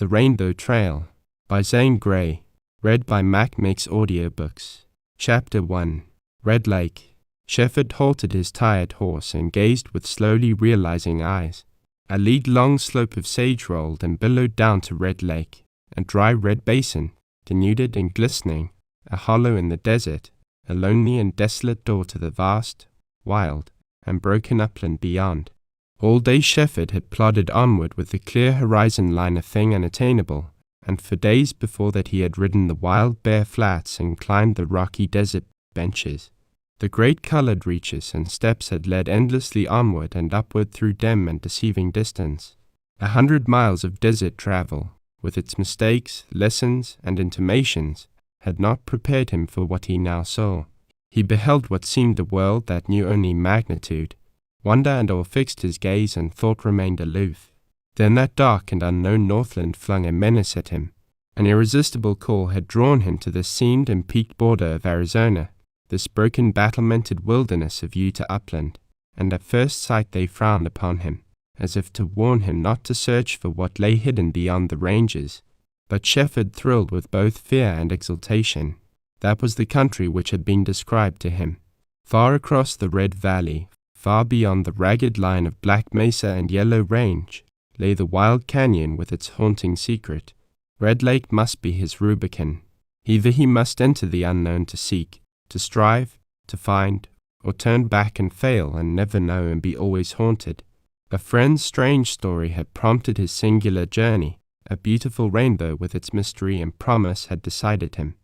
The Rainbow Trail by Zane Grey. Read by Mack makes Audiobooks. Chapter 1. Red Lake. Shefford halted his tired horse and gazed with slowly realizing eyes. A league-long slope of sage rolled and billowed down to Red Lake, a dry red basin, denuded and glistening, a hollow in the desert, a lonely and desolate door to the vast, wild, and broken upland beyond. All day Shefford had plodded onward with the clear horizon line a thing unattainable, and for days before that he had ridden the wild bare flats and climbed the rocky desert benches. The great colored reaches and steps had led endlessly onward and upward through dim and deceiving distance. 100 miles of desert travel, with its mistakes, lessons, and intimations, had not prepared him for what he now saw. He beheld what seemed a world that knew only magnitude. Wonder and awe fixed his gaze, and thought remained aloof. Then that dark and unknown northland flung a menace at him. An irresistible call had drawn him to this seamed and peaked border of Arizona, this broken battlemented wilderness of Utah upland, and at first sight they frowned upon him, as if to warn him not to search for what lay hidden beyond the ranges. But Shefford thrilled with both fear and exultation. That was the country which had been described to him. Far across the Red Valley, far beyond the ragged line of Black Mesa and Yellow Range, lay the wild canyon with its haunting secret. Red Lake must be his Rubicon. Either he must enter the unknown to seek, to strive, to find, or turn back and fail and never know and be always haunted. A friend's strange story had prompted his singular journey. A beautiful rainbow with its mystery and promise had decided him.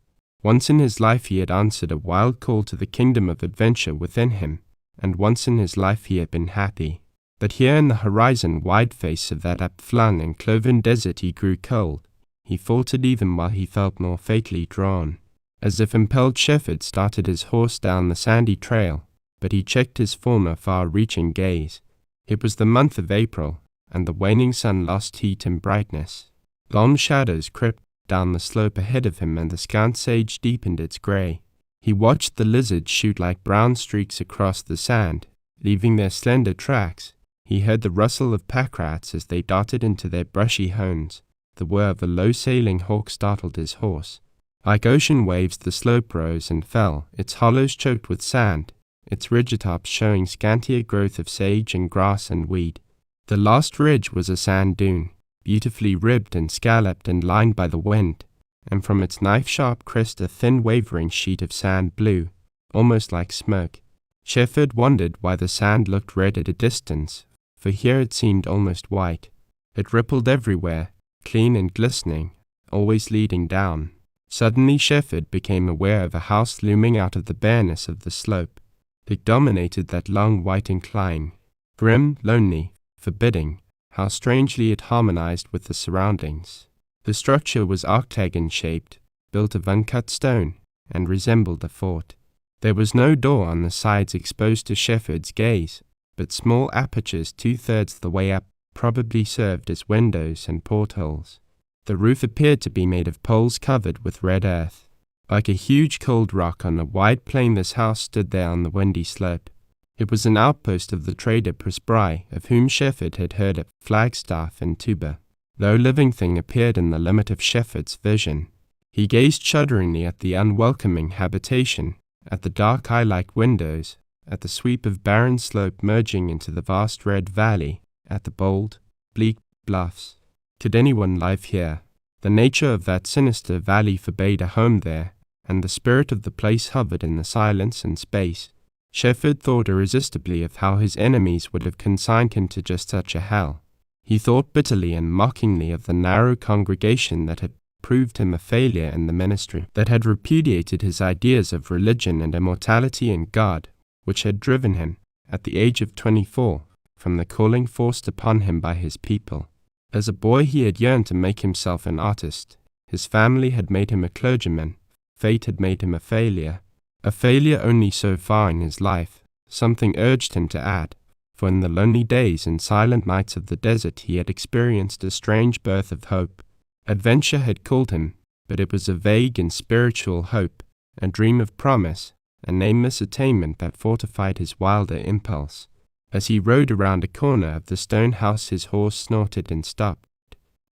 Once in his life he had answered a wild call to the kingdom of adventure within him, and once in his life he had been happy. But here in the horizon wide face of that upflung and cloven desert he grew cold. He faltered even while he felt more fatally drawn. As if impelled, Shefford started his horse down the sandy trail, but he checked his former far-reaching gaze. It was the month of April, and the waning sun lost heat and brightness. Long shadows crept down the slope ahead of him, and the scant sage deepened its gray. He watched the lizards shoot like brown streaks across the sand, leaving their slender tracks. He heard the rustle of pack rats as they darted into their brushy homes. The whir of a low-sailing hawk startled his horse. Like ocean waves the slope rose and fell, its hollows choked with sand, its ridgetops showing scantier growth of sage and grass and weed. The last ridge was a sand dune, beautifully ribbed and scalloped and lined by the wind, and from its knife-sharp crest a thin wavering sheet of sand blew, almost like smoke. Shefford wondered why the sand looked red at a distance, for here it seemed almost white. It rippled everywhere, clean and glistening, always leading down. Suddenly Shefford became aware of a house looming out of the bareness of the slope. It dominated that long white incline. Grim, lonely, forbidding, how strangely it harmonized with the surroundings. The structure was octagon-shaped, built of uncut stone, and resembled a fort. There was no door on the sides exposed to Shefford's gaze, but small apertures 2/3 the way up probably served as windows and portholes. The roof appeared to be made of poles covered with red earth. Like a huge cold rock on a wide plain, this house stood there on the windy slope. It was an outpost of the trader Presbry, of whom Shefford had heard at Flagstaff and Tuba. No living thing appeared in the limit of Shefford's vision. He gazed shudderingly at the unwelcoming habitation, at the dark eye-like windows, at the sweep of barren slope merging into the vast red valley, at the bold, bleak bluffs. Could anyone live here? The nature of that sinister valley forbade a home there, and the spirit of the place hovered in the silence and space. Shefford thought irresistibly of how his enemies would have consigned him to just such a hell. He thought bitterly and mockingly of the narrow congregation that had proved him a failure in the ministry, that had repudiated his ideas of religion and immortality and God, which had driven him, at the age of 24, from the calling forced upon him by his people. As a boy he had yearned to make himself an artist. His family had made him a clergyman. Fate had made him a failure only so far in his life. Something urged him to add, for in the lonely days and silent nights of the desert he had experienced a strange birth of hope. Adventure had called him, but it was a vague and spiritual hope, a dream of promise, a nameless attainment that fortified his wilder impulse. As he rode around a corner of the stone house his horse snorted and stopped.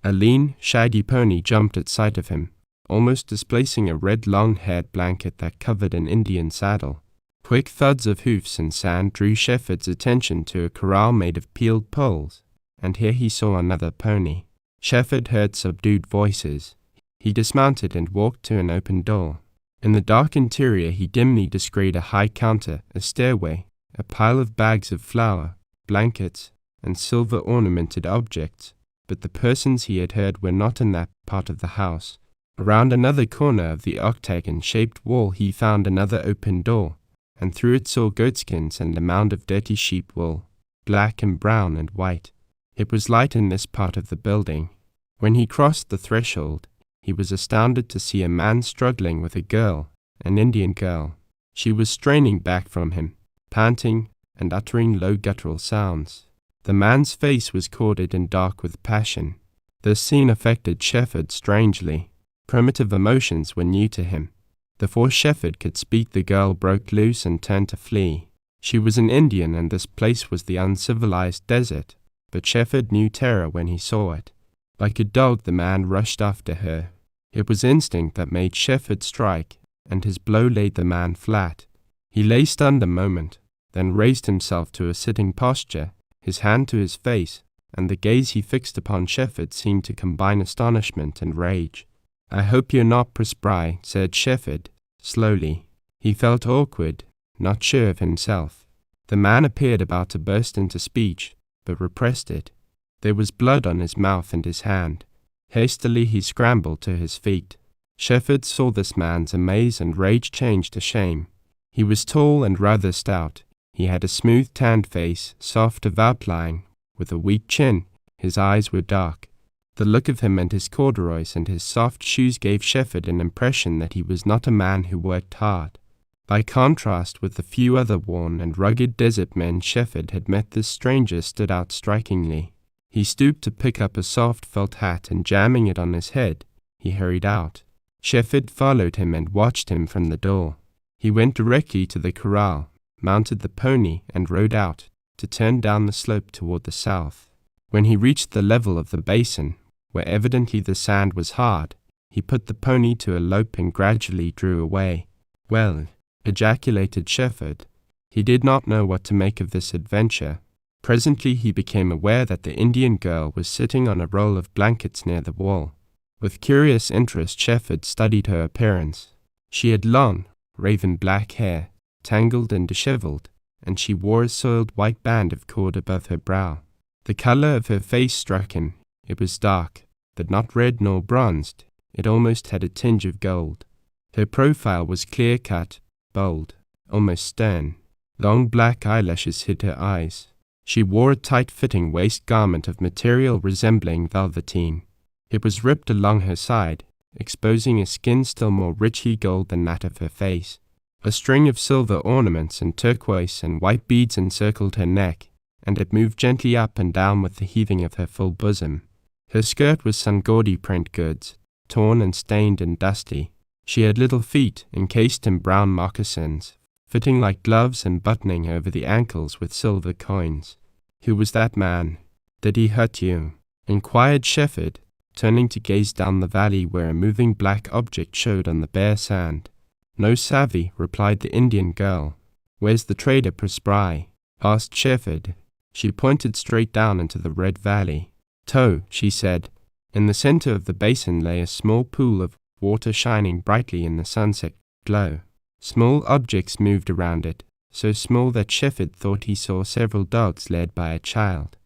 A lean, shaggy pony jumped at sight of him, almost displacing a red long-haired blanket that covered an Indian saddle. Quick thuds of hoofs and sand drew Shefford's attention to a corral made of peeled poles, and here he saw another pony. Shefford heard subdued voices. He dismounted and walked to an open door. In the dark interior he dimly descried a high counter, a stairway, a pile of bags of flour, blankets, and silver-ornamented objects, but the persons he had heard were not in that part of the house. Around another corner of the octagon-shaped wall he found another open door, and through it saw goatskins and a mound of dirty sheep wool, black and brown and white. It was light in this part of the building. When he crossed the threshold, he was astounded to see a man struggling with a girl, an Indian girl. She was straining back from him, panting and uttering low guttural sounds. The man's face was corded and dark with passion. This scene affected Shefford strangely. Primitive emotions were new to him. Before Shefford could speak, the girl broke loose and turned to flee. She was an Indian, and this place was the uncivilized desert, but Shefford knew terror when he saw it. Like a dog, the man rushed after her. It was instinct that made Shefford strike, and his blow laid the man flat. He lay stunned a moment, then raised himself to a sitting posture, his hand to his face, and the gaze he fixed upon Shefford seemed to combine astonishment and rage. "I hope you're not Presby," said Shefford, slowly. He felt awkward, not sure of himself. The man appeared about to burst into speech, but repressed it. There was blood on his mouth and his hand. Hastily he scrambled to his feet. Shefford saw this man's amaze and rage change to shame. He was tall and rather stout. He had a smooth tanned face, soft of outline, with a weak chin. His eyes were dark. The look of him and his corduroys and his soft shoes gave Shefford an impression that he was not a man who worked hard. By contrast with the few other worn and rugged desert men Shefford had met, this stranger stood out strikingly. He stooped to pick up a soft felt hat, and jamming it on his head, he hurried out. Shefford followed him and watched him from the door. He went directly to the corral, mounted the pony, and rode out, to turn down the slope toward the south. When he reached the level of the basin, where evidently the sand was hard, he put the pony to a lope and gradually drew away. "Well," ejaculated Shefford. He did not know what to make of this adventure. Presently he became aware that the Indian girl was sitting on a roll of blankets near the wall. With curious interest Shefford studied her appearance. She had long, raven black hair, tangled and disheveled, and she wore a soiled white band of cord above her brow. The color of her face struck him. It was dark, but not red nor bronzed. It almost had a tinge of gold. Her profile was clear-cut, bold, almost stern. Long black eyelashes hid her eyes. She wore a tight-fitting waist garment of material resembling velveteen. It was ripped along her side, exposing a skin still more richly gold than that of her face. A string of silver ornaments and turquoise and white beads encircled her neck, and it moved gently up and down with the heaving of her full bosom. Her skirt was some gaudy print goods, torn and stained and dusty. She had little feet encased in brown moccasins, fitting like gloves and buttoning over the ankles with silver coins. "Who was that man? Did he hurt you?" inquired Shefford, turning to gaze down the valley where a moving black object showed on the bare sand. "No savvy," replied the Indian girl. "Where's the trader Presby?" asked Shefford. She pointed straight down into the red valley. "Toe," she said. In the center of the basin lay a small pool of water shining brightly in the sunset glow. Small objects moved around it, so small that Shefford thought he saw several dogs led by a child.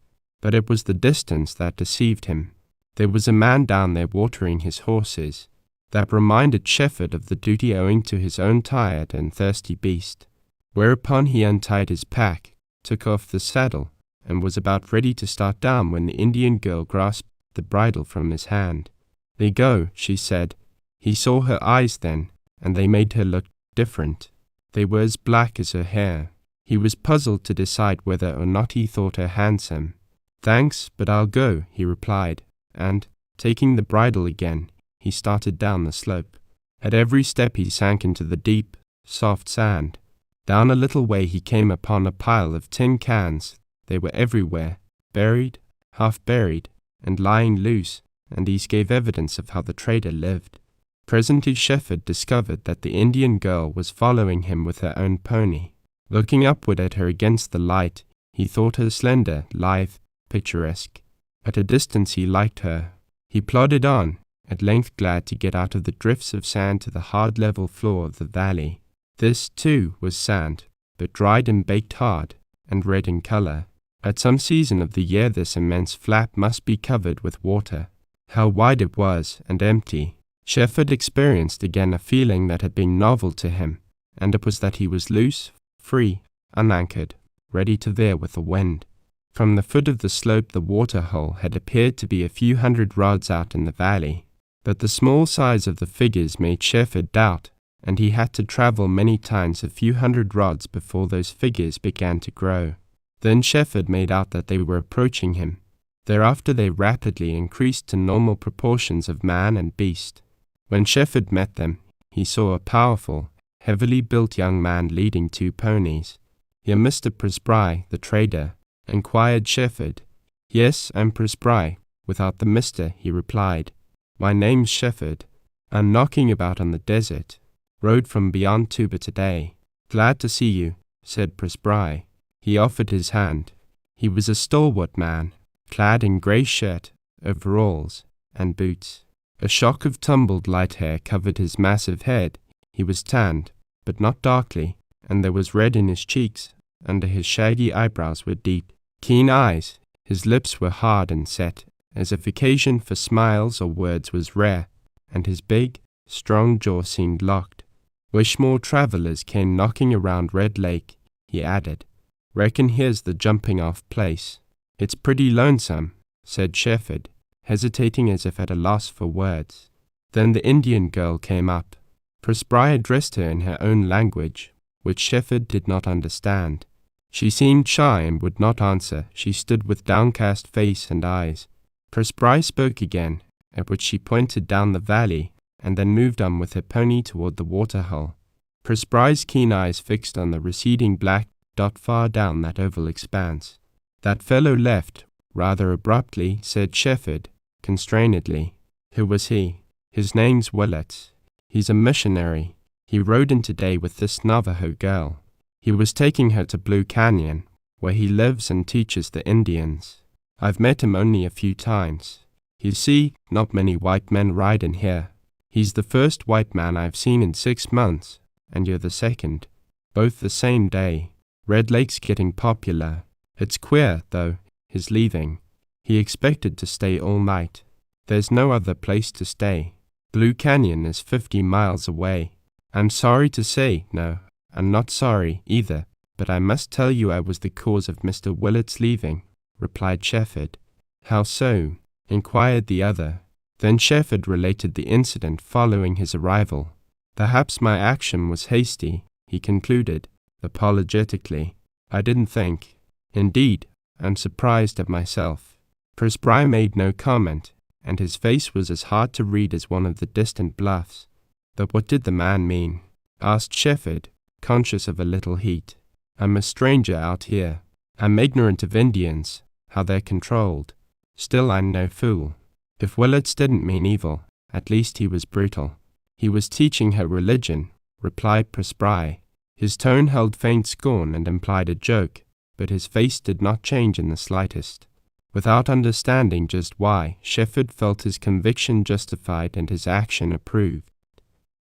But it was the distance that deceived him. There was a man down there watering his horses. That reminded Shefford of the duty owing to his own tired and thirsty beast. Whereupon he untied his pack, took off the saddle, and was about ready to start down when the Indian girl grasped the bridle from his hand. "They go," she said. He saw her eyes then, and they made her look different. They were as black as her hair. He was puzzled to decide whether or not he thought her handsome. "Thanks, but I'll go," he replied, and, taking the bridle again, he started down the slope. At every step he sank into the deep, soft sand. Down a little way he came upon a pile of tin cans. They were everywhere, buried, half buried, and lying loose, and these gave evidence of how the trader lived. Presently Shefford discovered that the Indian girl was following him with her own pony. Looking upward at her against the light, he thought her slender, lithe, picturesque. At a distance he liked her. He plodded on, at length glad to get out of the drifts of sand to the hard level floor of the valley. This, too, was sand, but dried and baked hard, and red in color. At some season of the year this immense flap must be covered with water. How wide it was, and empty! Shefford experienced again a feeling that had been novel to him, and it was that he was loose, free, unanchored, ready to veer with the wind. From the foot of the slope the water-hole had appeared to be a few hundred rods out in the valley, but the small size of the figures made Shefford doubt, and he had to travel many times a few hundred rods before those figures began to grow. Then Shefford made out that they were approaching him. Thereafter they rapidly increased to normal proportions of man and beast. When Shefford met them, he saw a powerful, heavily built young man leading 2 ponies. "You're Mr. Presbry, the trader?" inquired Shefford. "Yes, I'm Presbry, without the Mr.," he replied. "My name's Shefford. I'm knocking about on the desert. Rode from beyond Tuba today." "Glad to see you," said Presbry. He offered his hand. He was a stalwart man, clad in grey shirt, overalls, and boots. A shock of tumbled light hair covered his massive head. He was tanned, but not darkly, and there was red in his cheeks. Under his shaggy eyebrows were deep, keen eyes. His lips were hard and set, as if occasion for smiles or words was rare, and his big, strong jaw seemed locked. "Wish more travelers came knocking around Red Lake," he added. "Reckon here's the jumping-off place." "It's pretty lonesome," said Shefford, hesitating as if at a loss for words. Then the Indian girl came up. Presbry addressed her in her own language, which Shefford did not understand. She seemed shy and would not answer. She stood with downcast face and eyes. Presbry spoke again, at which she pointed down the valley, and then moved on with her pony toward the water-hole. Presbry's keen eyes fixed on the receding black dot far down that oval expanse. "That fellow left, rather abruptly," said Shefford, constrainedly. "Who was he?" "His name's Willett. He's a missionary. He rode in today with this Navajo girl. He was taking her to Blue Canyon, where he lives and teaches the Indians. I've met him only a few times. You see, not many white men ride in here. He's the first white man I've seen in 6 months, and you're the second. Both the same day. Red Lake's getting popular. It's queer, though, his leaving. He expected to stay all night. There's no other place to stay. Blue Canyon is 50 miles away. I'm sorry to say, no, I'm not sorry either, but I must tell you I was the cause of Mr. Willett's leaving," replied Shefford. "How so?" inquired the other. Then Shefford related the incident following his arrival. "Perhaps my action was hasty," he concluded, apologetically. "I didn't think. Indeed, I'm surprised at myself." Presbry made no comment, and his face was as hard to read as one of the distant bluffs. "But what did the man mean?" asked Shefford, conscious of a little heat. "I'm a stranger out here. I'm ignorant of Indians, how they're controlled. Still, I'm no fool. If Willets didn't mean evil, at least he was brutal." "He was teaching her religion," replied Presbry. His tone held faint scorn and implied a joke, but his face did not change in the slightest. Without understanding just why, Shefford felt his conviction justified and his action approved.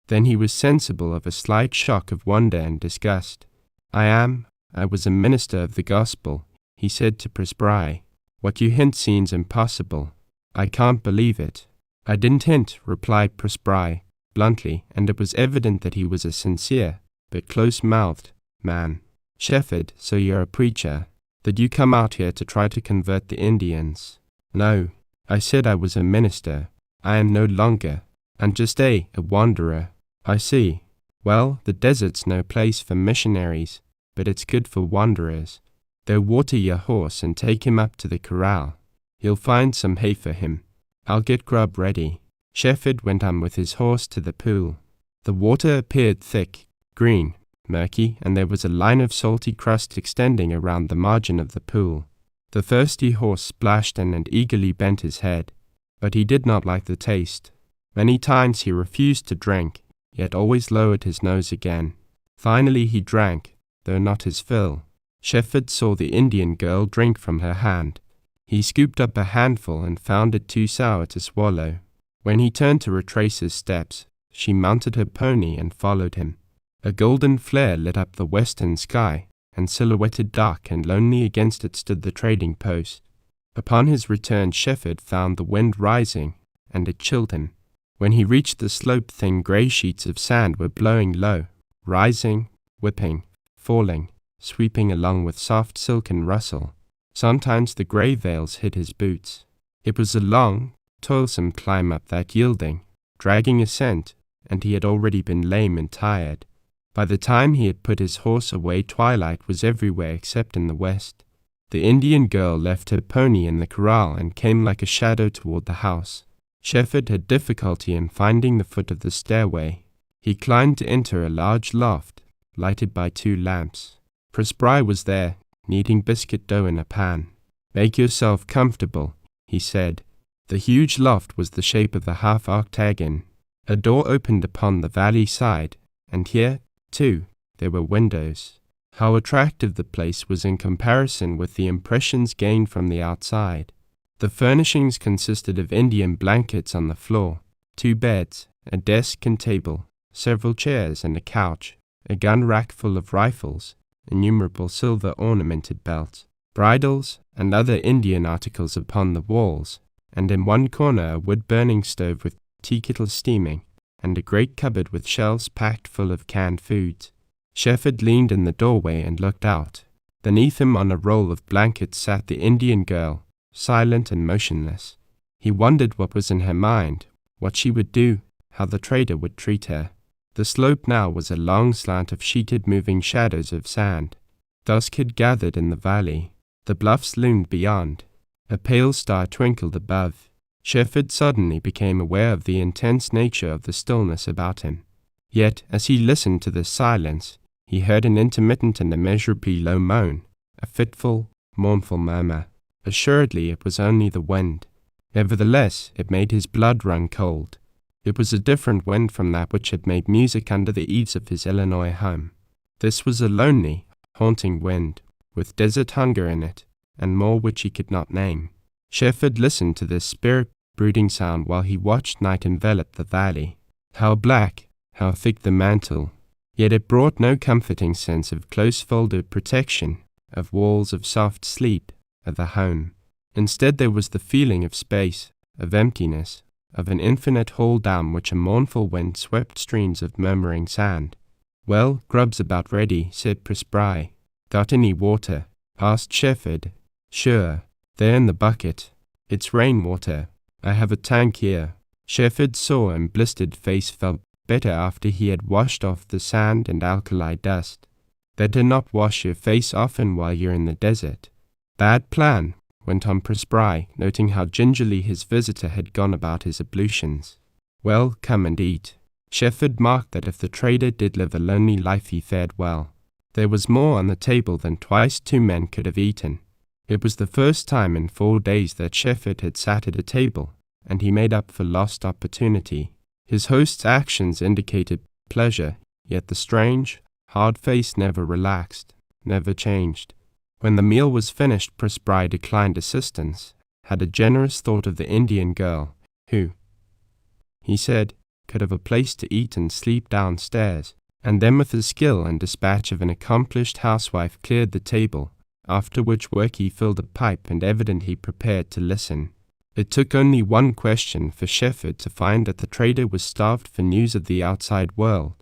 Then he was sensible of a slight shock of wonder and disgust. I was a minister of the gospel," he said to Presbry. "What you hint seems impossible. I can't believe it." "I didn't hint," replied Presbry, bluntly, and it was evident that he was a sincere, but close-mouthed, man. "Shefford, so you're a preacher. Did you come out here to try to convert the Indians?" "No, I said I was a minister. I am no longer. I'm just a wanderer." "I see. Well, the desert's no place for missionaries, but it's good for wanderers. They'll water your horse and take him up to the corral. You'll find some hay for him. I'll get grub ready." Shefford went on with his horse to the pool. The water appeared thick, green, murky, and there was a line of salty crust extending around the margin of the pool. The thirsty horse splashed in and eagerly bent his head. but he did not like the taste. Many times he refused to drink, yet always lowered his nose again. Finally he drank, though not his fill. Shefford saw the Indian girl drink from her hand. He scooped up a handful and found it too sour to swallow. When he turned to retrace his steps, she mounted her pony and followed him. A golden flare lit up the western sky, and silhouetted dark and lonely against it stood the trading post. Upon his return Shefford found the wind rising, and it chilled him. When he reached the slope, thin grey sheets of sand were blowing low, rising, whipping, falling, sweeping along with soft silken rustle. Sometimes the grey veils hid his boots. It was a long, toilsome climb up that yielding, dragging ascent, and he had already been lame and tired. By the time he had put his horse away, twilight was everywhere except in the west. The Indian girl left her pony in the corral and came like a shadow toward the house. Shefford had difficulty in finding the foot of the stairway. He climbed to enter a large loft, lighted by 2 lamps. Presbry was there, kneading biscuit dough in a pan. "Make yourself comfortable," he said. The huge loft was the shape of a half-octagon. A door opened upon the valley side, and here, too, there were windows. How attractive the place was in comparison with the impressions gained from the outside. The furnishings consisted of Indian blankets on the floor, 2 beds, a desk and table, several chairs and a couch, a gun rack full of rifles, innumerable silver-ornamented belts, bridles, and other Indian articles upon the walls, and in one corner a wood-burning stove with tea kettles steaming, and a great cupboard with shelves packed full of canned foods. Shefford leaned in the doorway and looked out. Beneath him on a roll of blankets sat the Indian girl, silent and motionless. He wondered what was in her mind, what she would do, how the trader would treat her. The slope now was a long slant of sheeted moving shadows of sand. Dusk had gathered in the valley. The bluffs loomed beyond. A pale star twinkled above. Shefford suddenly became aware of the intense nature of the stillness about him. Yet, as he listened to this silence, he heard an intermittent and immeasurably low moan, a fitful, mournful murmur. Assuredly it was only the wind. Nevertheless, it made his blood run cold. It was a different wind from that which had made music under the eaves of his Illinois home. This was a lonely, haunting wind, with desert hunger in it, and more which he could not name. Shefford listened to this spirit-brooding sound while he watched night envelop the valley. How black, how thick the mantle! Yet it brought no comforting sense of close-folded protection, of walls of soft sleep, of a home. Instead there was the feeling of space, of emptiness, of an infinite hall down which a mournful wind swept streams of murmuring sand. "Well, grub's about ready," said Presbry. "Got any water?" asked Shefford. "Sure, there in the bucket. It's rainwater. I have a tank here." Shefford's sore and blistered face felt better after he had washed off the sand and alkali dust. Better not wash your face often while you're in the desert. "Bad plan," went on Presbry, noting how gingerly his visitor had gone about his ablutions. "Well, come and eat." Shefford marked that if the trader did live a lonely life he fared well. There was more on the table than twice 2 men could have eaten. It was the first time in 4 days that Shefford had sat at a table, and he made up for lost opportunity. His host's actions indicated pleasure, yet the strange, hard face never relaxed, never changed. When the meal was finished, Presbry declined assistance, had a generous thought of the Indian girl, who, he said, could have a place to eat and sleep downstairs, and then with the skill and dispatch of an accomplished housewife cleared the table, after which work he filled a pipe and evidently prepared to listen. It took only one question for Shefford to find that the trader was starved for news of the outside world,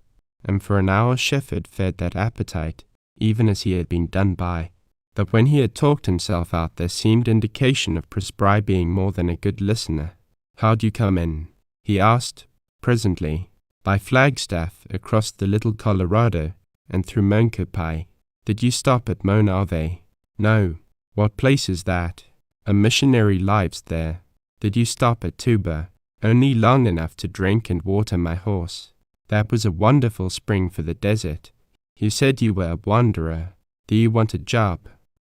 and for an hour Shefford fed that appetite, even as he had been done by. But when he had talked himself out, there seemed indication of Presbry being more than a good listener. "How'd you come in?" he asked, presently. "By Flagstaff, across the Little Colorado, and through Moncopai. Did you stop at Monave?" "No." "What place is that?" "A missionary lives there." "Did you stop at Tuba?" "Only long enough to drink and water my horse." "That was a wonderful spring for the desert. You said you were a wanderer. Do you want a job?"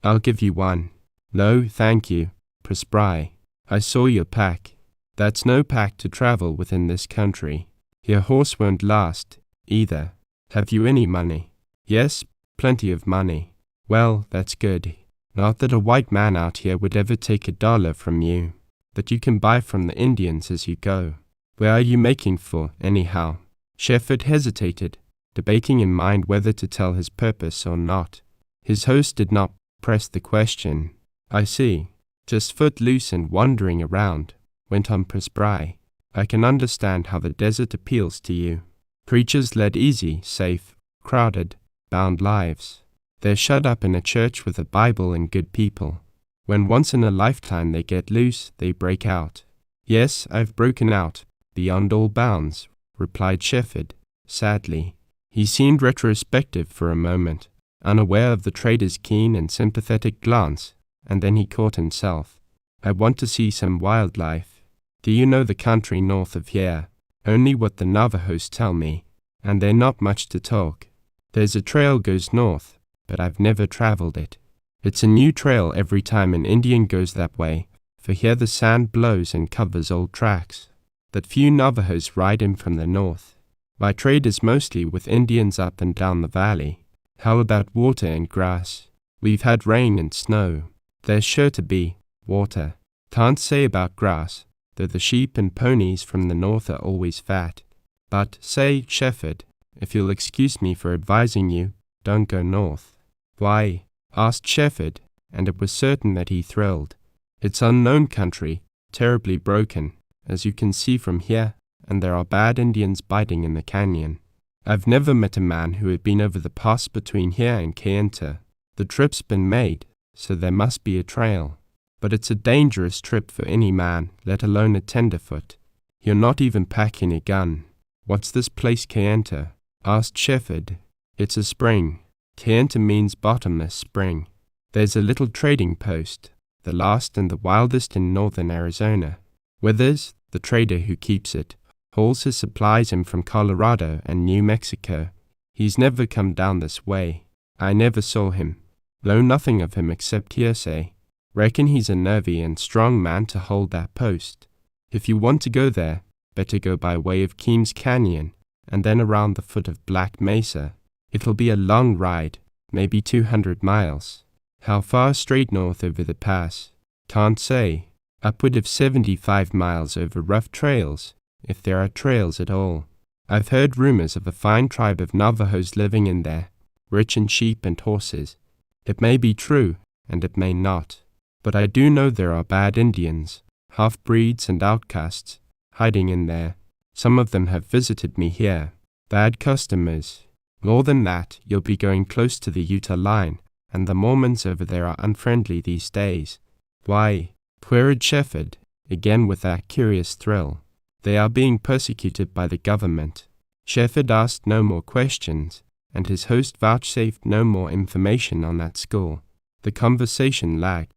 "I'll give you one." "No, thank you." "Presbry, I saw your pack." That's no pack to travel within this country. Your horse won't last, either. Have you any money? Yes, plenty of money. Well, that's good. Not that a white man out here would ever take $1 from you, that you can buy from the Indians as you go. Where are you making for, anyhow? Shefford hesitated, debating in mind whether to tell his purpose or not. His host did not press the question. I see. Just footloose and wandering around, went on Presbry. I can understand how the desert appeals to you. Preachers led easy, safe, crowded, bound lives. They're shut up in a church with a Bible and good people. When once in a lifetime they get loose, they break out. Yes, I've broken out, beyond all bounds, replied Shefford, sadly. He seemed retrospective for a moment, unaware of the trader's keen and sympathetic glance, and then he caught himself. I want to see some wildlife. Do you know the country north of here? Only what the Navajos tell me, and they're not much to talk. There's a trail goes north, but I've never traveled it. It's a new trail every time an Indian goes that way, for here the sand blows and covers old tracks. That few Navajos ride in from the north. My trade is mostly with Indians up and down the valley. How about water and grass? We've had rain and snow. There's sure to be water. Can't say about grass, though the sheep and ponies from the north are always fat. But, say, Shefford, if you'll excuse me for advising you, don't go north. Why? Asked Shefford, and it was certain that he thrilled. It's unknown country, terribly broken, as you can see from here, and there are bad Indians biting in the canyon. I've never met a man who had been over the pass between here and Kayenta. The trip's been made, so there must be a trail. But it's a dangerous trip for any man, let alone a tenderfoot. You're not even packing a gun. What's this place Kayenta? Asked Shefford. It's a spring. Kayenta means bottomless spring. There's a little trading post, the last and the wildest in northern Arizona. Withers, the trader who keeps it, hauls his supplies in from Colorado and New Mexico. He's never come down this way. I never saw him. Know nothing of him except hearsay. Reckon he's a nervy and strong man to hold that post. If you want to go there, better go by way of Keams Canyon, and then around the foot of Black Mesa. It'll be a long ride, maybe 200 miles. How far straight north over the pass? Can't say. Upward of 75 miles over rough trails, if there are trails at all. I've heard rumors of a fine tribe of Navajos living in there, rich in sheep and horses. It may be true, and it may not. But I do know there are bad Indians, half-breeds and outcasts, hiding in there. Some of them have visited me here. Bad customers. More than that, you'll be going close to the Utah line, and the Mormons over there are unfriendly these days. Why? Queried Shefford, again with that curious thrill. They are being persecuted by the government. Shefford asked no more questions, and his host vouchsafed no more information on that score. The conversation lagged.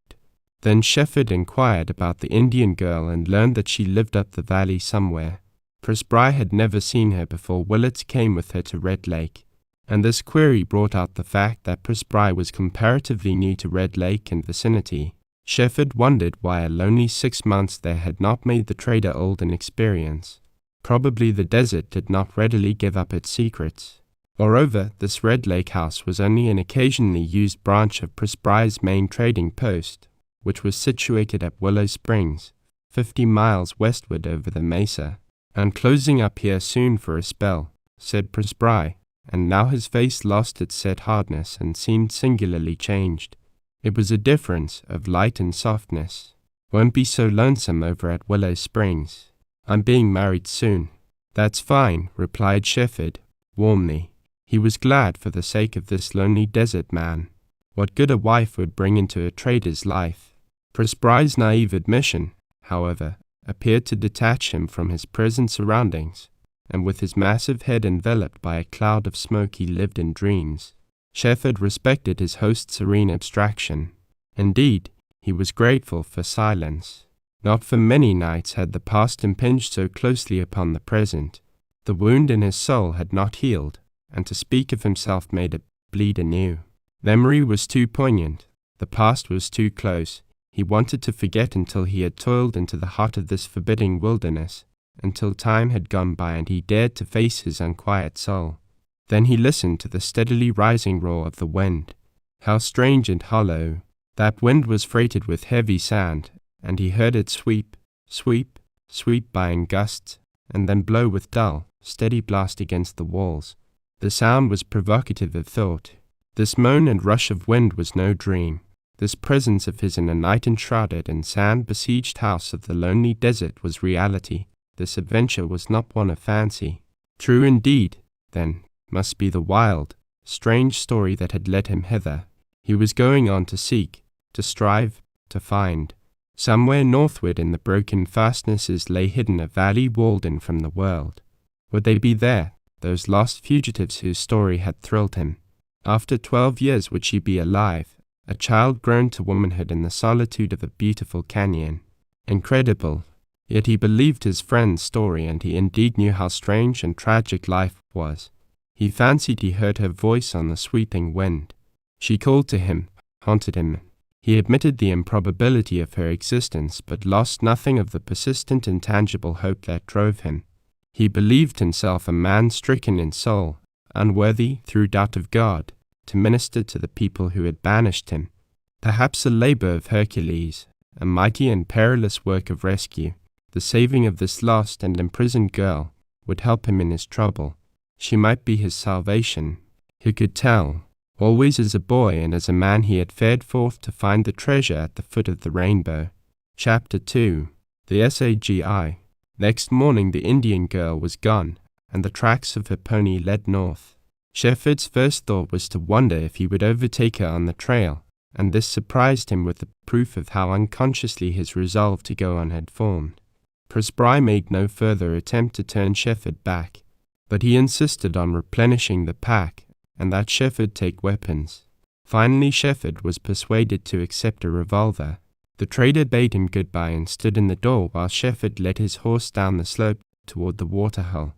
Then Shefford inquired about the Indian girl and learned that she lived up the valley somewhere. Presbry had never seen her before Willits came with her to Red Lake, and this query brought out the fact that Presbry was comparatively new to Red Lake and vicinity. Shefford wondered why a lonely 6 months there had not made the trader old in experience. Probably the desert did not readily give up its secrets. Moreover, this Red Lake house was only an occasionally used branch of Presbry's main trading post, which was situated at Willow Springs, 50 miles westward over the mesa. "I'm closing up here soon for a spell," said Presbry, and now his face lost its set hardness and seemed singularly changed. It was a difference of light and softness. "Won't be so lonesome over at Willow Springs. I'm being married soon." "That's fine," replied Shefford, warmly. He was glad for the sake of this lonely desert man. What good a wife would bring into a trader's life. Presbry's naive admission, however, appeared to detach him from his present surroundings, and with his massive head enveloped by a cloud of smoke he lived in dreams. Shefford respected his host's serene abstraction. Indeed, he was grateful for silence. Not for many nights had the past impinged so closely upon the present. The wound in his soul had not healed, and to speak of himself made it bleed anew. Memory was too poignant. The past was too close. He wanted to forget until he had toiled into the heart of this forbidding wilderness, until time had gone by and he dared to face his unquiet soul. Then he listened to the steadily rising roar of the wind. How strange and hollow! That wind was freighted with heavy sand, and he heard it sweep, sweep, sweep by in gusts, and then blow with dull, steady blast against the walls. The sound was provocative of thought. This moan and rush of wind was no dream. This presence of his in a night-enshrouded and sand-besieged house of the lonely desert was reality. This adventure was not one of fancy. True indeed, then, must be the wild, strange story that had led him hither. He was going on to seek, to strive, to find. Somewhere northward in the broken fastnesses lay hidden a valley walled in from the world. Would they be there, those lost fugitives whose story had thrilled him? After 12 years would she be alive, a child grown to womanhood in the solitude of a beautiful canyon? Incredible! Yet he believed his friend's story, and he indeed knew how strange and tragic life was. He fancied he heard her voice on the sweeping wind. She called to him, haunted him. He admitted the improbability of her existence, but lost nothing of the persistent intangible hope that drove him. He believed himself a man stricken in soul, unworthy, through doubt of God, to minister to the people who had banished him. Perhaps a labor of Hercules, a mighty and perilous work of rescue, the saving of this lost and imprisoned girl, would help him in his trouble. She might be his salvation. Who could tell? Always as a boy and as a man he had fared forth to find the treasure at the foot of the rainbow. Chapter 2. The SAGI. Next morning the Indian girl was gone, and the tracks of her pony led north. Shefford's first thought was to wonder if he would overtake her on the trail, and this surprised him with the proof of how unconsciously his resolve to go on had formed. Presbry made no further attempt to turn Shefford back, but he insisted on replenishing the pack, and that Shefford take weapons. Finally Shefford was persuaded to accept a revolver. The trader bade him goodbye and stood in the door while Shefford led his horse down the slope toward the waterhole.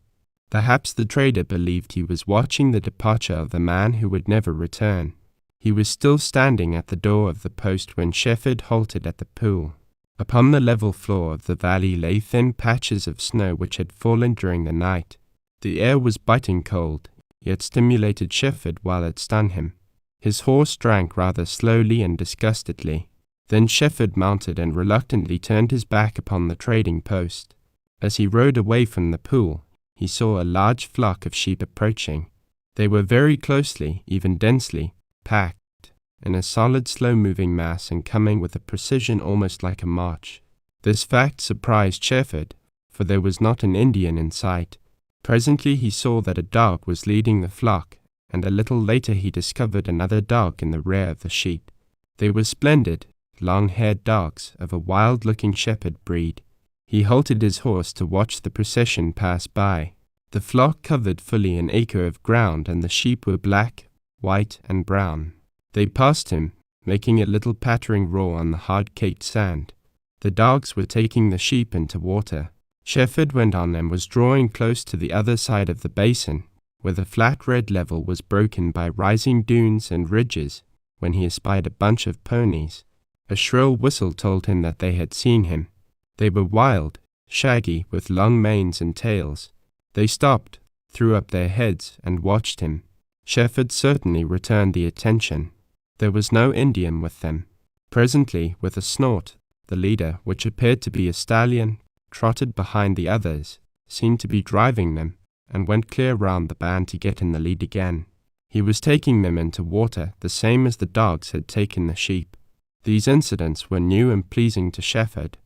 Perhaps the trader believed he was watching the departure of the man who would never return. He was still standing at the door of the post when Shefford halted at the pool. Upon the level floor of the valley lay thin patches of snow which had fallen during the night. The air was biting cold, yet stimulated Shefford while it stung him. His horse drank rather slowly and disgustedly. Then Shefford mounted and reluctantly turned his back upon the trading post. As he rode away from the pool, he saw a large flock of sheep approaching. They were very closely, even densely, packed, in a solid slow-moving mass and coming with a precision almost like a march. This fact surprised Shefford, for there was not an Indian in sight. Presently he saw that a dog was leading the flock, and a little later he discovered another dog in the rear of the sheep. They were splendid, long-haired dogs of a wild-looking shepherd breed. He halted his horse to watch the procession pass by. The flock covered fully an acre of ground, and the sheep were black, white, and brown. They passed him, making a little pattering roar on the hard-caked sand. The dogs were taking the sheep into water. Shefford went on and was drawing close to the other side of the basin, where the flat red level was broken by rising dunes and ridges, when he espied a bunch of ponies. A shrill whistle told him that they had seen him. They were wild, shaggy, with long manes and tails. They stopped, threw up their heads, and watched him. Shefford certainly returned the attention. There was no Indian with them. Presently, with a snort, the leader, which appeared to be a stallion, trotted behind the others, seemed to be driving them, and went clear round the band to get in the lead again. He was taking them into water, the same as the dogs had taken the sheep. These incidents were new and pleasing to Shefford.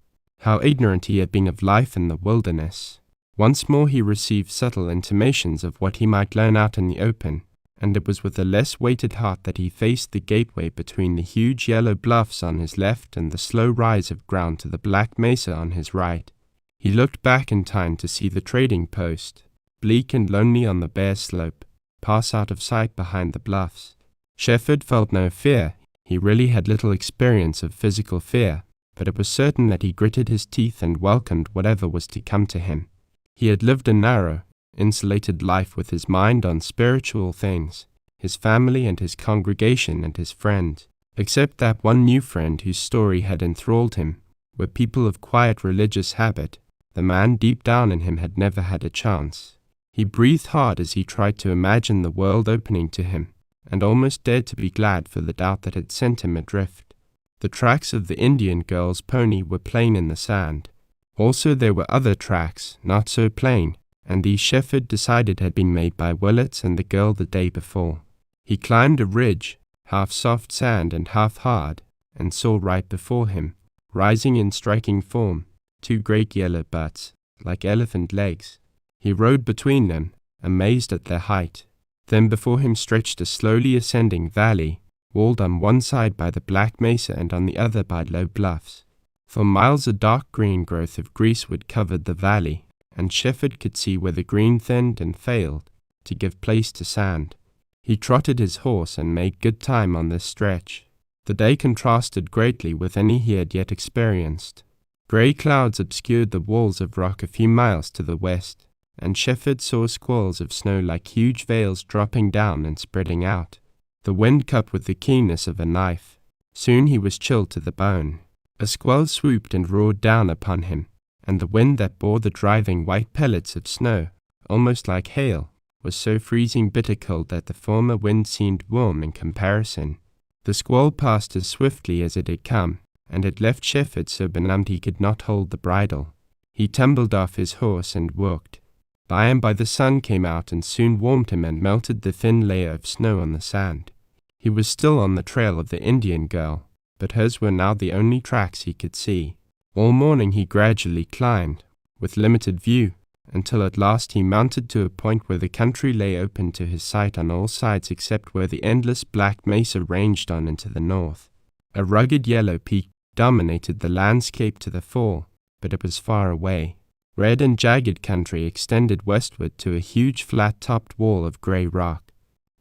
How ignorant he had been of life in the wilderness. Once more he received subtle intimations of what he might learn out in the open, and it was with a less weighted heart that he faced the gateway between the huge yellow bluffs on his left and the slow rise of ground to the black mesa on his right. He looked back in time to see the trading post, bleak and lonely on the bare slope, pass out of sight behind the bluffs. Shefford felt no fear. He really had little experience of physical fear, but it was certain that he gritted his teeth and welcomed whatever was to come to him. He had lived a narrow, insulated life with his mind on spiritual things, his family and his congregation and his friends. except that one new friend whose story had enthralled him, were people of quiet religious habit. The man deep down in him had never had a chance. He breathed hard as he tried to imagine the world opening to him, and almost dared to be glad for the doubt that had sent him adrift. The tracks of the Indian girl's pony were plain in the sand. Also there were other tracks, not so plain, and these Shefford decided had been made by Willett and the girl the day before. He climbed a ridge, half soft sand and half hard, and saw right before him, rising in striking form, two great yellow butts, like elephant legs. He rode between them, amazed at their height. Then before him stretched a slowly ascending valley, walled on one side by the black mesa and on the other by low bluffs. For miles a dark green growth of greasewood covered the valley, and Shefford could see where the green thinned and failed to give place to sand. He trotted his horse and made good time on this stretch. The day contrasted greatly with any he had yet experienced. Grey clouds obscured the walls of rock a few miles to the west, and Shefford saw squalls of snow like huge veils dropping down and spreading out. The wind cut with the keenness of a knife. Soon he was chilled to the bone. A squall swooped and roared down upon him, and the wind that bore the driving white pellets of snow, almost like hail, was so freezing bitter cold that the former wind seemed warm in comparison. The squall passed as swiftly as it had come, and it left Shefford so benumbed he could not hold the bridle. He tumbled off his horse and walked. By and by the sun came out and soon warmed him and melted the thin layer of snow on the sand. He was still on the trail of the Indian girl, but hers were now the only tracks he could see. All morning he gradually climbed, with limited view, until at last he mounted to a point where the country lay open to his sight on all sides except where the endless black mesa ranged on into the north. A rugged yellow peak dominated the landscape to the fore, but it was far away. Red and jagged country extended westward to a huge flat-topped wall of grey rock.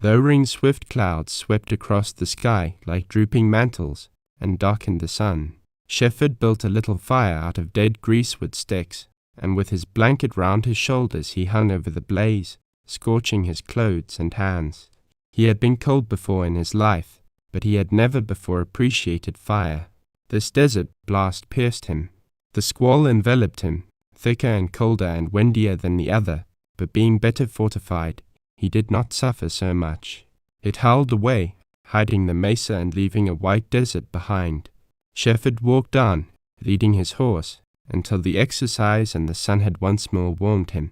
Lowering swift clouds swept across the sky like drooping mantles and darkened the sun. Shefford built a little fire out of dead greasewood sticks, and with his blanket round his shoulders he hung over the blaze, scorching his clothes and hands. He had been cold before in his life, but he had never before appreciated fire. This desert blast pierced him. The squall enveloped him, thicker and colder and windier than the other, but being better fortified, he did not suffer so much. It howled away, hiding the mesa and leaving a white desert behind. Shefford walked on, leading his horse, until the exercise and the sun had once more warmed him.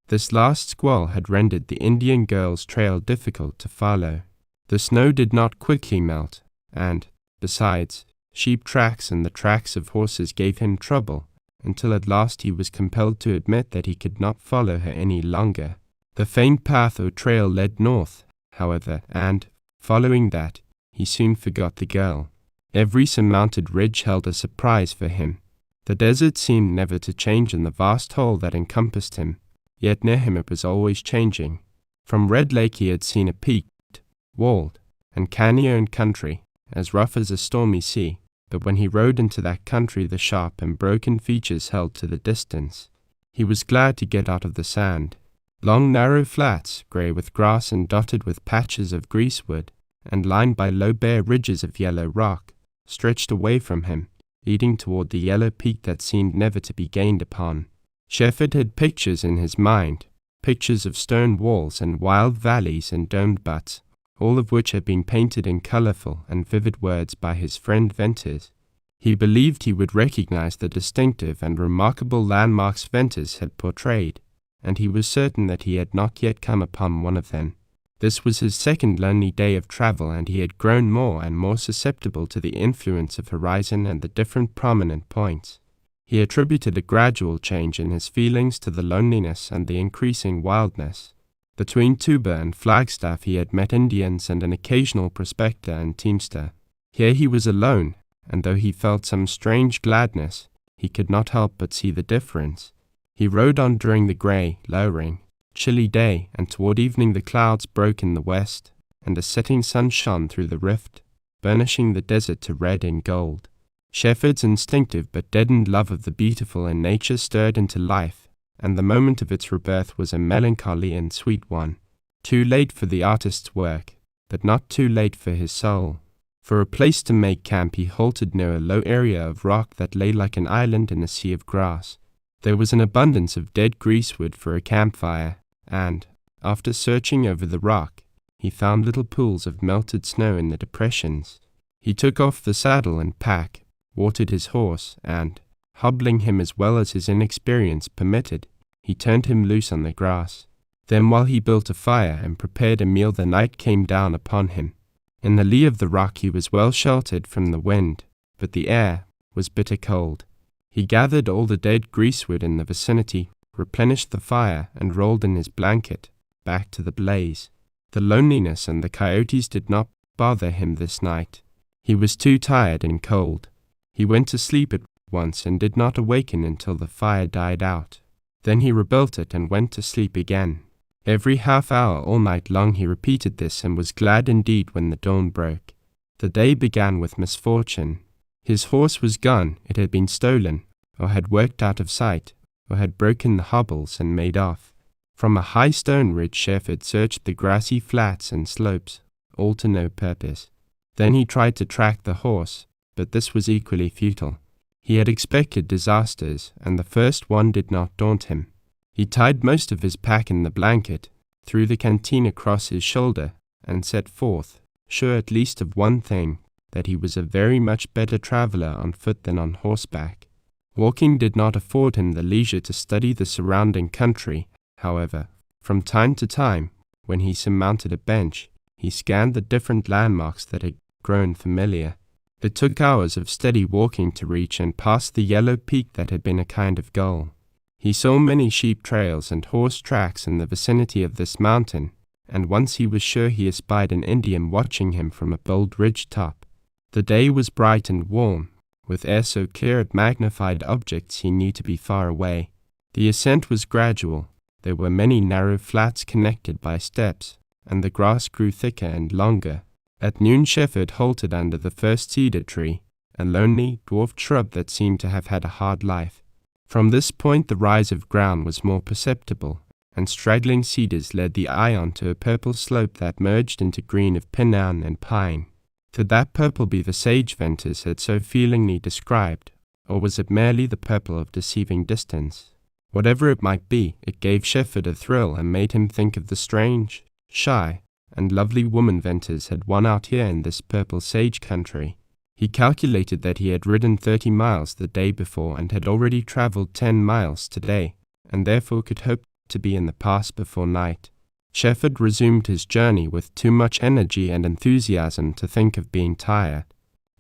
This last squall had rendered the Indian girl's trail difficult to follow. The snow did not quickly melt, and, besides, sheep tracks and the tracks of horses gave him trouble, until at last he was compelled to admit that he could not follow her any longer. The faint path or trail led north, however, and, following that, he soon forgot the girl. Every surmounted ridge held a surprise for him. The desert seemed never to change in the vast whole that encompassed him, yet near him it was always changing. From Red Lake he had seen a peaked, walled, and canyon country, as rough as a stormy sea, but when he rode into that country the sharp and broken features held to the distance. He was glad to get out of the sand. Long narrow flats, grey with grass and dotted with patches of greasewood, and lined by low bare ridges of yellow rock, stretched away from him, leading toward the yellow peak that seemed never to be gained upon. Shefford had pictures in his mind, pictures of stone walls and wild valleys and domed buttes, all of which had been painted in colorful and vivid words by his friend Venters. He believed he would recognize the distinctive and remarkable landmarks Venters had portrayed, and he was certain that he had not yet come upon one of them. This was his second lonely day of travel, and he had grown more and more susceptible to the influence of horizon and the different prominent points. He attributed a gradual change in his feelings to the loneliness and the increasing wildness. Between Tuba and Flagstaff he had met Indians and an occasional prospector and teamster. Here he was alone, and though he felt some strange gladness, he could not help but see the difference. He rode on during the grey, lowering, chilly day, and toward evening the clouds broke in the west, and a setting sun shone through the rift, burnishing the desert to red and gold. Shefford's instinctive but deadened love of the beautiful in nature stirred into life, and the moment of its rebirth was a melancholy and sweet one. Too late for the artist's work, but not too late for his soul. For a place to make camp, he halted near a low area of rock that lay like an island in a sea of grass. There was an abundance of dead greasewood for a campfire, and, after searching over the rock, he found little pools of melted snow in the depressions. He took off the saddle and pack, watered his horse, and, hobbling him as well as his inexperience permitted, he turned him loose on the grass. Then while he built a fire and prepared a meal, the night came down upon him. In the lee of the rock he was well sheltered from the wind, but the air was bitter cold. He gathered all the dead greasewood in the vicinity, replenished the fire, and rolled in his blanket, back to the blaze. The loneliness and the coyotes did not bother him this night. He was too tired and cold. He went to sleep at once and did not awaken until the fire died out. Then he rebuilt it and went to sleep again. Every half hour all night long he repeated this, and was glad indeed when the dawn broke. The day began with misfortune. His horse was gone. It had been stolen, or had worked out of sight, or had broken the hobbles and made off. From a high stone ridge Shefford searched the grassy flats and slopes, all to no purpose. Then he tried to track the horse, but this was equally futile. He had expected disasters, and the first one did not daunt him. He tied most of his pack in the blanket, threw the canteen across his shoulder, and set forth, sure at least of one thing, that he was a very much better traveller on foot than on horseback. Walking did not afford him the leisure to study the surrounding country. However, from time to time, when he surmounted a bench, he scanned the different landmarks that had grown familiar. It took hours of steady walking to reach and pass the yellow peak that had been a kind of goal. He saw many sheep trails and horse tracks in the vicinity of this mountain, and once he was sure he espied an Indian watching him from a bold ridge top. The day was bright and warm, with air so clear it magnified objects he knew to be far away. The ascent was gradual. There were many narrow flats connected by steps, and the grass grew thicker and longer. At noon Shefford halted under the first cedar tree, a lonely, dwarfed shrub that seemed to have had a hard life. From this point the rise of ground was more perceptible, and straggling cedars led the eye on to a purple slope that merged into green of pinon and pine. Could that purple be the sage Ventus had so feelingly described, or was it merely the purple of deceiving distance? Whatever it might be, it gave Shefford a thrill and made him think of the strange, shy, and lovely woman Ventus had won out here in this purple sage country. He calculated that he had ridden 30 miles the day before and had already travelled 10 miles today, and therefore could hope to be in the pass before night. Shefford resumed his journey with too much energy and enthusiasm to think of being tired,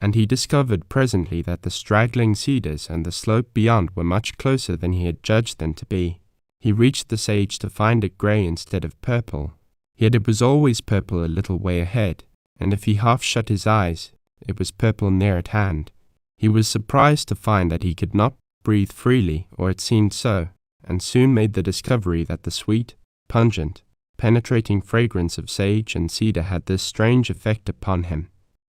and he discovered presently that the straggling cedars and the slope beyond were much closer than he had judged them to be. He reached the sage to find it grey instead of purple, yet it was always purple a little way ahead, and if he half shut his eyes, it was purple near at hand. He was surprised to find that he could not breathe freely, or it seemed so, and soon made the discovery that the sweet, pungent, penetrating fragrance of sage and cedar had this strange effect upon him.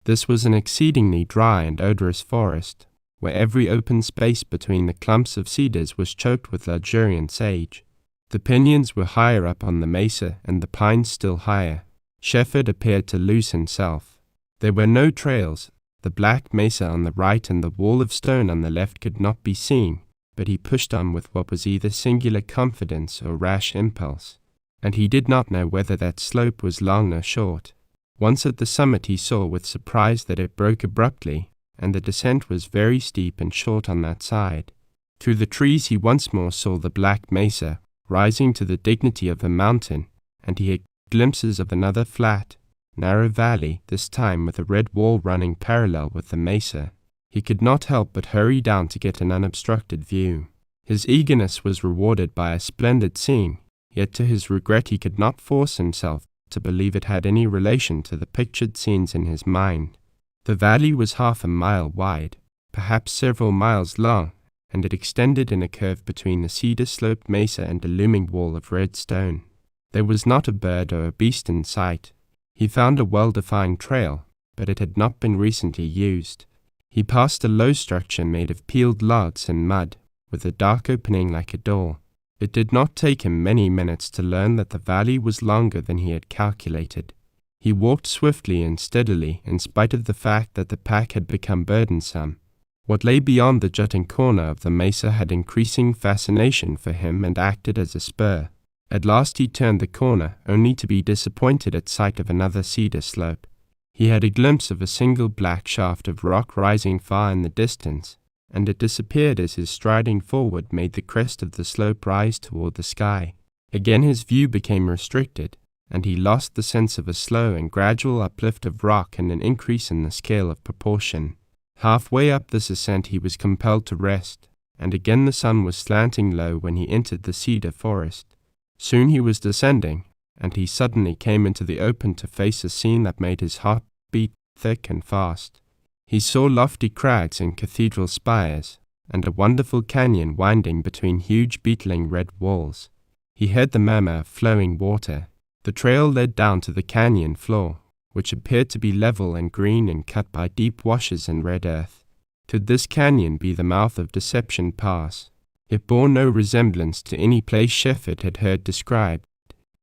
This was an exceedingly dry and odorous forest, where every open space between the clumps of cedars was choked with luxuriant sage. The pinyons were higher up on the mesa and the pines still higher. Shefford appeared to lose himself. There were no trails. The black mesa on the right and the wall of stone on the left could not be seen, but he pushed on with what was either singular confidence or rash impulse, and he did not know whether that slope was long or short. Once at the summit he saw with surprise that it broke abruptly, and the descent was very steep and short on that side. Through the trees he once more saw the black mesa, rising to the dignity of a mountain, and he had glimpses of another flat, narrow valley, this time with a red wall running parallel with the mesa. He could not help but hurry down to get an unobstructed view. His eagerness was rewarded by a splendid scene, yet to his regret he could not force himself to believe it had any relation to the pictured scenes in his mind. The valley was 1/2 a mile wide, perhaps several miles long, and it extended in a curve between the cedar-sloped mesa and a looming wall of red stone. There was not a bird or a beast in sight. He found a well-defined trail, but it had not been recently used. He passed a low structure made of peeled logs and mud, with a dark opening like a door. It did not take him many minutes to learn that the valley was longer than he had calculated. He walked swiftly and steadily in spite of the fact that the pack had become burdensome. What lay beyond the jutting corner of the mesa had increasing fascination for him and acted as a spur. At last he turned the corner, only to be disappointed at sight of another cedar slope. He had a glimpse of a single black shaft of rock rising far in the distance, and it disappeared as his striding forward made the crest of the slope rise toward the sky. Again his view became restricted, and he lost the sense of a slow and gradual uplift of rock and an increase in the scale of proportion. Halfway up this ascent he was compelled to rest, and again the sun was slanting low when he entered the cedar forest. Soon he was descending, and he suddenly came into the open to face a scene that made his heart beat thick and fast. He saw lofty crags and cathedral spires, and a wonderful canyon winding between huge beetling red walls. He heard the murmur of flowing water. The trail led down to the canyon floor, which appeared to be level and green and cut by deep washes in red earth. Could this canyon be the mouth of Deception Pass? It bore no resemblance to any place Shefford had heard described,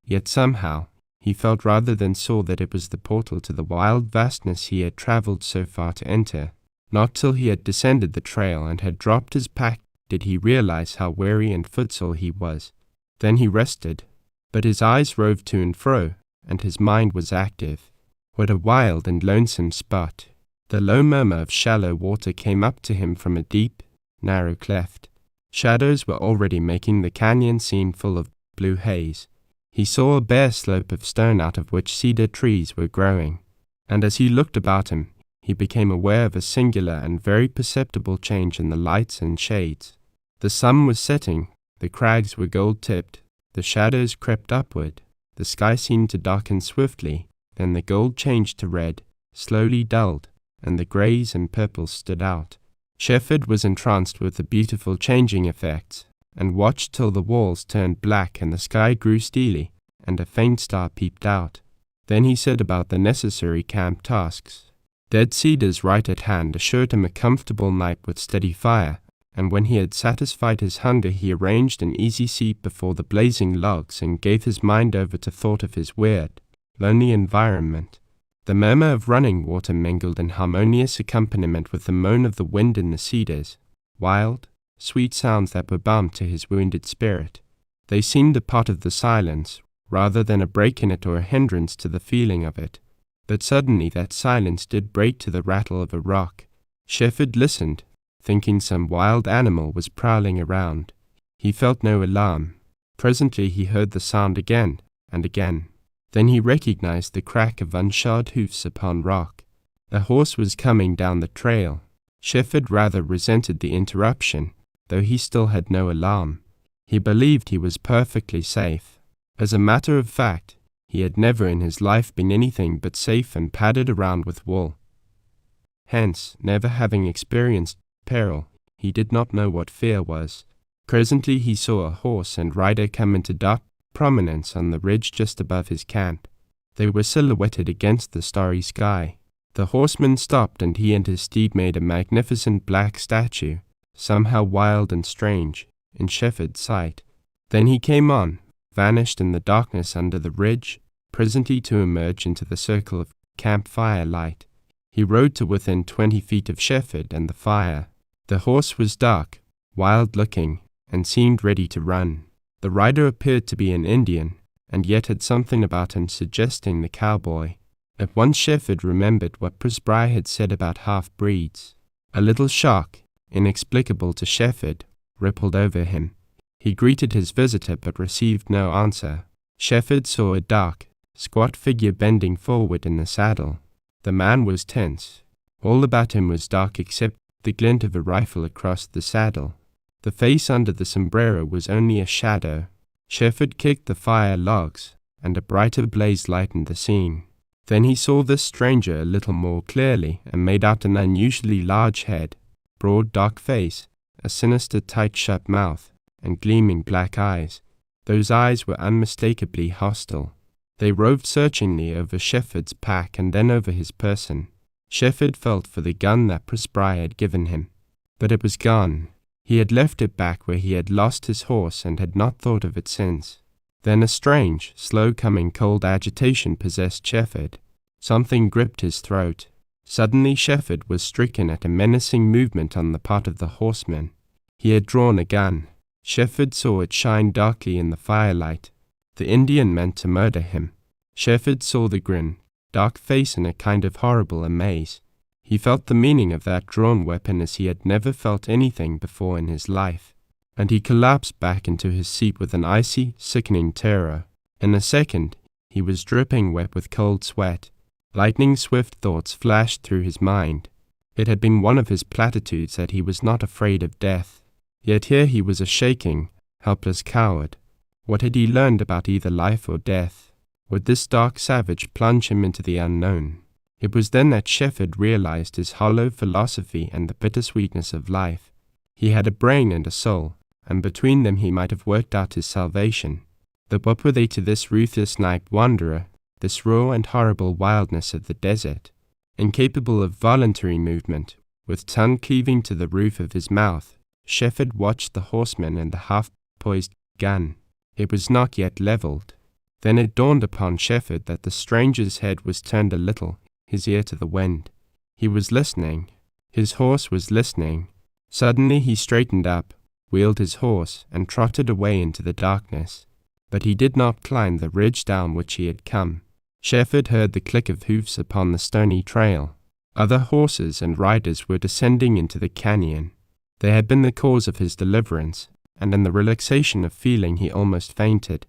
yet somehow he felt rather than saw that it was the portal to the wild vastness he had traveled so far to enter. Not till he had descended the trail and had dropped his pack did he realize how weary and footsore he was. Then he rested, but his eyes roved to and fro, and his mind was active. What a wild and lonesome spot! The low murmur of shallow water came up to him from a deep, narrow cleft. Shadows were already making the canyon seem full of blue haze. He saw a bare slope of stone out of which cedar trees were growing, and as he looked about him, he became aware of a singular and very perceptible change in the lights and shades. The sun was setting, the crags were gold-tipped, the shadows crept upward, the sky seemed to darken swiftly, then the gold changed to red, slowly dulled, and the greys and purples stood out. Shefford was entranced with the beautiful changing effects, and watched till the walls turned black and the sky grew steely, and a faint star peeped out. Then he set about the necessary camp tasks. Dead cedars right at hand assured him a comfortable night with steady fire, and when he had satisfied his hunger he arranged an easy seat before the blazing logs and gave his mind over to thought of his weird, lonely environment. The murmur of running water mingled in harmonious accompaniment with the moan of the wind in the cedars, wild, sweet sounds that were balm to his wounded spirit. They seemed a part of the silence, rather than a break in it or a hindrance to the feeling of it. But suddenly that silence did break to the rattle of a rock. Shefford listened, thinking some wild animal was prowling around. He felt no alarm. Presently he heard the sound again and again. Then he recognized the crack of unshod hoofs upon rock. A horse was coming down the trail. Shefford rather resented the interruption, though he still had no alarm. He believed he was perfectly safe. As a matter of fact, he had never in his life been anything but safe and padded around with wool. Hence, never having experienced peril, he did not know what fear was. Presently he saw a horse and rider come into dark prominence on the ridge just above his camp. They were silhouetted against the starry sky. The horseman stopped, and he and his steed made a magnificent black statue, somehow wild and strange, in Shefford's sight. Then he came on, vanished in the darkness under the ridge, presently to emerge into the circle of campfire light. He rode to within 20 feet of Shefford and the fire. The horse was dark, wild-looking, and seemed ready to run. The rider appeared to be an Indian, and yet had something about him suggesting the cowboy. At once Shefford remembered what Presbry had said about half-breeds. A little shock, inexplicable to Shefford, rippled over him. He greeted his visitor but received no answer. Shefford saw a dark, squat figure bending forward in the saddle. The man was tense. All about him was dark except the glint of a rifle across the saddle. The face under the sombrero was only a shadow. Shefford kicked the fire logs, and a brighter blaze lightened the scene. Then he saw this stranger a little more clearly, and made out an unusually large head, broad dark face, a sinister tight-shut mouth, and gleaming black eyes. Those eyes were unmistakably hostile. They roved searchingly over Shefford's pack and then over his person. Shefford felt for the gun that Presbry had given him, but it was gone. He had left it back where he had lost his horse and had not thought of it since. Then a strange, slow-coming cold agitation possessed Shefford. Something gripped his throat. Suddenly Shefford was stricken at a menacing movement on the part of the horseman. He had drawn a gun. Shefford saw it shine darkly in the firelight. The Indian meant to murder him. Shefford saw the grin, dark face in a kind of horrible amaze. He felt the meaning of that drawn weapon as he had never felt anything before in his life, and he collapsed back into his seat with an icy, sickening terror. In a second, he was dripping wet with cold sweat. Lightning-swift thoughts flashed through his mind. It had been one of his platitudes that he was not afraid of death. Yet here he was a shaking, helpless coward. What had he learned about either life or death? Would this dark savage plunge him into the unknown? It was then that Shefford realized his hollow philosophy and the bittersweetness of life. He had a brain and a soul, and between them he might have worked out his salvation. But what were they to this ruthless night wanderer, this raw and horrible wildness of the desert? Incapable of voluntary movement, with tongue cleaving to the roof of his mouth, Shefford watched the horseman and the half-poised gun. It was not yet leveled. Then it dawned upon Shefford that the stranger's head was turned a little, his ear to the wind. He was listening. His horse was listening. Suddenly he straightened up, wheeled his horse, and trotted away into the darkness. But he did not climb the ridge down which he had come. Shefford heard the click of hoofs upon the stony trail. Other horses and riders were descending into the canyon. They had been the cause of his deliverance, and in the relaxation of feeling he almost fainted.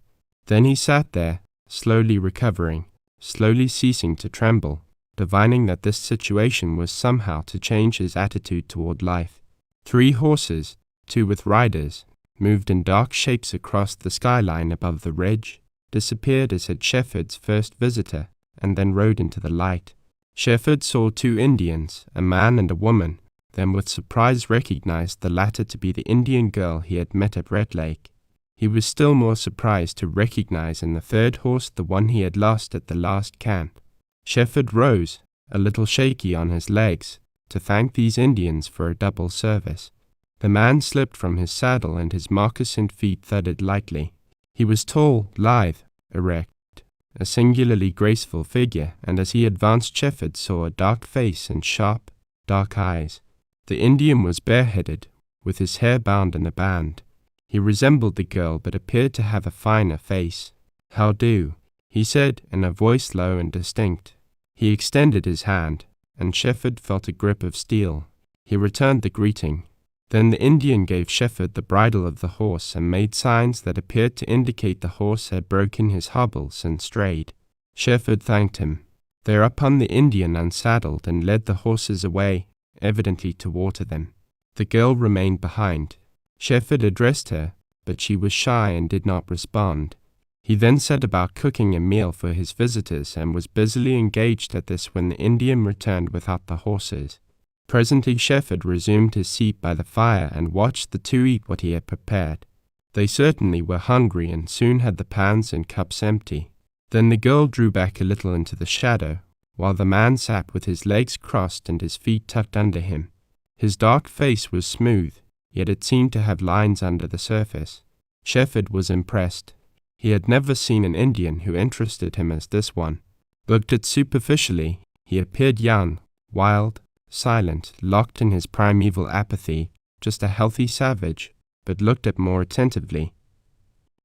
Then he sat there, slowly recovering, slowly ceasing to tremble, divining that this situation was somehow to change his attitude toward life. 3 horses, 2 with riders, moved in dark shapes across the skyline above the ridge, disappeared as had Shefford's first visitor, and then rode into the light. Shefford saw 2 Indians, a man and a woman, then with surprise recognized the latter to be the Indian girl he had met at Red Lake. He was still more surprised to recognize in the 3rd horse the one he had lost at the last camp. Shefford rose, a little shaky on his legs, to thank these Indians for a double service. The man slipped from his saddle and his moccasined feet thudded lightly. He was tall, lithe, erect, a singularly graceful figure, and as he advanced Shefford saw a dark face and sharp, dark eyes. The Indian was bareheaded, with his hair bound in a band. He resembled the girl but appeared to have a finer face. "How do?" he said in a voice low and distinct. He extended his hand, and Shefford felt a grip of steel. He returned the greeting. Then the Indian gave Shefford the bridle of the horse and made signs that appeared to indicate the horse had broken his hobbles and strayed. Shefford thanked him. Thereupon the Indian unsaddled and led the horses away, evidently to water them. The girl remained behind. Shefford addressed her, but she was shy and did not respond. He then set about cooking a meal for his visitors and was busily engaged at this when the Indian returned without the horses. Presently Shefford resumed his seat by the fire and watched the 2 eat what he had prepared. They certainly were hungry and soon had the pans and cups empty. Then the girl drew back a little into the shadow, while the man sat with his legs crossed and his feet tucked under him. His dark face was smooth, yet it seemed to have lines under the surface. Shefford was impressed. He had never seen an Indian who interested him as this one. Looked at superficially, he appeared young, wild, silent, locked in his primeval apathy, just a healthy savage, but looked at more attentively.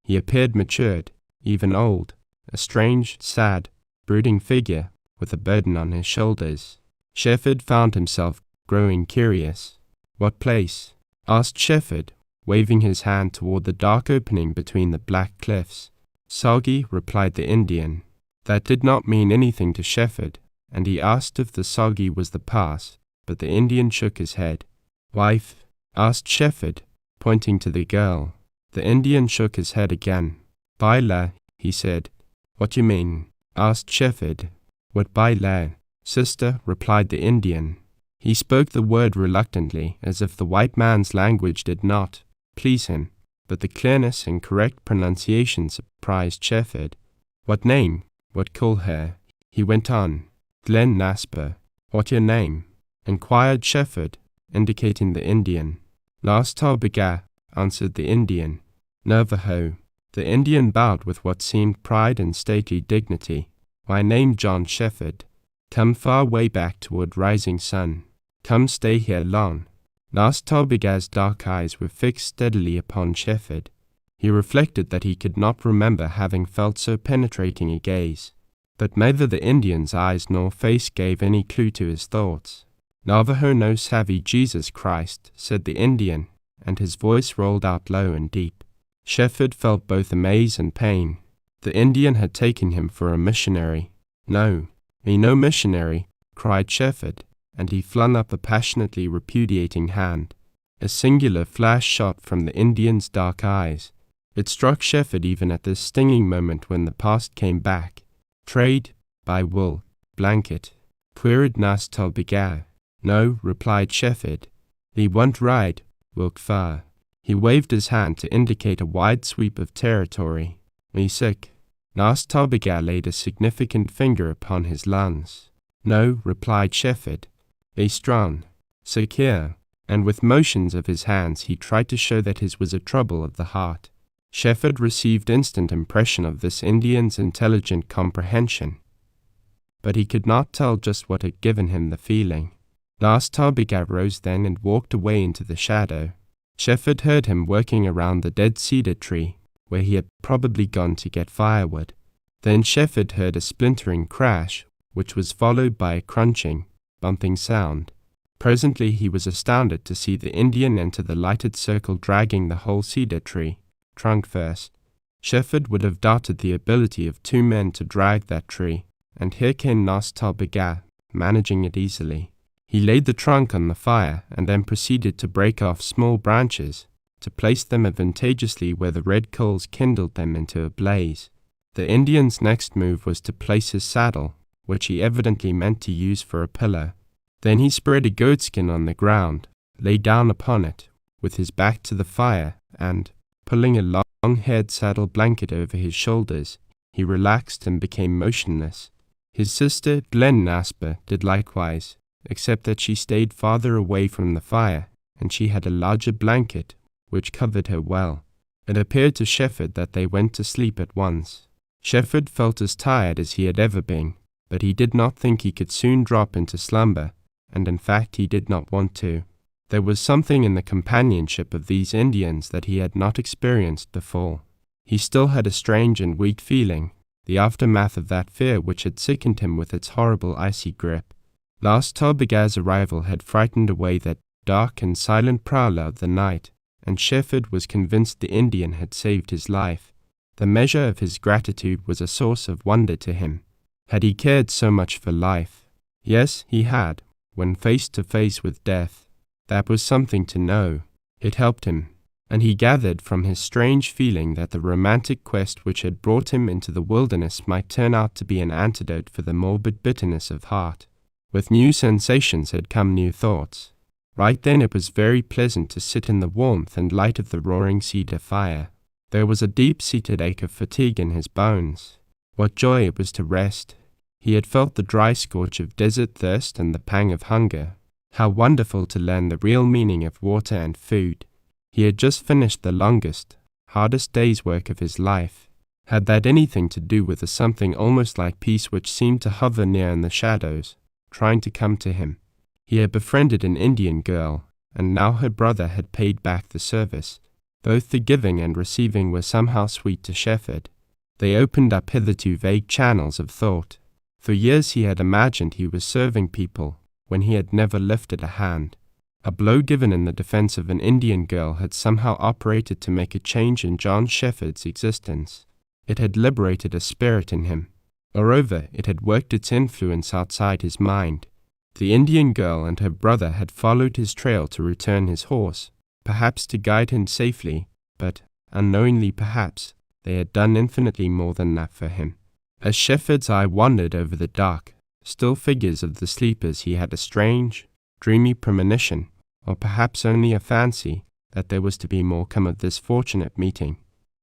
He appeared matured, even old, a strange, sad, brooding figure, with a burden on his shoulders. Shefford found himself growing curious. "What place?" asked Shefford, waving his hand toward the dark opening between the black cliffs. "Soggy," replied the Indian. That did not mean anything to Shefford, and he asked if the Soggy was the pass, but the Indian shook his head. "Wife?" asked Shefford, pointing to the girl. The Indian shook his head again. "Baila," he said. "What you mean?" asked Shefford. "What baila?" "Sister," replied the Indian. He spoke the word reluctantly, as if the white man's language did not please him, but the clearness and correct pronunciation surprised Shefford. "What name? What call her?" he went on. "Glen Nasper." "What your name?" inquired Shefford, indicating the Indian. "Last Tarbiga," answered the Indian. "Navajo." The Indian bowed with what seemed pride and stately dignity. "My name John Shefford." Come far way back toward rising sun. Come stay here long. Nas Tobigaz's dark eyes were fixed steadily upon Shefford. He reflected that he could not remember having felt so penetrating a gaze. But neither the Indian's eyes nor face gave any clue to his thoughts. Navajo no savvy Jesus Christ, said the Indian, and his voice rolled out low and deep. Shefford felt both amaze and pain. The Indian had taken him for a missionary. No, me no missionary, cried Shefford, and he flung up a passionately repudiating hand. A singular flash shot from the Indian's dark eyes. It struck Shefford even at this stinging moment when the past came back. Trade, buy wool, blanket. Queried Nas Tolbigar. No, replied Shefford. He want ride, wilk far. He waved his hand to indicate a wide sweep of territory. Me sick. Nas Tolbigar laid a significant finger upon his lungs. No, replied Shefford. Be strong. Sick here. And with motions of his hands he tried to show that his was a trouble of the heart. Shefford received instant impression of this Indian's intelligent comprehension, but he could not tell just what had given him the feeling. Nas Tolbigar rose then and walked away into the shadow. Shefford heard him working around the dead cedar tree, where he had probably gone to get firewood. Then Shefford heard a splintering crash, which was followed by a crunching, bumping sound. Presently he was astounded to see the Indian enter the lighted circle dragging the whole cedar tree, trunk first. Shefford would have doubted the ability of 2 men to drag that tree, and here came Nas Tolbigar, managing it easily. He laid the trunk on the fire and then proceeded to break off small branches, to place them advantageously where the red coals kindled them into a blaze. The Indian's next move was to place his saddle, which he evidently meant to use for a pillow. Then he spread a goatskin on the ground, lay down upon it, with his back to the fire, and, pulling a long-haired saddle blanket over his shoulders, he relaxed and became motionless. His sister, Glen Nasper, did likewise, except that she stayed farther away from the fire, and she had a larger blanket, which covered her well. It appeared to Shefford that they went to sleep at once. Shefford felt as tired as he had ever been, but he did not think he could soon drop into slumber, and in fact he did not want to. There was something in the companionship of these Indians that he had not experienced before. He still had a strange and weak feeling, the aftermath of that fear which had sickened him with its horrible icy grip. Last Tolbigar's arrival had frightened away that dark and silent prowler of the night, and Shefford was convinced the Indian had saved his life. The measure of his gratitude was a source of wonder to him. Had he cared so much for life? Yes, he had, when face to face with death. That was something to know. It helped him, and he gathered from his strange feeling that the romantic quest which had brought him into the wilderness might turn out to be an antidote for the morbid bitterness of heart. With new sensations had come new thoughts. Right then it was very pleasant to sit in the warmth and light of the roaring cedar fire. There was a deep-seated ache of fatigue in his bones. What joy it was to rest. He had felt the dry scorch of desert thirst and the pang of hunger. How wonderful to learn the real meaning of water and food. He had just finished the longest, hardest day's work of his life. Had that anything to do with a something almost like peace which seemed to hover near in the shadows, trying to come to him? He had befriended an Indian girl, and now her brother had paid back the service. Both the giving and receiving were somehow sweet to Shefford. They opened up hitherto vague channels of thought. For years he had imagined he was serving people, when he had never lifted a hand. A blow given in the defense of an Indian girl had somehow operated to make a change in John Shefford's existence. It had liberated a spirit in him. Moreover, it had worked its influence outside his mind. The Indian girl and her brother had followed his trail to return his horse, perhaps to guide him safely, but, unknowingly perhaps, they had done infinitely more than that for him. As Shefford's eye wandered over the dark, still figures of the sleepers, he had a strange, dreamy premonition, or perhaps only a fancy, that there was to be more come of this fortunate meeting.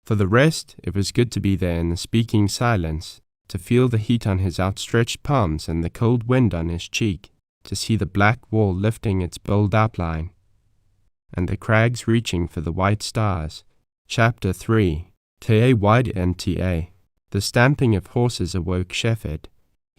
For the rest, it was good to be there in the speaking silence, to feel the heat on his outstretched palms and the cold wind on his cheek, to see the black wall lifting its bold outline, and the crags reaching for the white stars. Chapter 3. Ta Wide NTA. The stamping of horses awoke Shefford.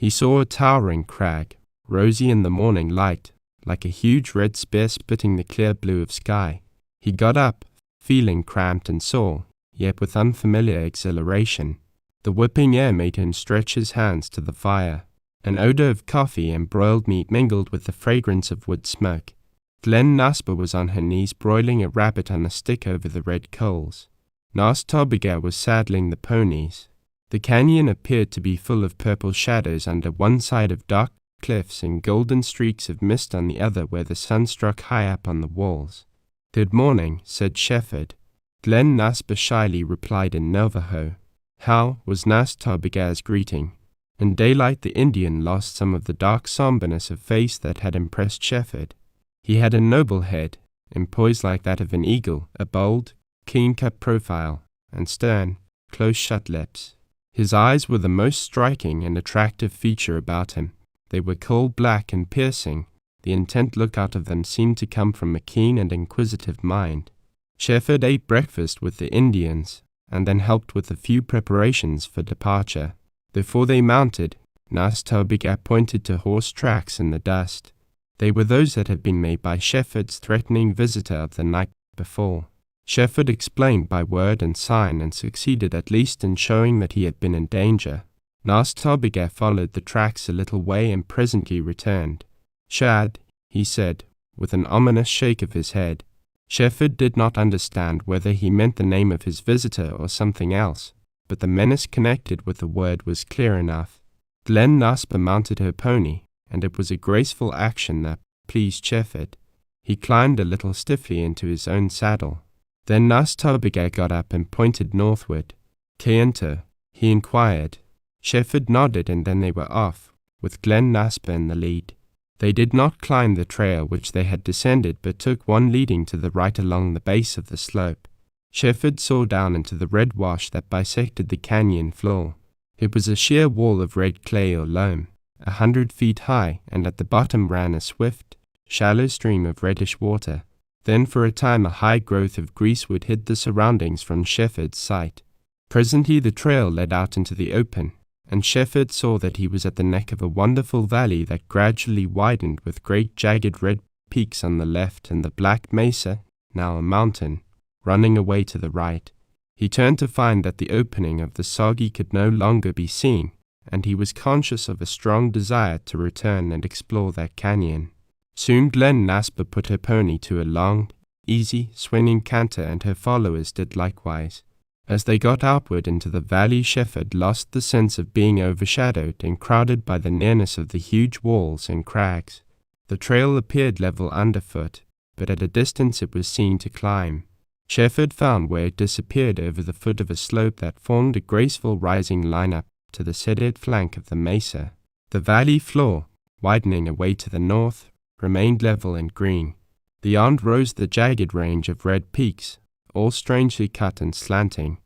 He saw a towering crag, rosy in the morning light, like a huge red spear splitting the clear blue of sky. He got up, feeling cramped and sore, yet with unfamiliar exhilaration. The whipping air made him stretch his hands to the fire. An odor of coffee and broiled meat mingled with the fragrance of wood smoke. Glen Nasper was on her knees broiling a rabbit on a stick over the red coals. Nas Tobiga was saddling the ponies. The canyon appeared to be full of purple shadows under one side of dark cliffs and golden streaks of mist on the other where the sun struck high up on the walls. "Good morning," said Shefford. Glen Nasper shyly replied in Navajo. "How" was Nas Tobiga's greeting. In daylight the Indian lost some of the dark somberness of face that had impressed Shefford. He had a noble head, in poise like that of an eagle, a bold, keen-cut profile, and stern, close-shut lips. His eyes were the most striking and attractive feature about him. They were coal-black and piercing. The intent look out of them seemed to come from a keen and inquisitive mind. Shefford ate breakfast with the Indians, and then helped with a few preparations for departure. Before they mounted, Nas Tobiga pointed to horse tracks in the dust. They were those that had been made by Shefford's threatening visitor of the night before. Shefford explained by word and sign and succeeded at least in showing that he had been in danger. Nas Tobiga followed the tracks a little way and presently returned. "Shad," he said, with an ominous shake of his head. Shefford did not understand whether he meant the name of his visitor or something else, but the menace connected with the word was clear enough. Glen Nasper mounted her pony, and it was a graceful action that pleased Shefford. He climbed a little stiffly into his own saddle. Then Nas Tobiga got up and pointed northward. "Kayenta?" he inquired. Shefford nodded, and then they were off, with Glen Nasper in the lead. They did not climb the trail which they had descended, but took one leading to the right along the base of the slope. Shefford saw down into the red wash that bisected the canyon floor. It was a sheer wall of red clay or loam, 100 feet high, and at the bottom ran a swift, shallow stream of reddish water. Then for a time a high growth of greasewood hid the surroundings from Shefford's sight. Presently the trail led out into the open, and Shefford saw that he was at the neck of a wonderful valley that gradually widened with great jagged red peaks on the left and the black mesa, now a mountain, running away to the right. He turned to find that the opening of the Soggy could no longer be seen, and he was conscious of a strong desire to return and explore that canyon. Soon Glen Nasper put her pony to a long, easy, swinging canter, and her followers did likewise. As they got outward into the valley, Shefford lost the sense of being overshadowed and crowded by the nearness of the huge walls and crags. The trail appeared level underfoot, but at a distance it was seen to climb. Shefford found where it disappeared over the foot of a slope that formed a graceful rising line up to the serrated flank of the mesa. The valley floor, widening away to the north, remained level and green. Beyond rose the jagged range of red peaks, all strangely cut and slanting.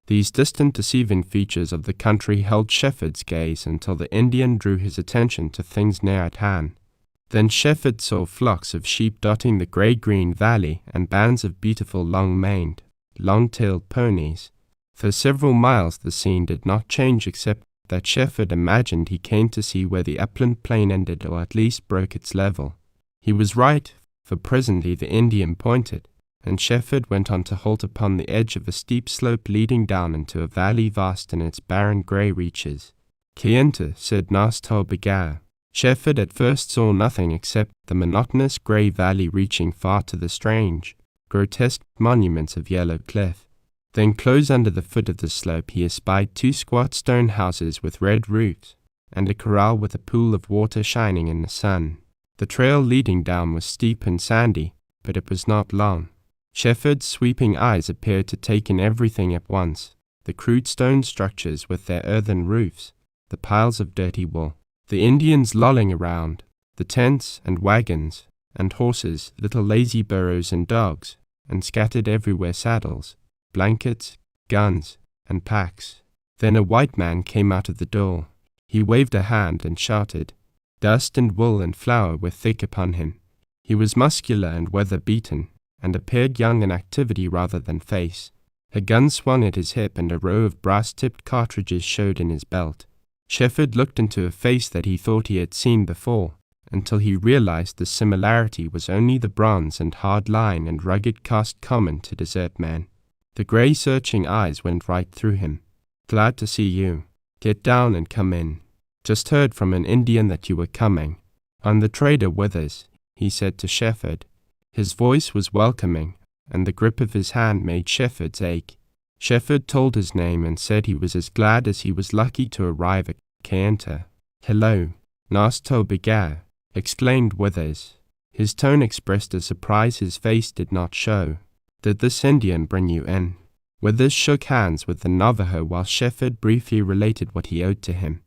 These distant deceiving features of the country held Shefford's gaze until the Indian drew his attention to things near at hand. Then Shefford saw flocks of sheep dotting the grey-green valley and bands of beautiful long-maned, long-tailed ponies. For several miles the scene did not change except that Shefford imagined he came to see where the upland plain ended or at least broke its level. He was right, for presently the Indian pointed, and Shefford went on to halt upon the edge of a steep slope leading down into a valley vast in its barren grey reaches. "Kayenta," said Nas Tobiga. Shefford at first saw nothing except the monotonous grey valley reaching far to the strange, grotesque monuments of yellow cliff. Then close under the foot of the slope he espied 2 squat stone houses with red roofs, and a corral with a pool of water shining in the sun. The trail leading down was steep and sandy, but it was not long. Shefford's sweeping eyes appeared to take in everything at once, the crude stone structures with their earthen roofs, the piles of dirty wool, the Indians lolling around, the tents and wagons, and horses, little lazy burros and dogs, and scattered everywhere saddles, blankets, guns, and packs. Then a white man came out of the door. He waved a hand and shouted. Dust and wool and flour were thick upon him. He was muscular and weather-beaten, and appeared young in activity rather than face. A gun swung at his hip, and a row of brass-tipped cartridges showed in his belt. Shefford looked into a face that he thought he had seen before, until he realized the similarity was only the bronze and hard line and rugged cast common to desert man. The grey searching eyes went right through him. "Glad to see you. Get down and come in. Just heard from an Indian that you were coming. I'm the trader Withers," he said to Shefford. His voice was welcoming, and the grip of his hand made Shefford's ache. Shefford told his name and said he was as glad as he was lucky to arrive at Kayenta. "Hello, Nas Tobigar," exclaimed Withers. His tone expressed a surprise his face did not show. "Did this Indian bring you in?" Withers shook hands with the Navajo while Shefford briefly related what he owed to him.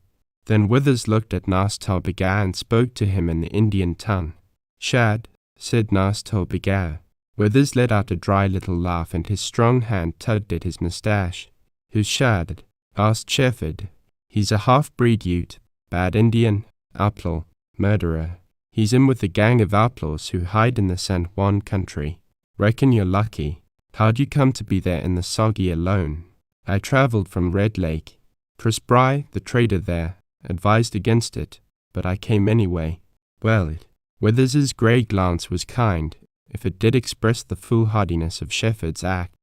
Then Withers looked at Nas Tobigar and spoke to him in the Indian tongue. "Shad," said Nas Tobigar. Withers let out a dry little laugh and his strong hand tugged at his mustache. "Who's Shad?" asked Shefford. "He's a half-breed Ute, bad Indian, outlaw, murderer. He's in with a gang of outlaws who hide in the San Juan country. Reckon you're lucky. How'd you come to be there in the Soggy alone?" "I traveled from Red Lake. Chris Bry, the trader there, advised against it, but I came anyway." "Well," Withers's grey glance was kind, if it did express the foolhardiness of Shefford's act.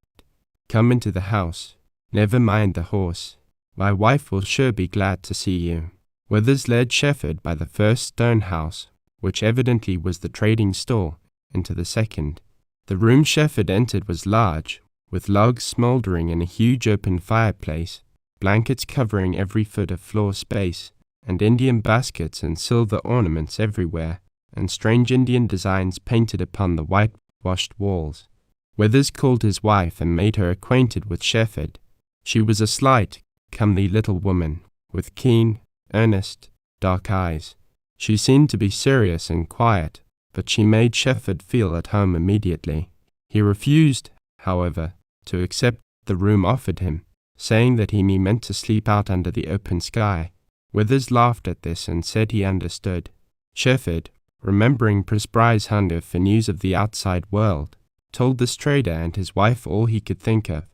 "Come into the house. Never mind the horse. My wife will sure be glad to see you." Withers led Shefford by the first stone house, which evidently was the trading store, into the second. The room Shefford entered was large, with logs smouldering in a huge open fireplace, blankets covering every foot of floor space, and Indian baskets and silver ornaments everywhere, and strange Indian designs painted upon the whitewashed walls. Withers called his wife and made her acquainted with Shefford. She was a slight, comely little woman, with keen, earnest, dark eyes. She seemed to be serious and quiet, but she made Shefford feel at home immediately. He refused, however, to accept the room offered him, saying that he meant to sleep out under the open sky. Withers laughed at this and said he understood. Shefford, remembering Presbry's hunger for news of the outside world, told this trader and his wife all he could think of,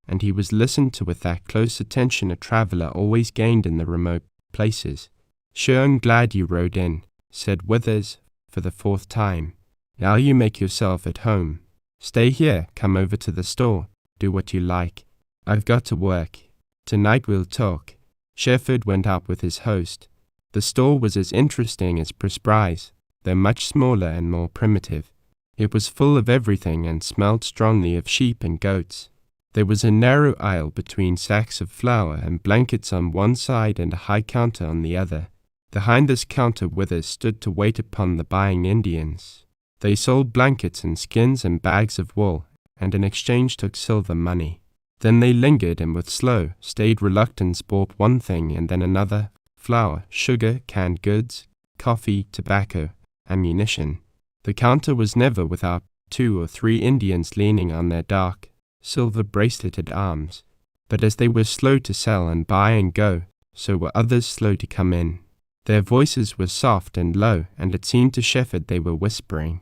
and he was listened to with that close attention a traveler always gained in the remote places. "Sure I'm glad you rode in," said Withers for the fourth time. "Now you make yourself at home. Stay here, come over to the store, do what you like. I've got to work. Tonight we'll talk." Shefford went out with his host. The store was as interesting as Presbry's, though much smaller and more primitive. It was full of everything and smelled strongly of sheep and goats. There was a narrow aisle between sacks of flour and blankets on one side and a high counter on the other. Behind this counter Withers stood to wait upon the buying Indians. They sold blankets and skins and bags of wool, and in exchange took silver money. Then they lingered and with slow, staid reluctance bought one thing and then another: flour, sugar, canned goods, coffee, tobacco, ammunition. The counter was never without 2 or 3 Indians leaning on their dark, silver-braceleted arms. But as they were slow to sell and buy and go, so were others slow to come in. Their voices were soft and low, and it seemed to Shefford they were whispering.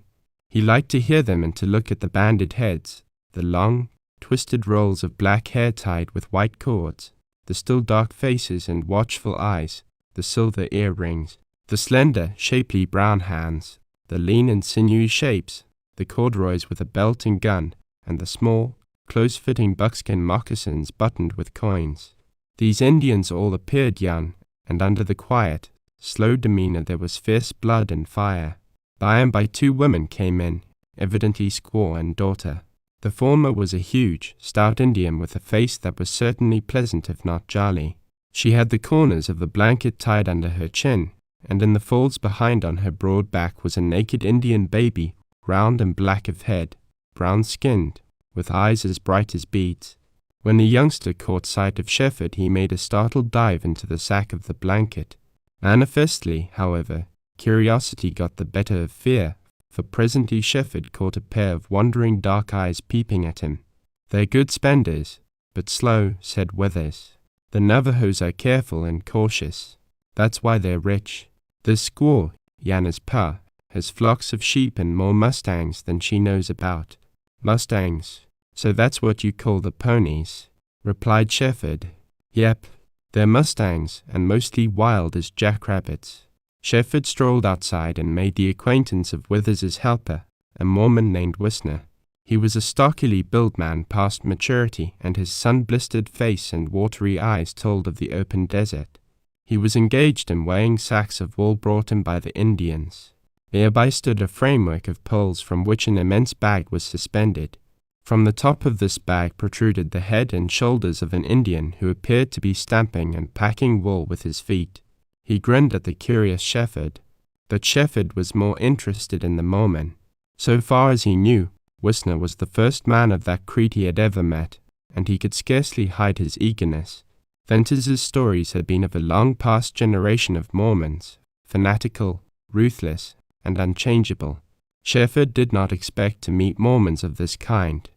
He liked to hear them and to look at the banded heads, the long, twisted rolls of black hair tied with white cords, the still dark faces and watchful eyes, the silver earrings, the slender, shapely brown hands, the lean and sinewy shapes, the corduroys with a belt and gun, and the small, close-fitting buckskin moccasins buttoned with coins. These Indians all appeared young, and under the quiet, slow demeanor there was fierce blood and fire. By and by 2 women came in, evidently squaw and daughter. The former was a huge, stout Indian with a face that was certainly pleasant if not jolly. She had the corners of the blanket tied under her chin, and in the folds behind on her broad back was a naked Indian baby, round and black of head, brown-skinned, with eyes as bright as beads. When the youngster caught sight of Shefford, he made a startled dive into the sack of the blanket. Manifestly, however, curiosity got the better of fear, for presently Shefford caught a pair of wandering dark eyes peeping at him. "They're good spenders, but slow," said Withers. "The Navajos are careful and cautious. That's why they're rich. This squaw, Yana's pa, has flocks of sheep and more mustangs than she knows about." "Mustangs. So that's what you call the ponies," replied Shefford. "Yep. They're mustangs, and mostly wild as jackrabbits. Shefford strolled outside and made the acquaintance of Withers's helper, a Mormon named Wisner. He was a stockily built man past maturity, and his sun-blistered face and watery eyes told of the open desert. He was engaged in weighing sacks of wool brought him by the Indians. Nearby stood a framework of poles from which an immense bag was suspended. From the top of this bag protruded the head and shoulders of an Indian who appeared to be stamping and packing wool with his feet. He grinned at the curious Shefford, but Shefford was more interested in the Mormon. So far as he knew, Wisner was the first man of that creed he had ever met, and he could scarcely hide his eagerness. Venters's stories had been of a long past generation of Mormons, fanatical, ruthless, and unchangeable. Shefford did not expect to meet Mormons of this kind,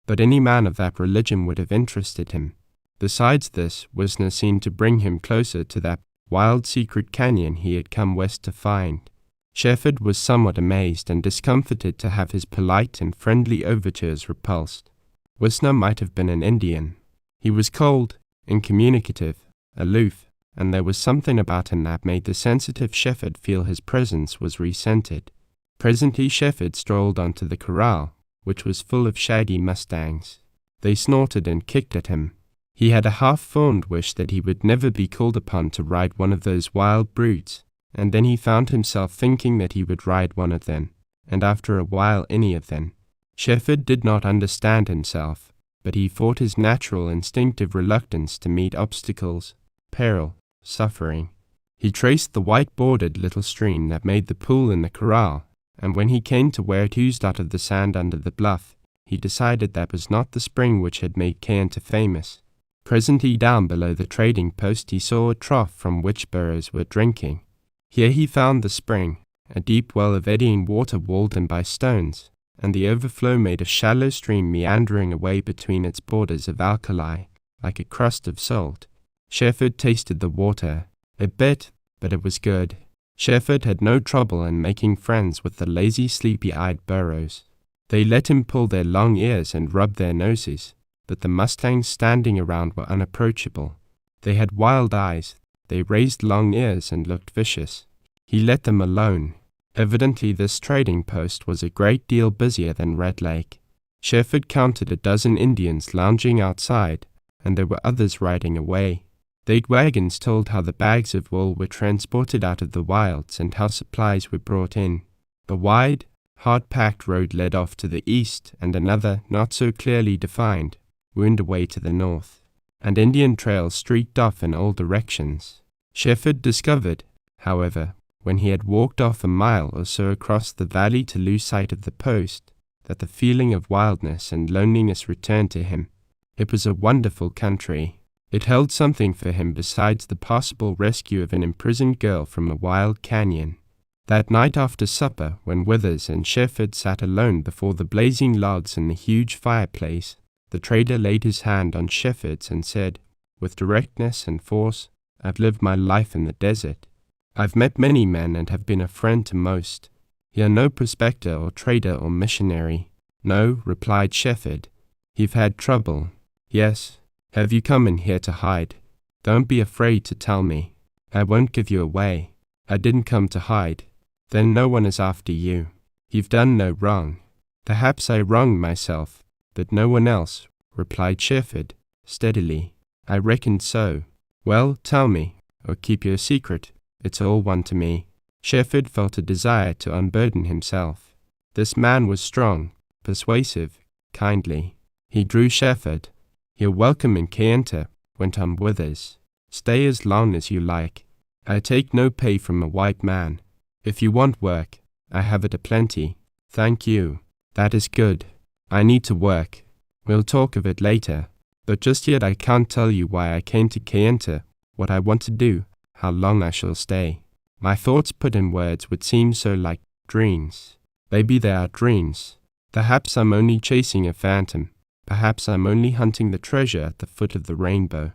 but any man of that religion would have interested him. Besides this, Wisner seemed to bring him closer to that wild secret canyon he had come west to find. Shefford was somewhat amazed and discomfited to have his polite and friendly overtures repulsed. Wisner might have been an Indian. He was cold, incommunicative, aloof, and there was something about him that made the sensitive Shefford feel his presence was resented. Presently Shefford strolled onto the corral, which was full of shaggy mustangs. They snorted and kicked at him. He had a half-formed wish that he would never be called upon to ride one of those wild brutes, and then he found himself thinking that he would ride one of them, and after a while any of them. Shefford did not understand himself, but he fought his natural instinctive reluctance to meet obstacles, peril, suffering. He traced the white-bordered little stream that made the pool in the corral, and when he came to where it oozed out of the sand under the bluff, he decided that was not the spring which had made Kayenta famous. Presently down below the trading post he saw a trough from which burros were drinking. Here he found the spring, a deep well of eddying water walled in by stones, and the overflow made a shallow stream meandering away between its borders of alkali, like a crust of salt. Shefford tasted the water, a bit, but it was good. Shefford had no trouble in making friends with the lazy, sleepy-eyed burros. They let him pull their long ears and rub their noses, but the mustangs standing around were unapproachable. They had wild eyes, they raised long ears and looked vicious. He let them alone. Evidently this trading post was a great deal busier than Red Lake. Shefford counted a dozen Indians lounging outside, and there were others riding away. Their wagons told how the bags of wool were transported out of the wilds and how supplies were brought in. The wide, hard-packed road led off to the east, and another, not so clearly defined, wound away to the north, and Indian trails streaked off in all directions. Shefford discovered, however, when he had walked off a mile or so across the valley to lose sight of the post, that the feeling of wildness and loneliness returned to him. It was a wonderful country. It held something for him besides the possible rescue of an imprisoned girl from a wild canyon. That night after supper, when Withers and Shefford sat alone before the blazing logs in the huge fireplace, the trader laid his hand on Shefford's and said, with directness and force, "I've lived my life in the desert. I've met many men and have been a friend to most. You're no prospector or trader or missionary." "No," replied Shefford. "You've had trouble." "Yes." "Have you come in here to hide?" "Don't be afraid to tell me. I won't give you away." "I didn't come to hide." "Then no one is after you. You've done no wrong." "Perhaps I wronged myself, but no one else," replied Shefford, steadily. "I reckoned so." "Well, tell me, or keep your secret. It's all one to me." Shefford felt a desire to unburden himself. This man was strong, persuasive, kindly. He drew Shefford. "You're welcome in Kayenta," went on Withers. "Stay as long as you like. I take no pay from a white man. If you want work, I have it aplenty." "Thank you. That is good. I need to work. We'll talk of it later. But just yet I can't tell you why I came to Kayenta, what I want to do, how long I shall stay. My thoughts put in words would seem so like dreams. Maybe they are dreams. Perhaps I'm only chasing a phantom. Perhaps I'm only hunting the treasure at the foot of the rainbow."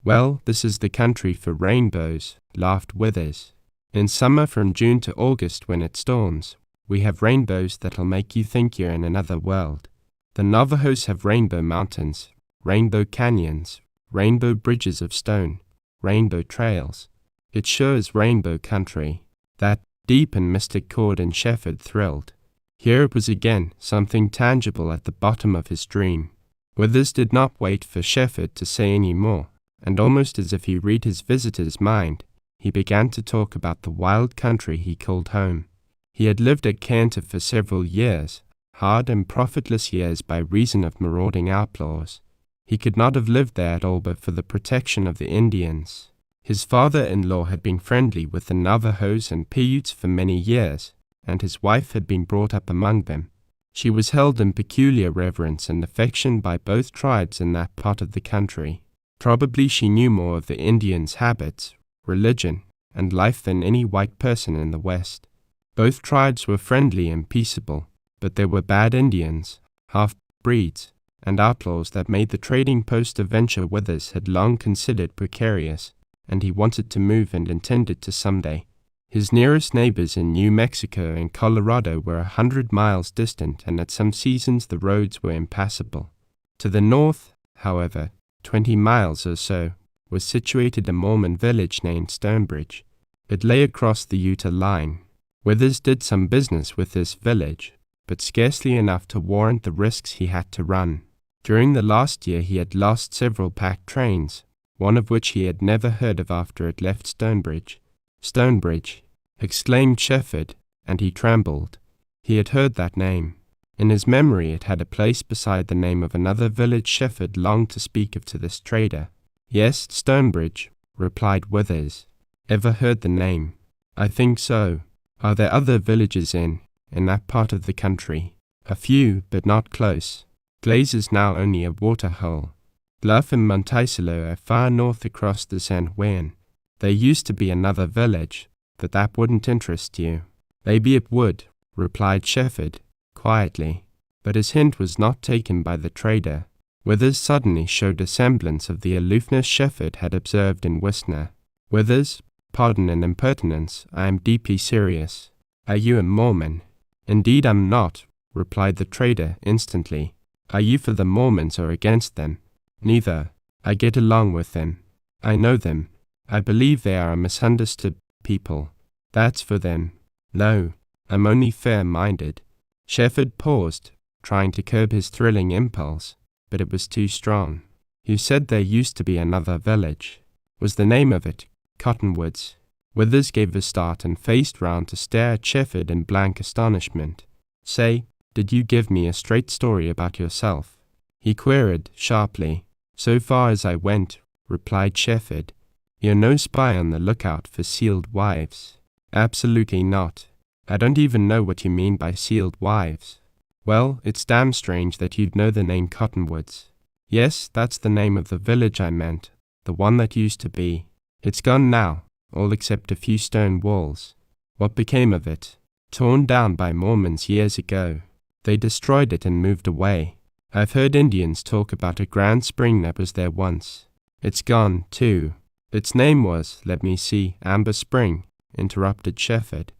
"Well, this is the country for rainbows," laughed Withers. "In summer from June to August when it storms, we have rainbows that'll make you think you're in another world. The Navajos have rainbow mountains, rainbow canyons, rainbow bridges of stone. rainbow trails. It sure is rainbow country. That deep and mystic chord in Shefford thrilled. Here it was again, something tangible at the bottom of his dream. Withers did not wait for Shefford to say any more, and almost as if he read his visitor's mind, he began to talk about the wild country he called home. He had lived at Cantor for several years, hard and profitless years by reason of marauding outlaws. He could not have lived there at all but for the protection of the Indians. His father-in-law had been friendly with the Navajos and Paiutes for many years, and his wife had been brought up among them. She was held in peculiar reverence and affection by both tribes in that part of the country. Probably she knew more of the Indians' habits, religion, and life than any white person in the West. Both tribes were friendly and peaceable, but there were bad Indians, half-breeds, and outlaws that made the trading post a venture Withers had long considered precarious, and he wanted to move and intended to someday. His nearest neighbors in New Mexico and Colorado were 100 miles distant, and at some seasons the roads were impassable. To the north, however, 20 miles or so, was situated a Mormon village named Stonebridge. It lay across the Utah line. Withers did some business with this village, but scarcely enough to warrant the risks he had to run. During the last year he had lost several packed trains, one of which he had never heard of after it left Stonebridge. Stonebridge, exclaimed Shefford, and he trembled. He had heard that name. In his memory it had a place beside the name of another village Shefford longed to speak of to this trader. Yes, Stonebridge, replied Withers. Ever heard the name? I think so. Are there other villages in that part of the country? A few, but not close. Glaze is now only a water-hole. Bluff and Monticello are far north across the San Juan. There used to be another village, but that wouldn't interest you. Maybe it would, replied Shefford, quietly, but his hint was not taken by the trader. Withers suddenly showed a semblance of the aloofness Shefford had observed in Wisner. Withers, pardon an impertinence, I am deeply serious. Are you a Mormon? Indeed I'm not, replied the trader instantly. Are you for the Mormons or against them? Neither. I get along with them. I know them. I believe they are a misunderstood people. That's for them. No, I'm only fair-minded. Shefford paused, trying to curb his thrilling impulse, but it was too strong. You said there used to be another village. Was the name of it Cottonwoods? Withers gave a start and faced round to stare at Shefford in blank astonishment. Say, did you give me a straight story about yourself? He queried sharply. So far as I went, replied Shefford. You're no spy on the lookout for sealed wives. Absolutely not. I don't even know what you mean by sealed wives. Well, it's damn strange that you'd know the name Cottonwoods. Yes, that's the name of the village I meant, the one that used to be. It's gone now, all except a few stone walls. What became of it? Torn down by Mormons years ago. They destroyed it and moved away. I've heard Indians talk about a grand spring that was there once. It's gone, too. Its name was, let me see, Amber Spring, interrupted Shefford.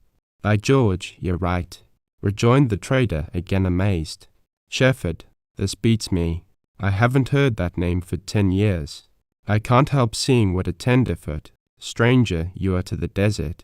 By George, you're right, rejoined the trader, again amazed. Shefford, this beats me. I haven't heard that name for 10 years. I can't help seeing what a tenderfoot, stranger you are to the desert.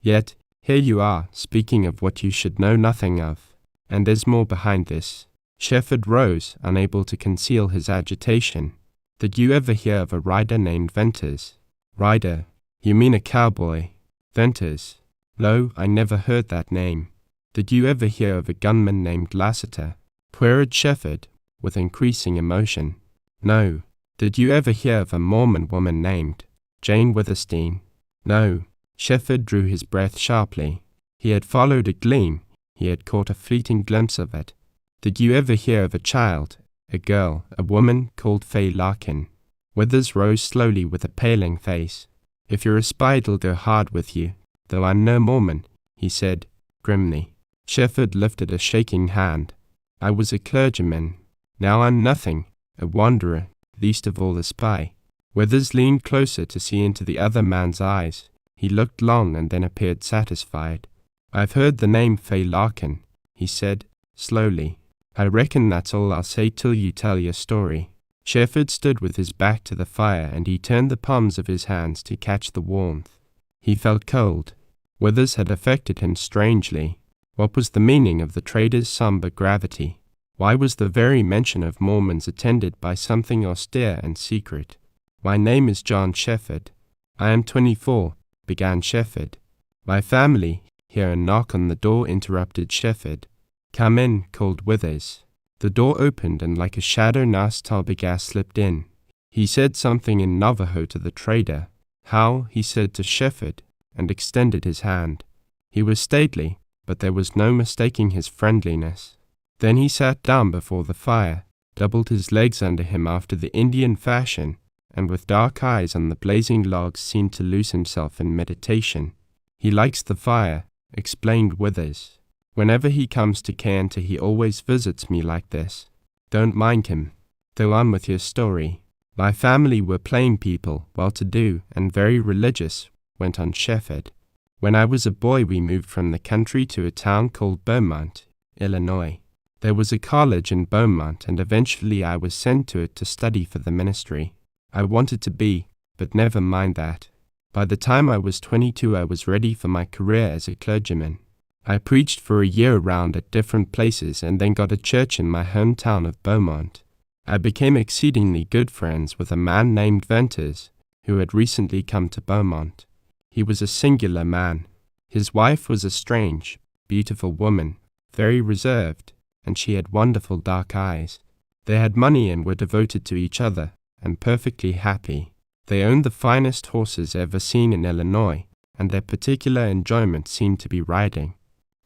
Yet, here you are, speaking of what you should know nothing of. And there's more behind this. Shefford rose, unable to conceal his agitation. Did you ever hear of a rider named Venters? Rider? You mean a cowboy? Venters? No, I never heard that name. Did you ever hear of a gunman named Lassiter? Queried Shefford, with increasing emotion. No. Did you ever hear of a Mormon woman named Jane Withersteen? No. Shefford drew his breath sharply. He had followed a gleam. He had caught a fleeting glimpse of it. Did you ever hear of a child, a girl, a woman called Fay Larkin? Withers rose slowly with a paling face. If you're a spy it'll go hard with you, though I'm no Mormon, he said, grimly. Shefford lifted a shaking hand. I was a clergyman. Now I'm nothing, a wanderer, least of all a spy. Withers leaned closer to see into the other man's eyes. He looked long and then appeared satisfied. I've heard the name Fay Larkin, he said, slowly. I reckon that's all I'll say till you tell your story. Shefford stood with his back to the fire, and he turned the palms of his hands to catch the warmth. He felt cold. Withers had affected him strangely. What was the meaning of the trader's somber gravity? Why was the very mention of Mormons attended by something austere and secret? "My name is John Shefford. I am 24, began Shefford. "My family," here a knock on the door interrupted Shefford. "Come in," called Withers. The door opened, and like a shadow Nas Tarbagas slipped in. He said something in Navajo to the trader. "How," he said to Shefford, and extended his hand. He was stately, but there was no mistaking his friendliness. Then he sat down before the fire, doubled his legs under him after the Indian fashion, and with dark eyes on the blazing logs seemed to lose himself in meditation. "He likes the fire," explained Withers. "Whenever he comes to Kanta he always visits me like this. Don't mind him. Go on with your story." "My family were plain people, well-to-do, and very religious," went on Shefford. "When I was a boy we moved from the country to a town called Beaumont, Illinois. There was a college in Beaumont, and eventually I was sent to it to study for the ministry. I wanted to be, but never mind that. By the time I was 22 I was ready for my career as a clergyman. I preached for a year around at different places and then got a church in my hometown of Beaumont. I became exceedingly good friends with a man named Venters, who had recently come to Beaumont. He was a singular man. His wife was a strange, beautiful woman, very reserved, and she had wonderful dark eyes. They had money and were devoted to each other, and perfectly happy. They owned the finest horses ever seen in Illinois, and their particular enjoyment seemed to be riding.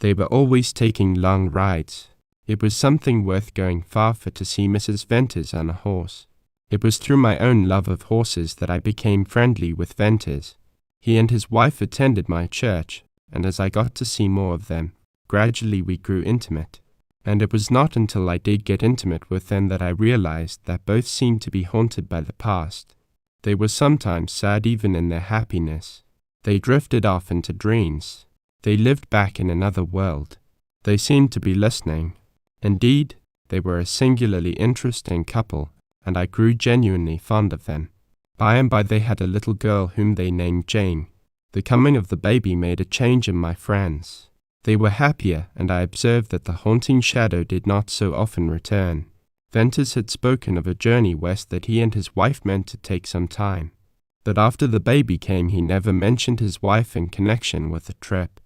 They were always taking long rides. It was something worth going far for to see Mrs. Venters on a horse. It was through my own love of horses that I became friendly with Venters. He and his wife attended my church, and as I got to see more of them, gradually we grew intimate. And it was not until I did get intimate with them that I realized that both seemed to be haunted by the past. They were sometimes sad even in their happiness. They drifted off into dreams. They lived back in another world. They seemed to be listening. Indeed, they were a singularly interesting couple, and I grew genuinely fond of them. By and by they had a little girl whom they named Jane. The coming of the baby made a change in my friends. They were happier, and I observed that the haunting shadow did not so often return. Venters had spoken of a journey west that he and his wife meant to take some time. But after the baby came he never mentioned his wife in connection with the trip.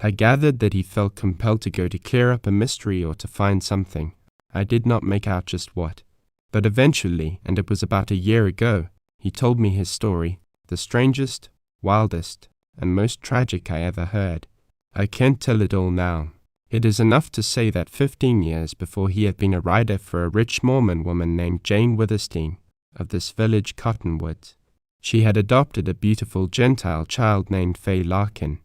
I gathered that he felt compelled to go to clear up a mystery or to find something. I did not make out just what. But eventually, and it was about a year ago, he told me his story, the strangest, wildest, and most tragic I ever heard. I can't tell it all now. It is enough to say that 15 years before he had been a rider for a rich Mormon woman named Jane Withersteen of this village Cottonwoods. She had adopted a beautiful Gentile child named Fay Larkin.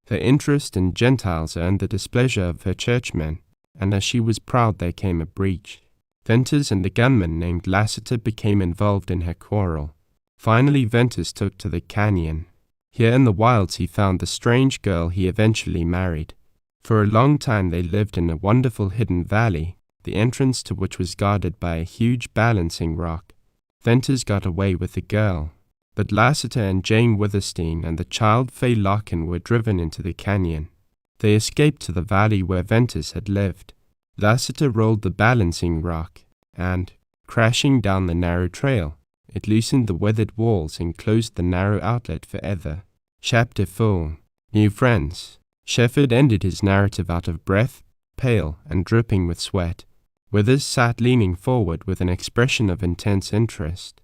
Her interest in Gentiles earned the displeasure of her churchmen, and as she was proud there came a breach. Venters and a gunman named Lassiter became involved in her quarrel. Finally Venters took to the canyon. Here in the wilds he found the strange girl he eventually married. For a long time they lived in a wonderful hidden valley, the entrance to which was guarded by a huge balancing rock. Venters got away with the girl, but Lassiter and Jane Withersteen and the child Fay Larkin were driven into the canyon. They escaped to the valley where Venters had lived. Lassiter rolled the balancing rock, and, crashing down the narrow trail, it loosened the weathered walls and closed the narrow outlet forever. Chapter 4. New Friends. Shefford ended his narrative out of breath, pale and dripping with sweat. Withers sat leaning forward with an expression of intense interest.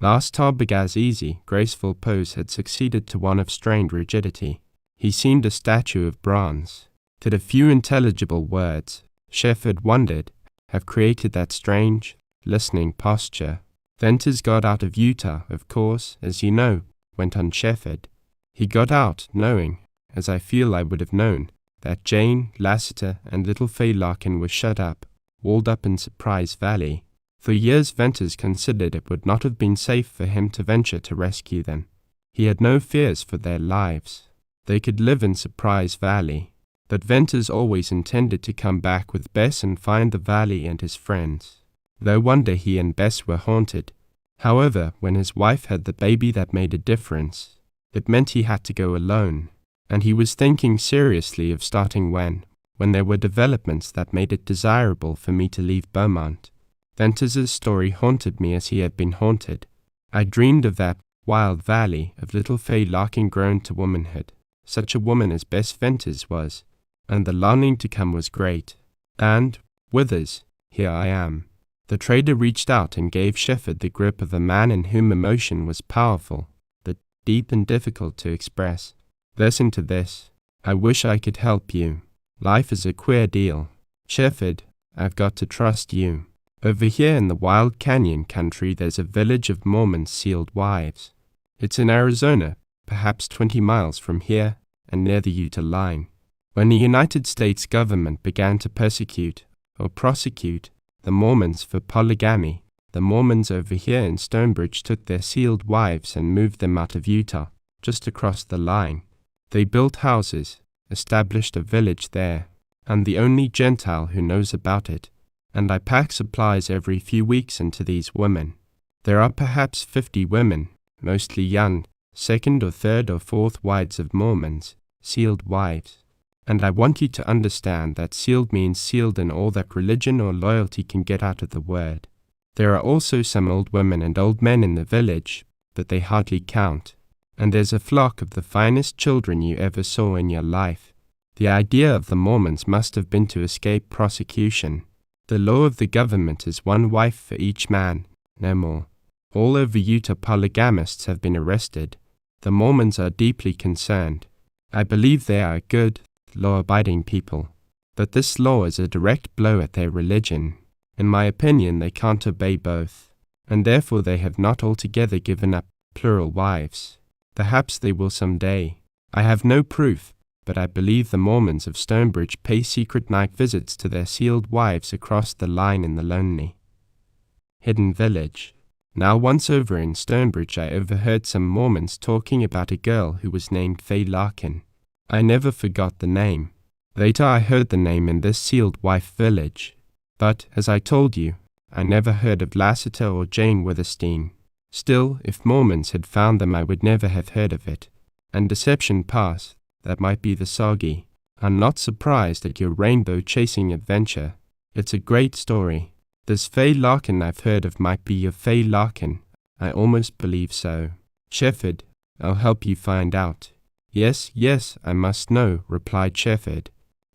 Nas Tarbagas' easy, graceful pose had succeeded to one of strained rigidity. He seemed a statue of bronze. Did a few intelligible words, Shefford wondered, have created that strange, listening posture? Venters got out of Utah, of course, as you know, went on Shefford. He got out knowing, as I feel I would have known, that Jane, Lassiter, and little Fay Larkin were shut up, walled up in Surprise Valley. For years Venters considered it would not have been safe for him to venture to rescue them. He had no fears for their lives. They could live in Surprise Valley. But Venters always intended to come back with Bess and find the valley and his friends. No wonder he and Bess were haunted. However, when his wife had the baby, that made a difference. It meant he had to go alone, and he was thinking seriously of starting when there were developments that made it desirable for me to leave Beaumont. Venters's story haunted me as he had been haunted. I dreamed of that wild valley of little Fay Larkin grown to womanhood, such a woman as Bess Venters was, and the longing to come was great. And, Withers, here I am. The trader reached out and gave Shefford the grip of a man in whom emotion was powerful, but deep and difficult to express. Listen to this. I wish I could help you. Life is a queer deal. Shefford, I've got to trust you. Over here in the wild canyon country there's a village of Mormons' sealed wives. It's in Arizona, perhaps 20 miles from here and near the Utah line. When the United States government began to persecute or prosecute the Mormons for polygamy, the Mormons over here in Stonebridge took their sealed wives and moved them out of Utah, just across the line. They built houses, established a village there. I'm the only Gentile who knows about it, and I pack supplies every few weeks into these women. There are perhaps 50 women, mostly young, second or third or fourth wives of Mormons, sealed wives. And I want you to understand that sealed means sealed in all that religion or loyalty can get out of the word. There are also some old women and old men in the village, but they hardly count. And there's a flock of the finest children you ever saw in your life. The idea of the Mormons must have been to escape prosecution. The law of the government is one wife for each man, no more. All over Utah polygamists have been arrested. The Mormons are deeply concerned. I believe they are good, law-abiding people, but this law is a direct blow at their religion. In my opinion, they can't obey both, and therefore they have not altogether given up plural wives. Perhaps they will some day. I have no proof, but I believe the Mormons of Stonebridge pay secret night visits to their sealed wives across the line in the lonely, hidden village. Now once over in Stonebridge I overheard some Mormons talking about a girl who was named Fay Larkin. I never forgot the name. Later I heard the name in this sealed wife village. But, as I told you, I never heard of Lassiter or Jane Withersteen. Still, if Mormons had found them I would never have heard of it. And Deception Pass, that might be the Soggy. I'm not surprised at your rainbow-chasing adventure. It's a great story. This Fay Larkin I've heard of might be your Fay Larkin. I almost believe so. Shefford, I'll help you find out. Yes, yes, I must know, replied Shefford.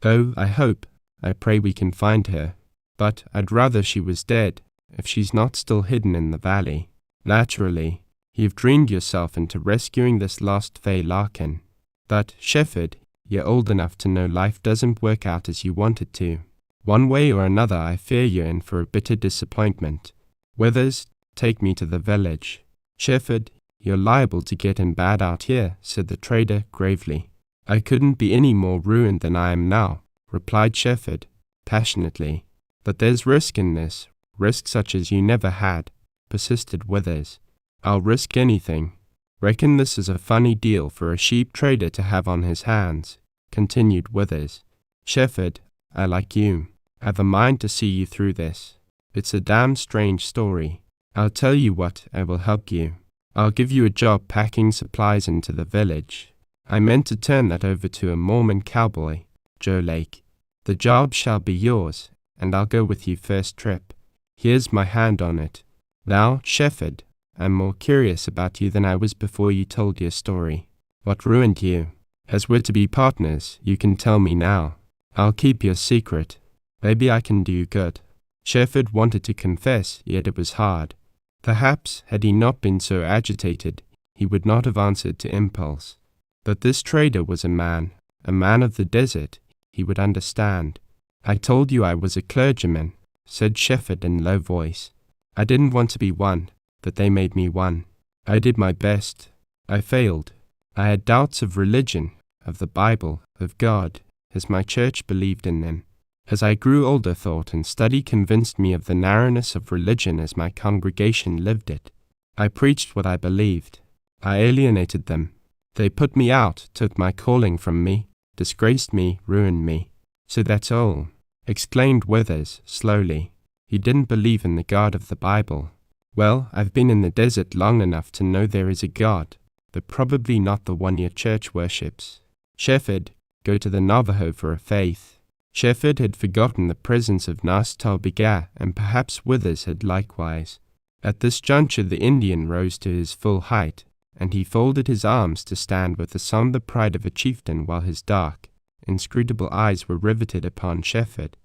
Oh, I pray we can find her. But I'd rather she was dead, if she's not still hidden in the valley. Naturally, you've dreamed yourself into rescuing this lost Fay Larkin. But, Shefford, you're old enough to know life doesn't work out as you want it to. One way or another I fear you're in for a bitter disappointment. Withers, take me to the village. Shefford, you're liable to get in bad out here, said the trader gravely. I couldn't be any more ruined than I am now, replied Shefford, passionately. But there's risk in this, risk such as you never had, persisted Withers. I'll risk anything. Reckon this is a funny deal for a sheep trader to have on his hands, continued Withers. Shefford, I like you. I've a mind to see you through this. It's a damn strange story. I'll tell you what, I will help you. I'll give you a job packing supplies into the village. I meant to turn that over to a Mormon cowboy, Joe Lake. The job shall be yours, and I'll go with you first trip. Here's my hand on it. Now, Shefford, I'm more curious about you than I was before you told your story. What ruined you? As we're to be partners, you can tell me now. I'll keep your secret. Maybe I can do you good. Shefford wanted to confess, yet it was hard. Perhaps, had he not been so agitated, he would not have answered to impulse. But this trader was a man of the desert. He would understand. I told you I was a clergyman, said Shefford in low voice. I didn't want to be one, but they made me one. I did my best. I failed. I had doubts of religion, of the Bible, of God, as my church believed in them. As I grew older, thought and study convinced me of the narrowness of religion as my congregation lived it. I preached what I believed. I alienated them. They put me out, took my calling from me, disgraced me, ruined me. So that's all, explained Withers slowly. He didn't believe in the God of the Bible. Well, I've been in the desert long enough to know there is a God, but probably not the one your church worships. Shefford, go to the Navajo for a faith. Shefford had forgotten the presence of Nas Talbiga, and perhaps Withers had likewise. At this juncture the Indian rose to his full height, and he folded his arms to stand with the somber pride of a chieftain while his dark, inscrutable eyes were riveted upon Shefford.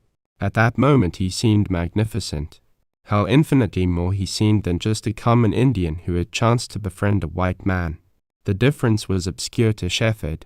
At that moment he seemed magnificent. How infinitely more he seemed than just a common Indian who had chanced to befriend a white man. The difference was obscure to Shefford,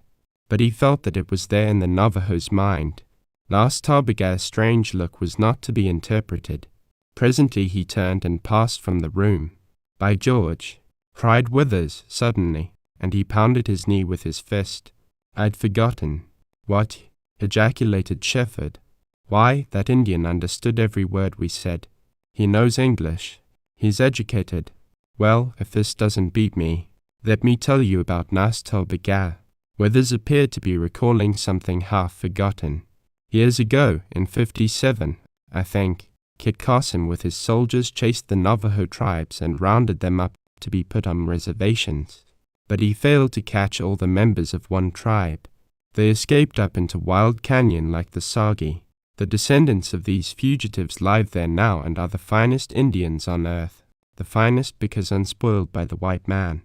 but he felt that it was there in the Navajo's mind. Nas Talbiga's strange look was not to be interpreted. Presently he turned and passed from the room. "By George!" cried Withers suddenly, and he pounded his knee with his fist. "I'd forgotten." "What?" ejaculated Shefford. "Why, that Indian understood every word we said. He knows English. He's educated. Well, if this doesn't beat me, let me tell you about Nas Talbiga." Withers appeared to be recalling something half forgotten. "Years ago, in 57, I think, Kit Carson with his soldiers chased the Navajo tribes and rounded them up to be put on reservations. But he failed to catch all the members of one tribe. They escaped up into Wild Canyon like the Sagi. The descendants of these fugitives live there now and are the finest Indians on earth, the finest because unspoiled by the white man.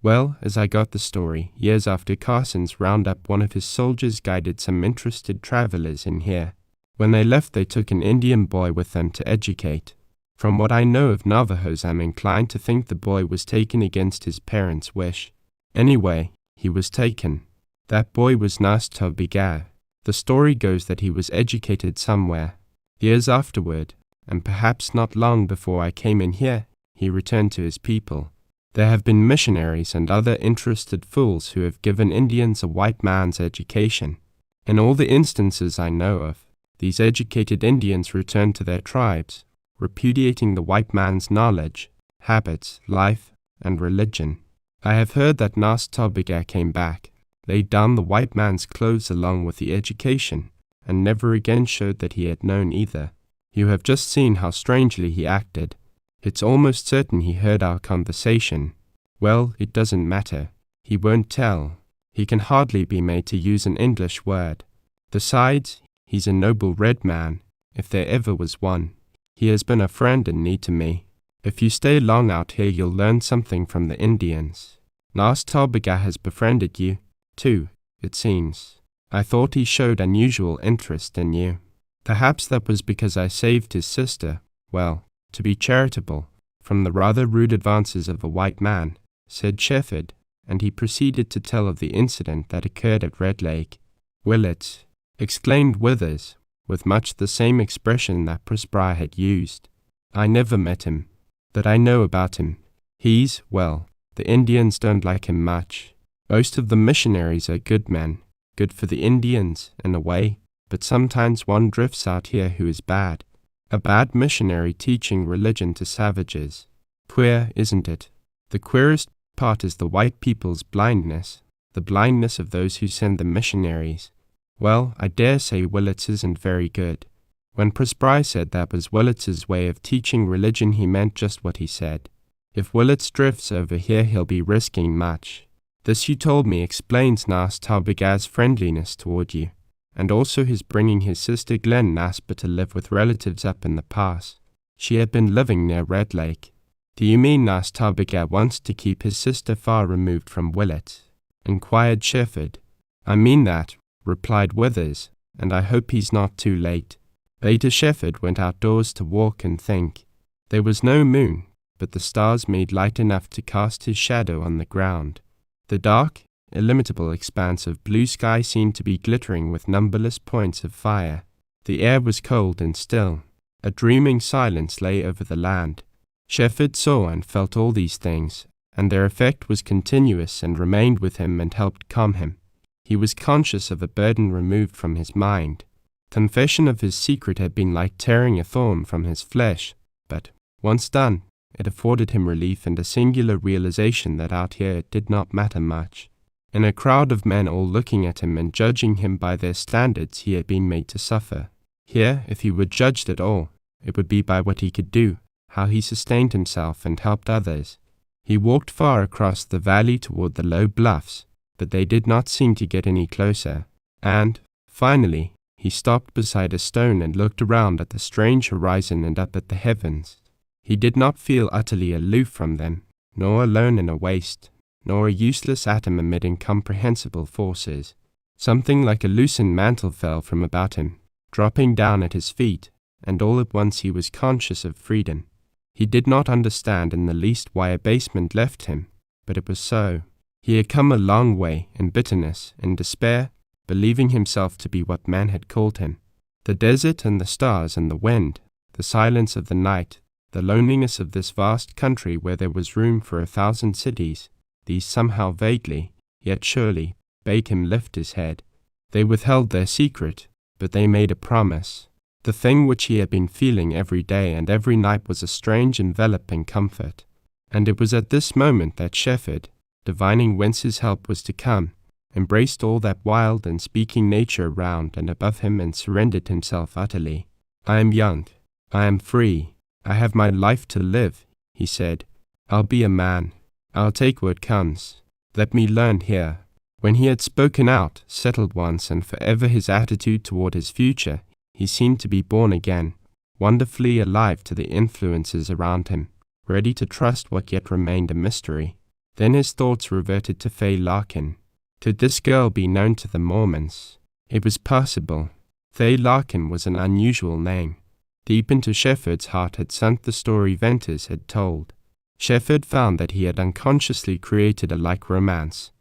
Well, as I got the story, years after Carson's roundup, one of his soldiers guided some interested travelers in here. When they left, they took an Indian boy with them to educate. From what I know of Navajos, I'm inclined to think the boy was taken against his parents' wish. Anyway, he was taken. That boy was Nas Talbiga. The story goes that he was educated somewhere. Years afterward, and perhaps not long before I came in here, he returned to his people. There have been missionaries and other interested fools who have given Indians a white man's education. In all the instances I know of, these educated Indians returned to their tribes, repudiating the white man's knowledge, habits, life, and religion. I have heard that Nas Talbiga came back, laid down the white man's clothes along with the education, and never again showed that he had known either. You have just seen how strangely he acted. It's almost certain he heard our conversation. Well, it doesn't matter. He won't tell. He can hardly be made to use an English word. Besides, he's a noble red man, if there ever was one. He has been a friend in need to me. If you stay long out here, you'll learn something from the Indians. Nas Talbiga has befriended you, too, it seems. I thought he showed unusual interest in you. Perhaps that was because I saved his sister, well, to be charitable, from the rather rude advances of a white man, said Shefford, and he proceeded to tell of the incident that occurred at Red Lake. "Willett," exclaimed Withers, with much the same expression that Presbry had used. "I never met him. That I know about him. He's, well, the Indians don't like him much. Most of the missionaries are good men, good for the Indians, in a way, but sometimes one drifts out here who is bad. A bad missionary teaching religion to savages. Queer, isn't it? The queerest part is the white people's blindness, the blindness of those who send the missionaries. Well, I dare say Willits isn't very good. When Presbry said that was Willits's way of teaching religion, he meant just what he said. If Willits drifts over here, he'll be risking much. This, you told me, explains Nas Talbiga's friendliness toward you, and also his bringing his sister Glen Nasper to live with relatives up in the pass. She had been living near Red Lake. Do you mean Nas Talbiga wants to keep his sister far removed from Willett? Inquired Shefford. I mean that, replied Withers, and I hope he's not too late. Later Shefford went outdoors to walk and think. There was no moon, but the stars made light enough to cast his shadow on the ground. The dark, illimitable expanse of blue sky seemed to be glittering with numberless points of fire. The air was cold and still. A dreaming silence lay over the land. Shefford saw and felt all these things, and their effect was continuous and remained with him and helped calm him. He was conscious of a burden removed from his mind. Confession of his secret had been like tearing a thorn from his flesh, but, once done, it afforded him relief and a singular realization that out here it did not matter much. In a crowd of men all looking at him and judging him by their standards, he had been made to suffer. Here, if he were judged at all, it would be by what he could do, how he sustained himself and helped others. He walked far across the valley toward the low bluffs, but they did not seem to get any closer, and, finally, he stopped beside a stone and looked around at the strange horizon and up at the heavens. He did not feel utterly aloof from them, nor alone in a waste, nor a useless atom amid incomprehensible forces. Something like a loosened mantle fell from about him, dropping down at his feet, and all at once he was conscious of freedom. He did not understand in the least why abasement left him, but it was so. He had come a long way in bitterness and despair, believing himself to be what man had called him. The desert and the stars and the wind, the silence of the night, the loneliness of this vast country where there was room for 1,000 cities, these somehow vaguely, yet surely, bade him lift his head. They withheld their secret, but they made a promise. The thing which he had been feeling every day and every night was a strange enveloping comfort. And it was at this moment that Shefford, divining whence his help was to come, embraced all that wild and speaking nature around and above him and surrendered himself utterly. "I am young. I am free. I have my life to live," he said. "I'll be a man. I'll take what comes. Let me learn here." When he had spoken out, settled once and forever his attitude toward his future, he seemed to be born again, wonderfully alive to the influences around him, ready to trust what yet remained a mystery. Then his thoughts reverted to Fay Larkin. Could this girl be known to the Mormons? It was possible. Fay Larkin was an unusual name. Deep into Shefford's heart had sunk the story Venters had told. Shefford found that he had unconsciously created a like romance.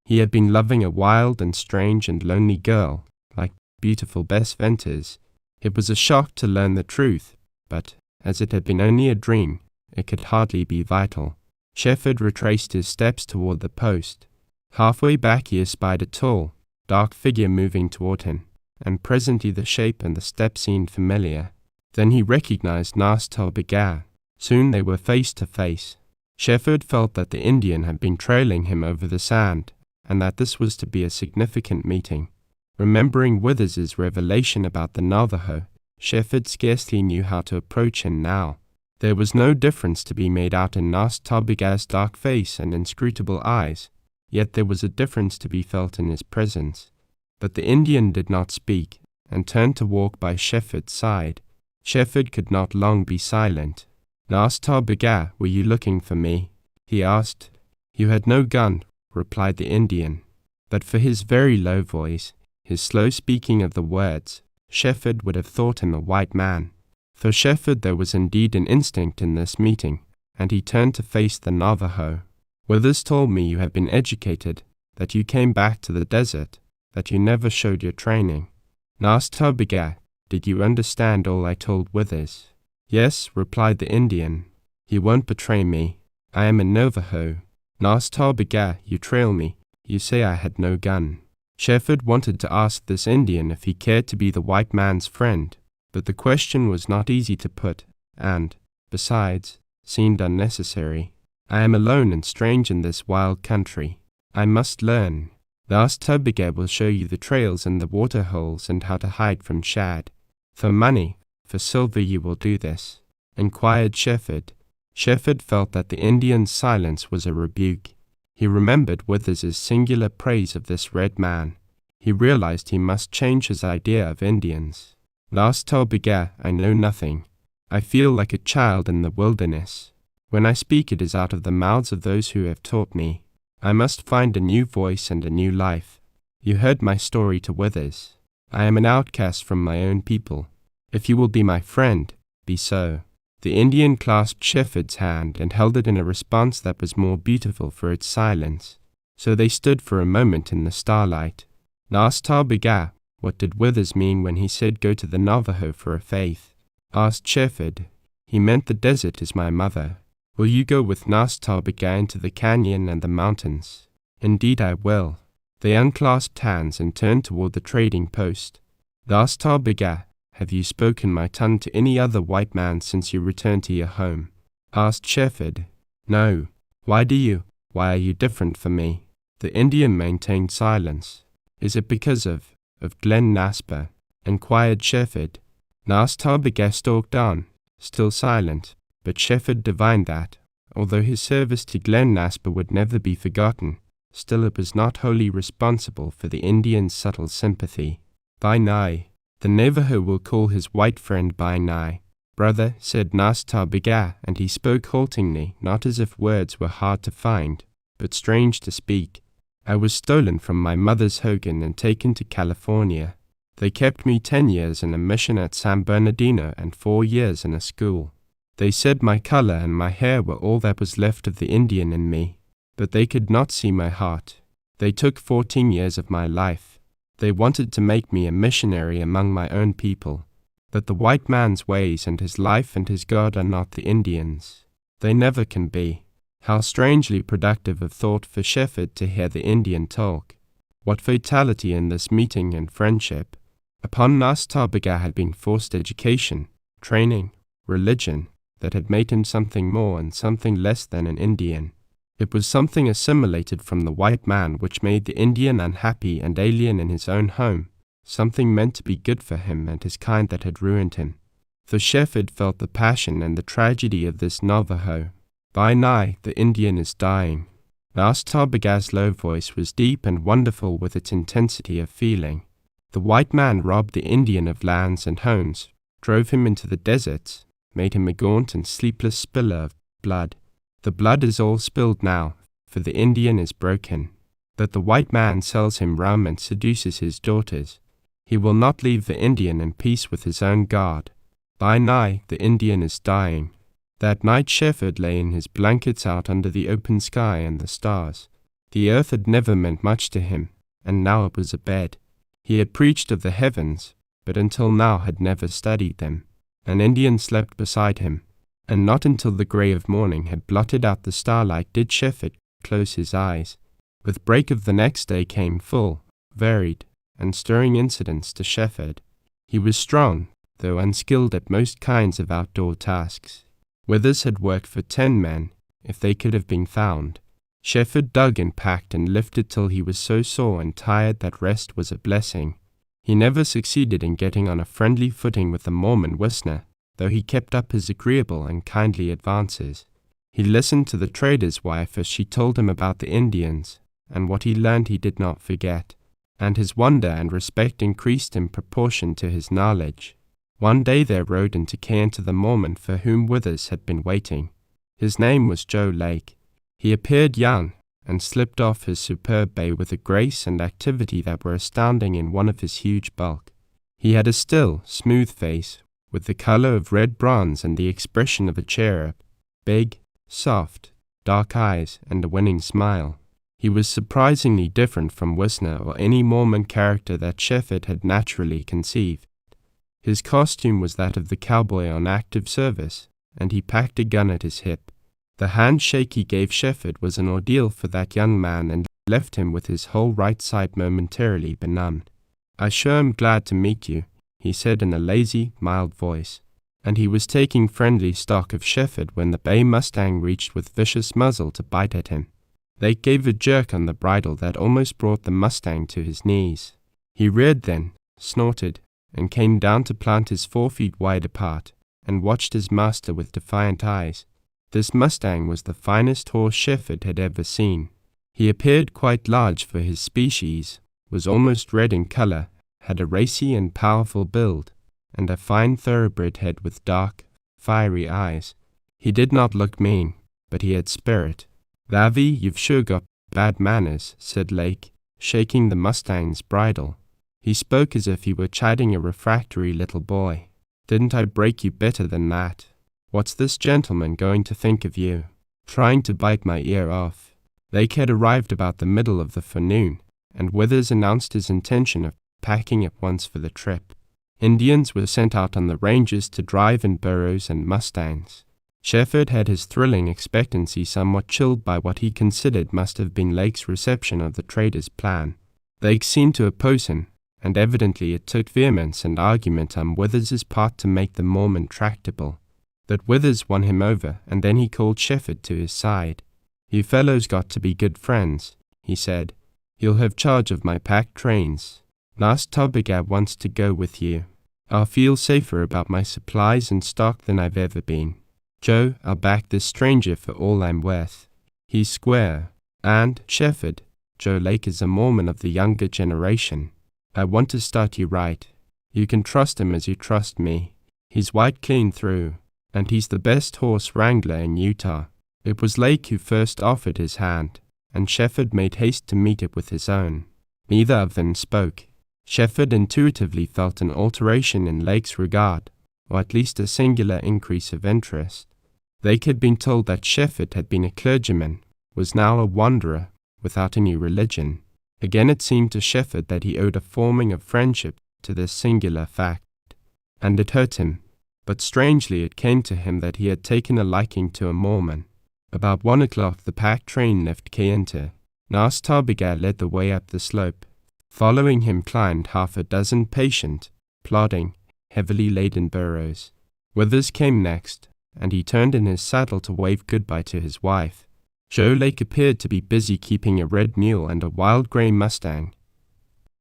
He had been loving a wild and strange and lonely girl, like beautiful Bess Venters. It was a shock to learn the truth, but, as it had been only a dream, it could hardly be vital. Shefford retraced his steps toward the post. Halfway back he espied a tall, dark figure moving toward him, and presently the shape and the step seemed familiar. Then he recognized Nas Talbigar. Soon they were face to face. Shefford felt that the Indian had been trailing him over the sand, and that this was to be a significant meeting. Remembering Withers's revelation about the Navajo, Shefford scarcely knew how to approach him now. There was no difference to be made out in Nas Talbigar's dark face and inscrutable eyes, yet there was a difference to be felt in his presence. But the Indian did not speak, and turned to walk by Shefford's side. Shefford could not long be silent. "Nas Talbigar, were you looking for me?" he asked. "You had no gun," replied the Indian. But for his very low voice, his slow speaking of the words, Shefford would have thought him a white man. For Shefford there was indeed an instinct in this meeting, and he turned to face the Navajo. "Withers told me you had been educated, that you came back to the desert, that you never showed your training. Nas Talbigar, did you understand all I told Withers?" "Yes," replied the Indian. "He won't betray me. I am a Navajo. Nas Talbigar, you trail me. You say I had no gun." Shefford wanted to ask this Indian if he cared to be the white man's friend, but the question was not easy to put, and, besides, seemed unnecessary. "I am alone and strange in this wild country. I must learn. Nas Talbigar will show you the trails and the water holes and how to hide from shad. For money, for silver you will do this," inquired Shefford. Shefford felt that the Indian's silence was a rebuke. He remembered Withers's singular praise of this red man. He realized he must change his idea of Indians. "Nas Talbigar, I know nothing. I feel like a child in the wilderness. When I speak it is out of the mouths of those who have taught me. I must find a new voice and a new life. You heard my story to Withers. I am an outcast from my own people. If you will be my friend, be so." The Indian clasped Shefford's hand and held it in a response that was more beautiful for its silence. So they stood for a moment in the starlight. "Nas Talbigar, what did Withers mean when he said go to the Navajo for a faith?" asked Shefford. "He meant the desert is my mother. Will you go with Nas Talbigar into the canyon and the mountains?" "Indeed I will." They unclasped hands and turned toward the trading post. "Nas Talbigar, have you spoken my tongue to any other white man since you returned to your home?" asked Shefford. "No. Why are you different from me?" The Indian maintained silence. "Is it because of Glen Nasper?" inquired Shefford. Nas Tarbiga stalked on, still silent, but Shefford divined that, although his service to Glen Naspa would never be forgotten, still it was not wholly responsible for the Indian's subtle sympathy. By Nai, the Navajo will call his white friend By Nai. Brother, said Nas Tarbiga, and he spoke haltingly, not as if words were hard to find, but strange to speak. I was stolen from my mother's hogan and taken to California. They kept me 10 years in a mission at San Bernardino and 4 years in a school. They said my color and my hair were all that was left of the Indian in me, but they could not see my heart. They took 14 years of my life. They wanted to make me a missionary among my own people. But the white man's ways and his life and his God are not the Indian's. They never can be. How strangely productive of thought for Shefford to hear the Indian talk. What fatality in this meeting and friendship. Upon Nas Tarbiga had been forced education, training, religion, that had made him something more and something less than an Indian. It was something assimilated from the white man which made the Indian unhappy and alien in his own home, something meant to be good for him and his kind that had ruined him. For Shefford felt the passion and the tragedy of this Navajo. By Nai, the Indian is dying. Nas Tarbiga's low voice was deep and wonderful with its intensity of feeling. The white man robbed the Indian of lands and homes, drove him into the deserts, made him a gaunt and sleepless spiller of blood. The blood is all spilled now, for the Indian is broken. But the white man sells him rum and seduces his daughters. He will not leave the Indian in peace with his own God. By Nai, the Indian is dying. That night Shefford lay in his blankets out under the open sky and the stars. The earth had never meant much to him, and now it was a bed. He had preached of the heavens, but until now had never studied them. An Indian slept beside him, and not until the grey of morning had blotted out the starlight did Shefford close his eyes. With break of the next day came full, varied, and stirring incidents to Shefford. He was strong, though unskilled at most kinds of outdoor tasks. Withers had worked for 10 men, if they could have been found. Shefford dug and packed and lifted till he was so sore and tired that rest was a blessing. He never succeeded in getting on a friendly footing with the Mormon Wisner, though he kept up his agreeable and kindly advances. He listened to the trader's wife as she told him about the Indians, and what he learned he did not forget, and his wonder and respect increased in proportion to his knowledge. One day there rode into Cairn the Mormon for whom Withers had been waiting. His name was Joe Lake. He appeared young, and slipped off his superb bay with a grace and activity that were astounding in one of his huge bulk. He had a still, smooth face, with the color of red bronze and the expression of a cherub, big, soft, dark eyes, and a winning smile. He was surprisingly different from Wisner or any Mormon character that Shefford had naturally conceived. His costume was that of the cowboy on active service, and he packed a gun at his hip. The handshake he gave Shefford was an ordeal for that young man and left him with his whole right side momentarily benumbed. "I sure am glad to meet you," he said in a lazy, mild voice, and he was taking friendly stock of Shefford when the bay mustang reached with vicious muzzle to bite at him. They gave a jerk on the bridle that almost brought the mustang to his knees. He reared then, snorted, and came down to plant his 4 feet wide apart, and watched his master with defiant eyes. This mustang was the finest horse Shefford had ever seen. He appeared quite large for his species, was almost red in color, had a racy and powerful build, and a fine thoroughbred head with dark, fiery eyes. He did not look mean, but he had spirit. "Lavi, you've sure got bad manners," said Lake, shaking the mustang's bridle. He spoke as if he were chiding a refractory little boy. "Didn't I break you better than that? What's this gentleman going to think of you? Trying to bite my ear off." Lake had arrived about the middle of the forenoon, and Withers announced his intention of packing at once for the trip. Indians were sent out on the ranges to drive in burros and mustangs. Shefford had his thrilling expectancy somewhat chilled by what he considered must have been Lake's reception of the trader's plan. Lake seemed to oppose him, and evidently it took vehemence and argument on Withers's part to make the Mormon tractable. But Withers won him over, and then he called Shefford to his side. "You fellows got to be good friends," he said. "You'll have charge of my packed trains. Nas Tarbiga wants to go with you." I'll feel safer about my supplies and stock than I've ever been. Joe, I'll back this stranger for all I'm worth. He's square. And, Shefford, Joe Lake is a Mormon of the younger generation. I want to start you right. You can trust him as you trust me. He's white clean through, and he's the best horse wrangler in Utah. It was Lake who first offered his hand, and Shefford made haste to meet it with his own. Neither of them spoke. Shefford intuitively felt an alteration in Lake's regard, or at least a singular increase of interest. Lake had been told that Shefford had been a clergyman, was now a wanderer, without any religion. Again it seemed to Shefford that he owed a forming of friendship to this singular fact, and it hurt him. But strangely it came to him that he had taken a liking to a Mormon. About 1 o'clock the pack train left Kayenta. Nas Tarbiga led the way up the slope. Following him climbed half a dozen patient, plodding, heavily laden burros. Withers came next, and he turned in his saddle to wave goodbye to his wife. Joe Lake appeared to be busy keeping a red mule and a wild grey Mustang,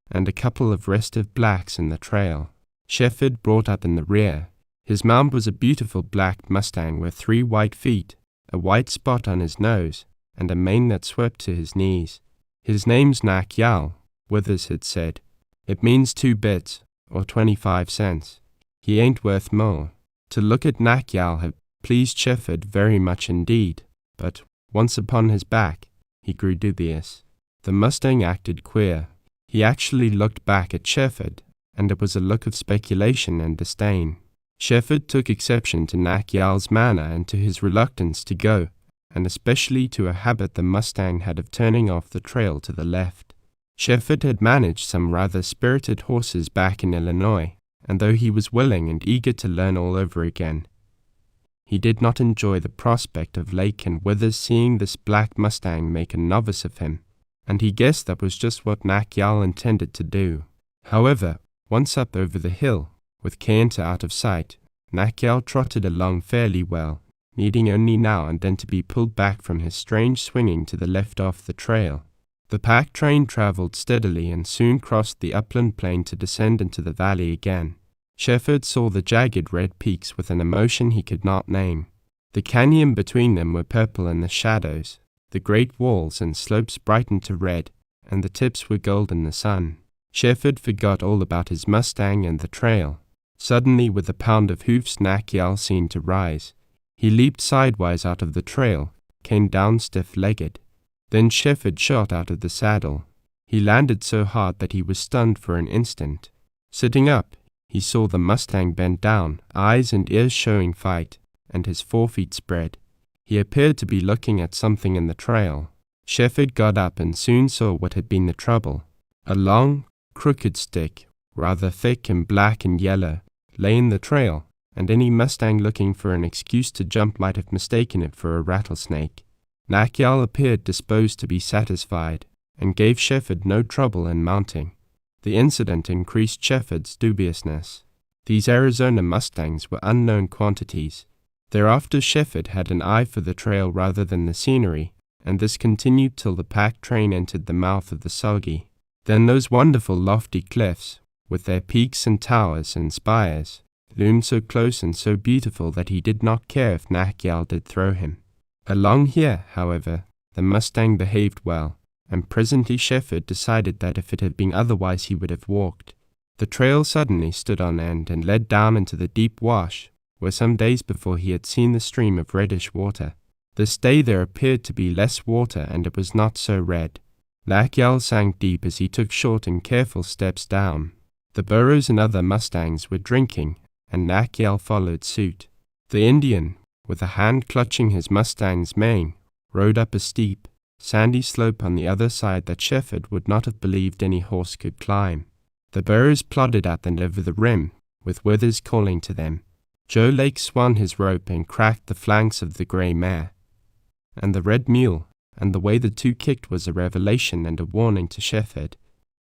and a couple of restive blacks in the trail. Shefford brought up in the rear. His mount was a beautiful black Mustang with 3 white feet, a white spot on his nose, and a mane that swept to his knees. His name's Nak Yal, Withers had said. It means 2 bits, or 25 cents. He ain't worth more. To look at Nak Yal had pleased Shefford very much indeed, but once upon his back, he grew dubious. The Mustang acted queer. He actually looked back at Shefford, and it was a look of speculation and disdain. Shefford took exception to Nak Yal's manner and to his reluctance to go, and especially to a habit the Mustang had of turning off the trail to the left. Shefford had managed some rather spirited horses back in Illinois, and though he was willing and eager to learn all over again, he did not enjoy the prospect of Lake and Withers seeing this black Mustang make a novice of him, and he guessed that was just what Nak Yal intended to do. However, once up over the hill, with Kayenta out of sight, Nak Yal trotted along fairly well, needing only now and then to be pulled back from his strange swinging to the left off the trail. The pack train traveled steadily and soon crossed the upland plain to descend into the valley again. Shefford saw the jagged red peaks with an emotion he could not name. The canyon between them were purple in the shadows, the great walls and slopes brightened to red, and the tips were gold in the sun. Shefford forgot all about his Mustang and the trail. Suddenly, with a pound of hoofs, Nak Yal seemed to rise. He leaped sidewise out of the trail, came down stiff-legged. Then Shefford shot out of the saddle. He landed so hard that he was stunned for an instant. Sitting up, he saw the Mustang bent down, eyes and ears showing fight, and his forefeet spread. He appeared to be looking at something in the trail. Shefford got up and soon saw what had been the trouble. A long, crooked stick, rather thick and black and yellow, lay in the trail, and any Mustang looking for an excuse to jump might have mistaken it for a rattlesnake. Nak Yal appeared disposed to be satisfied, and gave Shefford no trouble in mounting. The incident increased Shefford's dubiousness. These Arizona Mustangs were unknown quantities. Thereafter Shefford had an eye for the trail rather than the scenery, and this continued till the pack train entered the mouth of the Sulgi. Then those wonderful lofty cliffs, with their peaks and towers and spires, loomed so close and so beautiful that he did not care if Nak Yal did throw him. Along here, however, the Mustang behaved well, and presently Shefford decided that if it had been otherwise he would have walked. The trail suddenly stood on end and led down into the deep wash, where some days before he had seen the stream of reddish water. This day there appeared to be less water, and it was not so red. Nak Yal sank deep as he took short and careful steps down. The burros and other Mustangs were drinking, and Nak Yal followed suit. The Indian, with a hand clutching his Mustang's mane, rode up a steep, sandy slope on the other side that Shefford would not have believed any horse could climb. The burros plodded up and over the rim, with Withers calling to them. Joe Lake swung his rope and cracked the flanks of the grey mare, and the red mule, and the way the two kicked was a revelation and a warning to Shefford.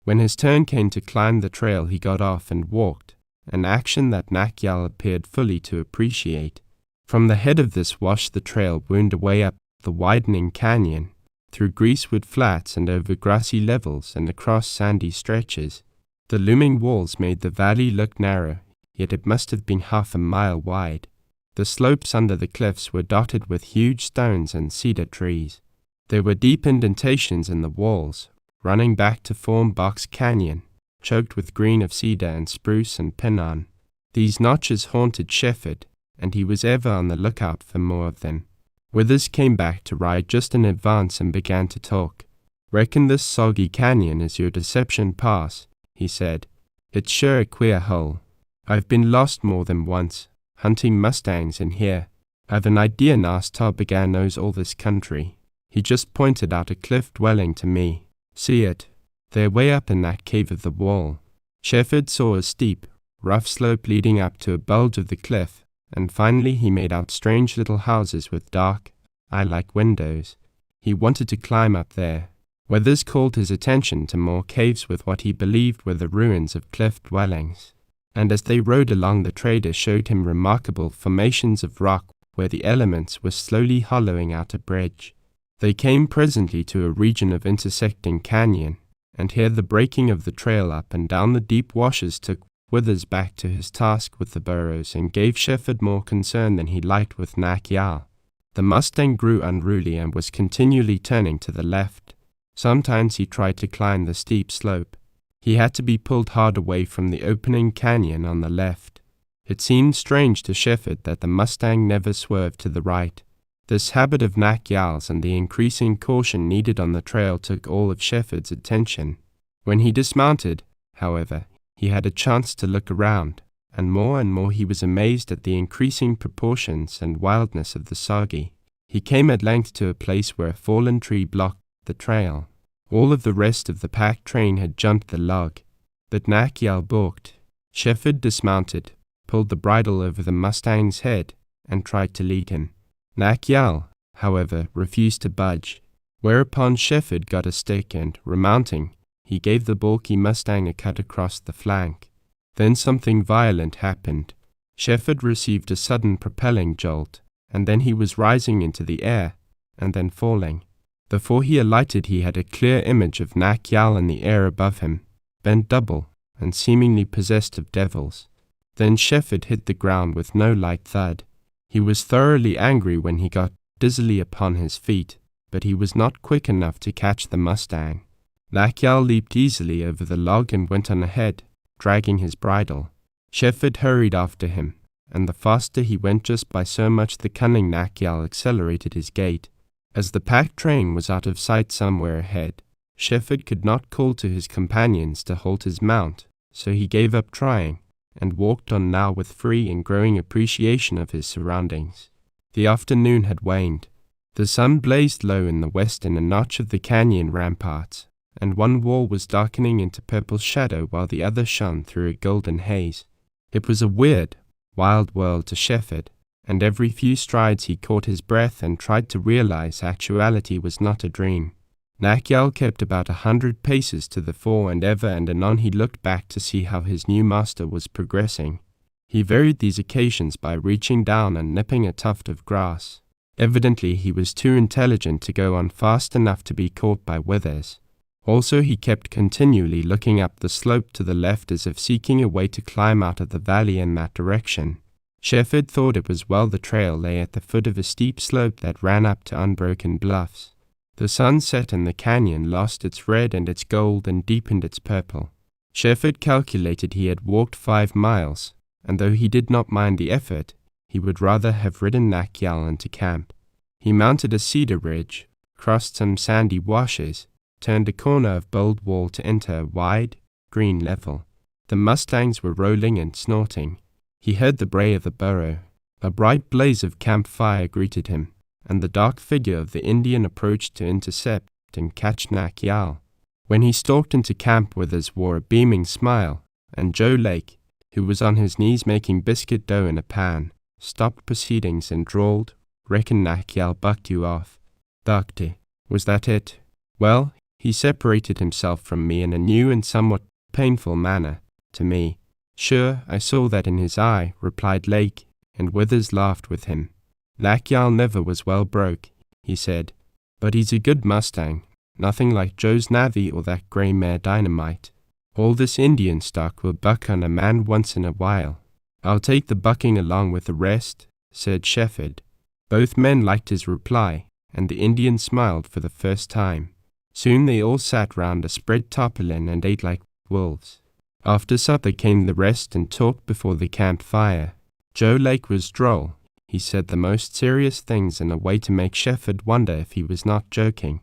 When his turn came to climb the trail he got off and walked, an action that Nak Yal appeared fully to appreciate. From the head of this wash the trail wound away up the widening canyon, through greasewood flats and over grassy levels and across sandy stretches. The looming walls made the valley look narrow, yet it must have been half a mile wide. The slopes under the cliffs were dotted with huge stones and cedar trees. There were deep indentations in the walls, running back to form Box Canyon, choked with green of cedar and spruce and pinon. These notches haunted Shefford, and he was ever on the lookout for more of them. Withers came back to ride just in advance and began to talk. "Reckon this soggy canyon is your Deception Pass," he said. "It's sure a queer hole. I've been lost more than once, hunting mustangs in here. I've an idea Nas Ta Begar knows all this country. He just pointed out a cliff dwelling to me. See it? They're way up in that cave of the wall." Shefford saw a steep, rough slope leading up to a bulge of the cliff, and finally he made out strange little houses with dark, eye-like windows. He wanted to climb up there. Withers called his attention to more caves with what he believed were the ruins of cliff dwellings, and as they rode along the trader showed him remarkable formations of rock where the elements were slowly hollowing out a bridge. They came presently to a region of intersecting canyon, and here the breaking of the trail up and down the deep washes took Withers back to his task with the burros and gave Shefford more concern than he liked with Nack Yal. The mustang grew unruly and was continually turning to the left. Sometimes he tried to climb the steep slope. He had to be pulled hard away from the opening canyon on the left. It seemed strange to Shefford that the mustang never swerved to the right. This habit of Nack Yal's and the increasing caution needed on the trail took all of Shefford's attention. When he dismounted, however, he had a chance to look around, and more he was amazed at the increasing proportions and wildness of the soggy. He came at length to a place where a fallen tree blocked the trail. All of the rest of the pack train had jumped the log, but Nack Yal balked. Shefford dismounted, pulled the bridle over the mustang's head, and tried to lead him. Nack Yal, however, refused to budge, whereupon Shefford got a stick and, remounting, he gave the balky mustang a cut across the flank. Then something violent happened. Shefford received a sudden propelling jolt, and then he was rising into the air, and then falling. Before he alighted he had a clear image of Nack Yal in the air above him, bent double, and seemingly possessed of devils. Then Shefford hit the ground with no light thud. He was thoroughly angry when he got dizzily upon his feet, but he was not quick enough to catch the mustang. Nack Yal leaped easily over the log and went on ahead, dragging his bridle. Shefford hurried after him, and the faster he went just by so much the cunning Nack Yal accelerated his gait. As the pack train was out of sight somewhere ahead, Shefford could not call to his companions to halt his mount, so he gave up trying, and walked on now with free and growing appreciation of his surroundings. The afternoon had waned. The sun blazed low in the west in a notch of the canyon ramparts, and one wall was darkening into purple shadow while the other shone through a golden haze. It was a weird, wild world to Shefford, and every few strides he caught his breath and tried to realize actuality was not a dream. Nack Yal kept about 100 paces to the fore, and ever and anon he looked back to see how his new master was progressing. He varied these occasions by reaching down and nipping a tuft of grass. Evidently he was too intelligent to go on fast enough to be caught by Withers. Also he kept continually looking up the slope to the left as if seeking a way to climb out of the valley in that direction. Shefford thought it was well the trail lay at the foot of a steep slope that ran up to unbroken bluffs. The sun set and the canyon lost its red and its gold and deepened its purple. Shefford calculated he had walked 5 miles, and though he did not mind the effort, he would rather have ridden Nack Yal into camp. He mounted a cedar ridge, crossed some sandy washes, turned a corner of bold wall to enter a wide, green level. The mustangs were rolling and snorting. He heard the bray of a burro. A bright blaze of campfire greeted him, and the dark figure of the Indian approached to intercept and catch Nack Yal. When he stalked into camp, Withers wore a beaming smile, and Joe Lake, who was on his knees making biscuit dough in a pan, stopped proceedings and drawled, "Reckon Nack Yal bucked you off." "Bucked? Was that it? Well, he separated himself from me in a new and somewhat painful manner, to me." "Sure, I saw that in his eye," replied Lake, and Withers laughed with him. "Nack Yal never was well broke," he said, "but he's a good mustang, nothing like Joe's Navy or that gray mare Dynamite. All this Indian stock will buck on a man once in a while. "I'll take the bucking along with the rest," said Shefford. Both men liked his reply, and the Indian smiled for the first time. Soon they all sat round a spread tarpaulin and ate like wolves. After supper came the rest and talked before the campfire. Joe Lake was droll. He said the most serious things in a way to make Shefford wonder if he was not joking.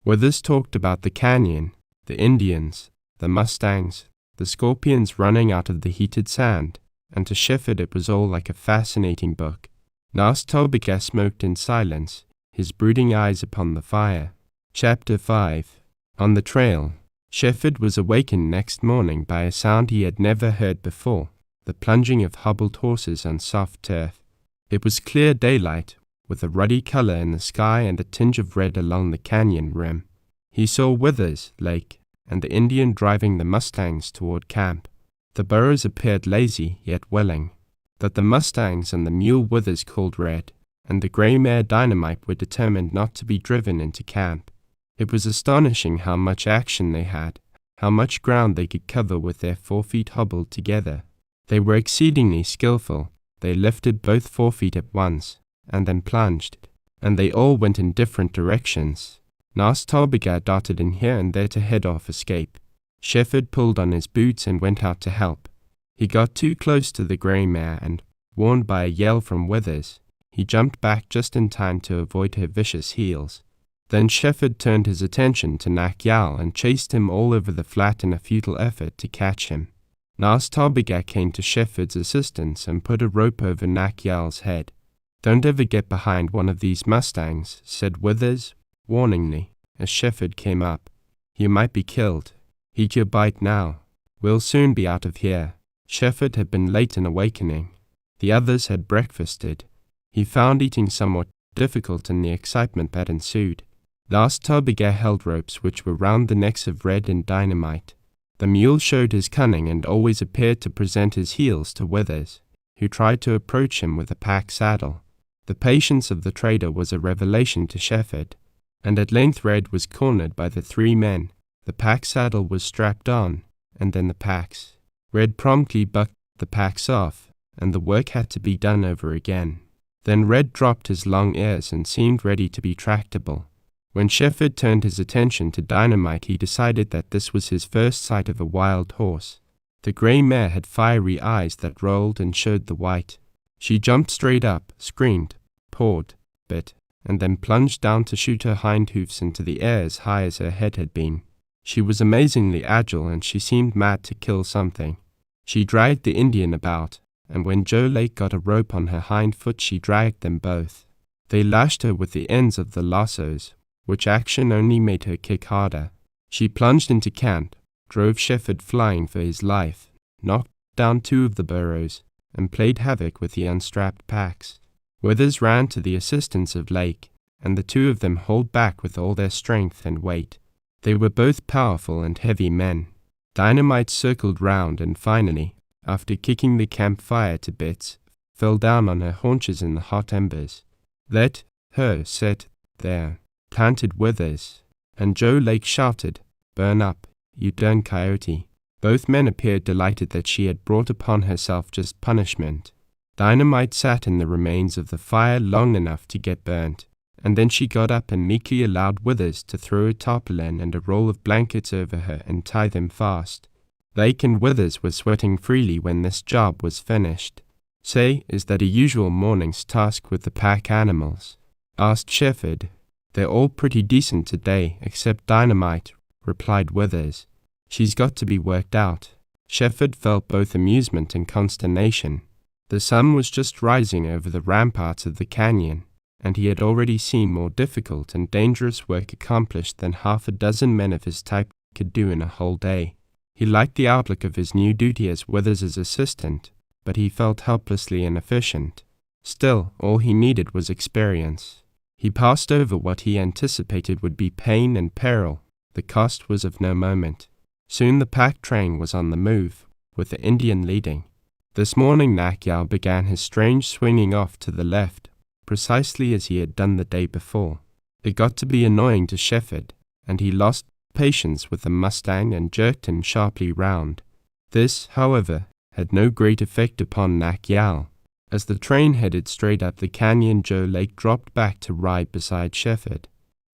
Withers talked about the canyon, the Indians, the mustangs, the scorpions running out of the heated sand, and to Shefford it was all like a fascinating book. Nas Tobika smoked in silence, his brooding eyes upon the fire. Chapter 5. On the trail. Shefford was awakened next morning by a sound he had never heard before, the plunging of hobbled horses on soft turf. It was clear daylight, with a ruddy color in the sky and a tinge of red along the canyon rim. He saw Withers, Lake, and the Indian driving the mustangs toward camp. The burros appeared lazy yet willing. That the mustangs and the mule Withers called Red, and the gray mare Dynamite were determined not to be driven into camp. It was astonishing how much action they had, how much ground they could cover with their 4 feet hobbled together. They were exceedingly skillful. They lifted both 4 feet at once, and then plunged, and they all went in different directions. Nas Tobika darted in here and there to head off escape. Shefford pulled on his boots and went out to help. He got too close to the gray mare and, warned by a yell from Withers, he jumped back just in time to avoid her vicious heels. Then Shefford turned his attention to Nak Yal and chased him all over the flat in a futile effort to catch him. Nas Tobika came to Shefford's assistance and put a rope over Nak Yal's head. "Don't ever get behind one of these mustangs," said Withers, warningly, as Shefford came up. "You might be killed. Eat your bite now. We'll soon be out of here." Shefford had been late in awakening. The others had breakfasted. He found eating somewhat difficult in the excitement that ensued. Last Tobika held ropes which were round the necks of Red and Dynamite. The mule showed his cunning and always appeared to present his heels to Withers, who tried to approach him with a pack saddle. The patience of the trader was a revelation to Shefford, and at length Red was cornered by the 3 men. The pack saddle was strapped on, and then the packs. Red promptly bucked the packs off, and the work had to be done over again. Then Red dropped his long ears and seemed ready to be tractable. When Shefford turned his attention to Dynamite, he decided that this was his first sight of a wild horse. The gray mare had fiery eyes that rolled and showed the white. She jumped straight up, screamed, pawed, bit, and then plunged down to shoot her hind hoofs into the air as high as her head had been. She was amazingly agile, and she seemed mad to kill something. She dragged the Indian about, and when Joe Lake got a rope on her hind foot, she dragged them both. They lashed her with the ends of the lassos, which action only made her kick harder. She plunged into camp, drove Shefford flying for his life, knocked down 2 of the burros, and played havoc with the unstrapped packs. Withers ran to the assistance of Lake, and the 2 of them hauled back with all their strength and weight. They were both powerful and heavy men. Dynamite circled round and finally, after kicking the campfire to bits, fell down on her haunches in the hot embers. "Let her sit there," panted Withers, and Joe Lake shouted, "Burn up, you darn coyote." Both men appeared delighted that she had brought upon herself just punishment. Dynamite sat in the remains of the fire long enough to get burnt, and then she got up and meekly allowed Withers to throw a tarpaulin and a roll of blankets over her and tie them fast. Lake and Withers were sweating freely when this job was finished. "Say, is that a usual morning's task with the pack animals?" asked Shefford. "They're all pretty decent today, except Dynamite," replied Withers. "She's got to be worked out." Shefford felt both amusement and consternation. The sun was just rising over the ramparts of the canyon, and he had already seen more difficult and dangerous work accomplished than 6 men of his type could do in a whole day. He liked the outlook of his new duty as Withers' assistant, but he felt helplessly inefficient. Still, all he needed was experience. He passed over what he anticipated would be pain and peril. The cost was of no moment. Soon the pack train was on the move, with the Indian leading. This morning Nak Yal began his strange swinging off to the left, precisely as he had done the day before. It got to be annoying to Shefford, and he lost patience with the mustang and jerked him sharply round. This, however, had no great effect upon Mack. As the train headed straight up the canyon, Joe Lake dropped back to ride beside Shefford.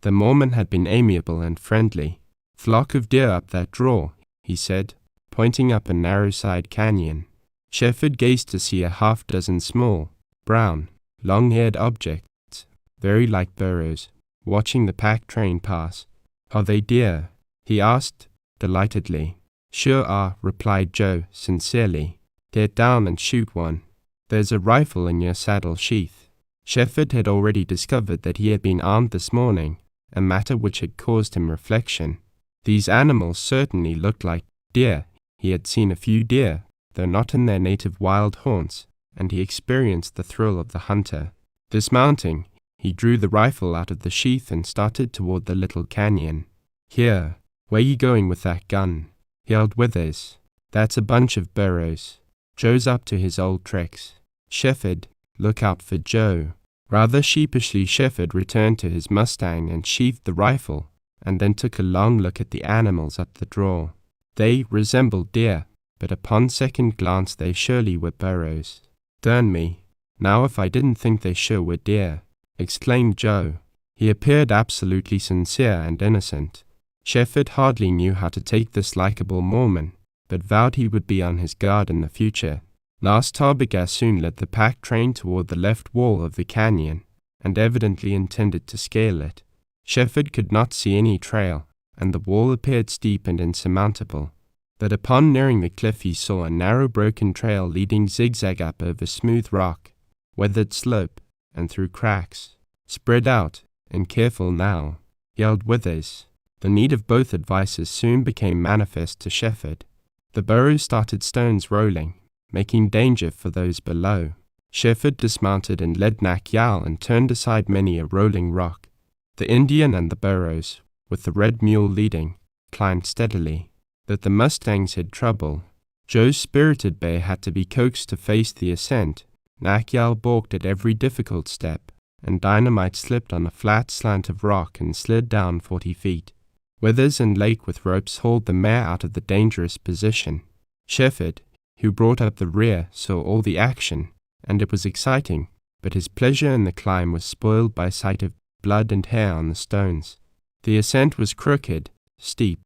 The Mormon had been amiable and friendly. "Flock of deer up that draw," he said, pointing up a narrow side canyon. Shefford gazed to see a half-dozen small, brown, long-haired objects, very like burros, watching the pack train pass. "Are they deer?" he asked, delightedly. "Sure are," replied Joe, sincerely. "Get down and shoot one. There's a rifle in your saddle sheath." Shefford had already discovered that he had been armed this morning, a matter which had caused him reflection. These animals certainly looked like deer. He had seen a few deer, though not in their native wild haunts, and he experienced the thrill of the hunter. Dismounting, he drew the rifle out of the sheath and started toward the little canyon. "Here, where you going with that gun?" yelled Withers. "That's a bunch of burros. Joe's up to his old tricks. Shefford, look out for Joe." Rather sheepishly, Shefford returned to his Mustang and sheathed the rifle, and then took a long look at the animals up the draw. They resembled deer, but upon second glance they surely were burros. "Darn me, now if I didn't think they sure were deer," exclaimed Joe. He appeared absolutely sincere and innocent. Shefford hardly knew how to take this likable Mormon, but vowed he would be on his guard in the future. Nas Tarbiga soon led the pack train toward the left wall of the canyon, and evidently intended to scale it. Shefford could not see any trail, and the wall appeared steep and insurmountable. But upon nearing the cliff he saw a narrow broken trail leading zigzag up over smooth rock, weathered slope, and through cracks. "Spread out, and careful now," yelled Withers. The need of both advices soon became manifest to Shefford. The burros started stones rolling, making danger for those below. Shefford dismounted and led Mack and turned aside many a rolling rock. The Indian and the burros, with the red mule leading, climbed steadily. But the Mustangs had trouble. Joe's spirited bay had to be coaxed to face the ascent. Mack balked at every difficult step, and Dynamite slipped on a flat slant of rock and slid down 40 feet. Withers and Lake with ropes hauled the mare out of the dangerous position. Shefford, who brought up the rear, saw all the action, and it was exciting, but his pleasure in the climb was spoiled by sight of blood and hair on the stones. The ascent was crooked, steep,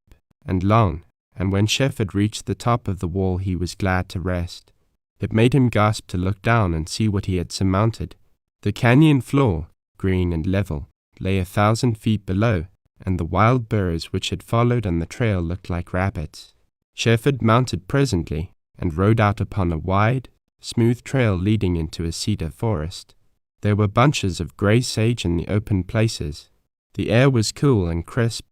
and long, and when Shefford reached the top of the wall he was glad to rest. It made him gasp to look down and see what he had surmounted. The canyon floor, green and level, lay 1,000 feet below, and the wild burros which had followed on the trail looked like rabbits. Shefford mounted presently, and rode out upon a wide, smooth trail leading into a cedar forest. There were bunches of gray sage in the open places. The air was cool and crisp,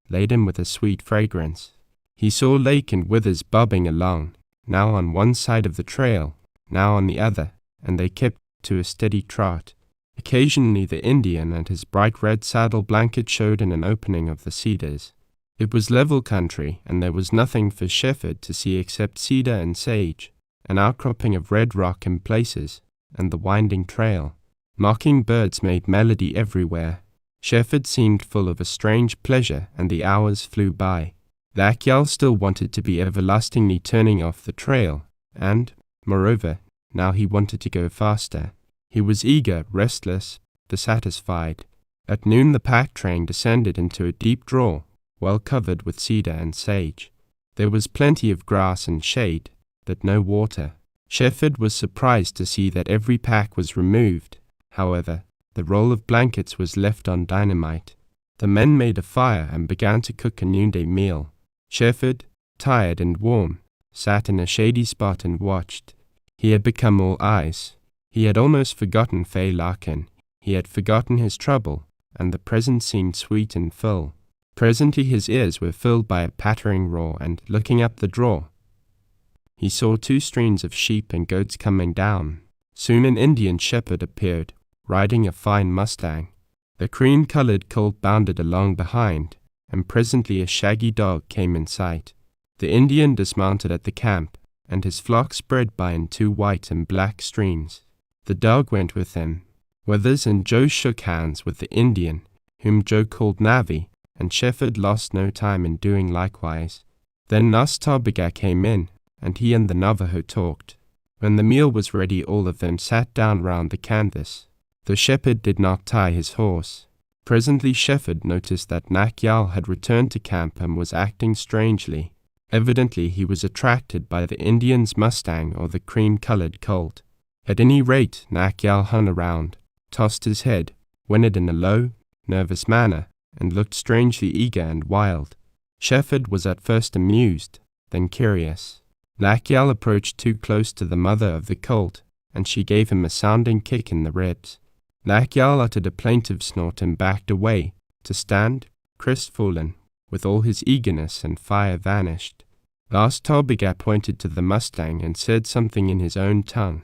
laden with a sweet fragrance. He saw Lake and Withers bobbing along, now on one side of the trail, now on the other, and they kept to a steady trot. Occasionally the Indian and his bright red saddle blanket showed in an opening of the cedars. It was level country, and there was nothing for Shefford to see except cedar and sage, an outcropping of red rock in places, and the winding trail. Mocking birds made melody everywhere. Shefford seemed full of a strange pleasure, and the hours flew by. The Akyal still wanted to be everlastingly turning off the trail, and, moreover, now he wanted to go faster. He was eager, restless, dissatisfied. At noon the pack train descended into a deep draw, well covered with cedar and sage. There was plenty of grass and shade, but no water. Shefford was surprised to see that every pack was removed. However, the roll of blankets was left on Dynamite. The men made a fire and began to cook a noonday meal. Shefford, tired and warm, sat in a shady spot and watched. He had become all eyes. He had almost forgotten Fay Larkin. He had forgotten his trouble, and the present seemed sweet and full. Presently his ears were filled by a pattering roar, and looking up the draw, he saw 2 streams of sheep and goats coming down. Soon an Indian shepherd appeared, riding a fine Mustang. The cream-colored colt bounded along behind, and presently a shaggy dog came in sight. The Indian dismounted at the camp, and his flock spread by in 2 white and black streams. The dog went with them. Withers and Joe shook hands with the Indian, whom Joe called Navi, and Shefford lost no time in doing likewise. Then Nas Tarbiga came in, and he and the Navajo talked. When the meal was ready, all of them sat down round the canvas. The shepherd did not tie his horse. Presently Shefford noticed that Mack had returned to camp and was acting strangely. Evidently he was attracted by the Indian's mustang or the cream-colored colt. At any rate, Mack hung around, tossed his head, whinnied in a low, nervous manner, and looked strangely eager and wild. Shefford was at first amused, then curious. Mack approached too close to the mother of the colt, and she gave him a sounding kick in the ribs. Mack uttered a plaintive snort and backed away, to stand, crestfallen, with all his eagerness and fire vanished. Last Tarbiga pointed to the mustang and said something in his own tongue.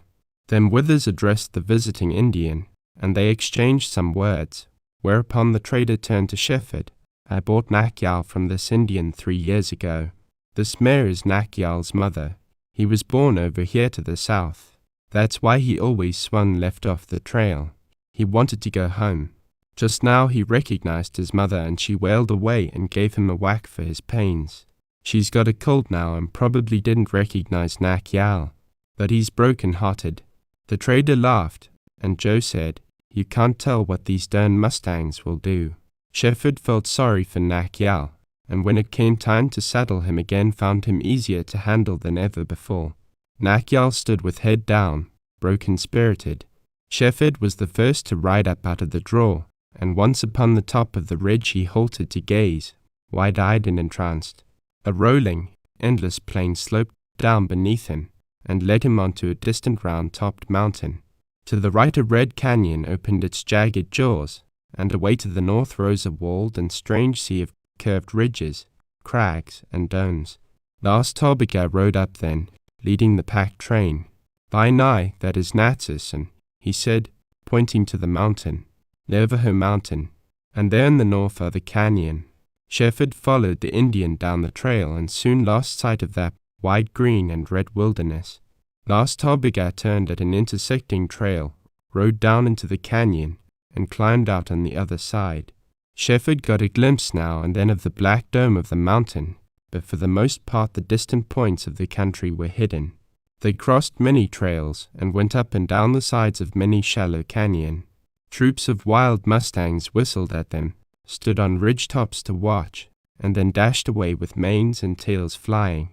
Then Withers addressed the visiting Indian, and they exchanged some words, whereupon the trader turned to Shefford. I bought Mack from this Indian 3 years ago. This mare is Mack mother. He was born over here to the south. That's why he always swung left off the trail. He wanted to go home. Just now he recognized his mother and she wailed away and gave him a whack for his pains. She's got a cold now and probably didn't recognize Mack, but he's broken-hearted. The trader laughed, and Joe said, "You can't tell what these darn mustangs will do." Shefford felt sorry for Mack, and when it came time to saddle him again found him easier to handle than ever before. Mack stood with head down, broken-spirited. Shefford was the first to ride up out of the draw, and once upon the top of the ridge he halted to gaze, wide-eyed and entranced. A rolling, endless plain sloped down beneath him, and led him onto a distant round-topped mountain. To the right a red canyon opened its jagged jaws, and away to the north rose a walled and strange sea of curved ridges, crags, and domes. Last Tarbiga rode up then, leading the pack train. "By nigh, that is Natsis," he said, pointing to the mountain, Navajo Mountain, and there in the north are the canyon. Shefford followed the Indian down the trail and soon lost sight of that wide green and red wilderness. Last Tarbiga turned at an intersecting trail, rode down into the canyon, and climbed out on the other side. Shefford got a glimpse now and then of the black dome of the mountain, but for the most part the distant points of the country were hidden. They crossed many trails and went up and down the sides of many shallow canyon. Troops of wild mustangs whistled at them, stood on ridge tops to watch, and then dashed away with manes and tails flying.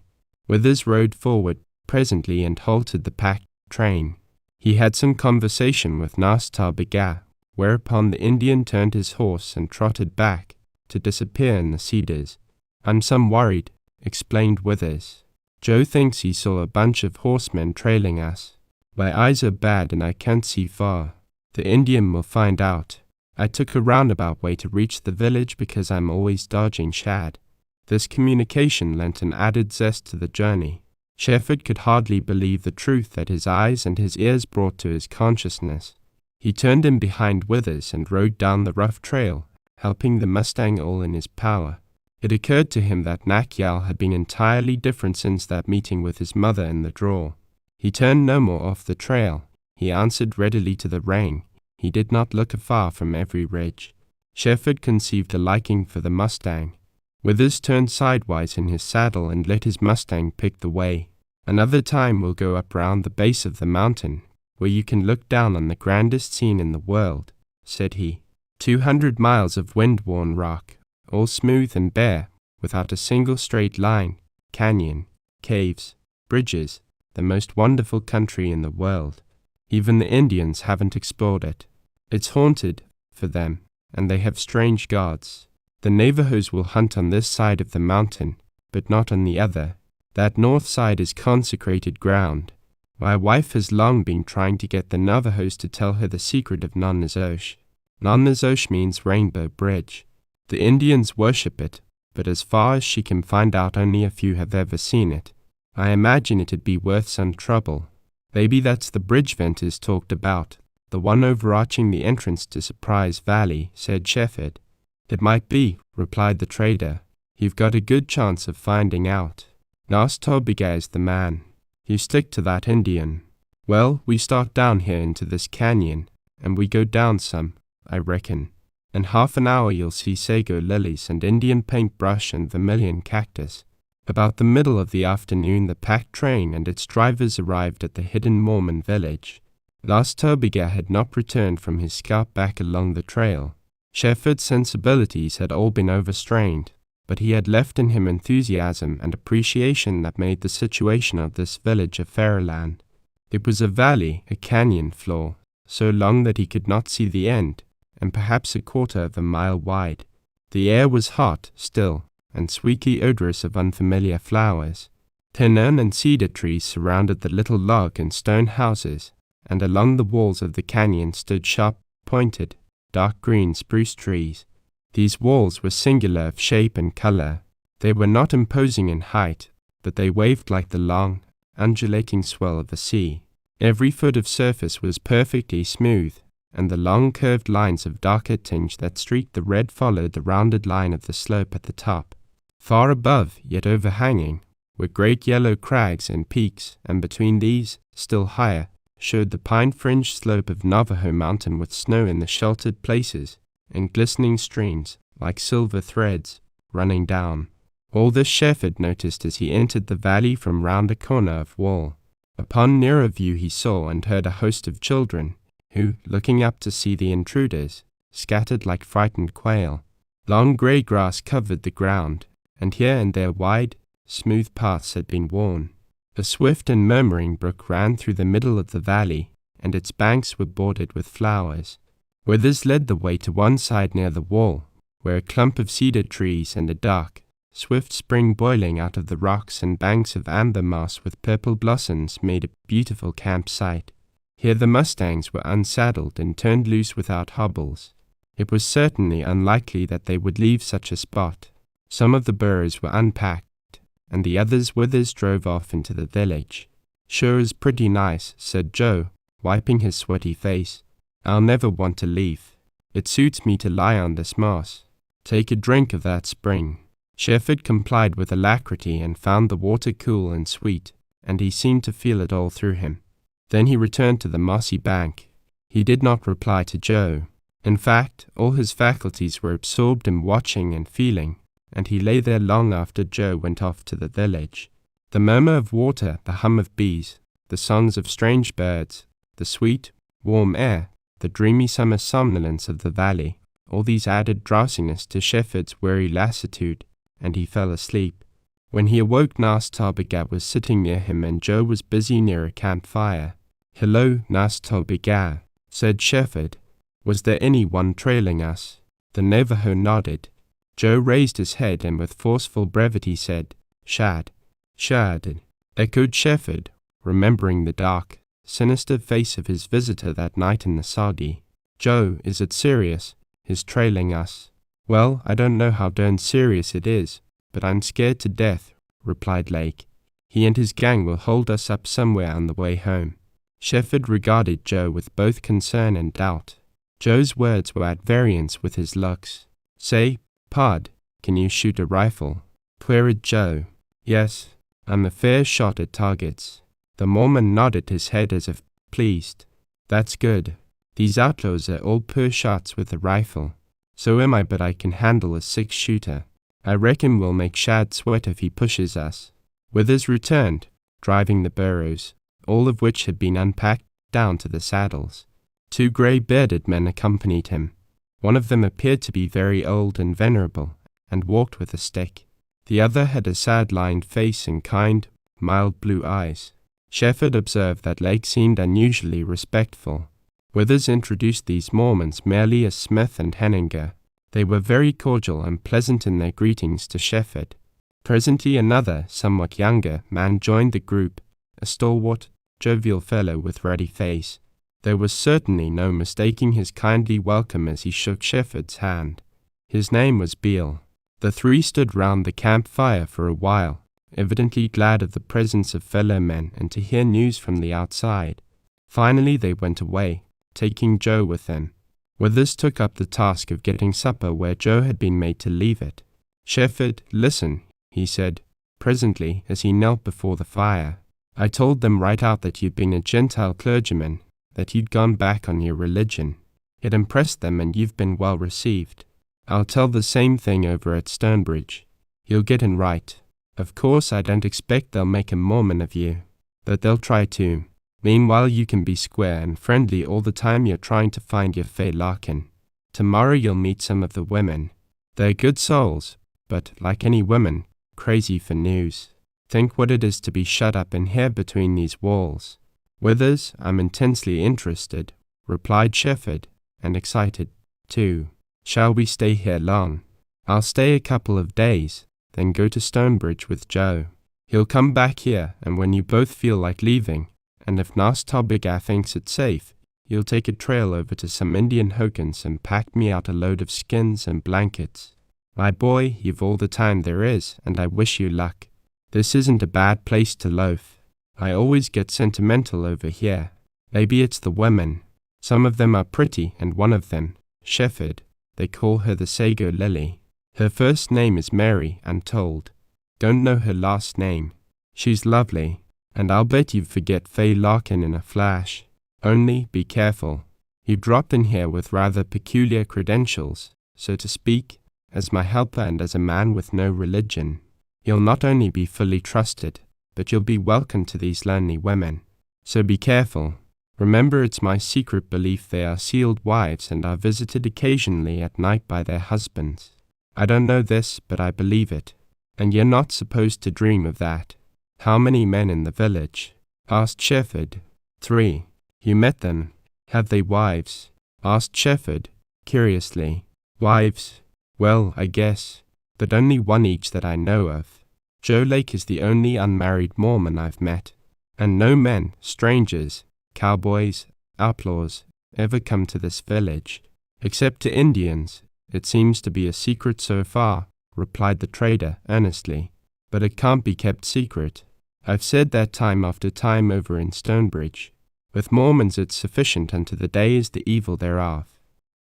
Withers rode forward presently and halted the pack train. He had some conversation with Nas Tarbiga, whereupon the Indian turned his horse and trotted back, to disappear in the cedars. "I'm some worried," explained Withers. "Joe thinks he saw a bunch of horsemen trailing us. My eyes are bad and I can't see far. The Indian will find out. I took a roundabout way to reach the village because I'm always dodging Shad." This communication lent an added zest to the journey. Shefford could hardly believe the truth that his eyes and his ears brought to his consciousness. He turned in behind Withers and rode down the rough trail, helping the mustang all in his power. It occurred to him that Mack had been entirely different since that meeting with his mother in the draw. He turned no more off the trail. He answered readily to the rein. He did not look afar from every ridge. Shefford conceived a liking for the mustang. Withers turned sidewise in his saddle and let his mustang pick the way. "Another time we'll go up round the base of the mountain, where you can look down on the grandest scene in the world," said he. 200 miles of wind-worn rock, all smooth and bare, without a single straight line, canyon, caves, bridges, the most wonderful country in the world. Even the Indians haven't explored it. It's haunted, for them, and they have strange gods. The Navajos will hunt on this side of the mountain, but not on the other. That north side is consecrated ground. My wife has long been trying to get the Navajos to tell her the secret of Nanazosh. Nanazosh means Rainbow Bridge. The Indians worship it, but as far as she can find out only a few have ever seen it. I imagine it'd be worth some trouble. Maybe that's the bridge Venters talked about, the one overarching the entrance to Surprise Valley, said Shefford. "It might be," replied the trader. "You've got a good chance of finding out. Nas Tarbiga is the man. You stick to that Indian. Well, we start down here into this canyon, and we go down some, I reckon. In half an hour you'll see sago lilies and Indian paintbrush and vermilion cactus. About the middle of the afternoon, the packed train and its drivers arrived at the hidden Mormon village. Lassiter had not returned from his scout back along the trail. Shefford's sensibilities had all been overstrained, but he had left in him enthusiasm and appreciation that made the situation of this village a fairyland. It was a valley, a canyon floor, so long that he could not see the end, and perhaps a quarter of a mile wide. The air was hot, still, and sweetly odorous of unfamiliar flowers. Tenon and cedar trees surrounded the little log and stone houses, and along the walls of the canyon stood sharp-pointed, dark green spruce trees. These walls were singular of shape and color. They were not imposing in height, but they waved like the long, undulating swell of a sea. Every foot of surface was perfectly smooth, and the long curved lines of darker tinge that streaked the red followed the rounded line of the slope at the top. Far above, yet overhanging, were great yellow crags and peaks, and between these, still higher, showed the pine-fringed slope of Navajo Mountain with snow in the sheltered places, and glistening streams, like silver threads, running down. All this Shefford noticed as he entered the valley from round a corner of wall. Upon nearer view he saw and heard a host of children, who, looking up to see the intruders, scattered like frightened quail. Long grey grass covered the ground, and here and there wide, smooth paths had been worn. A swift and murmuring brook ran through the middle of the valley, and its banks were bordered with flowers. Withers led the way to one side near the wall, where a clump of cedar trees and a dark, swift spring boiling out of the rocks and banks of amber moss with purple blossoms made a beautiful campsite. Here the mustangs were unsaddled and turned loose without hobbles. It was certainly unlikely that they would leave such a spot. Some of the burros were unpacked, and the others Withers drove off into the village. "Sure is pretty nice," said Joe, wiping his sweaty face. "I'll never want to leave. It suits me to lie on this moss. Take a drink of that spring." Shefford complied with alacrity and found the water cool and sweet, and he seemed to feel it all through him. Then he returned to the mossy bank. He did not reply to Joe. In fact, all his faculties were absorbed in watching and feeling, and he lay there long after Joe went off to the village. The murmur of water, the hum of bees, the songs of strange birds, the sweet, warm air, the dreamy summer somnolence of the valley, all these added drowsiness to Shefford's weary lassitude, and he fell asleep. When he awoke, Nas Tarbigat was sitting near him and Joe was busy near a campfire. "Hello, Nas Tarbigat," said Shefford. "Was there any one trailing us?" The Navajo nodded. Joe raised his head and with forceful brevity said, "Shad." "Shad," echoed Shefford, remembering the dark, sinister face of his visitor that night in the Sadi. "Joe, is it serious, his trailing us?" "Well, I don't know how darn serious it is, but I'm scared to death," replied Lake. "He and his gang will hold us up somewhere on the way home." Shefford regarded Joe with both concern and doubt. Joe's words were at variance with his looks. "Say, Pod, can you shoot a rifle?" queried Joe. "Yes, I'm a fair shot at targets." The Mormon nodded his head as if pleased. "That's good. These outlaws are all poor shots with a rifle. So am I, but I can handle a 6-shooter. I reckon we'll make Shad sweat if he pushes us." Withers returned, driving the burros, all of which had been unpacked down to the saddles. 2 grey-bearded men accompanied him. One of them appeared to be very old and venerable, and walked with a stick. The other had a sad-lined face and kind, mild blue eyes. Shefford observed that Lake seemed unusually respectful. Withers introduced these Mormons merely as Smith and Henninger. They were very cordial and pleasant in their greetings to Shefford. Presently another, somewhat younger, man joined the group, a stalwart, jovial fellow with ruddy face. There was certainly no mistaking his kindly welcome as he shook Shefford's hand. His name was Beale. The 3 stood round the campfire for a while, evidently glad of the presence of fellow men and to hear news from the outside. Finally they went away, taking Joe with them. Withers took up the task of getting supper where Joe had been made to leave it. "Shefford, listen," he said, presently, as he knelt before the fire. "I told them right out that you'd been a Gentile clergyman, that you'd gone back on your religion. It impressed them and you've been well received. I'll tell the same thing over at Stonebridge. You'll get in right. Of course I don't expect they'll make a Mormon of you, but they'll try to. Meanwhile you can be square and friendly all the time you're trying to find your Fay Larkin. Tomorrow you'll meet some of the women. They're good souls, but, like any woman, crazy for news. Think what it is to be shut up in here between these walls. Withers, I'm intensely interested, replied Shefford, and excited, too. Shall we stay here long? I'll stay a couple of days, then go to Stonebridge with Joe. He'll come back here, and when you both feel like leaving, and if Nas Tobiga thinks it's safe, you'll take a trail over to some Indian hokens and pack me out a load of skins and blankets. My boy, you've all the time there is, and I wish you luck. This isn't a bad place to loaf. I always get sentimental over here. Maybe it's the women. Some of them are pretty, and one of them, Shefford, they call her the Sago Lily. Her first name is Mary, I'm told. Don't know her last name. She's lovely, and I'll bet you'd forget Fay Larkin in a flash. Only be careful. You dropped in here with rather peculiar credentials, so to speak, as my helper and as a man with no religion. You'll not only be fully trusted, but you'll be welcome to these lonely women. So be careful. Remember, it's my secret belief they are sealed wives and are visited occasionally at night by their husbands. I don't know this, but I believe it. And you're not supposed to dream of that. How many men in the village? Asked Shefford. 3. You met them. Have they wives? Asked Shefford, curiously. Wives? Well, I guess, but only one each that I know of. Joe Lake is the only unmarried Mormon I've met, and no men, strangers, cowboys, outlaws, ever come to this village. Except to Indians. It seems to be a secret so far, replied the trader earnestly, but it can't be kept secret. I've said that time after time over in Stonebridge. With Mormons it's sufficient unto the day is the evil thereof.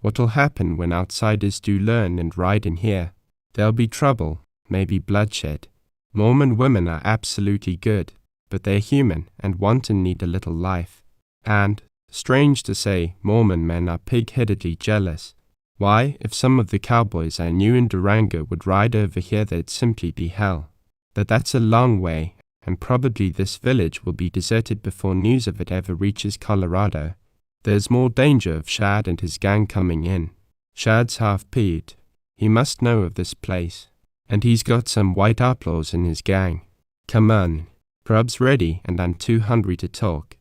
What'll happen when outsiders do learn and ride in here? There'll be trouble, maybe bloodshed. Mormon women are absolutely good, but they're human and want and need a little life. And, strange to say, Mormon men are pig-headedly jealous. Why, if some of the cowboys I knew in Durango would ride over here, there'd simply be hell. But that's a long way, and probably this village will be deserted before news of it ever reaches Colorado. There's more danger of Shad and his gang coming in. Shad's half-peed. He must know of this place. And he's got some white outlaws in his gang. Come on. Grub's ready, and I'm too hungry to talk.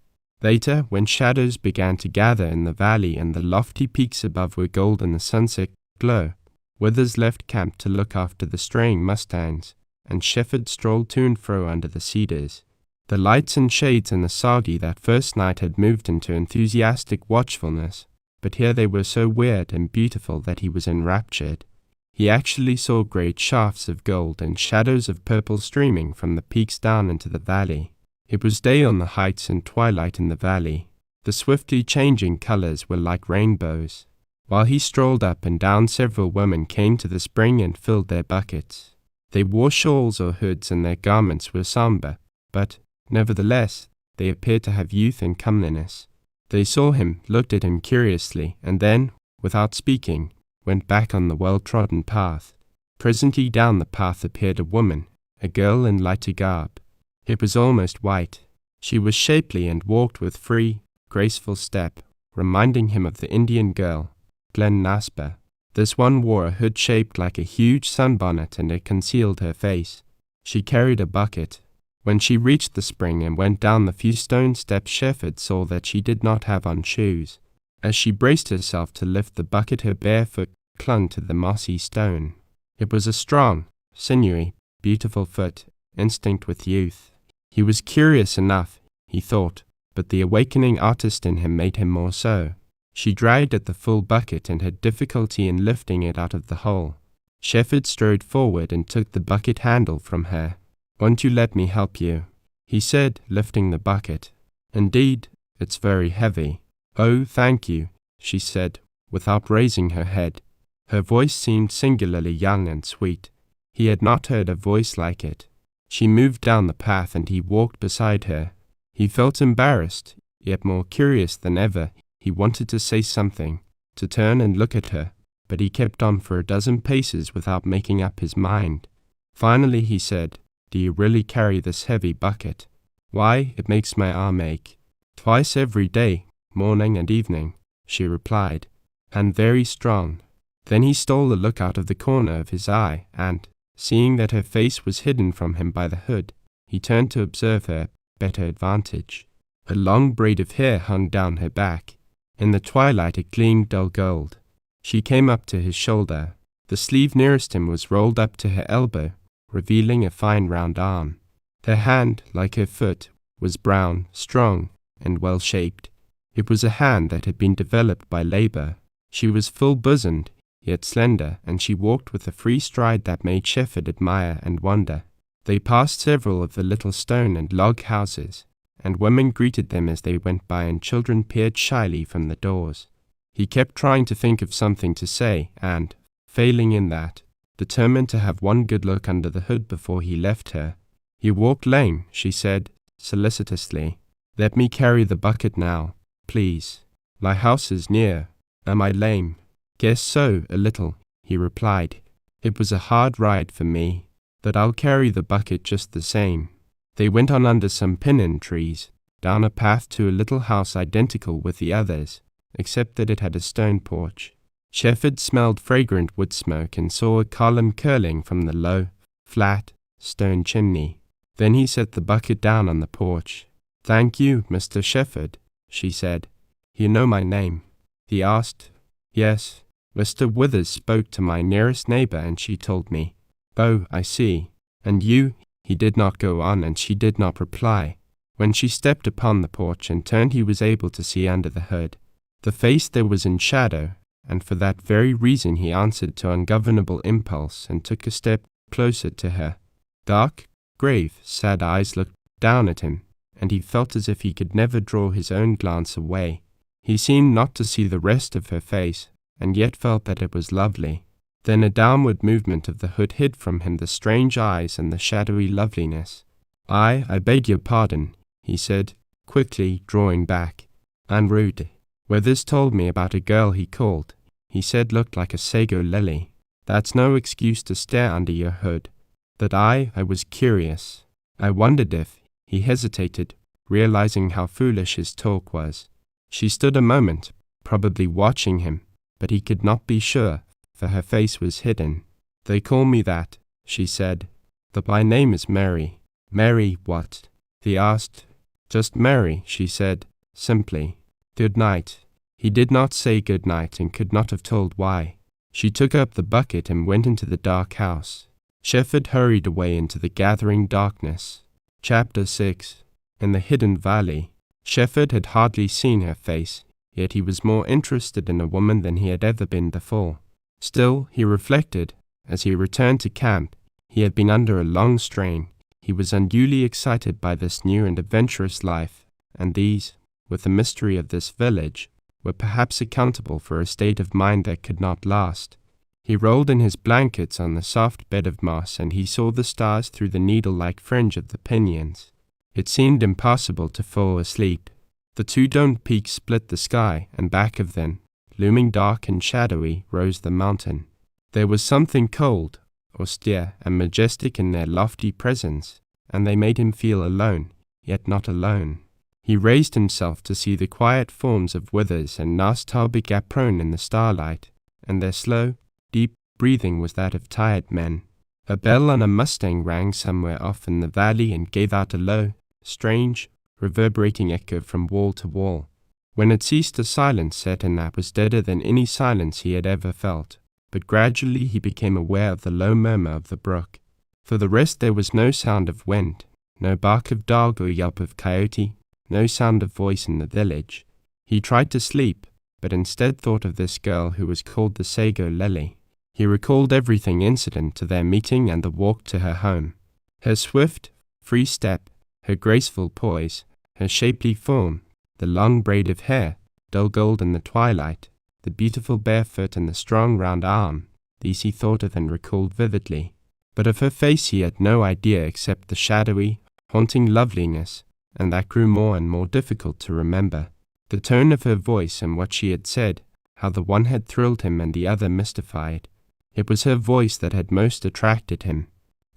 Later, when shadows began to gather in the valley and the lofty peaks above were gold in the sunset glow, Withers left camp to look after the straying mustangs, and Shefford strolled to and fro under the cedars. The lights and shades in the Sagi that first night had moved into enthusiastic watchfulness, but here they were so weird and beautiful that he was enraptured. He actually saw great shafts of gold and shadows of purple streaming from the peaks down into the valley. It was day on the heights and twilight in the valley. The swiftly changing colors were like rainbows. While he strolled up and down, several women came to the spring and filled their buckets. They wore shawls or hoods and their garments were somber, but, nevertheless, they appeared to have youth and comeliness. They saw him, looked at him curiously, and then, without speaking, went back on the well-trodden path. Presently down the path appeared a woman, a girl in lighter garb. It was almost white. She was shapely and walked with free, graceful step, reminding him of the Indian girl, Glen Naspa. This one wore a hood shaped like a huge sunbonnet and it concealed her face. She carried a bucket. When she reached the spring and went down the few stone steps, Shefford saw that she did not have on shoes. As she braced herself to lift the bucket, her bare foot clung to the mossy stone. It was a strong, sinewy, beautiful foot, instinct with youth. He was curious enough, he thought, but the awakening artist in him made him more so. She dragged at the full bucket and had difficulty in lifting it out of the hole. Shefford strode forward and took the bucket handle from her. "Won't you let me help you?" he said, lifting the bucket. "Indeed, it's very heavy." "Oh, thank you," she said, without raising her head. Her voice seemed singularly young and sweet. He had not heard a voice like it. She moved down the path and he walked beside her. He felt embarrassed, yet more curious than ever. He wanted to say something, to turn and look at her, but he kept on for a dozen paces without making up his mind. Finally he said, "Do you really carry this heavy bucket?" "Why, it makes my arm ache. Twice every day, morning and evening," she replied, "and very strong." Then he stole a look out of the corner of his eye, and, seeing that her face was hidden from him by the hood, he turned to observe her better advantage. A long braid of hair hung down her back. In the twilight it gleamed dull gold. She came up to his shoulder. The sleeve nearest him was rolled up to her elbow, revealing a fine round arm. Her hand, like her foot, was brown, strong, and well-shaped. It was a hand that had been developed by labor. She was full-bosomed, yet slender, and she walked with a free stride that made Shefford admire and wonder. They passed several of the little stone and log houses, and women greeted them as they went by, and children peered shyly from the doors. He kept trying to think of something to say, and, failing in that, determined to have one good look under the hood before he left her. "You walk lame," she said, solicitously. "Let me carry the bucket now, please. My house is near. Am I lame?" "Guess so, a little," he replied. "It was a hard ride for me, but I'll carry the bucket just the same." They went on under some pinyon trees, down a path to a little house identical with the others, except that it had a stone porch. Shefford smelled fragrant wood smoke and saw a column curling from the low, flat, stone chimney. Then he set the bucket down on the porch. "Thank you, Mr. Shefford," she said. "You know my name?" He asked. "Yes. Mr. Withers spoke to my nearest neighbor and she told me." "Oh, I see. And you?" He did not go on, and she did not reply. When she stepped upon the porch and turned, he was able to see under the hood. The face there was in shadow, and for that very reason he answered to ungovernable impulse and took a step closer to her. Dark, grave, sad eyes looked down at him, and he felt as if he could never draw his own glance away. He seemed not to see the rest of her face, and yet felt that it was lovely. Then a downward movement of the hood hid from him the strange eyes and the shadowy loveliness. I beg your pardon," he said, quickly drawing back. "I'm rude. Withers told me about a girl he called. He said looked like a sago lily. That's no excuse to stare under your hood. But I was curious. I wondered if..." He hesitated, realizing how foolish his talk was. She stood a moment, probably watching him, but he could not be sure, for her face was hidden. "They call me that," she said. "But my name is Mary." "Mary what?" he asked. "Just Mary," she said, simply. "Good night." He did not say good night and could not have told why. She took up the bucket and went into the dark house. Shefford hurried away into the gathering darkness. Chapter 6. In the hidden valley. Shefford had hardly seen her face, yet he was more interested in a woman than he had ever been before. Still, he reflected, as he returned to camp, he had been under a long strain. He was unduly excited by this new and adventurous life, and these, with the mystery of this village, were perhaps accountable for a state of mind that could not last. He rolled in his blankets on the soft bed of moss, and he saw the stars through the needle-like fringe of the pinyons. It seemed impossible to fall asleep. The two domed peaks split the sky, and back of them, looming dark and shadowy, rose the mountain. There was something cold, austere, and majestic in their lofty presence, and they made him feel alone, yet not alone. He raised himself to see the quiet forms of Withers and Nas Tarbigap prone in the starlight, and their slow, deep breathing was that of tired men. A bell on a mustang rang somewhere off in the valley and gave out a low, strange, reverberating echo from wall to wall. When it ceased, a silence set in that was deader than any silence he had ever felt, but gradually he became aware of the low murmur of the brook. For the rest there was no sound of wind, no bark of dog or yelp of coyote, no sound of voice in the village. He tried to sleep, but instead thought of this girl who was called the Sago Lily. He recalled everything incident to their meeting and the walk to her home. Her swift, free step, her graceful poise, her shapely form, the long braid of hair, dull gold in the twilight, the beautiful bare foot and the strong round arm, these he thought of and recalled vividly. But of her face he had no idea except the shadowy, haunting loveliness, and that grew more and more difficult to remember. The tone of her voice and what she had said, how the one had thrilled him and the other mystified. It was her voice that had most attracted him.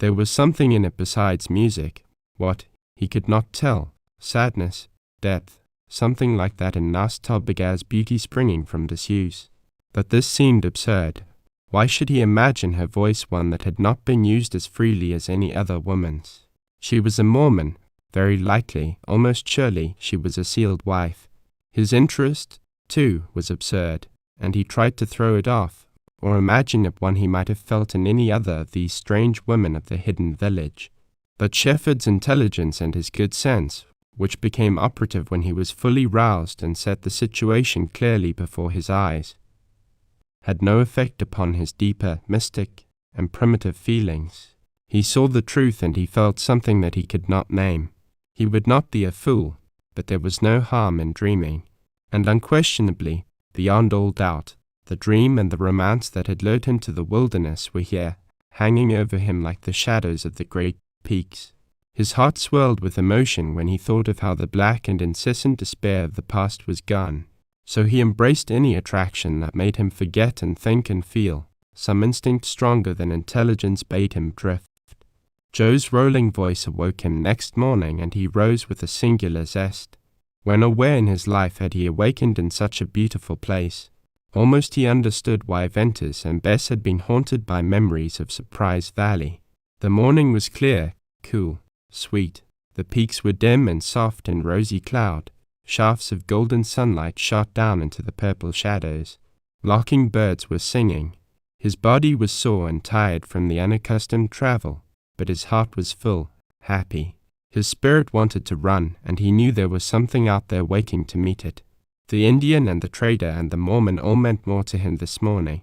There was something in it besides music. What? He could not tell. Sadness, depth, something like that in Nas Tobigaz's beauty springing from disuse. But this seemed absurd. Why should he imagine her voice one that had not been used as freely as any other woman's? She was a Mormon. Very likely, almost surely, she was a sealed wife. His interest, too, was absurd, and he tried to throw it off, or imagine it one he might have felt in any other of these strange women of the hidden village. But Shefford's intelligence and his good sense, which became operative when he was fully roused and set the situation clearly before his eyes, had no effect upon his deeper, mystic, and primitive feelings. He saw the truth and he felt something that he could not name. He would not be a fool, but there was no harm in dreaming. And unquestionably, beyond all doubt, the dream and the romance that had lured him to the wilderness were here, hanging over him like the shadows of the great peaks. His heart swelled with emotion when he thought of how the black and incessant despair of the past was gone. So he embraced any attraction that made him forget and think and feel. Some instinct stronger than intelligence bade him drift. Joe's rolling voice awoke him next morning, and he rose with a singular zest. When or where in his life had he awakened in such a beautiful place? Almost he understood why Ventus and Bess had been haunted by memories of Surprise Valley. The morning was clear, cool, sweet. The peaks were dim and soft in rosy cloud. Shafts of golden sunlight shot down into the purple shadows. Larking birds were singing. His body was sore and tired from the unaccustomed travel, but his heart was full, happy. His spirit wanted to run, and he knew there was something out there waiting to meet it. The Indian and the trader and the Mormon all meant more to him this morning.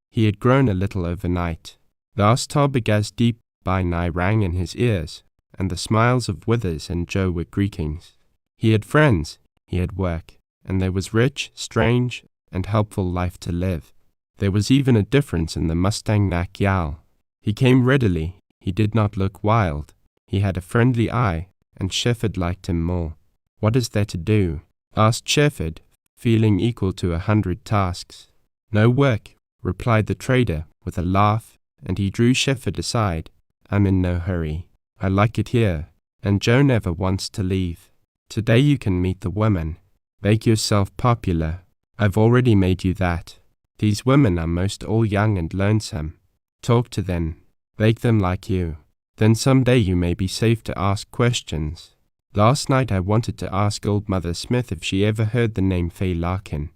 He had grown a little overnight. The Astarbagaz deep by nigh rang in his ears, and the smiles of Withers and Joe were greetings. He had friends, he had work, and there was rich, strange, and helpful life to live. There was even a difference in the Mustang Mack yowl. He came readily, he did not look wild. He had a friendly eye, and Shefford liked him more. What is there to do? Asked Shefford, feeling equal to 100 tasks. No work, replied the trader with a laugh, and he drew Shefford aside. I'm in no hurry. I like it here, and Joe never wants to leave. Today you can meet the women. Make yourself popular. I've already made you that. These women are most all young and lonesome. Talk to them. Make them like you. Then someday you may be safe to ask questions. Last night I wanted to ask old Mother Smith if she ever heard the name Fay Larkin,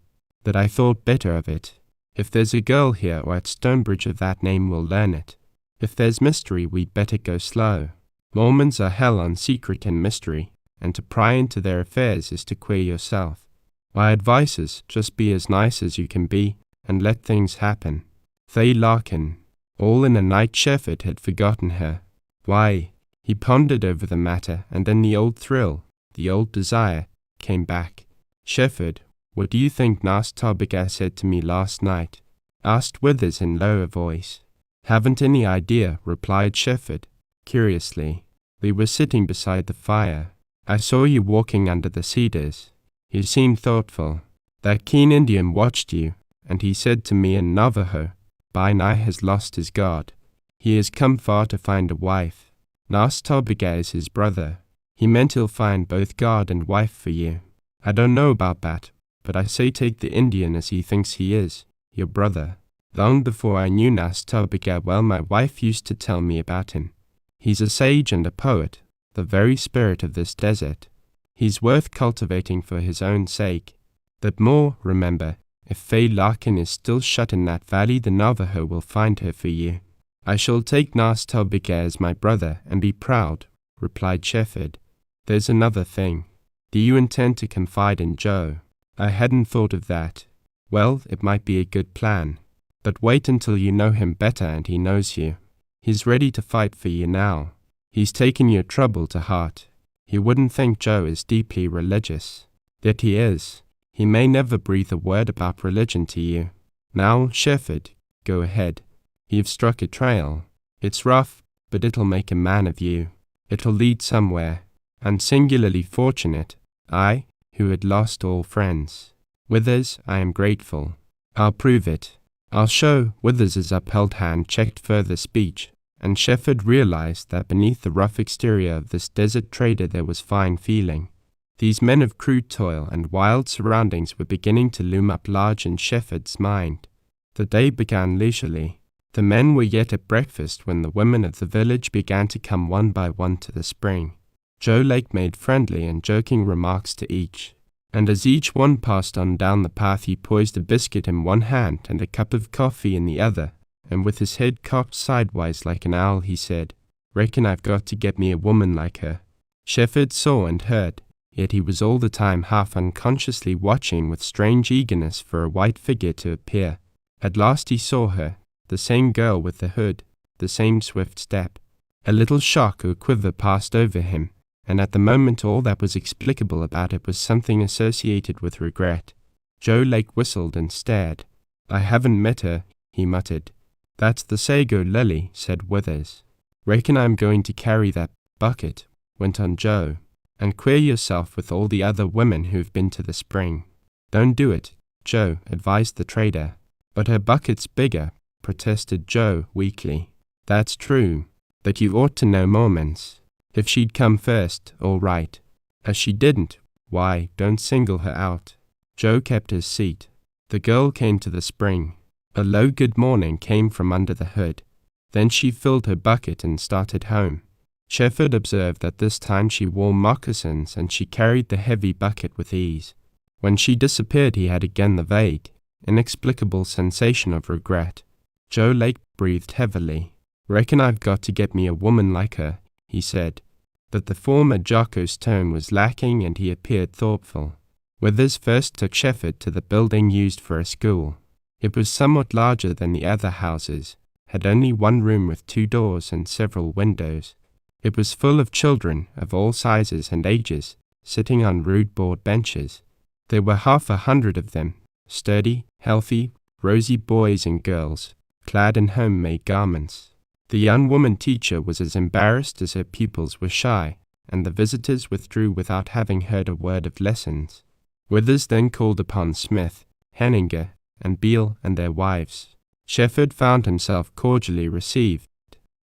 but I thought better of it. If there's a girl here or at Stonebridge of that name, we'll learn it. If there's mystery, we'd better go slow. Mormons are hell on secret and mystery, and to pry into their affairs is to queer yourself. My advice is, just be as nice as you can be, and let things happen. Fay Larkin. All in a night Shefford had forgotten her. Why? He pondered over the matter, and then the old thrill, the old desire, came back. Shefford, what do you think Nas Tobigaz said to me last night? Asked Withers in lower voice. Haven't any idea, replied Shefford, curiously. We were sitting beside the fire. I saw you walking under the cedars. You seemed thoughtful. That keen Indian watched you, and he said to me in Navajo, Bainai has lost his God. He has come far to find a wife. Nas Tobigaz is his brother. He meant he'll find both God and wife for you. I don't know about that, but I say take the Indian as he thinks he is, your brother. Long before I knew Nas Tobigaz well, my wife used to tell me about him. He's a sage and a poet, the very spirit of this desert. He's worth cultivating for his own sake. But more, remember, if Fay Larkin is still shut in that valley, the Navajo will find her for you. I shall take Nas Tobigaz as my brother and be proud, replied Shefford. There's another thing. Do you intend to confide in Joe? I hadn't thought of that. Well, it might be a good plan. But wait until you know him better and he knows you. He's ready to fight for you now. He's taken your trouble to heart. You wouldn't think Joe is deeply religious. Yet he is. He may never breathe a word about religion to you. Now, Shefford, go ahead. You've struck a trail. It's rough, but it'll make a man of you. It'll lead somewhere. And singularly fortunate, I, who had lost all friends. Withers, I am grateful. I'll prove it. I'll show. Withers's upheld hand checked further speech, and Shefford realized that beneath the rough exterior of this desert trader there was fine feeling. These men of crude toil and wild surroundings were beginning to loom up large in Shefford's mind. The day began leisurely. The men were yet at breakfast when the women of the village began to come one by one to the spring. Joe Lake made friendly and joking remarks to each, and as each one passed on down the path he poised a biscuit in one hand and a cup of coffee in the other, and with his head cocked sidewise like an owl he said, "Reckon I've got to get me a woman like her." Shefford saw and heard, yet he was all the time half unconsciously watching with strange eagerness for a white figure to appear. At last he saw her, the same girl with the hood, the same swift step. A little shock or quiver passed over him, and at the moment all that was explicable about it was something associated with regret. Joe Lake whistled and stared. "I haven't met her," he muttered. "That's the Sago Lily," said Withers. "Reckon I'm going to carry that bucket," went on Joe, "and queer yourself with all the other women who've been to the spring." "Don't do it," Joe advised the trader. "But her bucket's bigger," protested Joe weakly. "That's true, but you ought to know Mormons. If she'd come first, all right. As she didn't, why, don't single her out." Joe kept his seat. The girl came to the spring. A low good morning came from under the hood. Then she filled her bucket and started home. Shefford observed that this time she wore moccasins and she carried the heavy bucket with ease. When she disappeared he had again the vague, inexplicable sensation of regret. Joe Lake breathed heavily. "Reckon I've got to get me a woman like her," he said. But the former jocose tone was lacking and he appeared thoughtful. Withers first took Shefford to the building used for a school. It was somewhat larger than the other houses, had only one room with 2 doors and several windows. It was full of children of all sizes and ages, sitting on rude board benches. There were 100 of them, sturdy, healthy, rosy boys and girls, clad in homemade garments. The young woman teacher was as embarrassed as her pupils were shy, and the visitors withdrew without having heard a word of lessons. Withers then called upon Smith, Henninger, and Beale and their wives. Shefford found himself cordially received,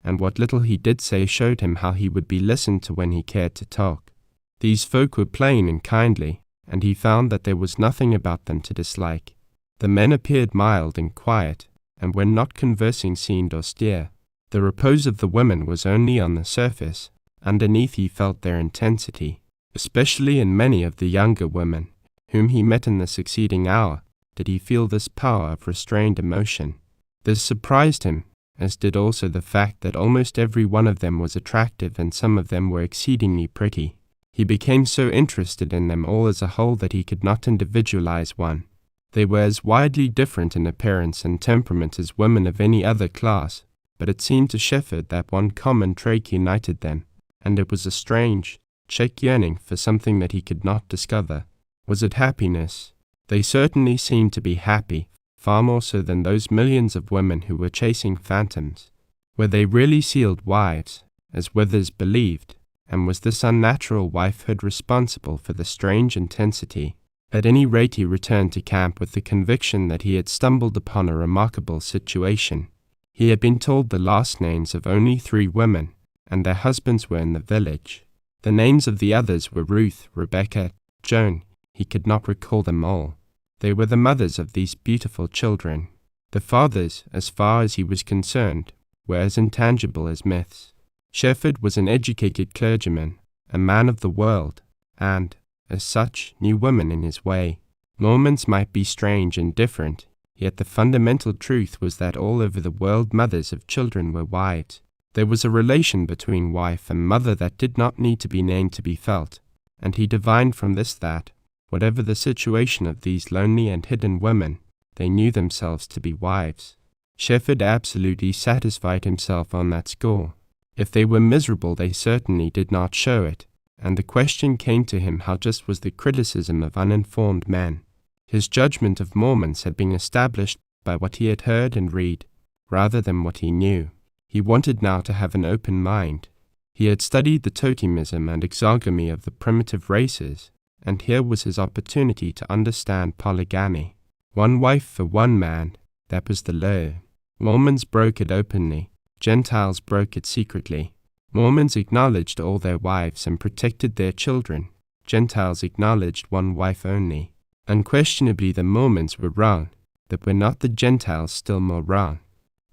and what little he did say showed him how he would be listened to when he cared to talk. These folk were plain and kindly, and he found that there was nothing about them to dislike. The men appeared mild and quiet, and when not conversing seemed austere. The repose of the women was only on the surface. Underneath he felt their intensity, especially in many of the younger women, whom he met in the succeeding hour, did he feel this power of restrained emotion. This surprised him, as did also the fact that almost every one of them was attractive and some of them were exceedingly pretty. He became so interested in them all as a whole that he could not individualize one. They were as widely different in appearance and temperament as women of any other class, but it seemed to Shefford that one common trait united them, and it was a strange, check yearning for something that he could not discover. Was it happiness? They certainly seemed to be happy, far more so than those millions of women who were chasing phantoms. Were they really sealed wives, as Withers believed, and was this unnatural wifehood responsible for the strange intensity? At any rate he returned to camp with the conviction that he had stumbled upon a remarkable situation. He had been told the last names of only 3 women, and their husbands were in the village. The names of the others were Ruth, Rebecca, Joan. He could not recall them all. They were the mothers of these beautiful children. The fathers, as far as he was concerned, were as intangible as myths. Shefford was an educated clergyman, a man of the world, and, as such, knew women in his way. Mormons might be strange and different, yet the fundamental truth was that all over the world mothers of children were wives. There was a relation between wife and mother that did not need to be named to be felt, and he divined from this that, whatever the situation of these lonely and hidden women, they knew themselves to be wives. Shefford absolutely satisfied himself on that score. If they were miserable, they certainly did not show it, and the question came to him how just was the criticism of uninformed men. His judgment of Mormons had been established by what he had heard and read, rather than what he knew. He wanted now to have an open mind. He had studied the totemism and exogamy of the primitive races, and here was his opportunity to understand polygamy. 1 wife for 1 man, that was the law. Mormons broke it openly. Gentiles broke it secretly. Mormons acknowledged all their wives and protected their children. Gentiles acknowledged one wife only. Unquestionably the Mormons were wrong, but were not the Gentiles still more wrong?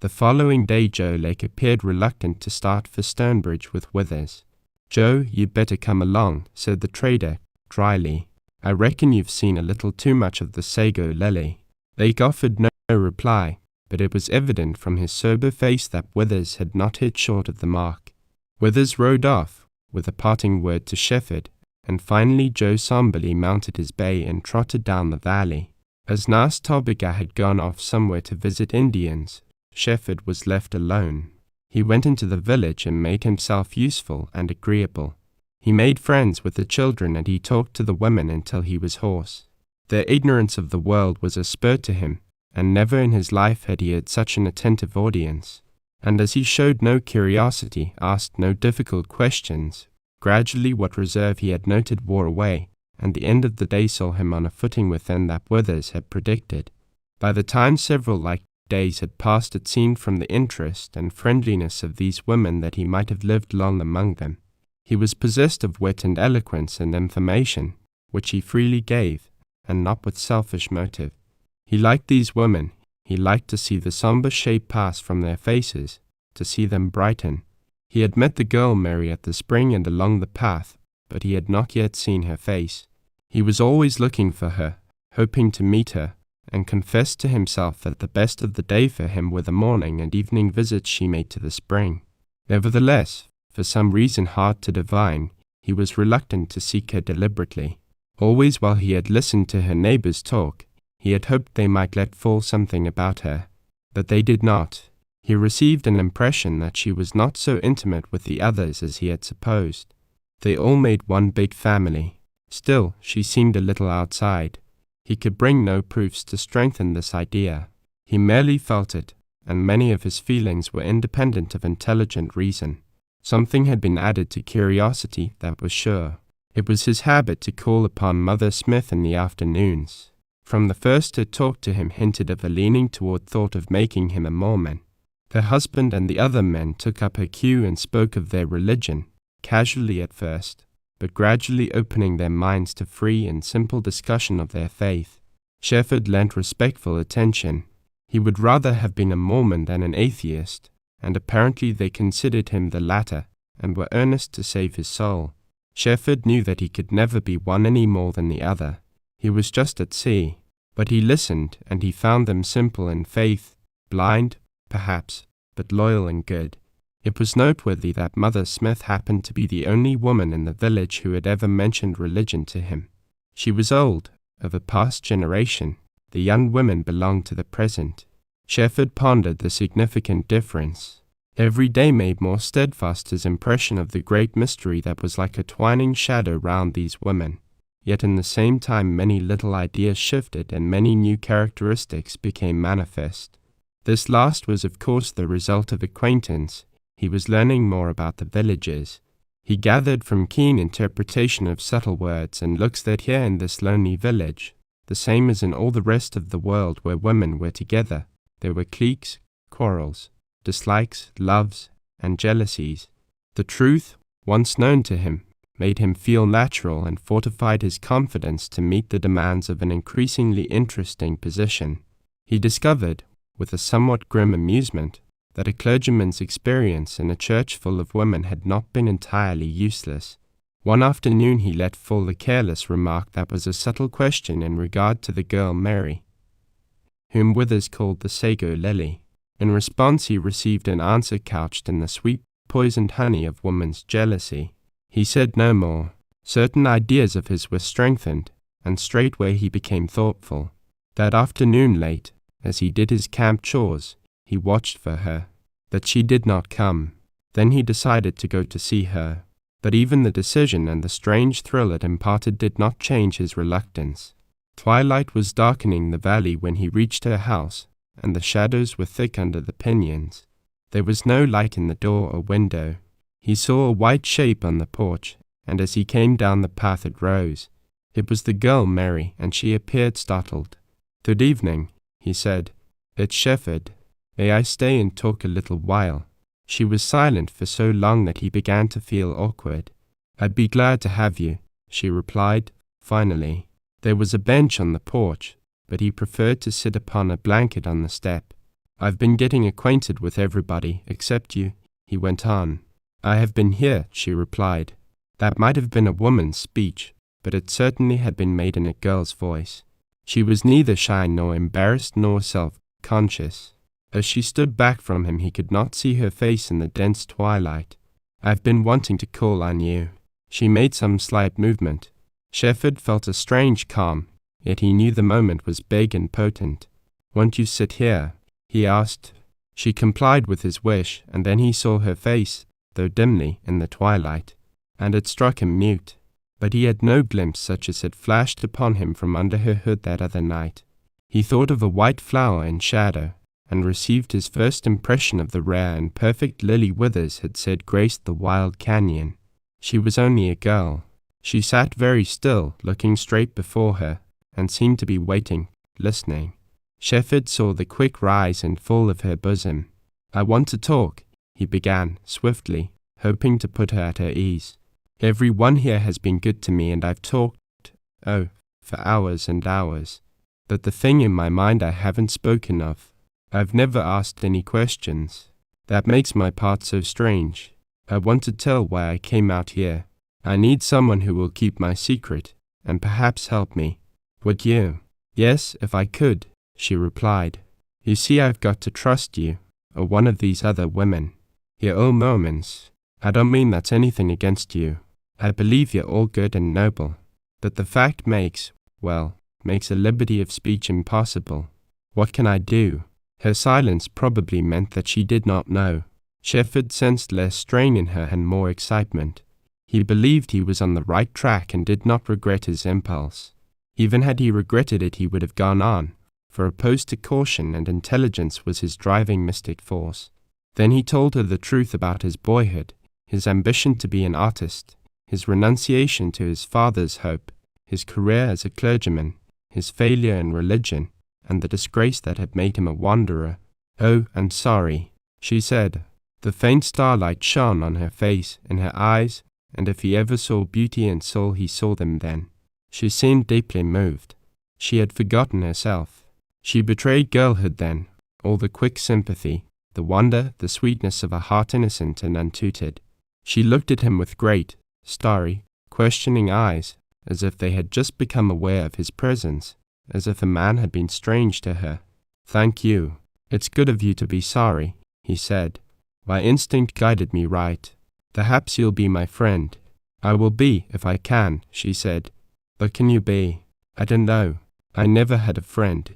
The following day Joe Lake appeared reluctant to start for Stonebridge with Withers. "Joe, you'd better come along," said the trader, dryly. "I reckon you've seen a little too much of the Sago Lily." Lake offered no reply, but it was evident from his sober face that Withers had not hit short of the mark. Withers rode off, with a parting word to Shefford, and finally Joe somberly mounted his bay and trotted down the valley. As Nas Tobiga had gone off somewhere to visit Indians, Shefford was left alone. He went into the village and made himself useful and agreeable. He made friends with the children and he talked to the women until he was hoarse. Their ignorance of the world was a spur to him, and never in his life had he had such an attentive audience. And as he showed no curiosity, asked no difficult questions, gradually what reserve he had noted wore away, and the end of the day saw him on a footing with them that Withers had predicted. By the time several like days had passed, it seemed from the interest and friendliness of these women that he might have lived long among them. He was possessed of wit and eloquence and information, which he freely gave, and not with selfish motive. He liked these women. He liked to see the somber shape pass from their faces, to see them brighten. He had met the girl Mary at the spring and along the path, but he had not yet seen her face. He was always looking for her, hoping to meet her, and confessed to himself that the best of the day for him were the morning and evening visits she made to the spring. Nevertheless, for some reason hard to divine, he was reluctant to seek her deliberately. Always while he had listened to her neighbors talk, he had hoped they might let fall something about her, but they did not. He received an impression that she was not so intimate with the others as he had supposed. They all made one big family. Still, she seemed a little outside. He could bring no proofs to strengthen this idea. He merely felt it, and many of his feelings were independent of intelligent reason. Something had been added to curiosity, that was sure. It was his habit to call upon Mother Smith in the afternoons. From the first her talk to him hinted of a leaning toward thought of making him a Mormon. Her husband and the other men took up her cue and spoke of their religion, casually at first, but gradually opening their minds to free and simple discussion of their faith. Shefford lent respectful attention. He would rather have been a Mormon than an atheist, and apparently they considered him the latter, and were earnest to save his soul. Shefford knew that he could never be one any more than the other. He was just at sea, but he listened, and he found them simple in faith, blind, perhaps, but loyal and good. It was noteworthy that Mother Smith happened to be the only woman in the village who had ever mentioned religion to him. She was old, of a past generation. The young women belonged to the present. Shefford pondered the significant difference. Every day made more steadfast his impression of the great mystery that was like a twining shadow round these women. Yet in the same time many little ideas shifted and many new characteristics became manifest. This last was of course the result of acquaintance. He was learning more about the villagers. He gathered from keen interpretation of subtle words and looks that here in this lonely village, the same as in all the rest of the world where women were together, there were cliques, quarrels, dislikes, loves, and jealousies. The truth, once known to him, made him feel natural and fortified his confidence to meet the demands of an increasingly interesting position. He discovered, with a somewhat grim amusement, that a clergyman's experience in a church full of women had not been entirely useless. One afternoon he let fall a careless remark that was a subtle question in regard to the girl Mary, whom Withers called the Sago Lily. In response he received an answer couched in the sweet poisoned honey of woman's jealousy. He said no more. Certain ideas of his were strengthened, and straightway he became thoughtful. That afternoon late, as he did his camp chores, he watched for her, but she did not come. Then he decided to go to see her. But even the decision and the strange thrill it imparted did not change his reluctance. Twilight was darkening the valley when he reached her house, and the shadows were thick under the pinyons. There was no light in the door or window. He saw a white shape on the porch, and as he came down the path it rose. It was the girl Mary, and she appeared startled. "Good evening," he said. "It's Shefford. May I stay and talk a little while?" She was silent for so long that he began to feel awkward. "I'd be glad to have you," she replied, finally. There was a bench on the porch, but he preferred to sit upon a blanket on the step. "I've been getting acquainted with everybody, except you," he went on. "I have been here," she replied. That might have been a woman's speech, but it certainly had been made in a girl's voice. She was neither shy nor embarrassed nor self-conscious. As she stood back from him, he could not see her face in the dense twilight. "I've been wanting to call on you." She made some slight movement. Shefford felt a strange calm, yet he knew the moment was big and potent. "Won't you sit here?" he asked. She complied with his wish, and then he saw her face, though dimly, in the twilight, and it struck him mute. But he had no glimpse such as had flashed upon him from under her hood that other night. He thought of a white flower in shadow, and received his first impression of the rare and perfect lily Withers had said graced the wild canyon. She was only a girl. She sat very still, looking straight before her, and seemed to be waiting, listening. Shefford saw the quick rise and fall of her bosom. "I want to talk," he began, swiftly, hoping to put her at her ease. "Every one here has been good to me, and I've talked, for hours and hours. But the thing in my mind I haven't spoken of. I've never asked any questions. That makes my part so strange. I want to tell why I came out here. I need someone who will keep my secret, and perhaps help me." "Would you?" "Yes, if I could," she replied. "You see, I've got to trust you, or one of these other women. You're all Mormons. I don't mean that's anything against you. I believe you're all good and noble. But the fact makes a liberty of speech impossible. What can I do?" Her silence probably meant that she did not know. Shefford sensed less strain in her and more excitement. He believed he was on the right track and did not regret his impulse. Even had he regretted it, he would have gone on, for opposed to caution and intelligence was his driving mystic force. Then he told her the truth about his boyhood, his ambition to be an artist, his renunciation to his father's hope, his career as a clergyman, his failure in religion, and the disgrace that had made him a wanderer. "Oh, I'm sorry," she said. The faint starlight shone on her face, in her eyes, and if he ever saw beauty and soul, he saw them then. She seemed deeply moved. She had forgotten herself. She betrayed girlhood then, all the quick sympathy, the wonder, the sweetness of a heart innocent and untutored. She looked at him with great, starry, questioning eyes, as if they had just become aware of his presence, as if a man had been strange to her. "Thank you. It's good of you to be sorry," he said. "My instinct guided me right. Perhaps you'll be my friend." "I will be, if I can," she said. "But can you be?" "I don't know. I never had a friend."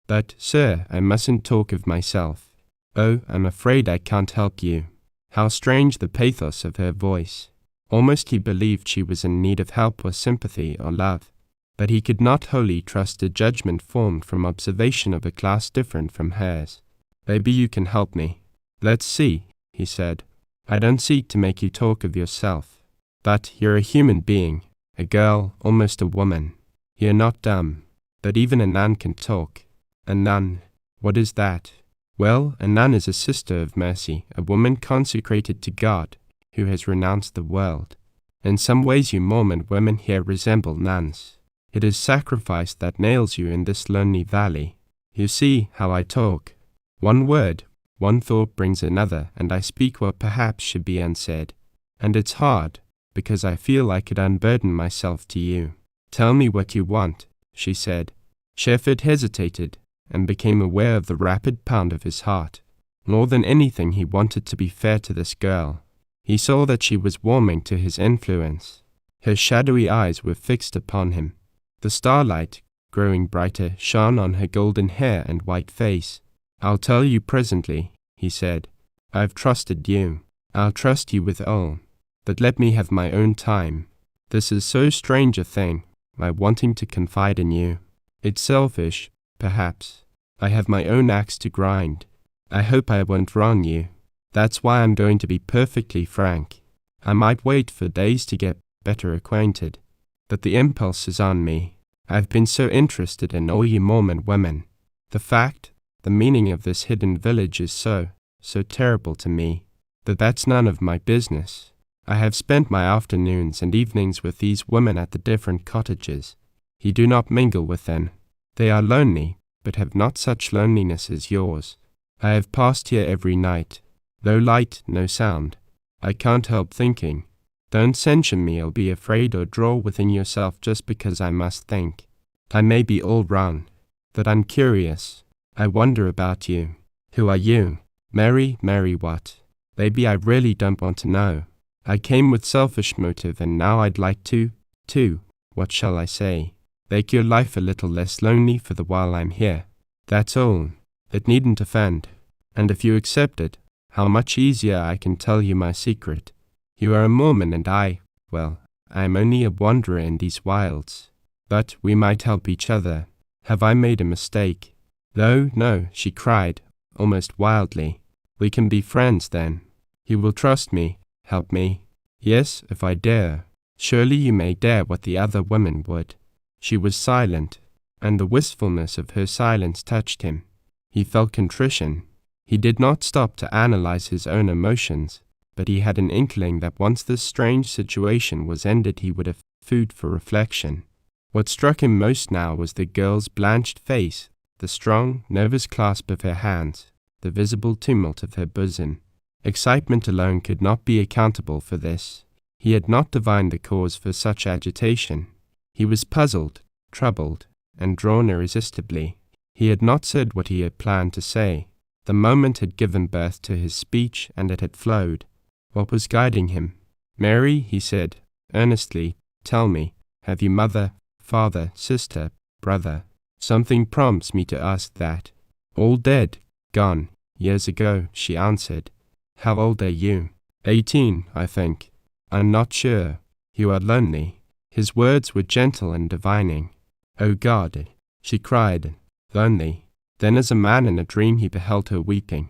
But, sir, I mustn't talk of myself." "Oh, I'm afraid I can't help you." How strange the pathos of her voice. Almost he believed she was in need of help or sympathy or love. But he could not wholly trust a judgment formed from observation of a class different from hers. "Maybe you can help me." "Let's see," he said. "I don't seek to make you talk of yourself. But you're a human being, a girl, almost a woman. You're not dumb. But even a nun can talk." "A nun? What is that?" "Well, a nun is a sister of mercy, a woman consecrated to God, who has renounced the world. In some ways you Mormon women here resemble nuns. It is sacrifice that nails you in this lonely valley. You see how I talk. One word, one thought brings another, and I speak what perhaps should be unsaid. And it's hard, because I feel I could unburden myself to you." "Tell me what you want," she said. Shefford hesitated, and became aware of the rapid pound of his heart. More than anything he wanted to be fair to this girl. He saw that she was warming to his influence. Her shadowy eyes were fixed upon him. The starlight, growing brighter, shone on her golden hair and white face. "I'll tell you presently," he said. "I've trusted you. I'll trust you with all. But let me have my own time. This is so strange a thing, my wanting to confide in you. It's selfish, perhaps. I have my own axe to grind. I hope I won't wrong you. That's why I'm going to be perfectly frank. I might wait for days to get better acquainted. But the impulse is on me. I've been so interested in all you Mormon women. The fact, the meaning of this hidden village is so so terrible to me, that that's none of my business. I have spent my afternoons and evenings with these women at the different cottages. You do not mingle with them. They are lonely, but have not such loneliness as yours. I have passed here every night. No light, no sound. I can't help thinking. Don't censure me or be afraid or draw within yourself just because I must think. I may be all wrong, that I'm curious. I wonder about you. Who are you? Mary what? Maybe I really don't want to know. I came with selfish motive and now I'd like to, what shall I say? Make your life a little less lonely for the while I'm here. That's all. It needn't offend. And if you accept it, how much easier I can tell you my secret. You are a Mormon and I am only a wanderer in these wilds. But we might help each other. Have I made a mistake? No, she cried, almost wildly. We can be friends then. You will trust me, help me. Yes, if I dare. Surely you may dare what the other women would. She was silent, and the wistfulness of her silence touched him. He felt contrition. He did not stop to analyze his own emotions, but he had an inkling that once this strange situation was ended he would have food for reflection. What struck him most now was the girl's blanched face, the strong, nervous clasp of her hands, the visible tumult of her bosom. Excitement alone could not be accountable for this. He had not divined the cause for such agitation. He was puzzled, troubled, and drawn irresistibly. He had not said what he had planned to say. The moment had given birth to his speech, and it had flowed. What was guiding him? Mary, he said, earnestly, tell me, have you mother, father, sister, brother? Something prompts me to ask that. All dead, gone, years ago, she answered. How old are you? 18, I think. I'm not sure. You are lonely. His words were gentle and divining. Oh God, she cried, lonely. Then as a man in a dream he beheld her weeping.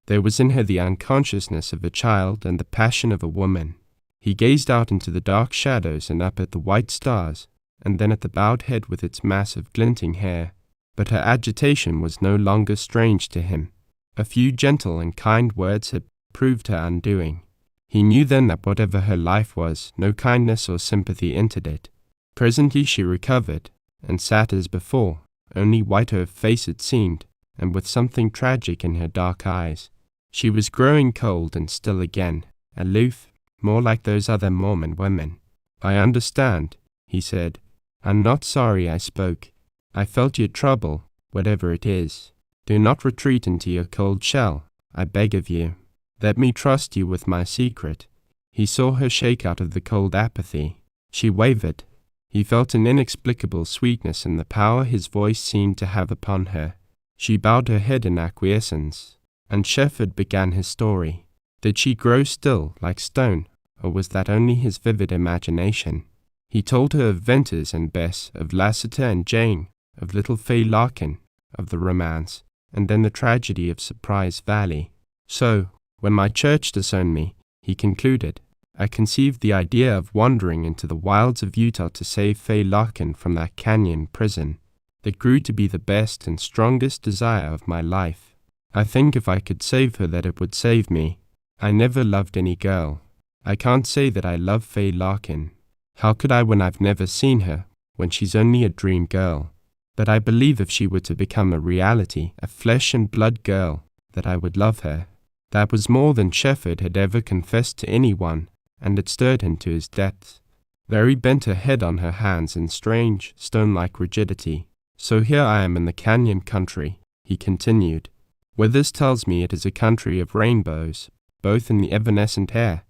There was in her the unconsciousness of a child and the passion of a woman. He gazed out into the dark shadows and up at the white stars, and then at the bowed head with its mass of glinting hair. But her agitation was no longer strange to him. A few gentle and kind words had proved her undoing. He knew then that whatever her life was, no kindness or sympathy entered it. Presently she recovered, and sat as before, only whiter of face it seemed, and with something tragic in her dark eyes. She was growing cold and still again, aloof, more like those other Mormon women. I understand, he said. I'm not sorry I spoke. I felt your trouble, whatever it is. Do not retreat into your cold shell, I beg of you. Let me trust you with my secret. He saw her shake out of the cold apathy. She wavered. He felt an inexplicable sweetness in the power his voice seemed to have upon her. She bowed her head in acquiescence, and Shefford began his story. Did she grow still, like stone, or was that only his vivid imagination? He told her of Venters and Bess, of Lassiter and Jane, of little Fay Larkin, of the romance, and then the tragedy of Surprise Valley. So, when my church disowned me, he concluded, I conceived the idea of wandering into the wilds of Utah to save Fay Larkin from that canyon prison. That grew to be the best and strongest desire of my life. I think if I could save her that it would save me. I never loved any girl. I can't say that I love Fay Larkin. How could I when I've never seen her, when she's only a dream girl? But I believe if she were to become a reality, a flesh and blood girl, that I would love her. That was more than Shefford had ever confessed to anyone, and it stirred him to his depths. Mary bent her head on her hands in strange, stone-like rigidity. So here I am in the canyon country, he continued. Withers tells me it is a country of rainbows, both in the evanescent air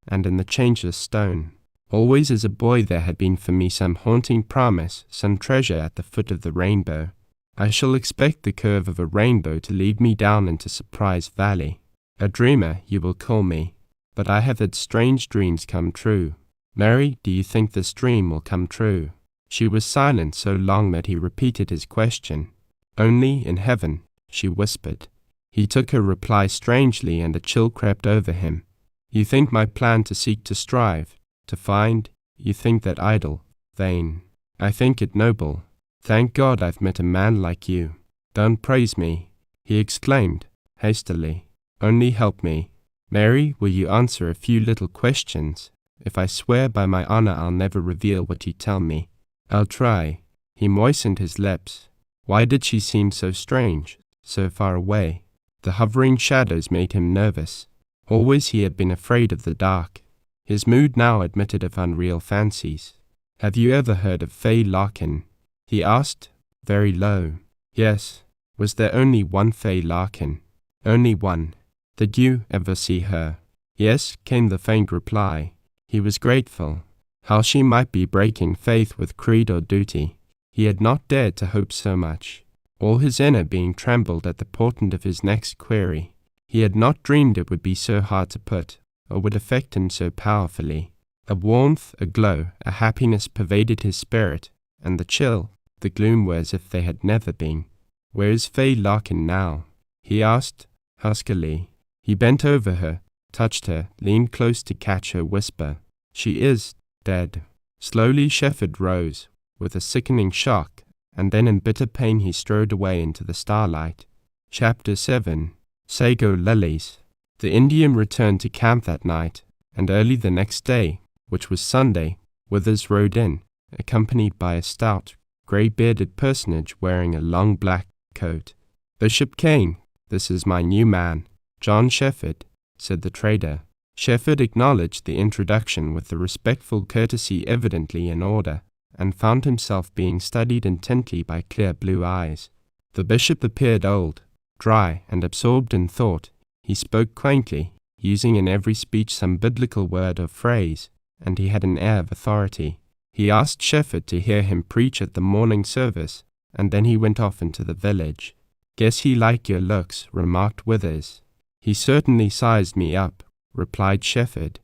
and in the changeless stone. Always as a boy there had been for me some haunting promise, some treasure at the foot of the rainbow. I shall expect the curve of a rainbow to lead me down into Surprise Valley. A dreamer, you will call me, but I have had strange dreams come true. Mary, do you think this dream will come true? She was silent so long that he repeated his question. Only in heaven, she whispered. He took her reply strangely, and a chill crept over him. You think my plan to seek to strive, to find, you think that idle, vain. I think it noble. Thank God I've met a man like you. Don't praise me, he exclaimed, hastily. Only help me. Mary, will you answer a few little questions? If I swear by my honor I'll never reveal what you tell me. I'll try. He moistened his lips. Why did she seem so strange, so far away? The hovering shadows made him nervous. Always he had been afraid of the dark. His mood now admitted of unreal fancies. Have you ever heard of Fay Larkin? He asked, very low. Yes. Was there only one Fay Larkin? Only one. Did you ever see her? Yes, came the faint reply. He was grateful. How she might be breaking faith with creed or duty. He had not dared to hope so much. All his inner being trembled at the portent of his next query. He had not dreamed it would be so hard to put, or would affect him so powerfully. A warmth, a glow, a happiness pervaded his spirit, and the chill, the gloom were as if they had never been. Where is Fay Larkin now? He asked, huskily. He bent over her, touched her, leaned close to catch her whisper. She is dead. Slowly Shefford rose, with a sickening shock, and then in bitter pain he strode away into the starlight. Chapter 7. Sago Lilies. The Indian returned to camp that night, and early the next day, which was Sunday, Withers rode in, accompanied by a stout, grey-bearded personage wearing a long black coat. Bishop Kane, this is my new man, John Shefford, said the trader. Shefford acknowledged the introduction with the respectful courtesy evidently in order, and found himself being studied intently by clear blue eyes. The bishop appeared old, dry, and absorbed in thought. He spoke quaintly, using in every speech some biblical word or phrase, and he had an air of authority. He asked Shefford to hear him preach at the morning service, and then he went off into the village. Guess he liked your looks, remarked Withers. He certainly sized me up, replied Shefford.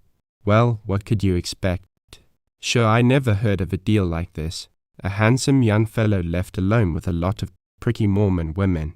Well, what could you expect? Sure, I never heard of a deal like this. A handsome young fellow left alone with a lot of pretty Mormon women.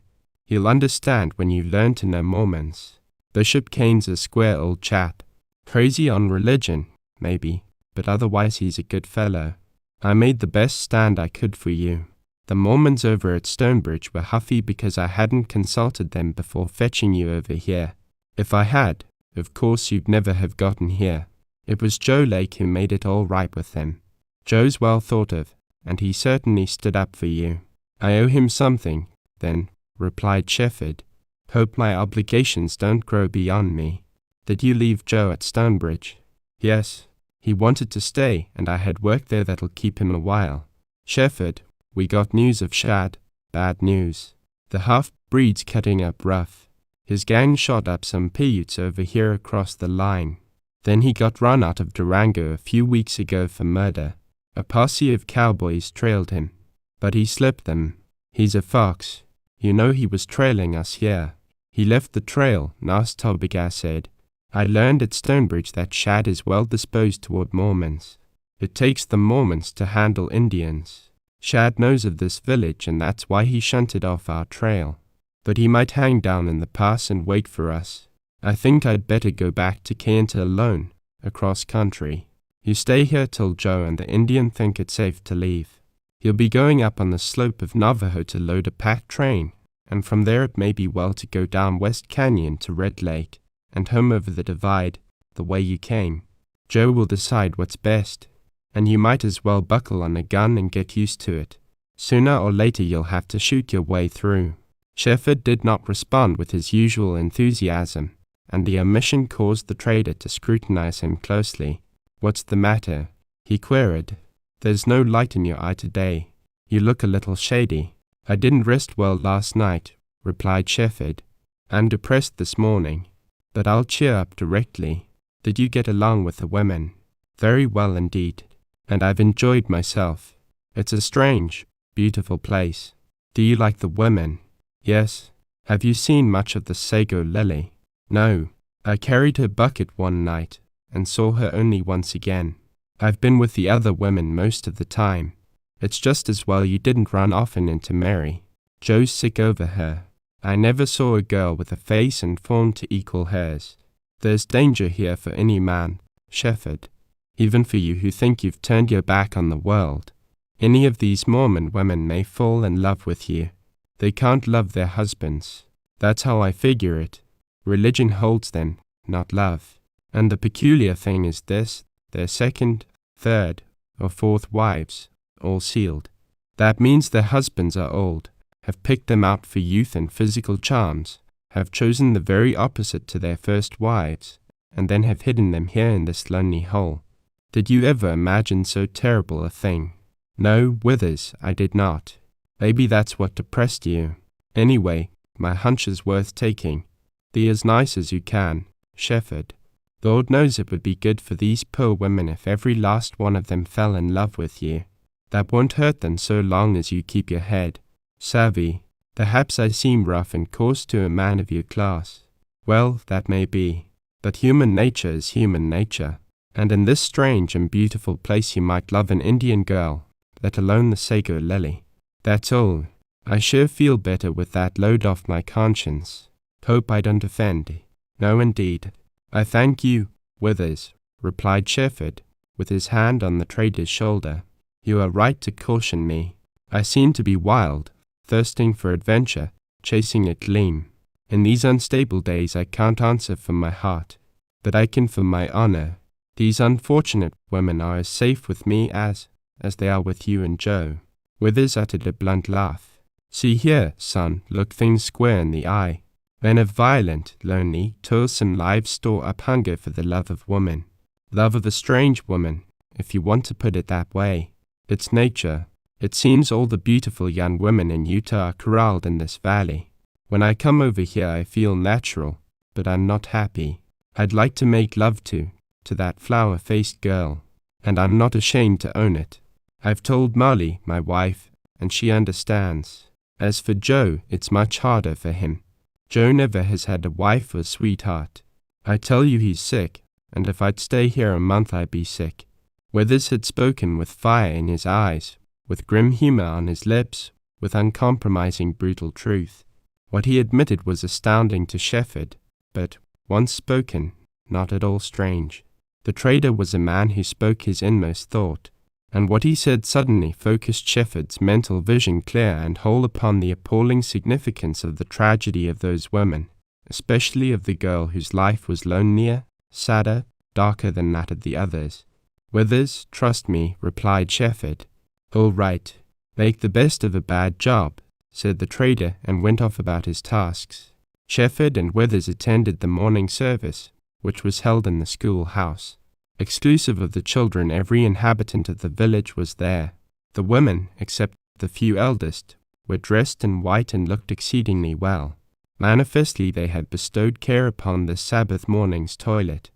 You'll understand when you learn to know Mormons. Bishop Kane's a square old chap. Crazy on religion, maybe, but otherwise he's a good fellow. I made the best stand I could for you. The Mormons over at Stonebridge were huffy because I hadn't consulted them before fetching you over here. If I had, of course you'd never have gotten here. It was Joe Lake who made it all right with them. Joe's well thought of, and he certainly stood up for you. I owe him something, then, replied Shefford. Hope my obligations don't grow beyond me. Did you leave Joe at Stonebridge? Yes. He wanted to stay, and I had work there that'll keep him a while. Shefford, we got news of Shad. Bad news. The half-breed's cutting up rough. His gang shot up some Paiutes over here across the line. Then he got run out of Durango a few weeks ago for murder. A posse of cowboys trailed him, but he slipped them. He's a fox. You know he was trailing us here. He left the trail, Nas Tobiga said. I learned at Stonebridge that Shad is well disposed toward Mormons. It takes the Mormons to handle Indians. Shad knows of this village, and that's why he shunted off our trail. But he might hang down in the pass and wait for us. I think I'd better go back to Kayenta alone, across country. You stay here till Joe and the Indian think it safe to leave. He'll be going up on the slope of Navajo to load a packed train, and from there it may be well to go down West Canyon to Red Lake, and home over the divide, the way you came. Joe will decide what's best, and you might as well buckle on a gun and get used to it. Sooner or later you'll have to shoot your way through. Shefford did not respond with his usual enthusiasm, and the omission caused the trader to scrutinize him closely. What's the matter? He queried. There's no light in your eye today. You look a little shady. I didn't rest well last night, replied Shefford. I'm depressed this morning, but I'll cheer up directly. Did you get along with the women? Very well indeed, and I've enjoyed myself. It's a strange, beautiful place. Do you like the women? Yes. Have you seen much of the Sago Lily? No. I carried her bucket one night, and saw her only once again. I've been with the other women most of the time. It's just as well you didn't run off and into Mary. Joe's sick over her. I never saw a girl with a face and form to equal hers. There's danger here for any man, Shefford, even for you who think you've turned your back on the world. Any of these Mormon women may fall in love with you. They can't love their husbands. That's how I figure it. Religion holds them, not love. And the peculiar thing is this, their second, third, or fourth wives, all sealed. That means their husbands are old, have picked them out for youth and physical charms, have chosen the very opposite to their first wives, and then have hidden them here in this lonely hole. Did you ever imagine so terrible a thing? No, Withers, I did not. Maybe that's what depressed you. Anyway, my hunch is worth taking. Be as nice as you can, Shefford. Lord knows it would be good for these poor women if every last one of them fell in love with you. That won't hurt them so long as you keep your head. Savvy, perhaps I seem rough and coarse to a man of your class. Well, that may be, but human nature is human nature, and in this strange and beautiful place you might love an Indian girl, let alone the Sago lily. That's all. I sure feel better with that load off my conscience. Hope I don't offend. No, indeed. I thank you, Withers, replied Shefford, with his hand on the trader's shoulder. You are right to caution me. I seem to be wild, thirsting for adventure, chasing a gleam. In these unstable days I can't answer for my heart, but I can for my honor. These unfortunate women are as safe with me as they are with you and Joe. Withers uttered a blunt laugh. See here, son, look things square in the eye. Men of violent, lonely, toilsome lives store up hunger for the love of woman. Love of a strange woman, if you want to put it that way. It's nature. It seems all the beautiful young women in Utah are corralled in this valley. When I come over here I feel natural, but I'm not happy. I'd like to make love to that flower-faced girl, and I'm not ashamed to own it. I've told Molly, my wife, and she understands. As for Joe, it's much harder for him. Joe never has had a wife or sweetheart. I tell you he's sick, and if I'd stay here a month I'd be sick. Withers had spoken with fire in his eyes, with grim humor on his lips, with uncompromising brutal truth. What he admitted was astounding to Shefford, but, once spoken, not at all strange. The trader was a man who spoke his inmost thought, and what he said suddenly focused Shefford's mental vision clear and whole upon the appalling significance of the tragedy of those women, especially of the girl whose life was lonelier, sadder, darker than that of the others. Withers, trust me, replied Shefford. All right, make the best of a bad job, said the trader, and went off about his tasks. Shefford and Withers attended the morning service, which was held in the schoolhouse. Exclusive of the children, every inhabitant of the village was there. The women, except the few eldest, were dressed in white and looked exceedingly well. Manifestly they had bestowed care upon this Sabbath morning's toilet.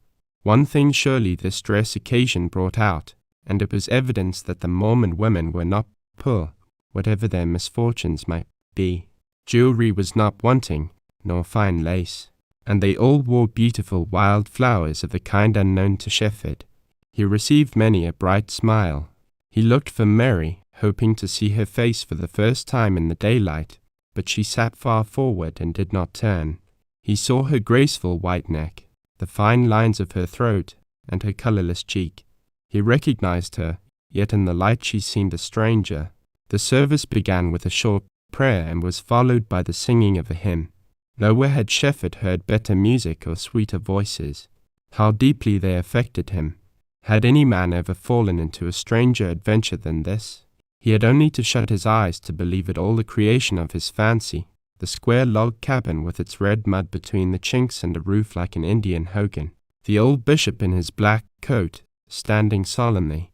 One thing surely this dress occasion brought out, and it was evidence that the Mormon women were not poor, whatever their misfortunes might be. Jewelry was not wanting, nor fine lace, and they all wore beautiful wild flowers of the kind unknown to Shefford. He received many a bright smile. He looked for Mary, hoping to see her face for the first time in the daylight, but she sat far forward and did not turn. He saw her graceful white neck, the fine lines of her throat, and her colorless cheek. He recognized her, yet in the light she seemed a stranger. The service began with a short prayer and was followed by the singing of a hymn. Nowhere had Shefford heard better music or sweeter voices. How deeply they affected him. Had any man ever fallen into a stranger adventure than this? He had only to shut his eyes to believe it all the creation of his fancy. The square log cabin with its red mud between the chinks and a roof like an Indian hogan. The old bishop in his black coat, standing solemnly,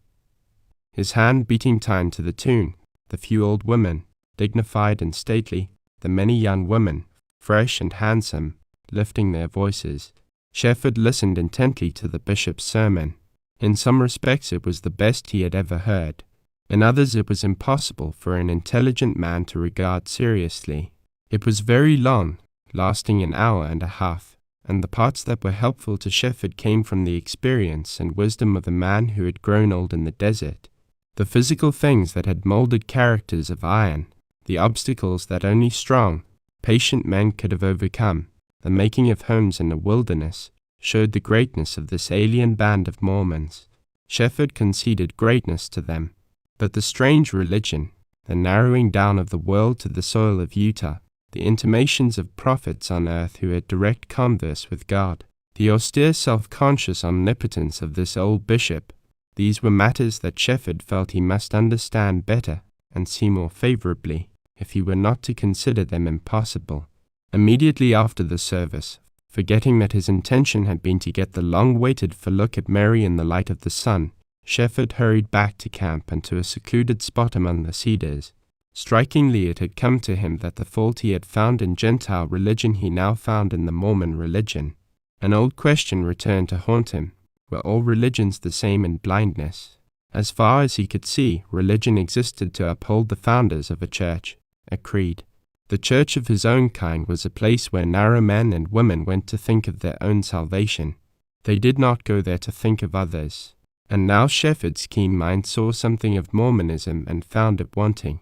his hand beating time to the tune. The few old women, dignified and stately. The many young women, fresh and handsome, lifting their voices. Shefford listened intently to the bishop's sermon. In some respects it was the best he had ever heard. In others it was impossible for an intelligent man to regard seriously. It was very long, lasting an hour and a half, and the parts that were helpful to Shefford came from the experience and wisdom of a man who had grown old in the desert. The physical things that had molded characters of iron, the obstacles that only strong, patient men could have overcome, the making of homes in the wilderness, showed the greatness of this alien band of Mormons. Shefford conceded greatness to them, but the strange religion, the narrowing down of the world to the soil of Utah, the intimations of prophets on earth who had direct converse with God, the austere self-conscious omnipotence of this old bishop. These were matters that Shefford felt he must understand better and see more favorably, if he were not to consider them impossible. Immediately after the service, forgetting that his intention had been to get the long-waited-for look at Mary in the light of the sun, Shefford hurried back to camp and to a secluded spot among the cedars. Strikingly, it had come to him that the fault he had found in Gentile religion he now found in the Mormon religion. An old question returned to haunt him. Were all religions the same in blindness? As far as he could see, religion existed to uphold the founders of a church, a creed. The church of his own kind was a place where narrow men and women went to think of their own salvation. They did not go there to think of others. And now Shefford's keen mind saw something of Mormonism and found it wanting.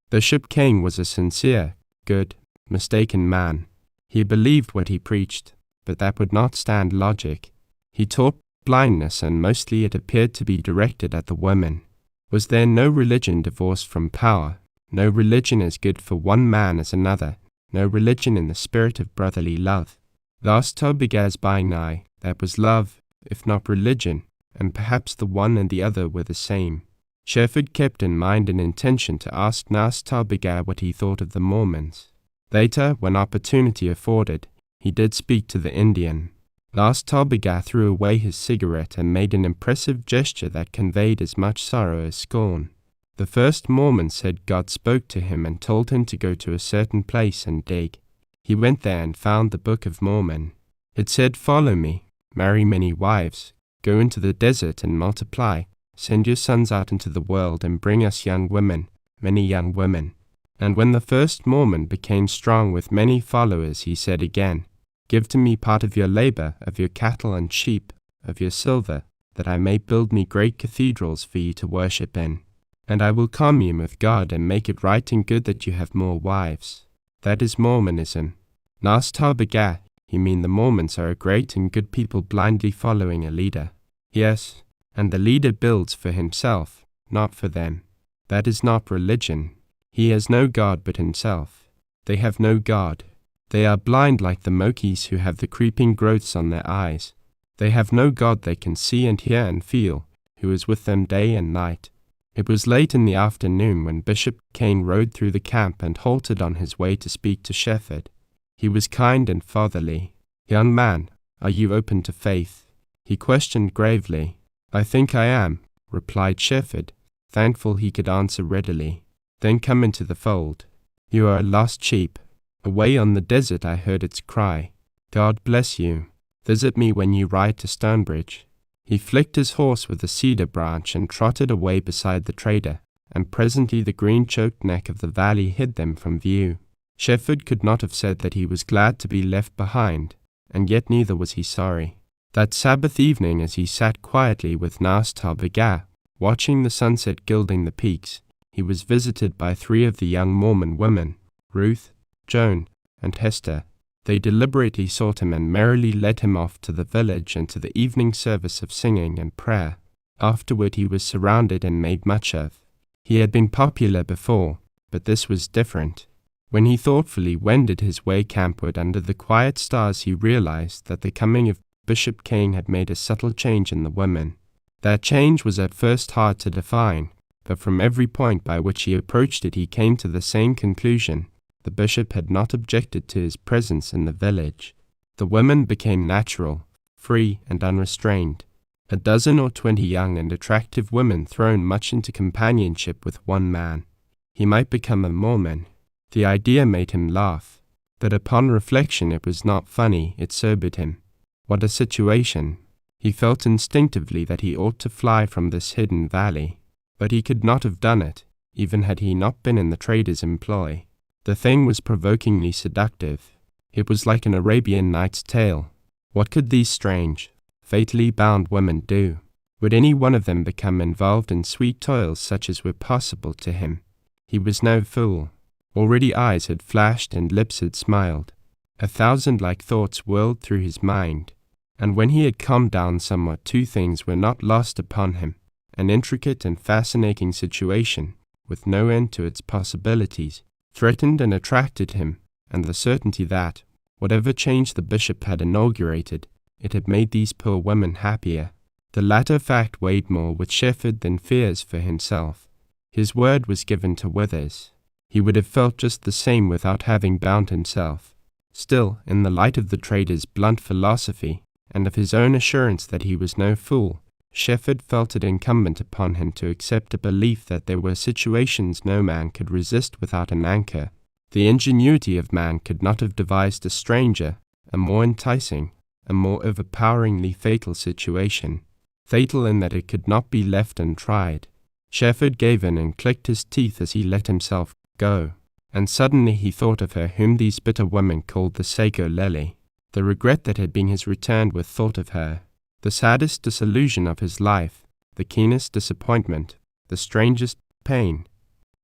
Bishop King was a sincere, good, mistaken man. He believed what he preached, but that would not stand logic. He taught blindness, and mostly it appeared to be directed at the women. Was there no religion divorced from power? No religion as good for one man as another? No religion in the spirit of brotherly love? Last Tobigaz by nigh, that was love, if not religion, and perhaps the one and the other were the same. Shefford kept in mind an intention to ask Nas Tobigaz what he thought of the Mormons. Later, when opportunity afforded, he did speak to the Indian. Nas Tobigaz threw away his cigarette and made an impressive gesture that conveyed as much sorrow as scorn. The first Mormon said God spoke to him and told him to go to a certain place and dig. He went there and found the Book of Mormon. It said, "Follow me, marry many wives, go into the desert and multiply, send your sons out into the world and bring us young women, many young women." And when the first Mormon became strong with many followers, he said again, "Give to me part of your labor, of your cattle and sheep, of your silver, that I may build me great cathedrals for you to worship in. And I will commune with God and make it right and good that you have more wives." That is Mormonism. Nas Tobigaz, you mean the Mormons are a great and good people blindly following a leader. Yes, and the leader builds for himself, not for them. That is not religion. He has no God but himself. They have no God. They are blind like the Mokies who have the creeping growths on their eyes. They have no God they can see and hear and feel, who is with them day and night. It was late in the afternoon when Bishop Kane rode through the camp and halted on his way to speak to Shefford. He was kind and fatherly. "Young man, are you open to faith?" he questioned gravely. "I think I am," replied Shefford, thankful he could answer readily. "Then come into the fold. You are a lost sheep. Away on the desert I heard its cry. God bless you. Visit me when you ride to Stonebridge." He flicked his horse with a cedar branch and trotted away beside the trader, and presently the green-choked neck of the valley hid them from view. Shefford could not have said that he was glad to be left behind, and yet neither was he sorry. That Sabbath evening, as he sat quietly with Nas Tobigaz, watching the sunset gilding the peaks, he was visited by 3 of the young Mormon women, Ruth, Joan, and Hester. They deliberately sought him and merrily led him off to the village and to the evening service of singing and prayer. Afterward he was surrounded and made much of. He had been popular before, but this was different. When he thoughtfully wended his way campward under the quiet stars, he realized that the coming of Bishop Kane had made a subtle change in the women. That change was at first hard to define, but from every point by which he approached it he came to the same conclusion. The bishop had not objected to his presence in the village. The women became natural, free, and unrestrained. 12 or 20 young and attractive women thrown much into companionship with one man. He might become a Mormon. The idea made him laugh, but upon reflection it was not funny, it sobered him. What a situation! He felt instinctively that he ought to fly from this hidden valley, but he could not have done it, even had he not been in the trader's employ. The thing was provokingly seductive. It was like an Arabian Nights tale. What could these strange, fatally bound women do? Would any one of them become involved in sweet toils such as were possible to him? He was no fool. Already eyes had flashed and lips had smiled. 1,000 like thoughts whirled through his mind, and when he had calmed down somewhat, 2 things were not lost upon him: an intricate and fascinating situation, with no end to its possibilities, threatened and attracted him, and the certainty that, whatever change the bishop had inaugurated, it had made these poor women happier. The latter fact weighed more with Shefford than fears for himself. His word was given to Withers. He would have felt just the same without having bound himself. Still, in the light of the trader's blunt philosophy, and of his own assurance that he was no fool, Shefford felt it incumbent upon him to accept a belief that there were situations no man could resist without an anchor. The ingenuity of man could not have devised a stranger, a more enticing, a more overpoweringly fatal situation. Fatal in that it could not be left untried. Shefford gave in and clicked his teeth as he let himself go, and suddenly he thought of her whom these bitter women called the Sago Lily. The regret that had been his returned with thought of her, the saddest disillusion of his life, the keenest disappointment, the strangest pain,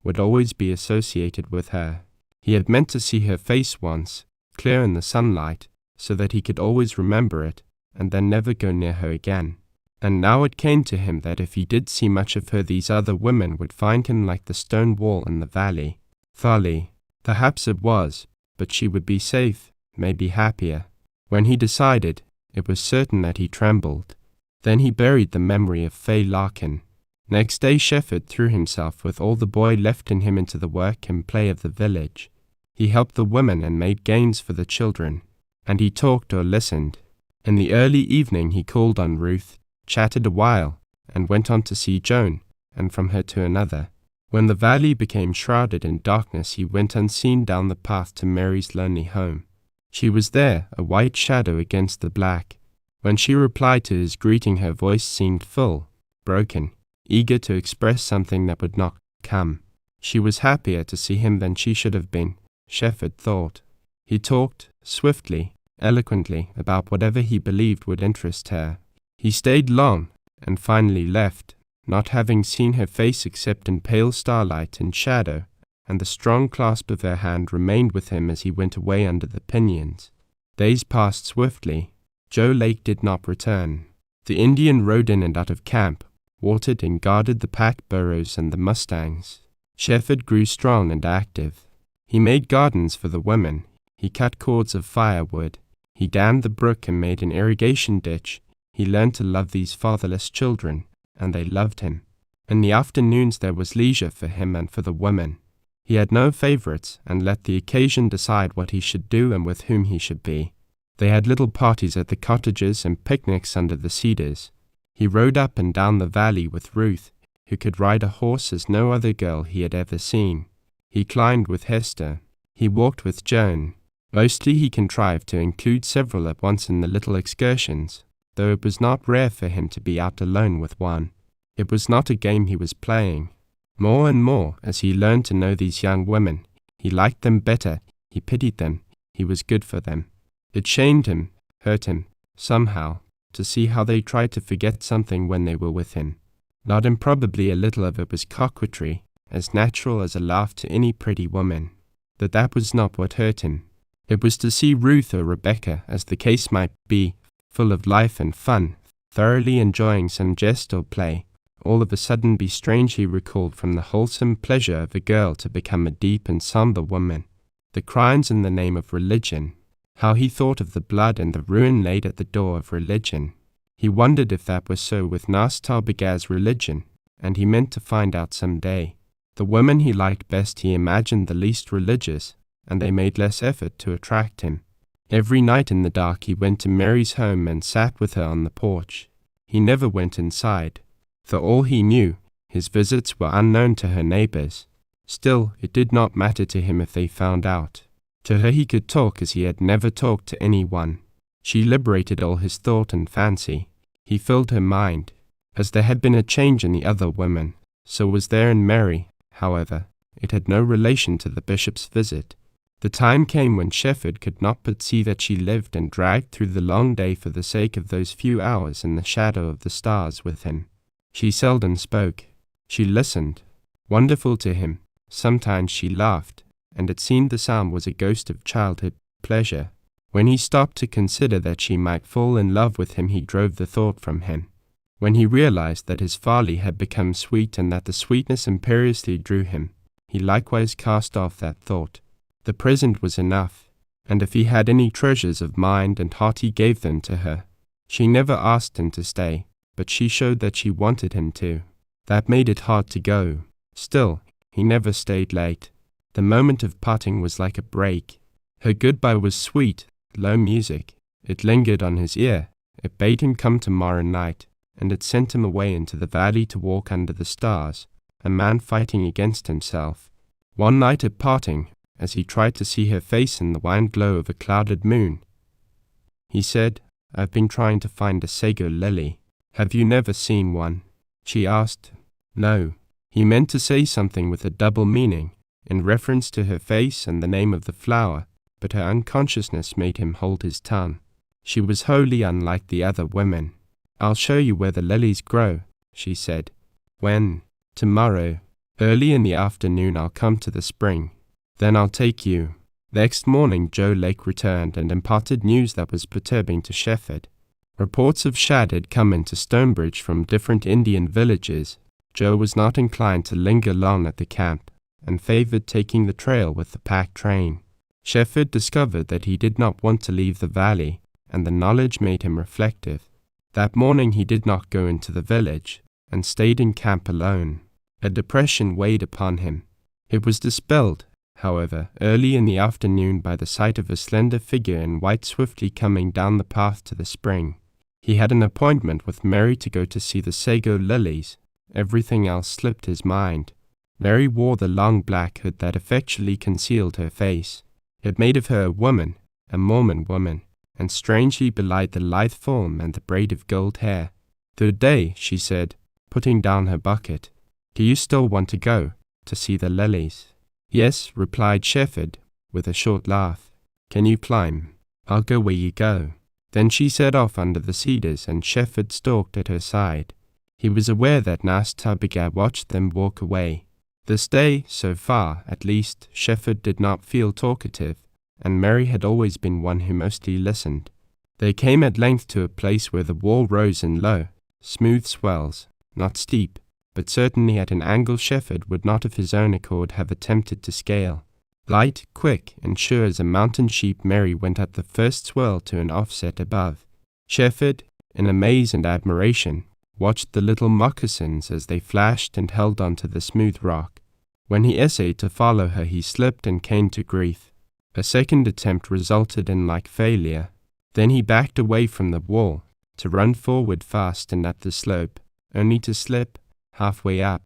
would always be associated with her. He had meant to see her face once, clear in the sunlight, so that he could always remember it, and then never go near her again. And now it came to him that if he did see much of her, these other women would find him like the stone wall in the valley. Folly. Perhaps it was, but she would be safe, maybe happier. When he decided, it was certain that he trembled. Then he buried the memory of Fay Larkin. Next day Shefford threw himself with all the boy left in him into the work and play of the village. He helped the women and made games for the children, and he talked or listened. In the early evening he called on Ruth, chatted a while, and went on to see Joan, and from her to another. When the valley became shrouded in darkness, he went unseen down the path to Mary's lonely home. She was there, a white shadow against the black. When she replied to his greeting, her voice seemed full, broken, eager to express something that would not come. She was happier to see him than she should have been, Shefford thought. He talked, swiftly, eloquently, about whatever he believed would interest her. He stayed long, and finally left, not having seen her face except in pale starlight and shadow, and the strong clasp of her hand remained with him as he went away under the pinions. Days passed swiftly. Joe Lake did not return. The Indian rode in and out of camp, watered and guarded the pack burros and the mustangs. Shefford grew strong and active. He made gardens for the women. He cut cords of firewood. He dammed the brook and made an irrigation ditch. He learned to love these fatherless children, and they loved him. In the afternoons there was leisure for him and for the women. He had no favorites, and let the occasion decide what he should do and with whom he should be. They had little parties at the cottages and picnics under the cedars. He rode up and down the valley with Ruth, who could ride a horse as no other girl he had ever seen. He climbed with Hester. He walked with Joan. Mostly he contrived to include several at once in the little excursions, though it was not rare for him to be out alone with one. It was not a game he was playing. More and more, as he learned to know these young women, he liked them better, he pitied them, he was good for them. It shamed him, hurt him, somehow, to see how they tried to forget something when they were with him. Not improbably a little of it was coquetry, as natural as a laugh to any pretty woman. But that was not what hurt him. It was to see Ruth or Rebecca, as the case might be, full of life and fun, thoroughly enjoying some jest or play, all of a sudden be strangely recalled from the wholesome pleasure of a girl to become a deep and somber woman. The crimes in the name of religion. How he thought of the blood and the ruin laid at the door of religion. He wondered if that was so with Nas Tarbegaz's religion, and he meant to find out some day. The women he liked best he imagined the least religious, and they made less effort to attract him. Every night in the dark he went to Mary's home and sat with her on the porch. He never went inside. For all he knew, his visits were unknown to her neighbors. Still, it did not matter to him if they found out. To her he could talk as he had never talked to anyone. She liberated all his thought and fancy. He filled her mind. As there had been a change in the other women, so was there in Mary. However, it had no relation to the bishop's visit. The time came when Shefford could not but see that she lived and dragged through the long day for the sake of those few hours in the shadow of the stars with him. She seldom spoke. She listened. Wonderful to him, sometimes she laughed, and it seemed the sound was a ghost of childhood pleasure. When he stopped to consider that she might fall in love with him, he drove the thought from him. When he realized that his folly had become sweet and that the sweetness imperiously drew him, he likewise cast off that thought. The present was enough, and if he had any treasures of mind and heart he gave them to her. She never asked him to stay, but she showed that she wanted him to. That made it hard to go. Still, he never stayed late. The moment of parting was like a break. Her goodbye was sweet, low music. It lingered on his ear. It bade him come tomorrow night, and it sent him away into the valley to walk under the stars, a man fighting against himself. One night at parting, as he tried to see her face in the wan glow of a clouded moon, he said, "I've been trying to find a sago lily. Have you never seen one?" She asked. No. He meant to say something with a double meaning, in reference to her face and the name of the flower, but her unconsciousness made him hold his tongue. She was wholly unlike the other women. "I'll show you where the lilies grow," she said. "When?" "Tomorrow. Early in the afternoon I'll come to the spring. Then I'll take you." Next morning Joe Lake returned and imparted news that was perturbing to Shefford. Reports of shad had come into Stonebridge from different Indian villages. Joe was not inclined to linger long at the camp, and favored taking the trail with the pack train. Shefford discovered that he did not want to leave the valley, and the knowledge made him reflective. That morning he did not go into the village, and stayed in camp alone. A depression weighed upon him. It was dispelled, however, early in the afternoon by the sight of a slender figure in white swiftly coming down the path to the spring. He had an appointment with Mary to go to see the sago lilies. Everything else slipped his mind. Mary wore the long black hood that effectually concealed her face. It made of her a woman, a Mormon woman, and strangely belied the lithe form and the braid of gold hair. "Good day," she said, putting down her bucket. "Do you still want to go, to see the lilies?" "Yes," replied Shefford, with a short laugh. "Can you climb?" "I'll go where you go." Then she set off under the cedars, and Shefford stalked at her side. He was aware that Nas Tabiga watched them walk away. This day, so far, at least, Shefford did not feel talkative, and Mary had always been one who mostly listened. They came at length to a place where the wall rose in low, smooth swells, not steep, but certainly at an angle Shefford would not of his own accord have attempted to scale. Light, quick, and sure as a mountain sheep, Mary went up the first swell to an offset above. Shefford, in amaze and admiration, watched the little moccasins as they flashed and held on to the smooth rock. When he essayed to follow her, he slipped and came to grief. A second attempt resulted in like failure. Then he backed away from the wall, to run forward fast and up the slope, only to slip halfway up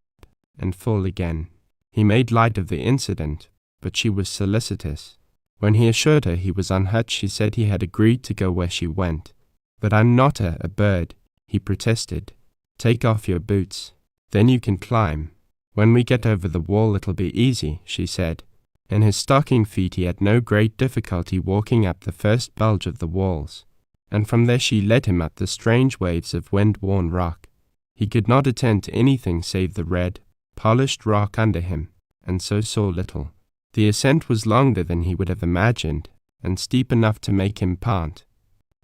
and fall again. He made light of the incident, but she was solicitous. When he assured her he was unhurt, she said he had agreed to go where she went. "But I'm not a bird," he protested. "Take off your boots. Then you can climb. When we get over the wall it'll be easy," she said. In his stocking feet he had no great difficulty walking up the first bulge of the walls, and from there she led him up the strange waves of wind-worn rock. He could not attend to anything save the red, polished rock under him, and so saw little. The ascent was longer than he would have imagined, and steep enough to make him pant,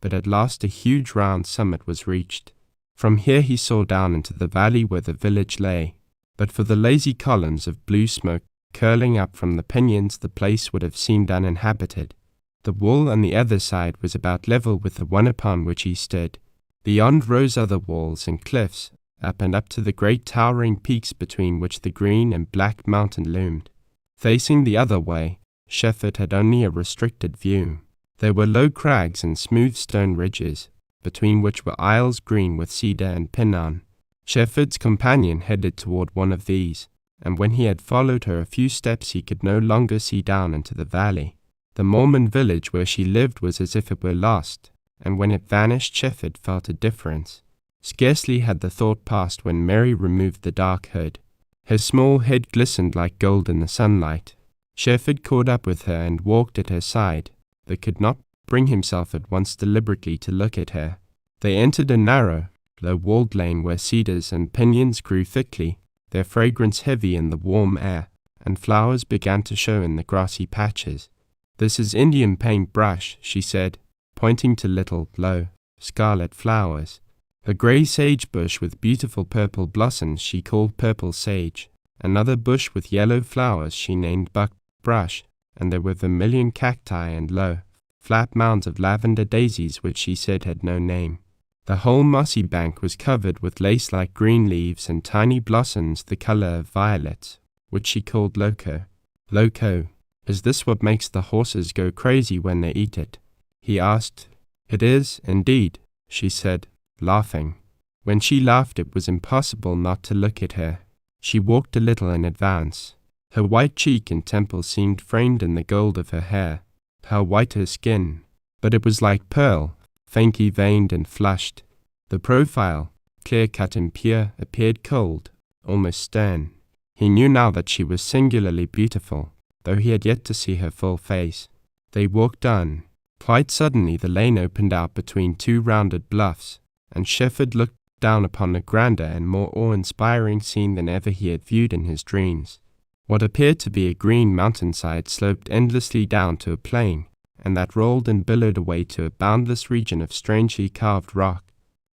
but at last a huge round summit was reached. From here he saw down into the valley where the village lay. But for the lazy columns of blue smoke curling up from the pinyons, the place would have seemed uninhabited. The wall on the other side was about level with the one upon which he stood. Beyond rose other walls and cliffs, up and up to the great towering peaks between which the green and black mountain loomed. Facing the other way, Shefford had only a restricted view. There were low crags and smooth stone ridges, between which were aisles green with cedar and pinon. Shefford's companion headed toward one of these, and when he had followed her a few steps he could no longer see down into the valley. The Mormon village where she lived was as if it were lost, and when it vanished Shefford felt a difference. Scarcely had the thought passed when Mary removed the dark hood. Her small head glistened like gold in the sunlight. Shefford caught up with her and walked at her side, but could not bring himself at once deliberately to look at her. They entered a narrow, low-walled lane where cedars and pinyons grew thickly, their fragrance heavy in the warm air, and flowers began to show in the grassy patches. "This is Indian paint-brush," she said, pointing to little, low, scarlet flowers. A grey sage bush with beautiful purple blossoms she called purple sage. Another bush with yellow flowers she named buck-brush, and there were vermilion cacti and low, flat mounds of lavender daisies which she said had no name. The whole mossy bank was covered with lace-like green leaves and tiny blossoms the color of violets, which she called loco. Loco, is this what makes the horses go crazy when they eat it? He asked. It is, indeed, she said, laughing. When she laughed it was impossible not to look at her. She walked a little in advance. Her white cheek and temple seemed framed in the gold of her hair. How white her skin! But it was like pearl, faintly veined and flushed. The profile, clear-cut and pure, appeared cold, almost stern. He knew now that she was singularly beautiful, though he had yet to see her full face. They walked on. Quite suddenly the lane opened out between two rounded bluffs, and Shefford looked down upon a grander and more awe-inspiring scene than ever he had viewed in his dreams. What appeared to be a green mountainside sloped endlessly down to a plain, and that rolled and billowed away to a boundless region of strangely carved rock.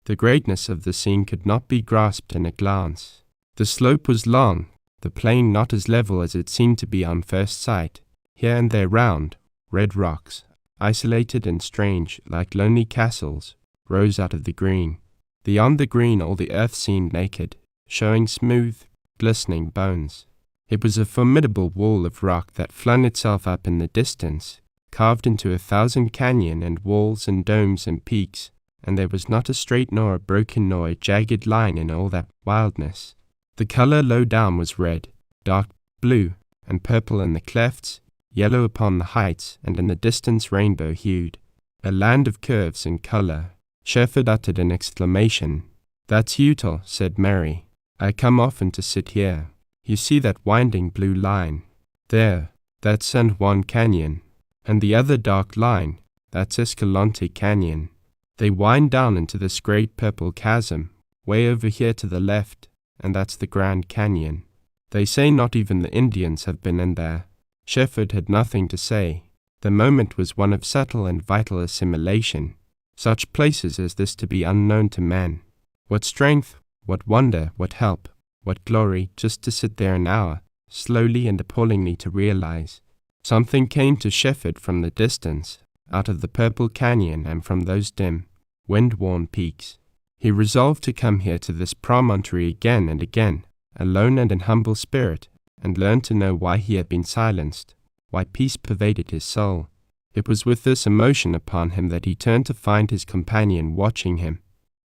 The greatness of the scene could not be grasped in a glance. The slope was long, the plain not as level as it seemed to be on first sight. Here and there round, red rocks, isolated and strange, like lonely castles, rose out of the green. Beyond the green all the earth seemed naked, showing smooth, glistening bones. It was a formidable wall of rock that flung itself up in the distance, carved into 1,000 canyon and walls and domes and peaks, and there was not a straight nor a broken nor a jagged line in all that wildness. The color low down was red, dark blue, and purple in the clefts, yellow upon the heights, and in the distance rainbow-hued. A land of curves and color. Shefford uttered an exclamation. "That's Utah," said Mary. "I come often to sit here. You see that winding blue line? There, that's San Juan Canyon. And the other dark line, that's Escalante Canyon. They wind down into this great purple chasm, way over here to the left, and that's the Grand Canyon. They say not even the Indians have been in there." Shefford had nothing to say. The moment was one of subtle and vital assimilation. Such places as this to be unknown to man. What strength, what wonder, what help, what glory, just to sit there an hour, slowly and appallingly to realize. Something came to Shefford from the distance, out of the purple canyon and from those dim, wind-worn peaks. He resolved to come here to this promontory again and again, alone and in humble spirit, and learn to know why he had been silenced, why peace pervaded his soul. It was with this emotion upon him that he turned to find his companion watching him.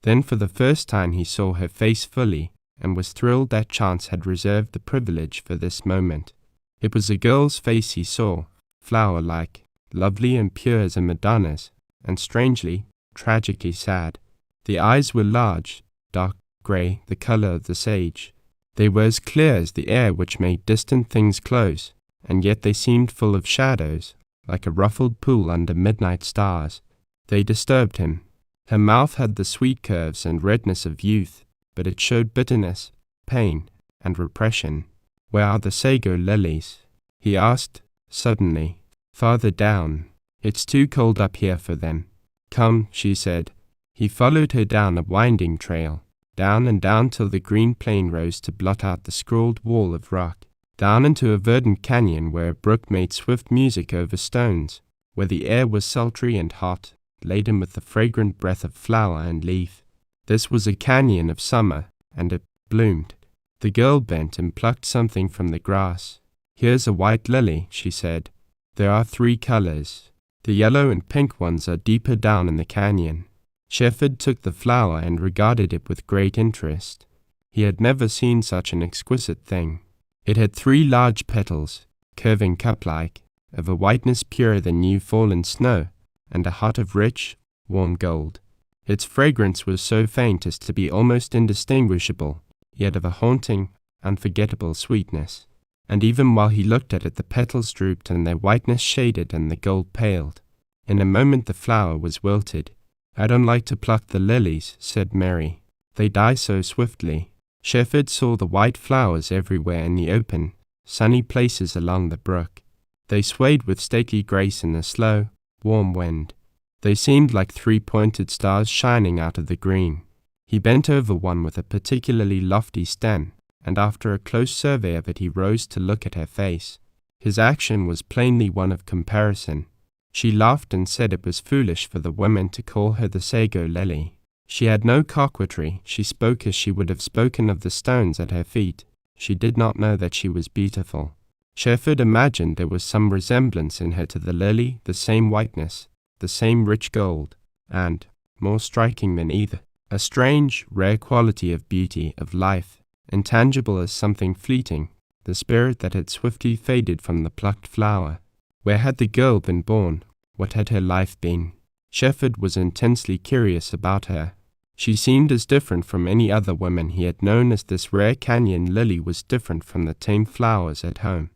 Then for the first time he saw her face fully, and was thrilled that chance had reserved the privilege for this moment. It was a girl's face he saw, flower-like, lovely and pure as a Madonna's, and strangely, tragically sad. The eyes were large, dark grey, the color of the sage. They were as clear as the air which made distant things close, and yet they seemed full of shadows, like a ruffled pool under midnight stars. They disturbed him. Her mouth had the sweet curves and redness of youth, but it showed bitterness, pain, and repression. "Where are the sago lilies?" he asked, suddenly. "Farther down. It's too cold up here for them." "Come," she said. He followed her down a winding trail, down and down till the green plain rose to blot out the scrawled wall of rock, down into a verdant canyon where a brook made swift music over stones, where the air was sultry and hot, laden with the fragrant breath of flower and leaf. This was a canyon of summer, and it bloomed. The girl bent and plucked something from the grass. "Here's a white lily," she said. "There are 3 colors. The yellow and pink ones are deeper down in the canyon." Shefford took the flower and regarded it with great interest. He had never seen such an exquisite thing. It had 3 large petals, curving cup-like, of a whiteness purer than new-fallen snow, and a heart of rich, warm gold. Its fragrance was so faint as to be almost indistinguishable, yet of a haunting, unforgettable sweetness. And even while he looked at it the petals drooped and their whiteness shaded and the gold paled. In a moment the flower was wilted. "I don't like to pluck the lilies," said Mary. "They die so swiftly." Shefford saw the white flowers everywhere in the open, sunny places along the brook. They swayed with stately grace in the slow, warm wind. They seemed like 3 pointed stars shining out of the green. He bent over one with a particularly lofty stem, and after a close survey of it he rose to look at her face. His action was plainly one of comparison. She laughed and said it was foolish for the women to call her the sago lily. She had no coquetry. She spoke as she would have spoken of the stones at her feet. She did not know that she was beautiful. Shefford imagined there was some resemblance in her to the lily, the same whiteness, the same rich gold, and, more striking than either, a strange, rare quality of beauty, of life, intangible as something fleeting, the spirit that had swiftly faded from the plucked flower. Where had the girl been born? What had her life been? Shefford was intensely curious about her. She seemed as different from any other woman he had known as this rare canyon lily was different from the tame flowers at home.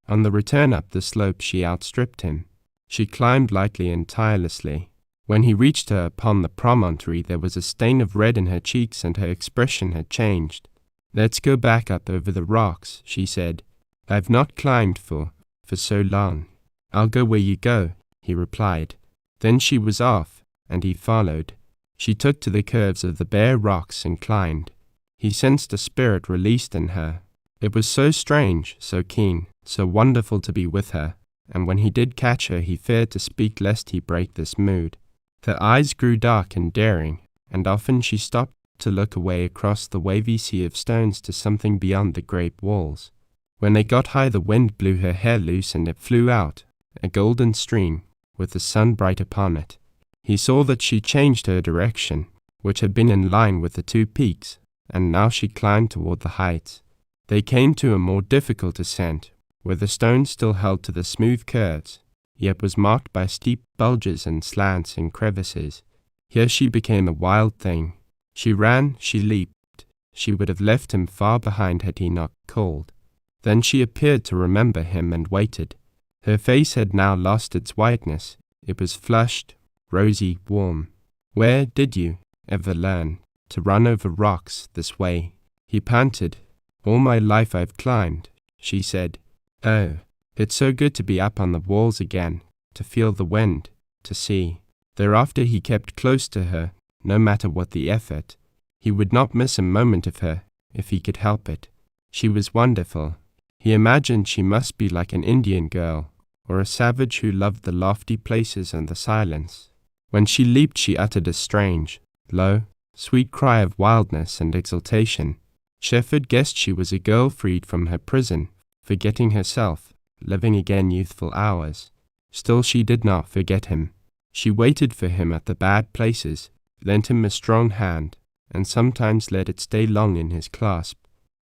On the return up the slope she outstripped him. She climbed lightly and tirelessly. When he reached her upon the promontory there was a stain of red in her cheeks and her expression had changed. "Let's go back up over the rocks," she said. "I've not climbed for so long." "I'll go where you go," he replied. Then she was off, and he followed. She took to the curves of the bare rocks and climbed. He sensed a spirit released in her. It was so strange, so keen, so wonderful to be with her, and when he did catch her he feared to speak lest he break this mood. Her eyes grew dark and daring, and often she stopped to look away across the wavy sea of stones to something beyond the grape walls. When they got high the wind blew her hair loose and it flew out, a golden stream, with the sun bright upon it. He saw that she changed her direction, which had been in line with the two peaks, and now she climbed toward the heights. They came to a more difficult ascent, where the stone still held to the smooth curves, yet was marked by steep bulges and slants and crevices. Here she became a wild thing. She ran, she leaped. She would have left him far behind had he not called. Then she appeared to remember him and waited. Her face had now lost its whiteness. It was flushed, rosy, warm. "Where did you ever learn to run over rocks this way?" He panted. "All my life I've climbed," she said. "Oh, it's so good to be up on the walls again, to feel the wind, to see." Thereafter he kept close to her, no matter what the effort. He would not miss a moment of her, if he could help it. She was wonderful. He imagined she must be like an Indian girl, or a savage who loved the lofty places and the silence. When she leaped she uttered a strange, low, sweet cry of wildness and exultation. Shefford guessed she was a girl freed from her prison, forgetting herself, living again youthful hours. Still she did not forget him. She waited for him at the bad places, lent him a strong hand, and sometimes let it stay long in his clasp.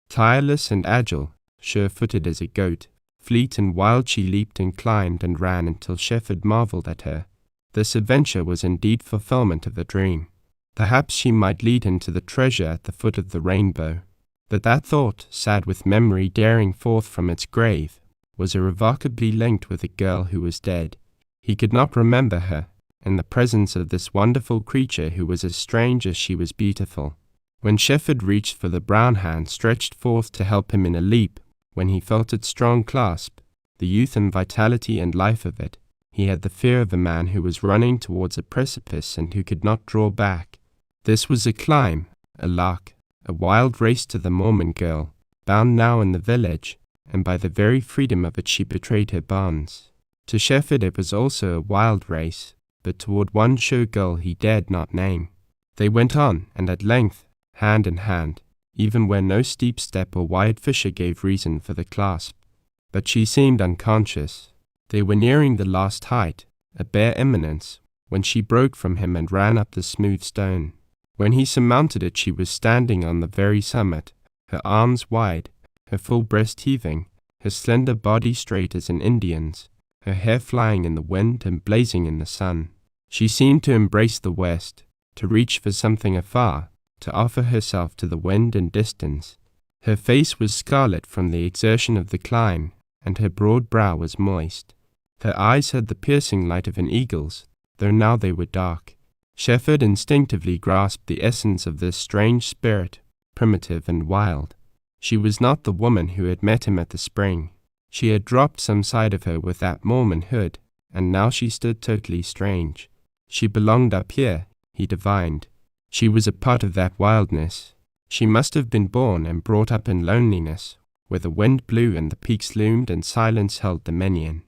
Tireless and agile, sure-footed as a goat, fleet and wild she leaped and climbed and ran until Shefford marveled at her. This adventure was indeed fulfillment of a dream. Perhaps she might lead him to the treasure at the foot of the rainbow. But that thought, sad with memory daring forth from its grave, was irrevocably linked with a girl who was dead. He could not remember her, in the presence of this wonderful creature who was as strange as she was beautiful. When Shefford reached for the brown hand stretched forth to help him in a leap, when he felt its strong clasp, the youth and vitality and life of it, he had the fear of a man who was running towards a precipice and who could not draw back. This was a climb, a lark, a wild race to the Mormon girl, bound now in the village, and by the very freedom of it she betrayed her bonds. To Shefford it was also a wild race, but toward one show girl he dared not name. They went on, and at length, hand in hand, even where no steep step or wide fissure gave reason for the clasp. But she seemed unconscious. They were nearing the last height, a bare eminence, when she broke from him and ran up the smooth stone. When he surmounted it she was standing on the very summit, her arms wide, her full breast heaving, her slender body straight as an Indian's, her hair flying in the wind and blazing in the sun. She seemed to embrace the west, to reach for something afar, to offer herself to the wind and distance. Her face was scarlet from the exertion of the climb, and her broad brow was moist. Her eyes had the piercing light of an eagle's, though now they were dark. Shefford instinctively grasped the essence of this strange spirit, primitive and wild. She was not the woman who had met him at the spring. She had dropped some side of her with that Mormon hood, and now she stood totally strange. She belonged up here, he divined. She was a part of that wildness. She must have been born and brought up in loneliness, where the wind blew and the peaks loomed and silence held dominion.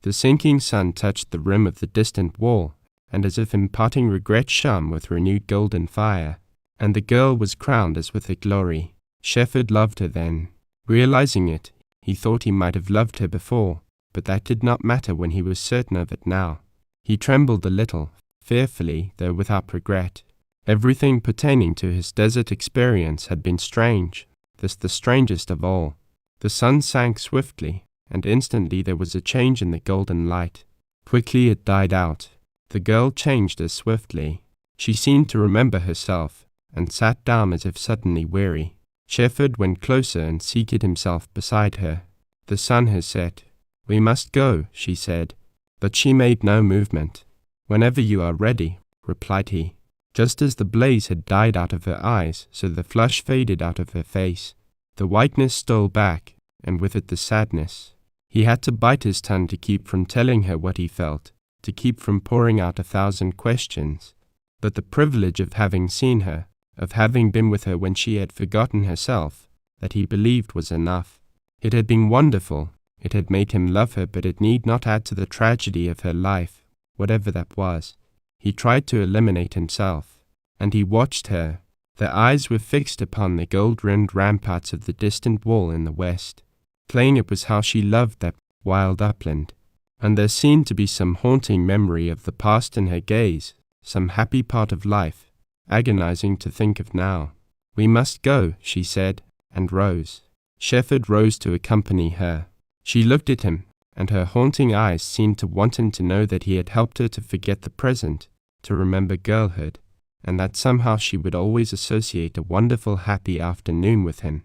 The sinking sun touched the rim of the distant wall, and as if imparting regret shone with renewed golden fire, and the girl was crowned as with a glory. Shefford loved her then. Realizing it, he thought he might have loved her before, but that did not matter when he was certain of it now. He trembled a little, fearfully, though without regret. Everything pertaining to his desert experience had been strange, this the strangest of all. The sun sank swiftly, and instantly there was a change in the golden light. Quickly it died out. The girl changed as swiftly. She seemed to remember herself, and sat down as if suddenly weary. Shefford went closer and seated himself beside her. The sun has set. We must go, she said, but she made no movement. Whenever you are ready, replied he. Just as the blaze had died out of her eyes, so the flush faded out of her face. The whiteness stole back, and with it the sadness. He had to bite his tongue to keep from telling her what he felt, to keep from pouring out 1,000 questions. But the privilege of having seen her, of having been with her when she had forgotten herself, that he believed was enough. It had been wonderful. It had made him love her, but it need not add to the tragedy of her life, whatever that was. He tried to eliminate himself, and he watched her. Their eyes were fixed upon the gold-rimmed ramparts of the distant wall in the west. Plain it was how she loved that wild upland, and there seemed to be some haunting memory of the past in her gaze, some happy part of life, agonizing to think of now. We must go, she said, and rose. Shefford rose to accompany her. She looked at him, and her haunting eyes seemed to want him to know that he had helped her to forget the present, to remember girlhood, and that somehow she would always associate a wonderful happy afternoon with him.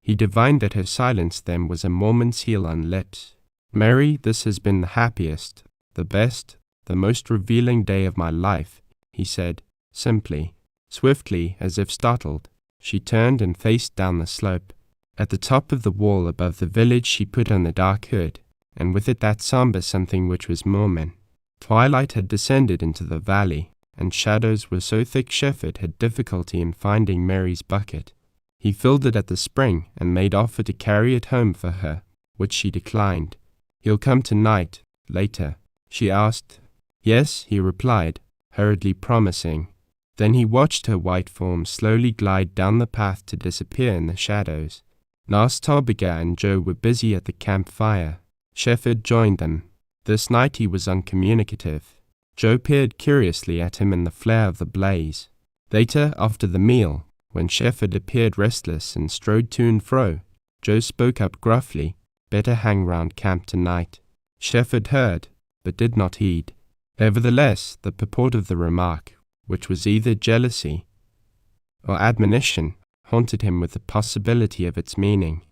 He divined that her silence then was a Mormon's heel on lips. Mary, this has been the happiest, the best, the most revealing day of my life, he said, simply. Swiftly, as if startled, she turned and faced down the slope. At the top of the wall above the village she put on the dark hood, and with it that somber something which was Mormon. Twilight had descended into the valley, and shadows were so thick Shefford had difficulty in finding Mary's bucket. He filled it at the spring and made offer to carry it home for her, which she declined. He'll come tonight, later, she asked. Yes, he replied, hurriedly promising. Then he watched her white form slowly glide down the path to disappear in the shadows. Lassiter and Joe were busy at the campfire. Shefford joined them. This night he was uncommunicative. Joe peered curiously at him in the flare of the blaze. Later, after the meal, when Shefford appeared restless and strode to and fro, Joe spoke up gruffly, better hang round camp tonight. Shefford heard, but did not heed. Nevertheless, the purport of the remark, which was either jealousy or admonition, haunted him with the possibility of its meaning.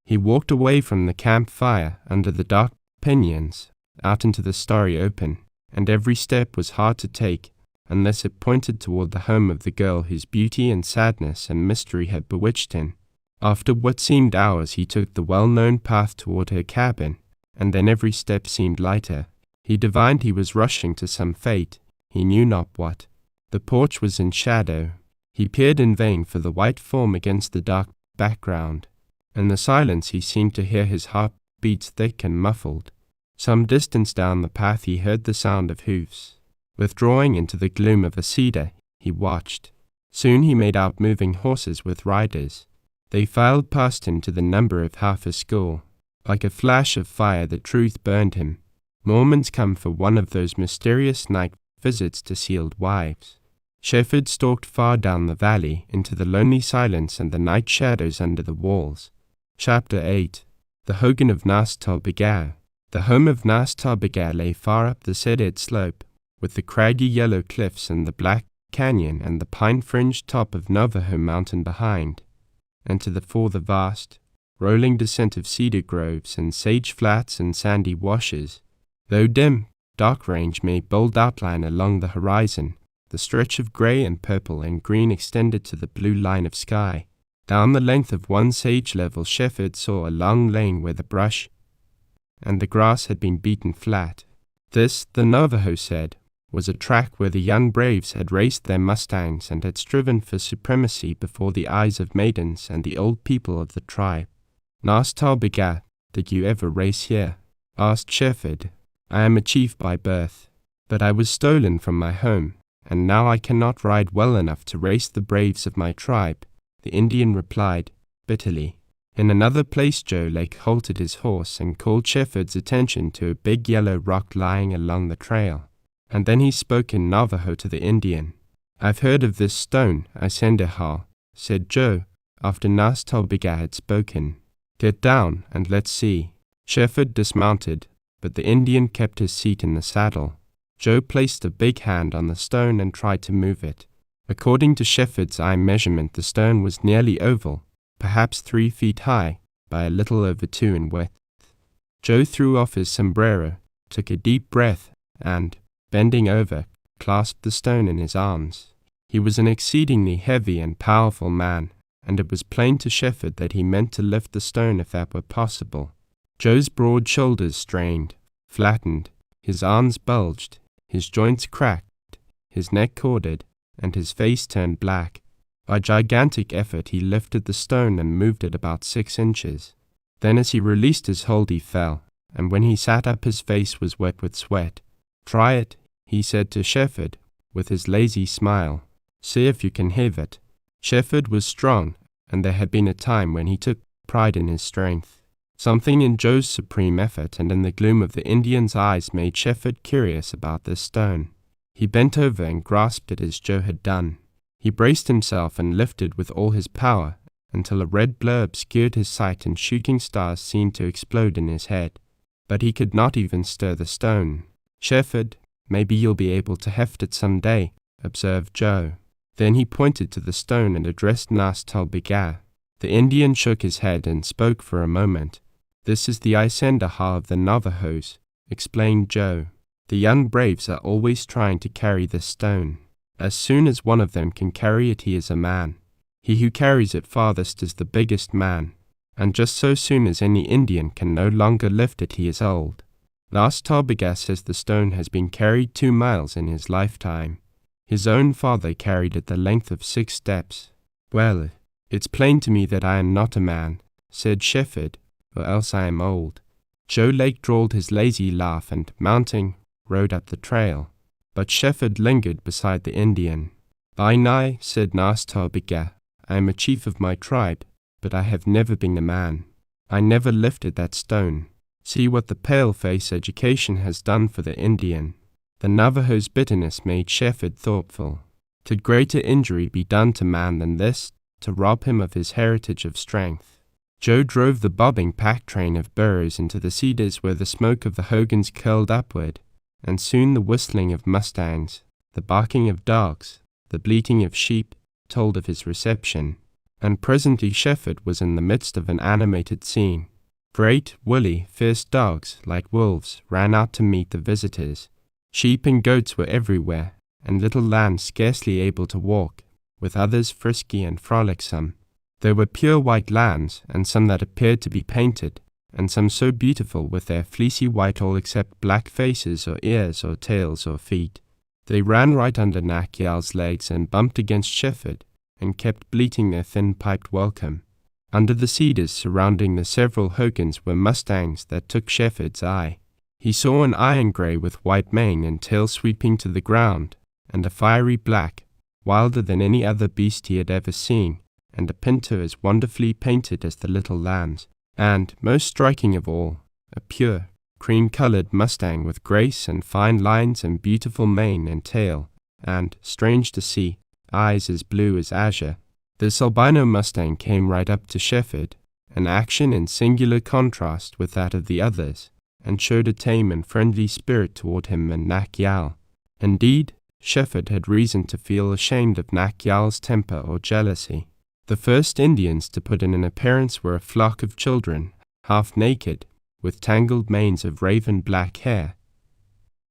He walked away from the campfire under the dark pinyons, out into the starry open, and every step was hard to take unless it pointed toward the home of the girl whose beauty and sadness and mystery had bewitched him. After what seemed hours he took the well-known path toward her cabin, and then every step seemed lighter. He divined he was rushing to some fate, he knew not what. The porch was in shadow. He peered in vain for the white form against the dark background. In the silence he seemed to hear his heart beat thick and muffled. Some distance down the path he heard the sound of hoofs. Withdrawing into the gloom of a cedar, he watched. Soon he made out moving horses with riders. They filed past him to the number of half a score. Like a flash of fire the truth burned him. Mormons come for one of those mysterious night visits to sealed wives. Shefford stalked far down the valley into the lonely silence and the night shadows under the walls. Chapter 8. The Hogan of Lassiter. The home of Lassiter lay far up the said slope, with the craggy yellow cliffs and the black canyon and the pine-fringed top of Navajo Mountain behind, and to the fore the vast, rolling descent of cedar groves and sage flats and sandy washes. Though dim, dark range made bold outline along the horizon. The stretch of grey and purple and green extended to the blue line of sky. Down the length of one sage level Shefford saw a long lane where the brush and the grass had been beaten flat. This, the Navajo said, was a track where the young braves had raced their mustangs and had striven for supremacy before the eyes of maidens and the old people of the tribe. Naastal begat, Did you ever race here? Asked Shefford. I am a chief by birth, but I was stolen from my home, and now I cannot ride well enough to race the braves of my tribe, the Indian replied, bitterly. In another place Joe Lake halted his horse and called Shefford's attention to a big yellow rock lying along the trail, and then he spoke in Navajo to the Indian. I've heard of this stone, Isendahal, said Joe, after Naastal Begat had spoken. Get down and let's see. Shefford dismounted, but the Indian kept his seat in the saddle. Joe placed a big hand on the stone and tried to move it. According to Shefford's eye measurement, the stone was nearly oval, perhaps 3 feet high, by a little over 2 in width. Joe threw off his sombrero, took a deep breath, and, bending over, clasped the stone in his arms. He was an exceedingly heavy and powerful man, and it was plain to Shefford that he meant to lift the stone if that were possible. Joe's broad shoulders strained, flattened, his arms bulged, his joints cracked, his neck corded, and his face turned black. By gigantic effort he lifted the stone and moved it about 6 inches. Then as he released his hold he fell, and when he sat up his face was wet with sweat. Try it, he said to Shefford, with his lazy smile. See if you can heave it. Shefford was strong, and there had been a time when he took pride in his strength. Something in Joe's supreme effort and in the gloom of the Indian's eyes made Shefford curious about this stone. He bent over and grasped it as Joe had done. He braced himself and lifted with all his power until a red blur obscured his sight and shooting stars seemed to explode in his head. But he could not even stir the stone. Shefford, maybe you'll be able to heft it some day, observed Joe. Then he pointed to the stone and addressed Naastal Begat. The Indian shook his head and spoke for a moment. This is the Isendahal of the Navajos, explained Joe. The young braves are always trying to carry this stone. As soon as one of them can carry it, he is a man. He who carries it farthest is the biggest man, and just so soon as any Indian can no longer lift it, he is old. Naastal Begat says the stone has been carried 2 miles in his lifetime. His own father carried it the length of 6 steps. Well, it's plain to me that I am not a man, said Shefford, or else I am old. Joe Lake drawled his lazy laugh and, mounting, rode up the trail. But Shefford lingered beside the Indian. By nigh, said Naastal Begat, I am a chief of my tribe, but I have never been a man. I never lifted that stone. See what the pale-face education has done for the Indian. The Navajo's bitterness made Shefford thoughtful. Could greater injury be done to man than this, to rob him of his heritage of strength? Joe drove the bobbing pack train of burros into the cedars where the smoke of the hogans curled upward, and soon the whistling of mustangs, the barking of dogs, the bleating of sheep, told of his reception, and presently Shefford was in the midst of an animated scene. Great, woolly, fierce dogs, like wolves, ran out to meet the visitors. Sheep and goats were everywhere, and little lambs scarcely able to walk, with others frisky and frolicsome. There were pure white lambs, and some that appeared to be painted, and some so beautiful with their fleecy white all except black faces or ears or tails or feet. They ran right under Nakyal's legs and bumped against Shefford, and kept bleating their thin-piped welcome. Under the cedars surrounding the several hogans were mustangs that took Shefford's eye. He saw an iron grey with white mane and tail sweeping to the ground, and a fiery black, wilder than any other beast he had ever seen, and a pinto as wonderfully painted as the little lambs, and, most striking of all, a pure, cream-coloured mustang with grace and fine lines and beautiful mane and tail, and, strange to see, eyes as blue as azure. This albino mustang came right up to Shefford, an action in singular contrast with that of the others, and showed a tame and friendly spirit toward him and Nakyal. Indeed, Shefford had reason to feel ashamed of Nakyal's temper or jealousy. The first Indians to put in an appearance were a flock of children, half naked, with tangled manes of raven-black hair,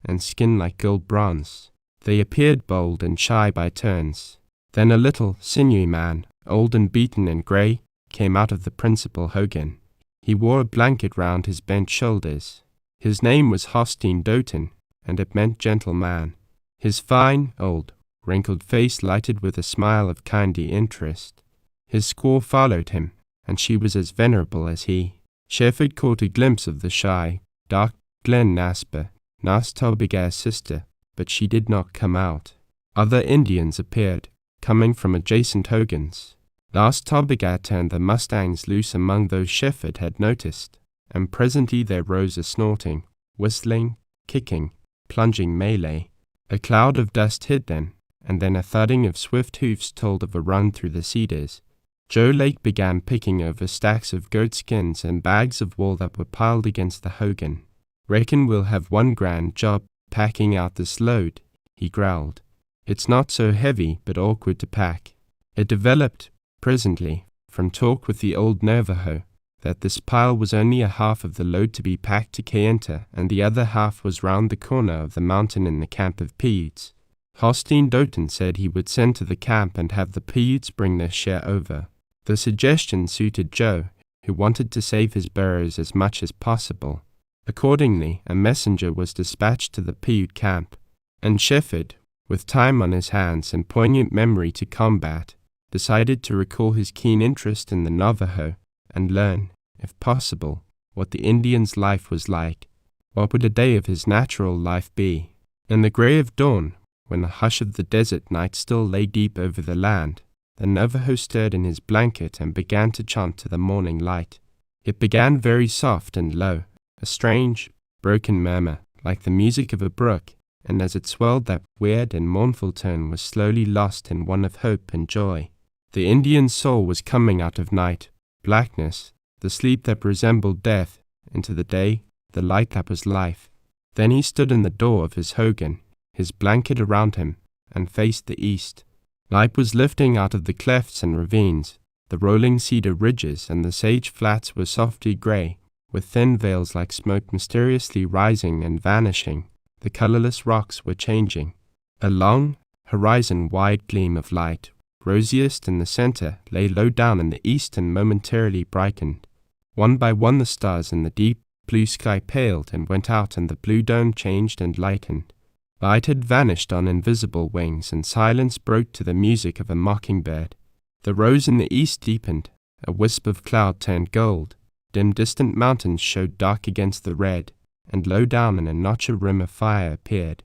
and skin like gold bronze. They appeared bold and shy by turns. Then a little, sinewy man, old and beaten and grey, came out of the principal hogan. He wore a blanket round his bent shoulders. His name was Hosteen Doten, and it meant gentle man. His fine, old, wrinkled face lighted with a smile of kindly interest. His squaw followed him, and she was as venerable as he. Shefford caught a glimpse of the shy, dark Glen Nasper, Nas Tobiga's sister, but she did not come out. Other Indians appeared, coming from adjacent hogans. Nas Tobiga turned the mustangs loose among those Shefford had noticed, and presently there rose a snorting, whistling, kicking, plunging melee. A cloud of dust hid them, and then a thudding of swift hoofs told of a run through the cedars. Joe Lake began picking over stacks of goat skins and bags of wool that were piled against the hogan. "Reckon we'll have one grand job packing out this load," he growled. "It's not so heavy, but awkward to pack." It developed, presently, from talk with the old Navajo, that this pile was only a half of the load to be packed to Kayenta, and the other half was round the corner of the mountain in the camp of Paiutes. Hosteen Doughton said he would send to the camp and have the Paiutes bring their share over. The suggestion suited Joe, who wanted to save his burros as much as possible. Accordingly, a messenger was dispatched to the Paiute camp, and Shefford, with time on his hands and poignant memory to combat, decided to recall his keen interest in the Navajo and learn, if possible, what the Indian's life was like. What would a day of his natural life be? In the grey of dawn, when the hush of the desert night still lay deep over the land, the Navajo stirred in his blanket and began to chant to the morning light. It began very soft and low, a strange, broken murmur, like the music of a brook, and as it swelled that weird and mournful tone was slowly lost in one of hope and joy. The Indian's soul was coming out of night, blackness, the sleep that resembled death, into the day, the light that was life. Then he stood in the door of his hogan, his blanket around him, and faced the east. Light was lifting out of the clefts and ravines. The rolling cedar ridges and the sage flats were softly grey, with thin veils like smoke mysteriously rising and vanishing. The colourless rocks were changing. A long, horizon-wide gleam of light, rosiest in the centre, lay low down in the east and momentarily brightened. One by one the stars in the deep blue sky paled and went out, and the blue dome changed and lightened. Light had vanished on invisible wings, and silence broke to the music of a mockingbird. The rose in the east deepened, a wisp of cloud turned gold, dim distant mountains showed dark against the red, and low down in a notch a rim of fire appeared.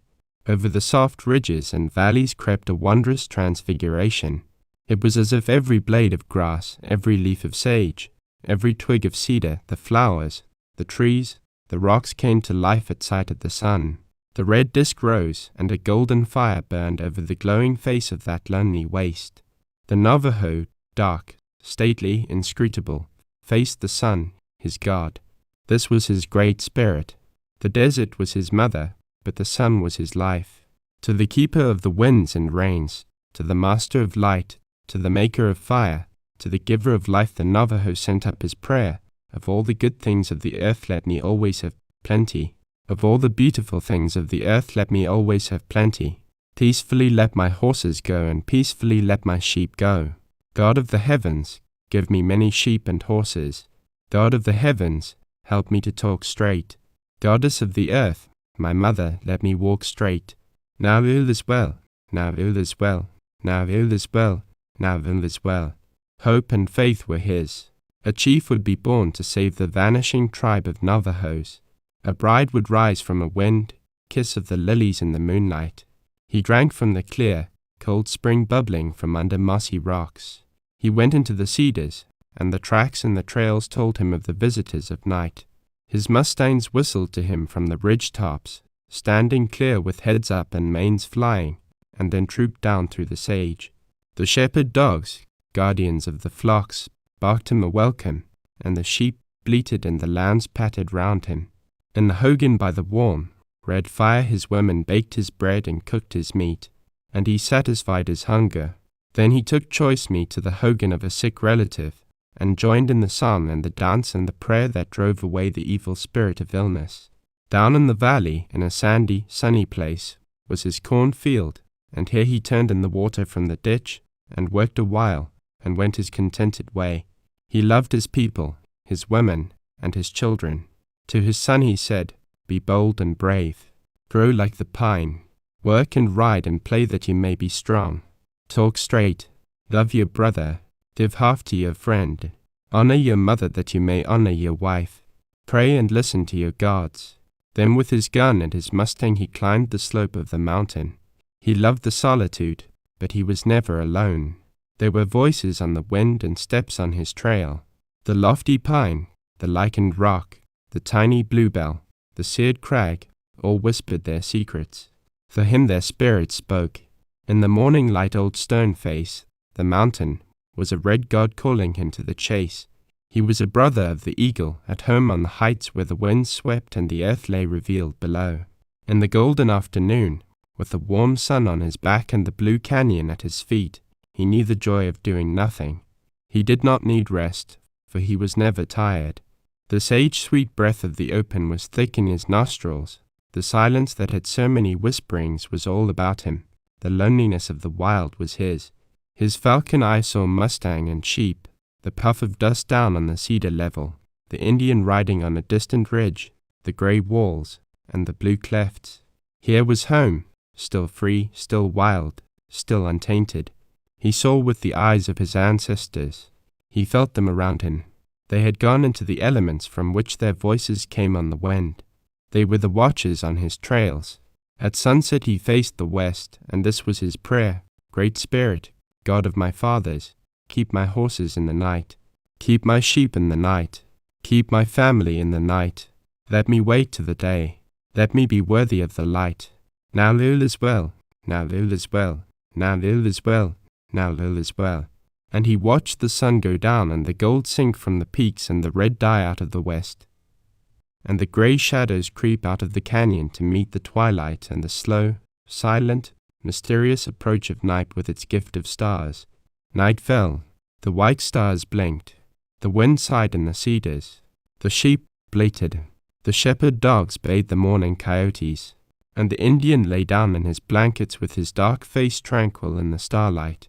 Over the soft ridges and valleys crept a wondrous transfiguration. It was as if every blade of grass, every leaf of sage, every twig of cedar, the flowers, the trees, the rocks came to life at sight of the sun. The red disk rose, and a golden fire burned over the glowing face of that lonely waste. The Navajo, dark, stately, inscrutable, faced the sun, his god. This was his great spirit. The desert was his mother, but the sun was his life. To the keeper of the winds and rains, to the master of light, to the maker of fire, to the giver of life, the Navajo sent up his prayer. Of all the good things of the earth let me always have plenty. Of all the beautiful things of the earth let me always have plenty. Peacefully let my horses go, and peacefully let my sheep go. God of the heavens, give me many sheep and horses. God of the heavens, help me to talk straight. Goddess of the earth, my mother, let me walk straight. Now all is well, now all is well, now all is well, now all is well. Hope and faith were his. A chief would be born to save the vanishing tribe of Navajos. A bride would rise from a wind, kiss of the lilies in the moonlight. He drank from the clear, cold spring bubbling from under mossy rocks. He went into the cedars, and the tracks and the trails told him of the visitors of night. His mustangs whistled to him from the ridge tops, standing clear with heads up and manes flying, and then trooped down through the sage. The shepherd dogs, guardians of the flocks, barked him a welcome, and the sheep bleated and the lambs pattered round him. In the hogan by the warm, red fire his women baked his bread and cooked his meat, and he satisfied his hunger. Then he took choice meat to the hogan of a sick relative, and joined in the song and the dance and the prayer that drove away the evil spirit of illness. Down in the valley, in a sandy, sunny place, was his cornfield, and here he turned in the water from the ditch, and worked a while, and went his contented way. He loved his people, his women, and his children. To his son he said, "Be bold and brave. Grow like the pine. Work and ride and play that you may be strong. Talk straight. Love your brother. Give half to your friend. Honor your mother that you may honor your wife. Pray and listen to your gods. Then with his gun and his mustang he climbed the slope of the mountain. He loved the solitude, but he was never alone. There were voices on the wind and steps on his trail. The lofty pine, the lichened rock, the tiny bluebell, the seared crag, all whispered their secrets. For him their spirits spoke. In the morning light old Stoneface, the mountain, was a red god calling him to the chase. He was a brother of the eagle, at home on the heights where the wind swept and the earth lay revealed below. In the golden afternoon, with the warm sun on his back and the blue canyon at his feet, he knew the joy of doing nothing. He did not need rest, for he was never tired. The sage-sweet breath of the open was thick in his nostrils. The silence that had so many whisperings was all about him. The loneliness of the wild was his. His falcon eye saw mustang and sheep, the puff of dust down on the cedar level, the Indian riding on a distant ridge, the grey walls, and the blue clefts. Here was home, still free, still wild, still untainted. He saw with the eyes of his ancestors. He felt them around him. They had gone into the elements from which their voices came on the wind. They were the watchers on his trails. At sunset he faced the west, and this was his prayer. Great Spirit, God of my fathers, keep my horses in the night. Keep my sheep in the night. Keep my family in the night. Let me wait to the day. Let me be worthy of the light. Now all is well. Now all is well. Now all is well. Now all is well. And he watched the sun go down and the gold sink from the peaks and the red die out of the west, and the grey shadows creep out of the canyon to meet the twilight and the slow, silent, mysterious approach of night with its gift of stars. Night fell. The white stars blinked. The wind sighed in the cedars. The sheep bleated. The shepherd dogs bayed the morning coyotes. And the Indian lay down in his blankets with his dark face tranquil in the starlight.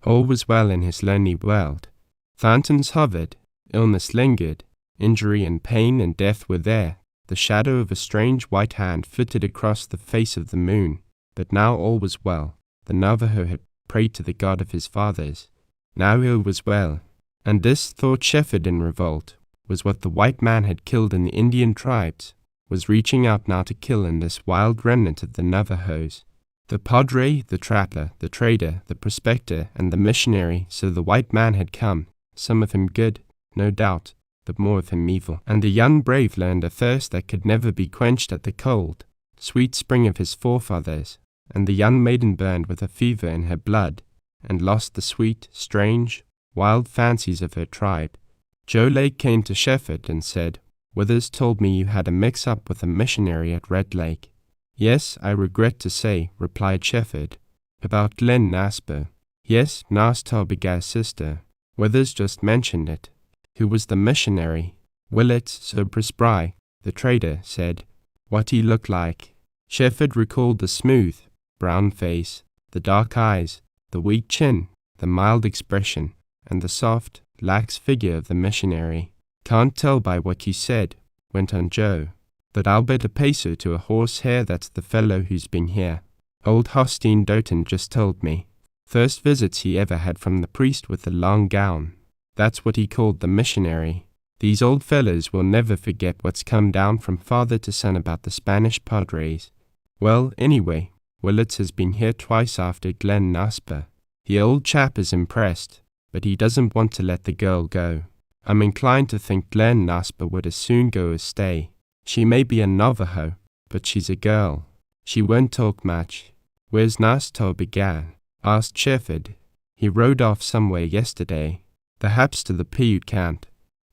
All was well in his lonely world. Phantoms hovered. Illness lingered. Injury and pain and death were there. The shadow of a strange white hand flitted across the face of the moon. But now all was well. The Navajo had prayed to the God of his fathers. Now all was well. And this, thought Shefford in revolt, was what the white man had killed in the Indian tribes, was reaching out now to kill in this wild remnant of the Navajos. The padre, the trapper, the trader, the prospector, and the missionary, so the white man had come, some of him good, no doubt, but more of him evil. And the young brave learned a thirst that could never be quenched at the cold, sweet spring of his forefathers, and the young maiden burned with a fever in her blood, and lost the sweet, strange, wild fancies of her tribe. Joe Lake came to Shefford and said, Withers told me you had a mix-up with a missionary at Red Lake. Yes, I regret to say, replied Shefford. About Glen Nasper. Yes, Nas Tarbegaz's sister. Withers just mentioned it. Who was the missionary? Willett, Sir Presbry, the trader, said. What he looked like. Shefford recalled the smooth, brown face, the dark eyes, the weak chin, the mild expression, and the soft, lax figure of the missionary. Can't tell by what you said, went on Joe, but I'll bet a peso to a horse hair that's the fellow who's been here. Old Hostine Doughton just told me. First visits he ever had from the priest with the long gown. That's what he called the missionary. These old fellows will never forget what's come down from father to son about the Spanish padres. Well, anyway, Willits has been here twice after Glen Nasper. The old chap is impressed, but he doesn't want to let the girl go. I'm inclined to think Glen Nasper would as soon go as stay. She may be a Navajo, but she's a girl. She won't talk much. Where's Nas Tarbegaz? Asked Shefford. He rode off somewhere yesterday. Perhaps to the Paiute camp.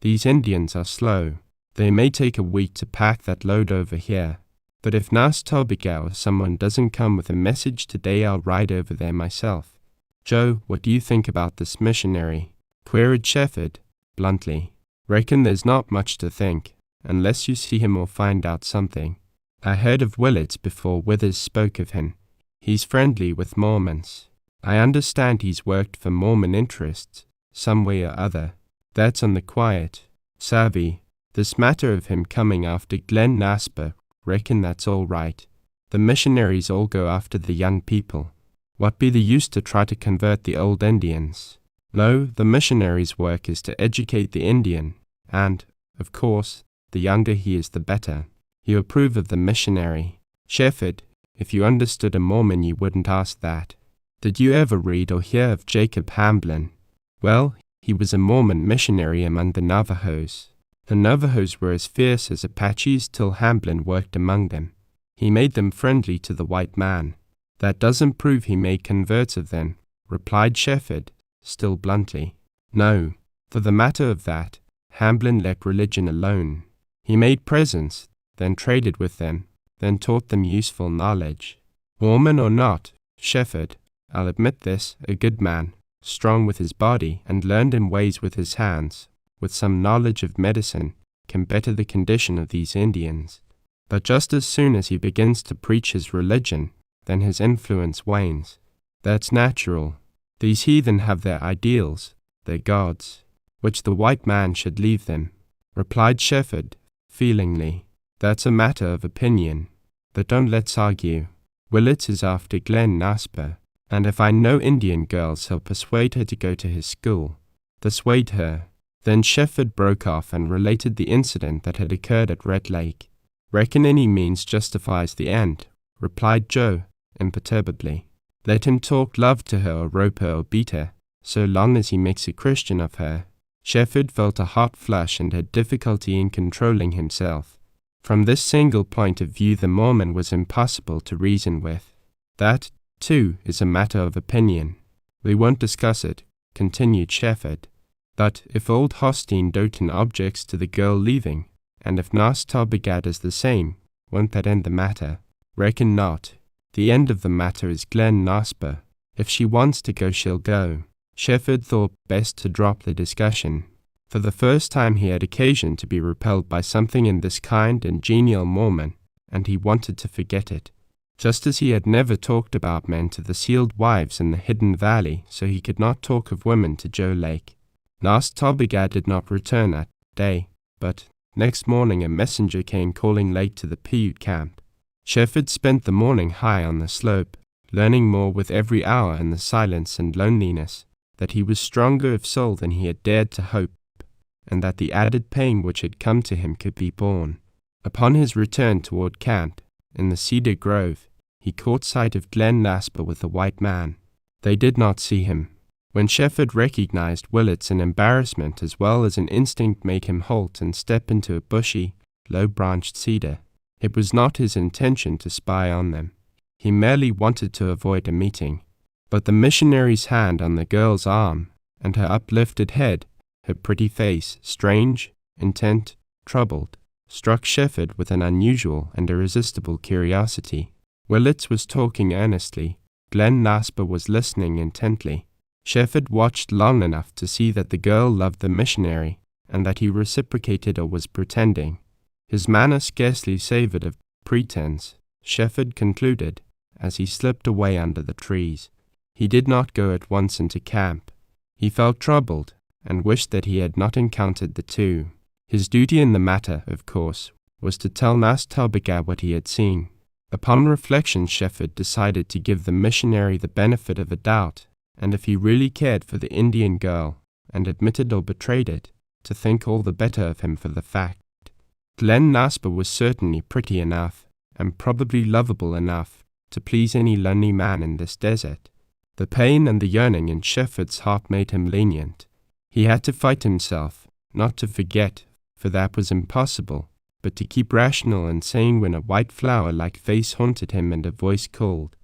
These Indians are slow. They may take a week to pack that load over here. But if Nas Tarbegaz or someone doesn't come with a message today, I'll ride over there myself. Joe, what do you think about this missionary? Queried Shefford, bluntly. Reckon there's not much to think, unless you see him or find out something. I heard of Willits before Withers spoke of him. He's friendly with Mormons. I understand he's worked for Mormon interests, some way or other. That's on the quiet. Savvy. This matter of him coming after Glen Nasper, reckon that's all right. The missionaries all go after the young people. What be the use to try to convert the old Indians? No, the missionary's work is to educate the Indian, and, of course, the younger he is the better. You approve of the missionary. Shefford, if you understood a Mormon you wouldn't ask that. Did you ever read or hear of Jacob Hamblin? Well, he was a Mormon missionary among the Navajos. The Navajos were as fierce as Apaches till Hamblin worked among them. He made them friendly to the white man. That doesn't prove he made converts of them, replied Shefford, still bluntly. No, for the matter of that, Hamblin let religion alone. He made presents, then traded with them, then taught them useful knowledge. Mormon or not, Shefford, I'll admit this, a good man, strong with his body and learned in ways with his hands, with some knowledge of medicine, can better the condition of these Indians. But just as soon as he begins to preach his religion, then his influence wanes. That's natural. These heathen have their ideals, their gods, which the white man should leave them, replied Shefford, feelingly. That's a matter of opinion. But don't let's argue. Willits is after Glen Nasper, and if I know Indian girls he'll persuade her to go to his school. Persuade her. Then Shefford broke off and related the incident that had occurred at Red Lake. Reckon any means justifies the end, replied Joe, imperturbably. Let him talk love to her or rope her or beat her, so long as he makes a Christian of her. Shefford felt a hot flush and had difficulty in controlling himself. From this single point of view the Mormon was impossible to reason with. That, too, is a matter of opinion. We won't discuss it, continued Shefford. But if old Hosteen Doten objects to the girl leaving, and if Nas Tobigad is the same, won't that end the matter? Reckon not. The end of the matter is Glen Nasper. If she wants to go, she'll go. Shefford thought best to drop the discussion. For the first time he had occasion to be repelled by something in this kind and genial Mormon, and he wanted to forget it. Just as he had never talked about men to the sealed wives in the hidden valley, so he could not talk of women to Joe Lake. Nas Tobigad did not return that day, but next morning a messenger came calling late to the Paiute camp. Shefford spent the morning high on the slope, learning more with every hour in the silence and loneliness, that he was stronger of soul than he had dared to hope, and that the added pain which had come to him could be borne. Upon his return toward camp, in the cedar grove, he caught sight of Glen Nasper with the white man. They did not see him. When Shefford recognized Willits, an embarrassment as well as an instinct made him halt and step into a bushy, low-branched cedar. It was not his intention to spy on them. He merely wanted to avoid a meeting. But the missionary's hand on the girl's arm, and her uplifted head, her pretty face, strange, intent, troubled, struck Shefford with an unusual and irresistible curiosity. Willits was talking earnestly. Glen Nasper was listening intently. Shefford watched long enough to see that the girl loved the missionary, and that he reciprocated or was pretending. His manner scarcely savored of pretense, Shefford concluded, as he slipped away under the trees. He did not go at once into camp. He felt troubled, and wished that he had not encountered the two. His duty in the matter, of course, was to tell Nas Tobigad what he had seen. Upon reflection Shefford decided to give the missionary the benefit of a doubt, and if he really cared for the Indian girl, and admitted or betrayed it, to think all the better of him for the fact. Glen Nasper was certainly pretty enough, and probably lovable enough, to please any lonely man in this desert. The pain and the yearning in Shefford's heart made him lenient. He had to fight himself, not to forget, for that was impossible, but to keep rational and sane when a white flower-like face haunted him and a voice called.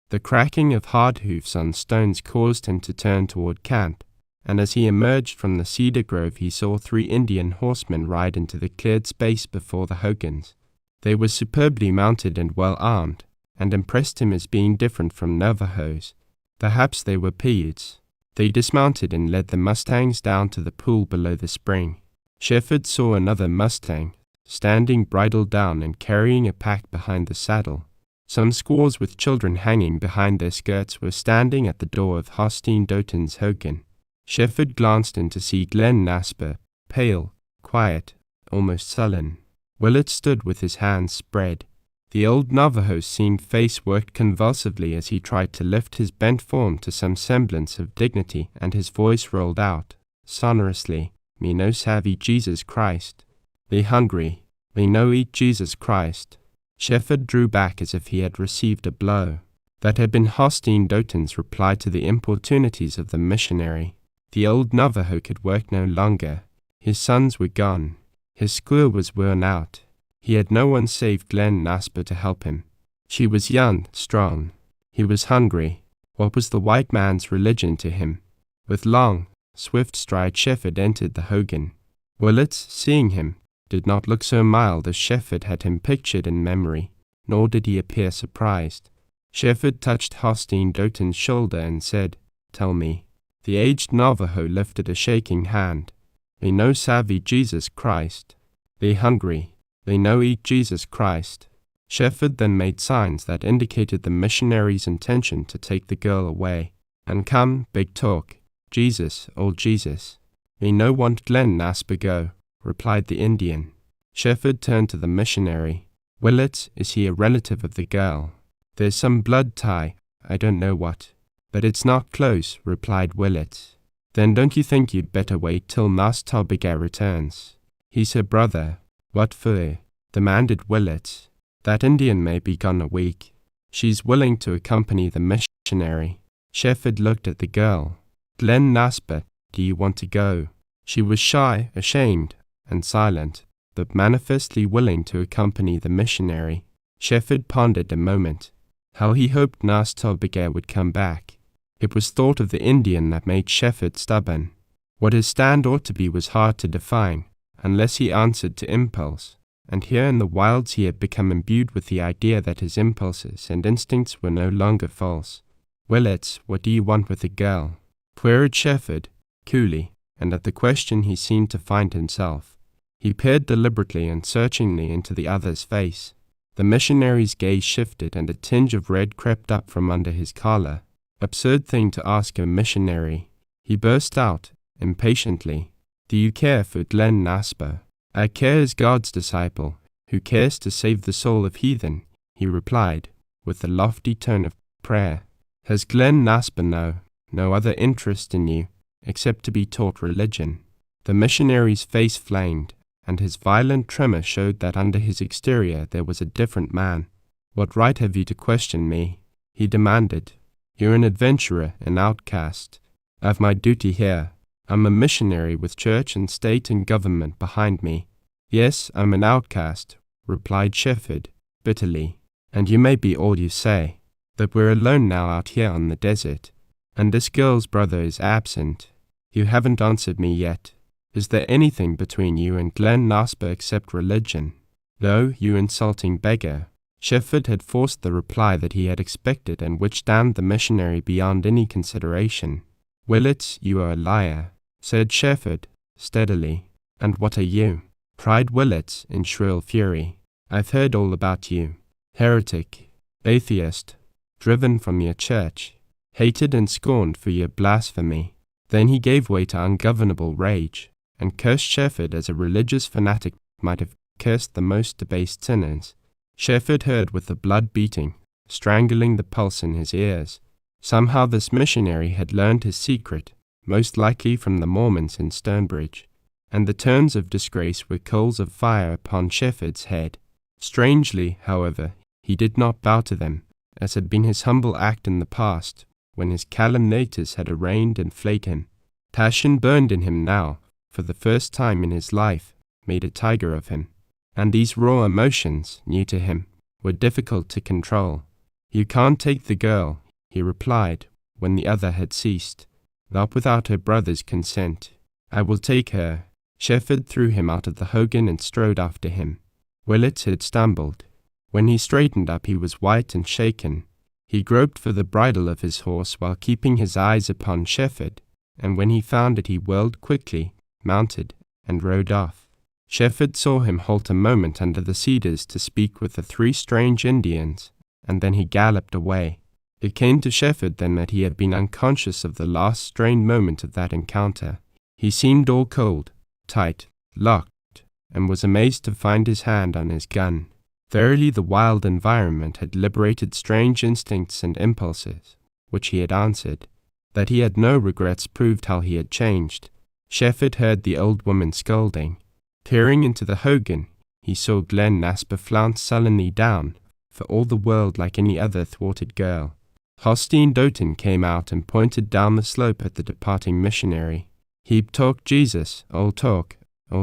The cracking of hard hoofs on stones caused him to turn toward camp, and as he emerged from the cedar grove he saw 3 Indian horsemen ride into the cleared space before the hogans. They were superbly mounted and well armed, and impressed him as being different from Navajos. Perhaps they were Paiutes. They dismounted and led the mustangs down to the pool below the spring. Shefford saw another mustang, standing bridled down and carrying a pack behind the saddle. Some squaws with children hanging behind their skirts were standing at the door of Hosteen Doten's hogan. Shefford glanced in to see Glen Nasper, pale, quiet, almost sullen. Willett stood with his hands spread. The old Navajo's seamed face worked convulsively as he tried to lift his bent form to some semblance of dignity, and his voice rolled out, sonorously, "Me no savvy Jesus Christ. Me hungry. Me no eat Jesus Christ." Shefford drew back as if he had received a blow. That had been Hostine Dotan's reply to the importunities of the missionary. The old Navajo could work no longer. His sons were gone. His squaw was worn out. He had no one save Glen Nasper to help him. She was young, strong. He was hungry. What was the white man's religion to him? With long, swift stride Shefford entered the hogan. Willits, seeing him, did not look so mild as Shefford had him pictured in memory, nor did he appear surprised. Shefford touched Hostine Dotan's shoulder and said, "Tell me." The aged Navajo lifted a shaking hand. "They no savvy Jesus Christ. They hungry. They no eat Jesus Christ." Shefford then made signs that indicated the missionary's intention to take the girl away. "And come, big talk. Jesus, old Jesus." "Me no want Glen Nasper go," replied the Indian. Shefford turned to the missionary. "Willits, is he a relative of the girl?" "There's some blood tie, I don't know what. But it's not close," replied Willits. "Then don't you think you'd better wait till Nas Tarbiga returns? He's her brother." "What for?" demanded Willits. "That Indian may be gone a week. She's willing to accompany the missionary." Shefford looked at the girl. "Glen Nasper, do you want to go?" She was shy, ashamed, and silent, but manifestly willing to accompany the missionary. Shefford pondered a moment. How he hoped Nas Tarbiga would come back. It was thought of the Indian that made Shefford stubborn. What his stand ought to be was hard to define, unless he answered to impulse, and here in the wilds he had become imbued with the idea that his impulses and instincts were no longer false. "Willits, what do you want with the girl?" queried Shefford, coolly, and at the question he seemed to find himself. He peered deliberately and searchingly into the other's face. The missionary's gaze shifted and a tinge of red crept up from under his collar. Absurd thing to ask a missionary. He burst out, impatiently, "Do you care for Glen Nasper?" "I care as God's disciple, who cares to save the soul of heathen," he replied, with a lofty tone of prayer. "Has Glen Nasper no other interest in you, except to be taught religion?" The missionary's face flamed, and his violent tremor showed that under his exterior there was a different man. "What right have you to question me?" he demanded. "You're an adventurer, an outcast. I've my duty here. I'm a missionary with church and state and government behind me." "Yes, I'm an outcast," replied Shefford, bitterly, "and you may be all you say. But we're alone now out here on the desert, and this girl's brother is absent. You haven't answered me yet. Is there anything between you and Glen Nasper except religion?" "No, you insulting beggar." Shefford had forced the reply that he had expected and which damned the missionary beyond any consideration. "Willits, you are a liar," said Shefford, steadily. "And what are you?" cried Willits in shrill fury. "I've heard all about you. Heretic, atheist, driven from your church, hated and scorned for your blasphemy." Then he gave way to ungovernable rage, and cursed Shefford as a religious fanatic might have cursed the most debased sinners. Shefford heard with the blood beating, strangling the pulse in his ears. Somehow this missionary had learned his secret, most likely from the Mormons in Stonebridge, and the terms of disgrace were coals of fire upon Shefford's head. Strangely, however, he did not bow to them, as had been his humble act in the past, when his calumniators had arraigned and flayed him. Passion burned in him now, for the first time in his life, made a tiger of him. And these raw emotions, new to him, were difficult to control. "You can't take the girl," he replied, when the other had ceased. "Not without her brother's consent." "I will take her." Shefford threw him out of the hogan and strode after him. Willits had stumbled. When he straightened up he was white and shaken. He groped for the bridle of his horse while keeping his eyes upon Shefford, and when he found it he whirled quickly, mounted, and rode off. Shefford saw him halt a moment under the cedars to speak with the 3 strange Indians, and then he galloped away. It came to Shefford then that he had been unconscious of the last strained moment of that encounter. He seemed all cold, tight, locked, and was amazed to find his hand on his gun. Verily the wild environment had liberated strange instincts and impulses, which he had answered. That he had no regrets proved how he had changed. Shefford heard the old woman scolding. Peering into the hogan, he saw Glen Nasper flounce sullenly down, for all the world like any other thwarted girl. Hostine Doten came out and pointed down the slope at the departing missionary. "Heap talk Jesus, old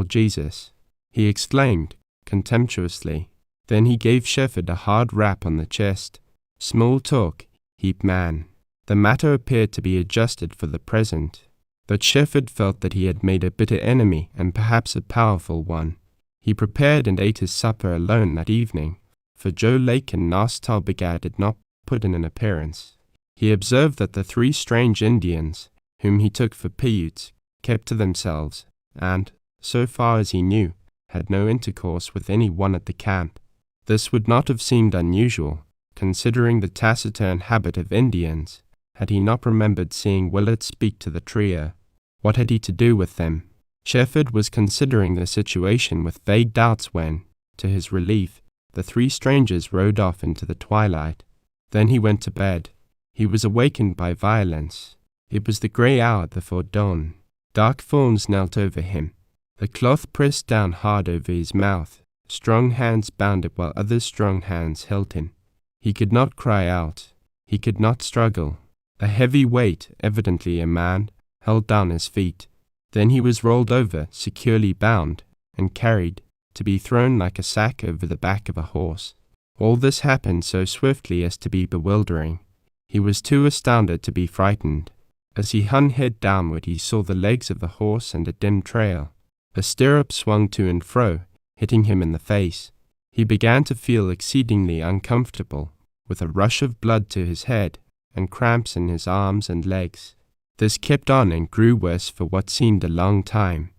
Jesus," he exclaimed, contemptuously. Then he gave Shefford a hard rap on the chest. "Small talk, heap man." The matter appeared to be adjusted for the present, but Shefford felt that he had made a bitter enemy and perhaps a powerful one. He prepared and ate his supper alone that evening, for Joe Lake and Nas Talbigad did not put in an appearance. He observed that the 3 strange Indians, whom he took for Paiutes, kept to themselves, and, so far as he knew, had no intercourse with any one at the camp. This would not have seemed unusual, considering the taciturn habit of Indians, had he not remembered seeing Willett speak to the trio. What had he to do with them? Shefford was considering the situation with vague doubts when, to his relief, the 3 strangers rode off into the twilight. Then he went to bed. He was awakened by violence. It was the grey hour before dawn. Dark forms knelt over him. The cloth pressed down hard over his mouth. Strong hands bound it while other strong hands held him. He could not cry out. He could not struggle. A heavy weight, evidently a man, held down his feet. Then he was rolled over, securely bound, and carried, to be thrown like a sack over the back of a horse. All this happened so swiftly as to be bewildering. He was too astounded to be frightened. As he hung head downward, he saw the legs of the horse and a dim trail. A stirrup swung to and fro, hitting him in the face. He began to feel exceedingly uncomfortable, with a rush of blood to his head, and cramps in his arms and legs. This kept on and grew worse for what seemed a long time.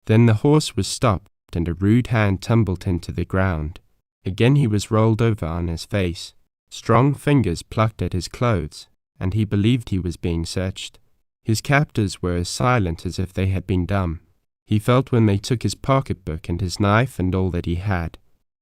Then the horse was stopped, and a rude hand tumbled him to the ground. Again he was rolled over on his face. Strong fingers plucked at his clothes, and he believed he was being searched. His captors were as silent as if they had been dumb. He felt when they took his pocketbook and his knife and all that he had.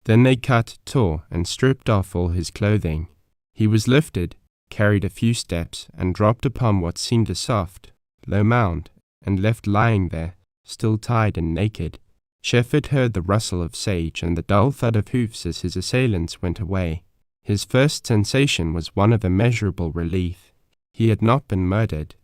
Then they cut, tore, and stripped off all his clothing. He was lifted, carried a few steps, and dropped upon what seemed a soft, low mound, and left lying there, still tied and naked. Shefford heard the rustle of sage and the dull thud of hoofs as his assailants went away. His first sensation was one of immeasurable relief. He had not been murdered.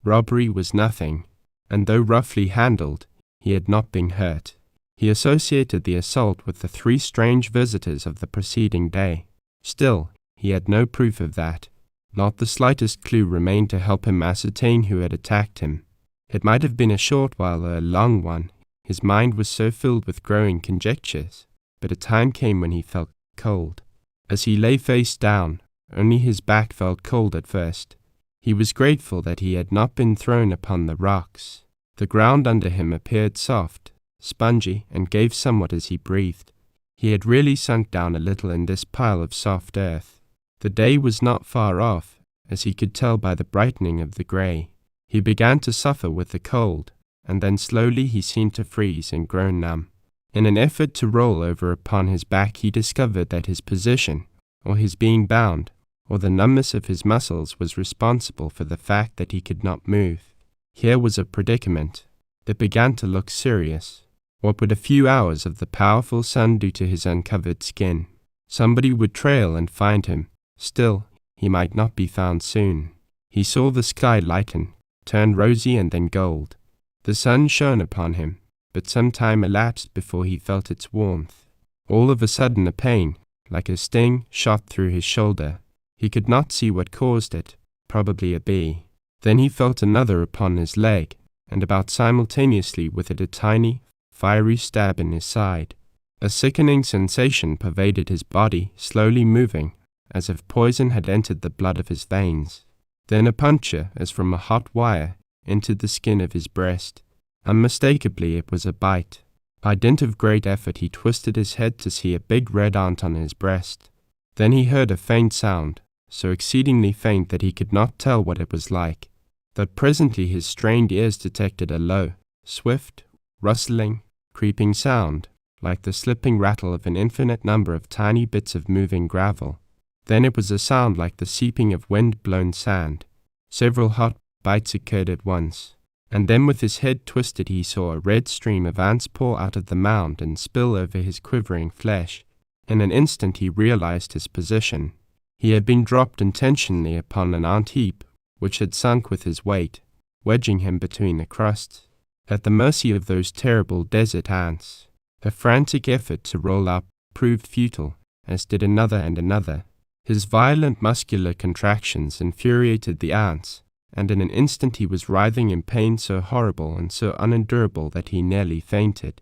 Robbery was nothing, and though roughly handled, he had not been hurt. He associated the assault with the 3 strange visitors of the preceding day. Still, he had no proof of that. Not the slightest clue remained to help him ascertain who had attacked him. It might have been a short while or a long one. His mind was so filled with growing conjectures, but a time came when he felt cold. As he lay face down, only his back felt cold at first. He was grateful that he had not been thrown upon the rocks. The ground under him appeared soft, spongy, and gave somewhat as he breathed. He had really sunk down a little in this pile of soft earth. The day was not far off, as he could tell by the brightening of the grey. He began to suffer with the cold, and then slowly he seemed to freeze and grow numb. In an effort to roll over upon his back, he discovered that his position, or his being bound, or the numbness of his muscles was responsible for the fact that he could not move. Here was a predicament. It began to look serious. What would a few hours of the powerful sun do to his uncovered skin? Somebody would trail and find him. Still, he might not be found soon. He saw the sky lighten, turn rosy and then gold. The sun shone upon him, but some time elapsed before he felt its warmth. All of a sudden a pain, like a sting, shot through his shoulder. He could not see what caused it, probably a bee. Then he felt another upon his leg, and about simultaneously with it a tiny, fiery stab in his side. A sickening sensation pervaded his body, slowly moving, as if poison had entered the blood of his veins. Then a puncture, as from a hot wire, entered the skin of his breast. Unmistakably it was a bite. By dint of great effort he twisted his head to see a big red ant on his breast. Then he heard a faint sound, so exceedingly faint that he could not tell what it was like. But presently his strained ears detected a low, swift, rustling, creeping sound, like the slipping rattle of an infinite number of tiny bits of moving gravel. Then it was a sound like the seeping of wind-blown sand. Several hot bites occurred at once, and then with his head twisted he saw a red stream of ants pour out of the mound and spill over his quivering flesh. In an instant he realized his position. He had been dropped intentionally upon an ant heap, which had sunk with his weight, wedging him between the crusts, at the mercy of those terrible desert ants. A frantic effort to roll up proved futile, as did another and another. His violent muscular contractions infuriated the ants, and in an instant he was writhing in pain so horrible and so unendurable that he nearly fainted.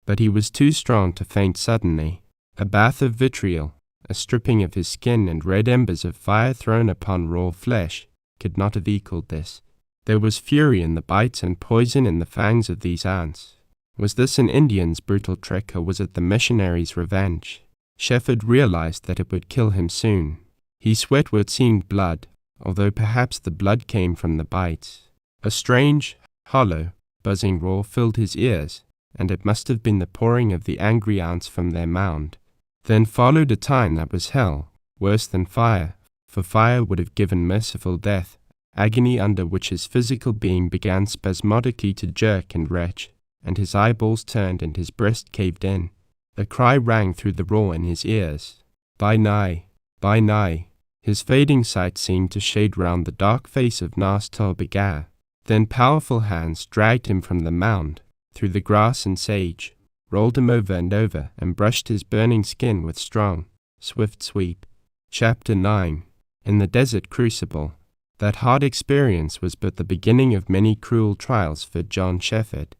But he was too strong to faint suddenly. A bath of vitriol, a stripping of his skin and red embers of fire thrown upon raw flesh, could not have equaled this. There was fury in the bites and poison in the fangs of these ants. Was this an Indian's brutal trick, or was it the missionary's revenge? Shefford realized that it would kill him soon. He sweat what seemed blood, although perhaps the blood came from the bites. A strange, hollow, buzzing roar filled his ears, and it must have been the pouring of the angry ants from their mound. Then followed a time that was hell, worse than fire, for fire would have given merciful death, agony under which his physical being began spasmodically to jerk and retch, and his eyeballs turned and his breast caved in. A cry rang through the roar in his ears. By nigh, by nigh. His fading sight seemed to shade round the dark face of Nas Tobigah. Then powerful hands dragged him from the mound, through the grass and sage, rolled him over and over, and brushed his burning skin with strong, swift sweep. Chapter 9. In the Desert Crucible. That hard experience was but the beginning of many cruel trials for John Shefford.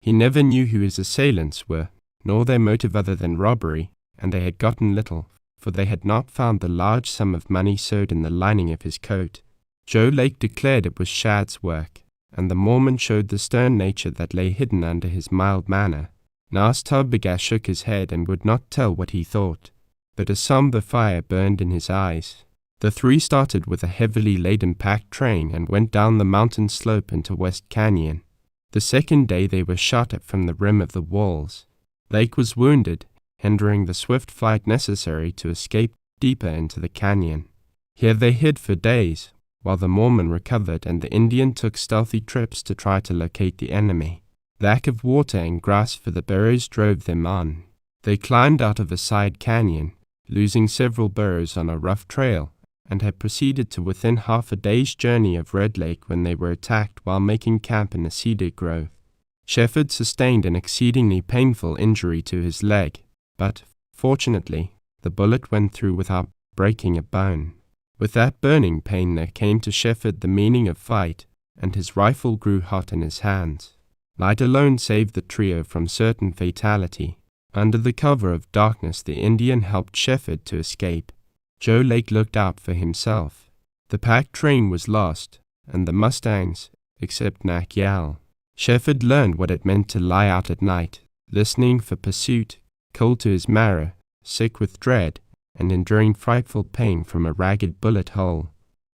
He never knew who his assailants were, nor their motive other than robbery, and they had gotten little, for they had not found the large sum of money sewed in the lining of his coat. Joe Lake declared it was Shad's work, and the Mormon showed the stern nature that lay hidden under his mild manner. Nas Tobigah shook his head and would not tell what he thought, but a somber fire burned in his eyes. The three started with a heavily laden pack train and went down the mountain slope into West Canyon. The second day they were shot at from the rim of the walls. Lake was wounded, hindering the swift flight necessary to escape deeper into the canyon. Here they hid for days, while the Mormon recovered and the Indian took stealthy trips to try to locate the enemy. Lack of water and grass for the burros drove them on. They climbed out of a side canyon, losing several burros on a rough trail, and had proceeded to within half a day's journey of Red Lake when they were attacked while making camp in a cedar grove. Shefford sustained an exceedingly painful injury to his leg, but, fortunately, the bullet went through without breaking a bone. With that burning pain there came to Shefford the meaning of fight, and his rifle grew hot in his hands. Light alone saved the trio from certain fatality. Under the cover of darkness the Indian helped Shefford to escape. Joe Lake looked out for himself. The pack train was lost, and the mustangs, except Mack Yell. Shefford learned what it meant to lie out at night, listening for pursuit, cold to his marrow, sick with dread, and enduring frightful pain from a ragged bullet hole.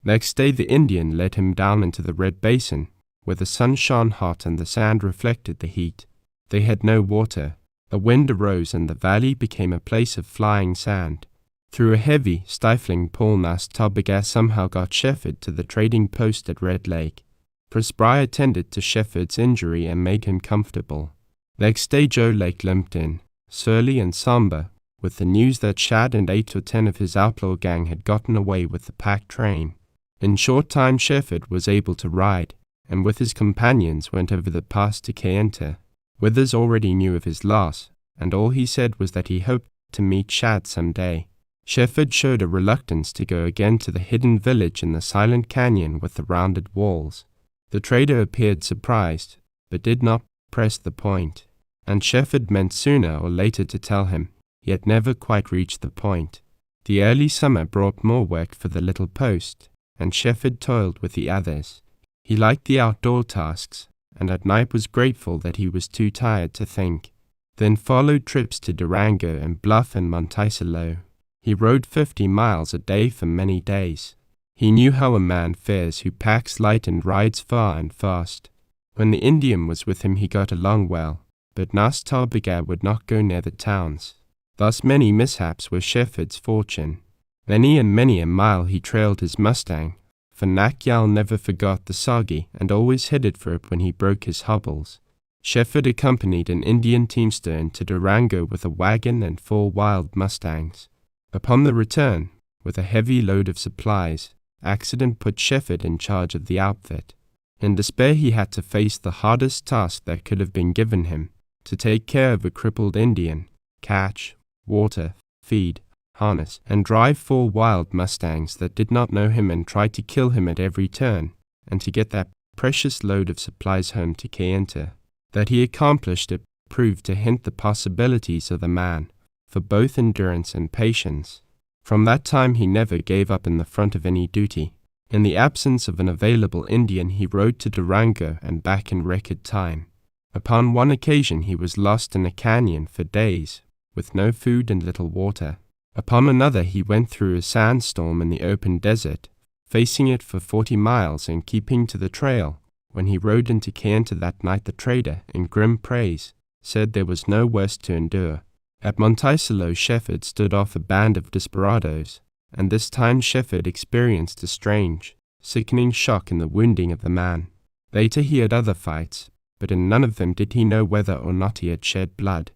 Next day the Indian led him down into the red basin, where the sun shone hot and the sand reflected the heat. They had no water. A wind arose and the valley became a place of flying sand. Through a heavy, stifling pall Nas Tobigah somehow got Shefford to the trading post at Red Lake. Presbry attended to Shefford's injury and made him comfortable. Next day Joe Lake limped in, surly and somber, with the news that Shad and 8 or 10 of his outlaw gang had gotten away with the pack train. In short time Shefford was able to ride, and with his companions went over the pass to Kayenta. Withers already knew of his loss, and all he said was that he hoped to meet Shad some day. Shefford showed a reluctance to go again to the hidden village in the silent canyon with the rounded walls. The trader appeared surprised, but did not press the point, and Shefford meant sooner or later to tell him, yet never quite reached the point. The early summer brought more work for the little post, and Shefford toiled with the others. He liked the outdoor tasks, and at night was grateful that he was too tired to think. Then followed trips to Durango and Bluff and Monticello. He rode 50 miles a day for many days. He knew how a man fares who packs light and rides far and fast. When the Indian was with him he got along well, but Nas Tarbigar would not go near the towns. Thus many mishaps were Shefford's fortune. Many and many a mile he trailed his Mustang, for Nack Yal never forgot the sagi and always headed for it when he broke his hobbles. Shefford accompanied an Indian teamster into Durango with a wagon and 4 wild Mustangs. Upon the return, with a heavy load of supplies, accident put Shefford in charge of the outfit. In despair he had to face the hardest task that could have been given him, to take care of a crippled Indian, catch, water, feed, harness, and drive 4 wild Mustangs that did not know him and tried to kill him at every turn, and to get that precious load of supplies home to Kayenta. That he accomplished it proved to hint the possibilities of the man, for both endurance and patience. From that time he never gave up in the front of any duty. In the absence of an available Indian he rode to Durango and back in record time. Upon one occasion he was lost in a canyon for days, with no food and little water. Upon another he went through a sandstorm in the open desert, facing it for 40 miles and keeping to the trail. When he rode into Kayenta that night, the trader, in grim praise, said there was no worse to endure. At Monticello, Shefford stood off a band of desperadoes, and this time Shefford experienced a strange, sickening shock in the wounding of the man. Later he had other fights, but in none of them did he know whether or not he had shed blood.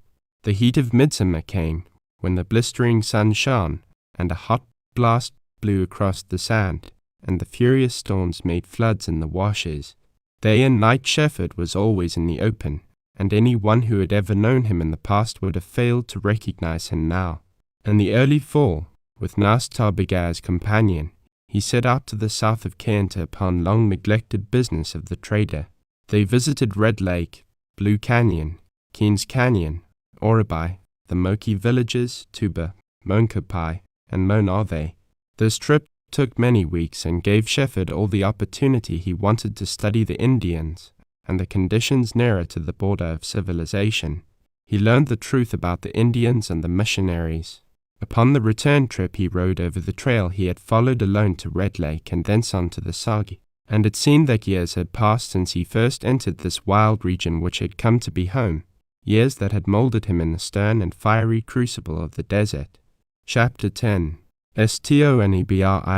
The heat of midsummer came, when the blistering sun shone, and a hot blast blew across the sand, and the furious storms made floods in the washes. Day and night Shefford was always in the open, and any one who had ever known him in the past would have failed to recognize him now. In the early fall, with Nas Tarbigar as companion, he set out to the south of Kayenta upon long-neglected business of the trader. They visited Red Lake, Blue Canyon, Keen's Canyon, Oribai, the Moki villages, Tuba, Monkopai, and Monave. This trip took many weeks and gave Shefford all the opportunity he wanted to study the Indians and the conditions nearer to the border of civilization. He learned the truth about the Indians and the missionaries. Upon the return trip he rode over the trail he had followed alone to Red Lake and thence on to the Sagi, and it seemed that years had passed since he first entered this wild region which had come to be home, years that had molded him in the stern and fiery crucible of the desert. Chapter 10. Stonebrige.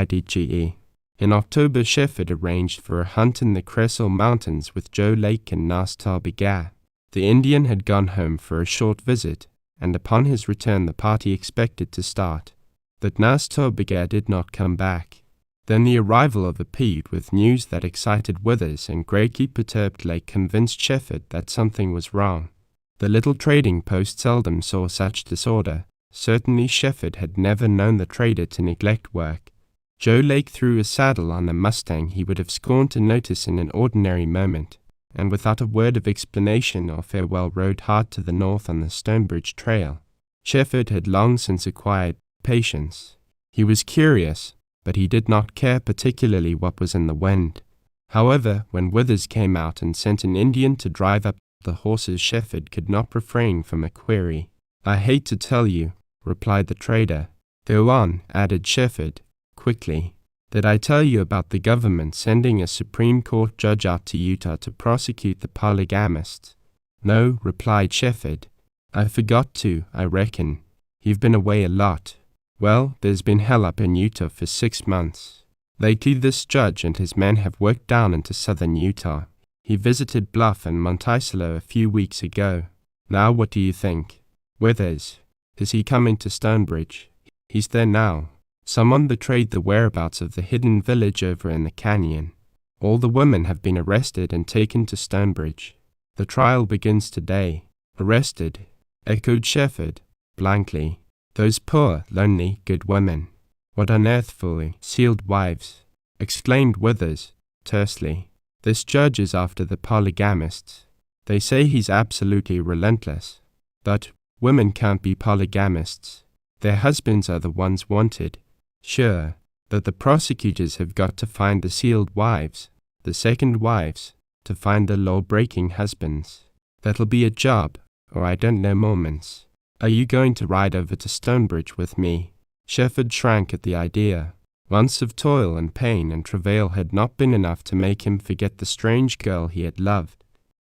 In October, Shefford arranged for a hunt in the Crescent Mountains with Joe Lake and Nas Tarbigar. The Indian had gone home for a short visit, and upon his return the party expected to start. But Nas Tarbigar did not come back. Then the arrival of a Pede with news that excited Withers and greatly perturbed Lake convinced Shefford that something was wrong. The little trading post seldom saw such disorder. Certainly Shefford had never known the trader to neglect work. Joe Lake threw a saddle on a Mustang he would have scorned to notice in an ordinary moment, and without a word of explanation or farewell rode hard to the north on the Stonebridge Trail. Shefford had long since acquired patience. He was curious, but he did not care particularly what was in the wind. However, when Withers came out and sent an Indian to drive up the horses, Shefford could not refrain from a query. "I hate to tell you," replied the trader. "Go on," added Shefford, quickly. "Did I tell you about the government sending a Supreme Court judge out to Utah to prosecute the polygamists?" "No," replied Shefford. "I forgot to, I reckon. You've been away a lot." "Well, there's been hell up in Utah for 6 months. Lately this judge and his men have worked down into southern Utah. He visited Bluff and Monticello a few weeks ago. Now what do you think?" "Withers. Is he coming to Stonebridge?" "He's there now. Someone betrayed the whereabouts of the hidden village over in the canyon. All the women have been arrested and taken to Stonebridge. The trial begins today." "Arrested?" echoed Shefford, blankly. "Those poor, lonely, good women. What unearthly, sealed wives," exclaimed Withers, tersely. "This judge is after the polygamists. They say he's absolutely relentless. But women can't be polygamists. Their husbands are the ones wanted. Sure, that the prosecutors have got to find the sealed wives, the second wives, to find the law-breaking husbands. That'll be a job, or I don't know moments. Are you going to ride over to Stonebridge with me?" Shefford shrank at the idea. Months of toil and pain and travail had not been enough to make him forget the strange girl he had loved,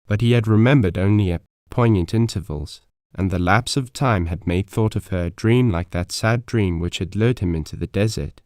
but he had remembered only a poignant intervals, and the lapse of time had made thought of her a dream like that sad dream which had lured him into the desert.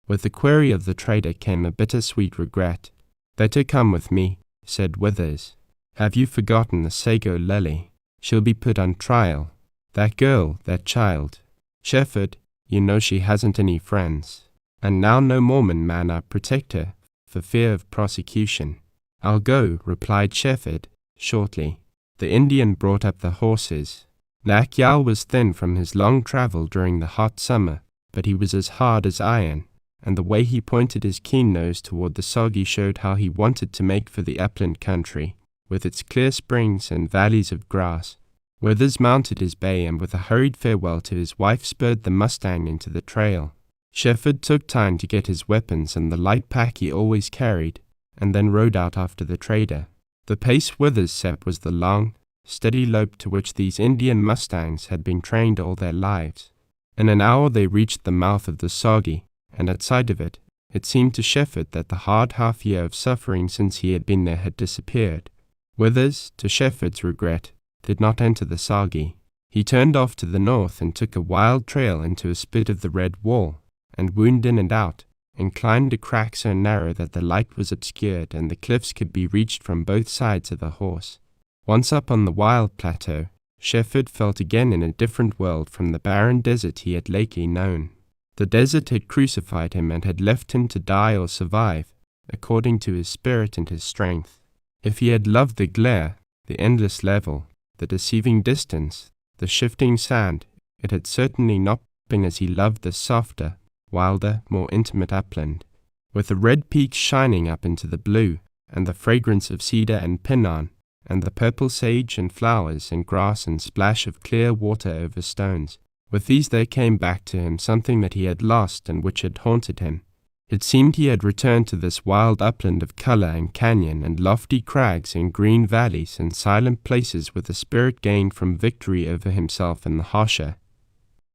With the query of the trader came a bittersweet regret. "Let her come with me," said Withers. "Have you forgotten the Sago Lily? She'll be put on trial. That girl, that child. Shefford, you know she hasn't any friends. And now no Mormon man I'll protect her, for fear of prosecution." "I'll go," replied Shefford, shortly. The Indian brought up the horses. Mack was thin from his long travel during the hot summer, but he was as hard as iron, and the way he pointed his keen nose toward the soggy showed how he wanted to make for the upland country, with its clear springs and valleys of grass. Withers mounted his bay, and with a hurried farewell to his wife spurred the Mustang into the trail. Shefford took time to get his weapons and the light pack he always carried, and then rode out after the trader. The pace Withers set was the long, steady lope to which these Indian mustangs had been trained all their lives. In an hour they reached the mouth of the Soggy, and at sight of it, it seemed to Shefford that the hard half-year of suffering since he had been there had disappeared. Withers, to Shefford's regret, did not enter the Soggy. He turned off to the north and took a wild trail into a spit of the red wall, and wound in and out, and climbed a crack so narrow that the light was obscured and the cliffs could be reached from both sides of a horse. Once up on the wild plateau, Shefford felt again in a different world from the barren desert he had lately known. The desert had crucified him and had left him to die or survive, according to his spirit and his strength. If he had loved the glare, the endless level, the deceiving distance, the shifting sand, it had certainly not been as he loved the softer, wilder, more intimate upland, with the red peaks shining up into the blue, and the fragrance of cedar and pinon, and the purple sage and flowers and grass and splash of clear water over stones. With these there came back to him something that he had lost and which had haunted him. It seemed he had returned to this wild upland of color and canyon and lofty crags and green valleys and silent places with a spirit gained from victory over himself in the harsher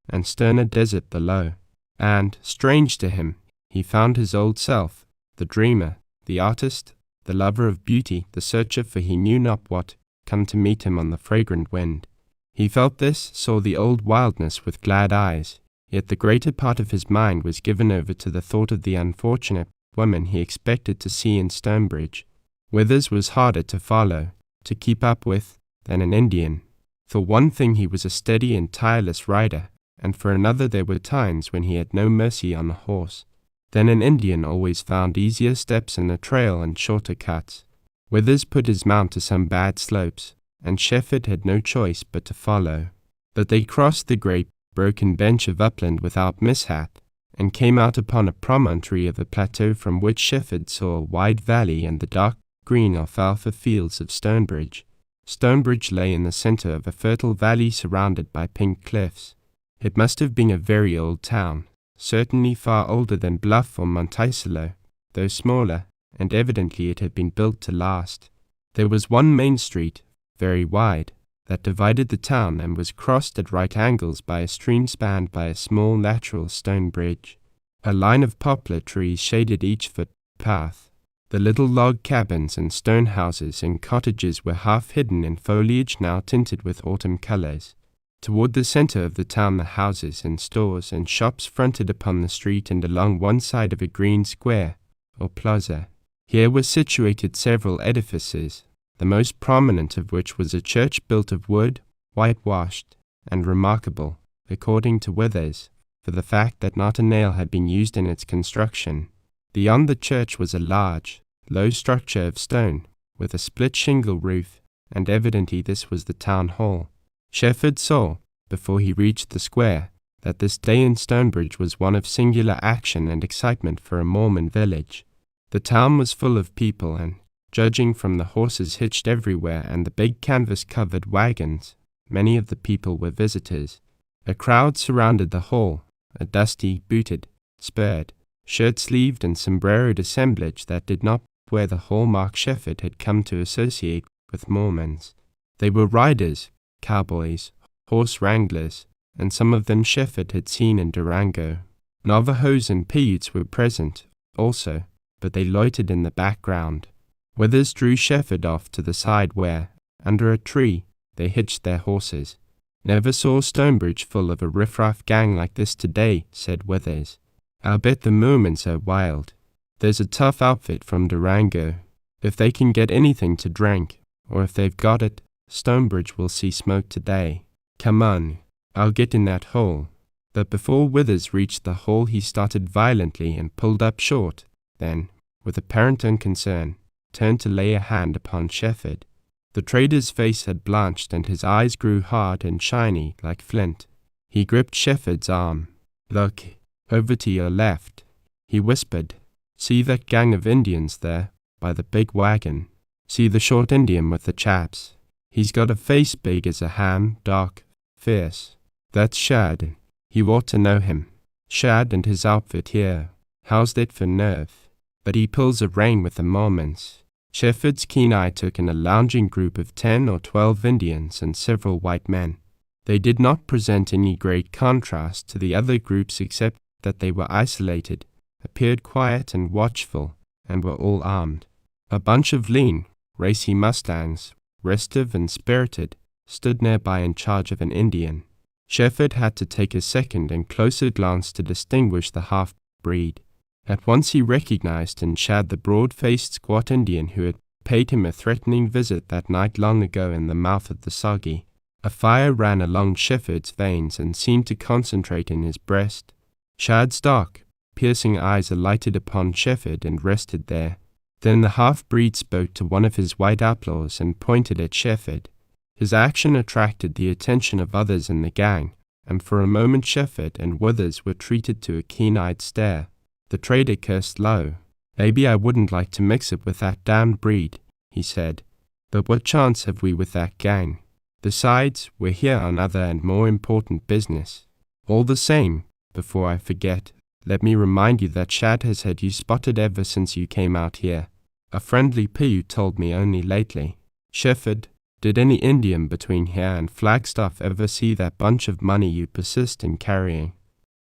and sterner desert below. And, strange to him, he found his old self, the dreamer, the artist, the lover of beauty, the searcher for he knew not what, come to meet him on the fragrant wind. He felt this, saw the old wildness with glad eyes, yet the greater part of his mind was given over to the thought of the unfortunate woman he expected to see in Stonebridge. Withers was harder to follow, to keep up with, than an Indian. For one thing he was a steady and tireless rider, and for another there were times when he had no mercy on a horse. Then an Indian always found easier steps in the trail and shorter cuts. Withers put his mount to some bad slopes, and Shefford had no choice but to follow. But they crossed the great, broken bench of upland without mishap, and came out upon a promontory of a plateau from which Shefford saw a wide valley and the dark green alfalfa fields of Stonebridge. Stonebridge lay in the center of a fertile valley surrounded by pink cliffs. It must have been a very old town, certainly far older than Bluff or Monticello, though smaller, and evidently it had been built to last. There was one main street, very wide, that divided the town and was crossed at right angles by a stream spanned by a small natural stone bridge. A line of poplar trees shaded each footpath. The little log cabins and stone houses and cottages were half hidden in foliage now tinted with autumn colors. Toward the center of the town the houses and stores and shops fronted upon the street and along one side of a green square, or plaza. Here were situated several edifices, the most prominent of which was a church built of wood, whitewashed, and remarkable, according to Withers, for the fact that not a nail had been used in its construction. Beyond the church was a large, low structure of stone, with a split shingle roof, and evidently this was the town hall. Shefford saw, before he reached the square, that this day in Stonebridge was one of singular action and excitement for a Mormon village. The town was full of people, and, judging from the horses hitched everywhere and the big canvas-covered wagons, many of the people were visitors. A crowd surrounded the hall, a dusty, booted, spurred, shirt-sleeved and sombreroed assemblage that did not wear the hallmark Shefford had come to associate with Mormons. They were riders, cowboys, horse wranglers, and some of them Shefford had seen in Durango. Navajos and Paiutes were present, also, but they loitered in the background. Withers drew Shefford off to the side where, under a tree, they hitched their horses. "Never saw Stonebridge full of a riffraff gang like this today," said Withers. "I'll bet the Mormons are wild. There's a tough outfit from Durango. If they can get anything to drink, or if they've got it, Stonebridge will see smoke today. Come on, I'll get in that hole." But before Withers reached the hole, he started violently and pulled up short, then, with apparent unconcern, turned to lay a hand upon Shefford. The trader's face had blanched and his eyes grew hard and shiny like flint. He gripped Shefford's arm. "Look, over to your left," he whispered. "See that gang of Indians there, by the big wagon? See the short Indian with the chaps? He's got a face big as a ham, dark, fierce. That's Shad. You ought to know him. Shad and his outfit here. How's that for nerve? But he pulls a rein with the Mormons." Shefford's keen eye took in a lounging group of 10 or 12 Indians and several white men. They did not present any great contrast to the other groups except that they were isolated, appeared quiet and watchful, and were all armed. A bunch of lean, racy mustangs, restive and spirited, stood nearby in charge of an Indian. Shefford had to take a second and closer glance to distinguish the half-breed. At once he recognized in Shad the broad-faced squat Indian who had paid him a threatening visit that night long ago in the mouth of the Soggy. A fire ran along Shefford's veins and seemed to concentrate in his breast. Shad's dark, piercing eyes alighted upon Shefford and rested there. Then the half-breed spoke to one of his white outlaws and pointed at Shefford. His action attracted the attention of others in the gang, and for a moment Shefford and Withers were treated to a keen-eyed stare. The trader cursed low. "Maybe I wouldn't like to mix it with that damned breed," he said. "But what chance have we with that gang? Besides, we're here on other and more important business. All the same, before I forget, let me remind you that Shad has had you spotted ever since you came out here. A friendly Paiute told me only lately. Shefford, did any Indian between here and Flagstaff ever see that bunch of money you persist in carrying?"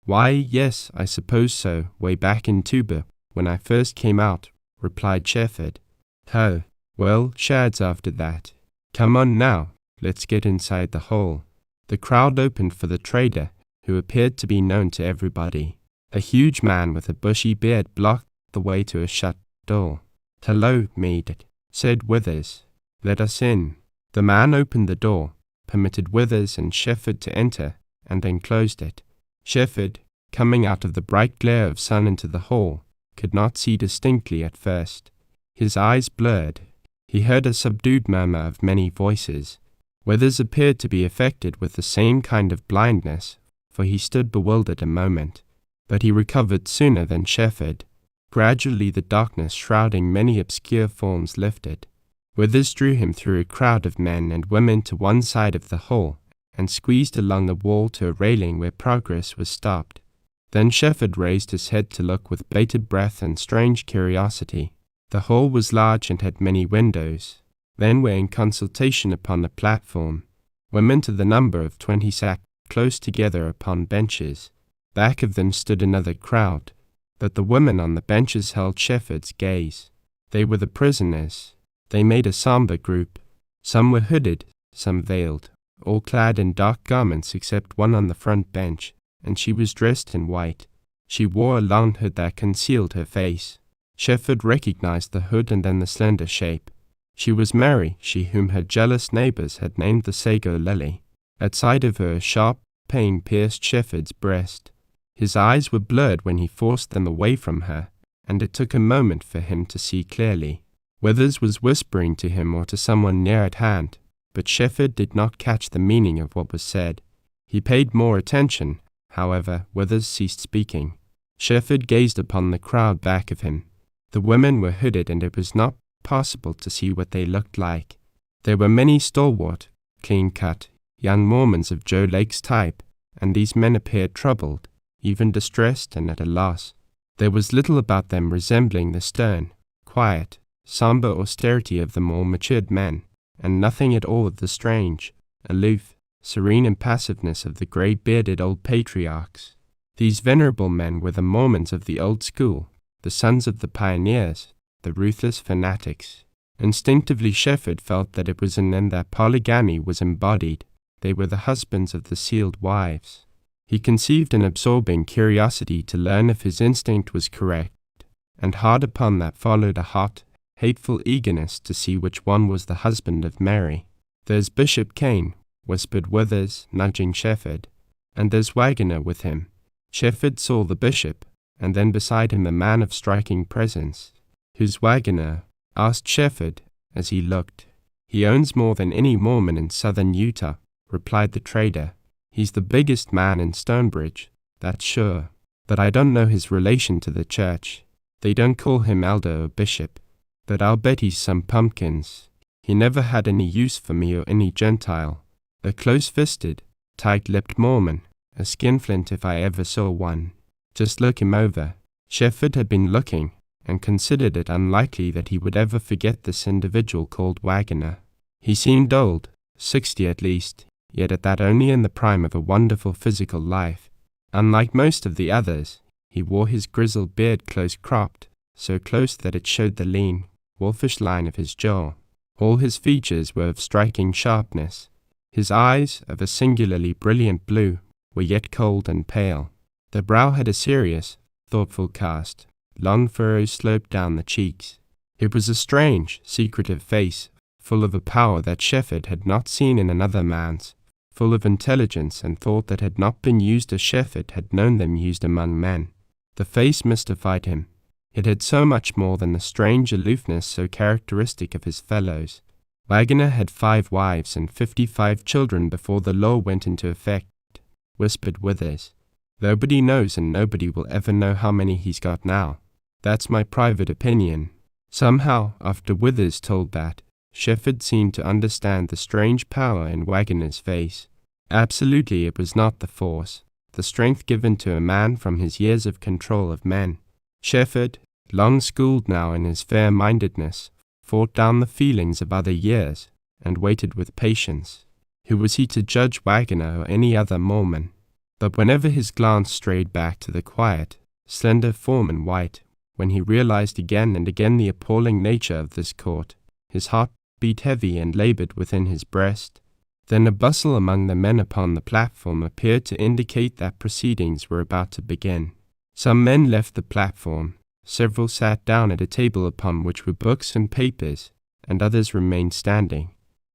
"Why, yes, I suppose so, way back in Tuba, when I first came out," replied Shefford. "Oh, well, Shad's after that. Come on now, let's get inside the hole." The crowd opened for the trader, who appeared to be known to everybody. A huge man with a bushy beard blocked the way to a shut door. "Hello, mate," said Withers. "Let us in." The man opened the door, permitted Withers and Shefford to enter, and then closed it. Shefford, coming out of the bright glare of sun into the hall, could not see distinctly at first. His eyes blurred. He heard a subdued murmur of many voices. Withers appeared to be affected with the same kind of blindness, for he stood bewildered a moment. But he recovered sooner than Shefford. Gradually the darkness shrouding many obscure forms lifted. Withers drew him through a crowd of men and women to one side of the hall, and squeezed along the wall to a railing where progress was stopped. Then Shefford raised his head to look with bated breath and strange curiosity. The hall was large and had many windows. Men were in consultation upon the platform. Women to the number of 20 sat close together upon benches. Back of them stood another crowd, but the women on the benches held Shefford's gaze. They were the prisoners. They made a somber group. Some were hooded, some veiled, all clad in dark garments except one on the front bench, and she was dressed in white. She wore a long hood that concealed her face. Shefford recognized the hood and then the slender shape. She was Mary, she whom her jealous neighbors had named the Sago Lily. At sight of her, a sharp pain pierced Shefford's breast. His eyes were blurred when he forced them away from her, and it took a moment for him to see clearly. Withers was whispering to him or to someone near at hand, but Shefford did not catch the meaning of what was said. He paid more attention. However, Withers ceased speaking. Shefford gazed upon the crowd back of him. The women were hooded and it was not possible to see what they looked like. There were many stalwart, clean-cut, young Mormons of Joe Lake's type, and these men appeared troubled, even distressed and at a loss. There was little about them resembling the stern, quiet, somber austerity of the more matured men, and nothing at all of the strange, aloof, serene impassiveness of the grey-bearded old patriarchs. These venerable men were the Mormons of the old school, the sons of the pioneers, the ruthless fanatics, Instinctively Shefford felt that it was in them that polygamy was embodied. They were the husbands of the sealed wives. He conceived an absorbing curiosity to learn if his instinct was correct, and hard upon that followed a hot, hateful eagerness to see which one was the husband of Mary. "There's Bishop Kane," whispered Withers, nudging Shefford, "and there's Waggoner with him." Shefford saw the bishop, and then beside him a man of striking presence. "Who's Waggoner?" asked Shefford as he looked. "He owns more than any Mormon in southern Utah," replied the trader. "He's the biggest man in Stonebridge, that's sure, but I don't know his relation to the church. They don't call him elder or bishop, but I'll bet he's some pumpkins. He never had any use for me or any Gentile. A close-fisted, tight-lipped Mormon, a skinflint if I ever saw one. Just look him over." Shefford had been looking, and considered it unlikely that he would ever forget this individual called Waggoner. He seemed old, 60 at least, yet at that only in the prime of a wonderful physical life. Unlike most of the others, he wore his grizzled beard close-cropped, so close that it showed the lean, wolfish line of his jaw. All his features were of striking sharpness. His eyes, of a singularly brilliant blue, were yet cold and pale. The brow had a serious, thoughtful cast. Long furrows sloped down the cheeks. It was a strange, secretive face, full of a power that Shefford had not seen in another man's, full of intelligence and thought that had not been used as Shefford had known them used among men. The face mystified him. It had so much more than the strange aloofness so characteristic of his fellows. Waggoner had 5 wives and 55 children before the law went into effect, whispered Withers. "Nobody knows and nobody will ever know how many he's got now. That's my private opinion." Somehow, after Withers told that, Shefford seemed to understand the strange power in Waggoner's face. Absolutely it was not the force, the strength given to a man from his years of control of men. Shefford, long schooled now in his fair-mindedness, fought down the feelings of other years, and waited with patience. Who was he to judge Waggoner or any other Mormon? But whenever his glance strayed back to the quiet, slender form in white, when he realized again and again the appalling nature of this court, his heart beat heavy and labored within his breast. Then a bustle among the men upon the platform appeared to indicate that proceedings were about to begin. Some men left the platform, several sat down at a table upon which were books and papers, and others remained standing.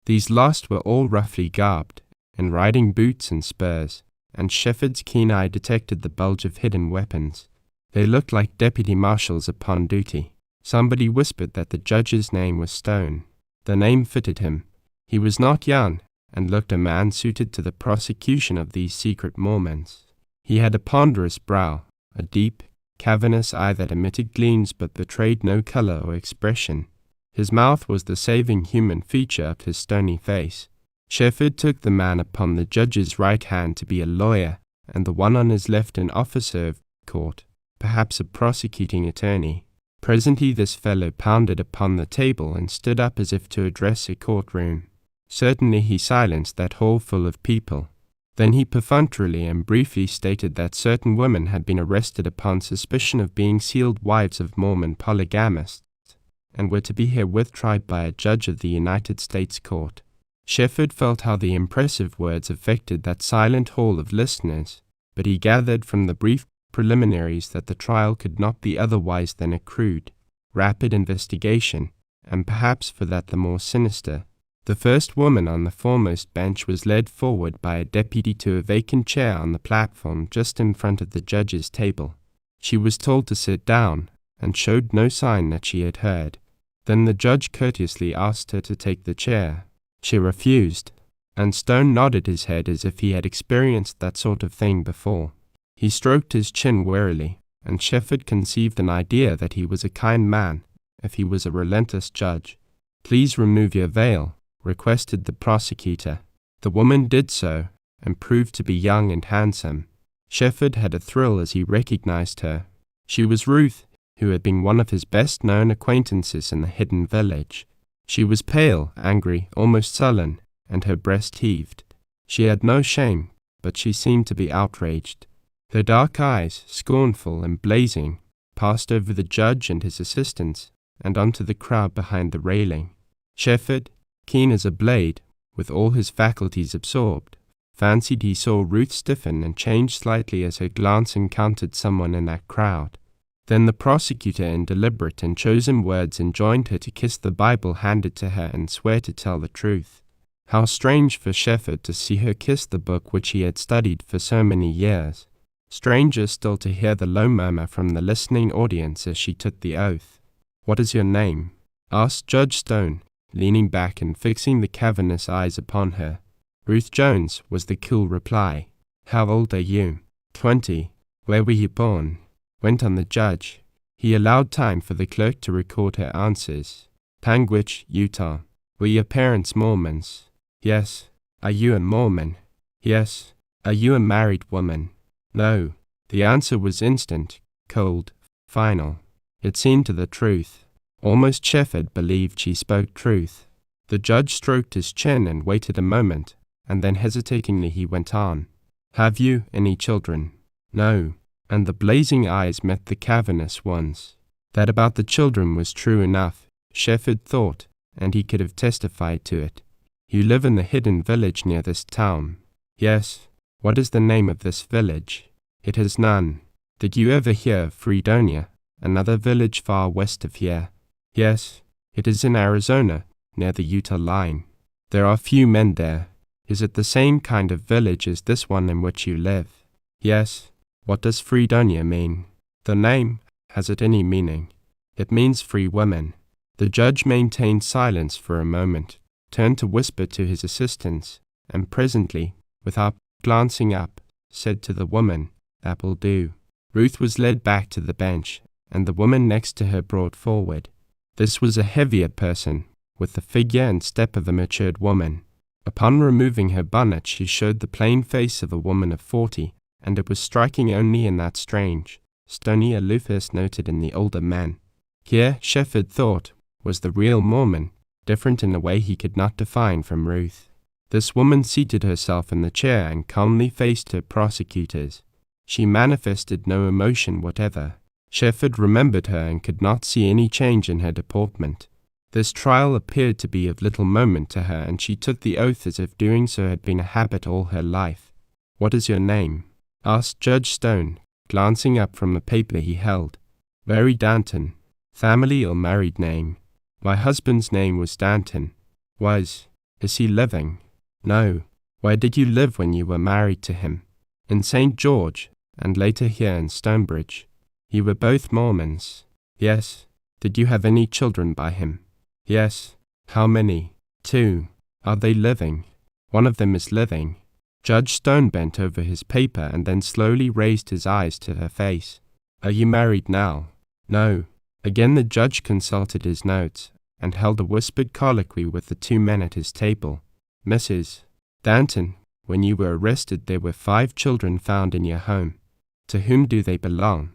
These last were all roughly garbed, in riding boots and spurs, and Shefford's keen eye detected the bulge of hidden weapons. They looked like deputy marshals upon duty. Somebody whispered that the judge's name was Stone. The name fitted him. He was not young, and looked a man suited to the prosecution of these secret Mormons. He had a ponderous brow, a deep, cavernous eye that emitted gleams but betrayed no color or expression. His mouth was the saving human feature of his stony face. Shefford took the man upon the judge's right hand to be a lawyer, and the one on his left an officer of court, perhaps a prosecuting attorney. Presently this fellow pounded upon the table and stood up as if to address a courtroom. Certainly he silenced that hall full of people. Then he perfunctorily and briefly stated that certain women had been arrested upon suspicion of being sealed wives of Mormon polygamists, and were to be herewith tried by a judge of the United States Court. Shefford felt how the impressive words affected that silent hall of listeners, but he gathered from the brief preliminaries that the trial could not be otherwise than a crude, rapid investigation, and perhaps for that the more sinister. The first woman on the foremost bench was led forward by a deputy to a vacant chair on the platform just in front of the judge's table. She was told to sit down, and showed no sign that she had heard. Then the judge courteously asked her to take the chair. She refused, and Stone nodded his head as if he had experienced that sort of thing before. He stroked his chin wearily, and Shefford conceived an idea that he was a kind man, if he was a relentless judge. "Please remove your veil," requested the prosecutor. The woman did so, and proved to be young and handsome. Shefford had a thrill as he recognized her. She was Ruth, who had been one of his best-known acquaintances in the hidden village. She was pale, angry, almost sullen, and her breast heaved. She had no shame, but she seemed to be outraged. Her dark eyes, scornful and blazing, passed over the judge and his assistants, and onto the crowd behind the railing. Shefford, keen as a blade, with all his faculties absorbed, fancied he saw Ruth stiffen and change slightly as her glance encountered someone in that crowd. Then the prosecutor in deliberate and chosen words enjoined her to kiss the Bible handed to her and swear to tell the truth. How strange for Shefford to see her kiss the book which he had studied for so many years. Stranger still to hear the low murmur from the listening audience as she took the oath. "What is your name?" asked Judge Stone, leaning back and fixing the cavernous eyes upon her. "Ruth Jones," was the cool reply. "How old are you?" 20. "Where were you born?" went on the judge. He allowed time for the clerk to record her answers. "Panguitch, Utah." "Were your parents Mormons?" "Yes." "Are you a Mormon?" "Yes." "Are you a married woman?" "No." The answer was instant, cold, final. It seemed to the truth. Almost Shefford believed she spoke truth. The judge stroked his chin and waited a moment, and then hesitatingly he went on. "Have you any children?" "No." And the blazing eyes met the cavernous ones. That about the children was true enough, Shefford thought, and he could have testified to it. "You live in the hidden village near this town?" "Yes." "What is the name of this village?" "It has none." "Did you ever hear of Fredonia, another village far west of here?" "Yes." "It is in Arizona, near the Utah line. There are few men there. Is it the same kind of village as this one in which you live?" "Yes." "What does Fredonia mean?" "The name, has it any meaning?" "It means free women." The judge maintained silence for a moment, turned to whisper to his assistants, and presently, without glancing up, said to the woman, "That will do." Ruth was led back to the bench, and the woman next to her brought forward. This was a heavier person, with the figure and step of a matured woman. Upon removing her bonnet she showed the plain face of a woman of 40, and it was striking only in that strange, stony aloofness noted in the older man. Here, Shefford thought, was the real Mormon, different in a way he could not define from Ruth. This woman seated herself in the chair and calmly faced her prosecutors. She manifested no emotion whatever. Shefford remembered her and could not see any change in her deportment. This trial appeared to be of little moment to her, and she took the oath as if doing so had been a habit all her life. "What is your name?" asked Judge Stone, glancing up from the paper he held. "Mary Danton." "Family or married name?" "My husband's name was Danton." "Was. Is he living?" "No." "Where did you live when you were married to him?" "In St. George, and later here in Stonebridge." "You were both Mormons?" "Yes." "Did you have any children by him?" "Yes." "How many?" "2." "Are they living?" "One of them is living." Judge Stone bent over his paper and then slowly raised his eyes to her face. "Are you married now?" "No." Again the judge consulted his notes, and held a whispered colloquy with the 2 men at his table. "Mrs. Danton, when you were arrested there were 5 children found in your home. To whom do they belong?"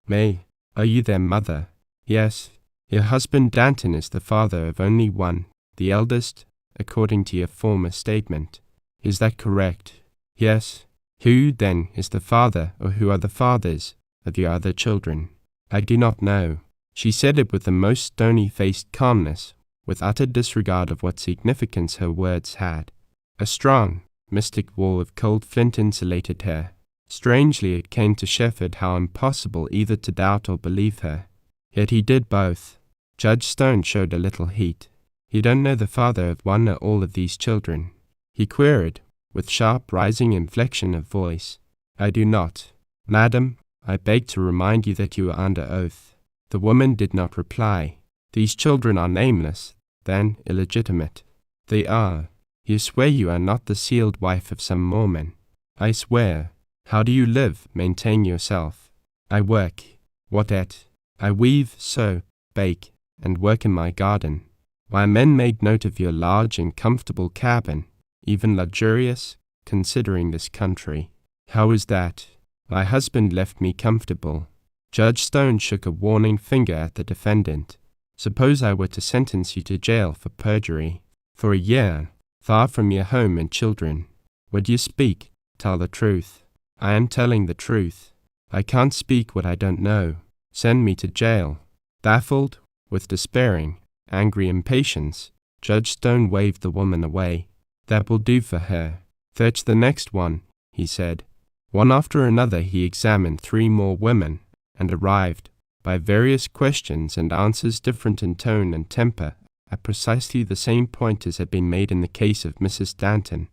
"Me." "Are you their mother?" "Yes." "Your husband Danton is the father of only one, the eldest, according to your former statement. Is that correct?" "Yes." "Who, then, is the father, or who are the fathers, of your other children?" "I do not know." She said it with the most stony-faced calmness, with utter disregard of what significance her words had. A strong, mystic wall of cold flint insulated her. Strangely it came to Shefford how impossible either to doubt or believe her. Yet he did both. Judge Stone showed a little heat. "You don't know the father of one or all of these children?" he queried, with sharp rising inflection of voice. "I do not." "Madam, I beg to remind you that you are under oath." The woman did not reply. "These children are nameless, then illegitimate." "They are." "You swear you are not the sealed wife of some Mormon?" "I swear." "How do you live, maintain yourself?" "I work." "What at?" "I weave, sew, bake, and work in my garden." "My men made note of your large and comfortable cabin, even luxurious, considering this country." "How is that?" "My husband left me comfortable." Judge Stone shook a warning finger at the defendant. "Suppose I were to sentence you to jail for perjury, for a year, far from your home and children. Would you speak, tell the truth?" "I am telling the truth." "I can't speak what I don't know. Send me to jail." Baffled, with despairing, angry impatience, Judge Stone waved the woman away. "That will do for her. Fetch the next one," he said. One after another he examined 3 more women, and arrived, by various questions and answers different in tone and temper, at precisely the same point as had been made in the case of Mrs. Danton.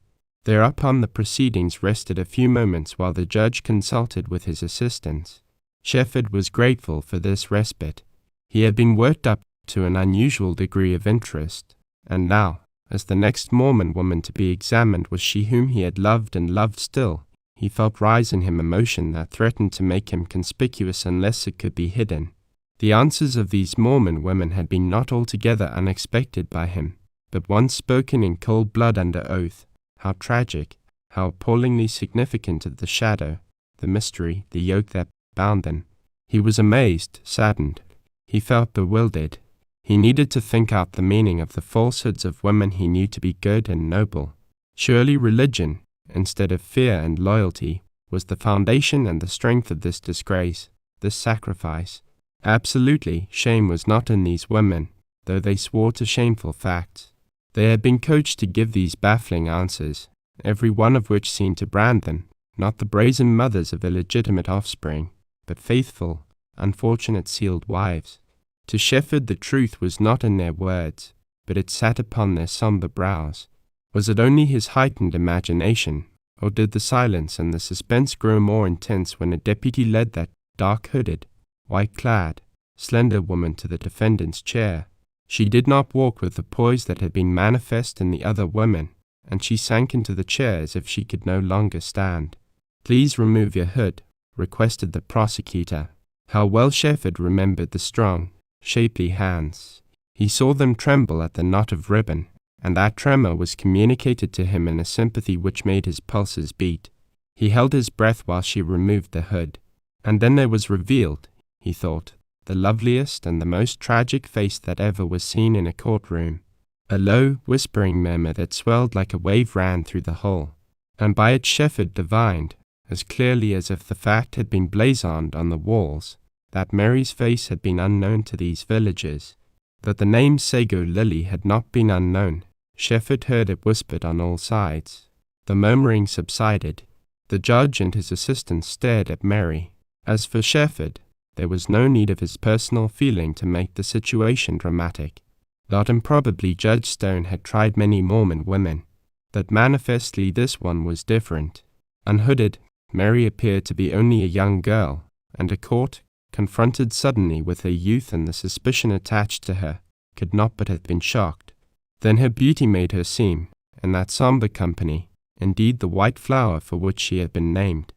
Thereupon the proceedings rested a few moments while the judge consulted with his assistants. Shefford was grateful for this respite. He had been worked up to an unusual degree of interest, and now, as the next Mormon woman to be examined was she whom he had loved and loved still, he felt rise in him emotion that threatened to make him conspicuous unless it could be hidden. The answers of these Mormon women had been not altogether unexpected by him, but once spoken in cold blood under oath. How tragic, how appallingly significant of the shadow, the mystery, the yoke that bound them. He was amazed, saddened. He felt bewildered. He needed to think out the meaning of the falsehoods of women he knew to be good and noble. Surely religion, instead of fear and loyalty, was the foundation and the strength of this disgrace, this sacrifice. Absolutely, shame was not in these women, though they swore to shameful facts. They had been coached to give these baffling answers, every one of which seemed to brand them, not the brazen mothers of illegitimate offspring, but faithful, unfortunate sealed wives. To Shefford the truth was not in their words, but it sat upon their somber brows. Was it only his heightened imagination, or did the silence and the suspense grow more intense when a deputy led that dark-hooded, white-clad, slender woman to the defendant's chair? She did not walk with the poise that had been manifest in the other women, and she sank into the chair as if she could no longer stand. "Please remove your hood," requested the prosecutor. How well Shefford remembered the strong, shapely hands. He saw them tremble at the knot of ribbon, and that tremor was communicated to him in a sympathy which made his pulses beat. He held his breath while she removed the hood, and then there was revealed, he thought, the loveliest and the most tragic face that ever was seen in a courtroom. A low, whispering murmur that swelled like a wave ran through the hall, and by it Shefford divined, as clearly as if the fact had been blazoned on the walls, that Mary's face had been unknown to these villagers. That the name Sago Lily had not been unknown, Shefford heard it whispered on all sides. The murmuring subsided. The judge and his assistants stared at Mary. As for Shefford, there was no need of his personal feeling to make the situation dramatic. Not improbably Judge Stone had tried many Mormon women, but manifestly this one was different. Unhooded, Mary appeared to be only a young girl, and a court, confronted suddenly with her youth and the suspicion attached to her, could not but have been shocked. Then her beauty made her seem, in that somber company, indeed the white flower for which she had been named.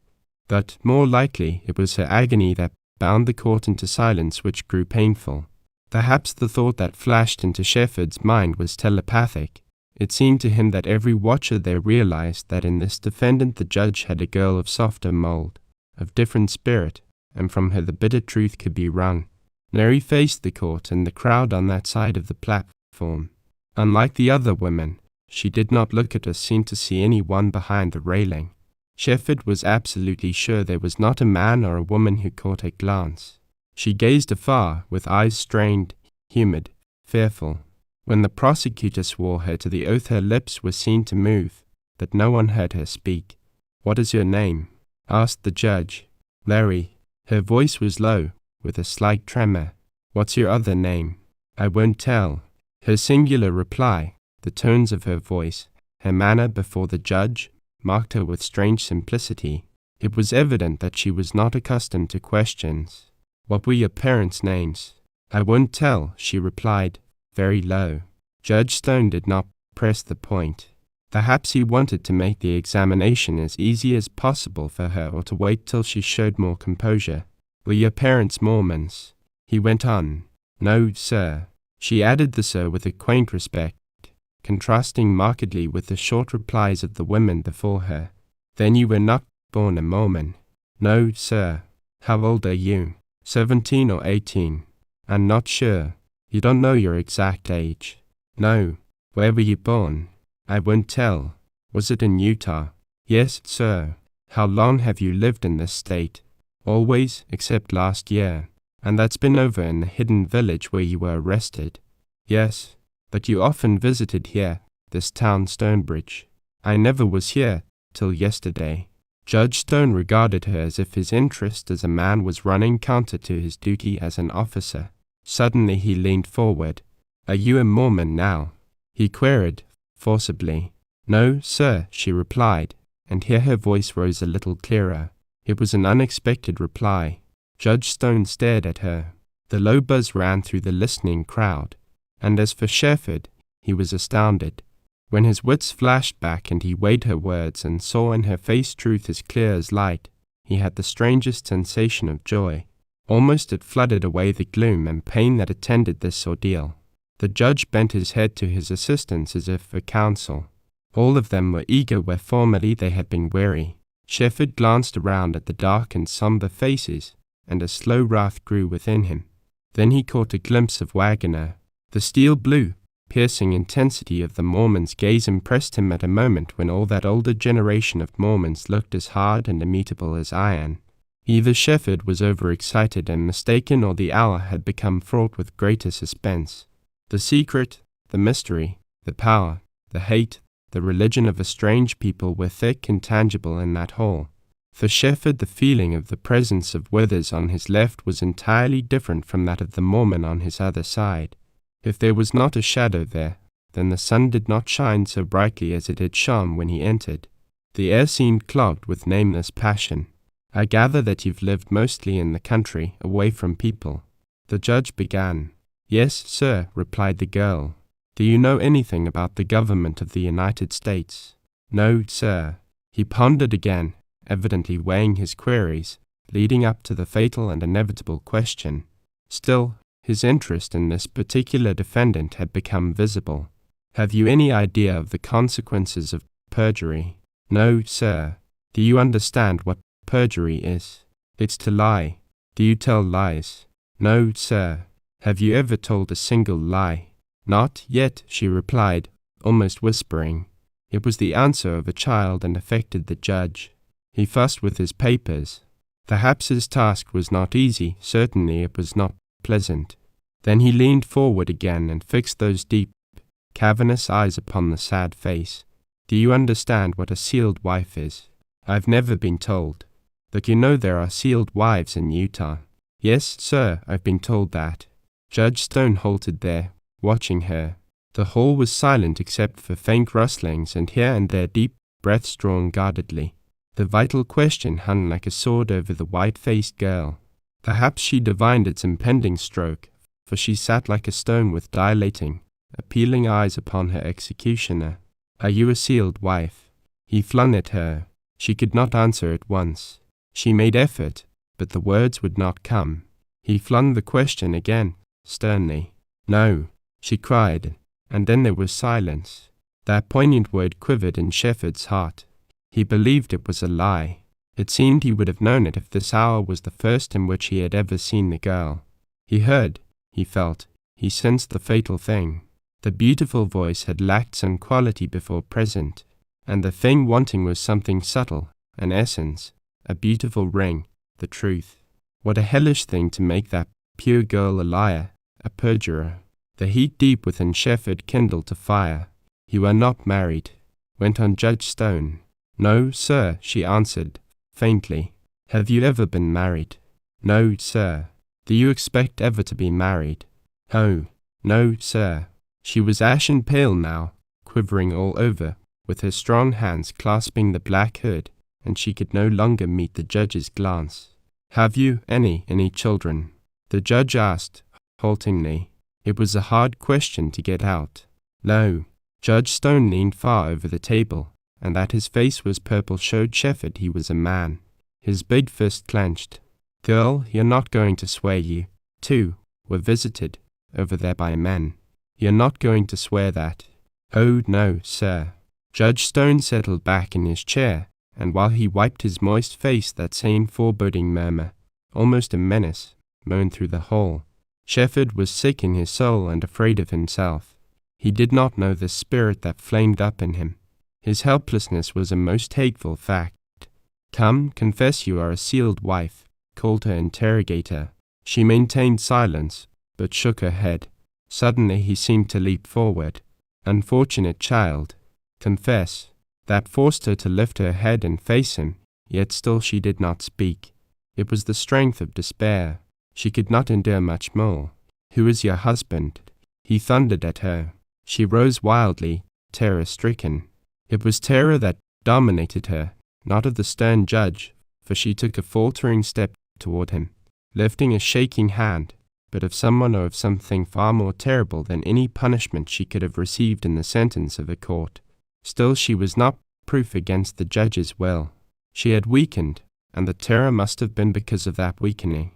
But more likely it was her agony that bound the court into silence which grew painful. Perhaps the thought that flashed into Shefford's mind was telepathic. It seemed to him that every watcher there realized that in this defendant the judge had a girl of softer mold, of different spirit, and from her the bitter truth could be wrung. Mary faced the court and the crowd on that side of the platform. Unlike the other women, she did not look at or seem to see any one behind the railing. Shefford was absolutely sure there was not a man or a woman who caught her glance. She gazed afar, with eyes strained, humid, fearful. When the prosecutor swore her to the oath, her lips were seen to move, but no one heard her speak. "What is your name?" asked the judge. "Larry." Her voice was low, with a slight tremor. "What's your other name?" "I won't tell." Her singular reply, the tones of her voice, her manner before the judge, marked her with strange simplicity. It was evident that she was not accustomed to questions. "What were your parents' names?" "I won't tell," she replied, very low. Judge Stone did not press the point. Perhaps he wanted to make the examination as easy as possible for her, or to wait till she showed more composure. "Were your parents Mormons?" He went on. "No, sir." She added the sir with a quaint respect, contrasting markedly with the short replies of the women before her. "Then you were not born a Mormon?" "No, sir." "How old are you?" 17 or 18. "I'm not sure." "You don't know your exact age?" "No." "Where were you born?" "I won't tell." "Was it in Utah?" "Yes, sir." "How long have you lived in this state?" "Always, except last year." "And that's been over in the hidden village where you were arrested?" "Yes." But you often visited here, this town Stonebridge. I never was here till yesterday. Judge Stone regarded her as if his interest as a man was running counter to his duty as an officer. Suddenly he leaned forward. Are you a Mormon now? He queried, forcibly. No, sir, she replied, and here her voice rose a little clearer. It was an unexpected reply. Judge Stone stared at her. The low buzz ran through the listening crowd, and as for Shefford, he was astounded. When his wits flashed back and he weighed her words and saw in her face truth as clear as light, he had the strangest sensation of joy. Almost it flooded away the gloom and pain that attended this ordeal. The judge bent his head to his assistants as if for counsel. All of them were eager where formerly they had been wary. Shefford glanced around at the dark and somber faces, and a slow wrath grew within him. Then he caught a glimpse of Wagoner. The steel blue, piercing intensity of the Mormon's gaze impressed him at a moment when all that older generation of Mormons looked as hard and immutable as iron. Either Shefford was overexcited and mistaken, or the hour had become fraught with greater suspense. The secret, the mystery, the power, the hate, the religion of a strange people were thick and tangible in that hall. For Shefford, the feeling of the presence of Withers on his left was entirely different from that of the Mormon on his other side. If there was not a shadow there, then the sun did not shine so brightly as it had shone when he entered. The air seemed clogged with nameless passion. I gather that you've lived mostly in the country, away from people. The judge began. Yes, sir, replied the girl. Do you know anything about the government of the United States? No, sir. He pondered again, evidently weighing his queries, leading up to the fatal and inevitable question. Still, his interest in this particular defendant had become visible. Have you any idea of the consequences of perjury? No, sir. Do you understand what perjury is? It's to lie. Do you tell lies? No, sir. Have you ever told a single lie? Not yet, she replied, almost whispering. It was the answer of a child and affected the judge. He fussed with his papers. Perhaps his task was not easy, certainly it was not pleasant. Then he leaned forward again and fixed those deep, cavernous eyes upon the sad face. Do you understand what a sealed wife is? I've never been told. But you know there are sealed wives in Utah. Yes, sir, I've been told that. Judge Stone halted there, watching her. The hall was silent except for faint rustlings and here and there deep breaths drawn guardedly. The vital question hung like a sword over the white-faced girl. Perhaps she divined its impending stroke, for she sat like a stone with dilating, appealing eyes upon her executioner. Are you a sealed wife? He flung at her. She could not answer at once. She made effort, but the words would not come. He flung the question again, sternly. No, she cried, and then there was silence. That poignant word quivered in Shefford's heart. He believed it was a lie. It seemed he would have known it if this hour was the first in which he had ever seen the girl. He heard, he felt, he sensed the fatal thing. The beautiful voice had lacked some quality before present, and the thing wanting was something subtle, an essence, a beautiful ring, the truth. What a hellish thing to make that pure girl a liar, a perjurer. The heat deep within Shefford kindled to fire. You are not married, went on Judge Stone. No, sir, she answered, faintly. Have you ever been married? No, sir. Do you expect ever to be married? Oh, no, sir. She was ashen pale now, quivering all over, with her strong hands clasping the black hood, and she could no longer meet the judge's glance. Have you any children? The judge asked, haltingly. It was a hard question to get out. No. Judge Stone leaned far over the table, and that his face was purple showed Shefford he was a man. His big fist clenched. Girl, you're not going to swear you, too, were visited, over there by men. You're not going to swear that. Oh, no, sir. Judge Stone settled back in his chair, and while he wiped his moist face that same foreboding murmur, almost a menace, moaned through the hall. Shefford was sick in his soul and afraid of himself. He did not know the spirit that flamed up in him. His helplessness was a most hateful fact. Come, confess you are a sealed wife, called her interrogator. She maintained silence, but shook her head. Suddenly he seemed to leap forward. Unfortunate child. Confess. That forced her to lift her head and face him, yet still she did not speak. It was the strength of despair. She could not endure much more. Who is your husband? He thundered at her. She rose wildly, terror-stricken. It was terror that dominated her, not of the stern judge, for she took a faltering step toward him, lifting a shaking hand, but of someone or of something far more terrible than any punishment she could have received in the sentence of a court. Still she was not proof against the judge's will. She had weakened, and the terror must have been because of that weakening.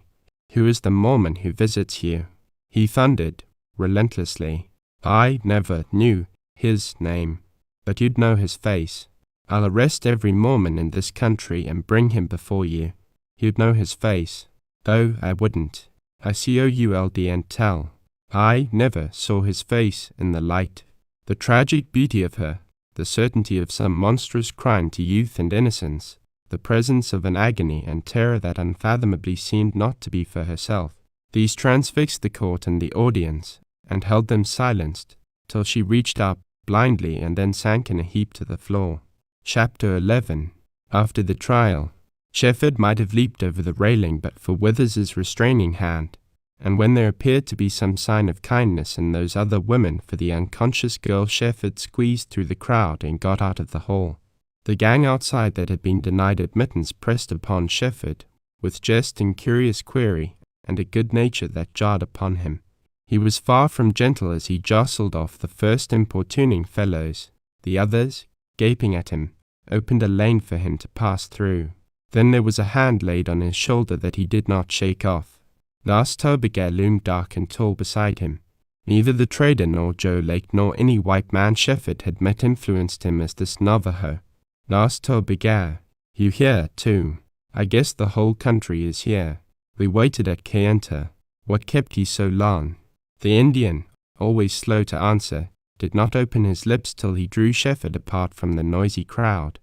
Who is the Mormon who visits you? He thundered, relentlessly. I never knew his name, but you'd know his face. I'll arrest every Mormon in this country and bring him before you. You'd know his face. Oh, I wouldn't. I could and tell. I never saw his face in the light. The tragic beauty of her, the certainty of some monstrous crime to youth and innocence, the presence of an agony and terror that unfathomably seemed not to be for herself. These transfixed the court and the audience, and held them silenced, till she reached up blindly and then sank in a heap to the floor. Chapter 11. After the trial, Shefford might have leaped over the railing but for Withers's restraining hand, and when there appeared to be some sign of kindness in those other women for the unconscious girl, Shefford squeezed through the crowd and got out of the hall. The gang outside that had been denied admittance pressed upon Shefford, with jest and curious query, and a good nature that jarred upon him. He was far from gentle as he jostled off the first importuning fellows. The others, gaping at him, opened a lane for him to pass through. Then there was a hand laid on his shoulder that he did not shake off. Lassiter loomed dark and tall beside him. Neither the trader nor Joe Lake nor any white man Shefford had met influenced him as this Navajo. Lassiter, you here, too? I guess the whole country is here. We waited at Kayenta. What kept ye so long? The Indian, always slow to answer, did not open his lips till he drew Shefford apart from the noisy crowd.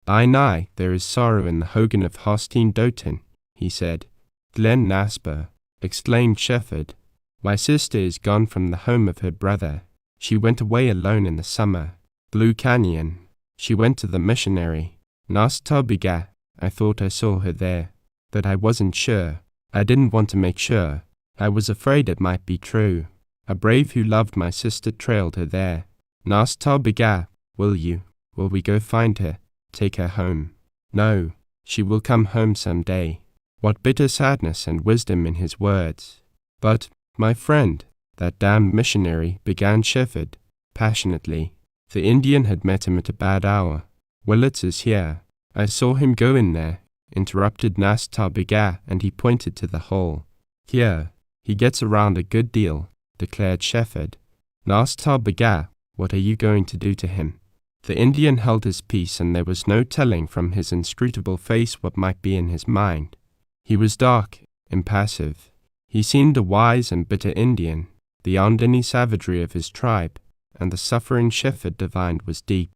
Aye nigh, there is sorrow in the Hogan of Hosteen Doten, he said. Glen Nasper, exclaimed Shefford. My sister is gone from the home of her brother. She went away alone in the summer. Blue Canyon. She went to the missionary. Nastabiga, I thought I saw her there, but I wasn't sure. I didn't want to make sure. I was afraid it might be true. A brave who loved my sister trailed her there. Nastabiga, will we go find her, take her home? No, she will come home some day. What bitter sadness and wisdom in his words. But, my friend, that damned missionary, began Shefford, passionately. The Indian had met him at a bad hour. Willits is here. I saw him go in there, interrupted Nastabiga, and he pointed to the hall. Here, he gets around a good deal, declared Shefford. Nastabiga, what are you going to do to him? The Indian held his peace, and there was no telling from his inscrutable face what might be in his mind. He was dark, impassive. He seemed a wise and bitter Indian, beyond any savagery of his tribe, and the suffering Shefford divined was deep.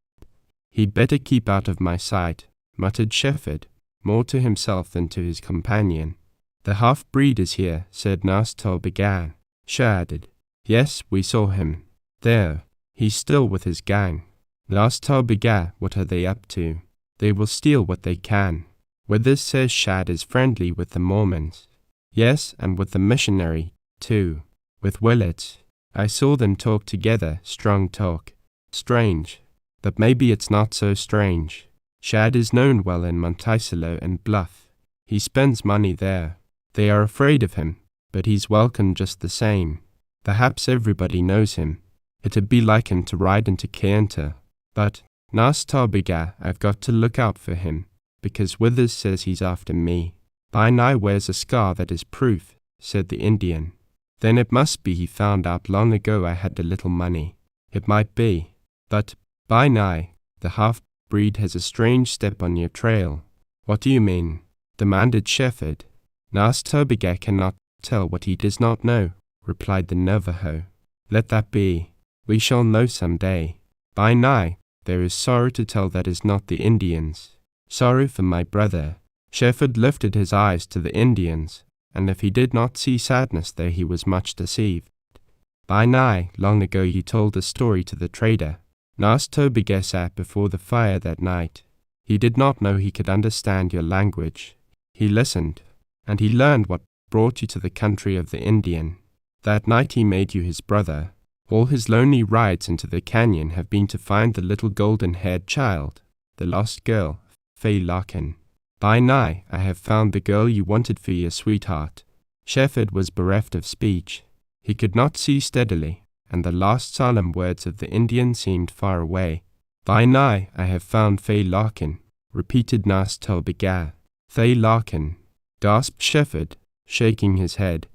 He'd better keep out of my sight, muttered Shefford, more to himself than to his companion. The half-breed is here, said Nastabiga. She added, yes, we saw him. There, he's still with his gang. Nastabiga, what are they up to? They will steal what they can. Withers says Shad is friendly with the Mormons. Yes, and with the missionary, too. With Willits. I saw them talk together, strong talk. Strange. But maybe it's not so strange. Shad is known well in Monticello and Bluff. He spends money there. They are afraid of him, but he's welcome just the same. Perhaps everybody knows him. It'd be like him to ride into Kayenta. But, Nastabiga, I've got to look out for him, because Withers says he's after me. Bainai wears a scar that is proof, said the Indian. Then it must be he found out long ago I had a little money. It might be. But, Bainai, the half-breed has a strange step on your trail. What do you mean? Demanded Shefford. Nastabiga cannot tell what he does not know, replied the Navajo. Let that be. We shall know some day. Bainai, there is sorrow to tell that is not the Indians. Sorrow for my brother. Shefford lifted his eyes to the Indians, and if he did not see sadness there he was much deceived. By nigh, long ago you told a story to the trader. Nas Tobiga sat before the fire that night. He did not know he could understand your language. He listened, and he learned what brought you to the country of the Indian. That night he made you his brother. All his lonely rides into the canyon have been to find the little golden-haired child, the lost girl, Fay Larkin. By nigh, I have found the girl you wanted for your sweetheart. Shefford was bereft of speech. He could not see steadily, and the last solemn words of the Indian seemed far away. By nigh, I have found Fay Larkin, repeated Nas Tobiga. Fay Larkin, gasped Shefford, shaking his head.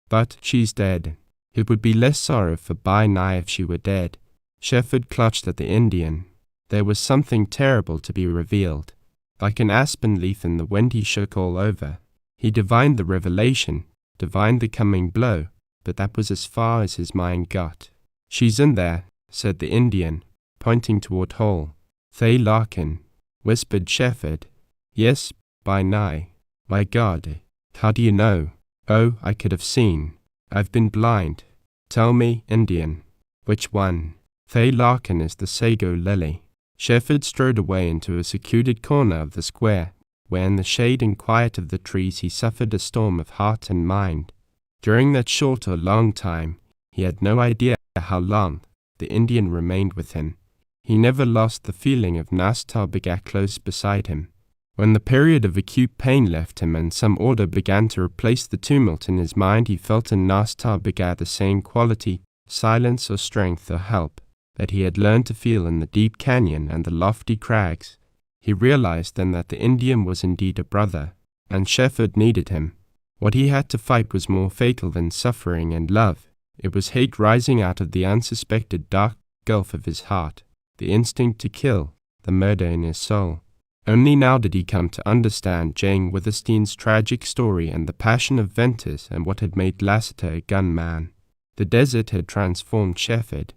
But she's dead. It would be less sorrow for by nigh if she were dead. Shefford clutched at the Indian. There was something terrible to be revealed. Like an aspen leaf in the wind he shook all over. He divined the revelation, divined the coming blow, but that was as far as his mind got. She's in there, said the Indian, pointing toward Hall. Fay Larkin, whispered Shefford. Yes, by nigh. My God, how do you know? Oh, I could have seen. I've been blind. Tell me, Indian, which one? Fay Larkin is the sago lily. Shefford strode away into a secluded corner of the square, where in the shade and quiet of the trees he suffered a storm of heart and mind. During that short or long time, he had no idea how long, the Indian remained with him. He never lost the feeling of Nas Tobiga close beside him. When the period of acute pain left him and some order began to replace the tumult in his mind, he felt in Nas Tobiga the same quality, silence or strength or help, that he had learned to feel in the deep canyon and the lofty crags. He realized then that the Indian was indeed a brother, and Shefford needed him. What he had to fight was more fatal than suffering and love. It was hate rising out of the unsuspected dark gulf of his heart, the instinct to kill, the murder in his soul. Only now did he come to understand Jane Withersteen's tragic story and the passion of Ventus and what had made Lassiter a gunman. The desert had transformed Shefford.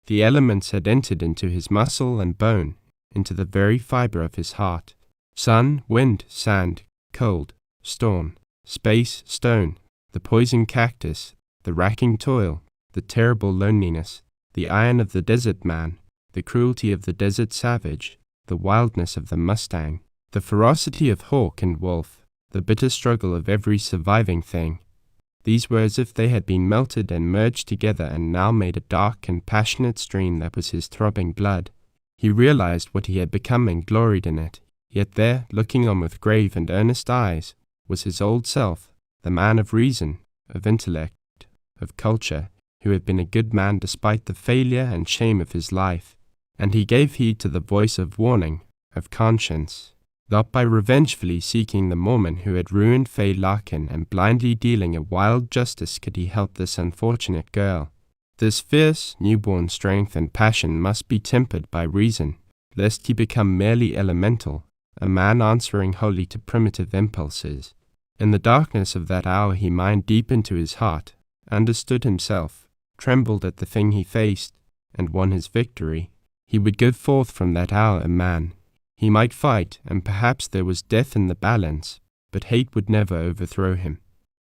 The elements had entered into his muscle and bone, into the very fiber of his heart. Sun, wind, sand, cold, storm, space, stone, the poison cactus, the racking toil, the terrible loneliness, the iron of the desert man, the cruelty of the desert savage, the wildness of the mustang, the ferocity of hawk and wolf, the bitter struggle of every surviving thing. These were as if they had been melted and merged together and now made a dark and passionate stream that was his throbbing blood. He realized what he had become and gloried in it, yet there, looking on with grave and earnest eyes, was his old self, the man of reason, of intellect, of culture, who had been a good man despite the failure and shame of his life. And he gave heed to the voice of warning, of conscience. Not by revengefully seeking the Mormon who had ruined Fay Larkin and blindly dealing a wild justice could he help this unfortunate girl. This fierce, newborn strength and passion must be tempered by reason, lest he become merely elemental, a man answering wholly to primitive impulses. In the darkness of that hour he mined deep into his heart, understood himself, trembled at the thing he faced, and won his victory. He would go forth from that hour a man. He might fight, and perhaps there was death in the balance, but hate would never overthrow him.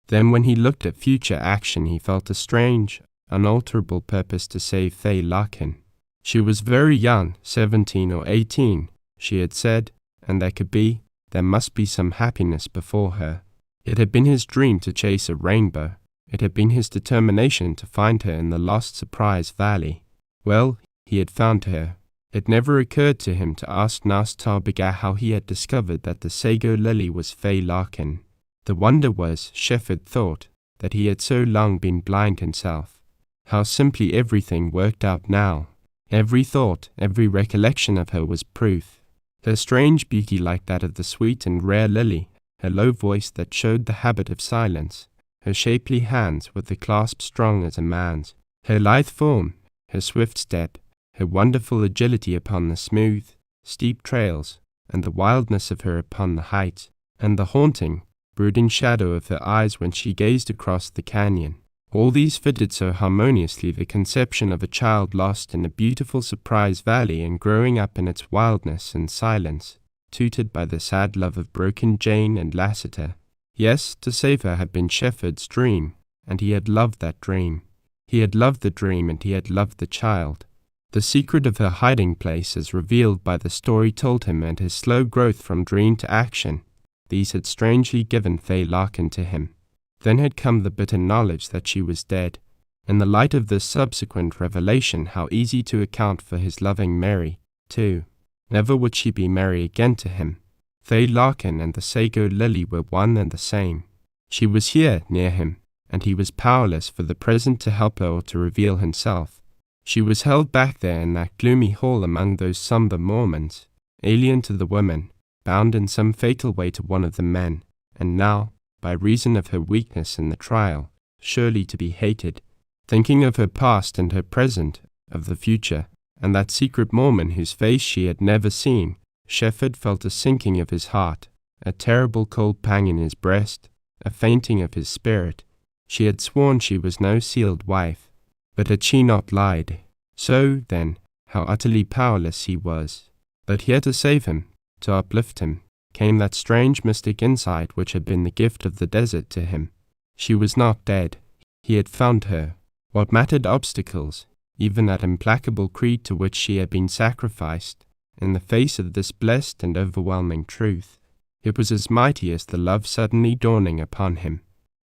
Then when he looked at future action he felt a strange, unalterable purpose to save Fay Larkin. She was very young, 17 or 18, she had said, and there must be some happiness before her. It had been his dream to chase a rainbow. It had been his determination to find her in the lost Surprise Valley. Well, he had found her. It never occurred to him to ask Nas Tobiga how he had discovered that the sago lily was Fay Larkin. The wonder was, Shefford thought, that he had so long been blind himself. How simply everything worked out now. Every thought, every recollection of her was proof. Her strange beauty like that of the sweet and rare lily, her low voice that showed the habit of silence, her shapely hands with the clasp strong as a man's, her lithe form, her swift step, her wonderful agility upon the smooth, steep trails, and the wildness of her upon the heights, and the haunting, brooding shadow of her eyes when she gazed across the canyon. All these fitted so harmoniously the conception of a child lost in a beautiful Surprise Valley and growing up in its wildness and silence, tutored by the sad love of broken Jane and Lassiter. Yes, to save her had been Shefford's dream, and he had loved that dream. He had loved the dream and he had loved the child. The secret of her hiding place as revealed by the story told him and his slow growth from dream to action, these had strangely given Fay Larkin to him. Then had come the bitter knowledge that she was dead. In the light of this subsequent revelation, how easy to account for his loving Mary, too. Never would she be Mary again to him. Fay Larkin and the Sago Lily were one and the same. She was here, near him, and he was powerless for the present to help her or to reveal himself. She was held back there in that gloomy hall among those somber Mormons, alien to the women, bound in some fatal way to one of the men, and now, by reason of her weakness in the trial, surely to be hated. Thinking of her past and her present, of the future, and that secret Mormon whose face she had never seen, Shefford felt a sinking of his heart, a terrible cold pang in his breast, a fainting of his spirit. She had sworn she was no sealed wife, but had she not lied? So, then, how utterly powerless he was. But here to save him, to uplift him, came that strange mystic insight which had been the gift of the desert to him. She was not dead. He had found her. What mattered obstacles, even that implacable creed to which she had been sacrificed, in the face of this blessed and overwhelming truth? It was as mighty as the love suddenly dawning upon him.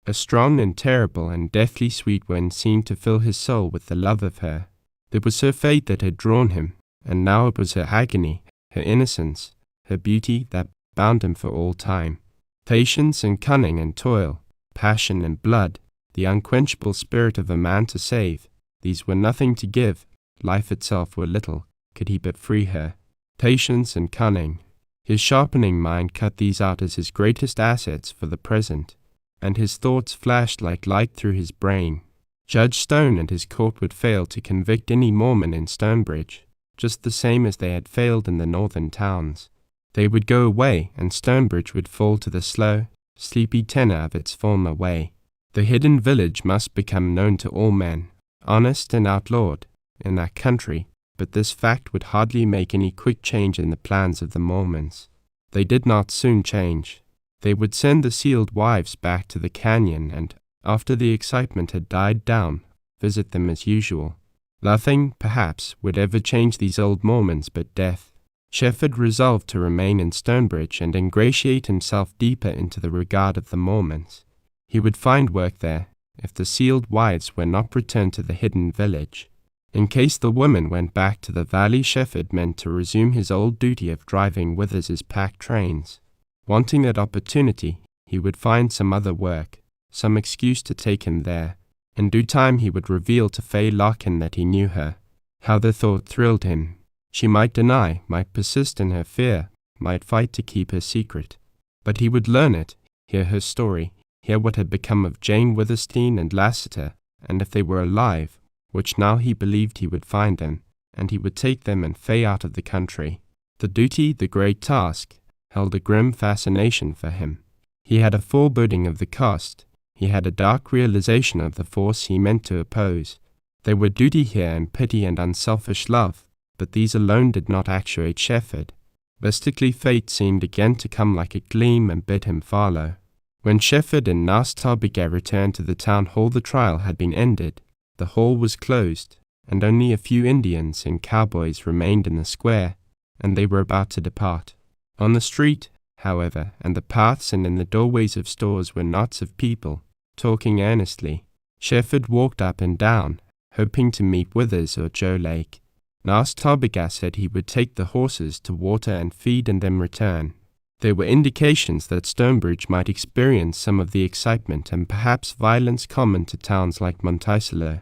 A strong and terrible and deathly sweet wind seemed to fill his soul with the love of her. It was her fate that had drawn him, and now it was her agony, her innocence, her beauty that bound him for all time. Patience and cunning and toil, passion and blood, the unquenchable spirit of a man to save, these were nothing to give, life itself were little, could he but free her. Patience and cunning. His sharpening mind cut these out as his greatest assets for the present, and his thoughts flashed like light through his brain. Judge Stone and his court would fail to convict any Mormon in Stonebridge, just the same as they had failed in the northern towns. They would go away, and Stonebridge would fall to the slow, sleepy tenor of its former way. The hidden village must become known to all men, honest and outlawed, in that country, but this fact would hardly make any quick change in the plans of the Mormons. They did not soon change. They would send the sealed wives back to the canyon and, after the excitement had died down, visit them as usual. Nothing, perhaps, would ever change these old Mormons but death. Shefford resolved to remain in Stonebridge and ingratiate himself deeper into the regard of the Mormons. He would find work there, if the sealed wives were not returned to the hidden village. In case the women went back to the valley, Shefford meant to resume his old duty of driving Withers's pack trains. Wanting that opportunity, he would find some other work, some excuse to take him there. In due time he would reveal to Fay Larkin that he knew her. How the thought thrilled him. She might deny, might persist in her fear, might fight to keep her secret. But he would learn it, hear her story, hear what had become of Jane Withersteen and Lassiter, and if they were alive, which now he believed he would find them, and he would take them and Fay out of the country. The duty, the great task, held a grim fascination for him. He had a foreboding of the cost. He had a dark realization of the force he meant to oppose. There were duty here and pity and unselfish love, but these alone did not actuate Shefford. Mystically fate seemed again to come like a gleam and bid him follow. When Shefford and Nas Tarbiga returned to the town hall, the trial had been ended. The hall was closed, and only a few Indians and cowboys remained in the square, and they were about to depart. On the street, however, and the paths and in the doorways of stores were knots of people, talking earnestly. Shefford walked up and down, hoping to meet Withers or Joe Lake. Nas Tarbiga said he would take the horses to water and feed and then return. There were indications that Stonebridge might experience some of the excitement and perhaps violence common to towns like Monticello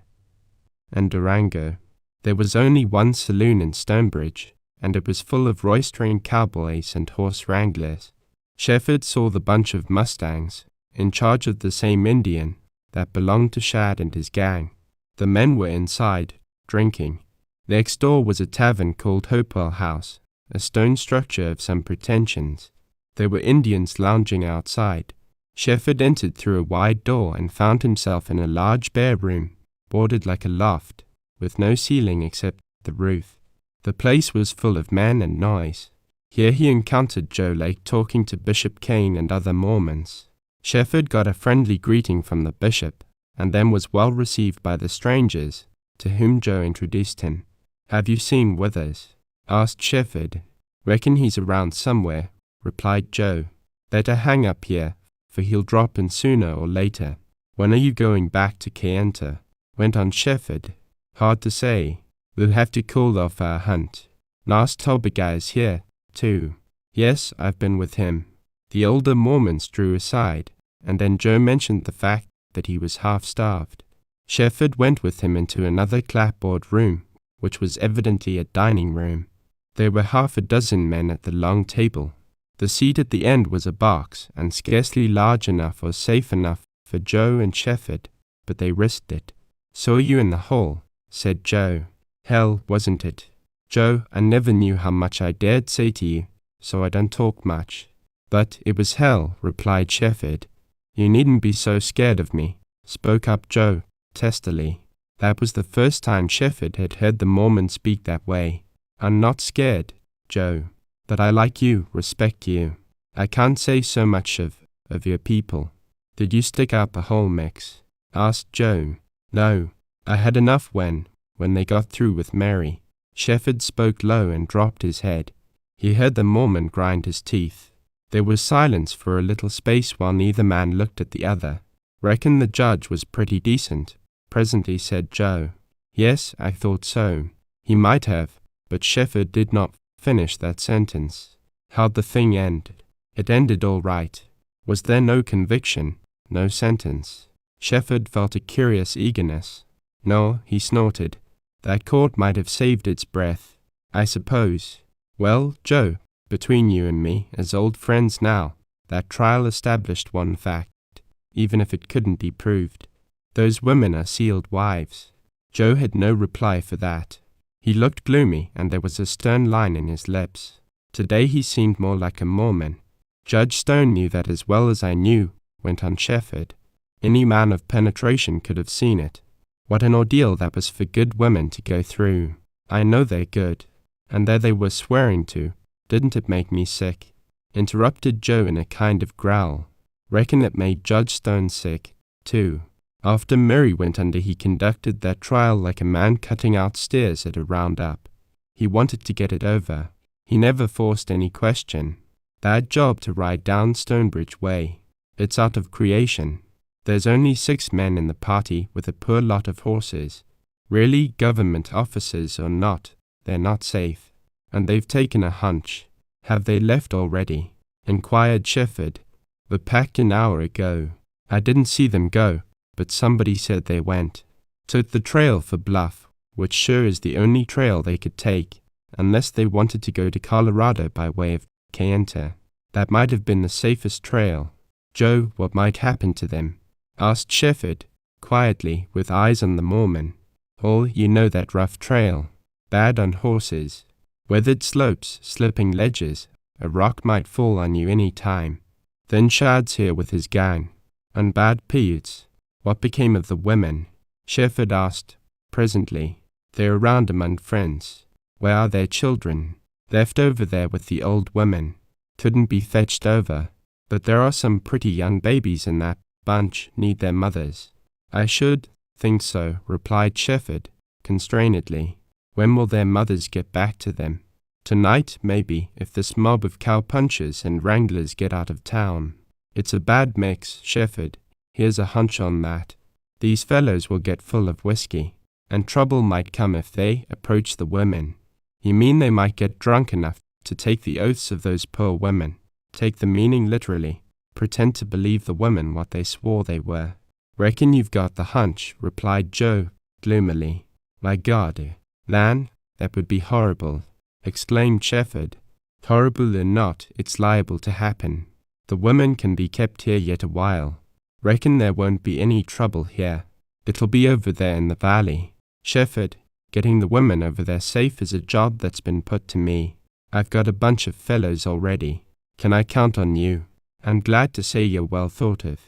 and Durango. There was only one saloon in Stonebridge, and it was full of roistering cowboys and horse wranglers. Shefford saw the bunch of mustangs, in charge of the same Indian, that belonged to Shad and his gang. The men were inside, drinking. Next door was a tavern called Hopewell House, a stone structure of some pretensions. There were Indians lounging outside. Shefford entered through a wide door and found himself in a large bare room, boarded like a loft, with no ceiling except the roof. The place was full of men and noise. Here he encountered Joe Lake talking to Bishop Kane and other Mormons. Shefford got a friendly greeting from the bishop, and then was well received by the strangers, to whom Joe introduced him. "Have you seen Withers?" asked Shefford. "Reckon he's around somewhere," replied Joe. "Better hang up here, for he'll drop in sooner or later." "When are you going back to Kayenta?" went on Shefford. "Hard to say. We'll have to call off our hunt. Nas Tobagai's here, too." "Yes, I've been with him." The older Mormons drew aside, and then Joe mentioned the fact that he was half-starved. Shefford went with him into another clapboard room, which was evidently a dining room. There were half a dozen men at the long table. The seat at the end was a box, and scarcely large enough or safe enough for Joe and Shefford, but they risked it. "Saw you in the hall," said Joe. "Hell, wasn't it?" "Joe, I never knew how much I dared say to you, so I don't talk much." "But it was hell," replied Shefford. "You needn't be so scared of me," spoke up Joe, testily. That was the first time Shefford had heard the Mormon speak that way. "I'm not scared, Joe, but I like you, respect you. I can't say so much of your people." "Did you stick out the hole, Mex?" asked Joe. "No, I had enough when they got through with Mary." Shefford spoke low and dropped his head. He heard the Mormon grind his teeth. There was silence for a little space while neither man looked at the other. "Reckon the judge was pretty decent," presently said Joe. "Yes, I thought so. He might have," but Shefford did not finish that sentence. "How'd the thing end?" "It ended all right." "Was there no conviction? No sentence?" Shefford felt a curious eagerness. "No," he snorted. "That court might have saved its breath, I suppose. Well, Joe, between you and me, as old friends now, that trial established one fact, even if it couldn't be proved. Those women are sealed wives." Joe had no reply for that. He looked gloomy, and there was a stern line in his lips. Today he seemed more like a Mormon. "Judge Stone knew that as well as I knew," went on Shefford. "Any man of penetration could have seen it. What an ordeal that was for good women to go through. I know they're good. And there they were swearing to. Didn't it make me sick?" Interrupted Joe in a kind of growl. "Reckon it made Judge Stone sick, too. After Mary went under, he conducted that trial like a man cutting out steers at a roundup. He wanted to get it over. He never forced any question. Bad job to ride down Stonebridge Way. It's out of creation. There's only 6 men in the party with a poor lot of horses. Really, government officers or not, they're not safe. And they've taken a hunch." "Have they left already?" inquired Shefford. "They packed an hour ago. I didn't see them go, but somebody said they went. Took the trail for Bluff, which sure is the only trail they could take, unless they wanted to go to Colorado by way of Kayenta. That might have been the safest trail." "Joe, what might happen to them?" asked Shefford, quietly, with eyes on the Mormon. "Oh, you know that rough trail. Bad on horses. Weathered slopes, slipping ledges. A rock might fall on you any time. Then Shad's here with his gang. And bad Paiutes." "What became of the women?" Shefford asked, presently. "They're around among friends." "Where are their children?" "Left over there with the old women. Couldn't be fetched over. But there are some pretty young babies in that bunch need their mothers." "I should think so," replied Shefford, constrainedly. "When will their mothers get back to them?" "Tonight, maybe, if this mob of cowpunchers and wranglers get out of town. It's a bad mix, Shefford. Here's a hunch on that. These fellows will get full of whiskey, and trouble might come if they approach the women." "You mean they might get drunk enough to take the oaths of those poor women, take the meaning literally, pretend to believe the women what they swore they were?" "Reckon you've got the hunch," replied Joe, gloomily. "My God, Lan, that would be horrible," exclaimed Shefford. "Horrible or not, it's liable to happen. The women can be kept here yet a while. Reckon there won't be any trouble here. It'll be over there in the valley. Shefford, getting the women over there safe is a job that's been put to me. I've got a bunch of fellows already. Can I count on you? I'm glad to say you're well thought of.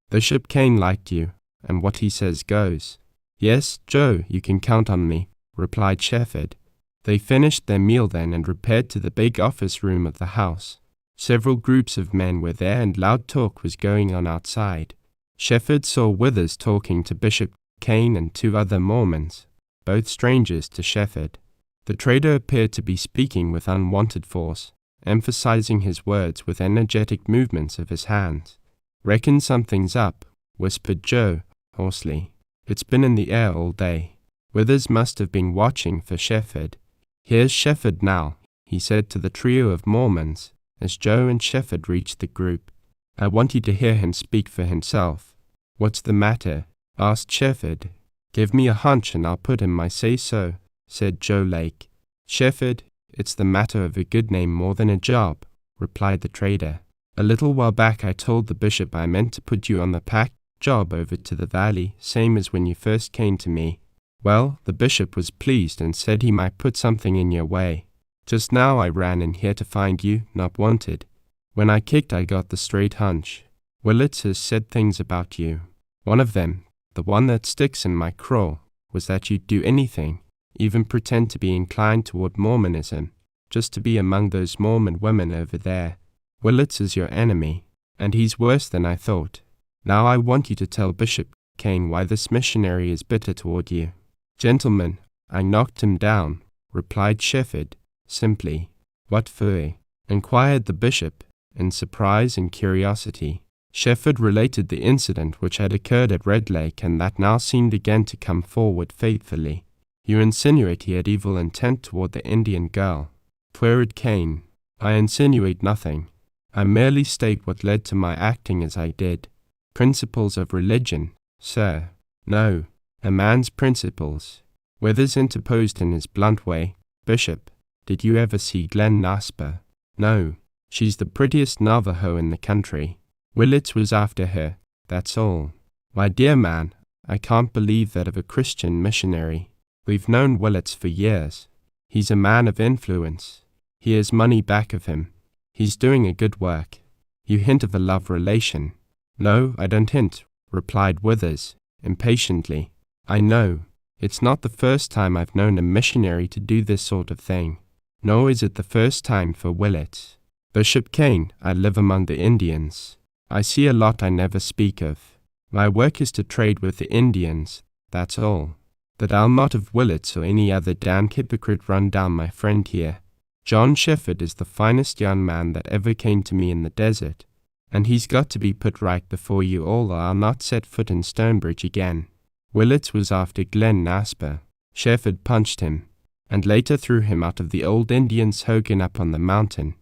Bishop Kane liked you, and what he says goes." "Yes, Joe, you can count on me," replied Shefford. They finished their meal then and repaired to the big office room of the house. Several groups of men were there and loud talk was going on outside. Shefford saw Withers talking to Bishop Kane and 2 other Mormons, both strangers to Shefford. The trader appeared to be speaking with unwanted force, emphasizing his words with energetic movements of his hands. "Reckon something's up," whispered Joe, hoarsely. "It's been in the air all day." Withers must have been watching for Shefford. "Here's Shefford now," he said to the trio of Mormons, as Joe and Shefford reached the group. "I want you to hear him speak for himself." "What's the matter?" asked Shefford. "Give me a hunch and I'll put in my say-so," said Joe Lake. "Shefford, it's the matter of a good name more than a job," replied the trader. "A little while back I told the bishop I meant to put you on the pack job over to the valley, same as when you first came to me. Well, the bishop was pleased and said he might put something in your way. Just now I ran in here to find you, not wanted. When I kicked I got the straight hunch. Willits has said things about you. One of them, the one that sticks in my craw, was that you'd do anything, even pretend to be inclined toward Mormonism, just to be among those Mormon women over there. Willits is your enemy, and he's worse than I thought. Now I want you to tell Bishop Kane why this missionary is bitter toward you." "Gentlemen, I knocked him down," replied Shefford, simply. "What for?" inquired the bishop, in surprise and curiosity. Shefford related the incident which had occurred at Red Lake and that now seemed again to come forward faithfully. "You insinuate he had evil intent toward the Indian girl," queried Kane. "I insinuate nothing. I merely state what led to my acting as I did. Principles of religion, sir. No, a man's principles." Withers interposed in his blunt way. "Bishop, did you ever see Glen Nasper?" "No. She's the prettiest Navajo in the country. Willits was after her, that's all." "My dear man, I can't believe that of a Christian missionary. We've known Willits for years. He's a man of influence. He has money back of him. He's doing a good work. You hint of a love relation." "No, I don't hint," replied Withers, impatiently. "I know. It's not the first time I've known a missionary to do this sort of thing. Nor is it the first time for Willits. Bishop Kane, I live among the Indians. I see a lot I never speak of. My work is to trade with the Indians, that's all. That I'll not have Willits or any other damned hypocrite run down my friend here. John Shefford is the finest young man that ever came to me in the desert, and he's got to be put right before you all or I'll not set foot in Stonebridge again. Willits was after Glen Nasper. Shefford punched him, and later threw him out of the old Indian's hogan up on the mountain.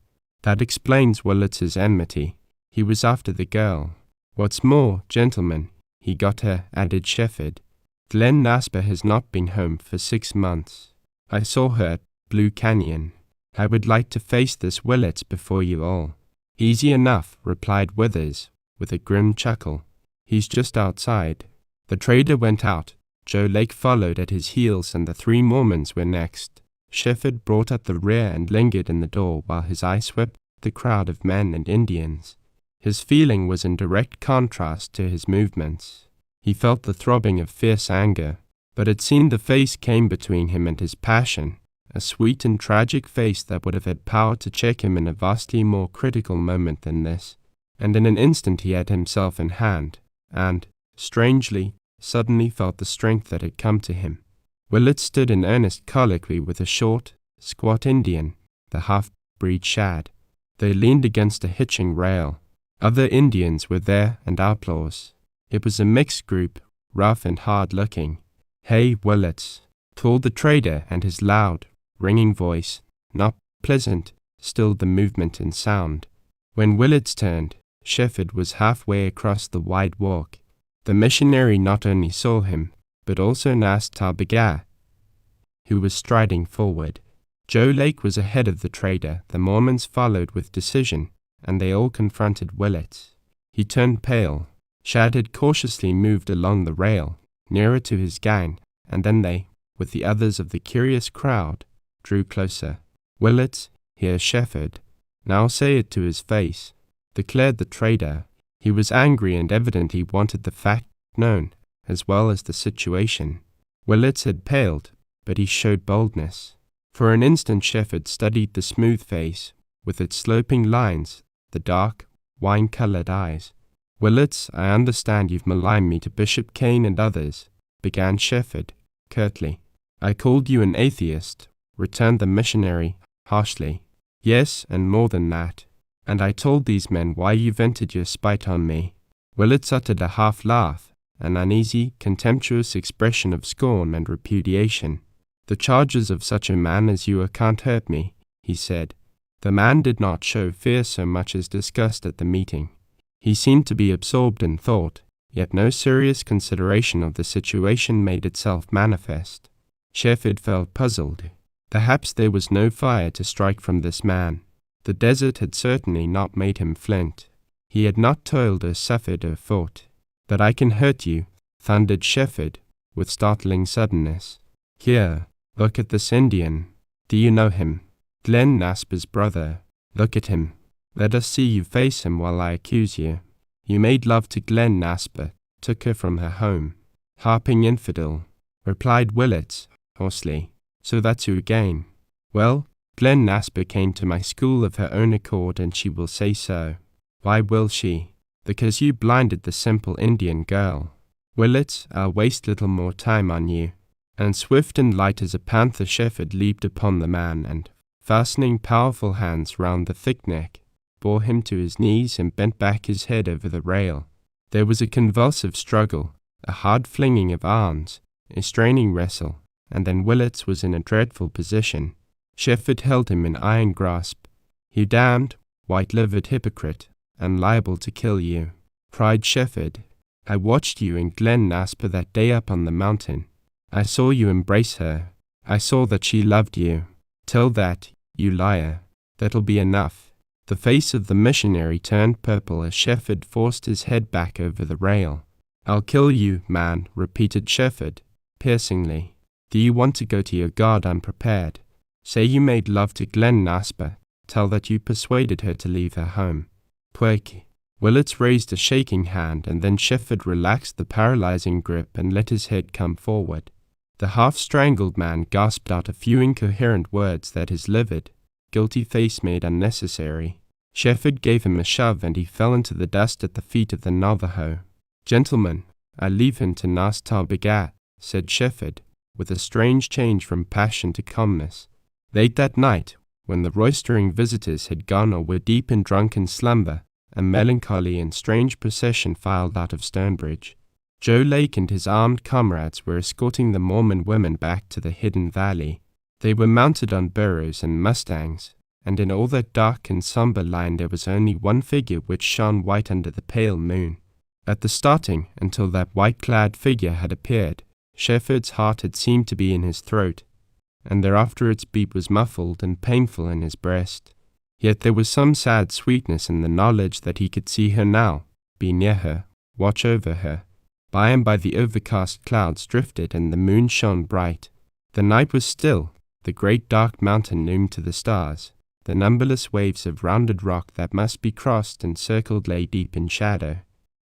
That explains Willits's enmity. He was after the girl. What's more, gentlemen, he got her," added Shefford. "Glen Nasper has not been home for 6 months. I saw her at Blue Canyon. I would like to face this Willits before you all." "Easy enough," replied Withers, with a grim chuckle. "He's just outside." The trader went out. Joe Lake followed at his heels and the 3 Mormons were next. Shefford brought up the rear and lingered in the door while his eye swept the crowd of men and Indians. His feeling was in direct contrast to his movements. He felt the throbbing of fierce anger, but it seemed the face came between him and his passion, a sweet and tragic face that would have had power to check him in a vastly more critical moment than this, and in an instant he had himself in hand, and, strangely, suddenly felt the strength that had come to him. Willits stood in earnest colloquy with a short, squat Indian, the half-breed Shad. They leaned against a hitching rail. Other Indians were there and outlaws. It was a mixed group, rough and hard-looking. "Hey, Willits," called the trader, and his loud, ringing voice, not pleasant, stilled the movement and sound. When Willits turned, Shefford was halfway across the wide walk. The missionary not only saw him, but also Nas Tarbaga, who was striding forward. Joe Lake was ahead of the trader, the Mormons followed with decision, and they all confronted Willits. He turned pale. Shad had cautiously moved along the rail, nearer to his gang, and then they, with the others of the curious crowd, drew closer. "Willits, here's Shefford. Now say it to his face," declared the trader. He was angry and evidently wanted the fact known, as well as the situation. Willits had paled, but he showed boldness. For an instant Shefford studied the smooth face, with its sloping lines, the dark, wine-colored eyes. Willits, I understand you've maligned me to Bishop Kane and others, began Shefford, curtly. I called you an atheist, returned the missionary, harshly. Yes, and more than that. And I told these men why you vented your spite on me. Willits uttered a half laugh, an uneasy, contemptuous expression of scorn and repudiation. The charges of such a man as you can't hurt me, he said. The man did not show fear so much as disgust at the meeting. He seemed to be absorbed in thought, yet no serious consideration of the situation made itself manifest. Shefford felt puzzled. Perhaps there was no fire to strike from this man. The desert had certainly not made him flint. He had not toiled or suffered or fought. But I can hurt you, thundered Shefford, with startling suddenness. Here, look at this Indian. Do you know him? Glenn Nasper's brother. Look at him. Let us see you face him while I accuse you. You made love to Glenn Nasper, took her from her home. Harping infidel, replied Willits, hoarsely. So that's you again. Well, Glenn Nasper came to my school of her own accord, and she will say so. Why will she? Because you blinded the simple Indian girl. Willits, I'll waste little more time on you. And swift and light as a panther Shefford leaped upon the man, and, fastening powerful hands round the thick neck, bore him to his knees and bent back his head over the rail. There was a convulsive struggle, a hard flinging of arms, a straining wrestle, and then Willits was in a dreadful position. Shefford held him in iron grasp. You damned, white-livered hypocrite, and liable to kill you, cried Shefford. I watched you and Glenn Nasper that day up on the mountain. I saw you embrace her. I saw that she loved you. Tell that, you liar. That'll be enough. The face of the missionary turned purple as Shefford forced his head back over the rail. I'll kill you, man, repeated Shefford, piercingly. Do you want to go to your God unprepared? Say you made love to Glenn Nasper. Tell that you persuaded her to leave her home. Puerque. Willits raised a shaking hand, and then Shefford relaxed the paralyzing grip and let his head come forward. The half-strangled man gasped out a few incoherent words that his livid, guilty face made unnecessary. Shefford gave him a shove, and he fell into the dust at the feet of the Navajo. Gentlemen, I leave him to Nas Ta Begat, said Shefford, with a strange change from passion to calmness. Late that night, when the roistering visitors had gone or were deep in drunken slumber, a melancholy and strange procession filed out of Stonebridge. Joe Lake and his armed comrades were escorting the Mormon women back to the hidden valley. They were mounted on burros and mustangs, and in all that dark and somber line there was only one figure which shone white under the pale moon. At the starting, until that white-clad figure had appeared, Shefford's heart had seemed to be in his throat, and thereafter its beat was muffled and painful in his breast. Yet there was some sad sweetness in the knowledge that he could see her now, be near her, watch over her. By and by the overcast clouds drifted and the moon shone bright. The night was still, the great dark mountain loomed to the stars. The numberless waves of rounded rock that must be crossed and circled lay deep in shadow.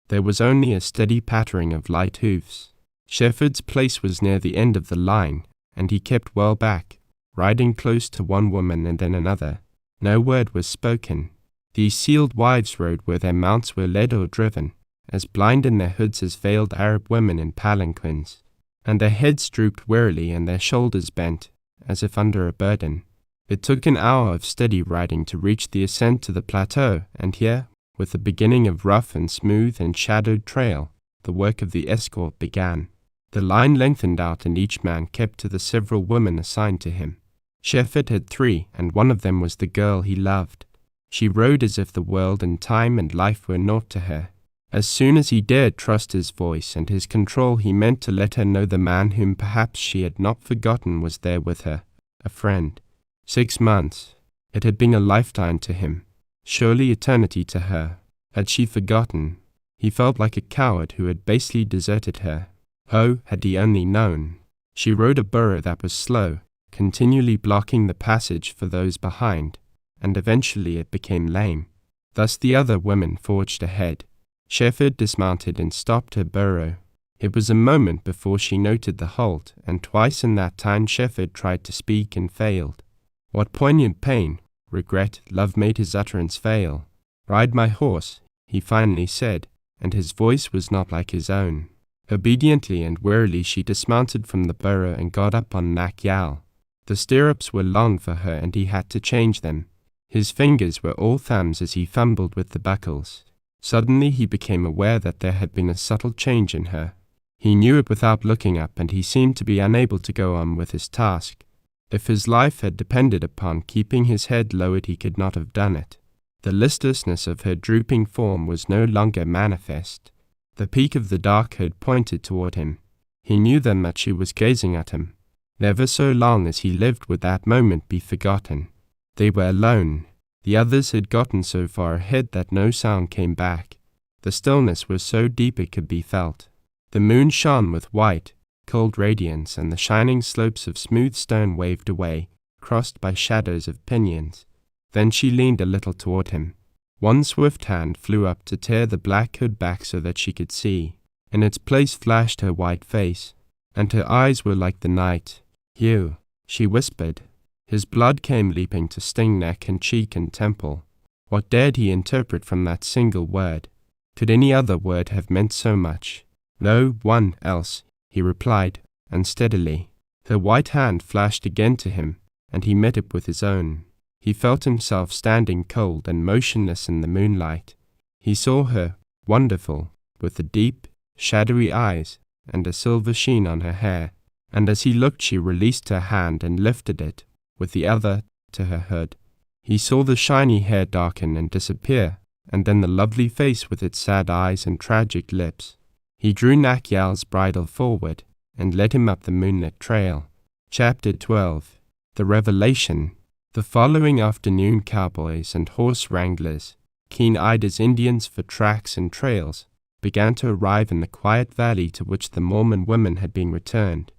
There was only a steady pattering of light hoofs. Shefford's place was near the end of the line, and he kept well back, riding close to one woman and then another. No word was spoken. These sealed wives rode where their mounts were led or driven, as blind in their hoods as veiled Arab women in palanquins, and their heads drooped wearily and their shoulders bent, as if under a burden. It took an hour of steady riding to reach the ascent to the plateau, and here, with the beginning of rough and smooth and shadowed trail, the work of the escort began. The line lengthened out, and each man kept to the several women assigned to him. Shefford had 3, and one of them was the girl he loved. She rode as if the world and time and life were naught to her. As soon as he dared trust his voice and his control, he meant to let her know the man whom perhaps she had not forgotten was there with her, a friend. 6 months. It had been a lifetime to him, surely eternity to her. Had she forgotten? He felt like a coward who had basely deserted her. Oh, had he only known! She rode a burro that was slow, continually blocking the passage for those behind, and eventually it became lame. Thus the other women forged ahead. Shefford dismounted and stopped her burro. It was a moment before she noted the halt, and twice in that time Shefford tried to speak and failed. What poignant pain, regret, love made his utterance fail. "Ride my horse," he finally said, and his voice was not like his own. Obediently and wearily she dismounted from the burro and got up on Mack. The stirrups were long for her and he had to change them. His fingers were all thumbs as he fumbled with the buckles. Suddenly he became aware that there had been a subtle change in her. He knew it without looking up, and he seemed to be unable to go on with his task. If his life had depended upon keeping his head lowered, he could not have done it. The listlessness of her drooping form was no longer manifest. The peak of the dark hood pointed toward him. He knew then that she was gazing at him. Never so long as he lived would that moment be forgotten. They were alone. The others had gotten so far ahead that no sound came back. The stillness was so deep it could be felt. The moon shone with white, cold radiance, and the shining slopes of smooth stone waved away, crossed by shadows of pinions. Then she leaned a little toward him. One swift hand flew up to tear the black hood back so that she could see. In its place flashed her white face, and her eyes were like the night. "You," she whispered. His blood came leaping to sting neck and cheek and temple. What dared he interpret from that single word? Could any other word have meant so much? "No one else," he replied, unsteadily. Her white hand flashed again to him, and he met it with his own. He felt himself standing cold and motionless in the moonlight. He saw her, wonderful, with the deep, shadowy eyes and a silver sheen on her hair, and as he looked she released her hand and lifted it, with the other, to her hood. He saw the shiny hair darken and disappear, and then the lovely face with its sad eyes and tragic lips. He drew Nakyal's bridle forward and led him up the moonlit trail. Chapter 12. The Revelation. The following afternoon cowboys and horse wranglers, keen-eyed as Indians for tracks and trails, began to arrive in the quiet valley to which the Mormon women had been returned.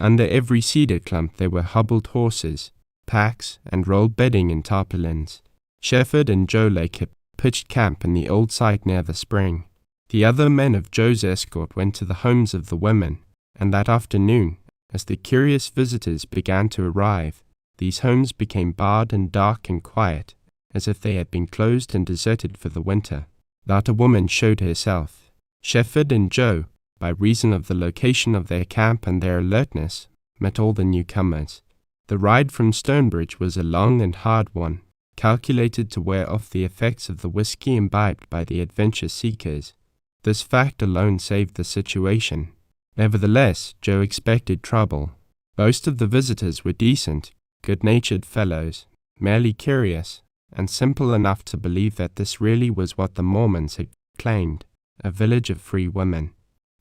Under every cedar clump there were hobbled horses, packs, and rolled bedding in tarpaulins. Shefford and Joe Lake had pitched camp in the old site near the spring. The other men of Joe's escort went to the homes of the women, and that afternoon, as the curious visitors began to arrive, these homes became barred and dark and quiet, as if they had been closed and deserted for the winter. Not a woman showed herself. Shefford and Joe, by reason of the location of their camp and their alertness, met all the newcomers. The ride from Stonebridge was a long and hard one, calculated to wear off the effects of the whiskey imbibed by the adventure seekers. This fact alone saved the situation. Nevertheless, Joe expected trouble. Most of the visitors were decent, good-natured fellows, merely curious, and simple enough to believe that this really was what the Mormons had claimed, a village of free women.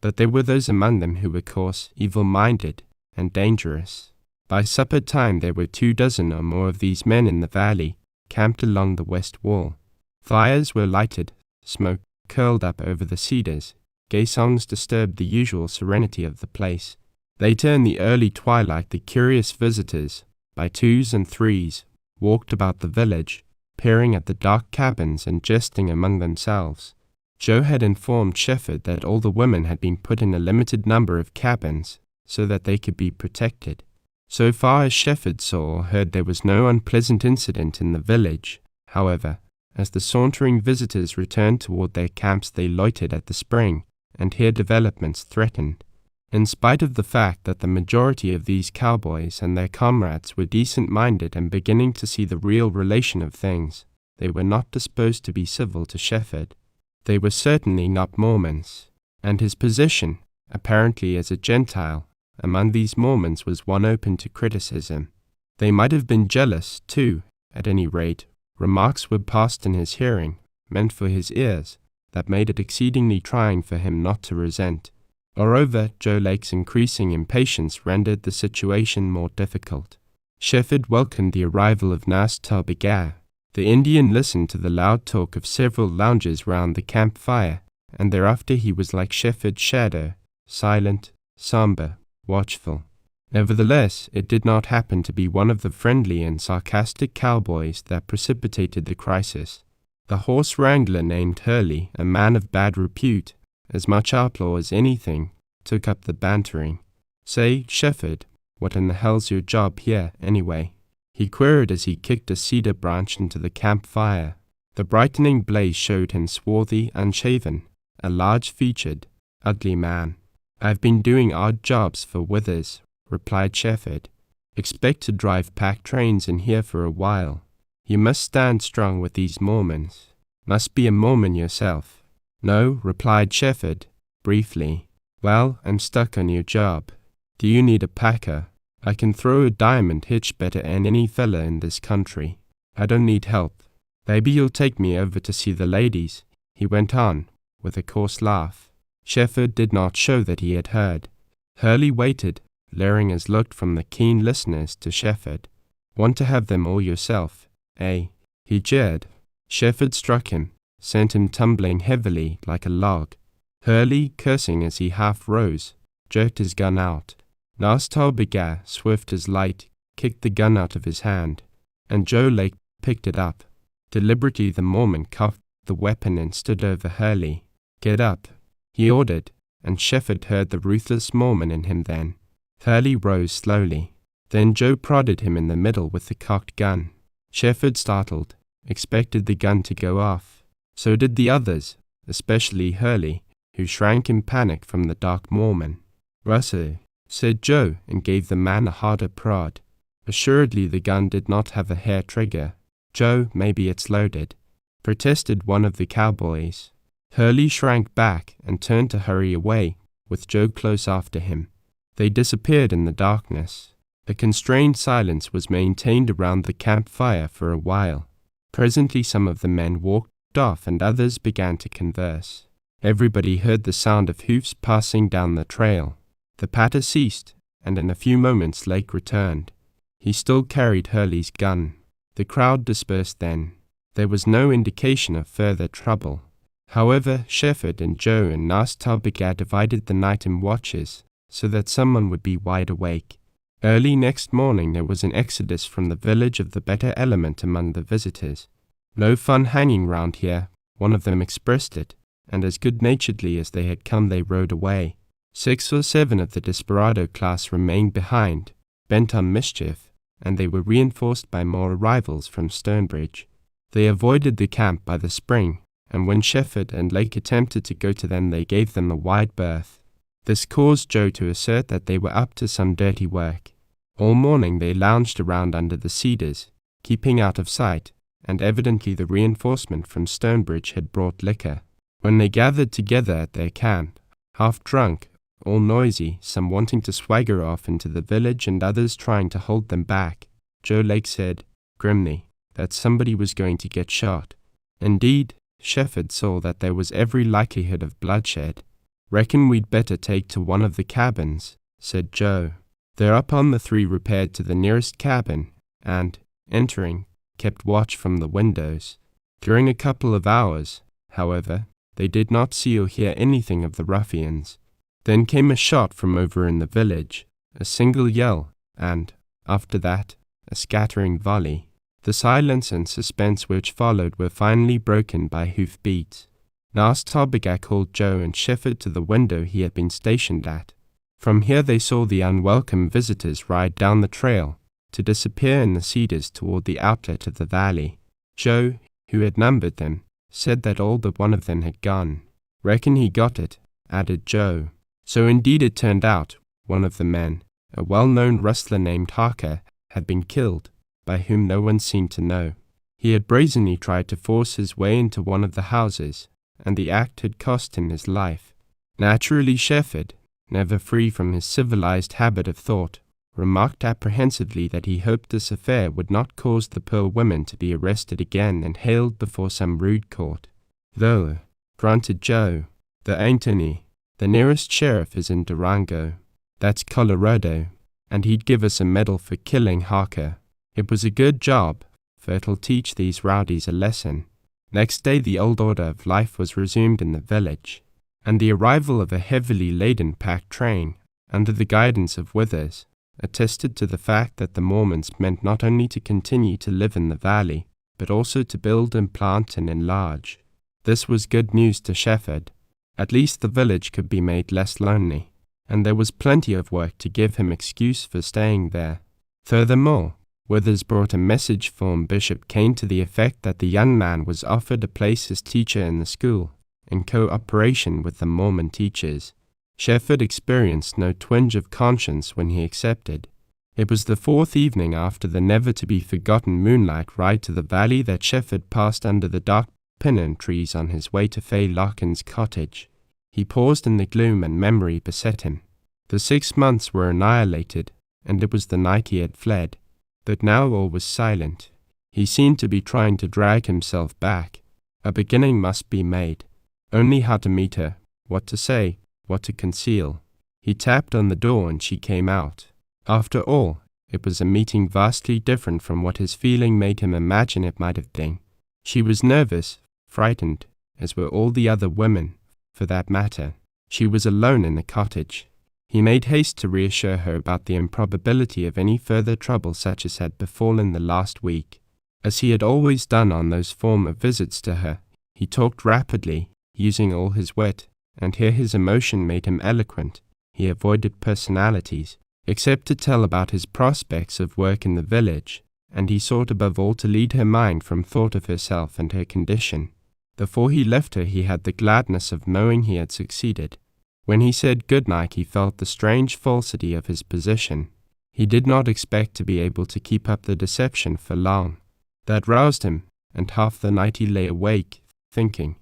But there were those among them who were coarse, evil-minded, and dangerous. By supper time there were 24 or more of these men in the valley, camped along the west wall. Fires were lighted, smoke curled up over the cedars. Gay songs disturbed the usual serenity of the place. Later in the early twilight the curious visitors, by twos and threes, walked about the village, peering at the dark cabins and jesting among themselves. Joe had informed Shefford that all the women had been put in a limited number of cabins, so that they could be protected. So far as Shefford saw or heard there was no unpleasant incident in the village. However, as the sauntering visitors returned toward their camps they loitered at the spring, and here developments threatened. In spite of the fact that the majority of these cowboys and their comrades were decent-minded and beginning to see the real relation of things, they were not disposed to be civil to Shefford. They were certainly not Mormons, and his position, apparently as a Gentile, among these Mormons was one open to criticism. They might have been jealous, too, at any rate. Remarks were passed in his hearing, meant for his ears, that made it exceedingly trying for him not to resent. Moreover, Joe Lake's increasing impatience rendered the situation more difficult. Shefford welcomed the arrival of Nas Tarbigar. The Indian listened to the loud talk of several loungers round the campfire, and thereafter he was like Shefford's shadow, silent, somber, watchful. Nevertheless, it did not happen to be one of the friendly and sarcastic cowboys that precipitated the crisis. The horse wrangler named Hurley, a man of bad repute, as much outlaw as anything, took up the bantering. "Say, Shefford, what in the hell's your job here, anyway?" he queried as he kicked a cedar branch into the campfire. The brightening blaze showed him swarthy, unshaven, a large-featured, ugly man. "I've been doing odd jobs for Withers," replied Shefford. "Expect to drive pack trains in here for a while. You must stand strong with these Mormons. Must be a Mormon yourself." "No," replied Shefford, briefly. "Well, I'm stuck on your job. Do you need a packer? I can throw a diamond hitch better than any fella in this country. I don't need help. Maybe you'll take me over to see the ladies," he went on, with a coarse laugh. Shefford did not show that he had heard. Hurley waited, leering his look from the keen listeners to Shefford. "Want to have them all yourself, eh?" he jeered. Shefford struck him, sent him tumbling heavily like a log. Hurley, cursing as he half rose, jerked his gun out. Nastaubega, swift as light, kicked the gun out of his hand, and Joe Lake picked it up. Deliberately the Mormon cocked the weapon and stood over Hurley. "Get up," he ordered, and Shefford heard the ruthless Mormon in him then. Hurley rose slowly. Then Joe prodded him in the middle with the cocked gun. Shefford, startled, expected the gun to go off. So did the others, especially Hurley, who shrank in panic from the dark Mormon. "Russell," said Joe, and gave the man a harder prod. Assuredly the gun did not have a hair trigger. "Joe, maybe it's loaded," protested one of the cowboys. Hurley shrank back and turned to hurry away, with Joe close after him. They disappeared in the darkness. A constrained silence was maintained around the campfire for a while. Presently some of the men walked off and others began to converse. Everybody heard the sound of hoofs passing down the trail. The patter ceased, and in a few moments Lake returned. He still carried Hurley's gun. The crowd dispersed then. There was no indication of further trouble. However, Shefford and Joe and Nastaubega divided the night in watches, so that someone would be wide awake. Early next morning there was an exodus from the village of the better element among the visitors. "No fun hanging round here," one of them expressed it, and as good-naturedly as they had come they rode away. 6 or 7 of the desperado class remained behind, bent on mischief, and they were reinforced by more arrivals from Stonebridge. They avoided the camp by the spring, and when Shefford and Lake attempted to go to them they gave them a wide berth. This caused Joe to assert that they were up to some dirty work. All morning they lounged around under the cedars, keeping out of sight, and evidently the reinforcement from Stonebridge had brought liquor. When they gathered together at their camp, half drunk, all noisy, some wanting to swagger off into the village and others trying to hold them back, Joe Lake said, grimly, that somebody was going to get shot. Indeed, Shefford saw that there was every likelihood of bloodshed. "Reckon we'd better take to one of the cabins," said Joe. Thereupon the 3 repaired to the nearest cabin and, entering, kept watch from the windows. During a couple of hours, however, they did not see or hear anything of the ruffians. Then came a shot from over in the village, a single yell, and, after that, a scattering volley. The silence and suspense which followed were finally broken by hoof beats. Nastaubega called Joe and Shefford to the window he had been stationed at. From here they saw the unwelcome visitors ride down the trail, to disappear in the cedars toward the outlet of the valley. Joe, who had numbered them, said that all but one of them had gone. "Reckon he got it," added Joe. So indeed it turned out, one of the men, a well-known rustler named Harker, had been killed, by whom no one seemed to know. He had brazenly tried to force his way into one of the houses, and the act had cost him his life. Naturally Shefford, never free from his civilized habit of thought, remarked apprehensively that he hoped this affair would not cause the poor women to be arrested again and haled before some rude court. "Though," grunted Joe, "there ain't any. The nearest sheriff is in Durango. That's Colorado, and he'd give us a medal for killing Harker. It was a good job, for it'll teach these rowdies a lesson." Next day the old order of life was resumed in the village, and the arrival of a heavily laden pack train, under the guidance of Withers, attested to the fact that the Mormons meant not only to continue to live in the valley, but also to build and plant and enlarge. This was good news to Shefford. At least the village could be made less lonely, and there was plenty of work to give him excuse for staying there. Furthermore, Withers brought a message from Bishop Kane to the effect that the young man was offered a place as teacher in the school, in cooperation with the Mormon teachers. Shefford experienced no twinge of conscience when he accepted. It was the fourth evening after the never-to-be-forgotten moonlight ride to the valley that Shefford passed under the dark pinyon trees on his way to Fay Larkin's cottage. He paused in the gloom and memory beset him. The 6 months were annihilated, and it was the night he had fled. But now all was silent. He seemed to be trying to drag himself back. A beginning must be made. Only how to meet her, what to say, what to conceal. He tapped on the door and she came out. After all, it was a meeting vastly different from what his feeling made him imagine it might have been. She was nervous, frightened, as were all the other women, for that matter. She was alone in the cottage. He made haste to reassure her about the improbability of any further trouble such as had befallen the last week. As he had always done on those former visits to her, he talked rapidly, using all his wit, and here his emotion made him eloquent. He avoided personalities, except to tell about his prospects of work in the village, and he sought above all to lead her mind from thought of herself and her condition. Before he left her he had the gladness of knowing he had succeeded. When he said good night he felt the strange falsity of his position. He did not expect to be able to keep up the deception for long. That roused him, and half the night he lay awake, thinking.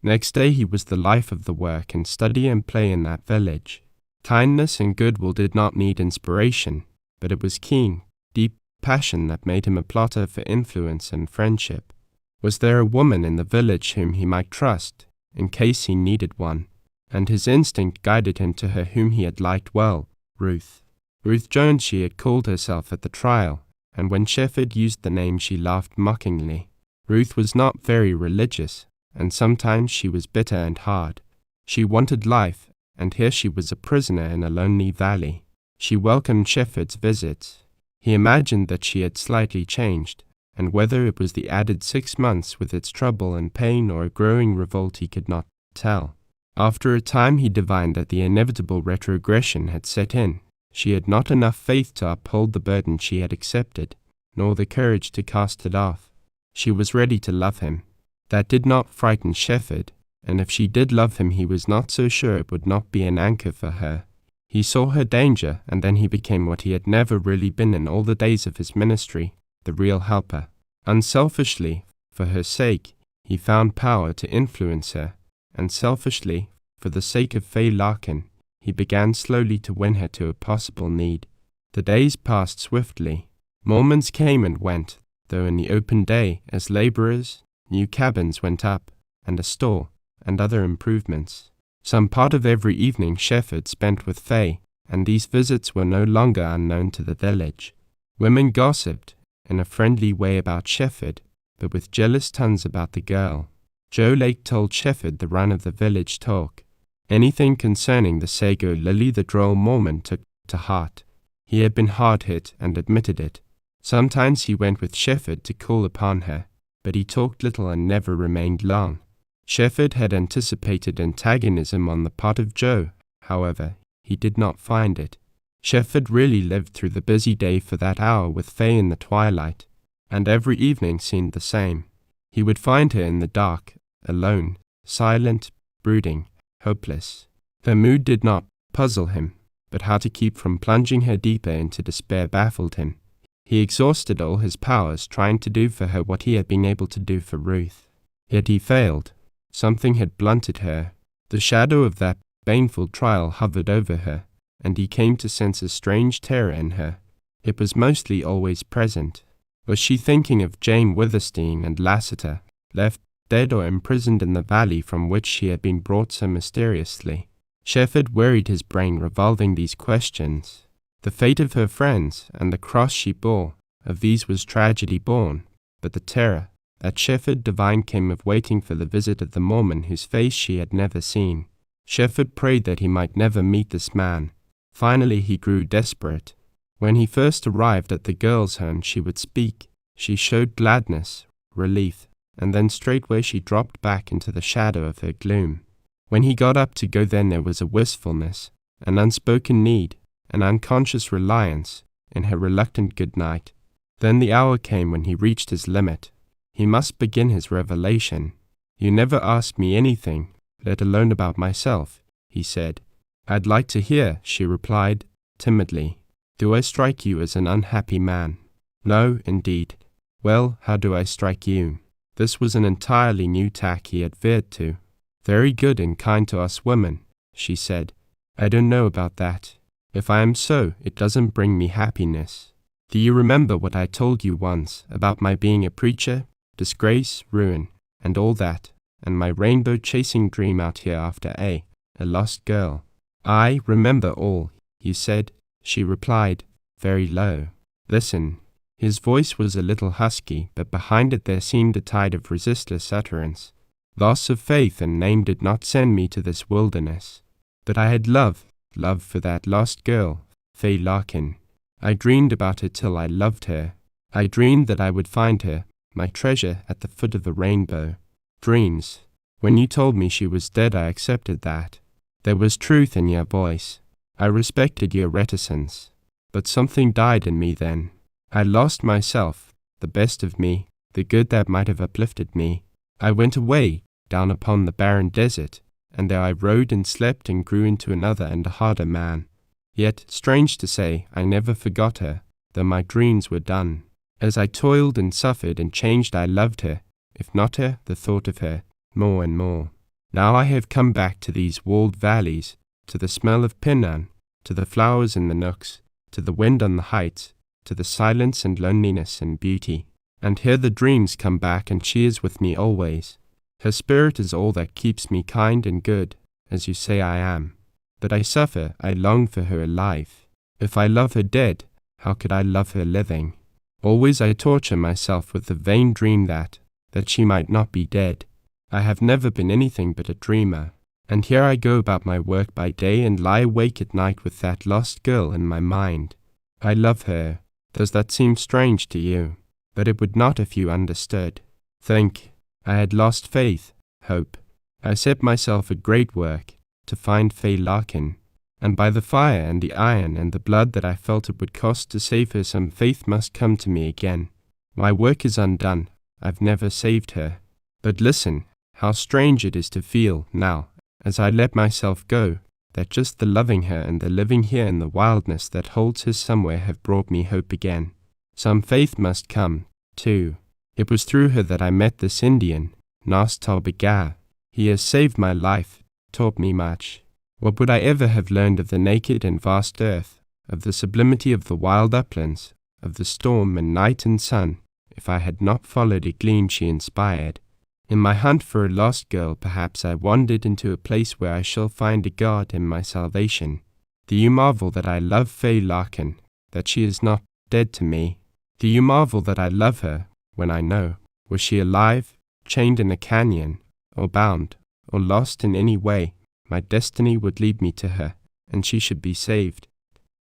Next day he was the life of the work and study and play in that village. Kindness and goodwill did not need inspiration, but it was keen, deep passion that made him a plotter for influence and friendship. Was there a woman in the village whom he might trust, in case he needed one? And his instinct guided him to her whom he had liked well, Ruth. Ruth Jones she had called herself at the trial, and when Shefford used the name she laughed mockingly. Ruth was not very religious, and sometimes she was bitter and hard. She wanted life, and here she was a prisoner in a lonely valley. She welcomed Shefford's visits. He imagined that she had slightly changed, and whether it was the added 6 months with its trouble and pain or a growing revolt he could not tell. After a time he divined that the inevitable retrogression had set in. She had not enough faith to uphold the burden she had accepted, nor the courage to cast it off. She was ready to love him. That did not frighten Shefford, and if she did love him he was not so sure it would not be an anchor for her. He saw her danger, and then he became what he had never really been in all the days of his ministry, the real helper. Unselfishly, for her sake, he found power to influence her, and selfishly, for the sake of Fay Larkin, he began slowly to win her to a possible need. The days passed swiftly. Mormons came and went, though in the open day, as laborers, new cabins went up, and a store, and other improvements. Some part of every evening Shefford spent with Fay, and these visits were no longer unknown to the village. Women gossiped, in a friendly way about Shefford, but with jealous tongues about the girl. Joe Lake told Shefford the run of the village talk. Anything concerning the Sago Lily the droll Mormon took to heart. He had been hard hit and admitted it. Sometimes he went with Shefford to call upon her, but he talked little and never remained long. Shefford had anticipated antagonism on the part of Joe, however, he did not find it. Shefford really lived through the busy day for that hour with Fay in the twilight, and every evening seemed the same. He would find her in the dark, alone, silent, brooding, hopeless. Her mood did not puzzle him, but how to keep from plunging her deeper into despair baffled him. He exhausted all his powers trying to do for her what he had been able to do for Ruth. Yet he failed. Something had blunted her. The shadow of that baneful trial hovered over her, and he came to sense a strange terror in her. It was mostly always present. Was she thinking of Jane Withersteen and Lassiter, left dead or imprisoned in the valley from which she had been brought so mysteriously? Shefford wearied his brain revolving these questions. The fate of her friends and the cross she bore, of these was tragedy born, but the terror that Shefford divined came of waiting for the visit of the Mormon whose face she had never seen. Shefford prayed that he might never meet this man. Finally he grew desperate. When he first arrived at the girls' home she would speak. She showed gladness, relief, and then straightway she dropped back into the shadow of her gloom. When he got up to go then there was a wistfulness, an unspoken need, an unconscious reliance, in her reluctant good night. Then the hour came when he reached his limit. He must begin his revelation. "You never asked me anything," let alone about myself, he said. I'd like to hear, she replied, timidly. Do I strike you as an unhappy man? No, indeed. Well, how do I strike you? This was an entirely new tack he had veered to. Very good and kind to us women, she said. I don't know about that. If I am so, it doesn't bring me happiness. Do you remember what I told you once about my being a preacher, disgrace, ruin, and all that, and my rainbow-chasing dream out here after a lost girl? I remember all, you said, she replied, very low. Listen. His voice was a little husky, but behind it there seemed a tide of resistless utterance. Loss of faith and name did not send me to this wilderness. But I had love for that lost girl, Fay Larkin. I dreamed about her till I loved her. I dreamed that I would find her, my treasure, at the foot of a rainbow. Dreams. When you told me she was dead, I accepted that. There was truth in your voice. I respected your reticence. But something died in me then. I lost myself, the best of me, the good that might have uplifted me. I went away, down upon the barren desert, and there I rode and slept and grew into another and a harder man. Yet, strange to say, I never forgot her, though my dreams were done. As I toiled and suffered and changed, I loved her, if not her, the thought of her, more and more. Now I have come back to these walled valleys, to the smell of pinnan, to the flowers in the nooks, to the wind on the heights, to the silence and loneliness and beauty. And here the dreams come back, and she is with me always. Her spirit is all that keeps me kind and good, as you say I am. But I suffer, I long for her alive. If I love her dead, how could I love her living? Always I torture myself with the vain dream that she might not be dead. I have never been anything but a dreamer. And here I go about my work by day and lie awake at night with that lost girl in my mind. I love her. Does that seem strange to you? But it would not if you understood. Think. I had lost faith, hope. I set myself a great work, to find Fay Larkin. And by the fire and the iron and the blood that I felt it would cost to save her, some faith must come to me again. My work is undone. I've never saved her. But listen, how strange it is to feel, now, as I let myself go, that just the loving her and the living here in the wildness that holds her somewhere have brought me hope again. Some faith must come, too. It was through her that I met this Indian, Nas Talbigar. He has saved my life, taught me much. What would I ever have learned of the naked and vast earth, of the sublimity of the wild uplands, of the storm and night and sun, if I had not followed a gleam she inspired? In my hunt for a lost girl, perhaps I wandered into a place where I shall find a God in my salvation. Do you marvel that I love Fay Larkin, that she is not dead to me? Do you marvel that I love her, when I know, was she alive, chained in a canyon, or bound, or lost in any way, my destiny would lead me to her, and she should be saved?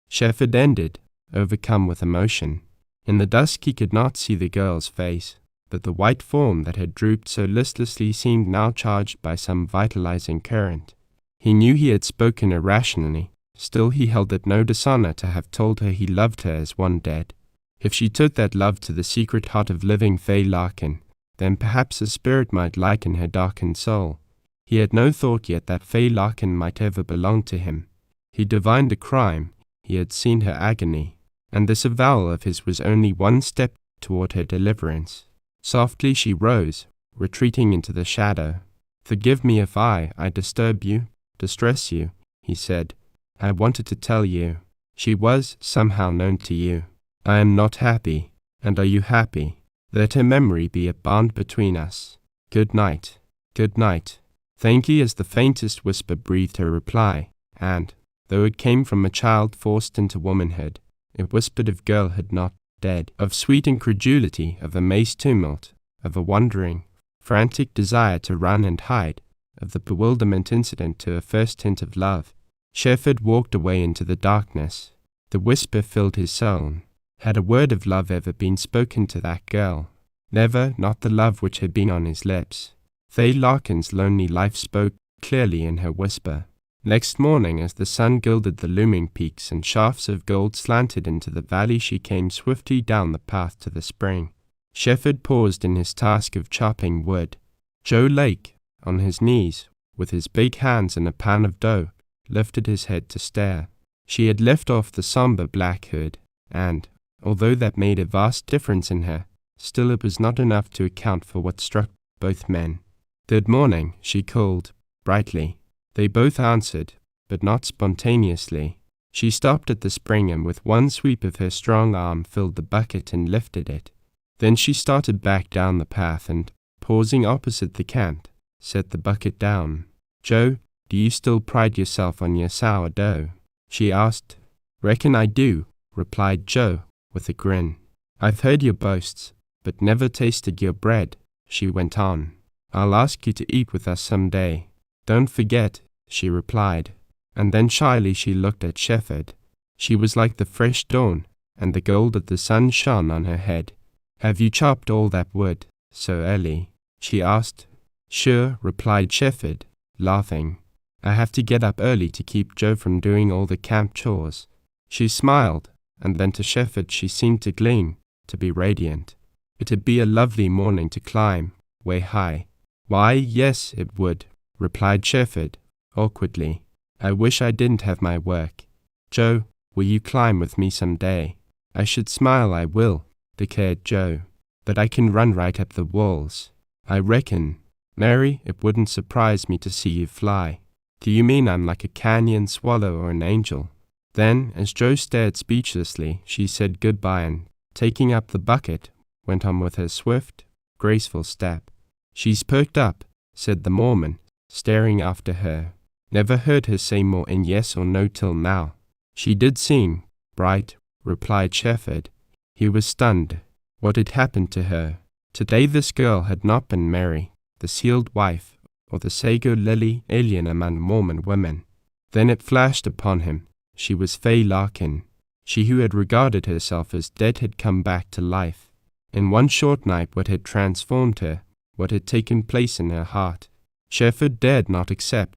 Shefford ended, overcome with emotion. In the dusk he could not see the girl's face, but the white form that had drooped so listlessly seemed now charged by some vitalizing current. He knew he had spoken irrationally, still he held it no dishonor to have told her he loved her as one dead. If she took that love to the secret heart of living Fay Larkin, then perhaps a spirit might lighten her darkened soul. He had no thought yet that Fay Larkin might ever belong to him. He divined a crime, he had seen her agony, and this avowal of his was only one step toward her deliverance. Softly she rose, retreating into the shadow. Forgive me if I disturb you, distress you, he said. I wanted to tell you. She was somehow known to you. I am not happy, and are you happy? Let her memory be a bond between us. Good night. Good night. Faintly as the faintest whisper breathed her reply, and, though it came from a child forced into womanhood, it whispered of girlhood not dead, of sweet incredulity, of amazed tumult, of a wandering, frantic desire to run and hide, of the bewilderment incident to a first hint of love. Shefford walked away into the darkness. The whisper filled his soul. Had a word of love ever been spoken to that girl? Never, not the love which had been on his lips. Fay Larkin's lonely life spoke clearly in her whisper. Next morning, as the sun gilded the looming peaks and shafts of gold slanted into the valley, she came swiftly down the path to the spring. Shefford paused in his task of chopping wood. Joe Lake, on his knees, with his big hands and a pan of dough, lifted his head to stare. She had left off the somber black hood, and, although that made a vast difference in her, still it was not enough to account for what struck both men. "Good morning," she called, brightly. They both answered, but not spontaneously. She stopped at the spring and with one sweep of her strong arm filled the bucket and lifted it. Then she started back down the path and, pausing opposite the camp, set the bucket down. "Joe, do you still pride yourself on your sourdough?" she asked. "Reckon I do," replied Joe, with a grin. "I've heard your boasts, but never tasted your bread," she went on. "I'll ask you to eat with us some day. Don't forget," she replied, and then shyly she looked at Shefford. She was like the fresh dawn, and the gold of the sun shone on her head. "Have you chopped all that wood so early?" she asked. "Sure," replied Shefford, laughing. "I have to get up early to keep Joe from doing all the camp chores." She smiled, and then to Shefford she seemed to gleam, to be radiant. It'd be a lovely morning to climb, way high. "Why, yes, it would," replied Shefford, awkwardly. "I wish I didn't have my work. Joe, will you climb with me some day?" "I should smile I will," declared Joe, "but I can run right up the walls. I reckon, Mary, it wouldn't surprise me to see you fly." "Do you mean I'm like a canyon swallow or an angel?" Then, as Joe stared speechlessly, she said goodbye and, taking up the bucket, went on with her swift, graceful step. "She's perked up," said the Mormon, staring after her. "Never heard her say more in yes or no till now." "She did seem bright," replied Shefford. He was stunned. What had happened to her? Today this girl had not been Mary, the sealed wife, or the sago lily alien among Mormon women. Then it flashed upon him. She was Fay Larkin. She who had regarded herself as dead had come back to life. In one short night what had transformed her, what had taken place in her heart. Shefford dared not accept,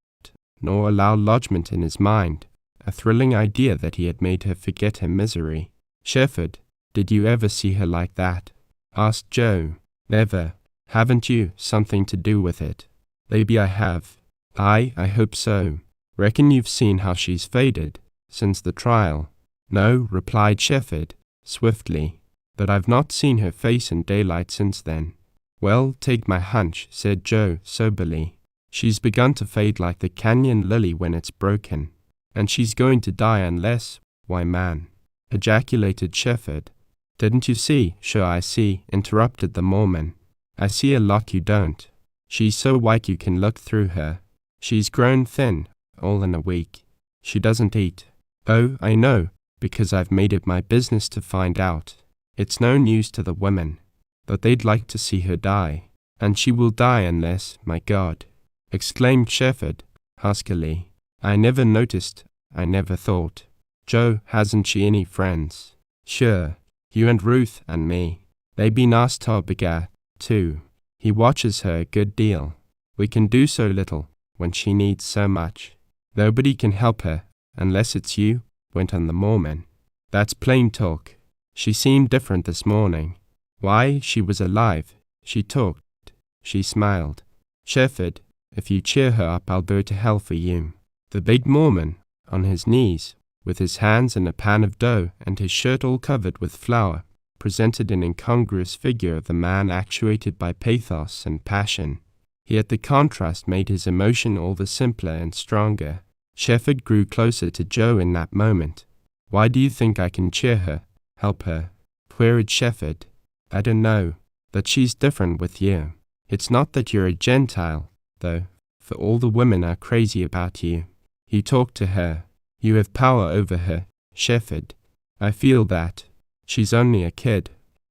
nor allow lodgment in his mind, a thrilling idea that he had made her forget her misery. "Shefford, did you ever see her like that?" asked Joe. "Never. Haven't you something to do with it?" "Maybe I have." I hope so. Reckon you've seen how she's faded since the trial." "No," replied Shefford, swiftly, "but I've not seen her face in daylight since then." "Well, take my hunch," said Joe soberly. "She's begun to fade like the canyon lily when it's broken. And she's going to die unless, why man," ejaculated Shefford. "Didn't you see?" "Sure I see," interrupted the Mormon. "I see a lot you don't. She's so white you can look through her. She's grown thin, all in a week. She doesn't eat." "Oh, I know, because I've made it my business to find out. It's no news to the women, but they'd like to see her die. And she will die unless, my God," exclaimed Shefford, huskily. "I never noticed, I never thought. Joe, hasn't she any friends?" "Sure, you and Ruth and me. They be nice to Abigail, too. He watches her a good deal. We can do so little when she needs so much." "Nobody can help her, unless it's you," went on the Mormon. "That's plain talk. She seemed different this morning. Why, she was alive. She talked. She smiled. Shefford, if you cheer her up, I'll go to hell for you." The big Mormon, on his knees, with his hands in a pan of dough and his shirt all covered with flour, presented an incongruous figure of the man actuated by pathos and passion. Yet the contrast made his emotion all the simpler and stronger. Shefford grew closer to Joe in that moment. "Why do you think I can cheer her, help her?" queried Shefford. "I don't know, but she's different with you. It's not that you're a Gentile, though, for all the women are crazy about you. You talk to her. You have power over her, Shefford. I feel that. She's only a kid."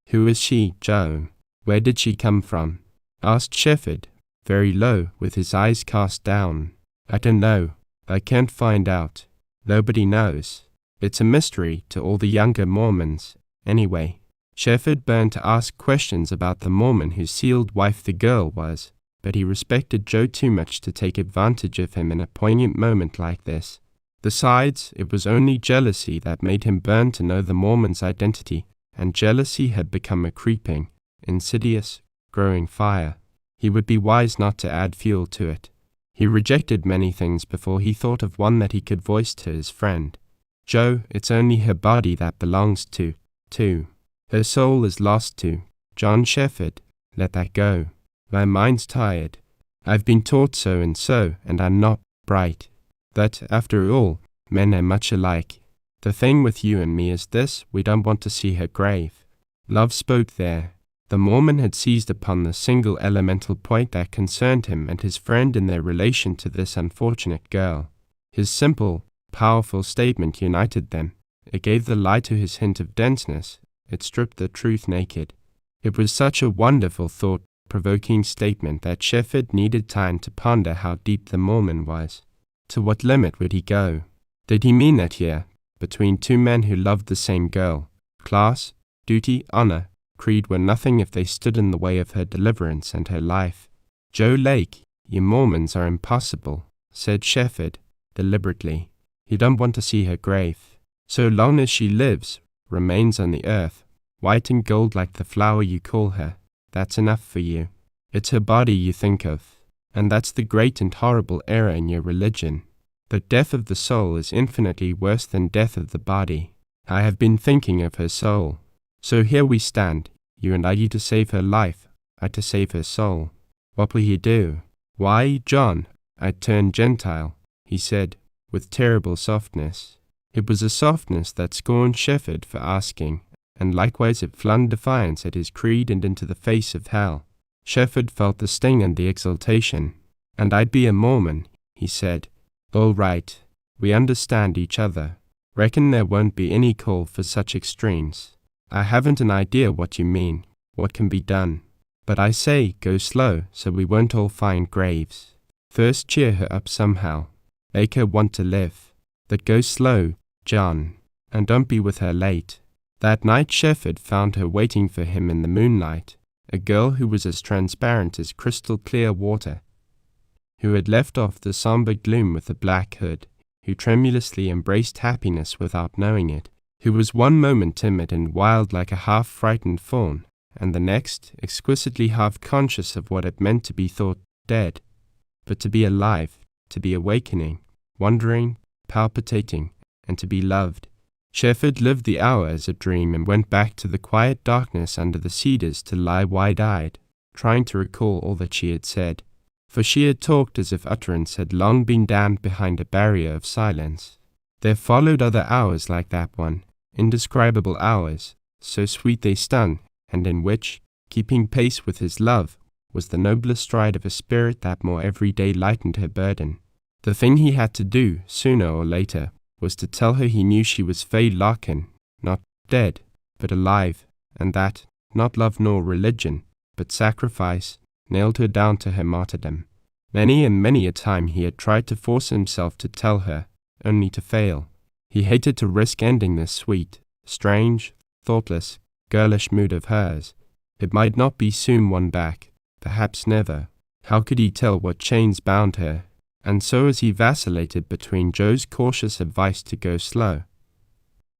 "Who is she, Joe? Where did she come from?" asked Shefford, very low, with his eyes cast down. "I don't know. I can't find out. Nobody knows. It's a mystery to all the younger Mormons, anyway." Shefford burned to ask questions about the Mormon whose sealed wife the girl was, but he respected Joe too much to take advantage of him in a poignant moment like this. Besides, it was only jealousy that made him burn to know the Mormon's identity, and jealousy had become a creeping, insidious, growing fire. He would be wise not to add fuel to it. He rejected many things before he thought of one that he could voice to his friend. Joe, it's only her body that belongs to. Her soul is lost to. John Shefford, let that go. My mind's tired. I've been taught so, and I'm not bright. That, after all, men are much alike. The thing with you and me is this, we don't want to see her grave. Love spoke there. The Mormon had seized upon the single elemental point that concerned him and his friend in their relation to this unfortunate girl. His simple, powerful statement united them. It gave the lie to his hint of denseness. It stripped the truth naked. It was such a wonderful, thought-provoking statement that Shefford needed time to ponder how deep the Mormon was. To what limit would he go? Did he mean that here, between two men who loved the same girl, class, duty, honor, creed were nothing if they stood in the way of her deliverance and her life? Joe Lake, you Mormons are impossible, said Shefford, deliberately. You don't want to see her grave. So long as she lives, remains on the earth, white and gold like the flower you call her, that's enough for you. It's her body you think of, and that's the great and horrible error in your religion. The death of the soul is infinitely worse than death of the body. I have been thinking of her soul. So here we stand, you and I, you to save her life, I to save her soul. What will you do? Why, John, I'd turn Gentile, he said, with terrible softness. It was a softness that scorned Shefford for asking, and likewise it flung defiance at his creed and into the face of hell. Shefford felt the sting and the exultation. And I'd be a Mormon, he said. All right, we understand each other. Reckon there won't be any call for such extremes. I haven't an idea what you mean, what can be done. But I say, go slow, so we won't all find graves. First cheer her up somehow. Make her want to live. But go slow, John, and don't be with her late. That night Shefford found her waiting for him in the moonlight, a girl who was as transparent as crystal clear water, who had left off the somber gloom with a black hood, who tremulously embraced happiness without knowing it, who was one moment timid and wild like a half-frightened fawn, and the next exquisitely half-conscious of what it meant to be thought dead, but to be alive, to be awakening, wondering, palpitating, and to be loved. Shefford lived the hour as a dream and went back to the quiet darkness under the cedars to lie wide-eyed, trying to recall all that she had said, for she had talked as if utterance had long been damned behind a barrier of silence. There followed other hours like that one, indescribable hours, so sweet they stung, and in which, keeping pace with his love, was the noblest stride of a spirit that more every day lightened her burden. The thing he had to do, sooner or later, was to tell her he knew she was Fay Larkin, not dead, but alive, and that, not love nor religion, but sacrifice, nailed her down to her martyrdom. Many and many a time he had tried to force himself to tell her, only to fail. He hated to risk ending this sweet, strange, thoughtless, girlish mood of hers. It might not be soon won back, perhaps never. How could he tell what chains bound her? And so as he vacillated between Joe's cautious advice to go slow,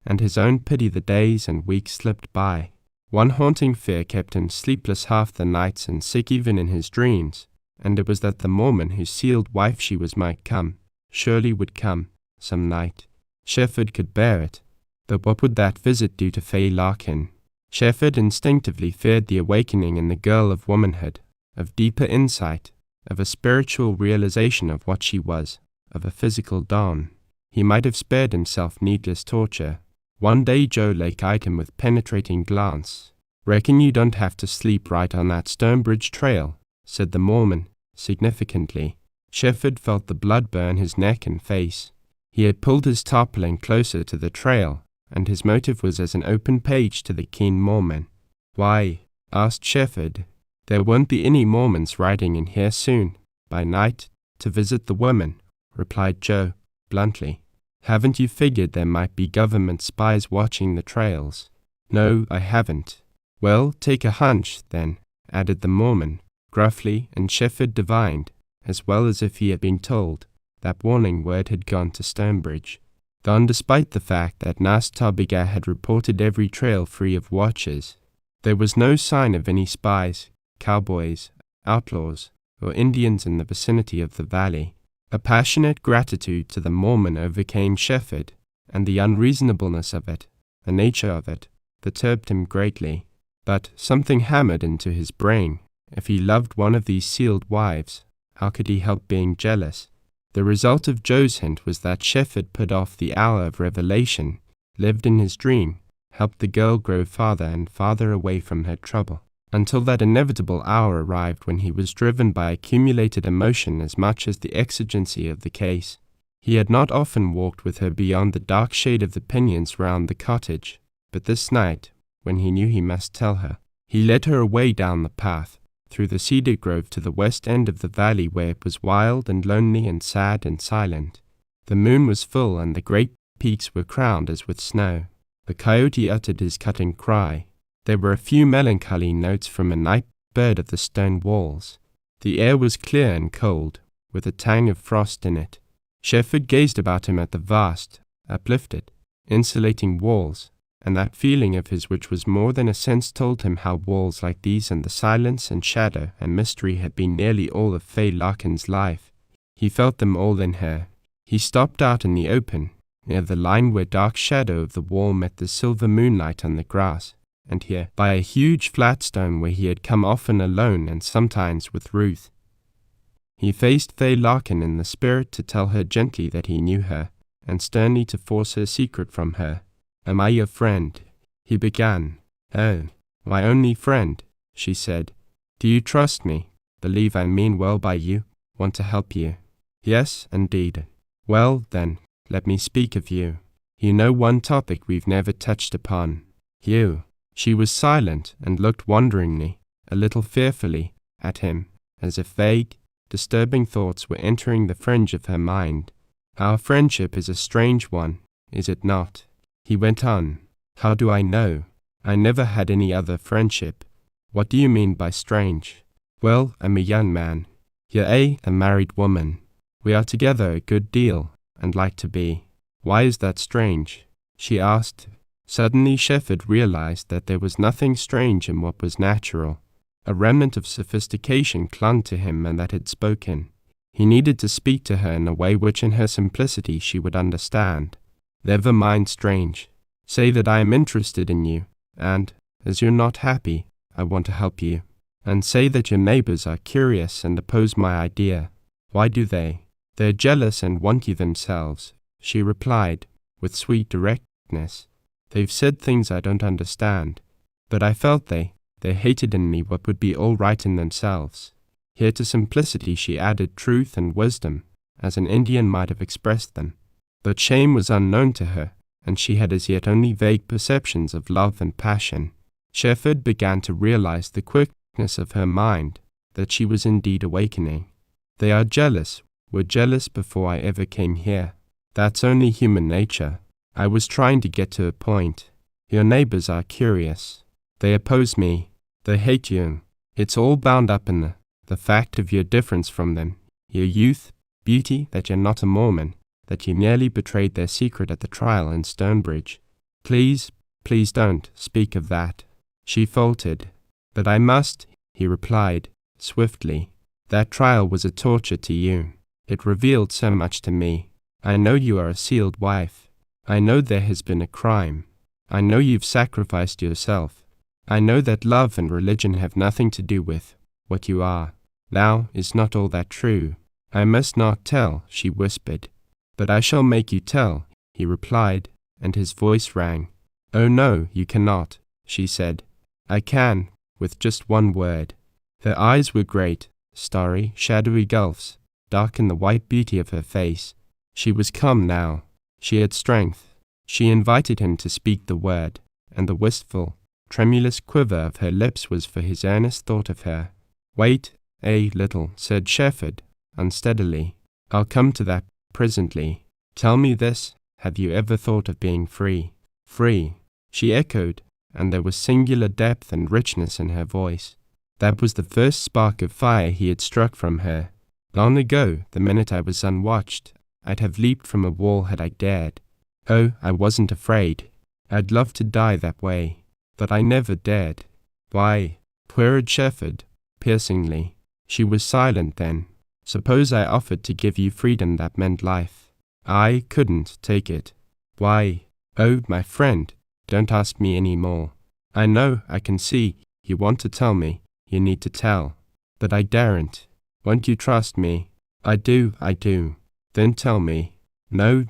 and his own pity, the days and weeks slipped by. One haunting fear kept him sleepless half the nights and sick even in his dreams, and it was that the Mormon whose sealed wife she was might come, surely would come, some night. Shefford could bear it, but what would that visit do to Fay Larkin? Shefford instinctively feared the awakening in the girl of womanhood, of deeper insight, of a spiritual realization of what she was, of a physical dawn. He might have spared himself needless torture. One day Joe Lake eyed him with penetrating glance. Reckon you don't have to sleep right on that Stonebridge trail, said the Mormon, significantly. Shefford felt the blood burn his neck and face. He had pulled his tarpaulin closer to the trail, and his motive was as an open page to the keen Mormon. Why, asked Shefford, there won't be any Mormons riding in here soon, by night, to visit the women, replied Joe, bluntly. Haven't you figured there might be government spies watching the trails? No, I haven't. Well, take a hunch, then, added the Mormon, gruffly, and Shefford divined, as well as if he had been told, that warning word had gone to Stonebridge. Gone despite the fact that Nas Tabiga had reported every trail free of watchers. There was no sign of any spies, cowboys, outlaws, or Indians in the vicinity of the valley. A passionate gratitude to the Mormon overcame Shefford, and the unreasonableness of it, the nature of it, perturbed him greatly. But something hammered into his brain. If he loved one of these sealed wives, how could he help being jealous? The result of Joe's hint was that Shefford put off the hour of revelation, lived in his dream, helped the girl grow farther and farther away from her trouble, until that inevitable hour arrived when he was driven by accumulated emotion as much as the exigency of the case. He had not often walked with her beyond the dark shade of the pinyons round the cottage, but this night, when he knew he must tell her, he led her away down the path, through the cedar grove to the west end of the valley where it was wild and lonely and sad and silent. The moon was full and the great peaks were crowned as with snow. The coyote uttered his cutting cry. There were a few melancholy notes from a night bird of the stone walls. The air was clear and cold, with a tang of frost in it. Shefford gazed about him at the vast, uplifted, insulating walls, and that feeling of his which was more than a sense told him how walls like these and the silence and shadow and mystery had been nearly all of Fay Larkin's life. He felt them all in her. He stopped out in the open, near the line where dark shadow of the wall met the silver moonlight on the grass, and here, by a huge flat stone where he had come often alone and sometimes with Ruth. He faced Fay Larkin in the spirit to tell her gently that he knew her, and sternly to force her secret from her. "Am I your friend?" he began. "Oh, my only friend," she said. "Do you trust me? Believe I mean well by you? Want to help you?" "Yes, indeed." "Well, then, let me speak of you. You know one topic we've never touched upon. You." She was silent and looked wonderingly, a little fearfully, at him, as if vague, disturbing thoughts were entering the fringe of her mind. "Our friendship is a strange one, is it not?" He went on. "How do I know? I never had any other friendship." "What do you mean by strange?" "Well, I'm a young man. You're a married woman. We are together a good deal, and like to be. Why is that strange?" she asked. Suddenly Shefford realized that there was nothing strange in what was natural. A remnant of sophistication clung to him and that had spoken. He needed to speak to her in a way which in her simplicity she would understand. "Never mind strange. Say that I am interested in you, and, as you're not happy, I want to help you. And say that your neighbors are curious and oppose my idea. Why do they? They're jealous and want you themselves," she replied, with sweet directness. "They've said things I don't understand, but I felt they hated in me what would be all right in themselves." Here to simplicity she added truth and wisdom, as an Indian might have expressed them. But shame was unknown to her, and she had as yet only vague perceptions of love and passion. Shefford began to realize the quickness of her mind, that she was indeed awakening. "They are jealous, were jealous before I ever came here. That's only human nature. I was trying to get to a point. Your neighbors are curious. They oppose me. They hate you. It's all bound up in the fact of your difference from them, your youth, beauty, that you're not a Mormon, that you nearly betrayed their secret at the trial in Stonebridge. Please, please don't speak of that," she faltered. "But I must," he replied, swiftly. "That trial was a torture to you. It revealed so much to me. I know you are a sealed wife. I know there has been a crime. I know you've sacrificed yourself. I know that love and religion have nothing to do with what you are. Now, is not all that true?" "I must not tell," she whispered. "But I shall make you tell," he replied, and his voice rang. "Oh no, you cannot," she said. "I can, with just one word." Her eyes were great, starry, shadowy gulfs, dark in the white beauty of her face. She was calm now. She had strength. She invited him to speak the word, and the wistful, tremulous quiver of her lips was for his earnest thought of her. "Wait a little," said Shefford, unsteadily. "I'll come to that presently. Tell me this, have you ever thought of being free?" "Free," she echoed, and there was singular depth and richness in her voice. That was the first spark of fire he had struck from her. Long ago, the minute I was unwatched, I'd have leaped from a wall had I dared. Oh, I wasn't afraid. I'd love to die that way, but I never dared. "Why?" queried Shefford, piercingly. She was silent then. Suppose I offered to give you freedom that meant life. I couldn't take it. Why? Oh, my friend, don't ask me any more. I know, I can see, you want to tell me, you need to tell. But I daren't. Won't you trust me? I do. Then tell me. No.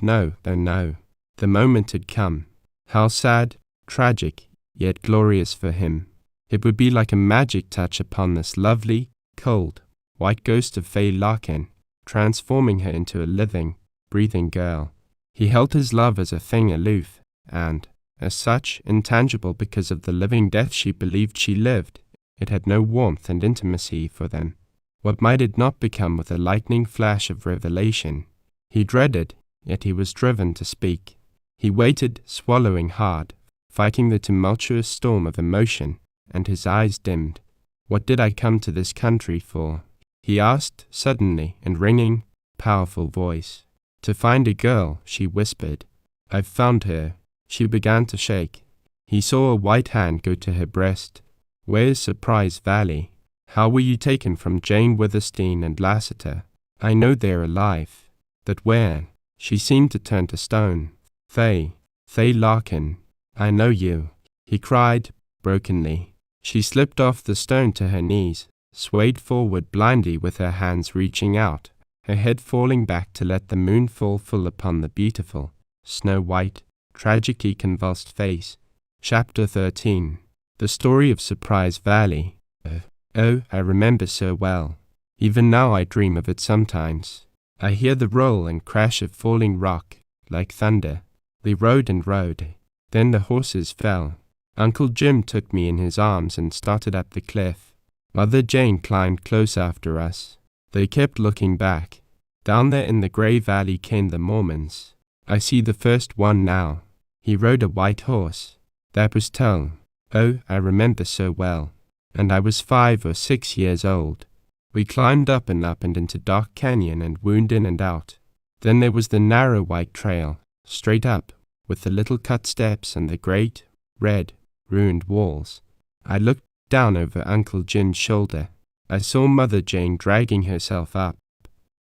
The moment had come. How sad, tragic, yet glorious for him. It would be like a magic touch upon this lovely, cold, white ghost of Fay Larkin, transforming her into a living, breathing girl. He held his love as a thing aloof, and, as such, intangible because of the living death she believed she lived. It had no warmth and intimacy for them. What might it not become with a lightning flash of revelation? He dreaded, yet he was driven to speak. He waited, swallowing hard, fighting the tumultuous storm of emotion, and his eyes dimmed. What did I come to this country for? He asked, suddenly, in ringing, powerful voice. To find a girl, she whispered. I've found her. She began to shake. He saw a white hand go to her breast. Where's Surprise Valley? How were you taken from Jane Withersteen and Lassiter? I know they're alive. But where? She seemed to turn to stone. Fay Larkin, I know you, he cried, brokenly. She slipped off the stone to her knees, swayed forward blindly with her hands reaching out, her head falling back to let the moon fall full upon the beautiful, snow-white, tragically convulsed face. Chapter 13. The Story of Surprise Valley. Oh, I remember so well. Even now I dream of it sometimes. I hear the roll and crash of falling rock, like thunder. We rode and rode. Then the horses fell. Uncle Jim took me in his arms and started up the cliff. Mother Jane climbed close after us. They kept looking back. Down there in the grey valley came the Mormons. I see the first one now. He rode a white horse. That was Tull. Oh, I remember so well. And I was 5 or 6 years old. We climbed up and into dark canyon and wound in and out. Then there was the narrow white trail, straight up, with the little cut steps and the great, red, ruined walls. I looked down over Uncle Jim's shoulder. I saw Mother Jane dragging herself up.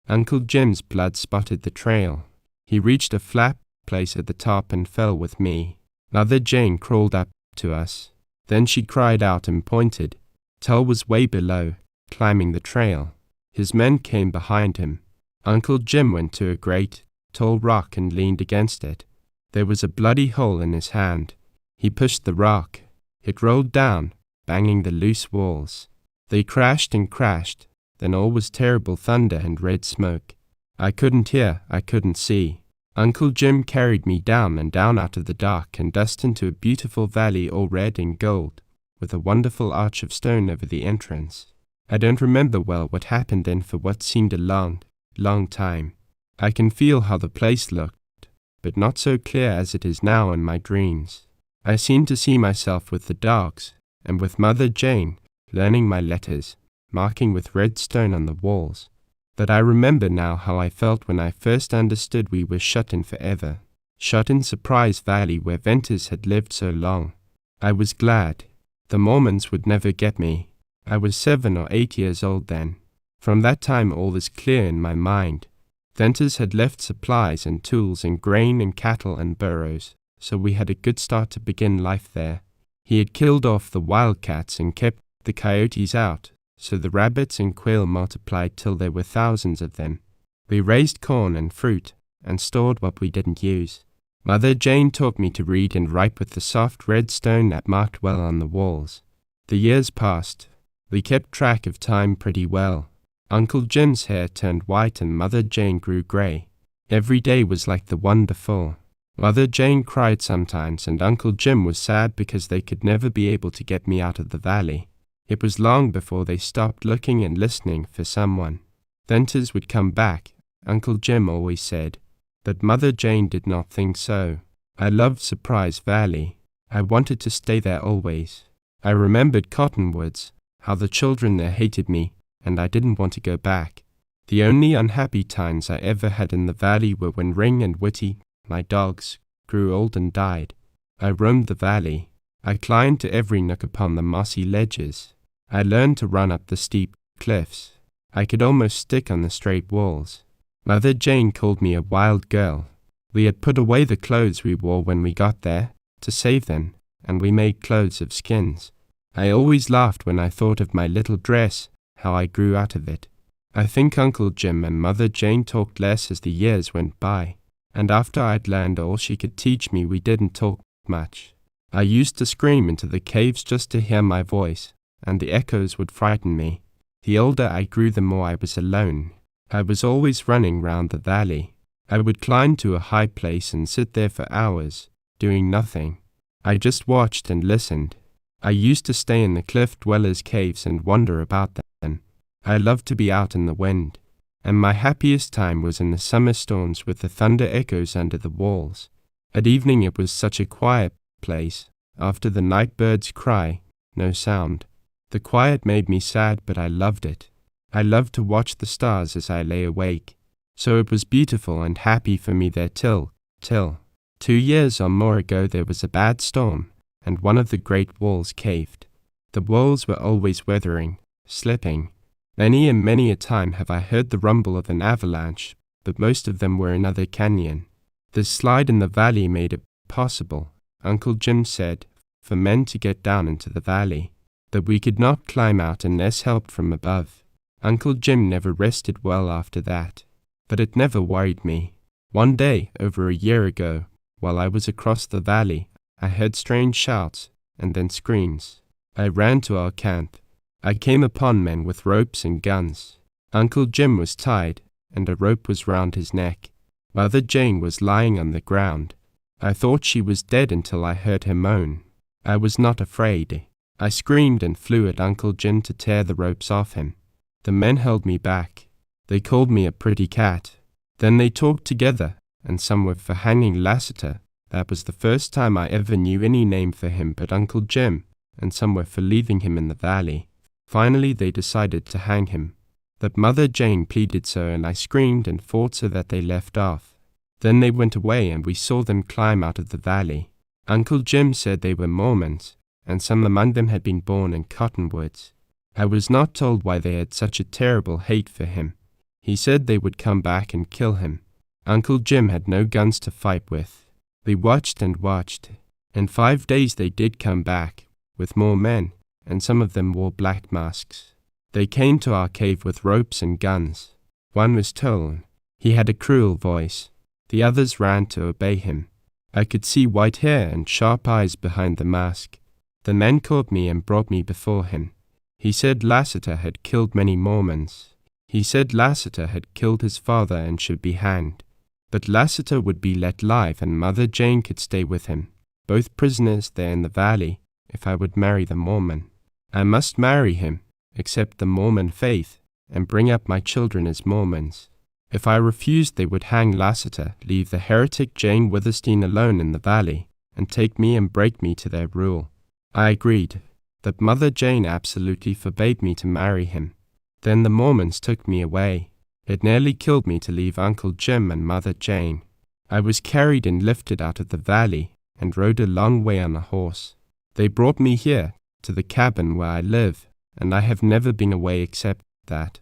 Uncle Jim's blood spotted the trail. He reached a flat place at the top and fell with me. Mother Jane crawled up to us. Then she cried out and pointed. Tull was way below, climbing the trail. His men came behind him. Uncle Jim went to a great, tall rock and leaned against it. There was a bloody hole in his hand. He pushed the rock. It rolled down, banging the loose walls. They crashed and crashed. Then all was terrible thunder and red smoke. I couldn't hear, I couldn't see. Uncle Jim carried me down and down out of the dark and dust into a beautiful valley all red and gold, with a wonderful arch of stone over the entrance. I don't remember well what happened then for what seemed a long, long time. I can feel how the place looked, but not so clear as it is now in my dreams. I seem to see myself with the dogs, and with Mother Jane, learning my letters, marking with red stone on the walls. But I remember now how I felt when I first understood we were shut in forever, shut in Surprise Valley where Venters had lived so long. I was glad. The Mormons would never get me. I was 7 or 8 years old then. From that time all is clear in my mind. Venters had left supplies and tools and grain and cattle and burros, so we had a good start to begin life there. He had killed off the wildcats and kept the coyotes out, so the rabbits and quail multiplied till there were thousands of them. We raised corn and fruit, and stored what we didn't use. Mother Jane taught me to read and write with the soft red stone that marked well on the walls. The years passed. We kept track of time pretty well. Uncle Jim's hair turned white and Mother Jane grew grey. Every day was like the one before. Mother Jane cried sometimes, and Uncle Jim was sad because they could never be able to get me out of the valley. It was long before they stopped looking and listening for someone. Venters would come back, Uncle Jim always said. But Mother Jane did not think so. I loved Surprise Valley. I wanted to stay there always. I remembered Cottonwoods, how the children there hated me, and I didn't want to go back. The only unhappy times I ever had in the valley were when Ring and Whitty, my dogs, grew old and died. I roamed the valley. I climbed to every nook upon the mossy ledges. I learned to run up the steep cliffs. I could almost stick on the straight walls. Mother Jane called me a wild girl. We had put away the clothes we wore when we got there, to save them, and we made clothes of skins. I always laughed when I thought of my little dress, how I grew out of it. I think Uncle Jim and Mother Jane talked less as the years went by, and after I'd learned all she could teach me, we didn't talk much. I used to scream into the caves just to hear my voice, and the echoes would frighten me. The older I grew, the more I was alone. I was always running round the valley. I would climb to a high place and sit there for hours, doing nothing. I just watched and listened. I used to stay in the cliff dwellers' caves and wander about them. I loved to be out in the wind, and my happiest time was in the summer storms with the thunder echoes under the walls. At evening it was such a quiet place. After the night birds' cry, no sound. The quiet made me sad, but I loved it. I loved to watch the stars as I lay awake. So it was beautiful and happy for me there till 2 years or more ago there was a bad storm, and one of the great walls caved. The walls were always weathering, slipping. Many and many a time have I heard the rumble of an avalanche, but most of them were another canyon. The slide in the valley made it possible, Uncle Jim said, for men to get down into the valley, that we could not climb out unless helped from above. Uncle Jim never rested well after that, but it never worried me. One day, over a year ago, while I was across the valley, I heard strange shouts and then screams. I ran to our camp. I came upon men with ropes and guns. Uncle Jim was tied, and a rope was round his neck. Mother Jane was lying on the ground. I thought she was dead until I heard her moan. I was not afraid. I screamed and flew at Uncle Jim to tear the ropes off him. The men held me back. They called me a pretty cat. Then they talked together, and some were for hanging Lassiter. That was the first time I ever knew any name for him but Uncle Jim, and some were for leaving him in the valley. Finally they decided to hang him. But Mother Jane pleaded so, and I screamed and fought so that they left off. Then they went away, and we saw them climb out of the valley. Uncle Jim said they were Mormons, and some among them had been born in cottonwoods. I was not told why they had such a terrible hate for him. He said they would come back and kill him. Uncle Jim had no guns to fight with. They watched and watched. In 5 days they did come back, with more men, and some of them wore black masks. They came to our cave with ropes and guns. One was tall. He had a cruel voice. The others ran to obey him. I could see white hair and sharp eyes behind the mask. The men caught me and brought me before him. He said Lassiter had killed many Mormons. He said Lassiter had killed his father and should be hanged. But Lassiter would be let live, and Mother Jane could stay with him, both prisoners there in the valley, if I would marry the Mormon. I must marry him, accept the Mormon faith, and bring up my children as Mormons. If I refused, they would hang Lassiter, leave the heretic Jane Withersteen alone in the valley, and take me and break me to their rule. I agreed, but Mother Jane absolutely forbade me to marry him. Then the Mormons took me away. It nearly killed me to leave Uncle Jim and Mother Jane. I was carried and lifted out of the valley, and rode a long way on a horse. They brought me here, to the cabin where I live, and I have never been away except that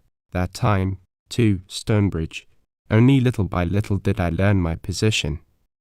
time, to Stonebridge. Only little by little did I learn my position.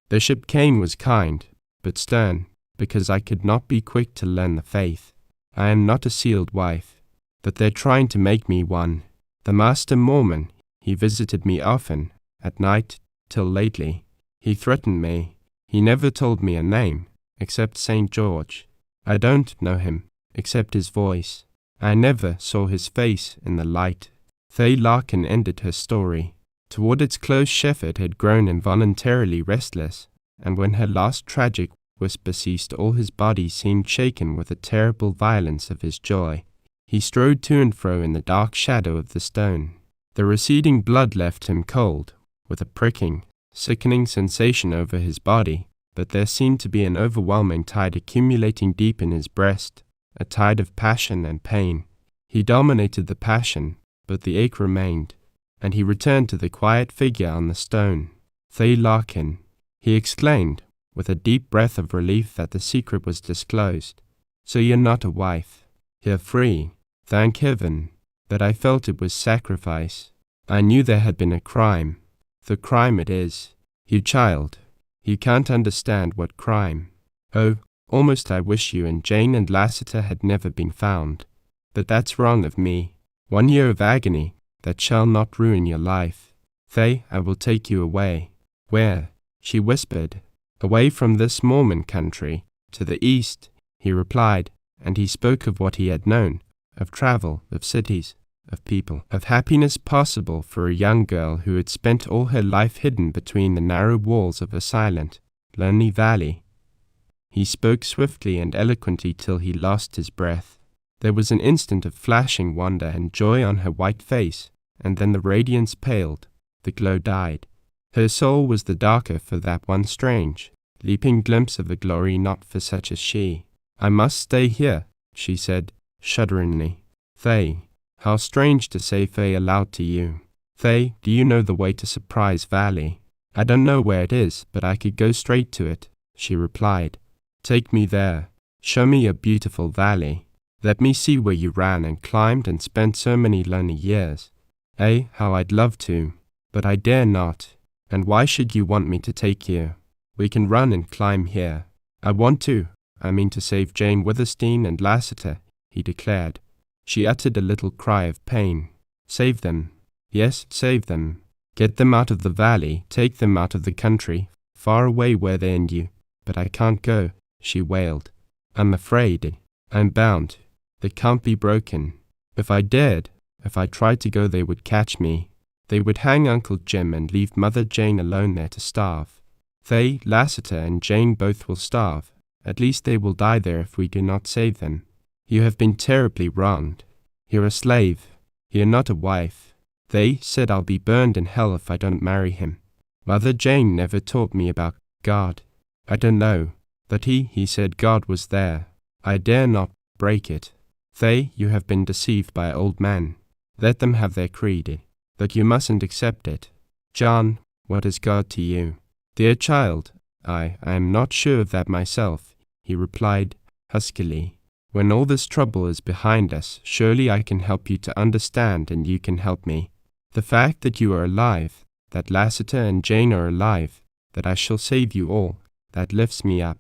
Bishop Kane was kind, but stern, because I could not be quick to learn the faith. I am not a sealed wife, but they're trying to make me one. The Master Mormon, he visited me often, at night, till lately. He threatened me. He never told me a name, except St. George. I don't know him, except his voice. I never saw his face in the light. Thay Larkin ended her story. Toward its close, Shefford had grown involuntarily restless, and when her last tragic whisper ceased, all his body seemed shaken with the terrible violence of his joy. He strode to and fro in the dark shadow of the stone. The receding blood left him cold, with a pricking, sickening sensation over his body, but there seemed to be an overwhelming tide accumulating deep in his breast, a tide of passion and pain. He dominated the passion, but the ache remained, and he returned to the quiet figure on the stone. Thay Larkin, he exclaimed, with a deep breath of relief that the secret was disclosed. So you're not a wife. You're free. Thank heaven. that I felt it was sacrifice. I knew there had been a crime. The crime it is. You child, you can't understand what crime. Oh, almost I wish you and Jane and Lassiter had never been found. But that's wrong of me. 1 year of agony, that shall not ruin your life. I will take you away. Where? She whispered. Away from this Mormon country, to the east, he replied, and he spoke of what he had known, of travel, of cities, of people, of happiness possible for a young girl who had spent all her life hidden between the narrow walls of a silent, lonely valley. He spoke swiftly and eloquently till he lost his breath. There was an instant of flashing wonder and joy on her white face, and then the radiance paled, the glow died. Her soul was the darker for that one strange, leaping glimpse of a glory not for such as she. I must stay here, she said, shudderingly. How strange to say aloud to you. Do you know the way to Surprise Valley? I don't know where it is, but I could go straight to it, she replied. Take me there. Show me your beautiful valley. Let me see where you ran and climbed and spent so many lonely years. How I'd love to, but I dare not. And why should you want me to take you? We can run and climb here. I mean to save Jane Withersteen and Lassiter, he declared. She uttered a little cry of pain. Save them. Yes, save them. Get them out of the valley, take them out of the country, far away where they and you. But I can't go, she wailed. I'm afraid. I'm bound. They can't be broken. If I tried to go, they would catch me. They would hang Uncle Jim and leave Mother Jane alone there to starve. Lassiter and Jane both will starve. At least they will die there if we do not save them. You have been terribly wronged. You're a slave. You're not a wife. They said I'll be burned in hell if I don't marry him. Mother Jane never taught me about God. I don't know, but he said God was there. I dare not break it. You have been deceived by old men. Let them have their creed, but you mustn't accept it. John, what is God to you? Dear child, I am not sure of that myself, he replied huskily. When all this trouble is behind us, surely I can help you to understand and you can help me. The fact that you are alive, that Lassiter and Jane are alive, that I shall save you all, that lifts me up.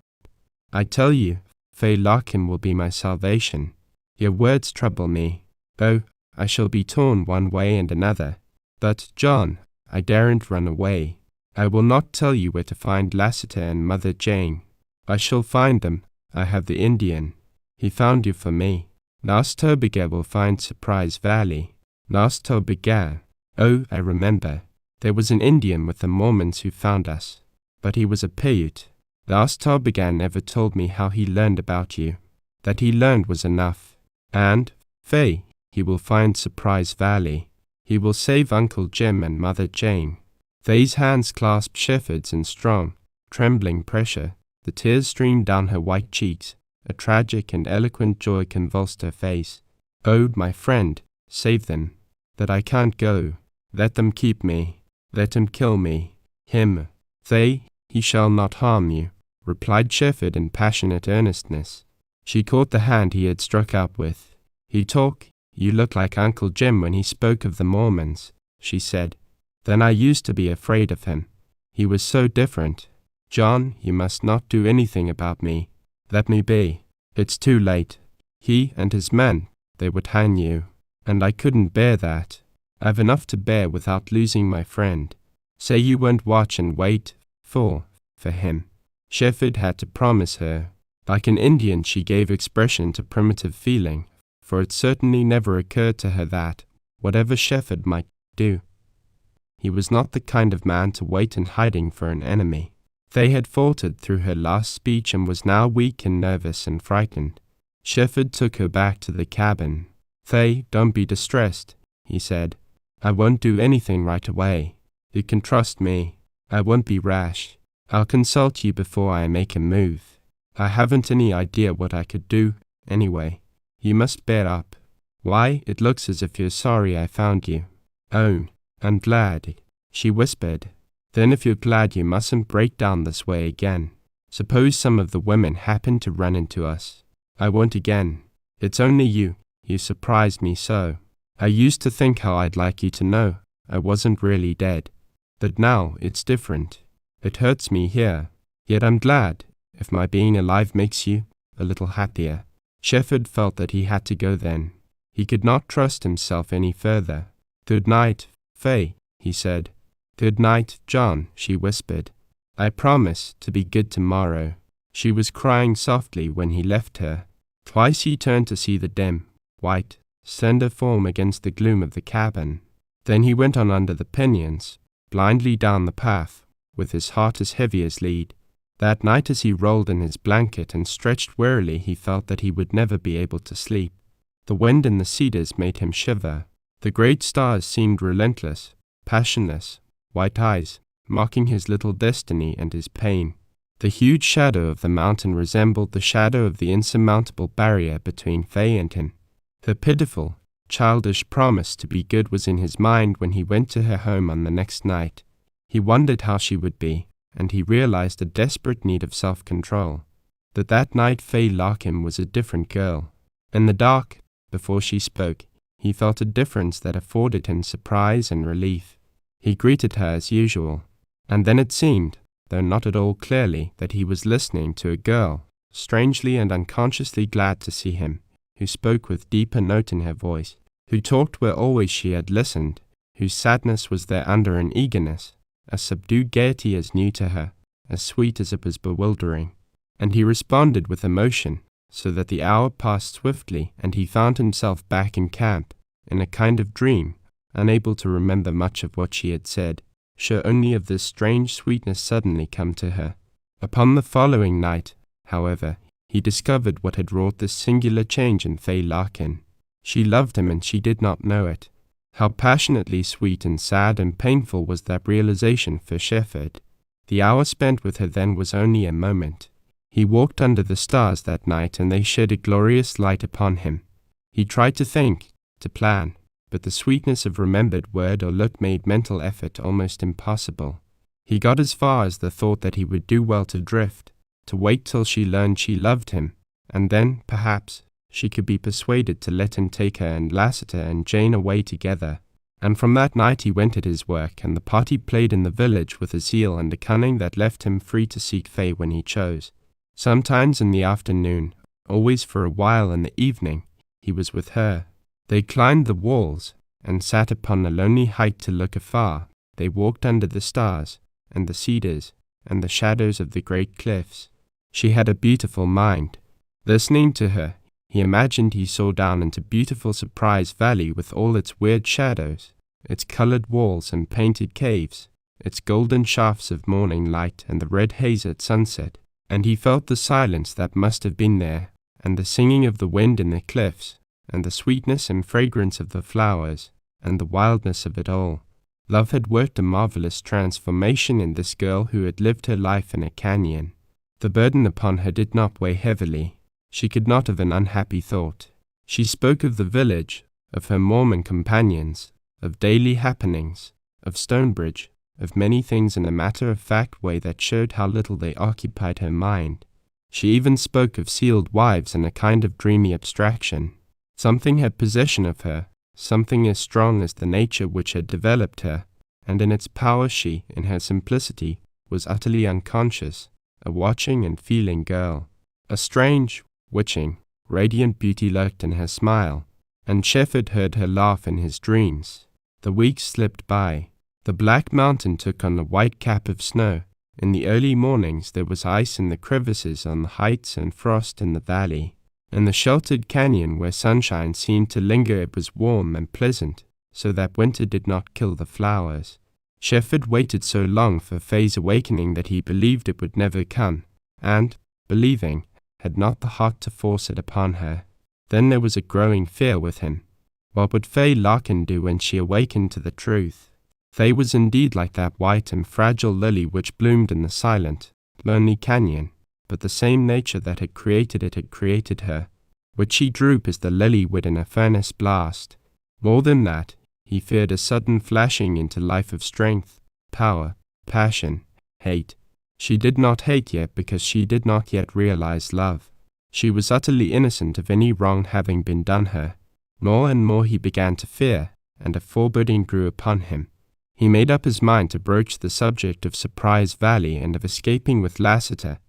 I tell you, Larkin will be my salvation. Your words trouble me. Oh, I shall be torn one way and another. But, John, I daren't run away. I will not tell you where to find Lassiter and Mother Jane. I shall find them. I have the Indian. He found you for me. Last Tobiga will find Surprise Valley. Last Tobiga. Oh, I remember. There was an Indian with the Mormons who found us. But he was a Paiute. Last Tobiga never told me how he learned about you. That he learned was enough. And, he will find Surprise Valley. He will save Uncle Jim and Mother Jane. Thay's hands clasped Shefford's in strong, trembling pressure. The tears streamed down her white cheeks. A tragic and eloquent joy convulsed her face. Oh, my friend, save them. That I can't go. Let them keep me. Let him kill me. Him. He shall not harm you, replied Shefford in passionate earnestness. She caught the hand he had struck up with. You look like Uncle Jim when he spoke of the Mormons, she said. Then I used to be afraid of him. He was so different. John, you must not do anything about me. Let me be. It's too late. He and his men, they would hang you. And I couldn't bear that. I've enough to bear without losing my friend. Say you won't watch and wait for him. Shefford had to promise her. Like an Indian, she gave expression to primitive feeling, for it certainly never occurred to her that, whatever Shefford might do, he was not the kind of man to wait in hiding for an enemy. They had faltered through her last speech and was now weak and nervous and frightened. Shefford took her back to the cabin. Don't be distressed, he said. I won't do anything right away. You can trust me. I won't be rash. I'll consult you before I make a move. I haven't any idea what I could do, anyway. You must bear up. Why, it looks as if you're sorry I found you. Oh, I'm glad, she whispered. Then if you're glad, you mustn't break down this way again. Suppose some of the women happen to run into us. I won't again. It's only you. You surprised me so. I used to think how I'd like you to know I wasn't really dead. But now it's different. It hurts me here. Yet I'm glad, if my being alive makes you a little happier." Shefford felt that he had to go then. He could not trust himself any further. "Good night, Faye," he said. "Good night, John," she whispered. "I promise to be good tomorrow." She was crying softly when he left her. Twice he turned to see the dim, white, slender form against the gloom of the cabin. Then he went on under the pinions, blindly down the path, with his heart as heavy as lead. That night as he rolled in his blanket and stretched wearily, he felt that he would never be able to sleep. The wind in the cedars made him shiver. The great stars seemed relentless, passionless, white eyes, mocking his little destiny and his pain. The huge shadow of the mountain resembled the shadow of the insurmountable barrier between Faye and him. Her pitiful, childish promise to be good was in his mind when he went to her home on the next night. He wondered how she would be, and he realized a desperate need of self-control. That night Faye Larkin was a different girl. In the dark, before she spoke, he felt a difference that afforded him surprise and relief. He greeted her as usual, and then it seemed, though not at all clearly, that he was listening to a girl, strangely and unconsciously glad to see him, who spoke with deeper note in her voice, who talked where always she had listened, whose sadness was there under an eagerness, a subdued gaiety as new to her, as sweet as it was bewildering. And he responded with emotion, so that the hour passed swiftly, and he found himself back in camp, in a kind of dream, unable to remember much of what she had said, sure only of this strange sweetness suddenly come to her. Upon the following night, however, he discovered what had wrought this singular change in Faye Larkin. She loved him and she did not know it. How passionately sweet and sad and painful was that realization for Shefford. The hour spent with her then was only a moment. He walked under the stars that night and they shed a glorious light upon him. He tried to think, to plan, but the sweetness of remembered word or look made mental effort almost impossible. He got as far as the thought that he would do well to drift, to wait till she learned she loved him, and then, perhaps, she could be persuaded to let him take her and Lassiter and Jane away together. And from that night he went at his work, and the party played in the village with a zeal and a cunning that left him free to seek Faye when he chose. Sometimes in the afternoon, always for a while in the evening, he was with her. They climbed the walls, and sat upon a lonely height to look afar. They walked under the stars, and the cedars, and the shadows of the great cliffs. She had a beautiful mind. Listening to her, he imagined he saw down into beautiful Surprise Valley with all its weird shadows, its colored walls and painted caves, its golden shafts of morning light and the red haze at sunset, and he felt the silence that must have been there, and the singing of the wind in the cliffs, and the sweetness and fragrance of the flowers, and the wildness of it all. Love had worked a marvelous transformation in this girl who had lived her life in a canyon. The burden upon her did not weigh heavily. She could not have an unhappy thought. She spoke of the village, of her Mormon companions, of daily happenings, of Stonebridge, of many things in a matter-of-fact way that showed how little they occupied her mind. She even spoke of sealed wives in a kind of dreamy abstraction. Something had possession of her, something as strong as the nature which had developed her, and in its power she, in her simplicity, was utterly unconscious, a watching and feeling girl. A strange, witching, radiant beauty lurked in her smile, and Shefford heard her laugh in his dreams. The weeks slipped by. The black mountain took on a white cap of snow. In the early mornings there was ice in the crevices on the heights and frost in the valley. In the sheltered canyon where sunshine seemed to linger it was warm and pleasant, so that winter did not kill the flowers. Shefford waited so long for Faye's awakening that he believed it would never come, and, believing, had not the heart to force it upon her. Then there was a growing fear with him. What would Faye Larkin do when she awakened to the truth? Faye was indeed like that white and fragile lily which bloomed in the silent, lonely canyon, but the same nature that had created it had created her. Would she droop as the lily would in a furnace blast? More than that, he feared a sudden flashing into life of strength, power, passion, hate. She did not hate yet because she did not yet realize love. She was utterly innocent of any wrong having been done her. More and more he began to fear, and a foreboding grew upon him. He made up his mind to broach the subject of Surprise Valley and of escaping with Lassiter.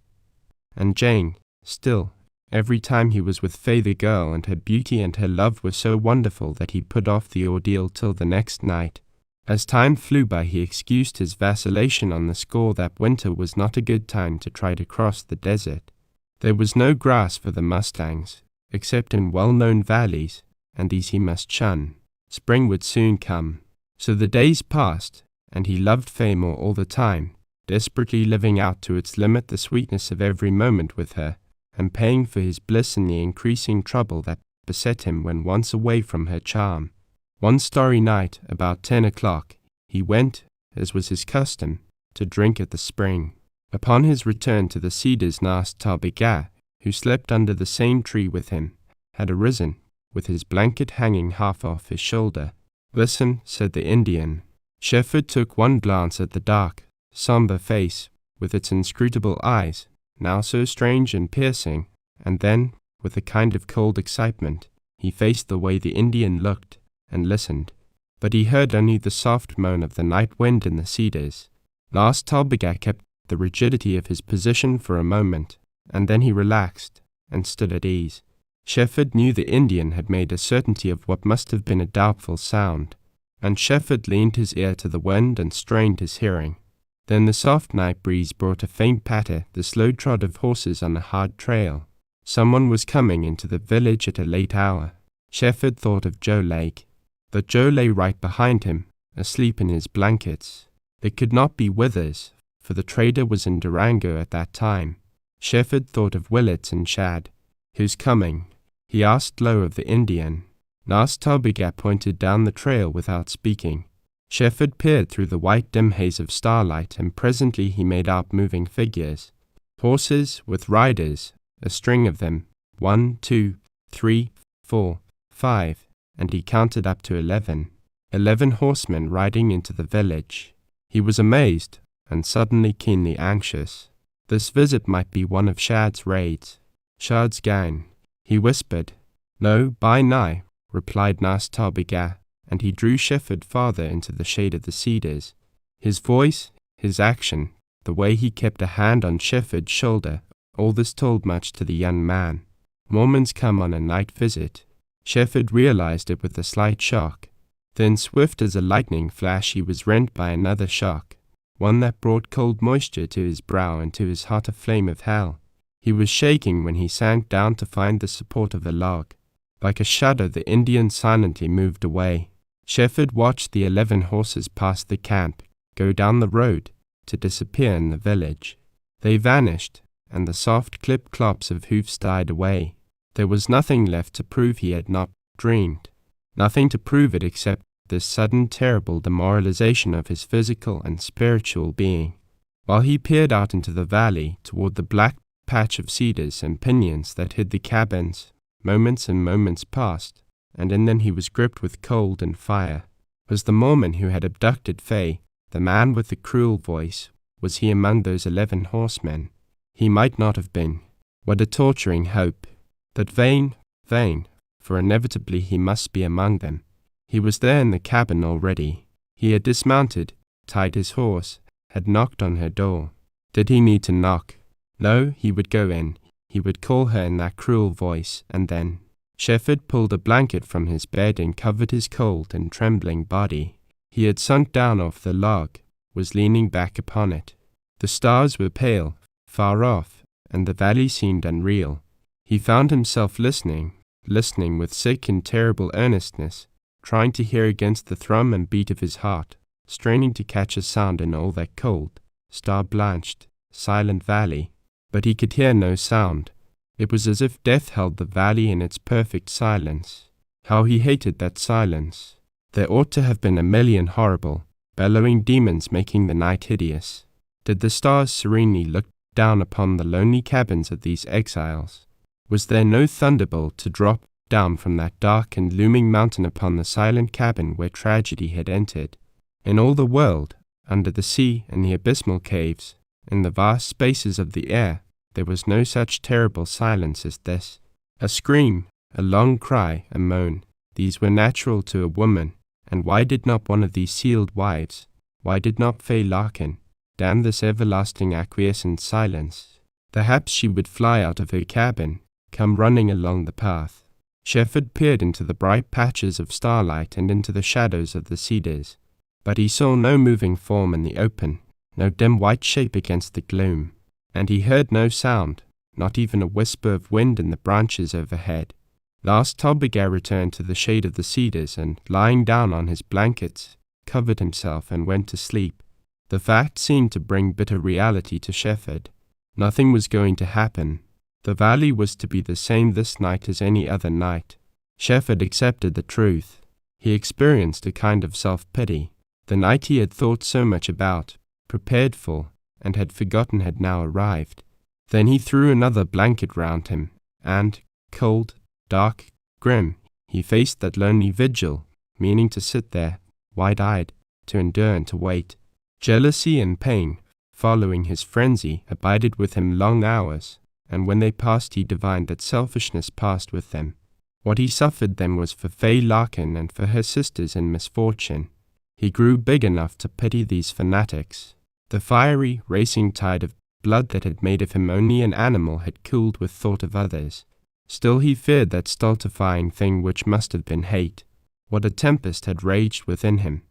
And Jane, still, every time he was with Faye the girl, and her beauty and her love were so wonderful that he put off the ordeal till the next night. As time flew by, he excused his vacillation on the score that winter was not a good time to try to cross the desert. There was no grass for the mustangs, except in well-known valleys, and these he must shun. Spring would soon come. So the days passed, and he loved Faye more all the time, desperately living out to its limit the sweetness of every moment with her, and paying for his bliss in the increasing trouble that beset him when once away from her charm. One starry night, about 10 o'clock, he went, as was his custom, to drink at the spring. Upon his return to the cedars, Nas Tarbiga, who slept under the same tree with him, had arisen, with his blanket hanging half off his shoulder. "Listen," said the Indian. Shefford took one glance at the dark, somber face, with its inscrutable eyes, now so strange and piercing, and then, with a kind of cold excitement, he faced the way the Indian looked, and listened. But he heard only the soft moan of the night wind in the cedars. Lars Talbigak kept the rigidity of his position for a moment, and then he relaxed, and stood at ease. Shefford knew the Indian had made a certainty of what must have been a doubtful sound, and Shefford leaned his ear to the wind and strained his hearing. Then the soft night breeze brought a faint patter, the slow trot of horses on a hard trail. Someone was coming into the village at a late hour. Shefford thought of Joe Lake. But Joe lay right behind him, asleep in his blankets. It could not be Withers, for the trader was in Durango at that time. Shefford thought of Willett and Shad. "Who's coming?" he asked low of the Indian. Nas Tarbiga pointed down the trail without speaking. Shefford peered through the white dim haze of starlight, and presently he made out moving figures. Horses with riders, a string of them, 1, 2, 3, 4, 5, and he counted up to 11. 11 horsemen riding into the village. He was amazed, and suddenly keenly anxious. This visit might be one of Shad's raids. "Shad's gang," he whispered. "No, by nigh," replied Nas Tarbiga, and he drew Shefford farther into the shade of the cedars. His voice, his action, the way he kept a hand on Shefford's shoulder, all this told much to the young man. Mormons come on a night visit. Shefford realized it with a slight shock. Then, swift as a lightning flash, he was rent by another shock, one that brought cold moisture to his brow and to his heart a flame of hell. He was shaking when he sank down to find the support of a log. Like a shudder, the Indian silently moved away. Shefford watched the 11 horses pass the camp, go down the road, to disappear in the village. They vanished, and the soft clip-clops of hoofs died away. There was nothing left to prove he had not dreamed, nothing to prove it except this sudden terrible demoralization of his physical and spiritual being. While he peered out into the valley, toward the black patch of cedars and pinyons that hid the cabins, moments and moments passed, and in them he was gripped with cold and fire. Was the Mormon who had abducted Faye, the man with the cruel voice, was he among those 11 horsemen? He might not have been. What a torturing hope! But vain, for inevitably he must be among them. He was there in the cabin already. He had dismounted, tied his horse, had knocked on her door. Did he need to knock? No, he would go in. He would call her in that cruel voice, and then... Shefford pulled a blanket from his bed and covered his cold and trembling body. He had sunk down off the log, was leaning back upon it. The stars were pale, far off, and the valley seemed unreal. He found himself listening with sick and terrible earnestness, trying to hear against the thrum and beat of his heart, straining to catch a sound in all that cold, star-blanched, silent valley. But he could hear no sound. It was as if death held the valley in its perfect silence. How he hated that silence. There ought to have been a million horrible, bellowing demons making the night hideous. Did the stars serenely look down upon the lonely cabins of these exiles? Was there no thunderbolt to drop down from that dark and looming mountain upon the silent cabin where tragedy had entered? In all the world, under the sea and the abysmal caves, in the vast spaces of the air, there was no such terrible silence as this. A scream, a long cry, a moan, These were natural to a woman, and why did not one of these sealed wives, why did not Fay Larkin, damn this everlasting acquiescent silence? Perhaps she would fly out of her cabin, come running along the path. Shefford peered into the bright patches of starlight and into the shadows of the cedars, but he saw no moving form in the open, no dim white shape against the gloom, and he heard no sound, not even a whisper of wind in the branches overhead. Last Tolbegar returned to the shade of the cedars and, lying down on his blankets, covered himself and went to sleep. The fact seemed to bring bitter reality to Shefford. Nothing was going to happen. The valley was to be the same this night as any other night. Shefford accepted the truth. He experienced a kind of self-pity. The night he had thought so much about, prepared for, and had forgotten had now arrived. Then he threw another blanket round him, and, cold, dark, grim, he faced that lonely vigil, meaning to sit there, wide-eyed, to endure and to wait. Jealousy and pain, following his frenzy, abided with him long hours, and when they passed he divined that selfishness passed with them. What he suffered then was for Fay Larkin and for her sisters in misfortune. He grew big enough to pity these fanatics. The fiery, racing tide of blood that had made of him only an animal had cooled with thought of others. Still he feared that stultifying thing which must have been hate. What a tempest had raged within him.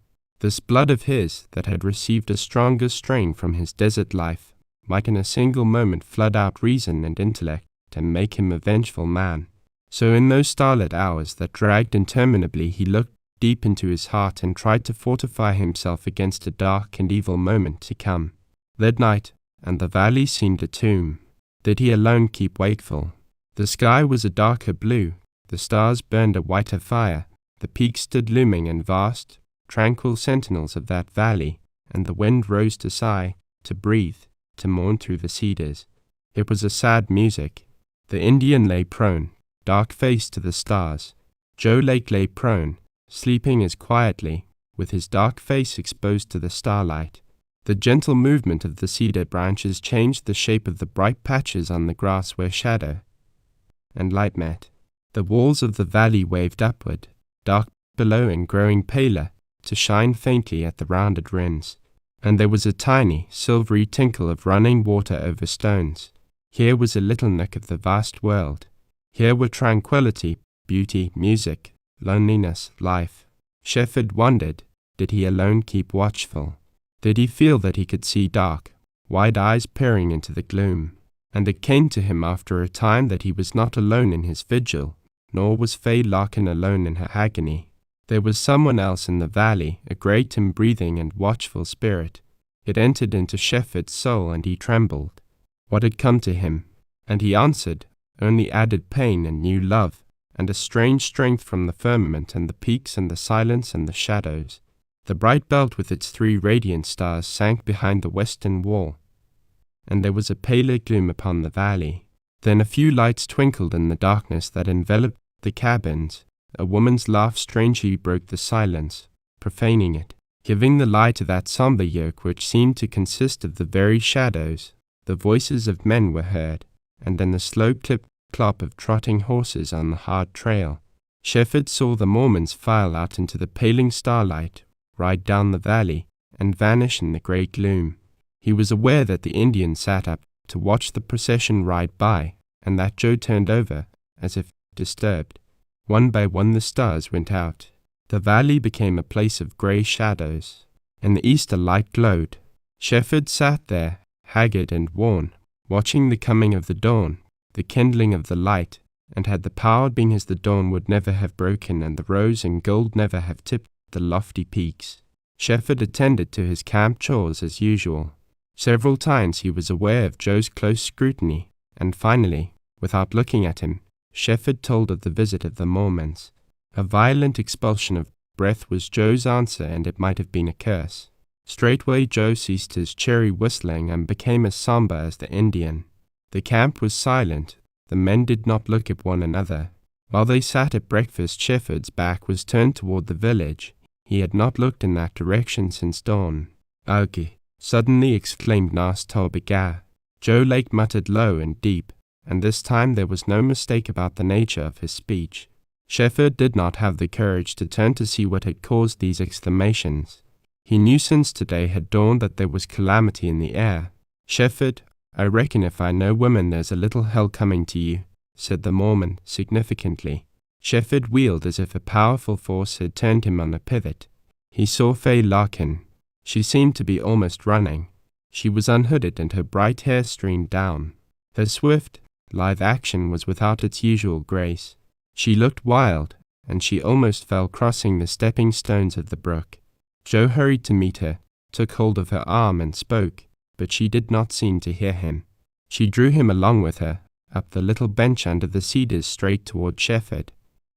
This blood of his, that had received a stronger strain from his desert life, might in a single moment flood out reason and intellect and make him a vengeful man. So in those starlit hours that dragged interminably he looked deep into his heart and tried to fortify himself against a dark and evil moment to come. That night, and the valley seemed a tomb, did he alone keep wakeful. The sky was a darker blue, the stars burned a whiter fire, the peaks stood looming in vast, tranquil sentinels of that valley, and the wind rose to sigh, to breathe, to mourn through the cedars. It was a sad music. The Indian lay prone, dark-faced to the stars. Joe Lake lay prone, sleeping as quietly, with his dark face exposed to the starlight. The gentle movement of the cedar branches changed the shape of the bright patches on the grass where shadow and light met. The walls of the valley waved upward, dark below and growing paler, to shine faintly at the rounded rims, and there was a tiny, silvery tinkle of running water over stones. Here was a little nook of the vast world. Here were tranquility, beauty, music, loneliness, life. Shefford wondered, did he alone keep watchful? Did he feel that he could see dark, wide eyes peering into the gloom? And it came to him after a time that he was not alone in his vigil, nor was Fay Larkin alone in her agony. There was someone else in the valley, a great and breathing and watchful spirit. It entered into Shefford's soul and he trembled. What had come to him? And he answered, only added pain and new love, and a strange strength from the firmament and the peaks and the silence and the shadows. The bright belt with its 3 radiant stars sank behind the western wall, and there was a paler gloom upon the valley. Then a few lights twinkled in the darkness that enveloped the cabins. A woman's laugh strangely broke the silence, profaning it, giving the lie to that somber yoke which seemed to consist of the very shadows. The voices of men were heard, and then the slow clip-clop of trotting horses on the hard trail. Shefford saw the Mormons file out into the paling starlight, ride down the valley, and vanish in the grey gloom. He was aware that the Indians sat up to watch the procession ride by, and that Joe turned over, as if disturbed. One by one the stars went out. The valley became a place of grey shadows. In the east a light glowed. Shefford sat there, haggard and worn, watching the coming of the dawn, the kindling of the light, and had the power been his the dawn would never have broken and the rose and gold never have tipped the lofty peaks. Shefford attended to his camp chores as usual. Several times he was aware of Joe's close scrutiny, and finally, without looking at him, Shefford told of the visit of the Mormons. A violent expulsion of breath was Joe's answer, and it might have been a curse. Straightway Joe ceased his cheery whistling and became as somber as the Indian. The camp was silent. The men did not look at one another. While they sat at breakfast, Shefford's back was turned toward the village. He had not looked in that direction since dawn. "Ugh!" suddenly exclaimed Nas Tolbegar. Joe Lake muttered low and deep, and this time there was no mistake about the nature of his speech. Shefford did not have the courage to turn to see what had caused these exclamations. He knew since today had dawned that there was calamity in the air. "Shefford, I reckon if I know women there's a little hell coming to you," said the Mormon significantly. Shefford wheeled as if a powerful force had turned him on a pivot. He saw Fay Larkin. She seemed to be almost running. She was unhooded and her bright hair streamed down. Her swift, lithe action was without its usual grace. She looked wild, and she almost fell crossing the stepping stones of the brook. Joe hurried to meet her, took hold of her arm and spoke, but she did not seem to hear him. She drew him along with her, up the little bench under the cedars straight toward Shefford.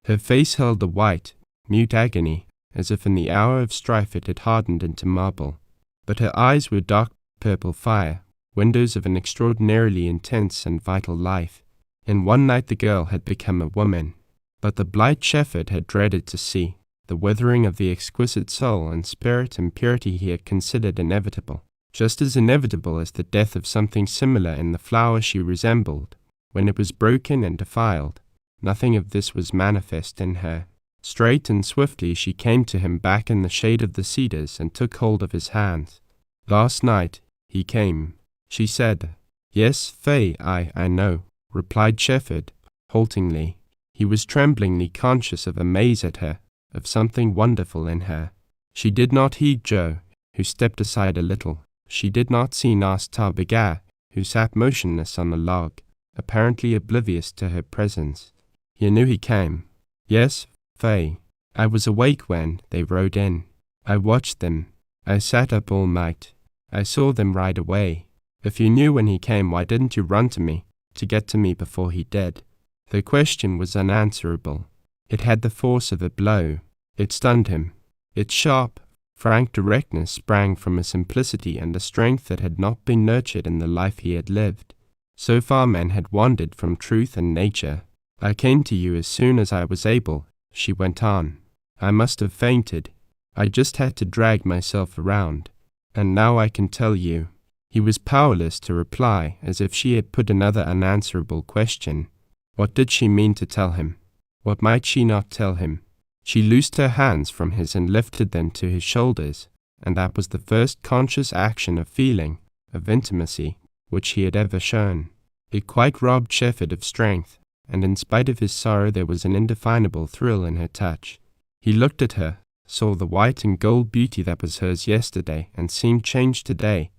Her face held a white, mute agony, as if in the hour of strife it had hardened into marble. But her eyes were dark purple fire, windows of an extraordinarily intense and vital life. In one night the girl had become a woman. But the blight Shefford had dreaded to see, the withering of the exquisite soul and spirit and purity he had considered inevitable, just as inevitable as the death of something similar in the flower she resembled, when it was broken and defiled. Nothing of this was manifest in her. Straight and swiftly she came to him back in the shade of the cedars and took hold of his hands. "Last night he came," she said. "Yes, Fay, I know," replied Shefford, haltingly. He was tremblingly conscious of amaze at her, of something wonderful in her. She did not heed Joe, who stepped aside a little. She did not see Nas Tarbiga, who sat motionless on a log, apparently oblivious to her presence. "You knew he came." "Yes, Fay. I was awake when they rode in. I watched them. I sat up all night. I saw them ride away. If you knew when he came, why didn't you run to me, to get to me before he did?" The question was unanswerable. It had the force of a blow. It stunned him. Its sharp, frank directness sprang from a simplicity and a strength that had not been nurtured in the life he had lived. So far men had wandered from truth and nature. "I came to you as soon as I was able," she went on. "I must have fainted. I just had to drag myself around. And now I can tell you." He was powerless to reply, as if she had put another unanswerable question. What did she mean to tell him? What might she not tell him? She loosed her hands from his and lifted them to his shoulders, and that was the first conscious action of feeling, of intimacy, which he had ever shown. It quite robbed Shefford of strength, and in spite of his sorrow there was an indefinable thrill in her touch. He looked at her, saw the white and gold beauty that was hers yesterday and seemed changed today,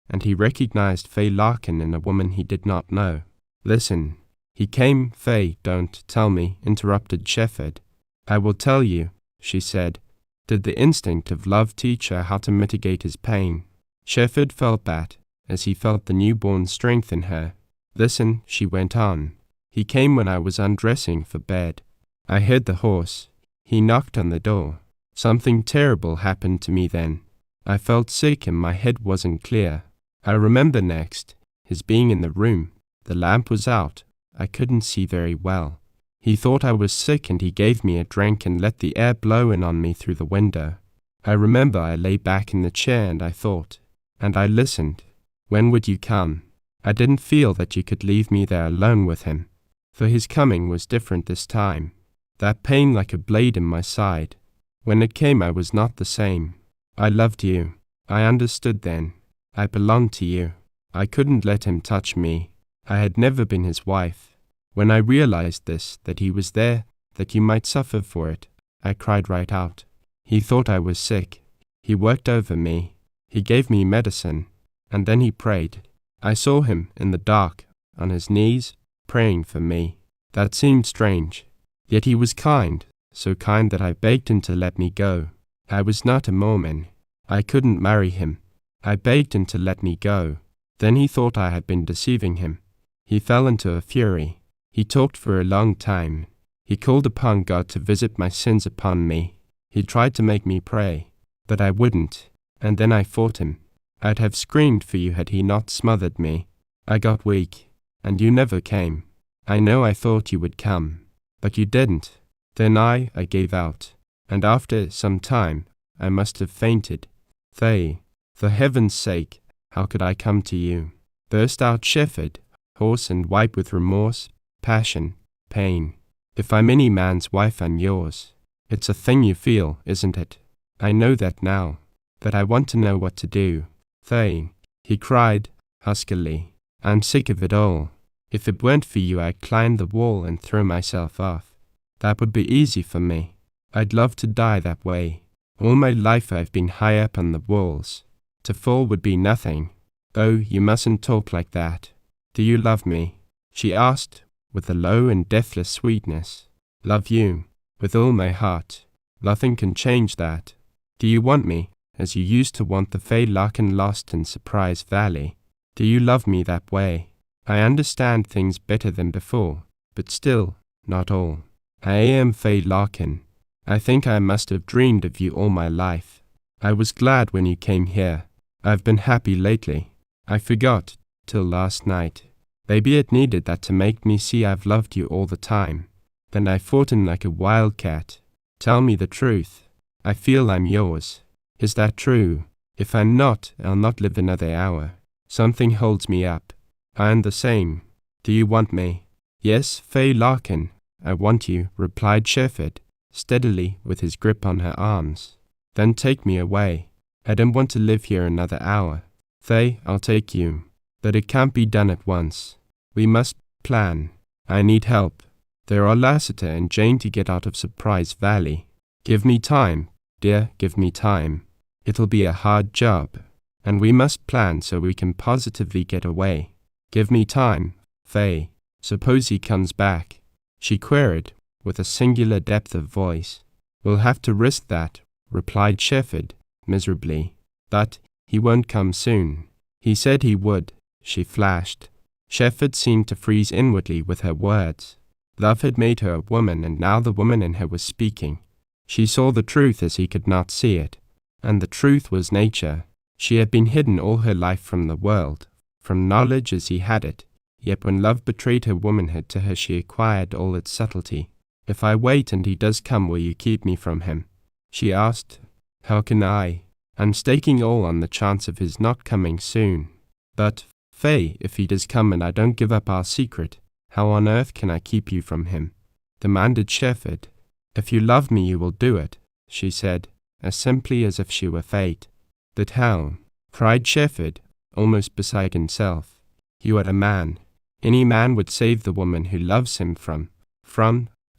and he recognized Fay Larkin in a woman he did not know. "Listen. He came." "Fay, don't tell me," interrupted Shefford. "I will tell you," she said. Did the instinct of love teach her how to mitigate his pain? Shefford felt that, as he felt the newborn strength in her. "Listen," she went on. "He came when I was undressing for bed. I heard the horse. He knocked on the door. Something terrible happened to me then. I felt sick and my head wasn't clear. I remember next, his being in the room. The lamp was out. I couldn't see very well. He thought I was sick and he gave me a drink and let the air blow in on me through the window. I remember I lay back in the chair and I thought, and I listened. When would you come? I didn't feel that you could leave me there alone with him. For his coming was different this time. That pain like a blade in my side. When it came I was not the same. I loved you. I understood then. I belonged to you. I couldn't let him touch me. I had never been his wife. When I realized this, that he was there, that you might suffer for it, I cried right out. He thought I was sick. He worked over me. He gave me medicine. And then he prayed. I saw him in the dark, on his knees, praying for me. That seemed strange. Yet he was kind, so kind that I begged him to let me go. I was not a Mormon. I couldn't marry him. I begged him to let me go. Then he thought I had been deceiving him. He fell into a fury. He talked for a long time. He called upon God to visit my sins upon me. He tried to make me pray, but I wouldn't, and then I fought him. I'd have screamed for you had he not smothered me. I got weak, and you never came. I know I thought you would come, but you didn't. Then I gave out, and after some time I must have fainted. Fay, for heaven's sake, how could I come to you? Burst out Shefford, hoarse and white with remorse, passion, pain. If I'm any man's wife, I'm yours. It's a thing you feel, isn't it? I know that now, that I want to know what to do. Thane, he cried, huskily, I'm sick of it all. If it weren't for you, I'd climb the wall and throw myself off. That would be easy for me. I'd love to die that way. All my life I've been high up on the walls. To fall would be nothing. Oh, you mustn't talk like that. Do you love me? She asked, with a low and deathless sweetness. Love you, with all my heart. Nothing can change that. Do you want me, as you used to want the Fay Larkin lost in Surprise Valley? Do you love me that way? I understand things better than before, but still, not all. I am Fay Larkin. I think I must have dreamed of you all my life. I was glad when you came here. I've been happy lately. I forgot, till last night. Maybe it needed that to make me see I've loved you all the time. Then I fought him like a wildcat. Tell me the truth. I feel I'm yours. Is that true? If I'm not, I'll not live another hour. Something holds me up. I'm the same. Do you want me? Yes, Fay Larkin, I want you, replied Shefford, steadily, with his grip on her arms. Then take me away. I don't want to live here another hour. Fay, I'll take you. But it can't be done at once. We must plan. I need help. There are Lassiter and Jane to get out of Surprise Valley. Give me time, dear, give me time. It'll be a hard job, and we must plan so we can positively get away. Give me time, Fay. Suppose he comes back? She queried, with a singular depth of voice. We'll have to risk that, replied Shefford, miserably. But he won't come soon. He said he would, she flashed. Shefford seemed to freeze inwardly with her words. Love had made her a woman, and now the woman in her was speaking. She saw the truth as he could not see it, and the truth was nature. She had been hidden all her life from the world, from knowledge as he had it, yet when love betrayed her womanhood to her she acquired all its subtlety. If I wait and he does come, will you keep me from him? She asked. How can I? I'm staking all on the chance of his not coming soon. But, Fay, if he does come and I don't give up our secret, how on earth can I keep you from him? Demanded Shefford. If you love me you will do it, she said, as simply as if she were fate. But how? Cried Shefford, almost beside himself. You are a man. Any man would save the woman who loves him from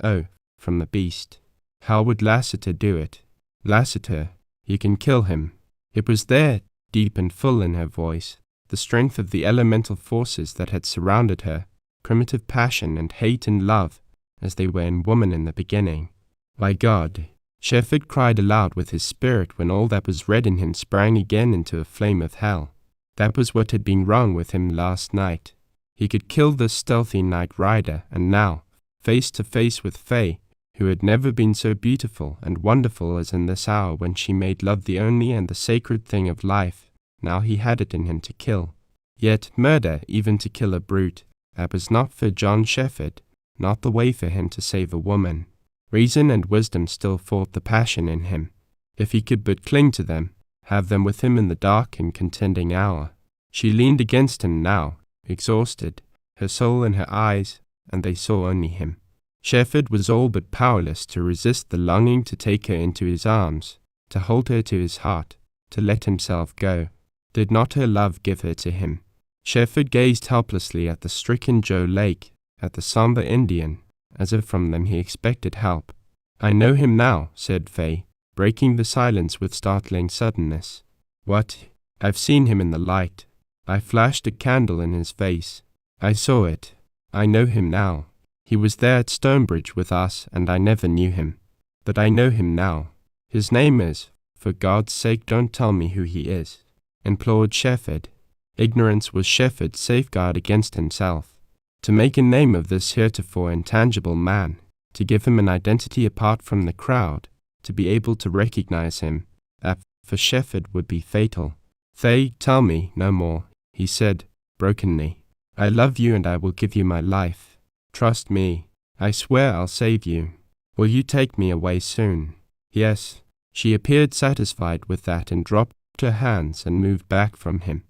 the beast. How would Lassiter do it? Lassiter, you can kill him. It was there, deep and full in her voice, the strength of the elemental forces that had surrounded her, primitive passion and hate and love, as they were in woman in the beginning. By God! Shefford cried aloud with his spirit when all that was red in him sprang again into a flame of hell. That was what had been wrong with him last night. He could kill this stealthy night rider, and now, face to face with Fay, who had never been so beautiful and wonderful as in this hour when she made love the only and the sacred thing of life, now he had it in him to kill. Yet murder, even to kill a brute, that was not for John Shefford, not the way for him to save a woman. Reason and wisdom still fought the passion in him. If he could but cling to them, have them with him in the dark and contending hour. She leaned against him now, exhausted, her soul in her eyes, and they saw only him. Shefford was all but powerless to resist the longing to take her into his arms, to hold her to his heart, to let himself go. Did not her love give her to him? Shefford gazed helplessly at the stricken Joe Lake, at the somber Indian, as if from them he expected help. I know him now, said Fay, breaking the silence with startling suddenness. What? I've seen him in the light. I flashed a candle in his face. I saw it. I know him now. He was there at Stonebridge with us, and I never knew him. But I know him now. His name is, for God's sake don't tell me who he is, implored Shefford. Ignorance was Shefford's safeguard against himself. To make a name of this heretofore intangible man, to give him an identity apart from the crowd, to be able to recognize him, that for Shefford would be fatal. Fay, tell me no more, he said, brokenly. I love you and I will give you my life. Trust me. I swear I'll save you. Will you take me away soon? Yes. She appeared satisfied with that and dropped her hands and moved back from him.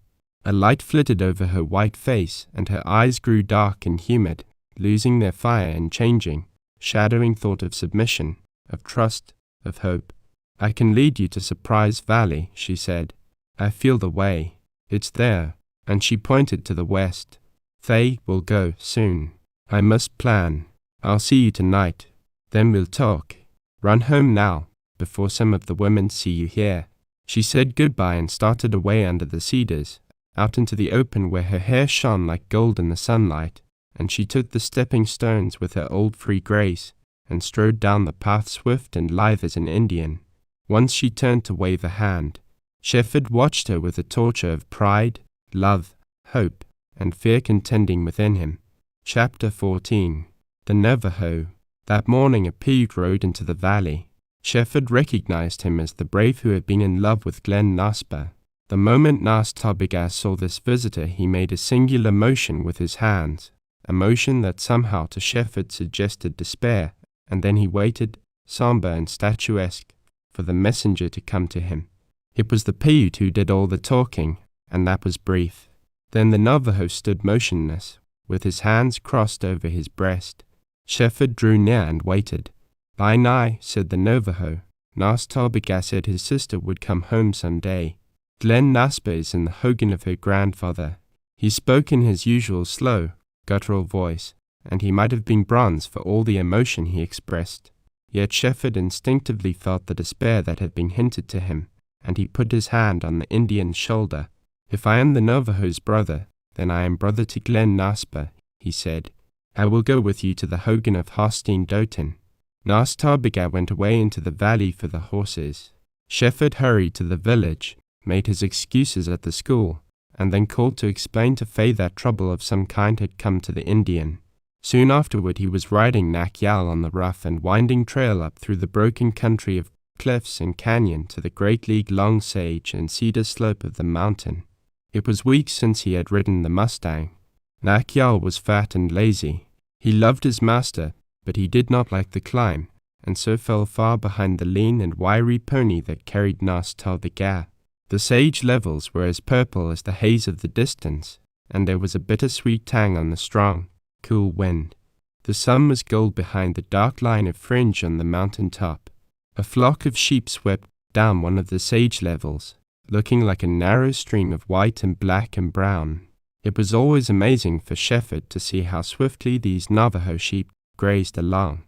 A light flitted over her white face, and her eyes grew dark and humid, losing their fire and changing, shadowing thought of submission, of trust, of hope. "I can lead you to Surprise Valley," she said. "I feel the way. It's there," and she pointed to the west. "They will go soon. I must plan. I'll see you tonight. Then we'll talk. Run home now, before some of the women see you here." She said goodbye and started away under the cedars, out into the open where her hair shone like gold in the sunlight, and she took the stepping stones with her old free grace, and strode down the path swift and lithe as an Indian. Once she turned to wave a hand. Shefford watched her with a torture of pride, love, hope, and fear contending within him. Chapter 14. The Navajo. That morning a pig rode into the valley. Shefford recognized him as the brave who had been in love with Glen Naspa. The moment Nas Tarbigas saw this visitor, he made a singular motion with his hands, a motion that somehow to Shefford suggested despair, and then he waited, somber and statuesque, for the messenger to come to him. It was the Paiute who did all the talking, and that was brief. Then the Navajo stood motionless, with his hands crossed over his breast. Shefford drew near and waited. "Lie nigh," said the Navajo. "Nas Tarbigas said his sister would come home some day. Glen Naspa is in the hogan of her grandfather." He spoke in his usual slow, guttural voice, and he might have been bronze for all the emotion he expressed. Yet Shefford instinctively felt the despair that had been hinted to him, and he put his hand on the Indian's shoulder. "If I am the Navajo's brother, then I am brother to Glen Naspa," he said. "I will go with you to the hogan of Hosteen Doten." Nas Tarbigas went away into the valley for the horses. Shefford hurried to the village, made his excuses at the school, and then called to explain to Faye that trouble of some kind had come to the Indian. Soon afterward he was riding Nack Yal on the rough and winding trail up through the broken country of cliffs and canyon to the great league long sage and cedar slope of the mountain. It was weeks since he had ridden the Mustang. Nack Yal was fat and lazy. He loved his master, but he did not like the climb, and so fell far behind the lean and wiry pony that carried Nas Tarbigas. The sage levels were as purple as the haze of the distance, and there was a bittersweet tang on the strong, cool wind. The sun was gold behind the dark line of fringe on the mountain top. A flock of sheep swept down one of the sage levels, looking like a narrow stream of white and black and brown. It was always amazing for Shefford to see how swiftly these Navajo sheep grazed along.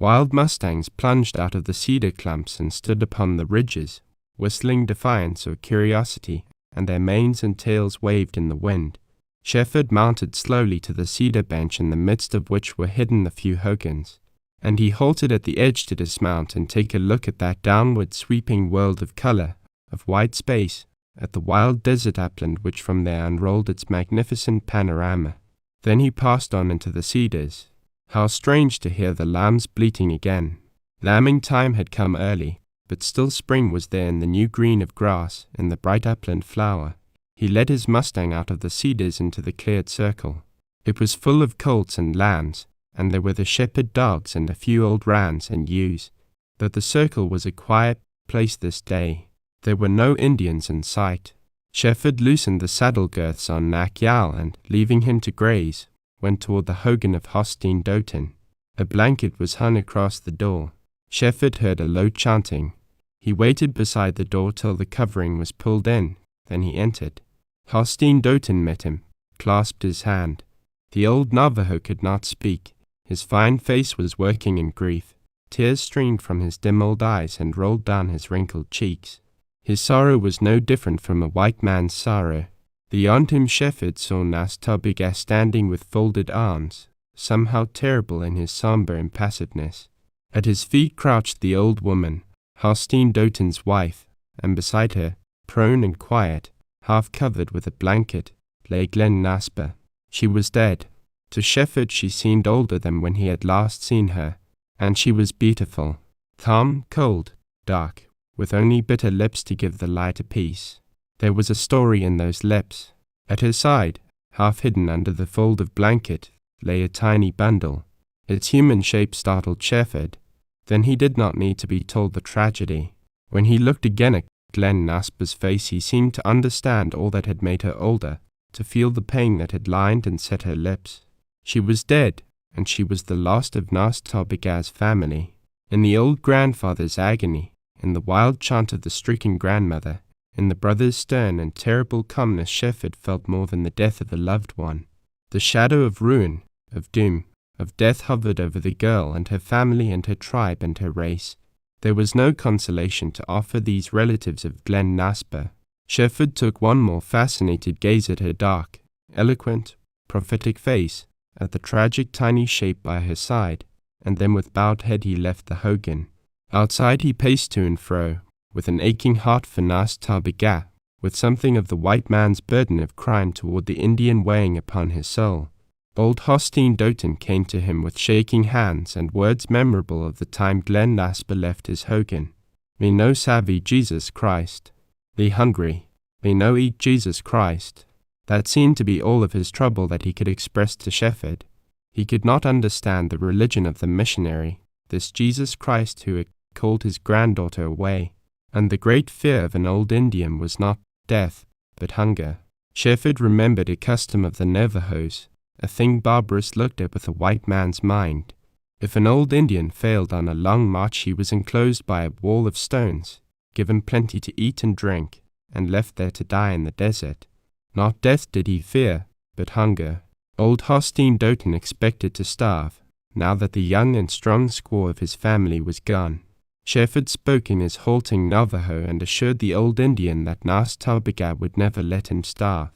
Wild mustangs plunged out of the cedar clumps and stood upon the ridges, whistling defiance or curiosity, and their manes and tails waved in the wind. Shefford mounted slowly to the cedar bench in the midst of which were hidden the few hogans, and he halted at the edge to dismount and take a look at that downward sweeping world of color, of white space, at the wild desert upland which from there unrolled its magnificent panorama. Then he passed on into the cedars. How strange to hear the lambs bleating again. Lambing time had come early, but still spring was there in the new green of grass, in the bright upland flower. He led his Mustang out of the cedars into the cleared circle. It was full of colts and lambs, and there were the shepherd dogs and a few old rams and ewes. But the circle was a quiet place this day. There were no Indians in sight. Shefford loosened the saddle girths on Nack Yal and, leaving him to graze, went toward the hogan of Hosteen Doten. A blanket was hung across the door. Shefford heard a low chanting. He waited beside the door till the covering was pulled in, then he entered. Hosteen Doten met him, clasped his hand. The old Navajo could not speak. His fine face was working in grief. Tears streamed from his dim old eyes and rolled down his wrinkled cheeks. His sorrow was no different from a white man's sorrow. Beyond him Shefford saw Nas Tarbigas standing with folded arms, somehow terrible in his somber impassiveness. At his feet crouched the old woman, Hosteen Doten's wife, and beside her, prone and quiet, half covered with a blanket, lay Glen Naspa. She was dead. To Shefford she seemed older than when he had last seen her, and she was beautiful, calm, cold, dark, with only bitter lips to give the light a peace. There was a story in those lips. At her side, half hidden under the fold of blanket, lay a tiny bundle. Its human shape startled Shefford. Then he did not need to be told the tragedy. When he looked again at Glen Naspa's face, he seemed to understand all that had made her older, to feel the pain that had lined and set her lips. She was dead, and she was the last of Nas Tarbega's family. In the old grandfather's agony, in the wild chant of the stricken grandmother, in the brother's stern and terrible calmness, Shefford felt more than the death of a loved one. The shadow of ruin, of doom, of death hovered over the girl and her family and her tribe and her race. There was no consolation to offer these relatives of Glen Naspa. Shefford took one more fascinated gaze at her dark, eloquent, prophetic face, at the tragic tiny shape by her side, and then with bowed head he left the hogan. Outside he paced to and fro, with an aching heart for Nas Tarbega, with something of the white man's burden of crime toward the Indian weighing upon his soul. Old Hostine Doten came to him with shaking hands and words memorable of the time Glen Naspa left his hogan. "Me no savvy Jesus Christ. Me hungry. Me no eat Jesus Christ." That seemed to be all of his trouble that he could express to Shefford. He could not understand the religion of the missionary, this Jesus Christ who had called his granddaughter away, and the great fear of an old Indian was not death, but hunger. Shefford remembered a custom of the Navajos, a thing barbarous looked at with a white man's mind. If an old Indian failed on a long march, he was enclosed by a wall of stones, given plenty to eat and drink, and left there to die in the desert. Not death did he fear, but hunger. Old Hostine Doten expected to starve, now that the young and strong squaw of his family was gone. Shefford spoke in his halting Navajo and assured the old Indian that Nas Tarbega would never let him starve.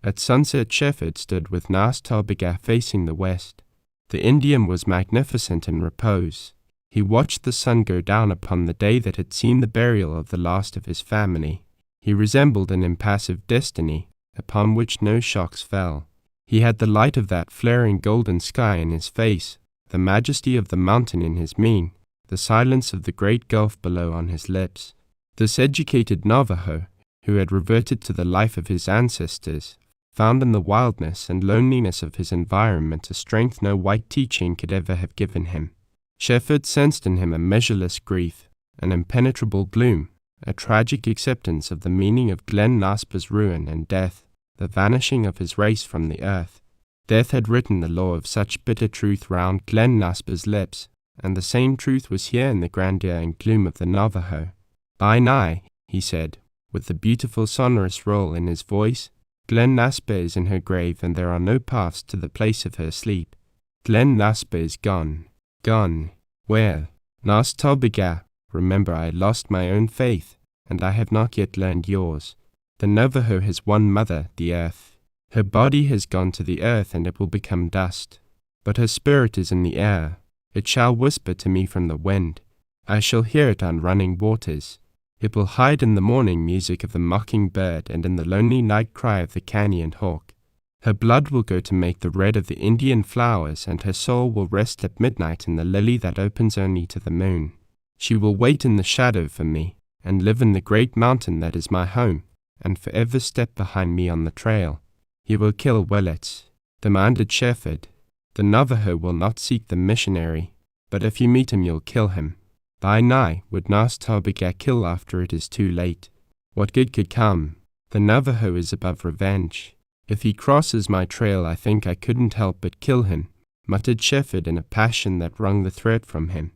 At sunset Shefford stood with Nas Tarbega facing the west. The Indian was magnificent in repose. He watched the sun go down upon the day that had seen the burial of the last of his family. He resembled an impassive destiny, upon which no shocks fell. He had the light of that flaring golden sky in his face, the majesty of the mountain in his mien, the silence of the great gulf below on his lips. This educated Navajo, who had reverted to the life of his ancestors, found in the wildness and loneliness of his environment a strength no white teaching could ever have given him. Shefford sensed in him a measureless grief, an impenetrable gloom, a tragic acceptance of the meaning of Glen Naspa's ruin and death, the vanishing of his race from the earth. Death had written the law of such bitter truth round Glen Naspa's lips, and the same truth was here in the grandeur and gloom of the Navajo. "By nigh," he said, with the beautiful sonorous roll in his voice, "Glen Naspa is in her grave, and there are no paths to the place of her sleep. Glen Naspa is gone. Gone. Where? Nas Tarbega. Remember, I lost my own faith, and I have not yet learned yours. The Navajo has one mother, the earth. Her body has gone to the earth, and it will become dust. But her spirit is in the air. It shall whisper to me from the wind. I shall hear it on running waters. It will hide in the morning music of the mocking bird and in the lonely night cry of the canyon hawk. Her blood will go to make the red of the Indian flowers, and her soul will rest at midnight in the lily that opens only to the moon. She will wait in the shadow for me, and live in the great mountain that is my home, and forever step behind me on the trail." "He will kill Willets," demanded Shefford. "The Navajo will not seek the missionary, but if you meet him you'll kill him." "By nigh would Nas Tarbega kill after it is too late. What good could come? The Navajo is above revenge. If he crosses my trail I think I couldn't help but kill him," muttered Shefford in a passion that wrung the thread from him.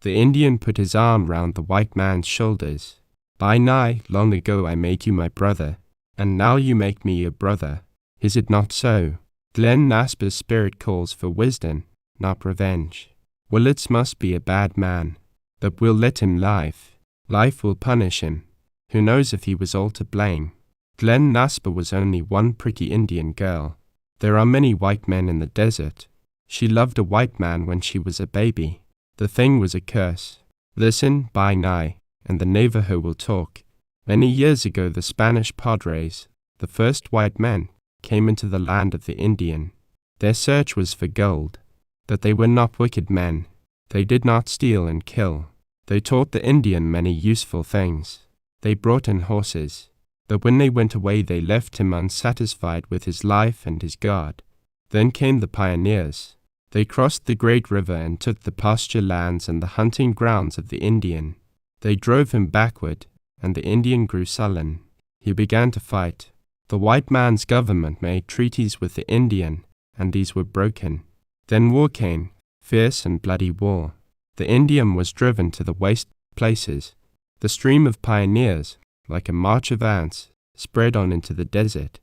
The Indian put his arm round the white man's shoulders. "By nigh, long ago I made you my brother, and now you make me your brother. Is it not so? Glen Naspa's spirit calls for wisdom, not revenge. Willets must be a bad man, but we'll let him live. Life will punish him. Who knows if he was all to blame? Glen Naspa was only one pretty Indian girl. There are many white men in the desert. She loved a white man when she was a baby. The thing was a curse. Listen, by nigh, and the Navajo will talk. Many years ago the Spanish padres, the first white men, came into the land of the Indian. Their search was for gold, but they were not wicked men. They did not steal and kill. They taught the Indian many useful things. They brought in horses, but when they went away they left him unsatisfied with his life and his God. Then came the pioneers. They crossed the great river and took the pasture lands and the hunting grounds of the Indian. They drove him backward, and the Indian grew sullen. He began to fight. The white man's government made treaties with the Indian, and these were broken. Then war came, fierce and bloody war. The Indian was driven to the waste places. The stream of pioneers, like a march of ants, spread on into the desert.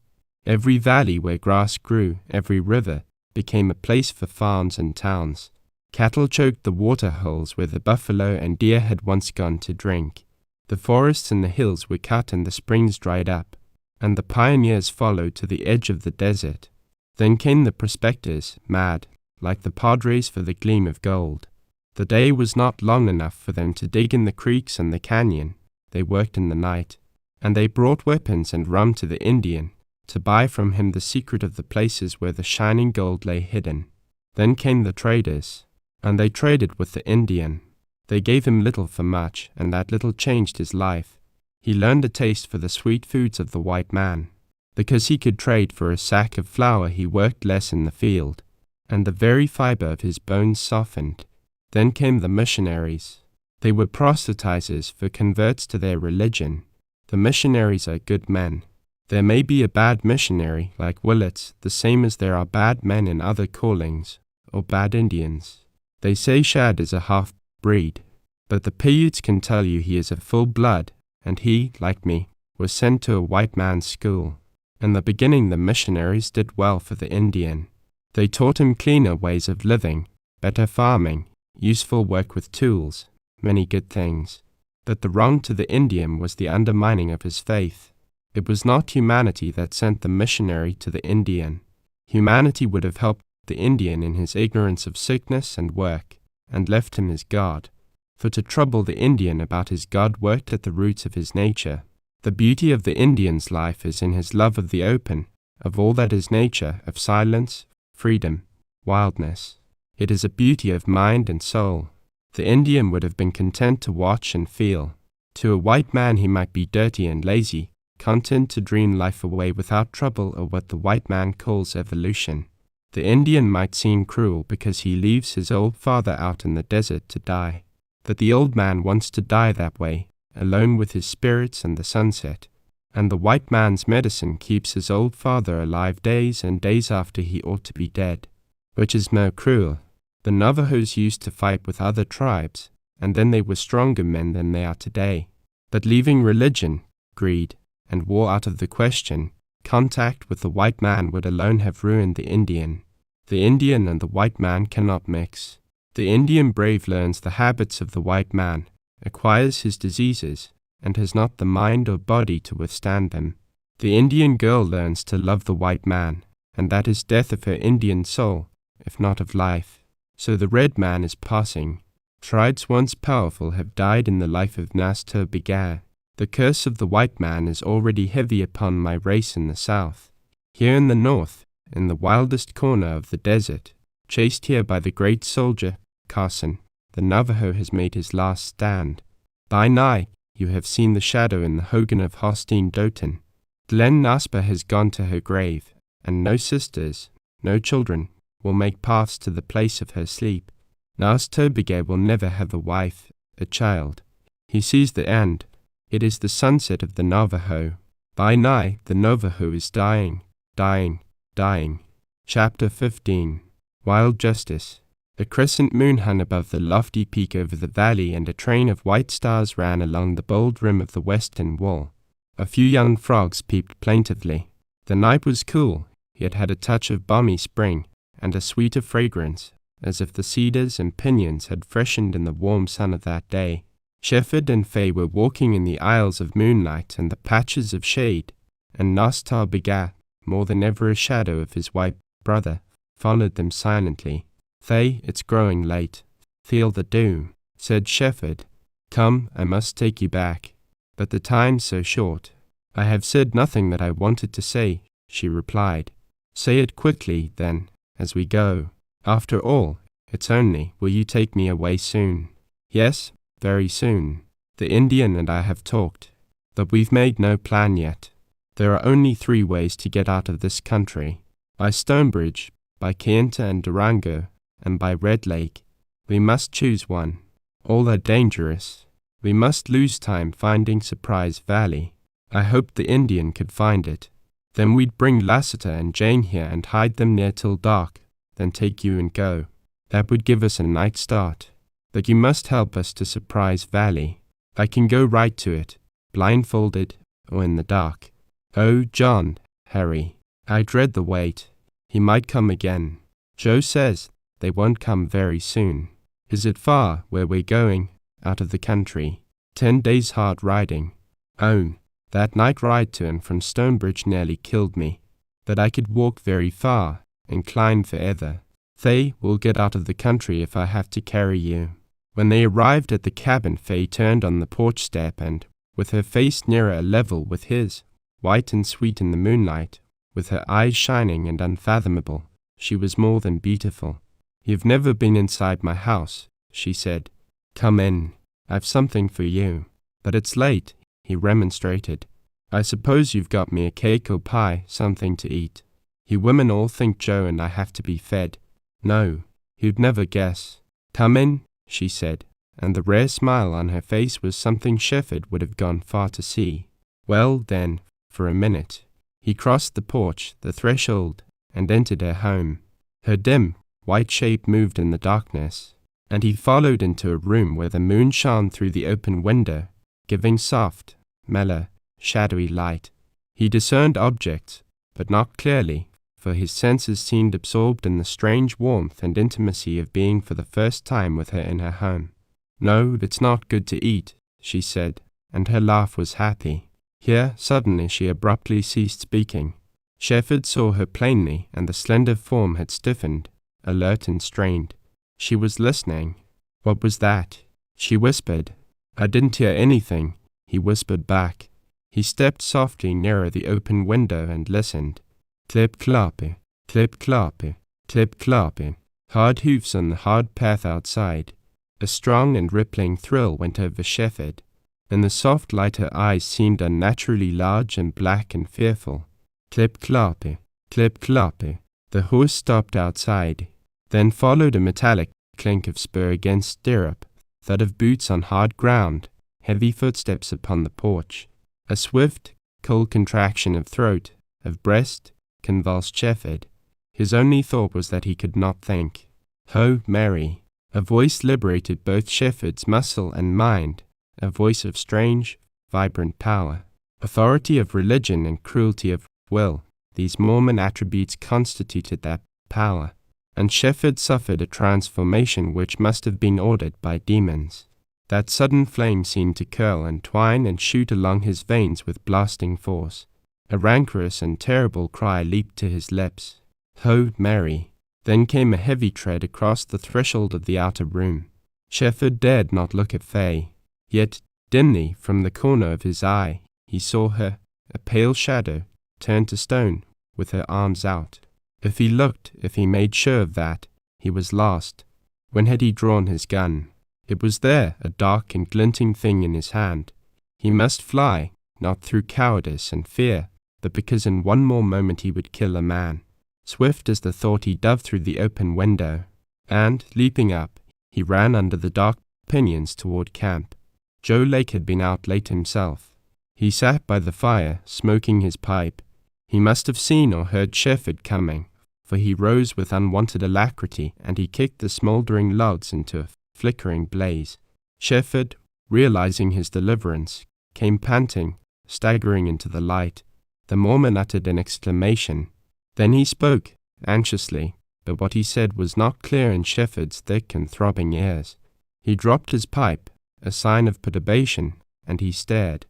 Every valley where grass grew, every river, became a place for farms and towns. Cattle choked the water holes where the buffalo and deer had once gone to drink. The forests and the hills were cut and the springs dried up, and the pioneers followed to the edge of the desert. Then came the prospectors, mad, like the padres for the gleam of gold. The day was not long enough for them to dig in the creeks and the canyon. They worked in the night, and they brought weapons and rum to the Indian, to buy from him the secret of the places where the shining gold lay hidden. Then came the traders, and they traded with the Indian. They gave him little for much, and that little changed his life. He learned a taste for the sweet foods of the white man. Because he could trade for a sack of flour, he worked less in the field, and the very fiber of his bones softened. Then came the missionaries. They were proselytizers for converts to their religion. The missionaries are good men. There may be a bad missionary, like Willets, the same as there are bad men in other callings, or bad Indians. They say Shad is a half-breed, but the Paiutes can tell you he is a full-blood, and he, like me, was sent to a white man's school. In the beginning the missionaries did well for the Indian. They taught him cleaner ways of living, better farming, useful work with tools, many good things. But the wrong to the Indian was the undermining of his faith. It was not humanity that sent the missionary to the Indian. Humanity would have helped the Indian in his ignorance of sickness and work, and left him his God. For to trouble the Indian about his God worked at the roots of his nature. The beauty of the Indian's life is in his love of the open, of all that is nature, of silence, freedom, wildness. It is a beauty of mind and soul. The Indian would have been content to watch and feel. To a white man he might be dirty and lazy, content to dream life away without trouble or what the white man calls evolution. The Indian might seem cruel because he leaves his old father out in the desert to die. But the old man wants to die that way, alone with his spirits and the sunset. And the white man's medicine keeps his old father alive days and days after he ought to be dead. Which is more cruel? The Navajos used to fight with other tribes, and then they were stronger men than they are today. But leaving religion, greed, and war out of the question, contact with the white man would alone have ruined the Indian. The Indian and the white man cannot mix. The Indian brave learns the habits of the white man, acquires his diseases, and has not the mind or body to withstand them. The Indian girl learns to love the white man, and that is death of her Indian soul, if not of life. So the red man is passing. Tribes once powerful have died in the life of Nas-Tur Begar. The curse of the white man is already heavy upon my race in the south. Here in the north, in the wildest corner of the desert, chased here by the great soldier, Carson, the Navajo has made his last stand. By nigh, you have seen the shadow in the hogan of Hostine Doten. Glen Naspa has gone to her grave, and no sisters, no children, will make paths to the place of her sleep. Nas-Tur Begar will never have a wife, a child. He sees the end. It is the sunset of the Navajo. By nigh, the Navajo is dying, dying, dying. Chapter 15. Wild Justice. A crescent moon hung above the lofty peak over the valley, and a train of white stars ran along the bold rim of the western wall. A few young frogs peeped plaintively. The night was cool, yet had a touch of balmy spring, and a sweeter fragrance, as if the cedars and pinyons had freshened in the warm sun of that day. Shefford and Fay were walking in the aisles of moonlight and the patches of shade, and Nas-Tur Begar, more than ever a shadow of his white brother, followed them silently. "Fay, it's growing late. Feel the doom," said Shefford. "Come, I must take you back. But the time's so short." "I have said nothing that I wanted to say," she replied. "Say it quickly, then, as we go. After all, it's only, will you take me away soon?" "Yes, very soon. The Indian and I have talked, but we've made no plan yet. There are only 3 ways to get out of this country. By Stonebridge, by Kayenta and Durango, and by Red Lake. We must choose one. All are dangerous. We must lose time finding Surprise Valley. I hoped the Indian could find it. Then we'd bring Lassiter and Jane here and hide them near till dark. then take you and go. That would give us a night start. But you must help us to Surprise Valley. I can go right to it, blindfolded or in the dark. Oh, John, Harry, I dread the wait. He might come again. Joe says they won't come very soon. Is it far where we're going? Out of the country. 10 days hard riding. Oh, that night ride to and from Stonebridge nearly killed me. But I could walk very far and climb forever. Faye will get out of the country if I have to carry you. When they arrived at the cabin, Faye turned on the porch step and, with her face nearer a level with his, white and sweet in the moonlight, with her eyes shining and unfathomable, she was more than beautiful. You've never been inside my house, she said. Come in. I've something for you. But it's late, he remonstrated. I suppose you've got me a cake or pie, something to eat. You women all think Joe and I have to be fed. No, you'd never guess. Come in, she said, and the rare smile on her face was something Shefford would have gone far to see. Well, then, for a minute, he crossed the porch, the threshold, and entered her home. Her dim, white shape moved in the darkness, and he followed into a room where the moon shone through the open window, giving soft, mellow, shadowy light. He discerned objects, but not clearly, for his senses seemed absorbed in the strange warmth and intimacy of being for the first time with her in her home. No, it's not good to eat, she said, and her laugh was happy. Here, suddenly, she abruptly ceased speaking. Shefford saw her plainly, and the slender form had stiffened, alert and strained. She was listening. What was that? She whispered. I didn't hear anything, he whispered back. He stepped softly nearer the open window and listened. Clip-cloppy, clip-cloppy, clip-cloppy. Hard hoofs on the hard path outside. A strong and rippling thrill went over Shefford. In the soft light her eyes seemed unnaturally large and black and fearful. Clip-cloppy, clip-cloppy. The horse stopped outside. Then followed a metallic clink of spur against stirrup, thud of boots on hard ground, heavy footsteps upon the porch. A swift, cold contraction of throat, of breast, convulsed Shefford. His only thought was that he could not think. Ho, Mary! A voice liberated both Shefford's muscle and mind, a voice of strange, vibrant power. Authority of religion and cruelty of will, these Mormon attributes constituted that power, and Shefford suffered a transformation which must have been ordered by demons. That sudden flame seemed to curl and twine and shoot along his veins with blasting force. A rancorous and terrible cry leaped to his lips. Ho, Mary! Then came a heavy tread across the threshold of the outer room. Shefford dared not look at Faye, yet dimly from the corner of his eye he saw her, a pale shadow, turned to stone, with her arms out. If he looked, if he made sure of that, he was lost. When had he drawn his gun? It was there, a dark and glinting thing in his hand. He must fly, not through cowardice and fear, but because in one more moment he would kill a man. Swift as the thought he dove through the open window, and, leaping up, he ran under the dark pinions toward camp. Joe Lake had been out late himself. He sat by the fire, smoking his pipe. He must have seen or heard Shefford coming, for he rose with unwonted alacrity, and he kicked the smouldering logs into a flickering blaze. Shefford, realizing his deliverance, came panting, staggering into the light. The Mormon uttered an exclamation. Then he spoke, anxiously, but what he said was not clear in Shefford's thick and throbbing ears. He dropped his pipe, a sign of perturbation, and he stared.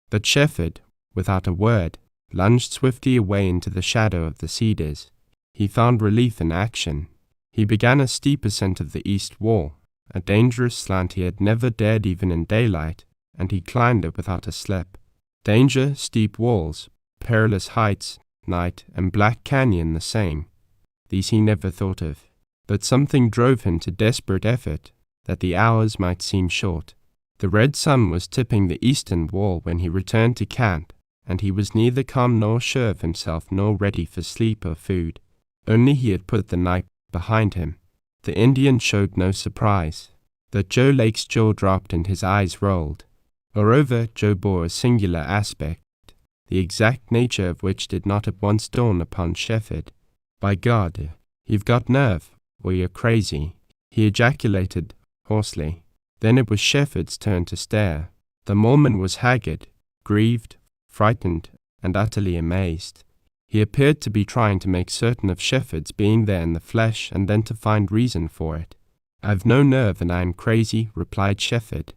But Shefford, without a word, lunged swiftly away into the shadow of the cedars. He found relief in action. He began a steep ascent of the east wall, a dangerous slant he had never dared even in daylight, and he climbed it without a slip. Danger, steep walls, perilous heights, night, and black canyon the same. These he never thought of. But something drove him to desperate effort, that the hours might seem short. The red sun was tipping the eastern wall when he returned to camp, and he was neither calm nor sure of himself nor ready for sleep or food. Only he had put the night behind him. The Indian showed no surprise. But Joe Lake's jaw dropped and his eyes rolled. Moreover, Joe bore a singular aspect, the exact nature of which did not at once dawn upon Shefford. By God, You've got nerve, or you're crazy, he ejaculated hoarsely. Then it was Shefford's turn to stare. The Mormon was haggard, grieved, frightened, and utterly amazed. He appeared to be trying to make certain of Shefford's being there in the flesh and then to find reason for it. "I've no nerve and I am crazy," replied Shefford.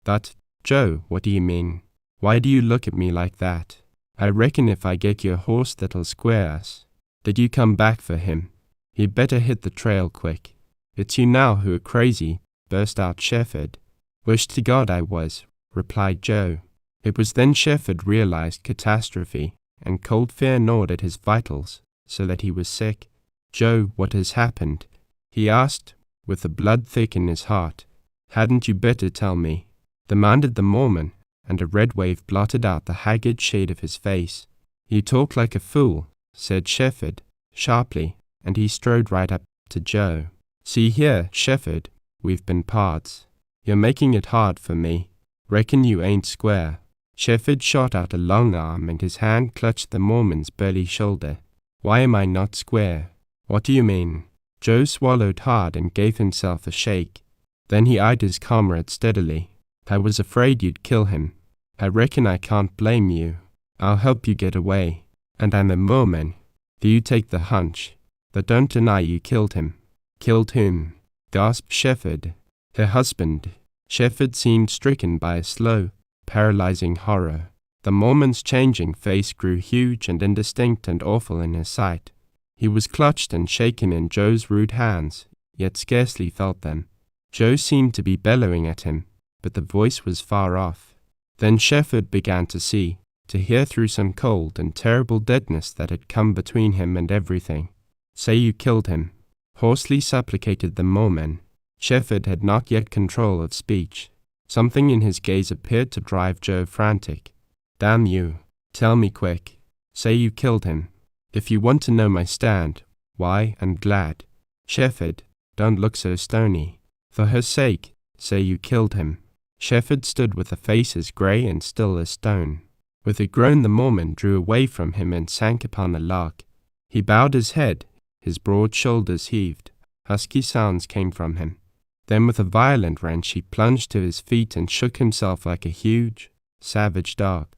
"But, Joe, what do you mean? Why do you look at me like that? I reckon if I get you a horse that'll square us. Did you come back for him? He'd better hit the trail quick." "It's you now who are crazy," burst out Shefford. "Wish to God I was," replied Joe. It was then Shefford realized catastrophe, and cold fear gnawed at his vitals, so that he was sick. "Joe, what has happened?" he asked, with the blood thick in his heart. "Hadn't you better tell me?" demanded the Mormon, and a red wave blotted out the haggard shade of his face. "You talk like a fool," said Shefford, sharply, and he strode right up to Joe. "See here, Shefford, we've been pards. You're making it hard for me. Reckon you ain't square." Shefford shot out a long arm and his hand clutched the Mormon's burly shoulder. "Why am I not square? What do you mean?" Joe swallowed hard and gave himself a shake. Then he eyed his comrade steadily. "I was afraid you'd kill him. I reckon I can't blame you. I'll help you get away. And I'm a Mormon. Do you take the hunch? But don't deny you killed him." "Killed whom?" gasped Shefford. "Her husband." Shefford seemed stricken by a slow, paralyzing horror. The Mormon's changing face grew huge and indistinct and awful in his sight. He was clutched and shaken in Joe's rude hands, yet scarcely felt them. Joe seemed to be bellowing at him, but the voice was far off. Then Shefford began to see, to hear through some cold and terrible deadness that had come between him and everything. "Say you killed him," hoarsely supplicated the Mormon. Shefford had not yet control of speech. Something in his gaze appeared to drive Joe frantic. "Damn you, tell me quick. Say you killed him. If you want to know my stand, why, I'm glad. Shefford, don't look so stony. For her sake, say you killed him." Shefford stood with a face as grey and still as stone. With a groan the Mormon drew away from him and sank upon a log. He bowed his head, his broad shoulders heaved. Husky sounds came from him. Then with a violent wrench he plunged to his feet and shook himself like a huge, savage dog.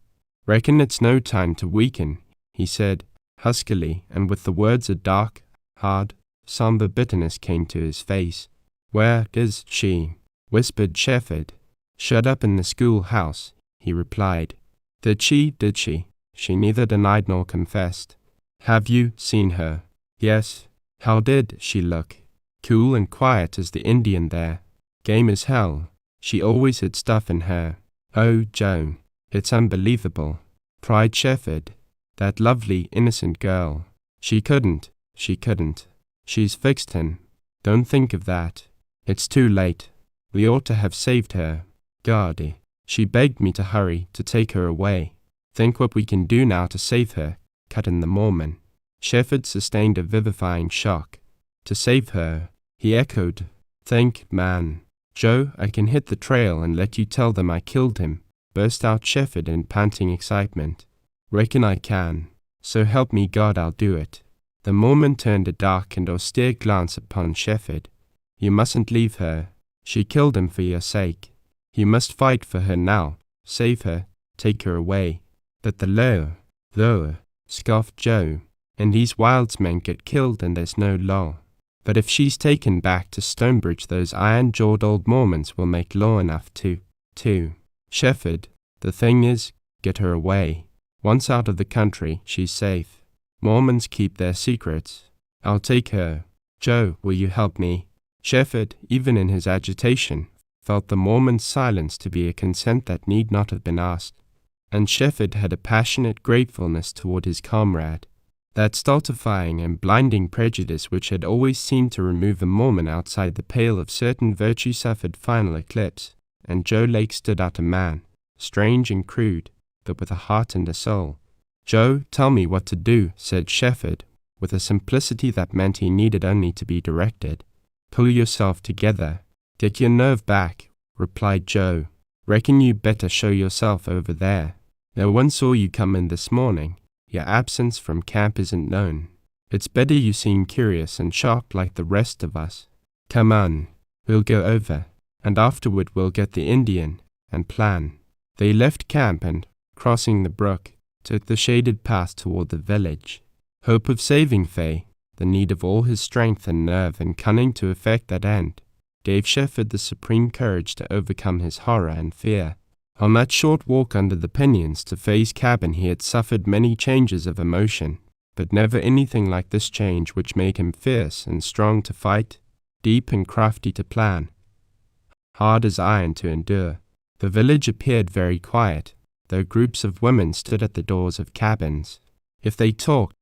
"Reckon it's no time to weaken," he said, huskily, and with the words a dark, hard, somber bitterness came to his face. "Where is she?" whispered Shefford. "Shut up in the schoolhouse," he replied. Did she? She neither denied nor confessed." "Have you seen her?" "Yes." "How did she look?" "Cool and quiet as the Indian there. Game as hell. She always had stuff in her." "Oh, Joe, it's unbelievable," cried Shefford. "That lovely, innocent girl. She couldn't. She's fixed him. Don't think of that. It's too late. We ought to have saved her. God, she begged me to hurry, to take her away. Think what we can do now to save her," cut in the Mormon. Shefford sustained a vivifying shock. "To save her," he echoed. "Think, man." "Joe, I can hit the trail and let you tell them I killed him," burst out Shefford in panting excitement. "Reckon I can. So help me God, I'll do it." The Mormon turned a dark and austere glance upon Shefford. "You mustn't leave her. She killed him for your sake. You must fight for her now, save her, take her away." "But the law," scoffed Joe, "and these wildsmen get killed and there's no law." "But if she's taken back to Stonebridge, those iron-jawed old Mormons will make law enough to. Shefford, the thing is, get her away. Once out of the country, she's safe. Mormons keep their secrets. I'll take her. Joe, will you help me?" Shefford, even in his agitation, felt the Mormon's silence to be a consent that need not have been asked, and Shefford had a passionate gratefulness toward his comrade. That stultifying and blinding prejudice which had always seemed to remove a Mormon outside the pale of certain virtue suffered final eclipse, and Joe Lake stood out a man, strange and crude, but with a heart and a soul. "Joe, tell me what to do," said Shefford, with a simplicity that meant he needed only to be directed. "Pull yourself together. Get your nerve back," replied Joe. "Reckon you better show yourself over there. No one saw you come in this morning. Your absence from camp isn't known. It's better you seem curious and shocked like the rest of us. Come on, we'll go over, and afterward we'll get the Indian and plan." They left camp and, crossing the brook, took the shaded path toward the village. Hope of saving Faye, the need of all his strength and nerve and cunning to effect that end, gave Shefford the supreme courage to overcome his horror and fear. On that short walk under the pinyons to Faye's cabin he had suffered many changes of emotion, but never anything like this change which made him fierce and strong to fight, deep and crafty to plan, hard as iron to endure. The village appeared very quiet, though groups of women stood at the doors of cabins. If they talked,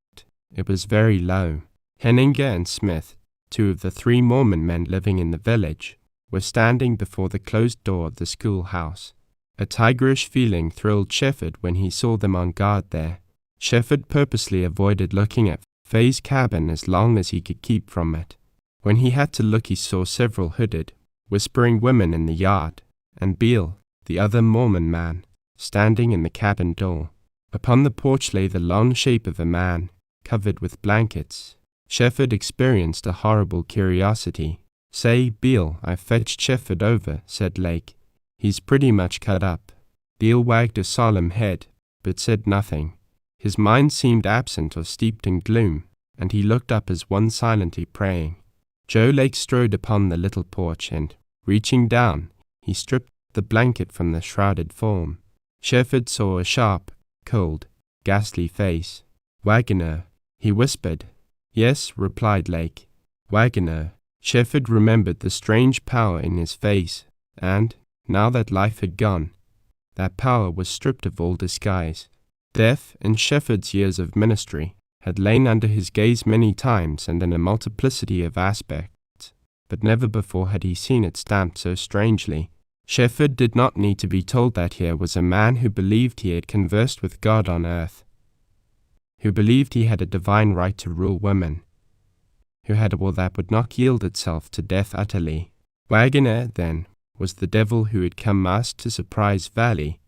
it was very low. Henninger and Smith, 2 of the 3 Mormon men living in the village, were standing before the closed door of the schoolhouse. A tigerish feeling thrilled Shefford when he saw them on guard there. Shefford purposely avoided looking at Faye's cabin as long as he could keep from it. When he had to look he saw several hooded, whispering women in the yard, and Beale, the other Mormon man, standing in the cabin door. Upon the porch lay the long shape of a man, covered with blankets. Shefford experienced a horrible curiosity. "Say, Beale, I fetched Shefford over," said Lake. "He's pretty much cut up." Beale wagged a solemn head, but said nothing. His mind seemed absent or steeped in gloom, and he looked up as one silently praying. Joe Lake strode upon the little porch and, reaching down, he stripped the blanket from the shrouded form. Shefford saw a sharp, cold, ghastly face. "Wagoner," he whispered. "Yes," replied Lake. "Wagoner." Shefford remembered the strange power in his face, and, now that life had gone, that power was stripped of all disguise. Death, in Shefford's years of ministry, had lain under his gaze many times and in a multiplicity of aspects, but never before had he seen it stamped so strangely. Shefford did not need to be told that here was a man who believed he had conversed with God on earth, who believed he had a divine right to rule women, who had a will that would not yield itself to death utterly. Wagoner, then, was the devil who had come masked to Surprise Valley,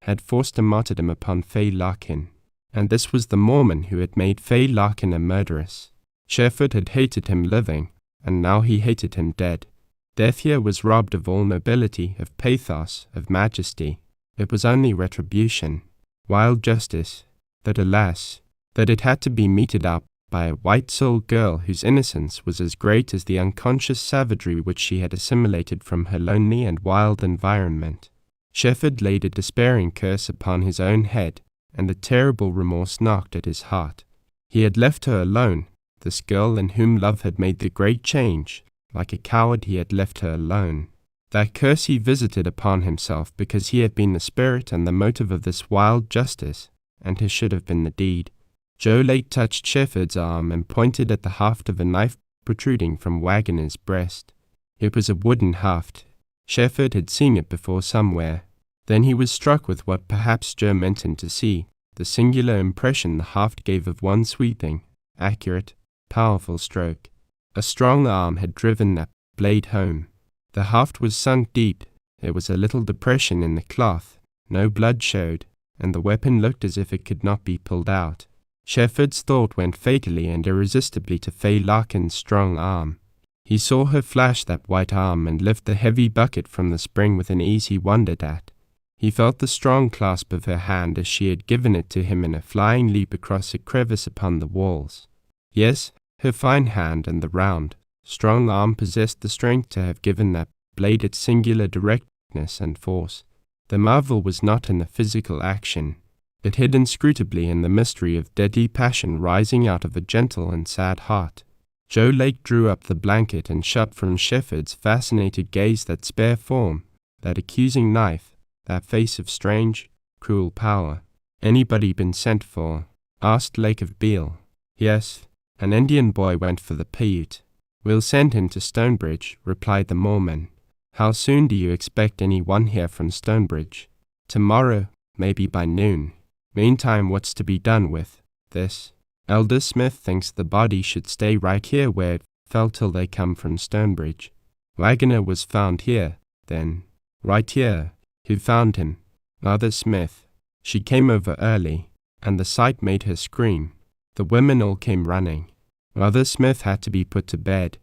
had forced a martyrdom upon Faye Larkin, and this was the Mormon who had made Faye Larkin a murderess. Shefford had hated him living, and now he hated him dead. Death here was robbed of all nobility, of pathos, of majesty. It was only retribution, wild justice, that alas, that it had to be meted out by a white-souled girl whose innocence was as great as the unconscious savagery which she had assimilated from her lonely and wild environment. Shefford laid a despairing curse upon his own head, and a terrible remorse knocked at his heart. He had left her alone, this girl in whom love had made the great change. Like a coward he had left her alone. That curse he visited upon himself because he had been the spirit and the motive of this wild justice, and his should have been the deed. Joe Lake touched Shefford's arm and pointed at the haft of a knife protruding from Wagoner's breast. It was a wooden haft. Shefford had seen it before somewhere. Then he was struck with what perhaps Joe meant him to see, the singular impression the haft gave of one sweeping, accurate, powerful stroke. A strong arm had driven that blade home. The haft was sunk deep. There was a little depression in the cloth. No blood showed, and the weapon looked as if it could not be pulled out. Shefford's thought went fatally and irresistibly to Faye Larkin's strong arm. He saw her flash that white arm and lift the heavy bucket from the spring with an ease he wondered at. He felt the strong clasp of her hand as she had given it to him in a flying leap across a crevice upon the walls. Yes, her fine hand and the round, strong arm possessed the strength to have given that blade its singular directness and force. The marvel was not in the physical action. It hid inscrutably in the mystery of deadly passion rising out of a gentle and sad heart. Joe Lake drew up the blanket and shut from Shefford's fascinated gaze that spare form, that accusing knife, that face of strange, cruel power. "Anybody been sent for?" asked Lake of Beale. "Yes. An Indian boy went for the Paiute." "We'll send him to Stonebridge," replied the Mormon. "How soon do you expect any one here from Stonebridge?" "Tomorrow, maybe by noon. Meantime, what's to be done with this?" "Elder Smith thinks the body should stay right here where it fell till they come from Stonebridge." "Wagoner was found here, then?" "Right here." "Who found him?" "Mother Smith. She came over early, and the sight made her scream. The women all came running. Mother Smith had to be put to bed.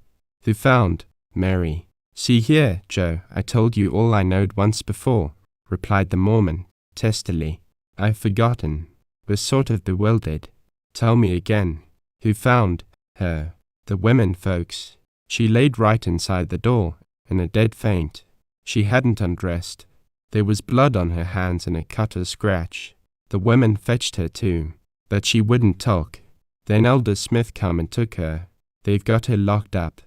Who found Mary? See here, Joe, I told you all I knowed once before, replied the Mormon, testily. I've forgotten. Was sort of bewildered. Tell me again. Who found her? The women folks. She laid right inside the door, in a dead faint. She hadn't undressed. There was blood on her hands and a cut or scratch. The women fetched her too, but she wouldn't talk. Then Elder Smith come and took her. They've got her locked up.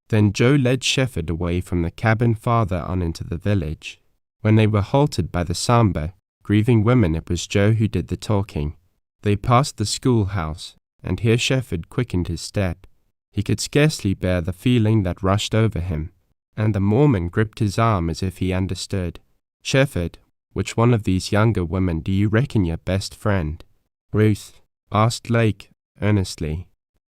Then Joe led Shefford away from the cabin farther on into the village. When they were halted by the somber, grieving women, it was Joe who did the talking. They passed the schoolhouse, and here Shefford quickened his step. He could scarcely bear the feeling that rushed over him, and the Mormon gripped his arm as if he understood. Shefford, which one of these younger women do you reckon your best friend? Ruth, asked Lake, earnestly.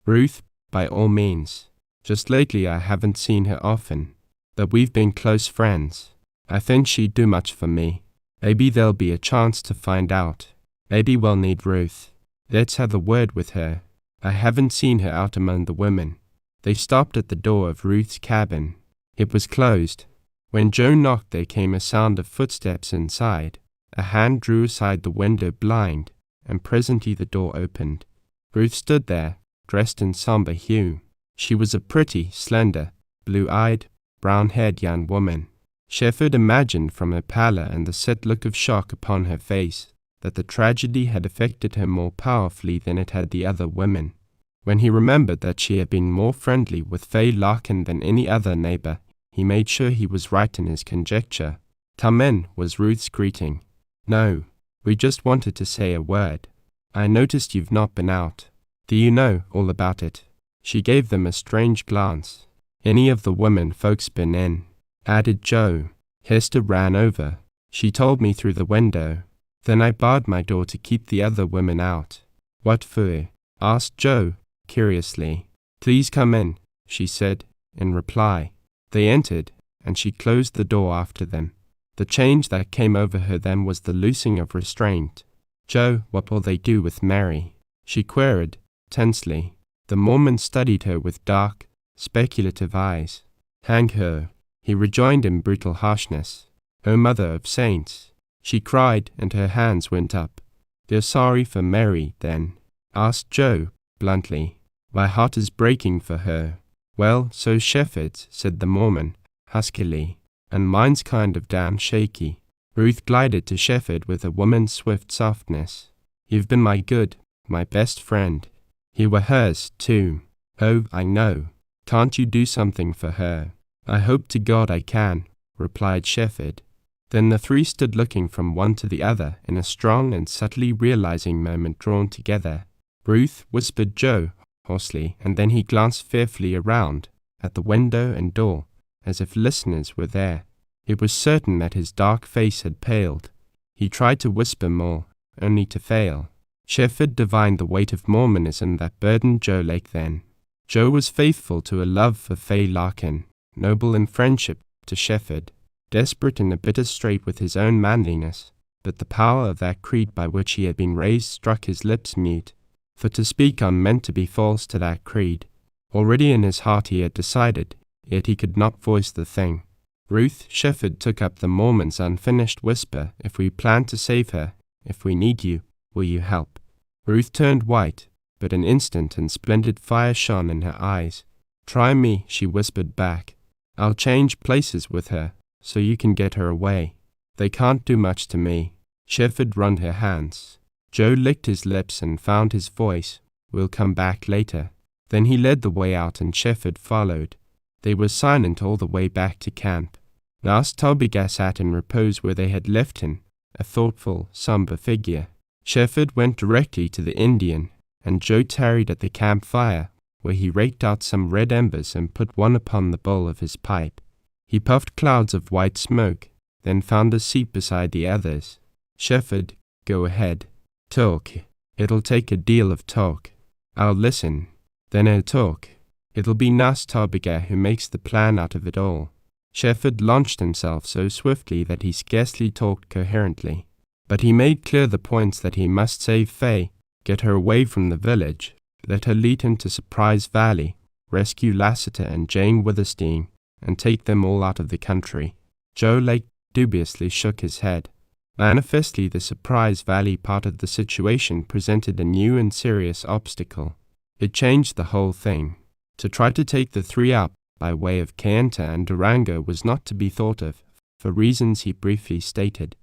Ruth, by all means. Just lately I haven't seen her often, but we've been close friends. I think she'd do much for me. Maybe there'll be a chance to find out. Maybe we'll need Ruth. Let's have a word with her. I haven't seen her out among the women. They stopped at the door of Ruth's cabin. It was closed. When Joe knocked, there came a sound of footsteps inside. A hand drew aside the window blind, and presently the door opened. Ruth stood there, dressed in somber hue. She was a pretty, slender, blue-eyed, brown-haired young woman. Shefford imagined from her pallor and the set look of shock upon her face that the tragedy had affected her more powerfully than it had the other women. When he remembered that she had been more friendly with Fay Larkin than any other neighbor, he made sure he was right in his conjecture. "Amen," was Ruth's greeting. "No, we just wanted to say a word. I noticed you've not been out. Do you know all about it?" She gave them a strange glance. "Any of the women folks been in?" added Joe. "Hester ran over. She told me through the window. Then I barred my door to keep the other women out." "What for?" asked Joe, curiously. "Please come in," she said, in reply. They entered, and she closed the door after them. The change that came over her then was the loosing of restraint. "Joe, what will they do with Mary?" she queried, tensely. The Mormon studied her with dark, speculative eyes. "Hang her," he rejoined in brutal harshness. "O Mother of Saints!" She cried, and her hands went up. "You're sorry for Mary, then?" asked Joe, bluntly. "My heart is breaking for her." "Well, so's Shefford's," said the Mormon, huskily, "and mine's kind of damn shaky." Ruth glided to Shefford with a woman's swift softness. "You've been my best friend." "You were hers, too." "Oh, I know. Can't you do something for her?" "I hope to God I can," replied Shefford. Then the three stood looking from one to the other in a strong and subtly realizing moment drawn together. "Ruth," whispered Joe, hoarsely, and then he glanced fearfully around, at the window and door, as if listeners were there. It was certain that his dark face had paled. He tried to whisper more, only to fail. Shefford divined the weight of Mormonism that burdened Joe Lake then. Joe was faithful to a love for Fay Larkin, noble in friendship to Shefford, desperate in a bitter strait with his own manliness, but the power of that creed by which he had been raised struck his lips mute, for to speak on meant to be false to that creed. Already in his heart he had decided, yet he could not voice the thing. "Ruth," Shefford took up the Mormon's unfinished whisper, "if we plan to save her, if we need you, will you help?" Ruth turned white, but an instant and splendid fire shone in her eyes. "Try me," she whispered back. "I'll change places with her, so you can get her away. They can't do much to me." Shefford wrung her hands. Joe licked his lips and found his voice. "We'll come back later." Then he led the way out and Shefford followed. They were silent all the way back to camp. Last Tobiga sat in repose where they had left him, a thoughtful, somber figure. Shefford went directly to the Indian, and Joe tarried at the campfire, where he raked out some red embers and put one upon the bowl of his pipe. He puffed clouds of white smoke, then found a seat beside the others. "Shefford, go ahead. Talk. It'll take a deal of talk. I'll listen. Then I'll talk. It'll be Nas Tobiga who makes the plan out of it all." Shefford launched himself so swiftly that he scarcely talked coherently. But he made clear the points that he must save Fay, get her away from the village, let her lead him to Surprise Valley, rescue Lassiter and Jane Withersteen, and take them all out of the country. Joe Lake dubiously shook his head. Manifestly, the Surprise Valley part of the situation presented a new and serious obstacle. It changed the whole thing. To try to take the three out by way of Kayenta and Durango was not to be thought of, for reasons he briefly stated.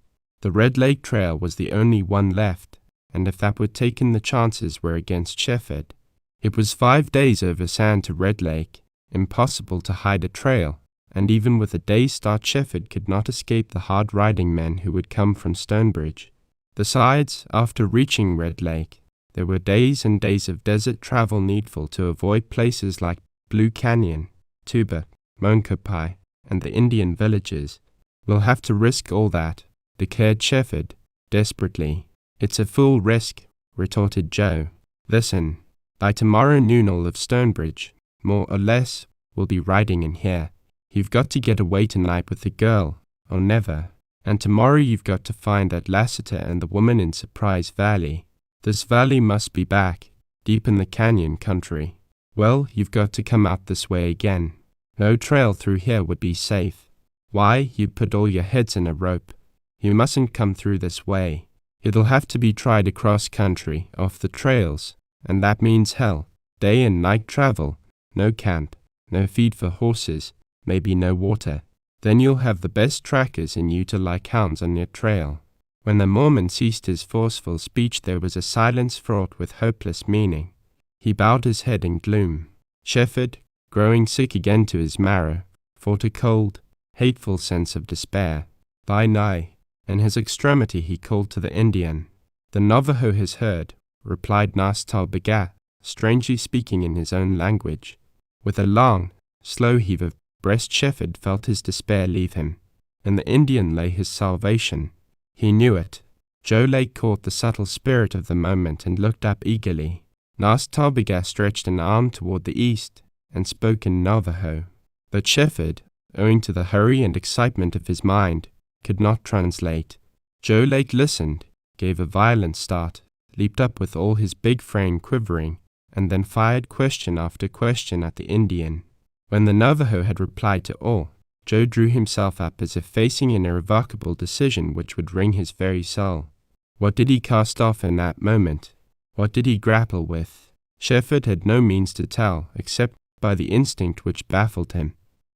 The Red Lake Trail was the only one left, and if that were taken, the chances were against Shefford. It was 5 days over sand to Red Lake, impossible to hide a trail, and even with a day's start, Shefford could not escape the hard-riding men who would come from Stonebridge. Besides, after reaching Red Lake, there were days and days of desert travel needful to avoid places like Blue Canyon, Tuba, Moncopi, and the Indian villages. "We'll have to risk all that," declared Shefford, desperately. "It's a full risk," retorted Joe. "Listen, by tomorrow noon all of Stonebridge, more or less, will be riding in here. You've got to get away tonight with the girl, or never. And tomorrow you've got to find that Lassiter and the woman in Surprise Valley. This valley must be back, deep in the canyon country. Well, you've got to come out this way again. No trail through here would be safe. Why, you'd put all your heads in a rope. You mustn't come through this way. It'll have to be tried across country, off the trails, and that means hell. Day and night travel, no camp, no feed for horses, maybe no water. Then you'll have the best trackers in Utah like hounds on your trail." When the Mormon ceased his forceful speech, there was a silence fraught with hopeless meaning. He bowed his head in gloom. Shefford, growing sick again to his marrow, fought a cold, hateful sense of despair. By night, in his extremity, he called to the Indian. "The Navajo has heard," replied Nas Talbaga, strangely speaking in his own language. With a long, slow heave of breast, Shefford felt his despair leave him. In the Indian lay his salvation. He knew it. Joe Lake caught the subtle spirit of the moment and looked up eagerly. Nas Talbaga stretched an arm toward the east and spoke in Navajo. But Shefford, owing to the hurry and excitement of his mind, could not translate. Joe Lake listened, gave a violent start, leaped up with all his big frame quivering, and then fired question after question at the Indian. When the Navajo had replied to all, Joe drew himself up as if facing an irrevocable decision which would wring his very soul. What did he cast off in that moment? What did he grapple with? Shefford had no means to tell, except by the instinct which baffled him.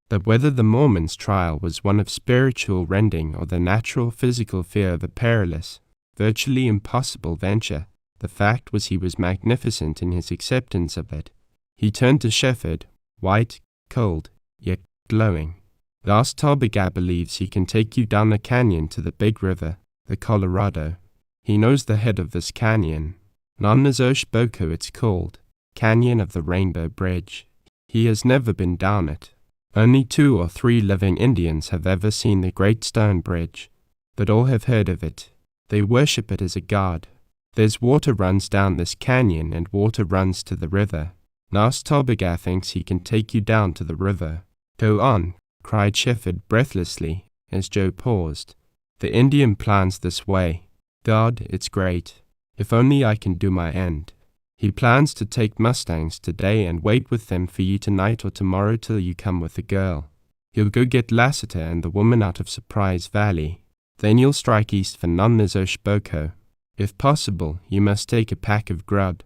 But whether the Mormon's trial was one of spiritual rending or the natural physical fear of a perilous, virtually impossible venture, the fact was he was magnificent in his acceptance of it. He turned to Shefford, white, cold, yet glowing. "Last Talbaga believes he can take you down the canyon to the big river, the Colorado. He knows the head of this canyon. Nonnazosh Boko it's called, Canyon of the Rainbow Bridge. He has never been down it. Only 2 or 3 living Indians have ever seen the Great Stone Bridge, but all have heard of it. They worship it as a god. There's water runs down this canyon and water runs to the river. Nas Talbaga thinks he can take you down to the river." "Go on," cried Shefford breathlessly, as Joe paused. "The Indian plans this way. God, it's great. If only I can do my end. He plans to take mustangs today and wait with them for you tonight or tomorrow till you come with the girl. He'll go get Lassiter and the woman out of Surprise Valley. Then you'll strike east for Nonnazosh Boko. If possible, you must take a pack of grub.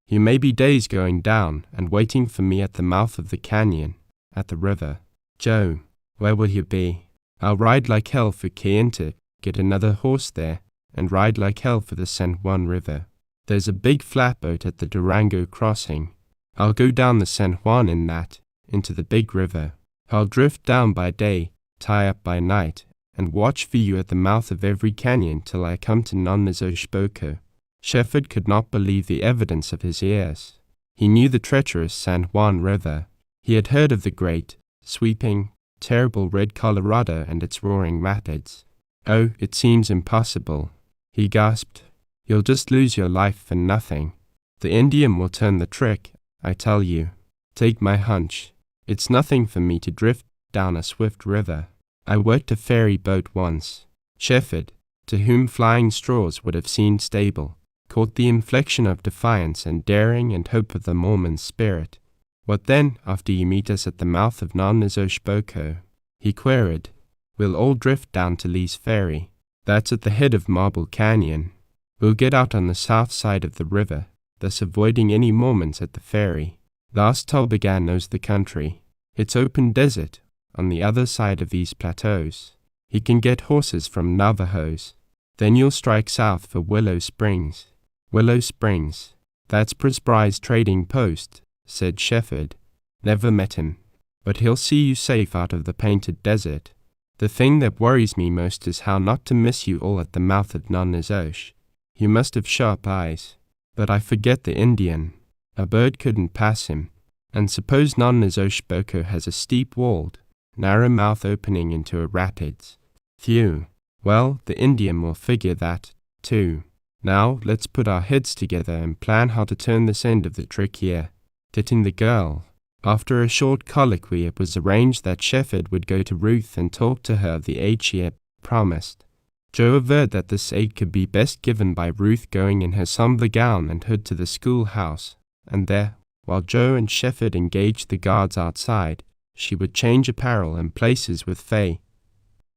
You may be days going down and waiting for me at the mouth of the canyon, at the river. Joe, where will you be? I'll ride like hell for Kayenta, get another horse there, and ride like hell for the San Juan River. There's a big flatboat at the Durango crossing. I'll go down the San Juan in that, into the big river. I'll drift down by day, tie up by night, and watch for you at the mouth of every canyon till I come to Nonnazosh Boko." Shefford could not believe the evidence of his ears. He knew the treacherous San Juan River. He had heard of the great, sweeping, terrible red Colorado and its roaring rapids. "Oh, it seems impossible," he gasped. "You'll just lose your life for nothing. The Indian will turn the trick, I tell you. Take my hunch. It's nothing for me to drift down a swift river. I worked a ferry boat once." Shefford, to whom flying straws would have seemed stable, caught the inflection of defiance and daring and hope of the Mormon's spirit. "What then, after you meet us at the mouth of Narrator?" he queried. "We'll all drift down to Lee's Ferry. That's at the head of Marble Canyon. We'll get out on the south side of the river, thus avoiding any Mormons at the ferry. Last Tolbegan knows the country. It's open desert on the other side of these plateaus. He can get horses from Navajos. Then you'll strike south for Willow Springs." "Willow Springs, that's Prisbry's trading post," said Shefford. "Never met him, but he'll see you safe out of the Painted Desert. The thing that worries me most is how not to miss you all at the mouth of Nonnazosh. You must have sharp eyes, but I forget the Indian. A bird couldn't pass him. And suppose Nonnazosh Boko has a steep-walled, narrow mouth opening into a rapids. Phew. Well, the Indian will figure that, too. Now, let's put our heads together and plan how to turn this end of the trick here. Getting the girl." After a short colloquy, it was arranged that Shefford would go to Ruth and talk to her of the aid she had promised. Joe averred that this aid could be best given by Ruth going in her somber gown and hood to the schoolhouse, and there, while Joe and Shefford engaged the guards outside, she would change apparel and places with Faye,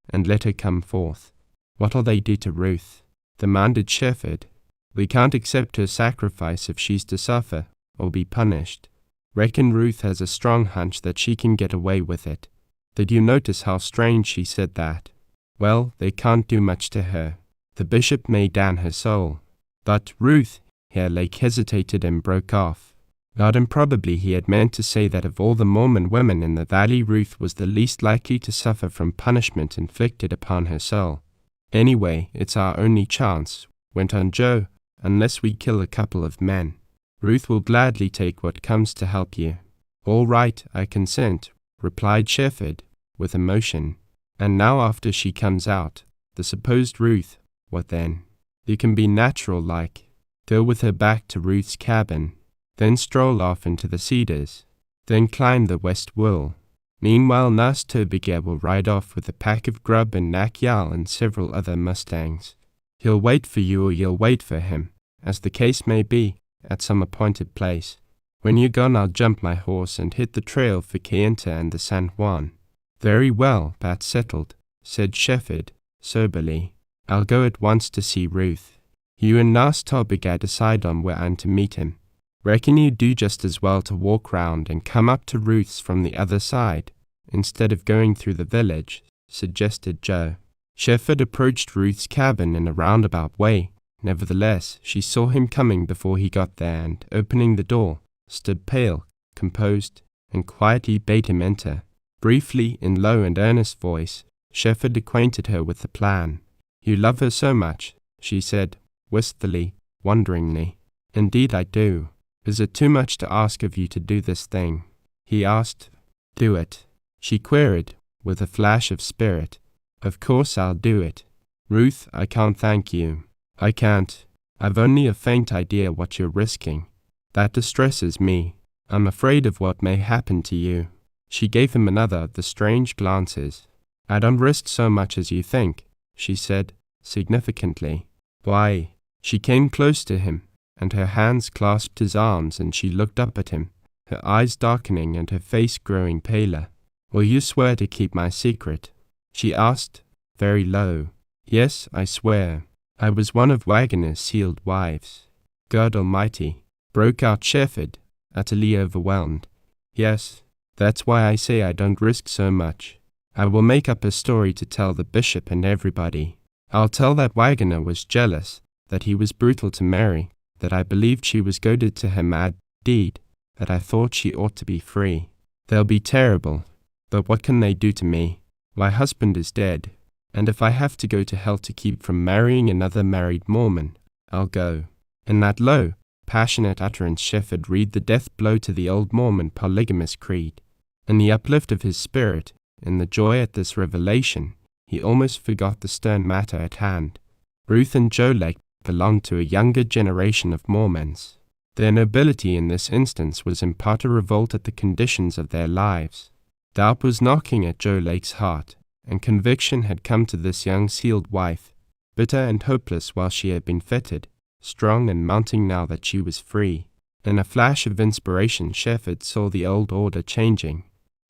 and let her come forth. "What'll they do to Ruth?" demanded Shefford. "We can't accept her sacrifice if she's to suffer or be punished. Reckon Ruth has a strong hunch that she can get away with it. Did you notice how strange she said that? Well, they can't do much to her. The bishop may damn her soul. But Ruth," here Lake hesitated and broke off. Not improbably he had meant to say that of all the Mormon women in the valley, Ruth was the least likely to suffer from punishment inflicted upon her soul. "Anyway, it's our only chance," went on Joe, "unless we kill a couple of men. Ruth will gladly take what comes to help you." "All right, I consent," replied Shefford, with emotion. "And now after she comes out, the supposed Ruth, what then? You can be natural-like. Go with her back to Ruth's cabin, then stroll off into the cedars, then climb the west wall. Meanwhile, Nas Tobiga will ride off with a pack of grub and Nack Yal and several other mustangs. He'll wait for you or you'll wait for him, as the case may be, at some appointed place. When you're gone, I'll jump my horse and hit the trail for Kayenta and the San Juan." "Very well, that's settled," said Shefford, soberly. "I'll go at once to see Ruth. You and Nas Tobiga decide on where I'm to meet him. Reckon you do just as well to walk round and come up to Ruth's from the other side, instead of going through the village," suggested Joe. Shefford approached Ruth's cabin in a roundabout way. Nevertheless, she saw him coming before he got there and, opening the door, stood pale, composed, and quietly bade him enter. Briefly, in low and earnest voice, Shefford acquainted her with the plan. "You love her so much," she said, wistfully, wonderingly. "Indeed I do. Is it too much to ask of you to do this thing?" he asked. "Do it," she queried, with a flash of spirit. "Of course I'll do it. Ruth, I can't thank you. I can't. I've only a faint idea what you're risking. That distresses me. I'm afraid of what may happen to you." She gave him another of the strange glances. "I don't risk so much as you think," she said, significantly. "Why?" She came close to him, and her hands clasped his arms, and she looked up at him, her eyes darkening and her face growing paler. "Will you swear to keep my secret?" she asked, very low. "Yes, I swear. I was one of Waggoner's sealed wives." "God Almighty," broke out Shefford, utterly overwhelmed. "Yes, that's why I say I don't risk so much. I will make up a story to tell the bishop and everybody. I'll tell that Waggoner was jealous, that he was brutal to Mary, that I believed she was goaded to her mad deed, that I thought she ought to be free. They'll be terrible, but what can they do to me? My husband is dead, and if I have to go to hell to keep from marrying another married Mormon, I'll go." In that low, passionate utterance Shefford read the death blow to the old Mormon polygamous creed. In the uplift of his spirit, in the joy at this revelation, he almost forgot the stern matter at hand. Ruth and Joe Lake belonged to a younger generation of Mormons. Their nobility in this instance was in part a revolt at the conditions of their lives. Doubt was knocking at Joe Lake's heart, and conviction had come to this young sealed wife, bitter and hopeless while she had been fettered, strong and mounting now that she was free. In a flash of inspiration, Shefford saw the old order changing.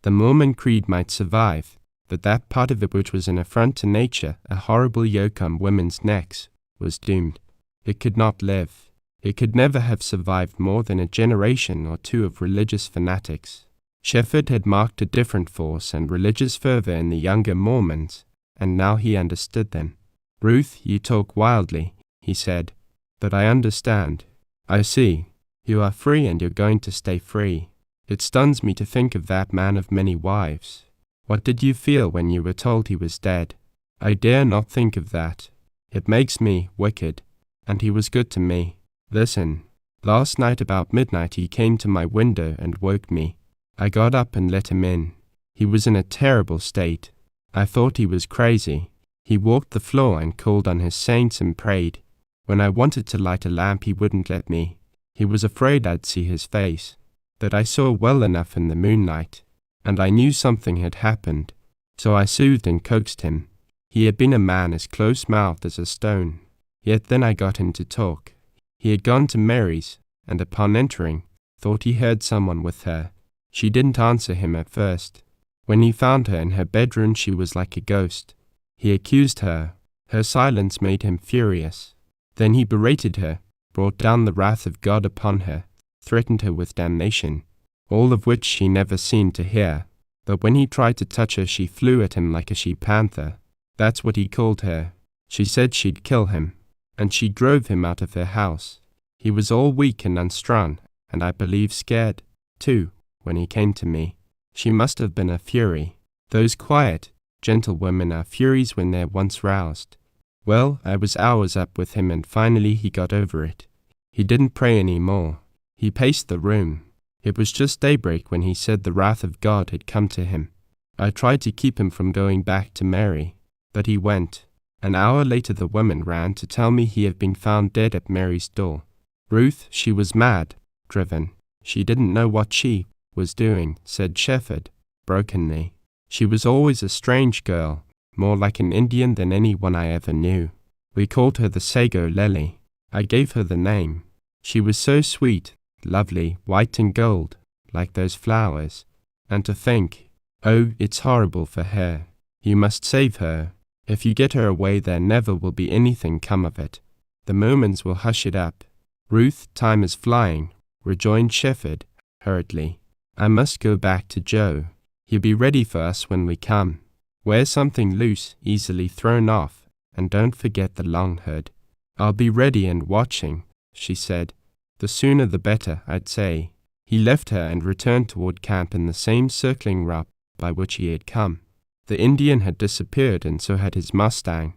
The Mormon creed might survive, but that part of it which was an affront to nature, a horrible yoke on women's necks, was doomed. It could not live. It could never have survived more than a generation or two of religious fanatics. Shefford had marked a different force and religious fervor in the younger Mormons, and now he understood them. "Ruth, you talk wildly," he said, "but I understand. I see. You are free and you're going to stay free. It stuns me to think of that man of many wives. What did you feel when you were told he was dead?" "I dare not think of that. It makes me wicked, and he was good to me. Listen. Last night about midnight he came to my window and woke me. I got up and let him in. He was in a terrible state. I thought he was crazy. He walked the floor and called on his saints and prayed. When I wanted to light a lamp he wouldn't let me. He was afraid I'd see his face. That I saw well enough in the moonlight, and I knew something had happened. So I soothed and coaxed him. He had been a man as close-mouthed as a stone. Yet then I got him to talk. He had gone to Mary's, and upon entering, thought he heard someone with her. She didn't answer him at first. When he found her in her bedroom she was like a ghost. He accused her. Her silence made him furious. Then he berated her, brought down the wrath of God upon her, threatened her with damnation, all of which she never seemed to hear. But when he tried to touch her she flew at him like a she-panther. That's what he called her. She said she'd kill him, and she drove him out of her house. He was all weak and unstrung, and I believe scared, too, when he came to me. She must have been a fury. Those quiet, gentle women are furies when they're once roused. Well, I was hours up with him and finally he got over it. He didn't pray any more. He paced the room. It was just daybreak when he said the wrath of God had come to him. I tried to keep him from going back to Mary, but he went. An hour later the woman ran to tell me he had been found dead at Mary's door. Ruth, she was mad, driven. She didn't know what she was doing, said Shefford, brokenly. She was always a strange girl, more like an Indian than anyone I ever knew. We called her the Sago Lily. I gave her the name. She was so sweet, lovely, white and gold, like those flowers. And to think, oh, it's horrible for her. You must save her. If you get her away there never will be anything come of it. The Mormons will hush it up. Ruth, time is flying, rejoined Shefford, hurriedly. I must go back to Joe. He'll be ready for us when we come. Wear something loose, easily thrown off, and don't forget the long hood. I'll be ready and watching, she said. The sooner the better, I'd say. He left her and returned toward camp in the same circling route by which he had come. The Indian had disappeared and so had his Mustang.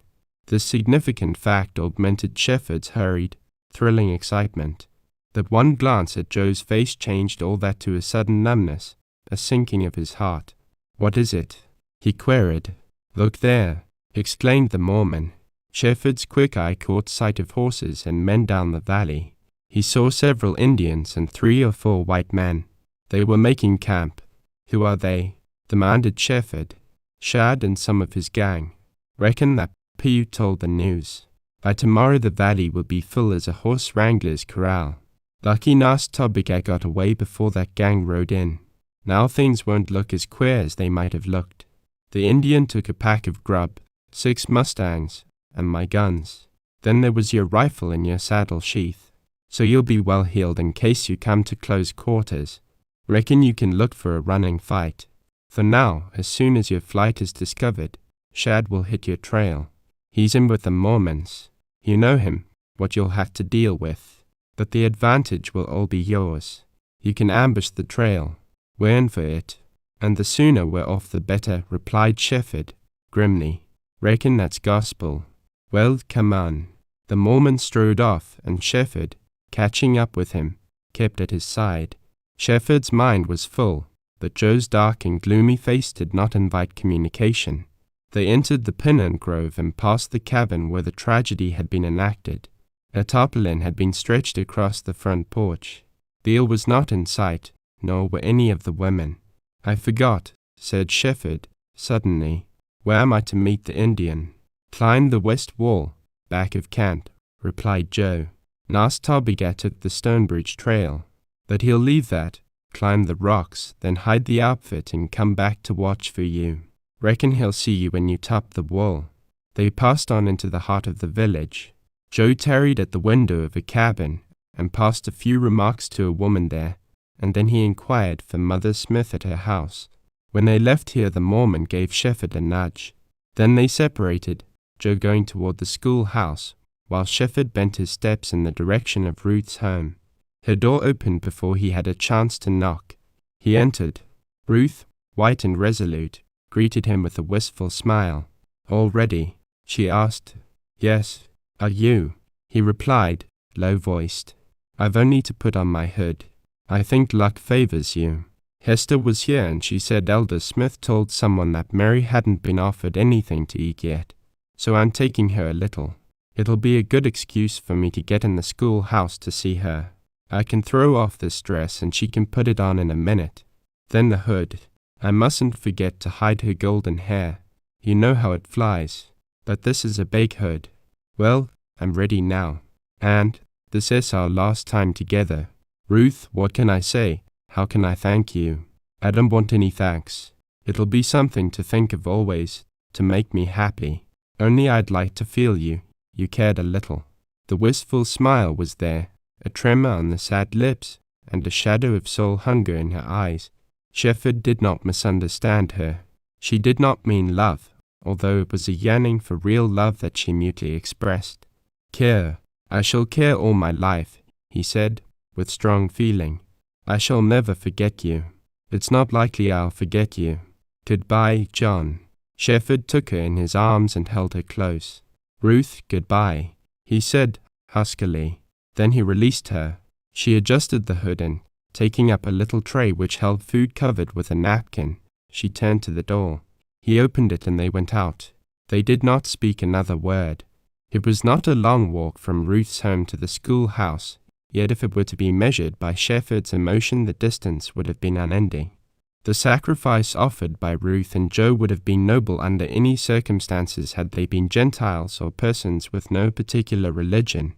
This significant fact augmented Shefford's hurried, thrilling excitement. That one glance at Joe's face changed all that to a sudden numbness, a sinking of his heart. What is it? He queried. Look there, exclaimed the Mormon. Shefford's quick eye caught sight of horses and men down the valley. He saw several Indians and 3 or 4 white men. They were making camp. Who are they? Demanded Shefford. Shad and some of his gang. Reckon that Pugh told the news. By tomorrow the valley will be full as a horse wrangler's corral. Lucky Nas Tobica got away before that gang rode in. Now things won't look as queer as they might have looked. The Indian took a pack of grub, 6 Mustangs, and my guns. Then there was your rifle in your saddle sheath. So you'll be well heeled in case you come to close quarters. Reckon you can look for a running fight. For now, as soon as your flight is discovered, Shad will hit your trail. He's in with the Mormons. You know him, what you'll have to deal with. But the advantage will all be yours. You can ambush the trail. We're in for it. And the sooner we're off the better, replied Shefford, grimly. Reckon that's gospel. Well, come on. The Mormon strode off, and Shefford, catching up with him, kept at his side. Shefford's mind was full, but Joe's dark and gloomy face did not invite communication. They entered the pinon grove and passed the cabin where the tragedy had been enacted. A tarpaulin had been stretched across the front porch. Beale was not in sight, nor were any of the women. I forgot, said Shefford, suddenly. Where am I to meet the Indian? Climb the west wall, back of camp, replied Joe. Last Tarbigat took the Stonebridge trail, that he'll leave that, climb the rocks, then hide the outfit and come back to watch for you. Reckon he'll see you when you top the wall. They passed on into the heart of the village. Joe tarried at the window of a cabin and passed a few remarks to a woman there, and then he inquired for Mother Smith at her house. When they left here, the Mormon gave Shefford a nudge. Then they separated, Joe going toward the schoolhouse, while Shefford bent his steps in the direction of Ruth's home. Her door opened before he had a chance to knock. He entered. Ruth, white and resolute, greeted him with a wistful smile. "All ready?" she asked. "Yes. Are you?" he replied, low-voiced. "I've only to put on my hood. I think luck favors you. Hester was here and she said Elder Smith told someone that Mary hadn't been offered anything to eat yet, so I'm taking her a little. It'll be a good excuse for me to get in the schoolhouse to see her. I can throw off this dress and she can put it on in a minute. Then the hood. I mustn't forget to hide her golden hair. You know how it flies. But this is a big hood. Well, I'm ready now. And this is our last time together. Ruth, what can I say? How can I thank you? I don't want any thanks. It'll be something to think of always, to make me happy. Only I'd like to feel you cared a little." The wistful smile was there, a tremor on the sad lips, and a shadow of soul hunger in her eyes. Shefford did not misunderstand her. She did not mean love, although it was a yearning for real love that she mutely expressed. "Care. I shall care all my life," he said, with strong feeling. "I shall never forget you. It's not likely I'll forget you. Goodbye, John." Shefford took her in his arms and held her close. "Ruth, goodbye," he said, huskily. Then he released her. She adjusted the hood and, taking up a little tray which held food covered with a napkin, she turned to the door. He opened it and they went out. They did not speak another word. It was not a long walk from Ruth's home to the schoolhouse, yet if it were to be measured by Shefford's emotion, the distance would have been unending. The sacrifice offered by Ruth and Joe would have been noble under any circumstances had they been Gentiles or persons with no particular religion.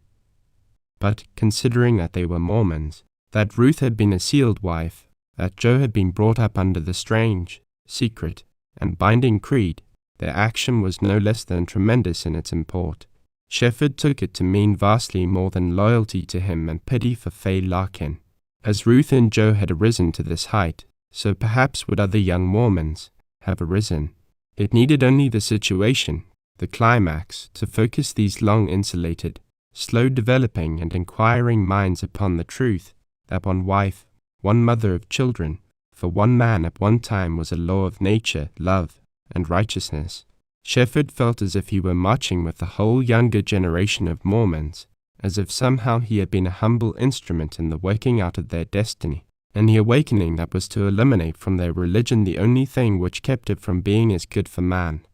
But considering that they were Mormons, that Ruth had been a sealed wife, that Joe had been brought up under the strange, secret, and binding creed, their action was no less than tremendous in its import. Shefford took it to mean vastly more than loyalty to him and pity for Fay Larkin. As Ruth and Joe had arisen to this height, so perhaps would other young Mormons have arisen. It needed only the situation, the climax, to focus these long insulated, slow developing and inquiring minds upon the truth that one wife, one mother of children, for one man at one time was a law of nature, love, and righteousness. Shefford felt as if he were marching with the whole younger generation of Mormons, as if somehow he had been a humble instrument in the working out of their destiny, and the awakening that was to eliminate from their religion the only thing which kept it from being as good for man,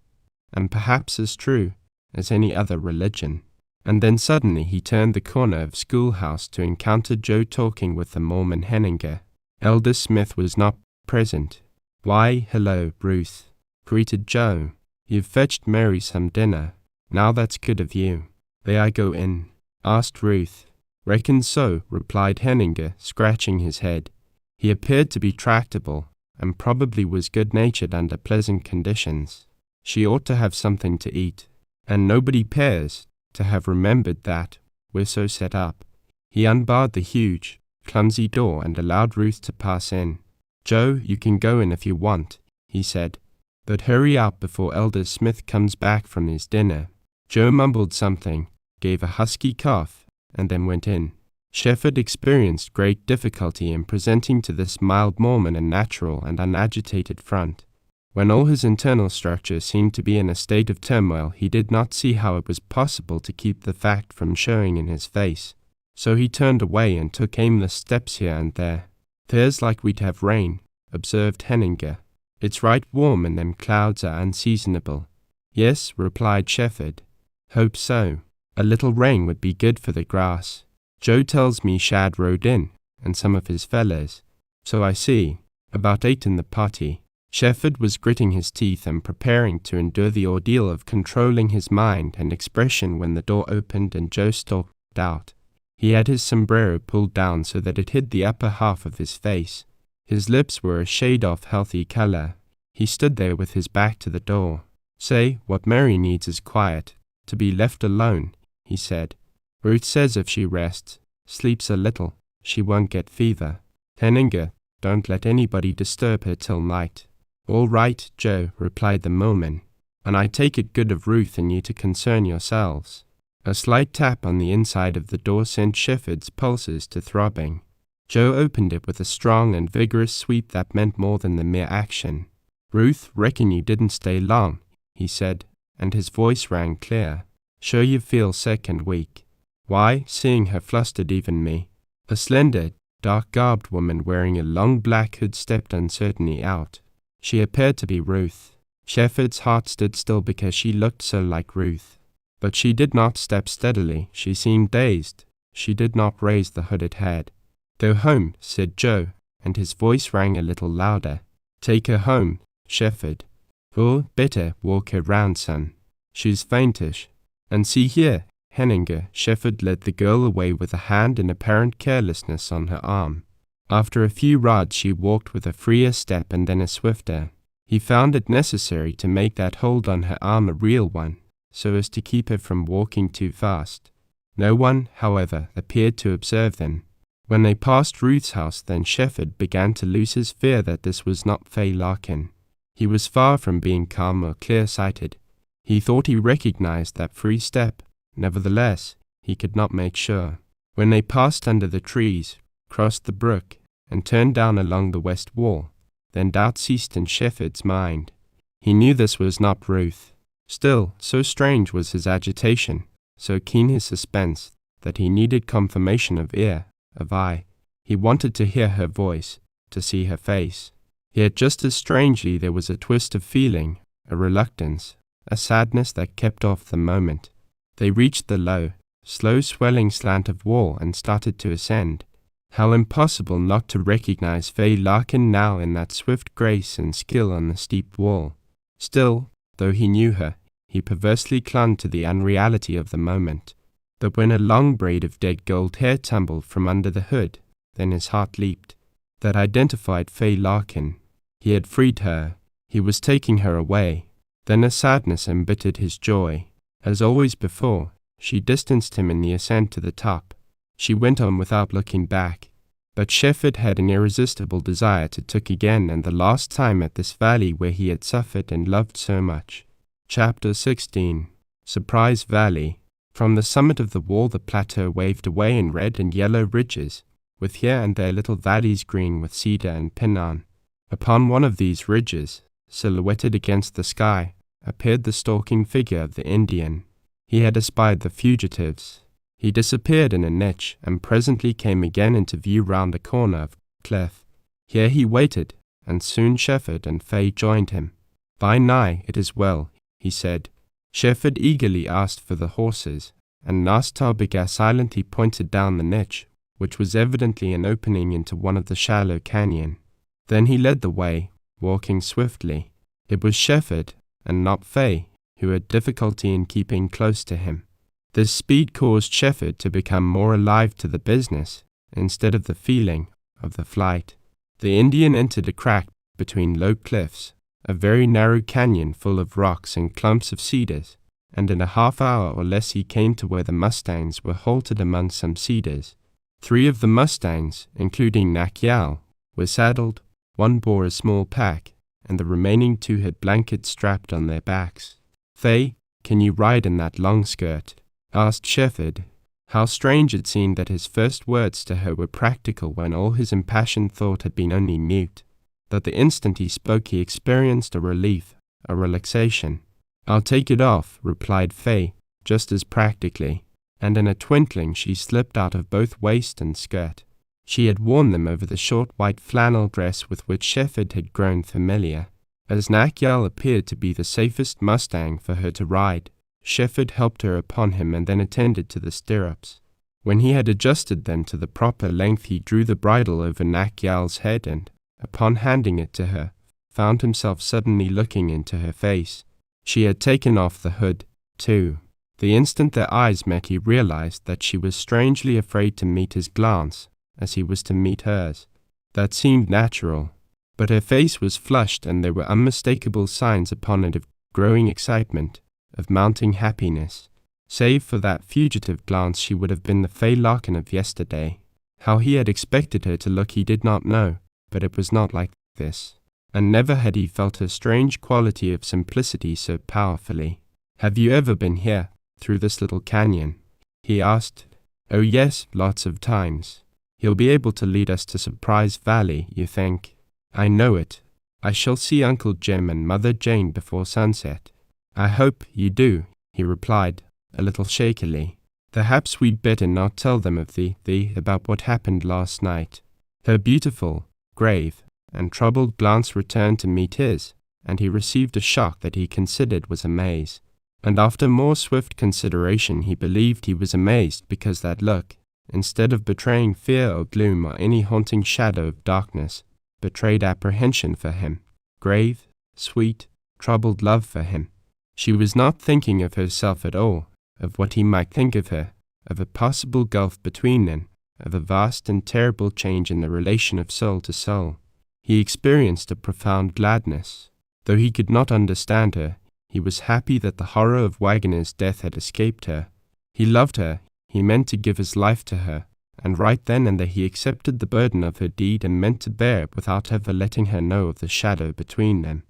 and perhaps as true, as any other religion. And then suddenly he turned the corner of schoolhouse to encounter Joe talking with the Mormon Henninger. Elder Smith was not present. "Why, hello, Ruth," greeted Joe. "You've fetched Mary some dinner. Now that's good of you." "May I go in?" asked Ruth. "Reckon so," replied Henninger, scratching his head. He appeared to be tractable, and probably was good-natured under pleasant conditions. She ought to have something to eat, and nobody cares to have remembered that we're so set up. He unbarred the huge, clumsy door and allowed Ruth to pass in. "Joe, you can go in if you want," he said, "but hurry out before Elder Smith comes back from his dinner." Joe mumbled something, gave a husky cough, and then went in. Shefford experienced great difficulty in presenting to this mild Mormon a natural and unagitated front. When all his internal structure seemed to be in a state of turmoil, he did not see how it was possible to keep the fact from showing in his face. So he turned away and took aimless steps here and there. "'Pears like we'd have rain," observed Henninger. "It's right warm and them clouds are unseasonable." "Yes," replied Shefford. "Hope so. A little rain would be good for the grass. Joe tells me Shad rode in, and some of his fellers. So I see. About 8 in the party." Shefford was gritting his teeth and preparing to endure the ordeal of controlling his mind and expression when the door opened and Joe stalked out. He had his sombrero pulled down so that it hid the upper half of his face. His lips were a shade of healthy color. He stood there with his back to the door. "Say, what Mary needs is quiet, to be left alone," he said. "Ruth says if she rests, sleeps a little, she won't get fever. Henninger, don't let anybody disturb her till night." "All right, Joe," replied the millman, "and I take it good of Ruth and you to concern yourselves." A slight tap on the inside of the door sent Shefford's pulses to throbbing. Joe opened it with a strong and vigorous sweep that meant more than the mere action. "Ruth, reckon you didn't stay long," he said, and his voice rang clear. "Sure you feel sick and weak." "Why, seeing her flustered even me." A slender, dark-garbed woman wearing a long black hood stepped uncertainly out. She appeared to be Ruth. Shefford's heart stood still because she looked so like Ruth. But she did not step steadily. She seemed dazed. She did not raise the hooded head. "Go home," said Joe, and his voice rang a little louder. "Take her home, Shefford. Or, better, walk her round, son. She's faintish. And see here, Henninger." Shefford led the girl away with a hand in apparent carelessness on her arm. After a few rods she walked with a freer step and then a swifter. He found it necessary to make that hold on her arm a real one, so as to keep her from walking too fast. No one, however, appeared to observe them. When they passed Ruth's house, then Shefford began to lose his fear that this was not Fay Larkin. He was far from being calm or clear-sighted. He thought he recognized that free step. Nevertheless, he could not make sure. When they passed under the trees, crossed the brook, and turned down along the west wall, then doubt ceased in Shefford's mind. He knew this was not Ruth. Still, so strange was his agitation, so keen his suspense, that he needed confirmation of ear, of eye. He wanted to hear her voice, to see her face. Yet just as strangely there was a twist of feeling, a reluctance, a sadness that kept off the moment. They reached the low, slow swelling slant of wall and started to ascend. How impossible not to recognize Fay Larkin now in that swift grace and skill on the steep wall. Still, though he knew her, he perversely clung to the unreality of the moment. But when a long braid of dead gold hair tumbled from under the hood, then his heart leaped. That identified Fay Larkin. He had freed her. He was taking her away. Then a sadness embittered his joy. As always before, she distanced him in the ascent to the top. She went on without looking back. But Shefford had an irresistible desire to look again and the last time at this valley where he had suffered and loved so much. Chapter 16. Surprise Valley. From the summit of the wall the plateau waved away in red and yellow ridges, with here and there little valleys green with cedar and pinon. Upon one of these ridges, silhouetted against the sky, appeared the stalking figure of the Indian. He had espied the fugitives. He disappeared in a niche and presently came again into view round a corner of cliff. Here he waited, and soon Shefford and Fay joined him. "By nigh, it is well," he said. Shefford eagerly asked for the horses, and Nastarbiga silently pointed down the niche, which was evidently an opening into one of the shallow canyon. Then he led the way, walking swiftly. It was Shefford, and not Fay, who had difficulty in keeping close to him. This speed caused Shefford to become more alive to the business, instead of the feeling of the flight. The Indian entered a crack between low cliffs, a very narrow canyon full of rocks and clumps of cedars, and in a half hour or less he came to where the mustangs were halted among some cedars. 3 of the mustangs, including Mack, were saddled, 1 bore a small pack, and the remaining 2 had blankets strapped on their backs. "Fay, can you ride in that long skirt?" asked Shefford. How strange it seemed that his first words to her were practical when all his impassioned thought had been only mute. That the instant he spoke he experienced a relief, a relaxation. "I'll take it off," replied Fay, just as practically, and in a twinkling she slipped out of both waist and skirt. She had worn them over the short white flannel dress with which Shefford had grown familiar. As Mack appeared to be the safest mustang for her to ride, Shefford helped her upon him and then attended to the stirrups. When he had adjusted them to the proper length he drew the bridle over Nakyal's head and, upon handing it to her, found himself suddenly looking into her face. She had taken off the hood, too. The instant their eyes met, he realized that she was strangely afraid to meet his glance, as he was to meet hers. That seemed natural, but her face was flushed and there were unmistakable signs upon it of growing excitement, of mounting happiness. Save for that fugitive glance, she would have been the Fay Larkin of yesterday. How he had expected her to look he did not know, but it was not like this. And never had he felt her strange quality of simplicity so powerfully. "Have you ever been here, through this little canyon?" he asked. "Oh yes, lots of times." "He'll be able to lead us to Surprise Valley, you think?" "I know it. I shall see Uncle Jim and Mother Jane before sunset." "I hope you do," he replied, a little shakily. "Perhaps we'd better not tell them of about what happened last night." Her beautiful, grave, and troubled glance returned to meet his, and he received a shock that he considered was amaze. And after more swift consideration he believed he was amazed because that look, instead of betraying fear or gloom or any haunting shadow of darkness, betrayed apprehension for him, grave, sweet, troubled love for him. She was not thinking of herself at all, of what he might think of her, of a possible gulf between them, of a vast and terrible change in the relation of soul to soul. He experienced a profound gladness. Though he could not understand her, he was happy that the horror of Waggoner's death had escaped her. He loved her, he meant to give his life to her, and right then and there he accepted the burden of her deed and meant to bear it without ever letting her know of the shadow between them.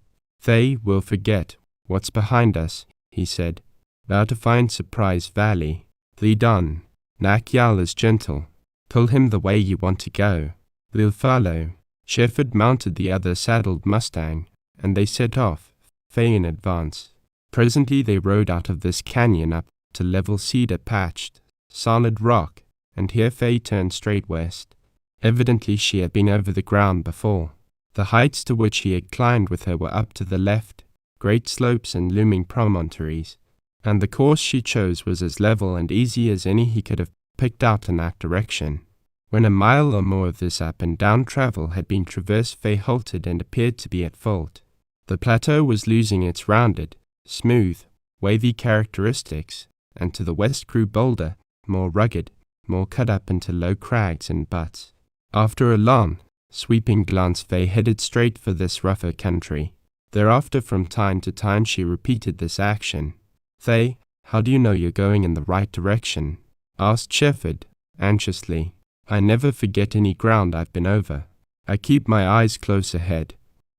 "They will forget what's behind us," he said. "Now to find Surprise Valley. Lead on. Mack Yal is gentle. Tell him the way you want to go. We'll follow." Shefford mounted the other saddled Mustang, and they set off, Fay in advance. Presently they rode out of this canyon up to level cedar-patched, solid rock, and here Fay turned straight west. Evidently she had been over the ground before. The heights to which he had climbed with her were up to the left, great slopes and looming promontories, and the course she chose was as level and easy as any he could have picked out in that direction. When a mile or more of this up and down travel had been traversed, Fay halted and appeared to be at fault. The plateau was losing its rounded, smooth, wavy characteristics, and to the west grew bolder, more rugged, more cut up into low crags and buttes. After a long, sweeping glance, Fay headed straight for this rougher country. Thereafter from time to time she repeated this action. "Fay, how do you know you're going in the right direction?" asked Shefford, anxiously. "I never forget any ground I've been over. I keep my eyes close ahead.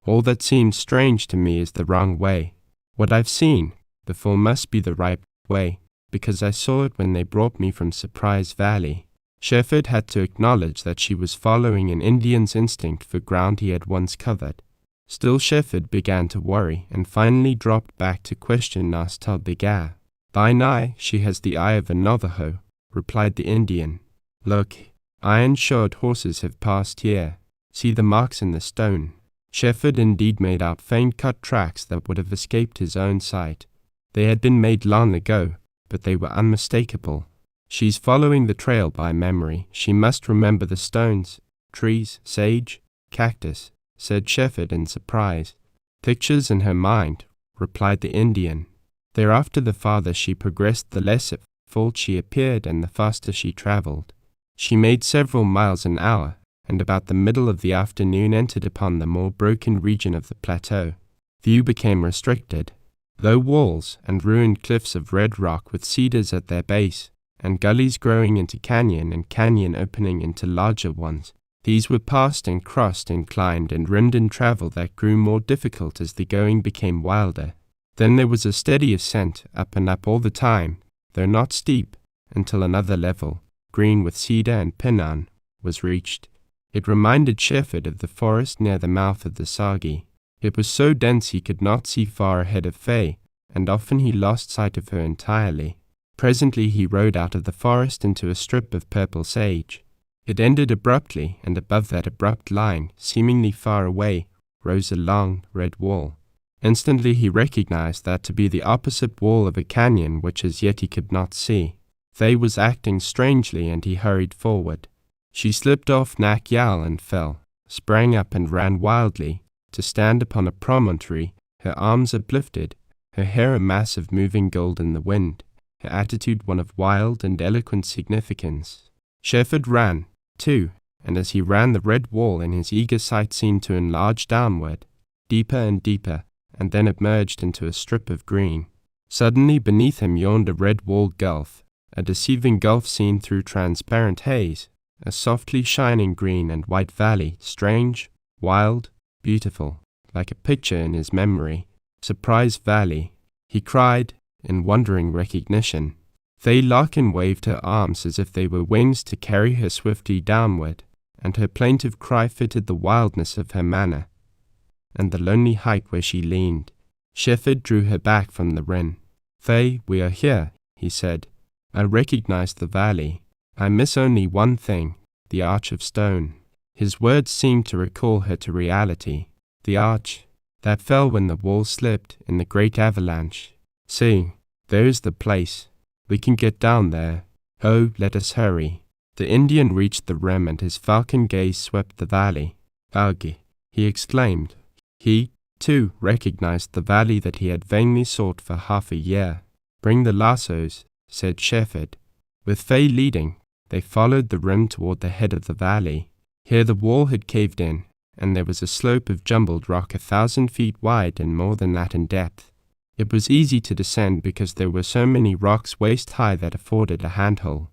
All that seems strange to me is the wrong way. What I've seen before must be the right way, because I saw it when they brought me from Surprise Valley." Shefford had to acknowledge that she was following an Indian's instinct for ground he had once covered. Still Shefford began to worry, and finally dropped back to question Nas Talbigar. "Thine eye, she has the eye of a Navajo," replied the Indian. "Look, iron-shod horses have passed here. See the marks in the stone." Shefford indeed made out faint-cut tracks that would have escaped his own sight. They had been made long ago, but they were unmistakable. "She's following the trail by memory. She must remember the stones, trees, sage, cactus," said Shefford in surprise. "Pictures in her mind," replied the Indian. Thereafter the farther she progressed, the less at fault she appeared and the faster she traveled. She made several miles an hour, and about the middle of the afternoon entered upon the more broken region of the plateau. View became restricted. Low walls and ruined cliffs of red rock with cedars at their base, and gullies growing into canyon and canyon opening into larger ones. These were passed and crossed and climbed and rimmed in travel that grew more difficult as the going became wilder. Then there was a steady ascent, up and up all the time, though not steep, until another level, green with cedar and pinon, was reached. It reminded Shefford of the forest near the mouth of the Sagi. It was so dense he could not see far ahead of Fay, and often he lost sight of her entirely. Presently he rode out of the forest into a strip of purple sage. It ended abruptly, and above that abrupt line, seemingly far away, rose a long, red wall. Instantly he recognized that to be the opposite wall of a canyon which as yet he could not see. Fay was acting strangely, and he hurried forward. She slipped off Mack Yal and fell, sprang up and ran wildly, to stand upon a promontory, her arms uplifted, her hair a mass of moving gold in the wind, her attitude one of wild and eloquent significance. Shefford ran, too, and as he ran the red wall in his eager sight seemed to enlarge downward, deeper and deeper, and then it merged into a strip of green. Suddenly beneath him yawned a red-walled gulf, a deceiving gulf seen through transparent haze, a softly shining green and white valley, strange, wild, beautiful, like a picture in his memory. Surprise Valley, he cried, in wondering recognition. Faye Larkin waved her arms as if they were wings to carry her swiftly downward, and her plaintive cry fitted the wildness of her manner, and the lonely height where she leaned. Shefford drew her back from the rim. "Faye, we are here," he said. "I recognize the valley. I miss only one thing, the arch of stone." His words seemed to recall her to reality. The arch that fell when the wall slipped in the great avalanche. "See, there is the place. We can get down there. Oh, let us hurry." The Indian reached the rim and his falcon gaze swept the valley. "Augie," he exclaimed. He, too, recognized the valley that he had vainly sought for half a year. "Bring the lassos," said Shefford. With Faye leading, they followed the rim toward the head of the valley. Here the wall had caved in, and there was a slope of jumbled rock 1,000 feet wide and more than that in depth. It was easy to descend because there were so many rocks waist high that afforded a handhold.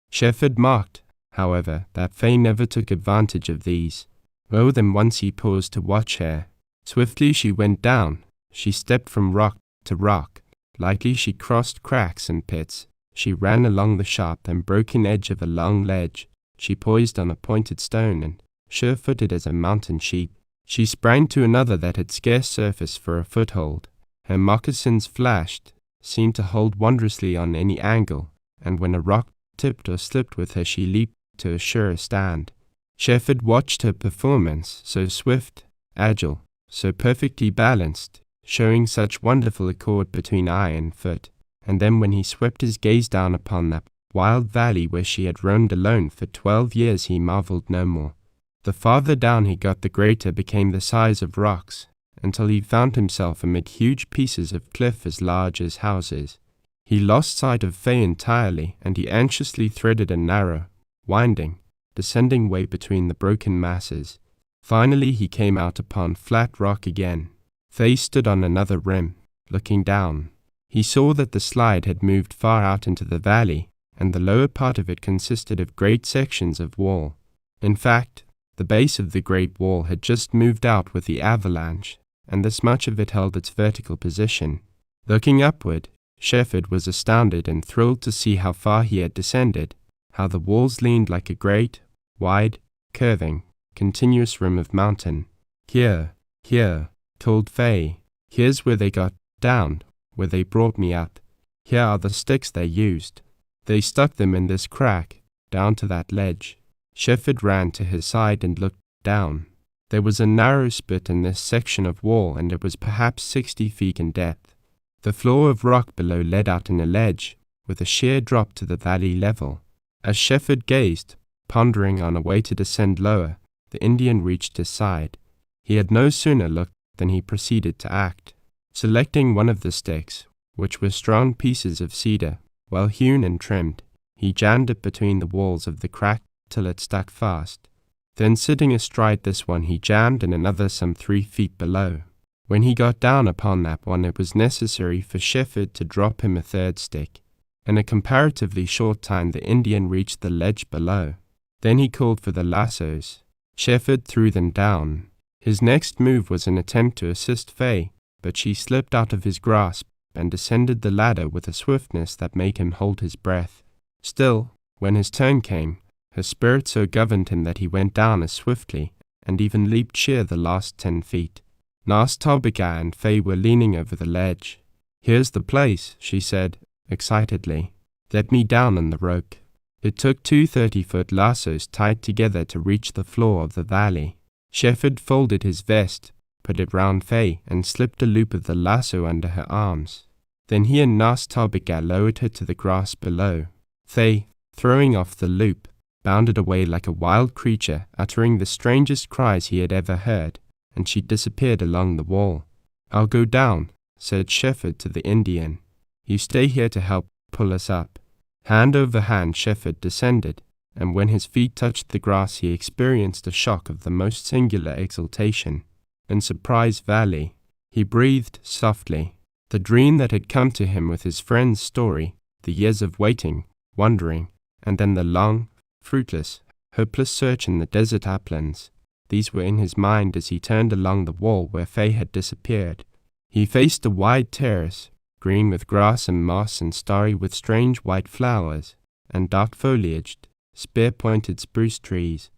Shefford marked, however, that Faye never took advantage of these. More than once he paused to watch her. Swiftly she went down. She stepped from rock to rock. Lightly she crossed cracks and pits. She ran along the sharp and broken edge of a long ledge. She poised on a pointed stone and, sure-footed as a mountain sheep, she sprang to another that had scarce surface for a foothold. Her moccasins flashed, seemed to hold wondrously on any angle, and when a rock tipped or slipped with her she leaped to a surer stand. Shefford watched her performance, so swift, agile, so perfectly balanced, showing such wonderful accord between eye and foot, and then when he swept his gaze down upon that wild valley where she had roamed alone for 12 years he marveled no more. The farther down he got, the greater became the size of rocks, until he found himself amid huge pieces of cliff as large as houses. He lost sight of Faye entirely, and he anxiously threaded a narrow, winding, descending way between the broken masses. Finally he came out upon flat rock again. Faye stood on another rim, looking down. He saw that the slide had moved far out into the valley, and the lower part of it consisted of great sections of wall. In fact, the base of the great wall had just moved out with the avalanche, and this much of it held its vertical position. Looking upward, Shefford was astounded and thrilled to see how far he had descended, how the walls leaned like a great, wide, curving, continuous rim of mountain. "Here, told Faye. "Here's where they got down, where they brought me up. Here are the sticks they used. They stuck them in this crack, down to that ledge." Shefford ran to his side and looked down. There was a narrow spit in this section of wall, and it was perhaps 60 feet in depth. The floor of rock below led out in a ledge, with a sheer drop to the valley level. As Shefford gazed, pondering on a way to descend lower, the Indian reached his side. He had no sooner looked than he proceeded to act. Selecting one of the sticks, which were strong pieces of cedar, well hewn and trimmed, he jammed it between the walls of the crack till it stuck fast. Then sitting astride this one he jammed in another some 3 feet below. When he got down upon that one it was necessary for Shefford to drop him a third stick. In a comparatively short time the Indian reached the ledge below. Then he called for the lassos. Shefford threw them down. His next move was an attempt to assist Faye, but she slipped out of his grasp and descended the ladder with a swiftness that made him hold his breath. Still, when his turn came, her spirit so governed him that he went down as swiftly, and even leaped sheer the last 10 feet. Nas Tobica and Faye were leaning over the ledge. "Here's the place," she said, excitedly. "Let me down on the rope." It took 2 30-foot lassos tied together to reach the floor of the valley. Shefford folded his vest, put it round Faye, and slipped a loop of the lasso under her arms. Then he and Nas Tobica lowered her to the grass below. Faye, throwing off the loop, bounded away like a wild creature, uttering the strangest cries he had ever heard, and she disappeared along the wall. "I'll go down," said Shefford to the Indian. "You stay here to help pull us up." Hand over hand Shefford descended, and when his feet touched the grass he experienced a shock of the most singular exultation. In Surprise Valley, he breathed softly. The dream that had come to him with his friend's story, the years of waiting, wondering, and then the long, fruitless, hopeless search in the desert uplands, these were in his mind as he turned along the wall where Faye had disappeared. He faced a wide terrace, green with grass and moss and starry with strange white flowers, and dark-foliaged, spear-pointed spruce trees.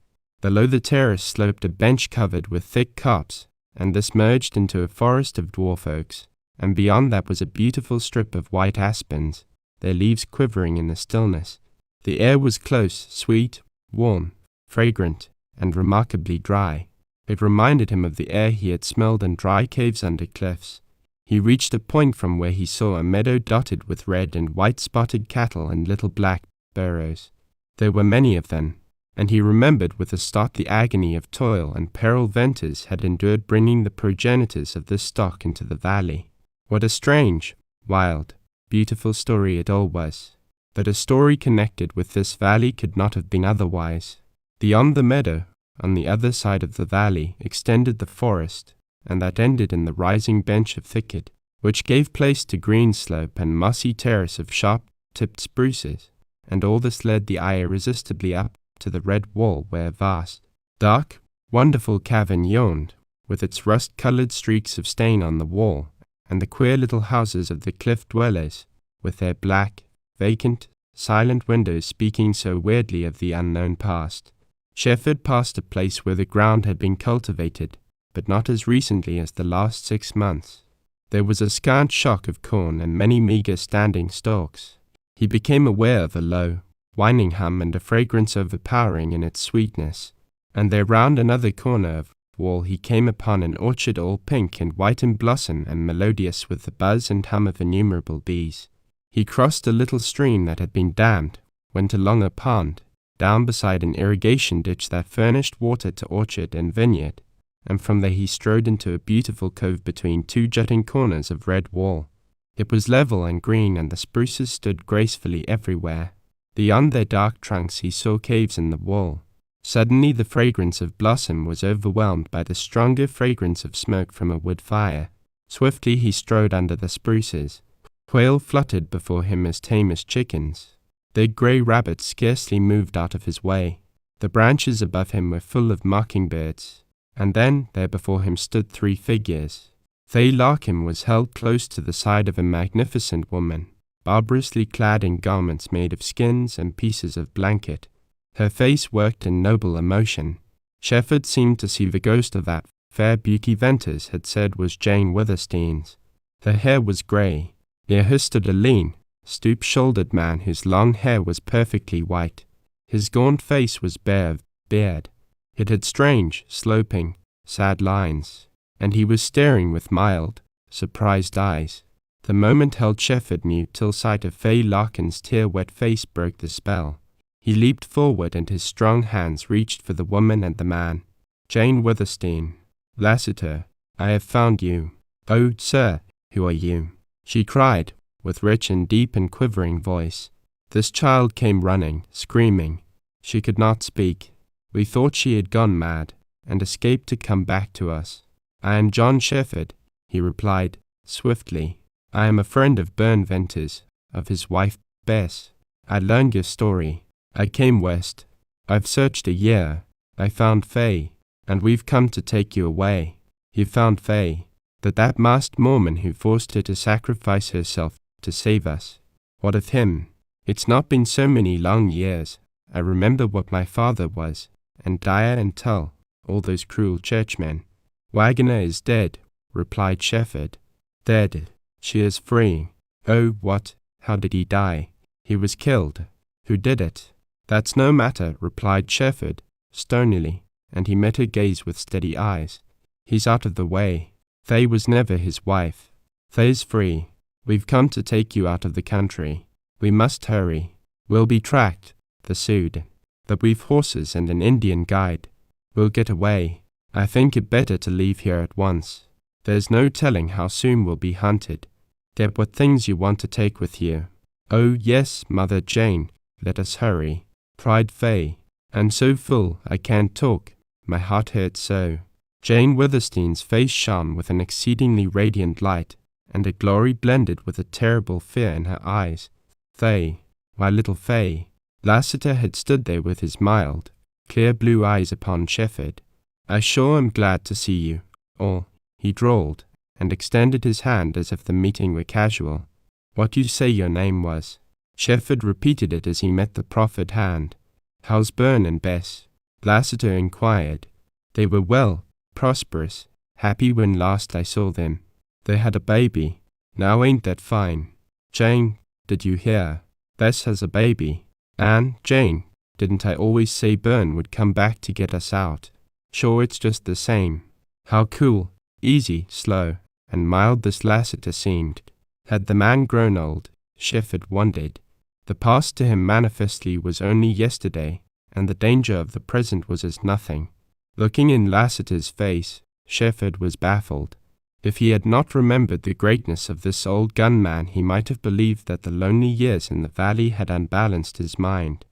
Below the terrace sloped a bench covered with thick copse, and this merged into a forest of dwarf oaks, and beyond that was a beautiful strip of white aspens, their leaves quivering in the stillness. The air was close, sweet, warm, fragrant, and remarkably dry. It reminded him of the air he had smelled in dry caves under cliffs. He reached a point from where he saw a meadow dotted with red and white spotted cattle and little black burros. There were many of them, and he remembered with a start the agony of toil and peril Venters had endured bringing the progenitors of this stock into the valley. What a strange, wild, beautiful story it all was. But a story connected with this valley could not have been otherwise. Beyond the meadow, on the other side of the valley, extended the forest, and that ended in the rising bench of thicket, which gave place to green slope and mossy terrace of sharp-tipped spruces, and all this led the eye irresistibly up to the red wall where a vast, dark, wonderful cavern yawned, with its rust-coloured streaks of stain on the wall, and the queer little houses of the cliff dwellers, with their black, vacant, silent windows speaking so weirdly of the unknown past. Shefford passed a place where the ground had been cultivated, but not as recently as the last 6 months. There was a scant shock of corn and many meagre standing stalks. He became aware of a low, whining hum and a fragrance overpowering in its sweetness, and there round another corner of wall he came upon an orchard all pink and white in blossom and melodious with the buzz and hum of innumerable bees. He crossed a little stream that had been dammed, went along a pond, down beside an irrigation ditch that furnished water to orchard and vineyard, and from there he strode into a beautiful cove between 2 jutting corners of red wall. It was level and green, and the spruces stood gracefully everywhere. Beyond their dark trunks he saw caves in the wall. Suddenly the fragrance of blossom was overwhelmed by the stronger fragrance of smoke from a wood fire. Swiftly he strode under the spruces. Quail fluttered before him as tame as chickens. Big grey rabbits scarcely moved out of his way. The branches above him were full of mockingbirds, and then there before him stood 3 figures. Faye Larkin was held close to the side of a magnificent woman, barbarously clad in garments made of skins and pieces of blanket. Her face worked in noble emotion. Shefford seemed to see the ghost of that fair beauty Venters had said was Jane Withersteen's. Her hair was grey. Near her stood a lean, stoop-shouldered man whose long hair was perfectly white. His gaunt face was bare of beard. It had strange, sloping, sad lines, and he was staring with mild, surprised eyes. The moment held Shefford mute till sight of Faye Larkin's tear-wet face broke the spell. He leaped forward and his strong hands reached for the woman and the man. "Jane Withersteen, Lassiter, I have found you." "Oh, sir, who are you?" she cried, with rich and deep and quivering voice. This child came running, screaming. She could not speak. We thought she had gone mad, and escaped to come back to us. "I am John Shefford," he replied, swiftly. "I am a friend of Bern Venters, of his wife, Bess. I learned your story. I came west. I've searched a year. I found Faye, and we've come to take you away." "You found Faye? That masked Mormon who forced her to sacrifice herself to save us. What of him? It's not been so many long years. I remember what my father was, and Dyer and Tull, all those cruel churchmen." "Waggoner is dead," replied Shefford. "Dead. She is free." "Oh, what? How did he die?" "He was killed." "Who did it?" "That's no matter," replied Shefford, stonily, and he met her gaze with steady eyes. "He's out of the way. Faye was never his wife. Faye's free. We've come to take you out of the country. We must hurry. We'll be tracked, pursued. But we've horses and an Indian guide. We'll get away. I think it better to leave here at once. There's no telling how soon we'll be hunted. Get what things you want to take with you." "Oh yes, Mother Jane, let us hurry," cried Fay. "I'm so full I can't talk, my heart hurts so." Jane Withersteen's face shone with an exceedingly radiant light, and a glory blended with a terrible fear in her eyes. "Fay, my little Fay." Lassiter had stood there with his mild, clear blue eyes upon Shefford. "I sure am glad to see you," or he drawled, and extended his hand as if the meeting were casual. "What you say your name was?" Shefford repeated it as he met the proffered hand. "How's Bern and Bess?" Lassiter inquired. "They were well, prosperous, happy when last I saw them. They had a baby. Now ain't that fine? Jane, did you hear? Bess has a baby. And, Jane, didn't I always say Bern would come back to get us out? Sure it's just the same." How cool, easy, slow, and mild this Lassiter seemed. Had the man grown old? Shefford wondered. The past to him manifestly was only yesterday, and the danger of the present was as nothing. Looking in Lassiter's face, Shefford was baffled. If he had not remembered the greatness of this old gunman, he might have believed that the lonely years in the valley had unbalanced his mind.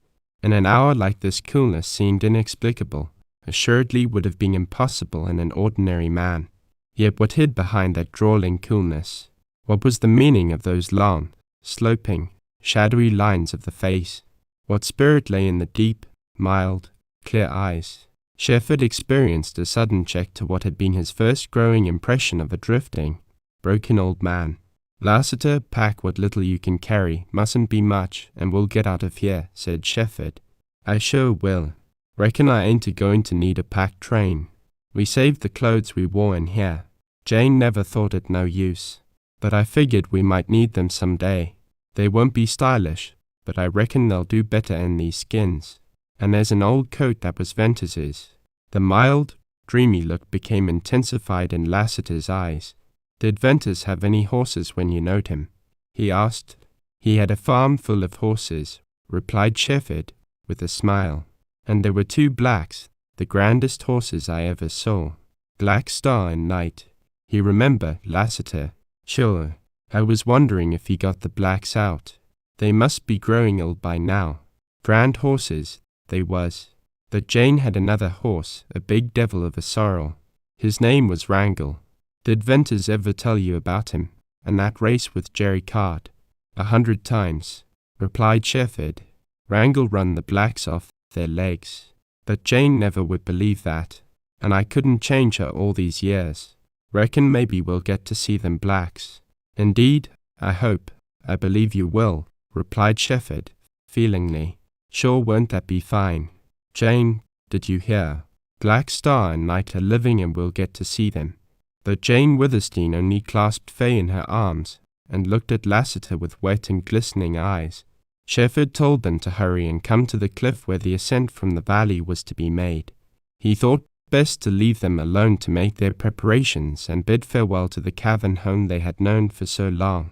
In an hour like this, coolness seemed inexplicable, assuredly would have been impossible in an ordinary man. Yet what hid behind that drawling coolness? What was the meaning of those long, sloping, shadowy lines of the face? What spirit lay in the deep, mild, clear eyes? Shefford experienced a sudden check to what had been his first growing impression of a drifting, broken old man. "Lassiter, pack what little you can carry, mustn't be much, and we'll get out of here," said Shefford. "I sure will. Reckon I ain't a-going to need a packed train. We saved the clothes we wore in here. Jane never thought it no use, but I figured we might need them some day. They won't be stylish, but I reckon they'll do better in these skins. And there's an old coat that was Ventus's." The mild, dreamy look became intensified in Lassiter's eyes. "Did Ventus have any horses when you knowed him?" he asked. "He had a farm full of horses," replied Shefford, with a smile. "And there were 2 blacks, the grandest horses I ever saw. Black Star and Night. You remember, Lassiter?" "Sure. I was wondering if he got the blacks out. They must be growing old by now. Grand horses, they was. But Jane had another horse, a big devil of a sorrel. His name was Wrangle. Did Ventus ever tell you about him, and that race with Jerry Card?" "100 times," replied Shefford. "Wrangle run the blacks off their legs. But Jane never would believe that, and I couldn't change her all these years. Reckon maybe we'll get to see them blacks." "Indeed, I hope, I believe you will," replied Shefford, feelingly. "Sure won't that be fine? Jane, did you hear? Black Star and Night are living and we'll get to see them." But Jane Withersteen only clasped Fay in her arms and looked at Lassiter with wet and glistening eyes. Shefford told them to hurry and come to the cliff where the ascent from the valley was to be made. He thought best to leave them alone to make their preparations and bid farewell to the cavern home they had known for so long.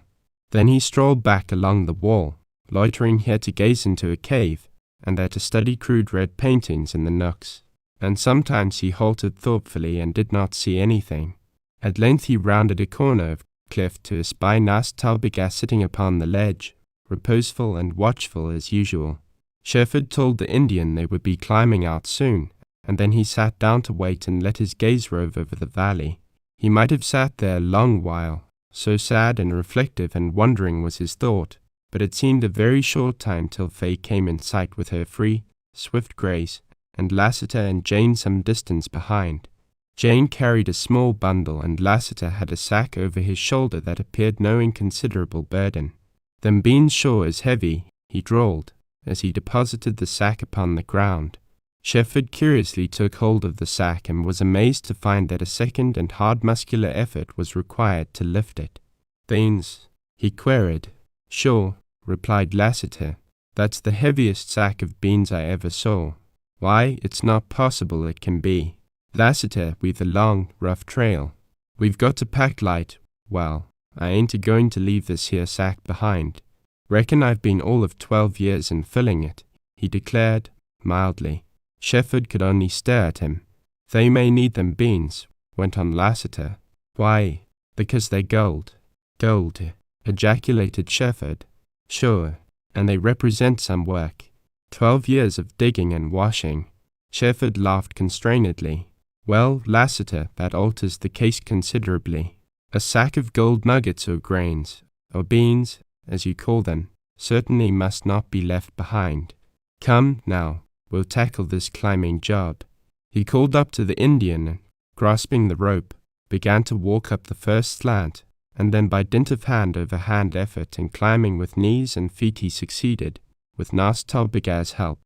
Then he strolled back along the wall, loitering here to gaze into a cave, and there to study crude red paintings in the nooks. And sometimes he halted thoughtfully and did not see anything. At length he rounded a corner of cliff to espy Nas Talbigas sitting upon the ledge, reposeful and watchful as usual. Shefford told the Indian they would be climbing out soon, and then he sat down to wait and let his gaze rove over the valley. He might have sat there a long while, so sad and reflective and wondering was his thought, but it seemed a very short time till Fay came in sight with her free, swift grace, and Lassiter and Jane some distance behind. Jane carried a small bundle, and Lassiter had a sack over his shoulder that appeared no inconsiderable burden. "Them beans sure is heavy," he drawled, as he deposited the sack upon the ground. Shefford curiously took hold of the sack and was amazed to find that a second and hard muscular effort was required to lift it. "Beans?" he queried. "Sure," replied Lassiter. "That's the heaviest sack of beans I ever saw. Why, it's not possible it can be. Lassiter, we've a long, rough trail. We've got to pack light. Well, I ain't a-going to leave this here sack behind. Reckon I've been all of 12 years in filling it," he declared, mildly. Shefford could only stare at him. "They may need them beans," went on Lassiter. "Why? Because they're gold." "Gold," ejaculated Shefford. Sure, and they represent some work. 12 years of digging and washing. Shefford laughed constrainedly. Well, Lassiter, that alters the case considerably. A sack of gold nuggets or grains, or beans, as you call them, certainly must not be left behind. Come, now, we'll tackle this climbing job. He called up to the Indian and, grasping the rope, began to walk up the first slant, and then by dint of hand-over-hand effort and climbing with knees and feet he succeeded, with Nas Talbigaz's help,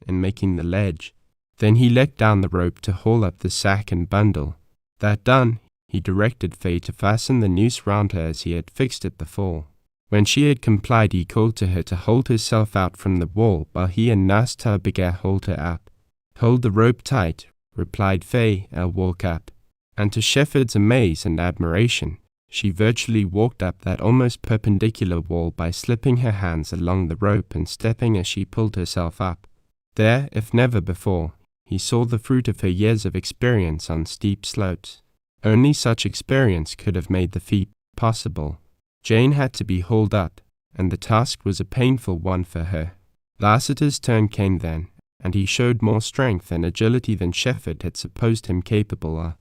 in making the ledge. Then he let down the rope to haul up the sack and bundle. That done, he directed Faye to fasten the noose round her as he had fixed it before. When she had complied, he called to her to hold herself out from the wall while he and Nas Talbigaz hauled her up. Hold the rope tight, replied Faye, I'll walk up. And to Shefford's amaze and admiration, she virtually walked up that almost perpendicular wall by slipping her hands along the rope and stepping as she pulled herself up. There, if never before, he saw the fruit of her years of experience on steep slopes. Only such experience could have made the feat possible. Jane had to be hauled up, and the task was a painful one for her. Lassiter's turn came then, and he showed more strength and agility than Shefford had supposed him capable of.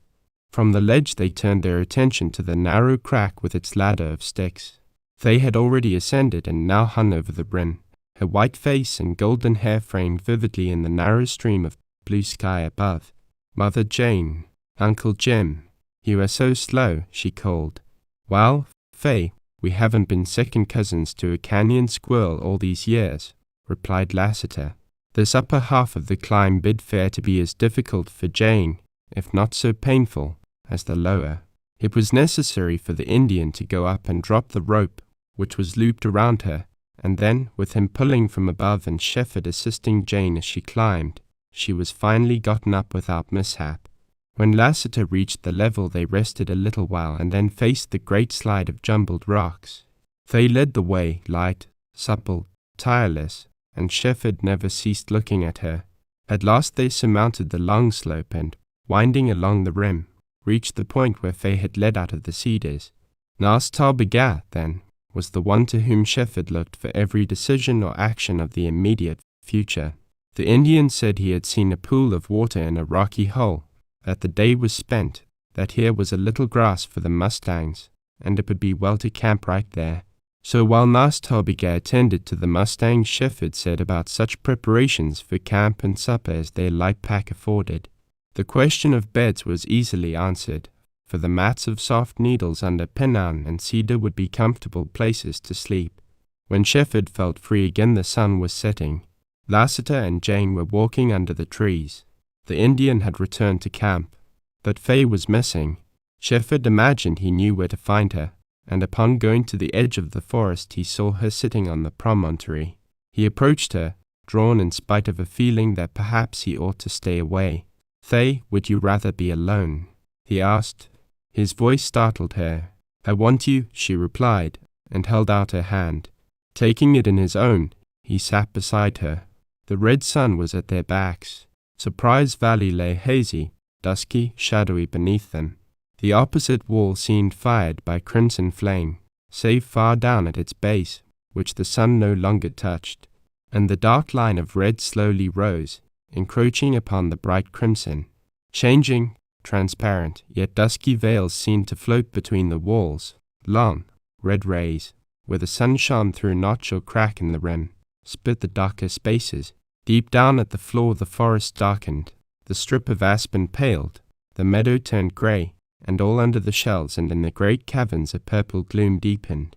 From the ledge they turned their attention to the narrow crack with its ladder of sticks. They had already ascended and now hung over the brim, her white face and golden hair framed vividly in the narrow stream of blue sky above. Mother Jane, Uncle Jim, you are so slow, she called. Well, Faye, we haven't been second cousins to a canyon squirrel all these years, replied Lassiter. This upper half of the climb bid fair to be as difficult for Jane, if not so painful, as the lower. It was necessary for the Indian to go up and drop the rope, which was looped around her, and then, with him pulling from above and Shefford assisting Jane as she climbed, she was finally gotten up without mishap. When Lassiter reached the level, they rested a little while and then faced the great slide of jumbled rocks. They led the way, light, supple, tireless, and Shefford never ceased looking at her. At last they surmounted the long slope and, winding along the rim, reached the point where Faye had led out of the cedars. Nas Talbigaz, then, was the one to whom Shefford looked for every decision or action of the immediate future. The Indian said he had seen a pool of water in a rocky hole, that the day was spent, that here was a little grass for the mustangs, and it would be well to camp right there. So while Nas Talbigaz attended to the mustangs, Shefford said about such preparations for camp and supper as their light pack afforded. The question of beds was easily answered, for the mats of soft needles under pinan and cedar would be comfortable places to sleep. When Shefford felt free again, the sun was setting. Lassiter and Jane were walking under the trees. The Indian had returned to camp, but Faye was missing. Shefford imagined he knew where to find her, and upon going to the edge of the forest he saw her sitting on the promontory. He approached her, drawn in spite of a feeling that perhaps he ought to stay away. Faye, would you rather be alone? He asked. His voice startled her. I want you, she replied, and held out her hand. Taking it in his own, he sat beside her. The red sun was at their backs. Surprise Valley lay hazy, dusky, shadowy beneath them. The opposite wall seemed fired by crimson flame, save far down at its base, which the sun no longer touched, and the dark line of red slowly rose, encroaching upon the bright crimson. Changing, transparent, yet dusky veils seemed to float between the walls, long, red rays, where the sun shone through a notch or crack in the rim, split the darker spaces. Deep down at the floor the forest darkened, the strip of aspen paled, the meadow turned grey, and all under the shells and in the great caverns a purple gloom deepened.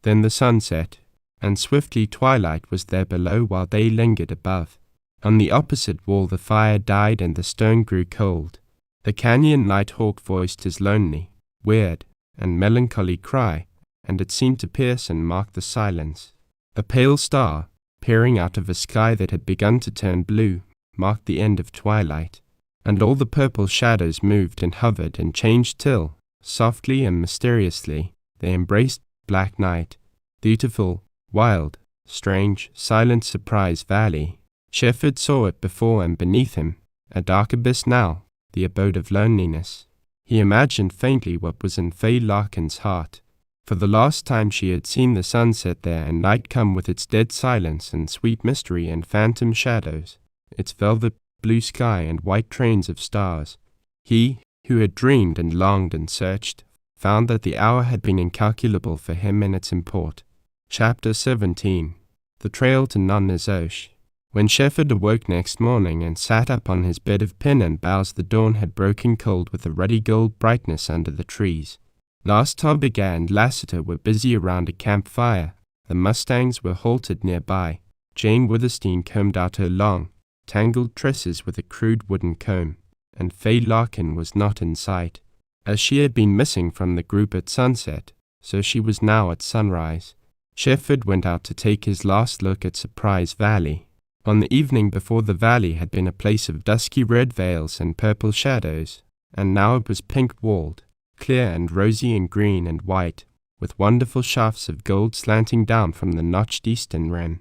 Then the sun set, and swiftly twilight was there below while they lingered above. On the opposite wall the fire died and the stone grew cold. The canyon nighthawk voiced his lonely, weird, and melancholy cry, and it seemed to pierce and mark the silence. A pale star, peering out of a sky that had begun to turn blue, marked the end of twilight, and all the purple shadows moved and hovered and changed till, softly and mysteriously, they embraced black night, beautiful, wild, strange, silent Surprise Valley. Shefford saw it before and beneath him, a dark abyss now, the abode of loneliness. He imagined faintly what was in Faye Larkin's heart, For the last time she had seen the sun set there and night come with its dead silence and sweet mystery and phantom shadows, its velvet blue sky and white trains of stars. He, who had dreamed and longed and searched, found that the hour had been incalculable for him in its import. Chapter 17. The Trail to Nonnazosh. When Shefford awoke next morning and sat up on his bed of pin and boughs, the dawn had broken cold with a ruddy gold brightness under the trees. Lassiter and Lassiter were busy around a campfire. The mustangs were halted nearby. Jane Withersteen combed out her long, tangled tresses with a crude wooden comb, and Fay Larkin was not in sight. As she had been missing from the group at sunset, so she was now at sunrise. Shefford went out to take his last look at Surprise Valley. On the evening before, the valley had been a place of dusky red veils and purple shadows, and now it was pink-walled, clear and rosy and green and white, with wonderful shafts of gold slanting down from the notched eastern rim.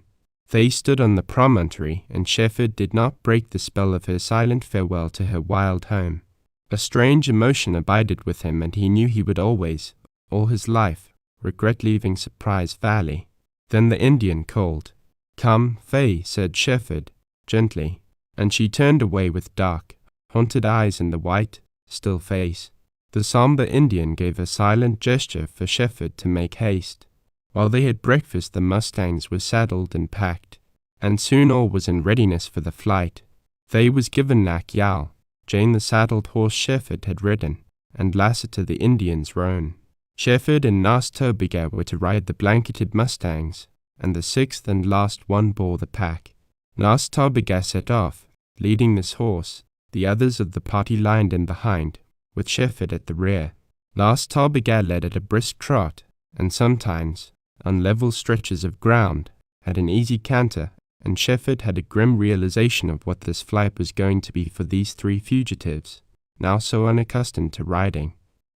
They stood on the promontory, and Shefford did not break the spell of her silent farewell to her wild home. A strange emotion abided with him, and he knew he would always, all his life, regret leaving Surprise Valley. Then the Indian called. "Come, Fay," said Shefford, gently, and she turned away with dark, haunted eyes and the white, still face. The somber Indian gave a silent gesture for Shefford to make haste. While they had breakfast, the mustangs were saddled and packed, and soon all was in readiness for the flight. Fay was given Mack Yowl, Jane the saddled horse Shefford had ridden, and Lassiter the Indian's roan. Shefford and Narrator were to ride the blanketed mustangs, and the sixth and last one bore the pack. Narrator set off, leading this horse. The others of the party lined in behind, with Shefford at the rear. Narrator led at a brisk trot, and sometimes, on level stretches of ground, had an easy canter, and Shefford had a grim realization of what this flight was going to be for these three fugitives, now so unaccustomed to riding.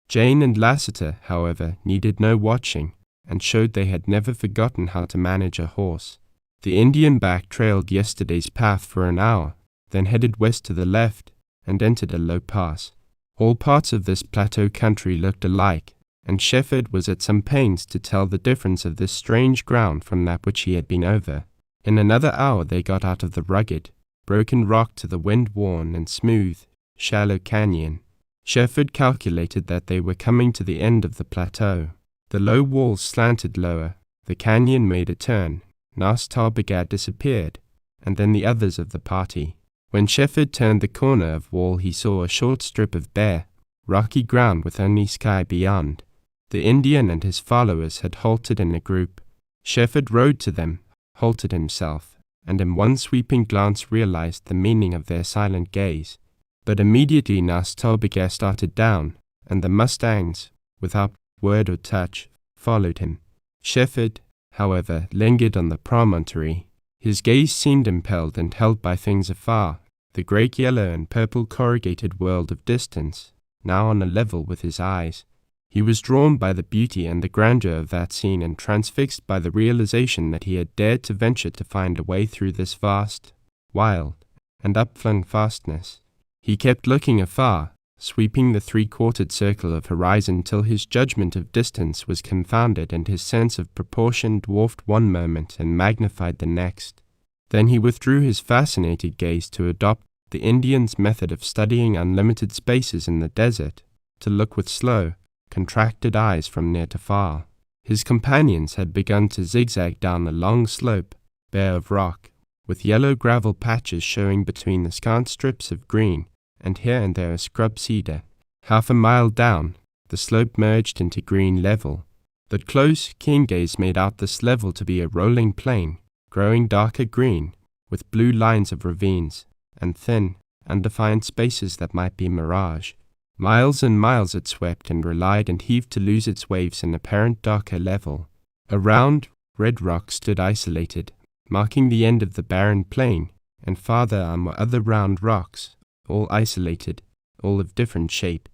Jane and Lassiter, however, needed no watching, and showed they had never forgotten how to manage a horse. The Indian back trailed yesterday's path for an hour, then headed west to the left, and entered a low pass. All parts of this plateau country looked alike, and Shefford was at some pains to tell the difference of this strange ground from that which he had been over. In another hour they got out of the rugged, broken rock to the wind-worn and smooth, shallow canyon. Shefford calculated that they were coming to the end of the plateau. The low walls slanted lower, the canyon made a turn, Narrator disappeared, and then the others of the party. When Shefford turned the corner of wall, he saw a short strip of bare, rocky ground with only sky beyond. The Indian and his followers had halted in a group. Shefford rode to them, halted himself, and in one sweeping glance realized the meaning of their silent gaze. But immediately Narrator started down, and the mustangs, without word or touch, followed him. Shefford, however, lingered on the promontory. His gaze seemed impelled and held by things afar, the great yellow and purple corrugated world of distance, now on a level with his eyes. He was drawn by the beauty and the grandeur of that scene, and transfixed by the realization that he had dared to venture to find a way through this vast, wild, and upflung fastness. He kept looking afar, sweeping the three-quartered circle of horizon till his judgment of distance was confounded and his sense of proportion dwarfed one moment and magnified the next. Then he withdrew his fascinated gaze to adopt the Indian's method of studying unlimited spaces in the desert, to look with slow, contracted eyes from near to far. His companions had begun to zigzag down a long slope, bare of rock, with yellow gravel patches showing between the scant strips of green, and here and there a scrub cedar. Half a mile down, the slope merged into green level. The close, keen gaze made out this level to be a rolling plain, growing darker green, with blue lines of ravines, and thin, undefined spaces that might be mirage. Miles and miles it swept and relied and heaved to lose its waves in apparent darker level. A round, red rock stood isolated, marking the end of the barren plain, and farther on were other round rocks, all isolated, all of different shape.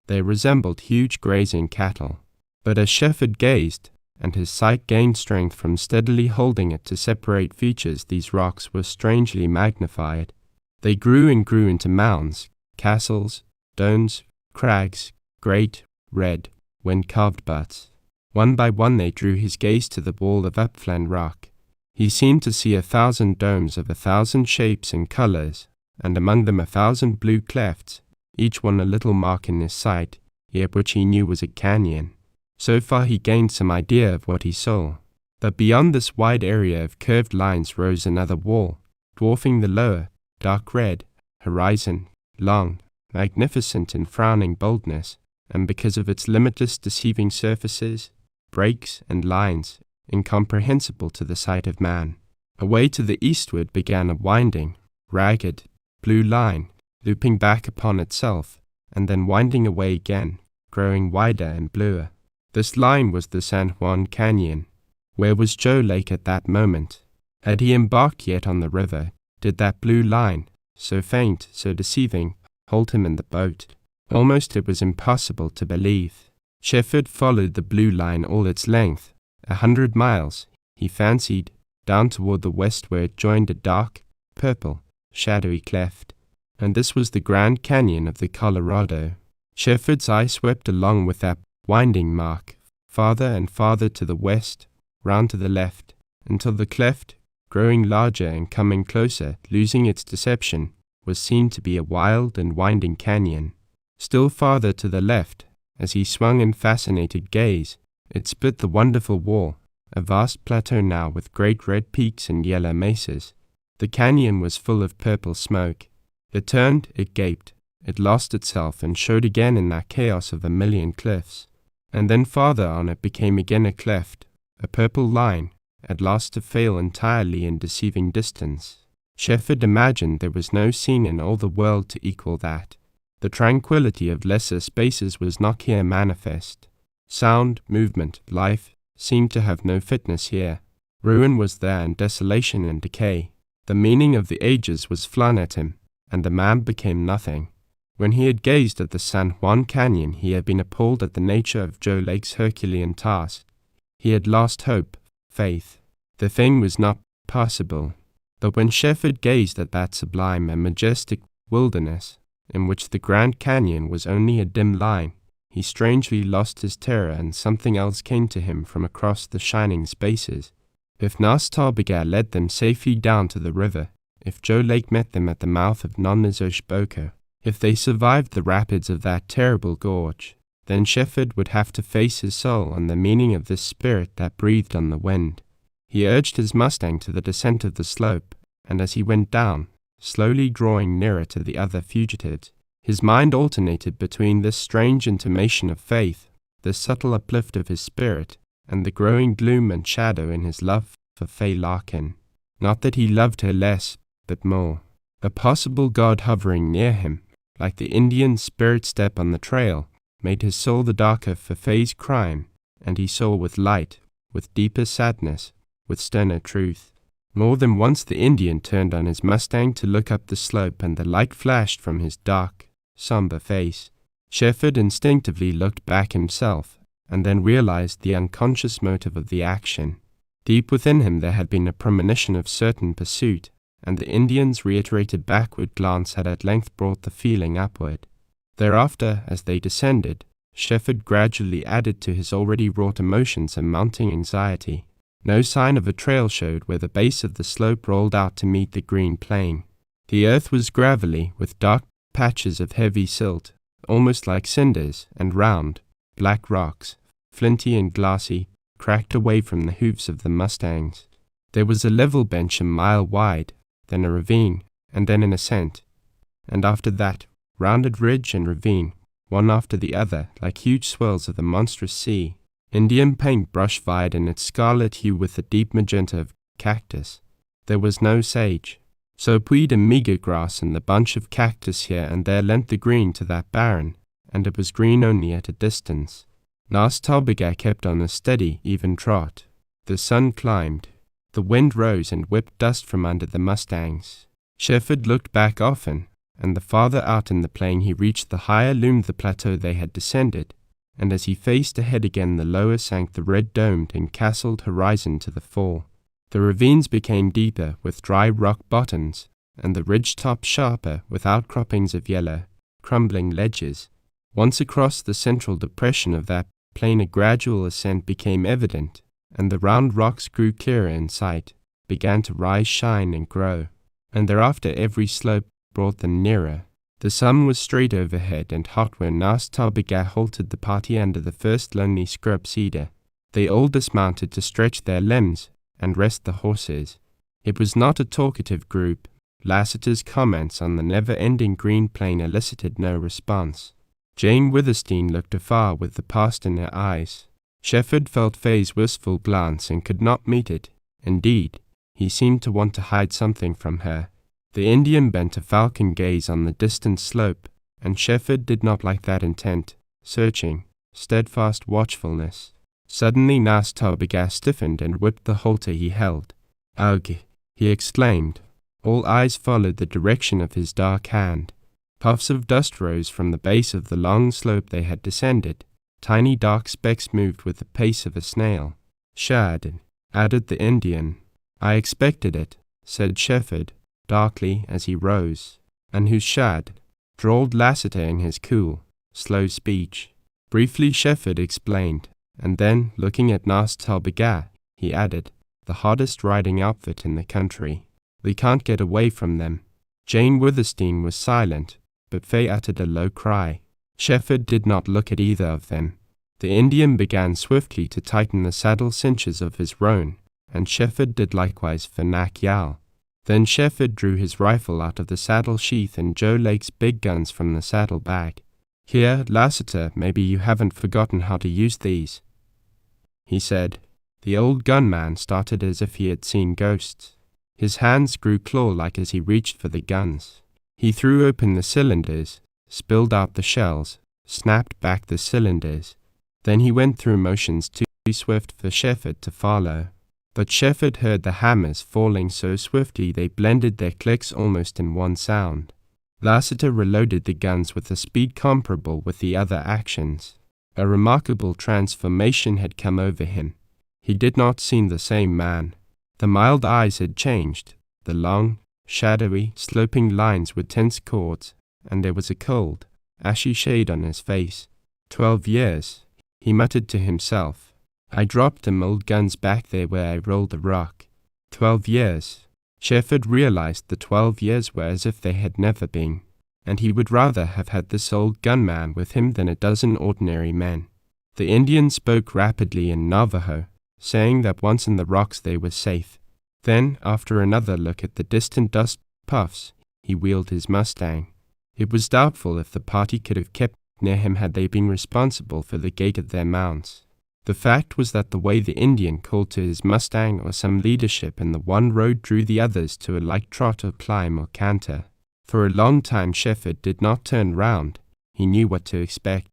They resembled huge grazing cattle. But as Shefford gazed, and his sight gained strength from steadily holding it to separate features, these rocks were strangely magnified. They grew and grew into mounds, castles, domes, crags, great, red, wind-carved butts. One by one they drew his gaze to the wall of upland rock. He seemed to see 1,000 domes of 1,000 shapes and colors, and among them 1,000 blue clefts, each one a little mark in his sight, yet which he knew was a canyon. So far he gained some idea of what he saw. But beyond this wide area of curved lines rose another wall, dwarfing the lower, dark red, horizon, long, magnificent in frowning boldness, and because of its limitless deceiving surfaces, breaks, and lines, incomprehensible to the sight of man. Away to the eastward began a winding, ragged, blue line, looping back upon itself, and then winding away again, growing wider and bluer. This line was the San Juan Canyon. Where was Joe Lake at that moment? Had he embarked yet on the river? Did that blue line, so faint, so deceiving, hold him in the boat? Almost it was impossible to believe. Shefford followed the blue line all its length, 100 miles, he fancied, down toward the west where it joined a dark, purple, shadowy cleft. And this was the Grand Canyon of the Colorado. Shefford's eye swept along with that winding mark, farther and farther to the west, round to the left, until the cleft, growing larger and coming closer, losing its deception, was seen to be a wild and winding canyon. Still farther to the left, as he swung in fascinated gaze, it split the wonderful wall, a vast plateau now with great red peaks and yellow mesas. The canyon was full of purple smoke. It turned, it gaped, it lost itself and showed again in that chaos of 1,000,000 cliffs. And then farther on it became again a cleft, a purple line, at last to fail entirely in deceiving distance. Shefford imagined there was no scene in all the world to equal that. The tranquility of lesser spaces was not here manifest. Sound, movement, life seemed to have no fitness here. Ruin was there and desolation and decay. The meaning of the ages was flung at him, and the man became nothing. When he had gazed at the San Juan Canyon, he had been appalled at the nature of Joe Lake's Herculean task. He had lost hope, faith. The thing was not possible. But when Shefford gazed at that sublime and majestic wilderness, in which the Grand Canyon was only a dim line, he strangely lost his terror, and something else came to him from across the shining spaces. If Nas Tarbigar led them safely down to the river, if Joe Lake met them at the mouth of Nonnezoshboka, if they survived the rapids of that terrible gorge, then Shefford would have to face his soul on the meaning of this spirit that breathed on the wind. He urged his Mustang to the descent of the slope, and as he went down, slowly drawing nearer to the other fugitives, his mind alternated between this strange intimation of faith, this subtle uplift of his spirit, and the growing gloom and shadow in his love for Fay Larkin. Not that he loved her less, but more. A possible God hovering near him, like the Indian spirit step on the trail, made his soul the darker for Fay's crime, and he saw with light, with deeper sadness, with sterner truth. More than once the Indian turned on his Mustang to look up the slope, and the light flashed from his dark, somber face. Shefford instinctively looked back himself, and then realized the unconscious motive of the action. Deep within him there had been a premonition of certain pursuit, and the Indian's reiterated backward glance had at length brought the feeling upward. Thereafter, as they descended, Shefford gradually added to his already wrought emotions a mounting anxiety. No sign of a trail showed where the base of the slope rolled out to meet the green plain. The earth was gravelly, with dark patches of heavy silt, almost like cinders, and round, black rocks, flinty and glassy, cracked away from the hoofs of the Mustangs. There was a level bench a mile wide, then a ravine, and then an ascent, and after that, rounded ridge and ravine, one after the other, like huge swells of the monstrous sea. Indian paint brush vied in its scarlet hue with the deep magenta of cactus. There was no sage. Soapweed and meager grass and the bunch of cactus here and there lent the green to that barren, and it was green only at a distance. Nas Tarbigar kept on a steady, even trot. The sun climbed. The wind rose and whipped dust from under the Mustangs. Shefford looked back often, and the farther out in the plain he reached the higher loomed the plateau they had descended, and as he faced ahead again the lower sank the red-domed and castled horizon to the fore. The ravines became deeper, with dry rock bottoms, and the ridge-tops sharper, with outcroppings of yellow, crumbling ledges. Once across the central depression of that plain a gradual ascent became evident, and the round rocks grew clearer in sight, began to rise, shine, and grow, and thereafter every slope brought them nearer. The sun was straight overhead and hot when Nas Tarbiga halted the party under the first lonely scrub cedar. They all dismounted to stretch their limbs and rest the horses. It was not a talkative group. Lassiter's comments on the never-ending green plain elicited no response. Jane Withersteen looked afar with the past in her eyes. Shefford felt Faye's wistful glance and could not meet it. Indeed, he seemed to want to hide something from her. The Indian bent a falcon gaze on the distant slope, and Shefford did not like that intent, searching, steadfast watchfulness. Suddenly Nas Tarbiga stiffened and whipped the halter he held. "Ugh!" he exclaimed. All eyes followed the direction of his dark hand. Puffs of dust rose from the base of the long slope they had descended. Tiny dark specks moved with the pace of a snail. "Shad," added the Indian. "I expected it," said Shefford, darkly, as he rose. "And who's Shad?" drawled Lassiter in his cool, slow speech. Briefly Shefford explained, and then, looking at Nas Tarbiga, he added, "The hottest riding outfit in the country. We can't get away from them." Jane Withersteen was silent, but Faye uttered a low cry. Shefford did not look at either of them. The Indian began swiftly to tighten the saddle cinches of his roan, and Shefford did likewise for Nak Yal. Then Shefford drew his rifle out of the saddle sheath and Joe Lake's big guns from the saddle bag. "Here, Lassiter, maybe you haven't forgotten how to use these," he said. The old gunman started as if he had seen ghosts. His hands grew claw-like as he reached for the guns. He threw open the cylinders, spilled out the shells, snapped back the cylinders. Then he went through motions too swift for Shefford to follow. But Shefford heard the hammers falling so swiftly they blended their clicks almost in one sound. Lassiter reloaded the guns with a speed comparable with the other actions. A remarkable transformation had come over him. He did not seem the same man. The mild eyes had changed. The long, shadowy, sloping lines were tense cords, and there was a cold, ashy shade on his face. 12 years, he muttered to himself. "I dropped them old guns back there where I rolled the rock. 12 years. Shefford realized the 12 years were as if they had never been, and he would rather have had this old gunman with him than a dozen ordinary men. The Indian spoke rapidly in Navajo, saying that once in the rocks they were safe. Then, after another look at the distant dust puffs, he wheeled his Mustang. It was doubtful if the party could have kept near him had they been responsible for the gait of their mounts. The fact was that the way the Indian called to his Mustang or some leadership in the one road drew the others to a light trot or climb or canter. For a long time Shefford did not turn round. He knew what to expect.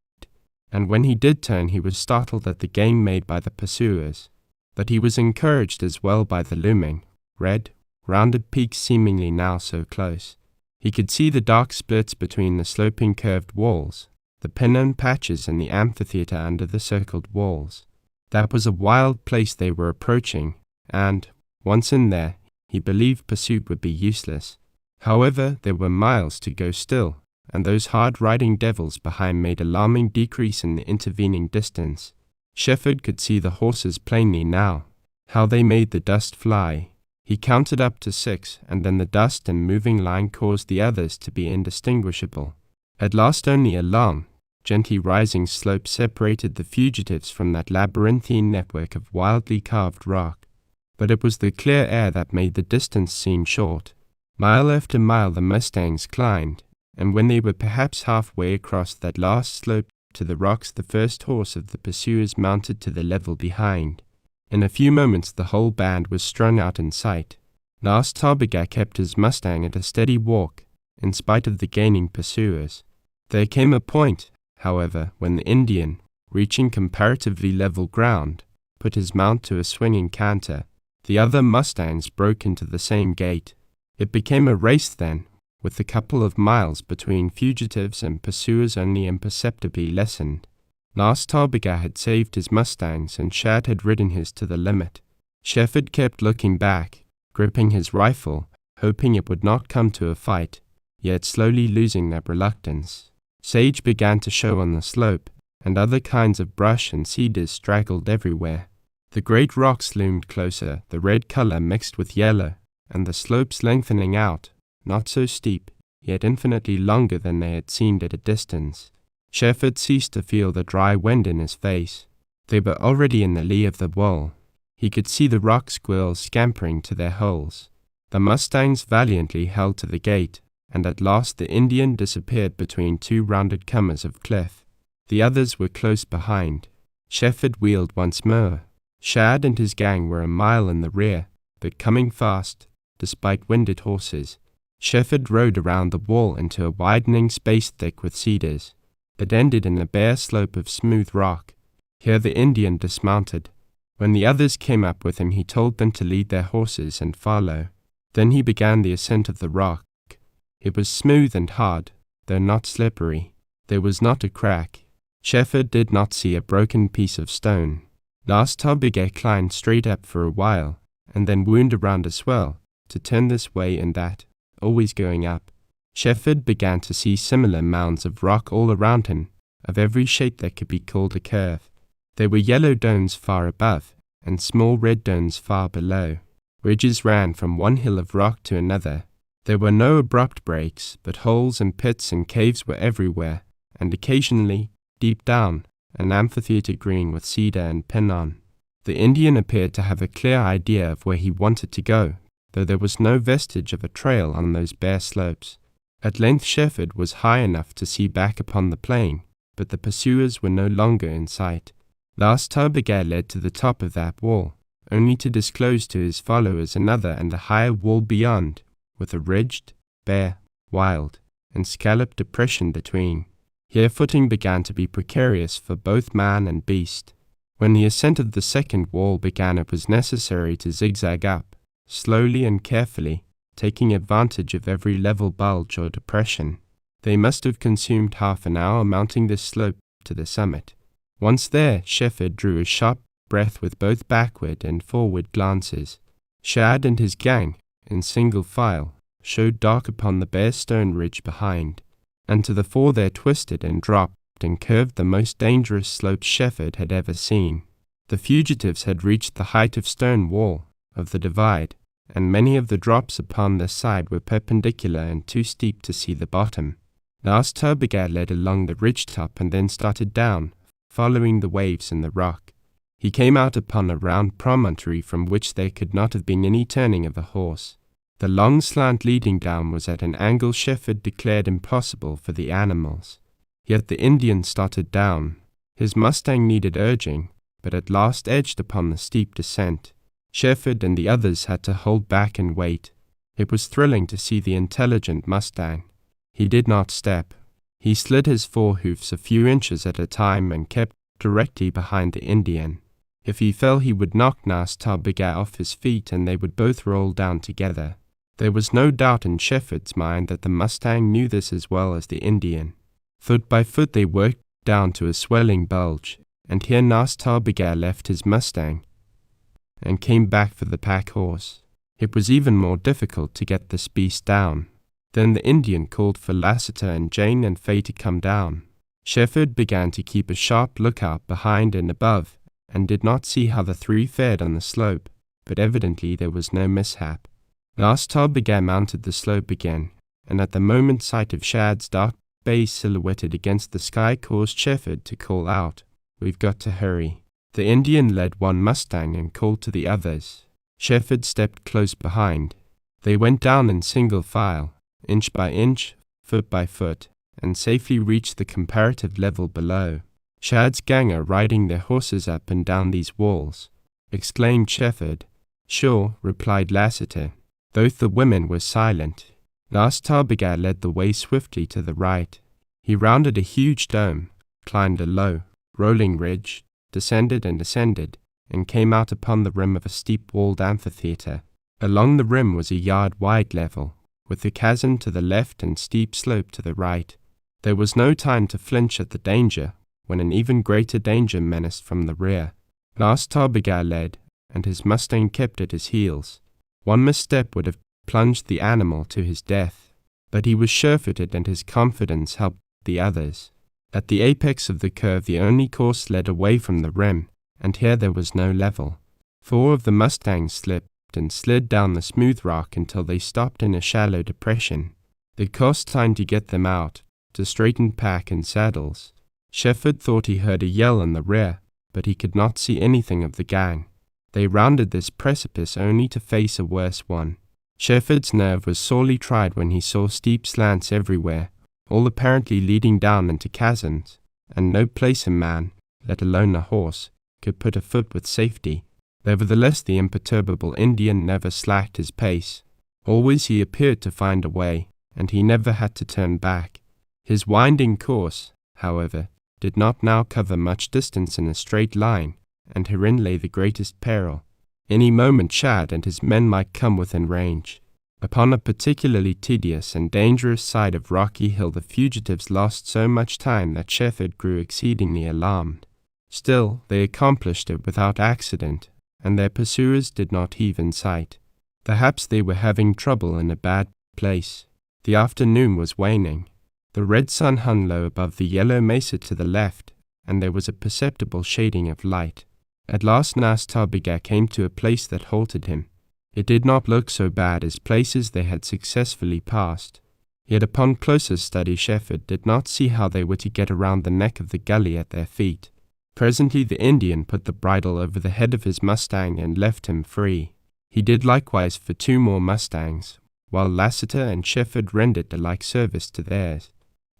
And when he did turn he was startled at the game made by the pursuers. But he was encouraged as well by the looming, red, rounded peaks seemingly now so close. He could see the dark splits between the sloping curved walls, the pin-on patches and the amphitheater under the circled walls. That was a wild place they were approaching, and, once in there, he believed pursuit would be useless. However, there were miles to go still, and those hard-riding devils behind made alarming decrease in the intervening distance. Shefford could see the horses plainly now, how they made the dust fly. He counted up to 6, and then the dust and moving line caused the others to be indistinguishable. At last only a long, gently rising slope separated the fugitives from that labyrinthine network of wildly carved rock. But it was the clear air that made the distance seem short. Mile after mile the Mustangs climbed, and when they were perhaps halfway across that last slope to the rocks the first horse of the pursuers mounted to the level behind. In a few moments the whole band was strung out in sight. Nas Tarbiga kept his Mustang at a steady walk, in spite of the gaining pursuers. There came a point, however, when the Indian, reaching comparatively level ground, put his mount to a swinging canter. The other Mustangs broke into the same gait. It became a race then, with the couple of miles between fugitives and pursuers only imperceptibly lessened. Nas Tarbiga had saved his Mustangs and Shad had ridden his to the limit. Shefford kept looking back, gripping his rifle, hoping it would not come to a fight, yet slowly losing that reluctance. Sage began to show on the slope, and other kinds of brush and cedars straggled everywhere. The great rocks loomed closer, the red color mixed with yellow, and the slopes lengthening out, not so steep, yet infinitely longer than they had seemed at a distance. Shefford ceased to feel the dry wind in his face. They were already in the lee of the wall. He could see the rock squirrels scampering to their holes. The mustangs valiantly held to the gate, and at last the Indian disappeared between two rounded comers of cliff. The others were close behind. Shefford wheeled once more. Shad and his gang were a mile in the rear, but coming fast, despite winded horses. Shefford rode around the wall into a widening space thick with cedars. It ended in a bare slope of smooth rock. Here the Indian dismounted. When the others came up with him, he told them to lead their horses and follow. Then he began the ascent of the rock. It was smooth and hard, though not slippery. There was not a crack. Shefford did not see a broken piece of stone. Last Tarbigay climbed straight up for a while, and then wound around a swell, to turn this way and that, always going up. Shefford began to see similar mounds of rock all around him, of every shape that could be called a curve. There were yellow domes far above, and small red domes far below. Ridges ran from one hill of rock to another. There were no abrupt breaks, but holes and pits and caves were everywhere, and occasionally, deep down, an amphitheatre green with cedar and pinon. The Indian appeared to have a clear idea of where he wanted to go, though there was no vestige of a trail on those bare slopes. At length Shefford was high enough to see back upon the plain, but the pursuers were no longer in sight. Last Tarbigay led to the top of that wall, only to disclose to his followers another and a higher wall beyond, with a ridged, bare, wild, and scalloped depression between. Here footing began to be precarious for both man and beast. When the ascent of the second wall began, it was necessary to zigzag up, slowly and carefully, taking advantage of every level bulge or depression. They must have consumed half an hour mounting this slope to the summit. Once there, Shefford drew a sharp breath with both backward and forward glances. Shad and his gang, in single file, showed dark upon the bare stone ridge behind, and to the fore there twisted and dropped and curved the most dangerous slopes Shefford had ever seen. The fugitives had reached the height of stone wall of the divide, and many of the drops upon this side were perpendicular and too steep to see the bottom. Last Tarbigay led along the ridge top and then started down, following the waves in the rock. He came out upon a round promontory from which there could not have been any turning of a horse. The long slant leading down was at an angle Shefford declared impossible for the animals. Yet the Indian started down. His mustang needed urging, but at last edged upon the steep descent. Shefford and the others had to hold back and wait. It was thrilling to see the intelligent mustang. He did not step. He slid his forehoofs a few inches at a time and kept directly behind the Indian. If he fell, he would knock Last Tarbigay off his feet and they would both roll down together. There was no doubt in Shefford's mind that the mustang knew this as well as the Indian. Foot by foot they worked down to a swelling bulge, and here Last Tarbigay left his mustang and came back for the pack horse. It was even more difficult to get this beast down. Then the Indian called for Lassiter and Jane and Faye to come down. Shefford began to keep a sharp lookout behind and above, and did not see how the three fared on the slope, but evidently there was no mishap. Last Tarbigay mounted the slope again, and at the moment sight of Shad's dark bay silhouetted against the sky caused Shefford to call out, "We've got to hurry." The Indian led one mustang and called to the others. Shefford stepped close behind. They went down in single file, inch by inch, foot by foot, and safely reached the comparative level below. "Shad's gang are riding their horses up and down these walls," exclaimed Shefford. "Sure," replied Lassiter. Both the women were silent. Last Tarbigay led the way swiftly to the right. He rounded a huge dome, climbed a low, rolling ridge, descended and ascended, and came out upon the rim of a steep-walled amphitheatre. Along the rim was a yard-wide level, with the chasm to the left and steep slope to the right. There was no time to flinch at the danger, when an even greater danger menaced from the rear. Last Tarbigay led, and his mustang kept at his heels. One misstep would have plunged the animal to his death, but he was sure-footed and his confidence helped the others. At the apex of the curve the only course led away from the rim, and here there was no level. 4 of the mustangs slipped and slid down the smooth rock until they stopped in a shallow depression. It cost time to get them out, to straighten pack and saddles. Shefford thought he heard a yell in the rear, but he could not see anything of the gang. They rounded this precipice only to face a worse one. Shefford's nerve was sorely tried when he saw steep slants everywhere, all apparently leading down into chasms, and no place a man, let alone a horse, could put a foot with safety. Nevertheless, the imperturbable Indian never slacked his pace. Always he appeared to find a way, and he never had to turn back. His winding course, however, did not now cover much distance in a straight line, and herein lay the greatest peril. Any moment Shad and his men might come within range. Upon a particularly tedious and dangerous side of Rocky Hill the fugitives lost so much time that Shefford grew exceedingly alarmed. Still, they accomplished it without accident, and their pursuers did not heave in sight. Perhaps they were having trouble in a bad place. The afternoon was waning. The red sun hung low above the yellow mesa to the left, and there was a perceptible shading of light. At last Nas Tarbiga came to a place that halted him. It did not look so bad as places they had successfully passed. Yet upon closer study Shefford did not see how they were to get around the neck of the gully at their feet. Presently the Indian put the bridle over the head of his mustang and left him free. He did likewise for 2 more mustangs, while Lassiter and Shefford rendered a like service to theirs.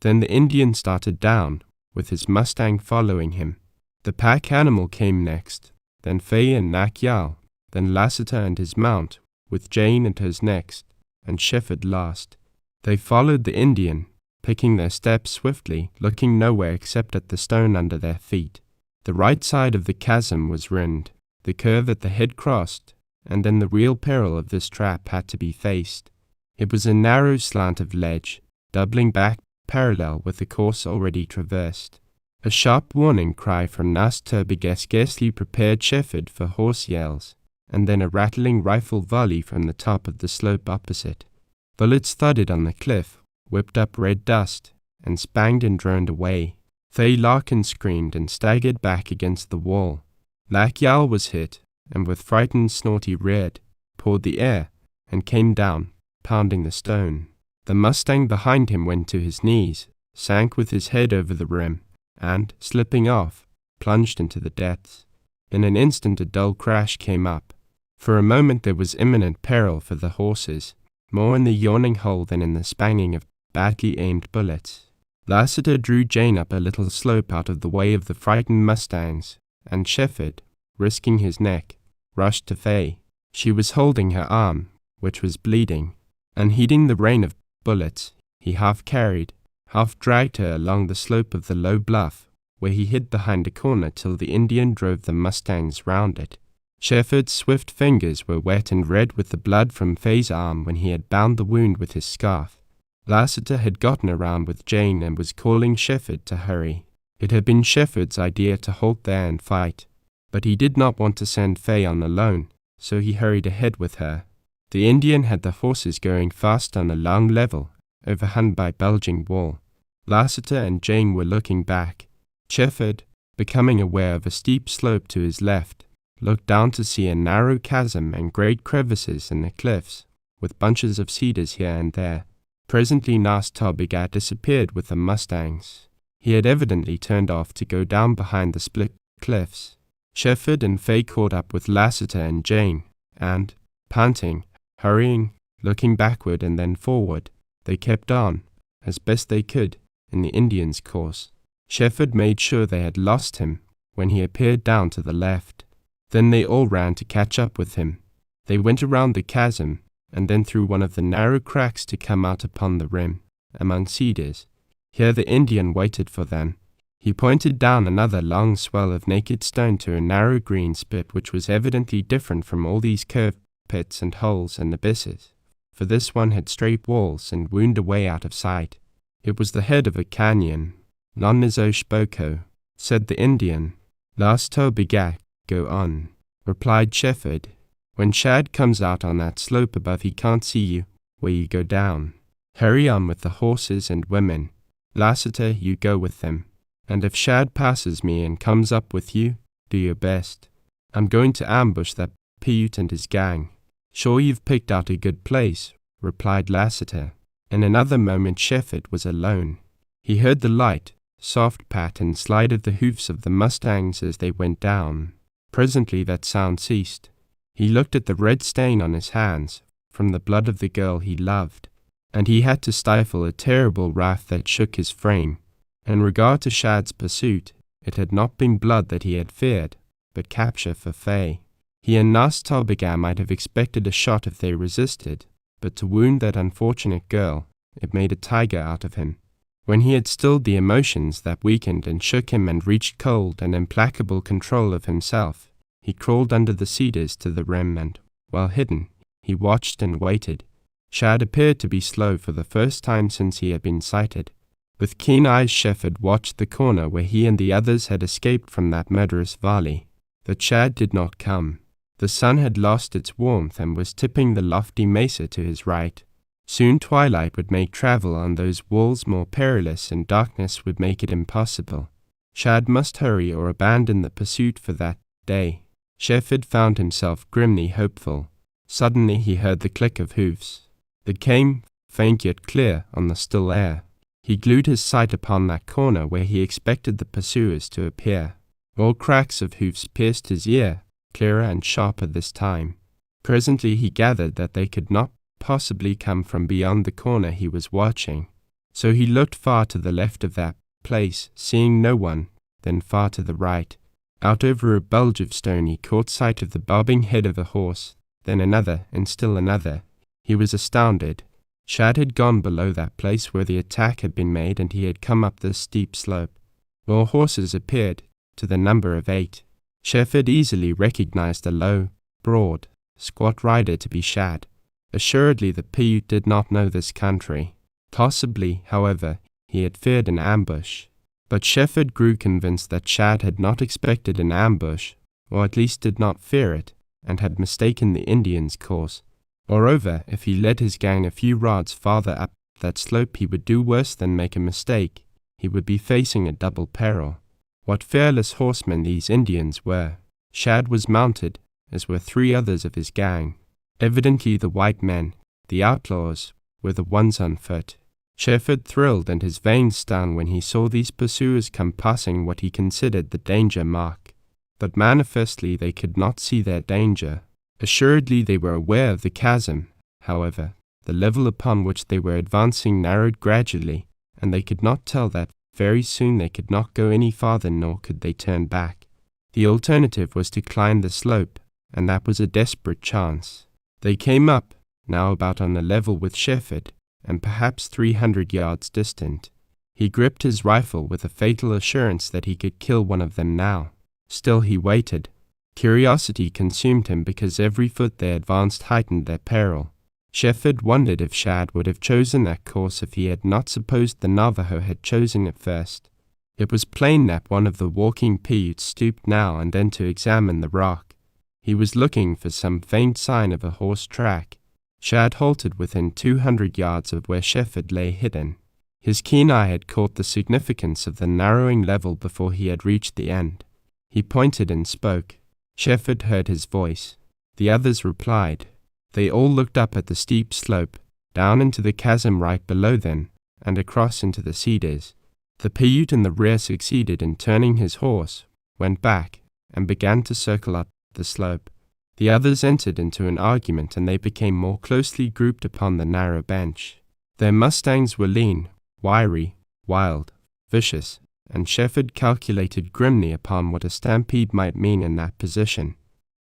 Then the Indian started down, with his mustang following him. The pack animal came next, then Faye and Mack Yal, then Lassiter and his mount, with Jane at his next, and Shefford last. They followed the Indian, picking their steps swiftly, looking nowhere except at the stone under their feet. The right side of the chasm was rinned, the curve at the head crossed, and then the real peril of this trap had to be faced. It was a narrow slant of ledge, doubling back parallel with the course already traversed. A sharp warning cry from Nas Tarbiga scarcely prepared Shefford for horse yells, and then a rattling rifle volley from the top of the slope opposite. Bullets thudded on the cliff, whipped up red dust, and spanged and droned away. Faye Larkin screamed and staggered back against the wall. Mack Yal was hit, and with frightened snort he reared, pawed the air, and came down, pounding the stone. The mustang behind him went to his knees, sank with his head over the rim, and, slipping off, plunged into the depths. In an instant a dull crash came up. For a moment there was imminent peril for the horses, more in the yawning hole than in the spanging of badly aimed bullets. Lassiter drew Jane up a little slope out of the way of the frightened mustangs, and Shefford, risking his neck, rushed to Faye. She was holding her arm, which was bleeding. Unheeding the rain of bullets, he half carried, half dragged her along the slope of the low bluff, where he hid behind a corner till the Indian drove the mustangs round it. Shefford's swift fingers were wet and red with the blood from Faye's arm when he had bound the wound with his scarf. Lassiter had gotten around with Jane and was calling Shefford to hurry. It had been Shefford's idea to halt there and fight, but he did not want to send Faye on alone, so he hurried ahead with her. The Indian had the horses going fast on a long level, overhung by bulging wall. Lassiter and Jane were looking back. Shefford, becoming aware of a steep slope to his left, looked down to see a narrow chasm and great crevices in the cliffs, with bunches of cedars here and there. Presently Nas Tarbiga disappeared with the mustangs. He had evidently turned off to go down behind the split cliffs. Shefford and Faye caught up with Lassiter and Jane, and, panting, hurrying, looking backward and then forward, they kept on, as best they could, in the Indian's course. Shefford made sure they had lost him when he appeared down to the left. Then they all ran to catch up with him. They went around the chasm, and then through one of the narrow cracks to come out upon the rim, among cedars. Here the Indian waited for them. He pointed down another long swell of naked stone to a narrow green spit which was evidently different from all these curved pits and holes and abysses, for this one had straight walls and wound away out of sight. It was the head of a canyon. Non nizo spoko, said the Indian. Last Tarbiga, go on, replied Shefford. When Shad comes out on that slope above he can't see you where you go down. Hurry on with the horses and women. Lassiter, you go with them. and if Shad passes me and comes up with you, do your best. I'm going to ambush that Paiute and his gang." "Sure you've picked out a good place," replied Lassiter. In another moment Shefford was alone. He heard the light, soft pat and slide of the hoofs of the mustangs as they went down. Presently that sound ceased. He looked at the red stain on his hands, from the blood of the girl he loved, and he had to stifle a terrible wrath that shook his frame. In regard to Shad's pursuit, it had not been blood that he had feared, but capture for Faye. He and Nas Tolbiga might have expected a shot if they resisted, but to wound that unfortunate girl, it made a tiger out of him. When he had stilled the emotions that weakened and shook him and reached cold and implacable control of himself, he crawled under the cedars to the rim and, while hidden, he watched and waited. Shad appeared to be slow for the first time since he had been sighted. With keen eyes Shefford watched the corner where he and the others had escaped from that murderous volley. But Shad did not come. The sun had lost its warmth and was tipping the lofty mesa to his right. Soon twilight would make travel on those walls more perilous and darkness would make it impossible. Shad must hurry or abandon the pursuit for that day. Shefford found himself grimly hopeful. Suddenly he heard the click of hoofs. They came, faint yet clear, on the still air. He glued his sight upon that corner where he expected the pursuers to appear. All cracks of hoofs pierced his ear, clearer and sharper this time. Presently he gathered that they could not possibly come from beyond the corner he was watching. So he looked far to the left of that place, seeing no one, then far to the right. Out over a bulge of stone he caught sight of the bobbing head of a horse, then another, and still another. He was astounded. Shad had gone below that place where the attack had been made, and he had come up this steep slope. More horses appeared, to the number of 8. Shefford easily recognized the low, broad, squat rider to be Shad. Assuredly the Paiute did not know this country. Possibly, however, he had feared an ambush. But Shefford grew convinced that Shad had not expected an ambush, or at least did not fear it, and had mistaken the Indians' course. Moreover, if he led his gang a few rods farther up that slope he would do worse than make a mistake. He would be facing a double peril. What fearless horsemen these Indians were. Shad was mounted, as were 3 others of his gang. Evidently the white men, the outlaws, were the ones on foot. Shefford thrilled and his veins stung when he saw these pursuers come passing what he considered the danger mark. But manifestly they could not see their danger. Assuredly they were aware of the chasm. However, the level upon which they were advancing narrowed gradually, and they could not tell that very soon they could not go any farther, nor could they turn back. The alternative was to climb the slope, and that was a desperate chance. They came up, now about on a level with Shefford, and perhaps 300 yards distant. He gripped his rifle with a fatal assurance that he could kill one of them now. Still he waited. Curiosity consumed him because every foot they advanced heightened their peril. Shefford wondered if Shad would have chosen that course if he had not supposed the Navajo had chosen it first. It was plain that one of the walking Paiutes stooped now and then to examine the rock. He was looking for some faint sign of a horse track. Shad halted within 200 yards of where Shefford lay hidden. His keen eye had caught the significance of the narrowing level before he had reached the end. He pointed and spoke. Shefford heard his voice. The others replied. They all looked up at the steep slope, down into the chasm right below them, and across into the cedars. The Paiute in the rear succeeded in turning his horse, went back, and began to circle up the slope. The others entered into an argument, and they became more closely grouped upon the narrow bench. Their mustangs were lean, wiry, wild, vicious, and Shefford calculated grimly upon what a stampede might mean in that position.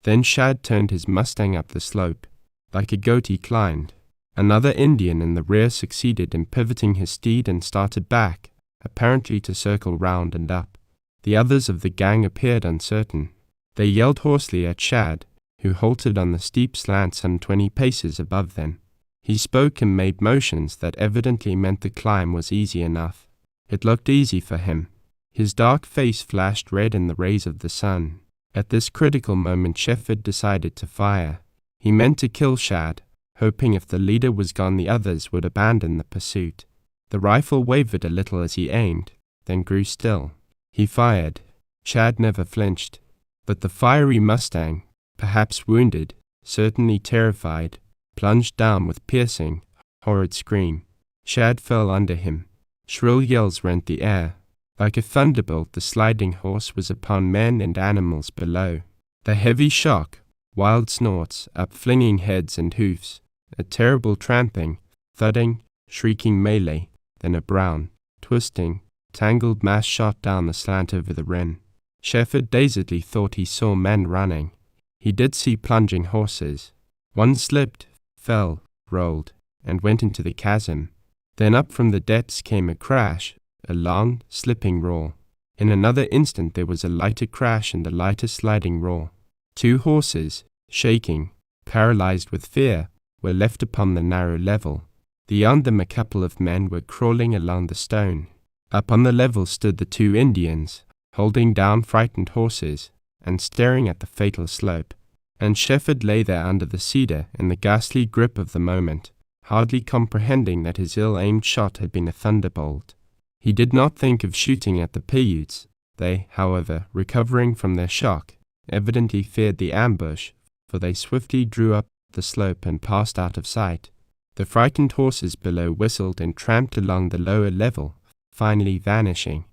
Then Shad turned his mustang up the slope. Like a goat he climbed. Another Indian in the rear succeeded in pivoting his steed and started back, apparently to circle round and up. The others of the gang appeared uncertain. They yelled hoarsely at Shad, who halted on the steep slant some 20 paces above them. He spoke and made motions that evidently meant the climb was easy enough. It looked easy for him. His dark face flashed red in the rays of the sun. At this critical moment Shefford decided to fire. He meant to kill Shad, hoping if the leader was gone the others would abandon the pursuit. The rifle wavered a little as he aimed, then grew still. He fired. Shad never flinched. But the fiery mustang, perhaps wounded, certainly terrified, plunged down with piercing, horrid scream. Shad fell under him. Shrill yells rent the air. Like a thunderbolt the sliding horse was upon men and animals below. The heavy shock, wild snorts, upflinging heads and hoofs, a terrible tramping, thudding, shrieking melee, then a brown, twisting, tangled mass shot down the slant over the ren. Shefford dazedly thought he saw men running. He did see plunging horses. One slipped, fell, rolled, and went into the chasm. Then up from the depths came a crash, a long, slipping roar. In another instant there was a lighter crash and a lighter sliding roar. 2 horses, shaking, paralyzed with fear, were left upon the narrow level. Beyond them a couple of men were crawling along the stone. Up on the level stood the 2 Indians, holding down frightened horses, and staring at the fatal slope. And Shefford lay there under the cedar in the ghastly grip of the moment, hardly comprehending that his ill-aimed shot had been a thunderbolt. He did not think of shooting at the Paiutes. They, however, recovering from their shock, evidently feared the ambush, for they swiftly drew up the slope and passed out of sight. The frightened horses below whistled and tramped along the lower level, finally vanishing.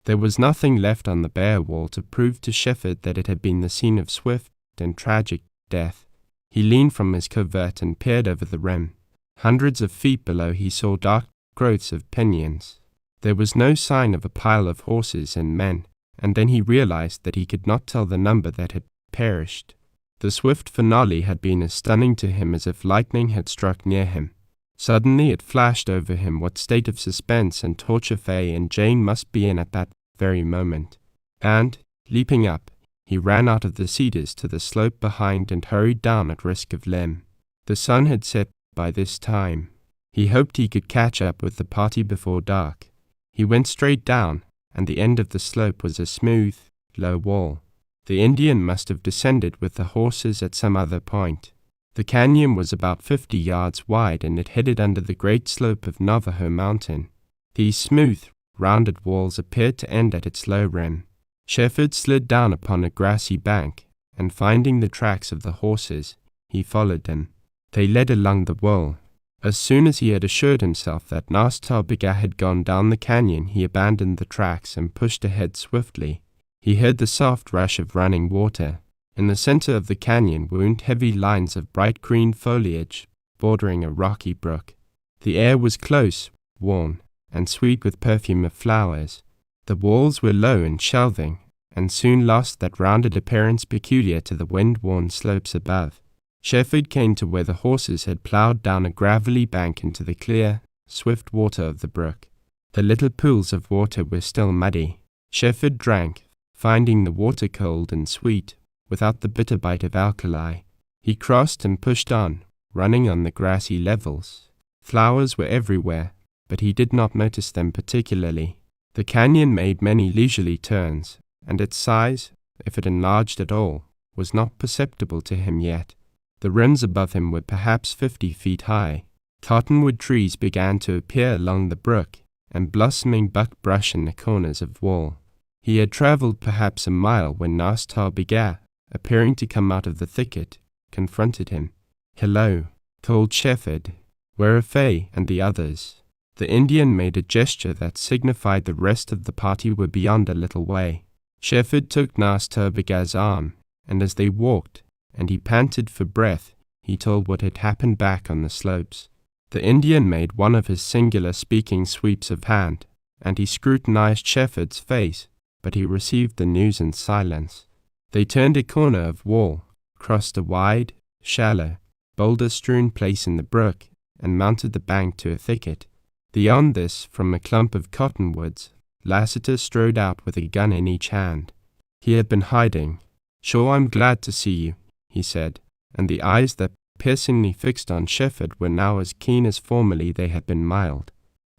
There was nothing left on the bare wall to prove to Shefford that it had been the scene of swift and tragic death. He leaned from his covert and peered over the rim. Hundreds of feet below he saw dark growths of pinions. There was no sign of a pile of horses and men, and then he realized that he could not tell the number that had perished. The swift finale had been as stunning to him as if lightning had struck near him. Suddenly it flashed over him what state of suspense and torture Faye and Jane must be in at that very moment. And, leaping up, he ran out of the cedars to the slope behind and hurried down at risk of limb. The sun had set by this time. He hoped he could catch up with the party before dark. He went straight down, and the end of the slope was a smooth, low wall. The Indian must have descended with the horses at some other point. The canyon was about 50 yards wide, and it headed under the great slope of Navajo Mountain. These smooth, rounded walls appeared to end at its low rim. Shefford slid down upon a grassy bank, and finding the tracks of the horses, he followed them. They led along the wall. As soon as he had assured himself that Nas Tarbiga had gone down the canyon, he abandoned the tracks and pushed ahead swiftly. He heard the soft rush of running water. In the center of the canyon wound heavy lines of bright green foliage, bordering a rocky brook. The air was close, warm, and sweet with perfume of flowers. The walls were low and shelving, and soon lost that rounded appearance peculiar to the wind-worn slopes above. Shefford came to where the horses had ploughed down a gravelly bank into the clear, swift water of the brook. The little pools of water were still muddy. Shefford drank, finding the water cold and sweet, without the bitter bite of alkali. He crossed and pushed on, running on the grassy levels. Flowers were everywhere, but he did not notice them particularly. The canyon made many leisurely turns, and its size, if it enlarged at all, was not perceptible to him yet. The rims above him were perhaps 50 feet high. Cottonwood trees began to appear along the brook, and blossoming buckbrush in the corners of wall. He had travelled perhaps a mile when Nas Tarbiga, appearing to come out of the thicket, confronted him. "Hello," called Shefford. "Where are Faye and the others?" The Indian made a gesture that signified the rest of the party were beyond a little way. Shefford took Nas Tarbiga's arm, and as they walked, and he panted for breath, he told what had happened back on the slopes. The Indian made one of his singular speaking sweeps of hand, and he scrutinized Shefford's face, but he received the news in silence. They turned a corner of wall, crossed a wide, shallow, boulder-strewn place in the brook, and mounted the bank to a thicket. Beyond this, from a clump of cottonwoods, Lassiter strode out with a gun in each hand. He had been hiding. "Sure, I'm glad to see you," he said, and the eyes that piercingly fixed on Shefford were now as keen as formerly they had been mild.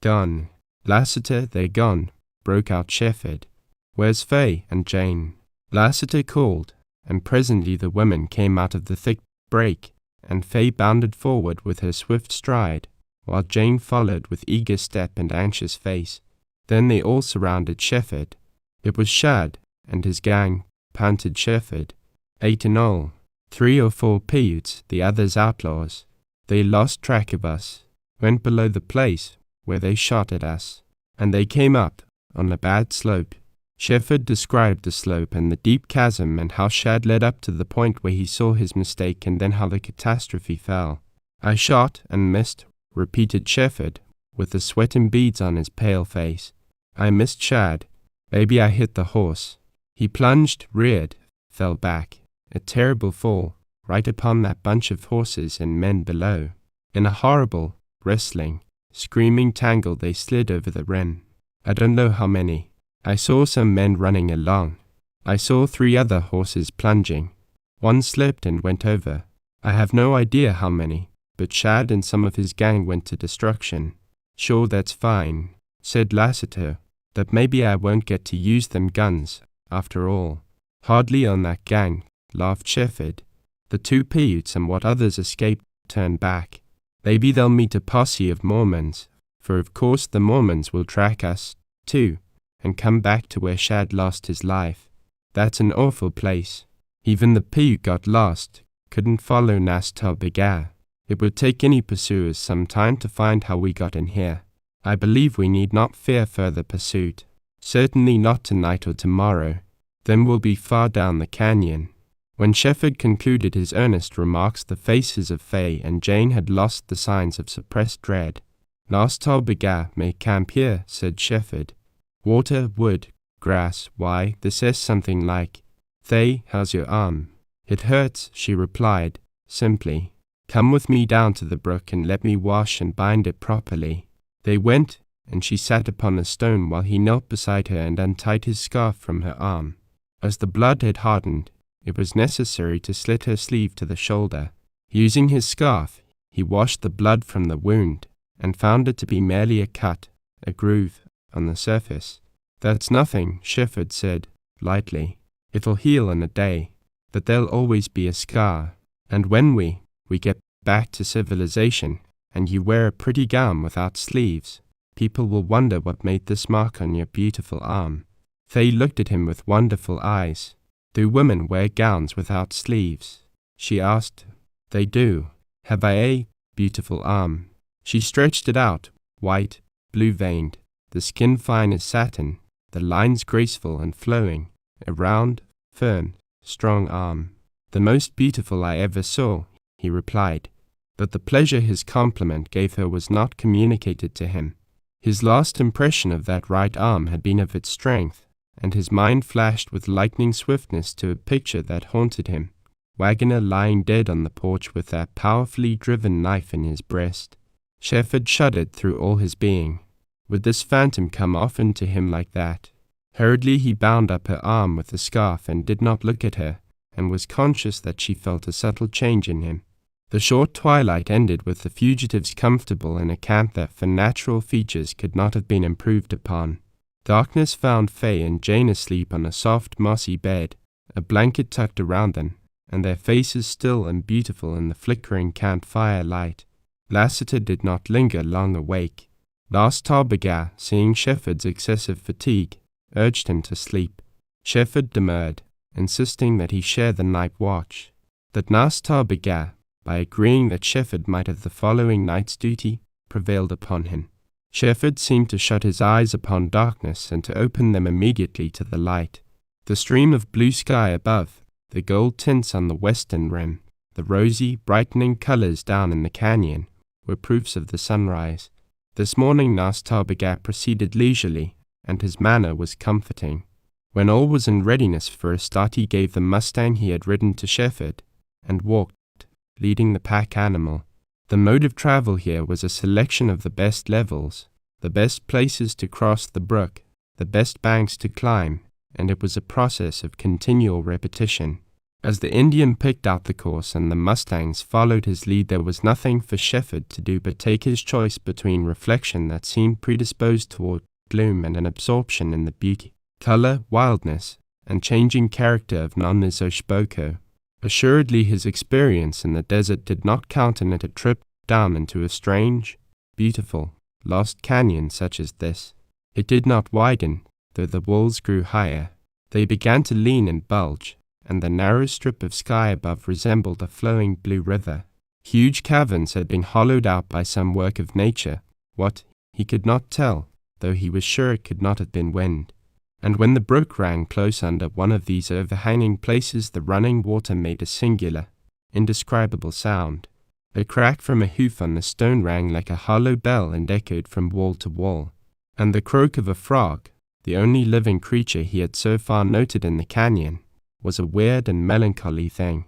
"Gone. Lassiter, they're gone," broke out Shefford. "Where's Faye and Jane?" Lassiter called, and presently the women came out of the thick brake, and Faye bounded forward with her swift stride, while Jane followed with eager step and anxious face. Then they all surrounded Shefford. It was Shad and his gang, panted Shefford. 8 in all, 3 or 4 Paiutes, the others outlaws. They lost track of us, went below the place where they shot at us, and they came up on a bad slope. Shefford described the slope and the deep chasm and how Shad led up to the point where he saw his mistake and then how the catastrophe fell. I shot and missed, repeated Shefford, with the sweat and beads on his pale face. I missed Shad. Maybe I hit the horse. He plunged, reared, fell back. A terrible fall, right upon that bunch of horses and men below. In a horrible, wrestling, screaming tangle they slid over the ren. I don't know how many. I saw some men running along. I saw 3 other horses plunging. One slipped and went over. I have no idea how many, but Shad and some of his gang went to destruction. Sure, that's fine, said Lassiter, but maybe I won't get to use them guns, after all. Hardly on that gang, laughed Shefford. The 2 Paiutes and what others escaped turned back. Maybe they'll meet a posse of Mormons, for of course the Mormons will track us, too, and come back to where Shad lost his life. That's an awful place. Even the Paiute got lost, couldn't follow Nas-Ta Begar. It would take any pursuers some time to find how we got in here. I believe we need not fear further pursuit. Certainly not tonight or tomorrow. Then we'll be far down the canyon. When Shefford concluded his earnest remarks, the faces of Faye and Jane had lost the signs of suppressed dread. Nas-Ta Begar may camp here, said Shefford. Water, wood, grass, why, this says something like, Faye, how's your arm? It hurts, she replied, simply. Come with me down to the brook and let me wash and bind it properly. They went, and she sat upon a stone while he knelt beside her and untied his scarf from her arm. As the blood had hardened, it was necessary to slit her sleeve to the shoulder. Using his scarf, he washed the blood from the wound, and found it to be merely a cut, a groove, on the surface. That's nothing, Shefford said, lightly. It'll heal in a day, but there'll always be a scar. And when we get back to civilization, and you wear a pretty gown without sleeves, people will wonder what made this mark on your beautiful arm. Faye looked at him with wonderful eyes. Do women wear gowns without sleeves? She asked. They do. Have I a beautiful arm? She stretched it out, white, blue-veined, the skin fine as satin, the lines graceful and flowing, a round, firm, strong arm. The most beautiful I ever saw, he replied, but the pleasure his compliment gave her was not communicated to him. His last impression of that right arm had been of its strength, and his mind flashed with lightning swiftness to a picture that haunted him, Wagoner lying dead on the porch with that powerfully driven knife in his breast. Shefford shuddered through all his being. Would this phantom come often to him like that? Hurriedly he bound up her arm with the scarf and did not look at her, and was conscious that she felt a subtle change in him. The short twilight ended with the fugitives comfortable in a camp that for natural features could not have been improved upon. Darkness found Faye and Jane asleep on a soft mossy bed, a blanket tucked around them, and their faces still and beautiful in the flickering campfire light. Lassiter did not linger long awake. Nas-Ta Begar, seeing Shefford's excessive fatigue, urged him to sleep. Shefford demurred, insisting that he share the night watch. But Nas-Ta Begar, by agreeing that Shefford might have the following night's duty, prevailed upon him. Shefford seemed to shut his eyes upon darkness and to open them immediately to the light. The stream of blue sky above, the gold tints on the western rim, the rosy, brightening colors down in the canyon, were proofs of the sunrise. This morning Nas-Ta Begar proceeded leisurely, and his manner was comforting. When all was in readiness for a start, he gave the mustang he had ridden to Shefford, and walked, leading the pack animal. The mode of travel here was a selection of the best levels, the best places to cross the brook, the best banks to climb, and it was a process of continual repetition. As the Indian picked out the course and the mustangs followed his lead, there was nothing for Shefford to do but take his choice between reflection that seemed predisposed toward gloom and an absorption in the beauty, color, wildness, and changing character of Non-Nizoshboko. Assuredly his experience in the desert did not countenance a trip down into a strange, beautiful, lost canyon such as this. It did not widen, though the walls grew higher. They began to lean and bulge, and the narrow strip of sky above resembled a flowing blue river. Huge caverns had been hollowed out by some work of nature. What, he could not tell, though he was sure it could not have been wind. And when the brook ran close under one of these overhanging places, the running water made a singular, indescribable sound. A crack from a hoof on the stone rang like a hollow bell and echoed from wall to wall. And the croak of a frog, the only living creature he had so far noted in the canyon, was a weird and melancholy thing.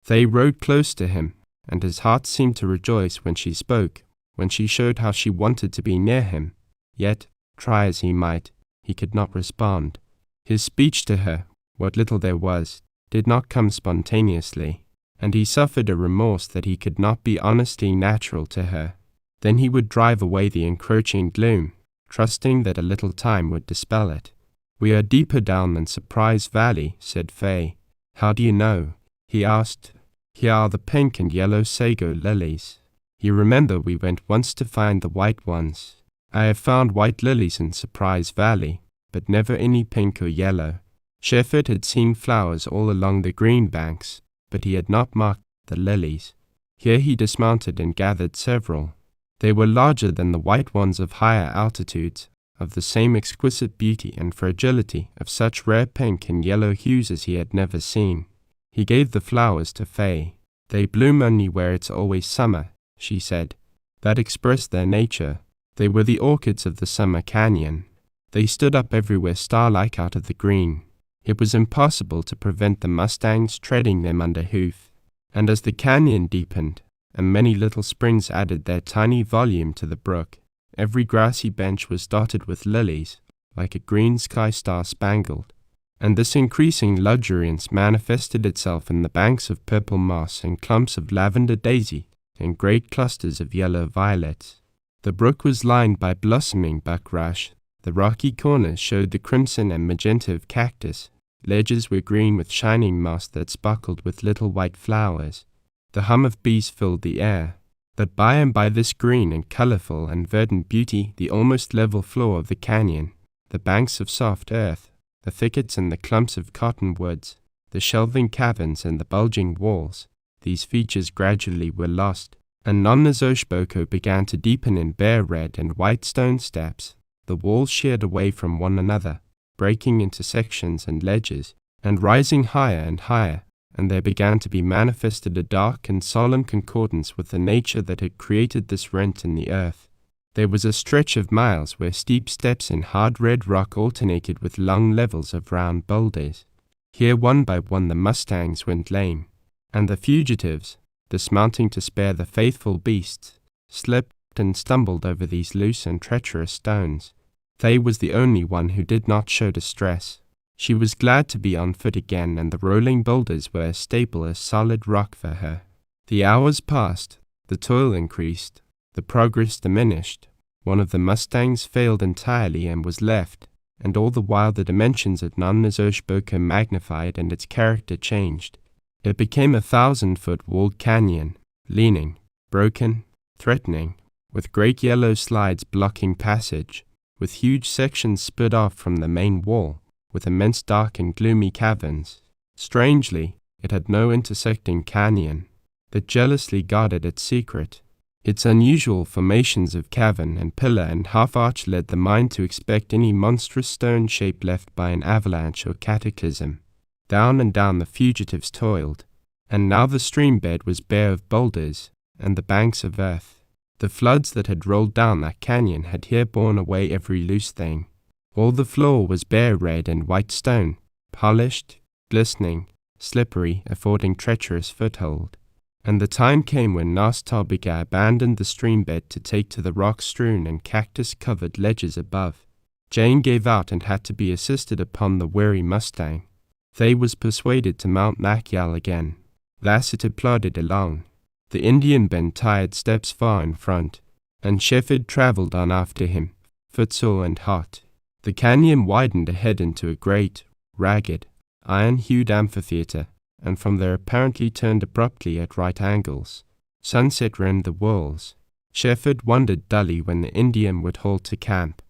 They rode close to him, and his heart seemed to rejoice when she spoke, when she showed how she wanted to be near him. Yet, try as he might, he could not respond. His speech to her, what little there was, did not come spontaneously, and he suffered a remorse that he could not be honestly natural to her. Then he would drive away the encroaching gloom, trusting that a little time would dispel it. "We are deeper down than Surprise Valley," said Faye. "How do you know?" he asked. "Here are the pink and yellow sago lilies. You remember we went once to find the white ones. I have found white lilies in Surprise Valley, but never any pink or yellow." Shefford had seen flowers all along the green banks, but he had not marked the lilies. Here he dismounted and gathered several. They were larger than the white ones of higher altitudes, of the same exquisite beauty and fragility, of such rare pink and yellow hues as he had never seen. He gave the flowers to Faye. "They bloom only where it's always summer," she said. That expressed their nature. They were the orchids of the summer canyon. They stood up everywhere star-like out of the green. It was impossible to prevent the mustangs treading them under hoof. And as the canyon deepened, and many little springs added their tiny volume to the brook, every grassy bench was dotted with lilies, like a green sky star spangled. And this increasing luxuriance manifested itself in the banks of purple moss and clumps of lavender daisy and great clusters of yellow violets. The brook was lined by blossoming buckrush. The rocky corners showed the crimson and magenta of cactus. Ledges were green with shining moss that sparkled with little white flowers. The hum of bees filled the air. But by and by this green and colorful and verdant beauty, the almost level floor of the canyon, the banks of soft earth, the thickets and the clumps of cottonwoods, the shelving caverns and the bulging walls, these features gradually were lost, and Nonnezoshboko began to deepen in bare red and white stone steps. The walls sheared away from one another, breaking into sections and ledges, and rising higher and higher, and there began to be manifested a dark and solemn concordance with the nature that had created this rent in the earth. There was a stretch of miles where steep steps in hard red rock alternated with long levels of round boulders. Here one by one the mustangs went lame, and the fugitives, dismounting to spare the faithful beasts, slipped and stumbled over these loose and treacherous stones. Faye was the only one who did not show distress. She was glad to be on foot again, and the rolling boulders were as stable as solid rock for her. The hours passed, the toil increased, the progress diminished. One of the mustangs failed entirely and was left, and all the while the dimensions of Nonnezoshboko magnified and its character changed. It became a 1,000-foot walled canyon, leaning, broken, threatening, with great yellow slides blocking passage, with huge sections split off from the main wall, with immense dark and gloomy caverns. Strangely, it had no intersecting canyon that jealously guarded its secret. Its unusual formations of cavern and pillar and half-arch led the mind to expect any monstrous stone shape left by an avalanche or cataclysm. Down and down the fugitives toiled, and now the stream bed was bare of boulders and the banks of earth. The floods that had rolled down that canyon had here borne away every loose thing. All the floor was bare red and white stone, polished, glistening, slippery, affording treacherous foothold. And the time came when Nas-Tarbiga abandoned the stream bed to take to the rock-strewn and cactus-covered ledges above. Jane gave out and had to be assisted upon the weary mustang. Faye was persuaded to mount Mack again. Lassiter plodded along. The Indian bent tired steps far in front, and Shefford travelled on after him, footsore and hot. The canyon widened ahead into a great, ragged, iron-hued amphitheatre, and from there apparently turned abruptly at right angles. Sunset rimmed the walls. Shefford wondered dully when the Indian would halt to camp,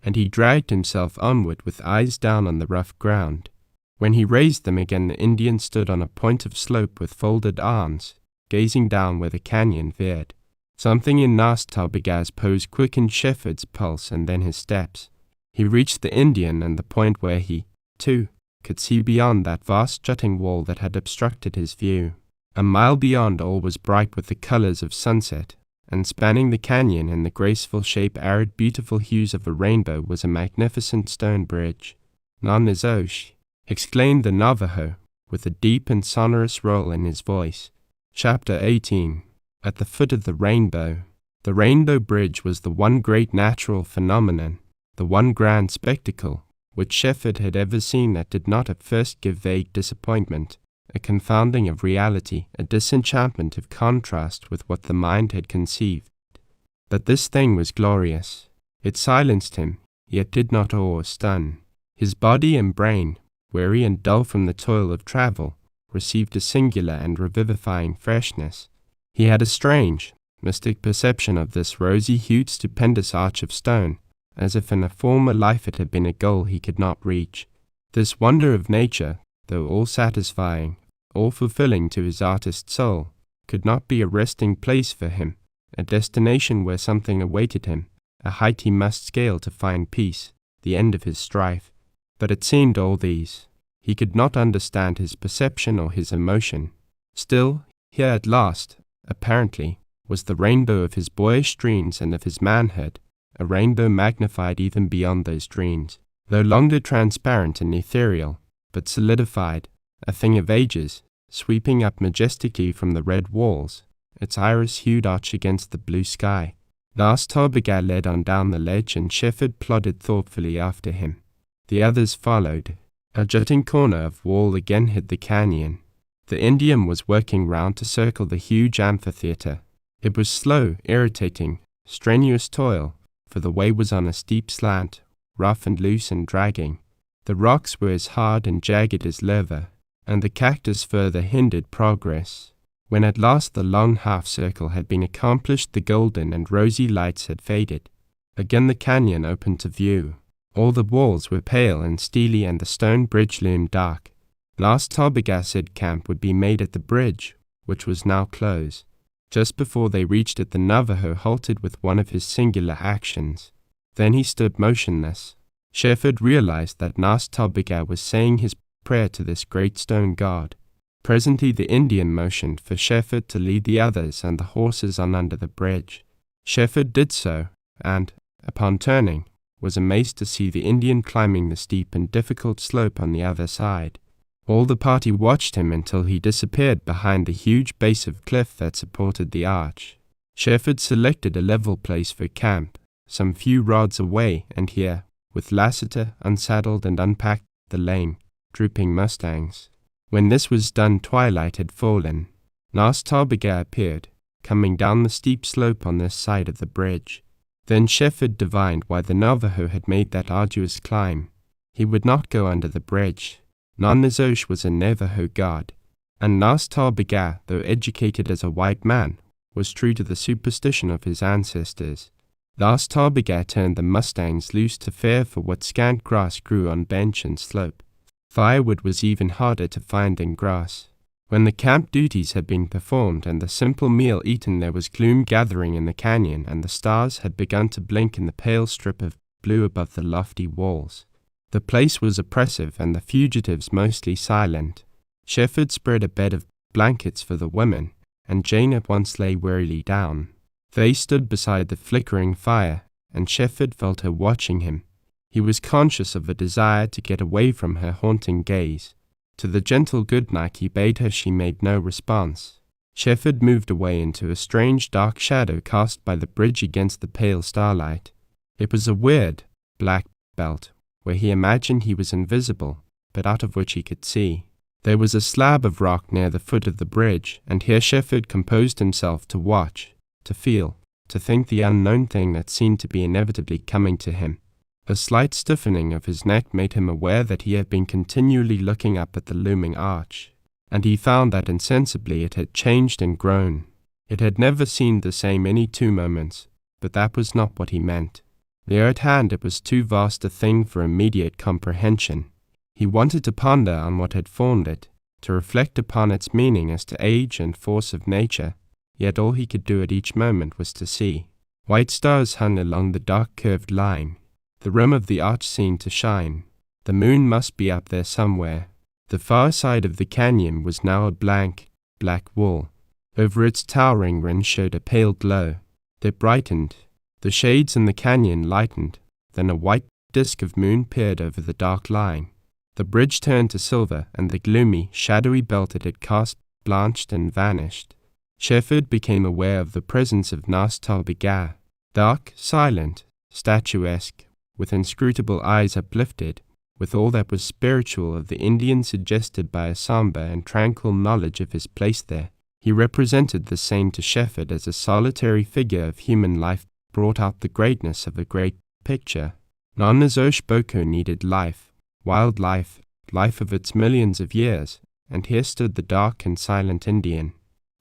and he dragged himself onward with eyes down on the rough ground. When he raised them again, the Indian stood on a point of slope with folded arms, gazing down where the canyon veered. Something in Nas Tarbega's pose quickened Shefford's pulse and then his steps. He reached the Indian and the point where he, too, could see beyond that vast jutting wall that had obstructed his view. A mile beyond, all was bright with the colors of sunset, and spanning the canyon in the graceful shape arid beautiful hues of a rainbow was a magnificent stone bridge. "Nanizosh," exclaimed the Navajo, with a deep and sonorous roll in his voice. Chapter 18. At the foot of the rainbow. The Rainbow Bridge was the one great natural phenomenon, the one grand spectacle, which Shefford had ever seen that did not at first give vague disappointment, a confounding of reality, a disenchantment of contrast with what the mind had conceived. But this thing was glorious. It silenced him, yet did not awe or stun. His body and brain, weary and dull from the toil of travel, received a singular and revivifying freshness. He had a strange, mystic perception of this rosy-hued stupendous arch of stone, as if in a former life it had been a goal he could not reach. This wonder of nature, though all-satisfying, all-fulfilling to his artist soul, could not be a resting place for him, a destination where something awaited him, a height he must scale to find peace, the end of his strife. But it seemed all these. He could not understand his perception or his emotion. Still, here at last, apparently, was the rainbow of his boyish dreams and of his manhood, a rainbow magnified even beyond those dreams, though longer transparent and ethereal, but solidified, a thing of ages, sweeping up majestically from the red walls, its iris-hued arch against the blue sky. Nas Tarbega led on down the ledge, and Shefford plodded thoughtfully after him. The others followed. A jutting corner of wall again hid the canyon. The Indian was working round to circle the huge amphitheater. It was slow, irritating, strenuous toil, for the way was on a steep slant, rough and loose and dragging. The rocks were as hard and jagged as leather, and the cactus further hindered progress. When at last the long half-circle had been accomplished, the golden and rosy lights had faded. Again the canyon opened to view. All the walls were pale and steely, and the stone bridge loomed dark. Last Tarbega said camp would be made at the bridge, which was now closed. Just before they reached it, the Navajo halted with one of his singular actions. Then he stood motionless. Shefford realized that Nas Tarbega was saying his prayer to this great stone god. Presently the Indian motioned for Shefford to lead the others and the horses on under the bridge. Shefford did so, and, upon turning, was amazed to see the Indian climbing the steep and difficult slope on the other side. All the party watched him until he disappeared behind the huge base of cliff that supported the arch. Shefford selected a level place for camp, some few rods away, and here, with Lassiter, unsaddled and unpacked the lame, drooping mustangs. When this was done, twilight had fallen. Nas Tarbega appeared, coming down the steep slope on this side of the bridge. Then Shefford divined why the Navajo had made that arduous climb. He would not go under the bridge. Nanizosh was a Navajo god, and Nas Tarbega, though educated as a white man, was true to the superstition of his ancestors. Nas Tarbega turned the mustangs loose to fare for what scant grass grew on bench and slope. Firewood was even harder to find than grass. When the camp duties had been performed and the simple meal eaten, there was gloom gathering in the canyon, and the stars had begun to blink in the pale strip of blue above the lofty walls. The place was oppressive, and the fugitives mostly silent. Shefford spread a bed of blankets for the women, and Jane at once lay wearily down. They stood beside the flickering fire, and Shefford felt her watching him. He was conscious of a desire to get away from her haunting gaze. To the gentle good night he bade her, she made no response. Shefford moved away into a strange dark shadow cast by the bridge against the pale starlight. It was a weird, black belt, where he imagined he was invisible, but out of which he could see. There was a slab of rock near the foot of the bridge, and here Shefford composed himself to watch, to feel, to think the unknown thing that seemed to be inevitably coming to him. A slight stiffening of his neck made him aware that he had been continually looking up at the looming arch, and he found that insensibly it had changed and grown. It had never seemed the same any 2 moments, but that was not what he meant. Near at hand it was too vast a thing for immediate comprehension. He wanted to ponder on what had formed it, to reflect upon its meaning as to age and force of nature, yet all he could do at each moment was to see. White stars hung along the dark curved line, the rim of the arch seemed to shine. The moon must be up there somewhere. The far side of the canyon was now a blank, black wall. Over its towering rim showed a pale glow. They brightened. The shades in the canyon lightened. Then a white disk of moon peered over the dark line. The bridge turned to silver, and the gloomy, shadowy belt it had cast blanched and vanished. Shefford became aware of the presence of Nas Tarbigar, dark, silent, statuesque, with inscrutable eyes uplifted, with all that was spiritual of the Indian suggested by a somber and tranquil knowledge of his place there. He represented the same to Shefford as a solitary figure of human life brought out the greatness of a great picture. Nanazosh Boko needed life, wild life, life of its millions of years, and here stood the dark and silent Indian.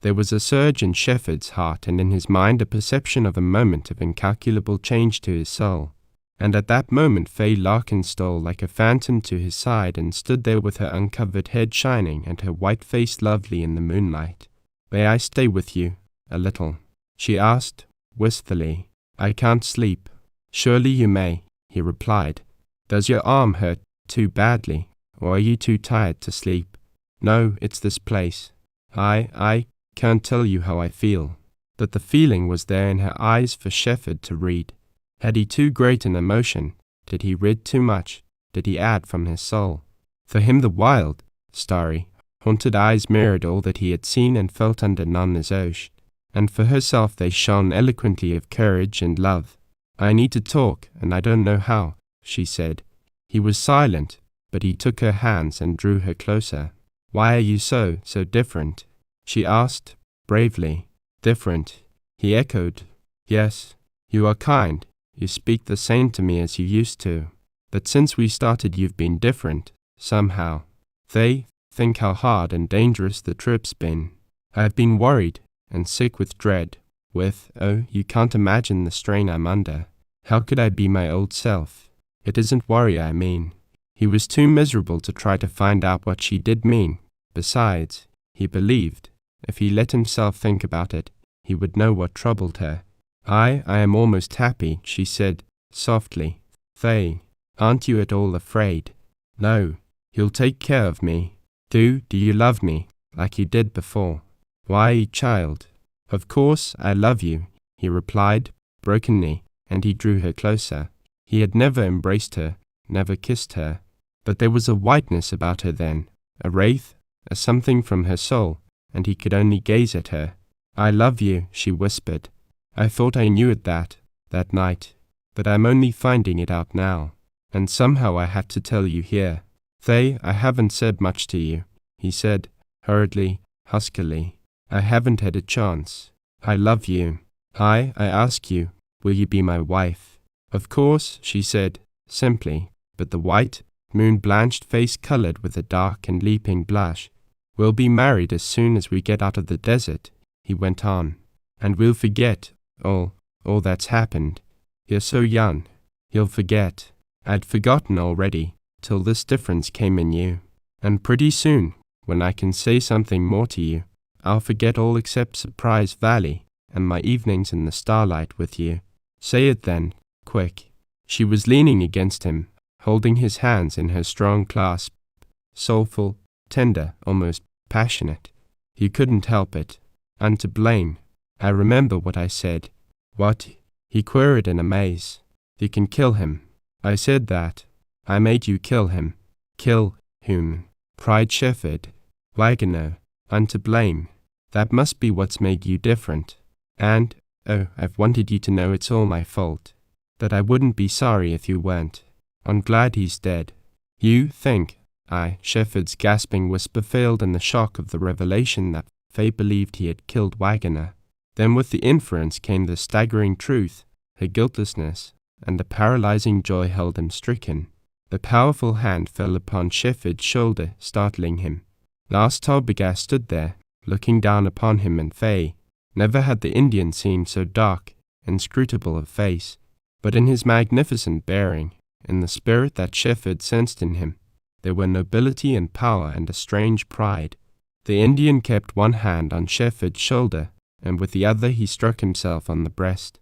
There was a surge in Shefford's heart and in his mind a perception of a moment of incalculable change to his soul. And at that moment Fay Larkin stole like a phantom to his side and stood there with her uncovered head shining and her white face lovely in the moonlight. "May I stay with you, a little?" she asked, wistfully. "I can't sleep." "Surely you may," he replied. "Does your arm hurt too badly, or are you too tired to sleep?" "No, it's this place. I can't tell you how I feel." But the feeling was there in her eyes for Shefford to read. Had he too great an emotion? Did he read too much? Did he add from his soul? For him the wild, starry, haunted eyes mirrored all that he had seen and felt under Nanazosh, and for herself they shone eloquently of courage and love. "I need to talk, and I don't know how," she said. He was silent, but he took her hands and drew her closer. "Why are you so different?" she asked, bravely. "Different," he echoed. "Yes, you are kind. You speak the same to me as you used to. But since we started you've been different, somehow. They think how hard and dangerous the trip's been. I've been worried and sick with dread, you can't imagine the strain I'm under. How could I be my old self? It isn't worry I mean." He was too miserable to try to find out what she did mean. Besides, he believed, if he let himself think about it, he would know what troubled her. I am almost happy," she said, softly. "Faye, aren't you at all afraid?" "No, you'll take care of me. Do you love me, like you did before?" "Why, child, of course I love you," he replied, brokenly, and he drew her closer. He had never embraced her, never kissed her, but there was a whiteness about her then, a wraith, a something from her soul, and he could only gaze at her. "I love you," she whispered. "I thought I knew it that night, but I'm only finding it out now, and somehow I had to tell you here." "Faye, I haven't said much to you," he said, hurriedly, huskily. "I haven't had a chance. I love you. I ask you, will you be my wife?" "Of course," she said, simply, but the white, moon-blanched face colored with a dark and leaping blush. "We'll be married as soon as we get out of the desert," he went on, "and we'll forget all that's happened. You're so young. You'll forget. I'd forgotten already, till this difference came in you. And pretty soon, when I can say something more to you, I'll forget all except Surprise Valley and my evenings in the starlight with you. Say it then, quick." She was leaning against him, holding his hands in her strong clasp, soulful, tender, almost passionate. "You couldn't help it. I'm to blame. I remember what I said." "What?" he queried in amaze. "You can kill him." "I said that. I made you kill him." "Kill whom?" cried Shefford. "Wagoner. I'm to blame. That must be what's made you different. And, I've wanted you to know it's all my fault. That I wouldn't be sorry if you weren't. I'm glad he's dead." "You think?" Shefford's gasping whisper failed in the shock of the revelation that Faye believed he had killed Wagoner. Then with the inference came the staggering truth, her guiltlessness, and the paralyzing joy held him stricken. The powerful hand fell upon Shefford's shoulder, startling him. Nas Tarbigar stood there, looking down upon him and Faye. Never had the Indian seemed so dark, inscrutable of face. But in his magnificent bearing, in the spirit that Shefford sensed in him, there were nobility and power and a strange pride. The Indian kept one hand on Shefford's shoulder, and with the other he struck himself on the breast.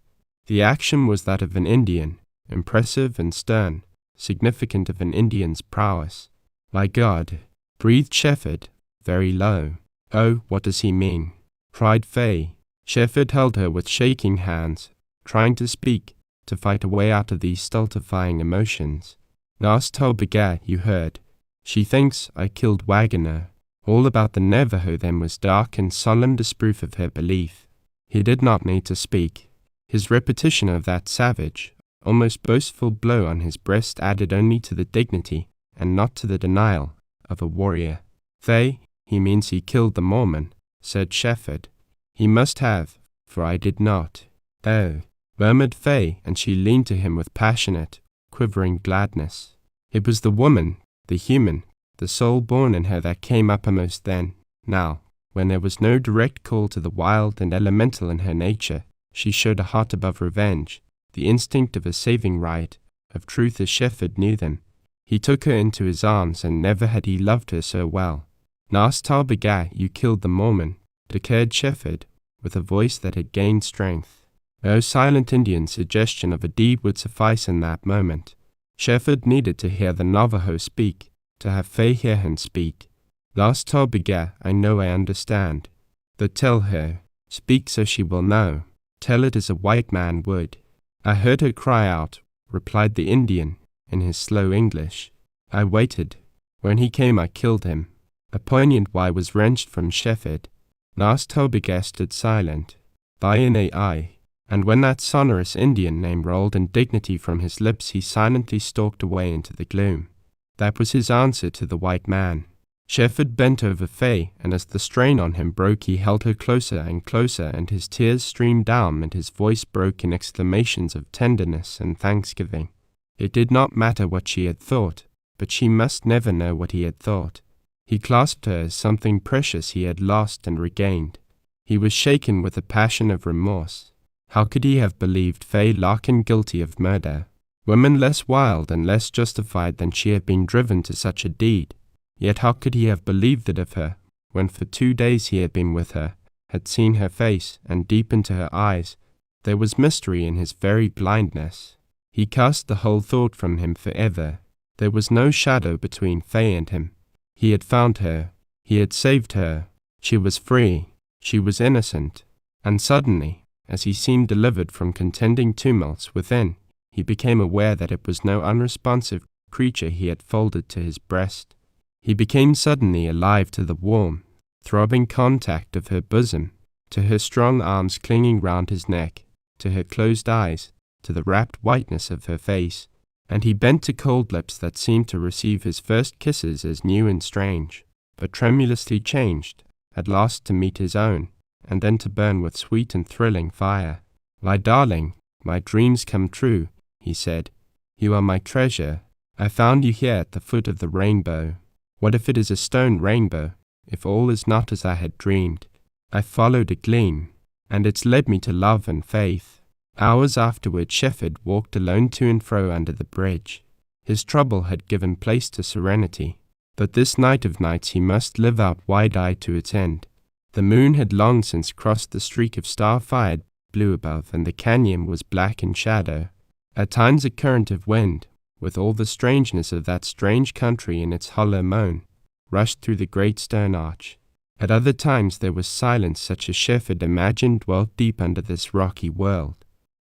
The action was that of an Indian, impressive and stern, significant of an Indian's prowess. "My God," breathed Shefford, very low. "Oh, what does he mean?" cried Fay. Shefford held her with shaking hands, trying to speak, to fight a way out of these stultifying emotions. "Nas Tobiga, you heard. She thinks I killed Wagoner." All about the Navajo then was dark and solemn disproof of her belief. He did not need to speak. His repetition of that savage, almost boastful blow on his breast added only to the dignity, and not to the denial, of a warrior. "Fay, he means he killed the Mormon," said Shefford. "He must have, for I did not." "Oh," murmured Fay, and she leaned to him with passionate, quivering gladness. It was the woman, the human, the soul born in her that came uppermost then. Now, when there was no direct call to the wild and elemental in her nature, she showed a heart above revenge, the instinct of a saving right, of truth as Shefford knew them. He took her into his arms, and never had he loved her so well. "Nas Tarbiga, you killed the Mormon," declared Shefford, with a voice that had gained strength. No silent Indian suggestion of a deed would suffice in that moment. Shefford needed to hear the Navajo speak, to have Fay hear him speak. "Nas Tarbiga, I know I understand. But tell her, speak so she will know. Tell it as a white man would." "I heard her cry out," replied the Indian, in his slow English. "I waited. When he came I killed him." A poignant why was wrenched from Shefford. Nas Tobiga stood silent, by in a eye, and when that sonorous Indian name rolled in dignity from his lips he silently stalked away into the gloom. That was his answer to the white man. Shefford bent over Fay, and as the strain on him broke he held her closer and closer, and his tears streamed down and his voice broke in exclamations of tenderness and thanksgiving. It did not matter what she had thought, but she must never know what he had thought. He clasped her as something precious he had lost and regained. He was shaken with a passion of remorse. How could he have believed Fay Larkin guilty of murder? Women less wild and less justified than she had been driven to such a deed. Yet how could he have believed it of her, when for 2 days he had been with her, had seen her face, and deep into her eyes? There was mystery in his very blindness. He cast the whole thought from him forever. There was no shadow between Fay and him. He had found her. He had saved her. She was free. She was innocent. And suddenly, as he seemed delivered from contending tumults within, he became aware that it was no unresponsive creature he had folded to his breast. He became suddenly alive to the warm, throbbing contact of her bosom, to her strong arms clinging round his neck, to her closed eyes, to the rapt whiteness of her face, and he bent to cold lips that seemed to receive his first kisses as new and strange, but tremulously changed, at last to meet his own, and then to burn with sweet and thrilling fire. "My darling, my dreams come true," he said. "You are my treasure. I found you here at the foot of the rainbow. What if it is a stone rainbow, if all is not as I had dreamed? I followed a gleam, and it's led me to love and faith." Hours afterward Shefford walked alone to and fro under the bridge. His trouble had given place to serenity, but this night of nights he must live out wide-eyed to its end. The moon had long since crossed the streak of star-fired blue above, and the canyon was black in shadow. At times a current of wind, with all the strangeness of that strange country in its hollow moan, rushed through the great stone arch. At other times there was silence such as Shefford imagined dwelt deep under this rocky world.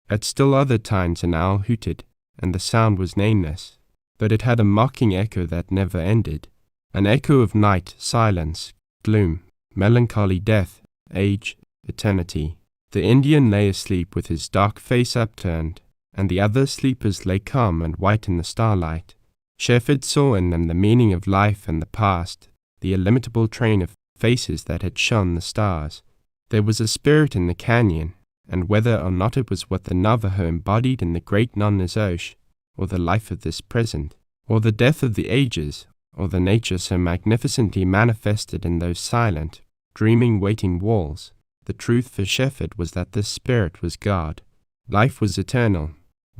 At still other times an owl hooted, and the sound was nameless, but it had a mocking echo that never ended, an echo of night, silence, gloom, melancholy death, age, eternity. The Indian lay asleep with his dark face upturned, and the other sleepers lay calm and white in the starlight. Shefford saw in them the meaning of life and the past, the illimitable train of faces that had shone the stars. There was a spirit in the canyon, and whether or not it was what the Navajo embodied in the great Nonnezosh, or the life of this present, or the death of the ages, or the nature so magnificently manifested in those silent, dreaming waiting walls, the truth for Shefford was that this spirit was God. Life was eternal.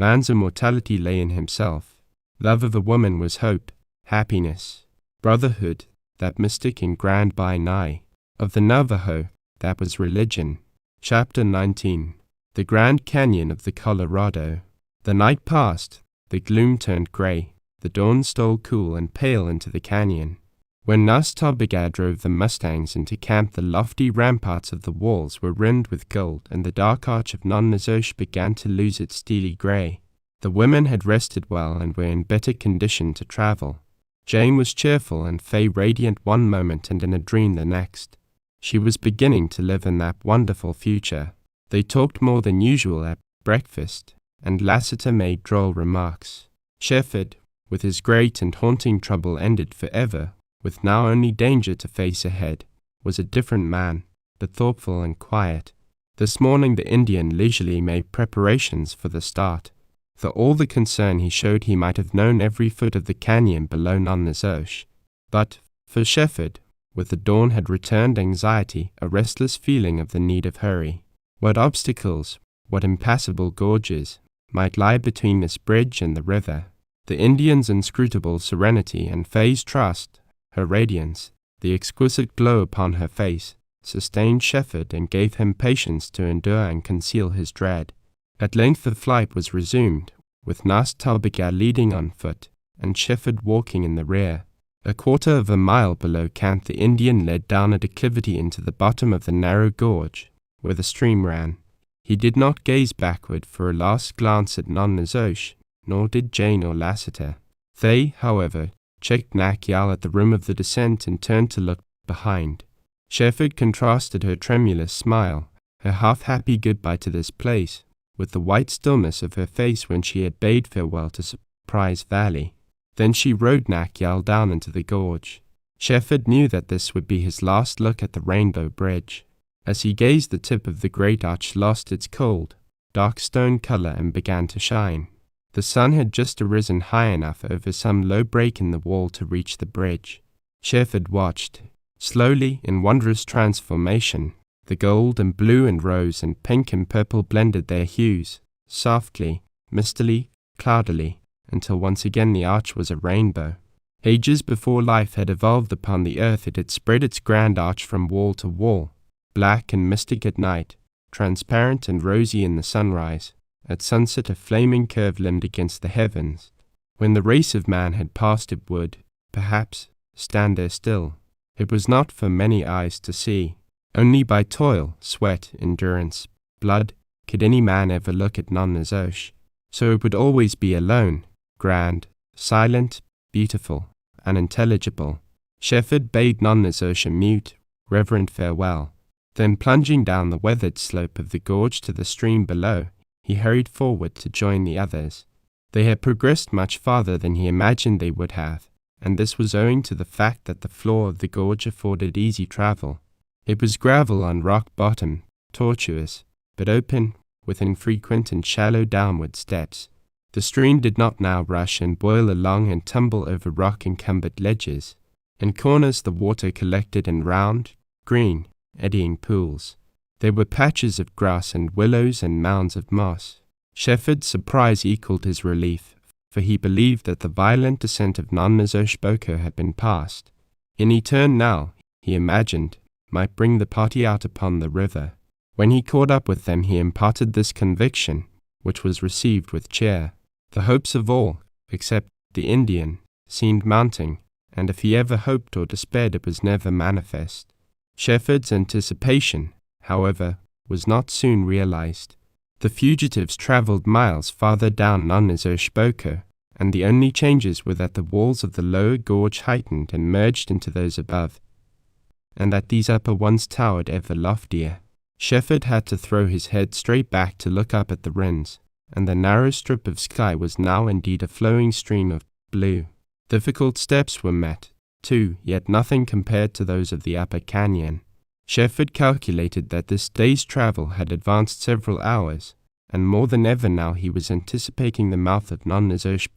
Man's immortality lay in himself. Love of a woman was hope, happiness, brotherhood, that mystic and grand by night. Of the Navajo, that was religion. Chapter 19. The Grand Canyon of the Colorado. The night passed, the gloom turned gray, the dawn stole cool and pale into the canyon. When Nas Tobigad drove the mustangs into camp, the lofty ramparts of the walls were rimmed with gold, and the dark arch of Nonnazosh began to lose its steely gray. The women had rested well and were in better condition to travel. Jane was cheerful and Fay radiant one moment and in a dream the next. She was beginning to live in that wonderful future. They talked more than usual at breakfast, and Lassiter made droll remarks. Shefford, with his great and haunting trouble ended forever, with now only danger to face ahead, was a different man, but thoughtful and quiet. This morning the Indian leisurely made preparations for the start. For all the concern he showed, he might have known every foot of the canyon below Nonnazosh. But, for Shefford, with the dawn had returned anxiety, a restless feeling of the need of hurry. What obstacles, what impassable gorges, might lie between this bridge and the river? The Indian's inscrutable serenity and Fay's trust, her radiance, the exquisite glow upon her face, sustained Shefford and gave him patience to endure and conceal his dread. At length the flight was resumed, with Nas Tobigad leading on foot, and Shefford walking in the rear. A quarter of a mile below camp the Indian led down a declivity into the bottom of the narrow gorge, where the stream ran. He did not gaze backward for a last glance at Nonnazosh, nor did Jane or Lassiter. They, however, checked Mack at the rim of the descent and turned to look behind. Shefford contrasted her tremulous smile, her half-happy goodbye to this place, with the white stillness of her face when she had bade farewell to Surprise Valley. Then she rode Mack down into the gorge. Shefford knew that this would be his last look at the Rainbow Bridge. As he gazed, the tip of the great arch lost its cold, dark stone color and began to shine. The sun had just arisen high enough over some low break in the wall to reach the bridge. Shefford watched. Slowly, in wondrous transformation, the gold and blue and rose and pink and purple blended their hues, softly, mistily, cloudily, until once again the arch was a rainbow. Ages before life had evolved upon the earth, it had spread its grand arch from wall to wall, black and mystic at night, transparent and rosy in the sunrise, at sunset a flaming curve limned against the heavens. When the race of man had passed, it would, perhaps, stand there still. It was not for many eyes to see. Only by toil, sweat, endurance, blood, could any man ever look at Nonnazosh. So it would always be alone, grand, silent, beautiful, unintelligible. Shefford bade Nonnazosh a mute, reverent farewell. Then plunging down the weathered slope of the gorge to the stream below, he hurried forward to join the others. They had progressed much farther than he imagined they would have, and this was owing to the fact that the floor of the gorge afforded easy travel. It was gravel on rock bottom, tortuous, but open, with infrequent and shallow downward steps. The stream did not now rush and boil along and tumble over rock-encumbered ledges. In corners the water collected in round, green, eddying pools. There were patches of grass and willows and mounds of moss. Shefford's surprise equaled his relief, for he believed that the violent descent of Nonnazosh had been passed. Any turn now, he imagined, might bring the party out upon the river. When he caught up with them he imparted this conviction, which was received with cheer. The hopes of all, except the Indian, seemed mounting, and if he ever hoped or despaired it was never manifest. Shefford's anticipation, however, was not soon realized. The fugitives traveled miles farther down Nonnazosh, and the only changes were that the walls of the lower gorge heightened and merged into those above, and that these upper ones towered ever loftier. Shefford had to throw his head straight back to look up at the rims, and the narrow strip of sky was now indeed a flowing stream of blue. Difficult steps were met, too, yet nothing compared to those of the upper canyon. Shefford calculated that this day's travel had advanced several hours, and more than ever now he was anticipating the mouth of Nonnazosh.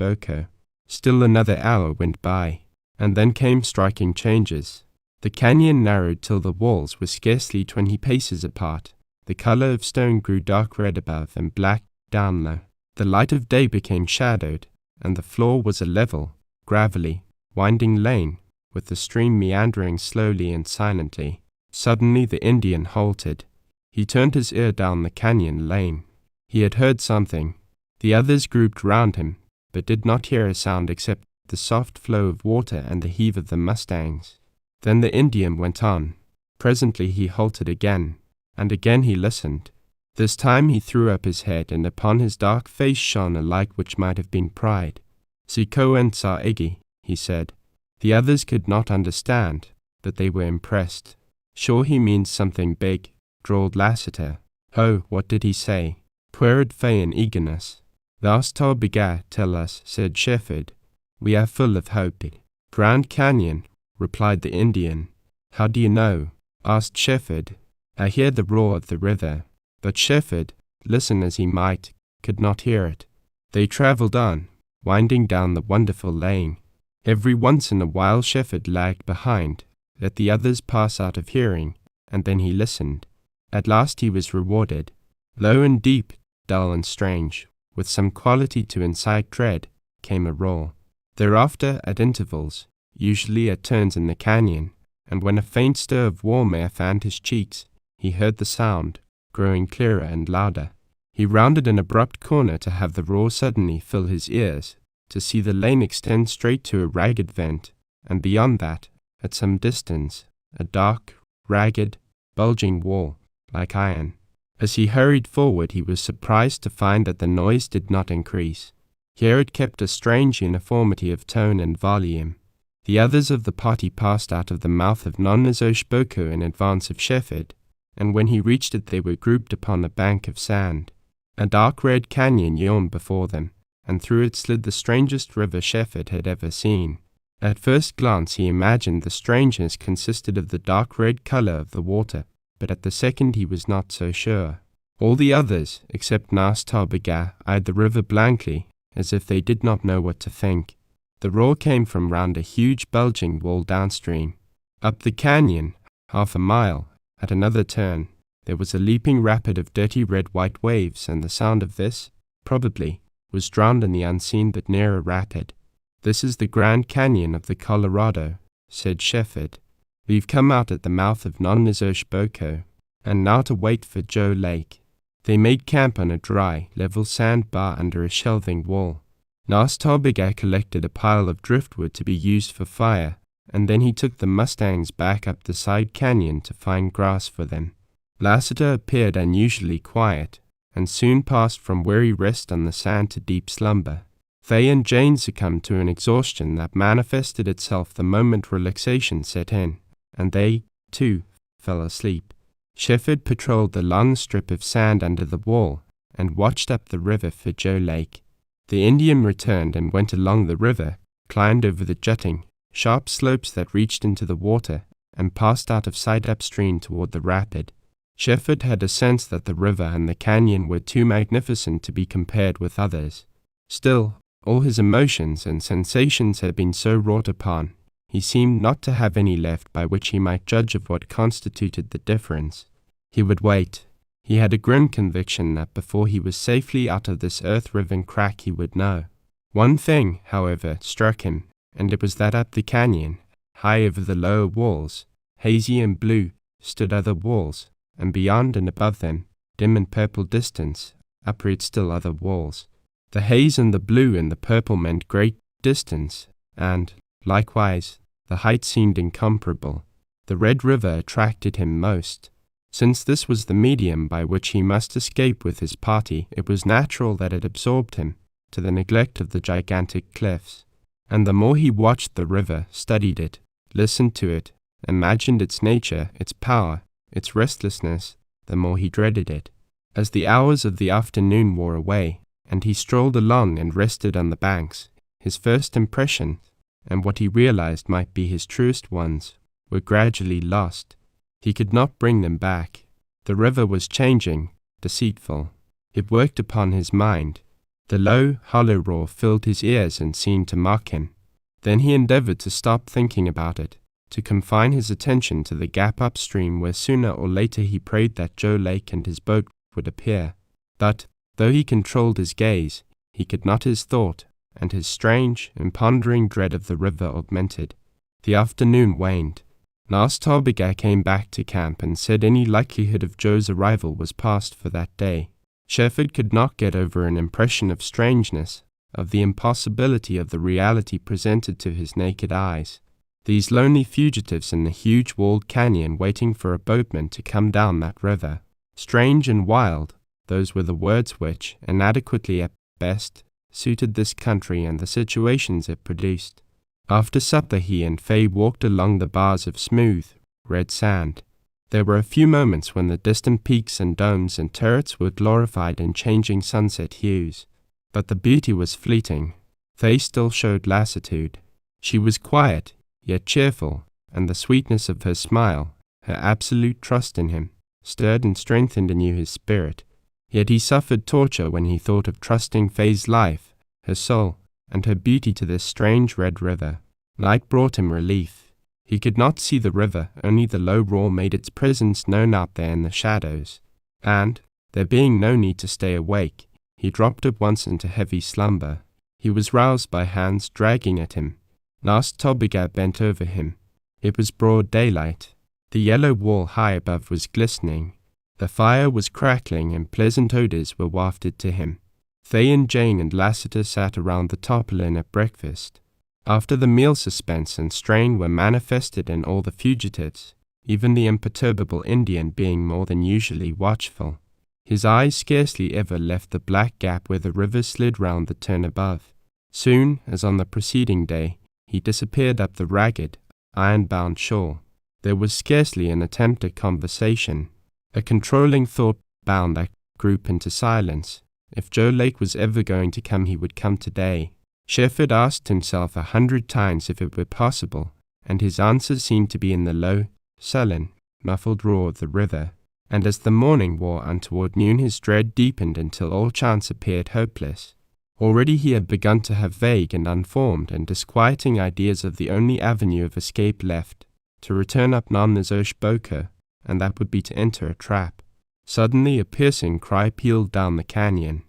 Still another hour went by, and then came striking changes. The canyon narrowed till the walls were scarcely 20 paces apart. The color of stone grew dark red above and black down low. The light of day became shadowed, and the floor was a level, gravelly, winding lane, with the stream meandering slowly and silently. Suddenly the Indian halted. He turned his ear down the canyon lane. He had heard something. The others grouped round him, but did not hear a sound except the soft flow of water and the heave of the mustangs. Then the Indian went on. Presently he halted again, and again he listened. This time he threw up his head, and upon his dark face shone a light which might have been pride. "Sikoen sa egi," he said. The others could not understand, but they were impressed. "Sure he means something big," drawled Lassiter. "Oh, what did he say?" "Puerid fey in eagerness." "Thus ta biga tell us," said Shefford. "We are full of hope." "Grand Canyon," replied the Indian. "How do you know?" asked Shefford. "I hear the roar of the river." But Shefford, listen as he might, could not hear it. They travelled on, winding down the wonderful lane. Every once in a while Shefford lagged behind, let the others pass out of hearing, and then he listened. At last he was rewarded. Low and deep, dull and strange, with some quality to incite dread, came a roar. Thereafter, at intervals, usually at turns in the canyon, and when a faint stir of warm air fanned his cheeks, he heard the sound, growing clearer and louder. He rounded an abrupt corner to have the roar suddenly fill his ears, to see the lane extend straight to a ragged vent, and beyond that, at some distance, a dark, ragged, bulging wall, like iron. As he hurried forward, he was surprised to find that the noise did not increase. Here it kept a strange uniformity of tone and volume. The others of the party passed out of the mouth of Non-Nazosh-Boko in advance of Shefford, and when he reached it they were grouped upon a bank of sand. A dark red canyon yawned before them, and through it slid the strangest river Shefford had ever seen. At first glance he imagined the strangeness consisted of the dark red color of the water, but at the second he was not so sure. All the others, except Nas Tarbiga, eyed the river blankly, as if they did not know what to think. The roar came from round a huge bulging wall downstream. Up the canyon, half a mile, at another turn, there was a leaping rapid of dirty red-white waves, and the sound of this, probably, was drowned in the unseen but nearer rapid. "This is the Grand Canyon of the Colorado," said Shefford. "We've come out at the mouth of Non-Nazosh-Boko, and now to wait for Joe Lake." They made camp on a dry, level sand bar under a shelving wall. Nas Tarbiga collected a pile of driftwood to be used for fire, and then he took the mustangs back up the side canyon to find grass for them. Lassiter appeared unusually quiet, and soon passed from weary rest on the sand to deep slumber. They and Jane succumbed to an exhaustion that manifested itself the moment relaxation set in, and they, too, fell asleep. Shefford patrolled the long strip of sand under the wall, and watched up the river for Joe Lake. The Indian returned and went along the river, climbed over the jutting, sharp slopes that reached into the water, and passed out of sight upstream toward the rapid. Shefford had a sense that the river and the canyon were too magnificent to be compared with others. Still, all his emotions and sensations had been so wrought upon, he seemed not to have any left by which he might judge of what constituted the difference. He would wait. He had a grim conviction that before he was safely out of this earth-riven crack he would know. One thing, however, struck him, and it was that up the canyon, high over the lower walls, hazy and blue, stood other walls, and beyond and above them, dim and purple distance, upreared still other walls. The haze and the blue and the purple meant great distance, and, likewise, the height seemed incomparable. The Red River attracted him most. Since this was the medium by which he must escape with his party, it was natural that it absorbed him, to the neglect of the gigantic cliffs. And the more he watched the river, studied it, listened to it, imagined its nature, its power, its restlessness, the more he dreaded it. As the hours of the afternoon wore away, and he strolled along and rested on the banks, his first impressions, and what he realized might be his truest ones, were gradually lost. He could not bring them back. The river was changing, deceitful. It worked upon his mind. The low, hollow roar filled his ears and seemed to mock him. Then he endeavored to stop thinking about it, to confine his attention to the gap upstream where sooner or later he prayed that Joe Lake and his boat would appear. But, Though he controlled his gaze, he could not his thought, and his strange, impondering dread of the river augmented. The afternoon waned. Nas Tarbiga came back to camp and said any likelihood of Joe's arrival was past for that day. Shefford could not get over an impression of strangeness, of the impossibility of the reality presented to his naked eyes. These lonely fugitives in the huge walled canyon waiting for a boatman to come down that river. Strange and wild, those were the words which, inadequately at best, suited this country and the situations it produced. After supper he and Faye walked along the bars of smooth, red sand. There were a few moments when the distant peaks and domes and turrets were glorified in changing sunset hues. But the beauty was fleeting. Faye still showed lassitude. She was quiet, yet cheerful, and the sweetness of her smile, her absolute trust in him, stirred and strengthened anew his spirit. Yet he suffered torture when he thought of trusting Faye's life, her soul, and her beauty to this strange red river. Light brought him relief. He could not see the river, only the low roar made its presence known out there in the shadows. And, there being no need to stay awake, he dropped at once into heavy slumber. He was roused by hands dragging at him. Nas Tarbiga bent over him. It was broad daylight. The yellow wall high above was glistening. The fire was crackling and pleasant odors were wafted to him. Faye and Jane and Lassiter sat around the tarpaulin at breakfast. After the meal, suspense and strain were manifested in all the fugitives, even the imperturbable Indian being more than usually watchful. His eyes scarcely ever left the black gap where the river slid round the turn above. Soon, as on the preceding day, he disappeared up the ragged, iron-bound shore. There was scarcely an attempt at conversation. A controlling thought bound that group into silence. If Joe Lake was ever going to come, he would come today. Shefford asked himself 100 times if it were possible, and his answer seemed to be in the low, sullen, muffled roar of the river. And as the morning wore on toward noon, his dread deepened until all chance appeared hopeless. Already he had begun to have vague and unformed and disquieting ideas of the only avenue of escape left, to return up Namnazosh Boker, and that would be to enter a trap. Suddenly a piercing cry pealed down the canyon.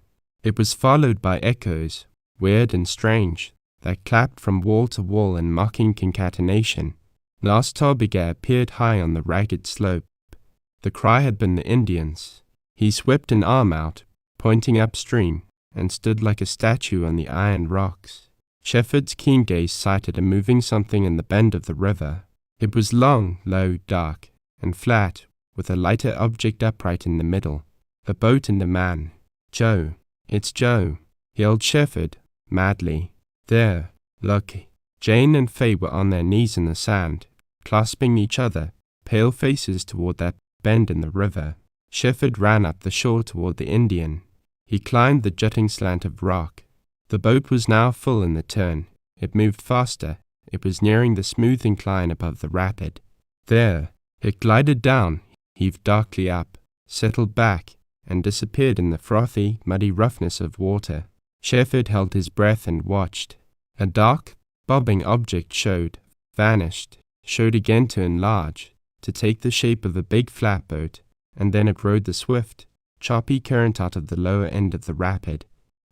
It was followed by echoes, weird and strange, that clapped from wall to wall in mocking concatenation. Nas Tarbiga appeared high on the ragged slope. The cry had been the Indians. He swept an arm out, pointing upstream, and stood like a statue on the iron rocks. Shefford's keen gaze sighted a moving something in the bend of the river. It was long, low, dark, and flat, with a lighter object upright in the middle. A boat and a man. Joe. It's Joe, yelled Shefford, madly. There, look. Jane and Faye were on their knees in the sand, clasping each other, pale faces toward that bend in the river. Shefford ran up the shore toward the Indian. He climbed the jutting slant of rock. The boat was now full in the turn. It moved faster. It was nearing the smooth incline above the rapid. There, it glided down, heaved darkly up, settled back, and disappeared in the frothy, muddy roughness of water. Shefford held his breath and watched. A dark, bobbing object showed, vanished, showed again to enlarge, to take the shape of a big flatboat, and then it rode the swift, choppy current out of the lower end of the rapid.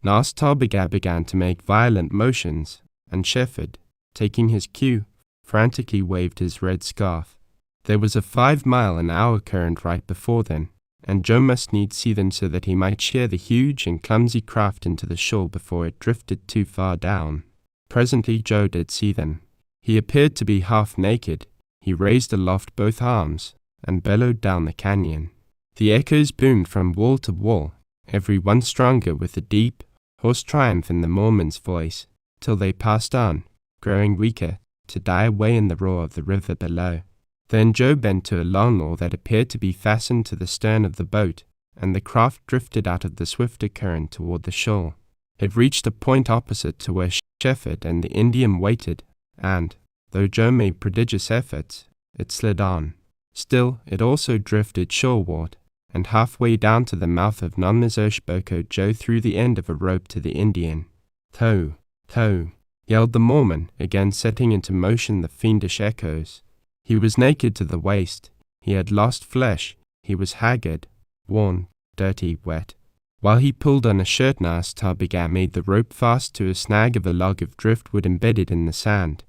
Nas Tarbiga began to make violent motions, and Shefford, taking his cue, frantically waved his red scarf. There was a 5-mile-an-hour current right before them, and Joe must needs see them so that he might sheer the huge and clumsy craft into the shore before it drifted too far down. Presently Joe did see them. He appeared to be half naked. He raised aloft both arms, and bellowed down the canyon. The echoes boomed from wall to wall, every one stronger with the deep, hoarse triumph in the Mormon's voice, till they passed on, growing weaker, to die away in the roar of the river below. Then Joe bent to a long oar that appeared to be fastened to the stern of the boat, and the craft drifted out of the swifter current toward the shore. It reached a point opposite to where Shefford and the Indian waited, and, though Joe made prodigious efforts, it slid on. Still, it also drifted shoreward, and halfway down to the mouth of Namnazosh Boker, Joe threw the end of a rope to the Indian. "Tow, tow," yelled the Mormon, again setting into motion the fiendish echoes. He was naked to the waist. He had lost flesh. He was haggard, worn, dirty, wet. While he pulled on a shirt, Nastabiga made the rope fast to a snag of a log of driftwood embedded in the sand,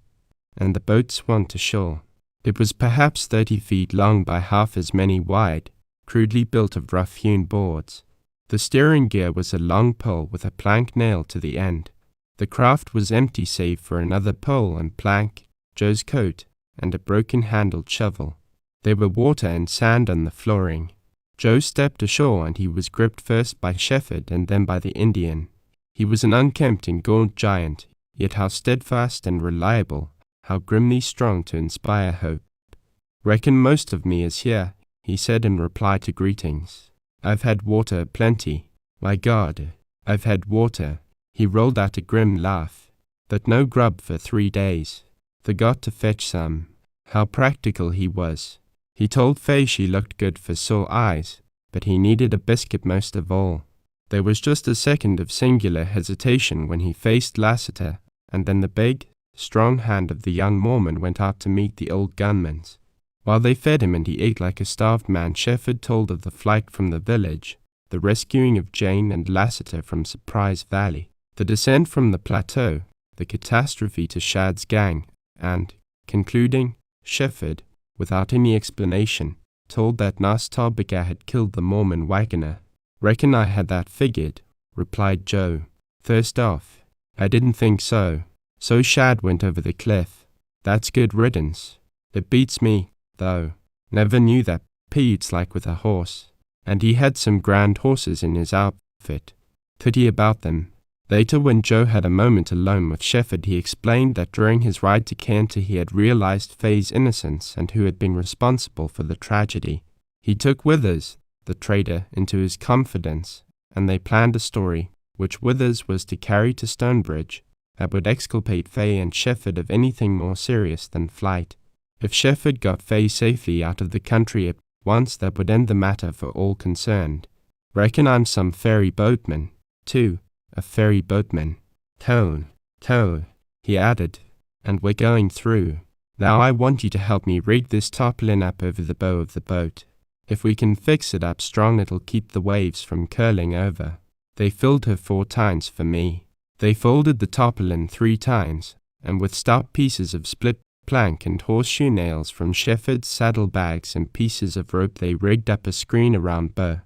and the boat swung to shore. It was perhaps 30 feet long by half as many wide, crudely built of rough-hewn boards. The steering gear was a long pole with a plank nailed to the end. The craft was empty save for another pole and plank, Joe's coat, and a broken-handled shovel. There were water and sand on the flooring. Joe stepped ashore and he was gripped first by Shefford and then by the Indian. He was an unkempt and gaunt giant, yet how steadfast and reliable, how grimly strong to inspire hope. "Reckon most of me is here," he said in reply to greetings. "I've had water plenty. My God, I've had water." He rolled out a grim laugh. "But no grub for 3 days. Forgot to fetch some." How practical he was. He told Faye she looked good for sore eyes, but he needed a biscuit most of all. There was just a second of singular hesitation when he faced Lassiter, and then the big, strong hand of the young Mormon went out to meet the old gunman's. While they fed him and he ate like a starved man, Shefford told of the flight from the village, the rescuing of Jane and Lassiter from Surprise Valley, the descent from the plateau, the catastrophe to Shad's gang, and, concluding, Shefford, without any explanation, told that Nastabiga had killed the Mormon wagoner. "Reckon I had that figured," replied Joe. "First off, I didn't think so. So Shad went over the cliff. That's good riddance. It beats me, though. Never knew that Pete's like with a horse. And he had some grand horses in his outfit. Pity about them." Later, when Joe had a moment alone with Shefford, he explained that during his ride to Kenta he had realized Faye's innocence and who had been responsible for the tragedy. He took Withers, the trader, into his confidence, and they planned a story, which Withers was to carry to Stonebridge, that would exculpate Faye and Shefford of anything more serious than flight. If Shefford got Faye safely out of the country at once, that would end the matter for all concerned. "Reckon I'm some ferry boatman, too. A ferry boatman. Tow, he added, "and we're going through. Now I want you to help me rig this tarpaulin up over the bow of the boat. If we can fix it up strong, it'll keep the waves from curling over." They filled her 4 times for me. They folded the tarpaulin 3 times, and with stout pieces of split plank and horseshoe nails from Shefford's saddlebags and pieces of rope they rigged up a screen around bow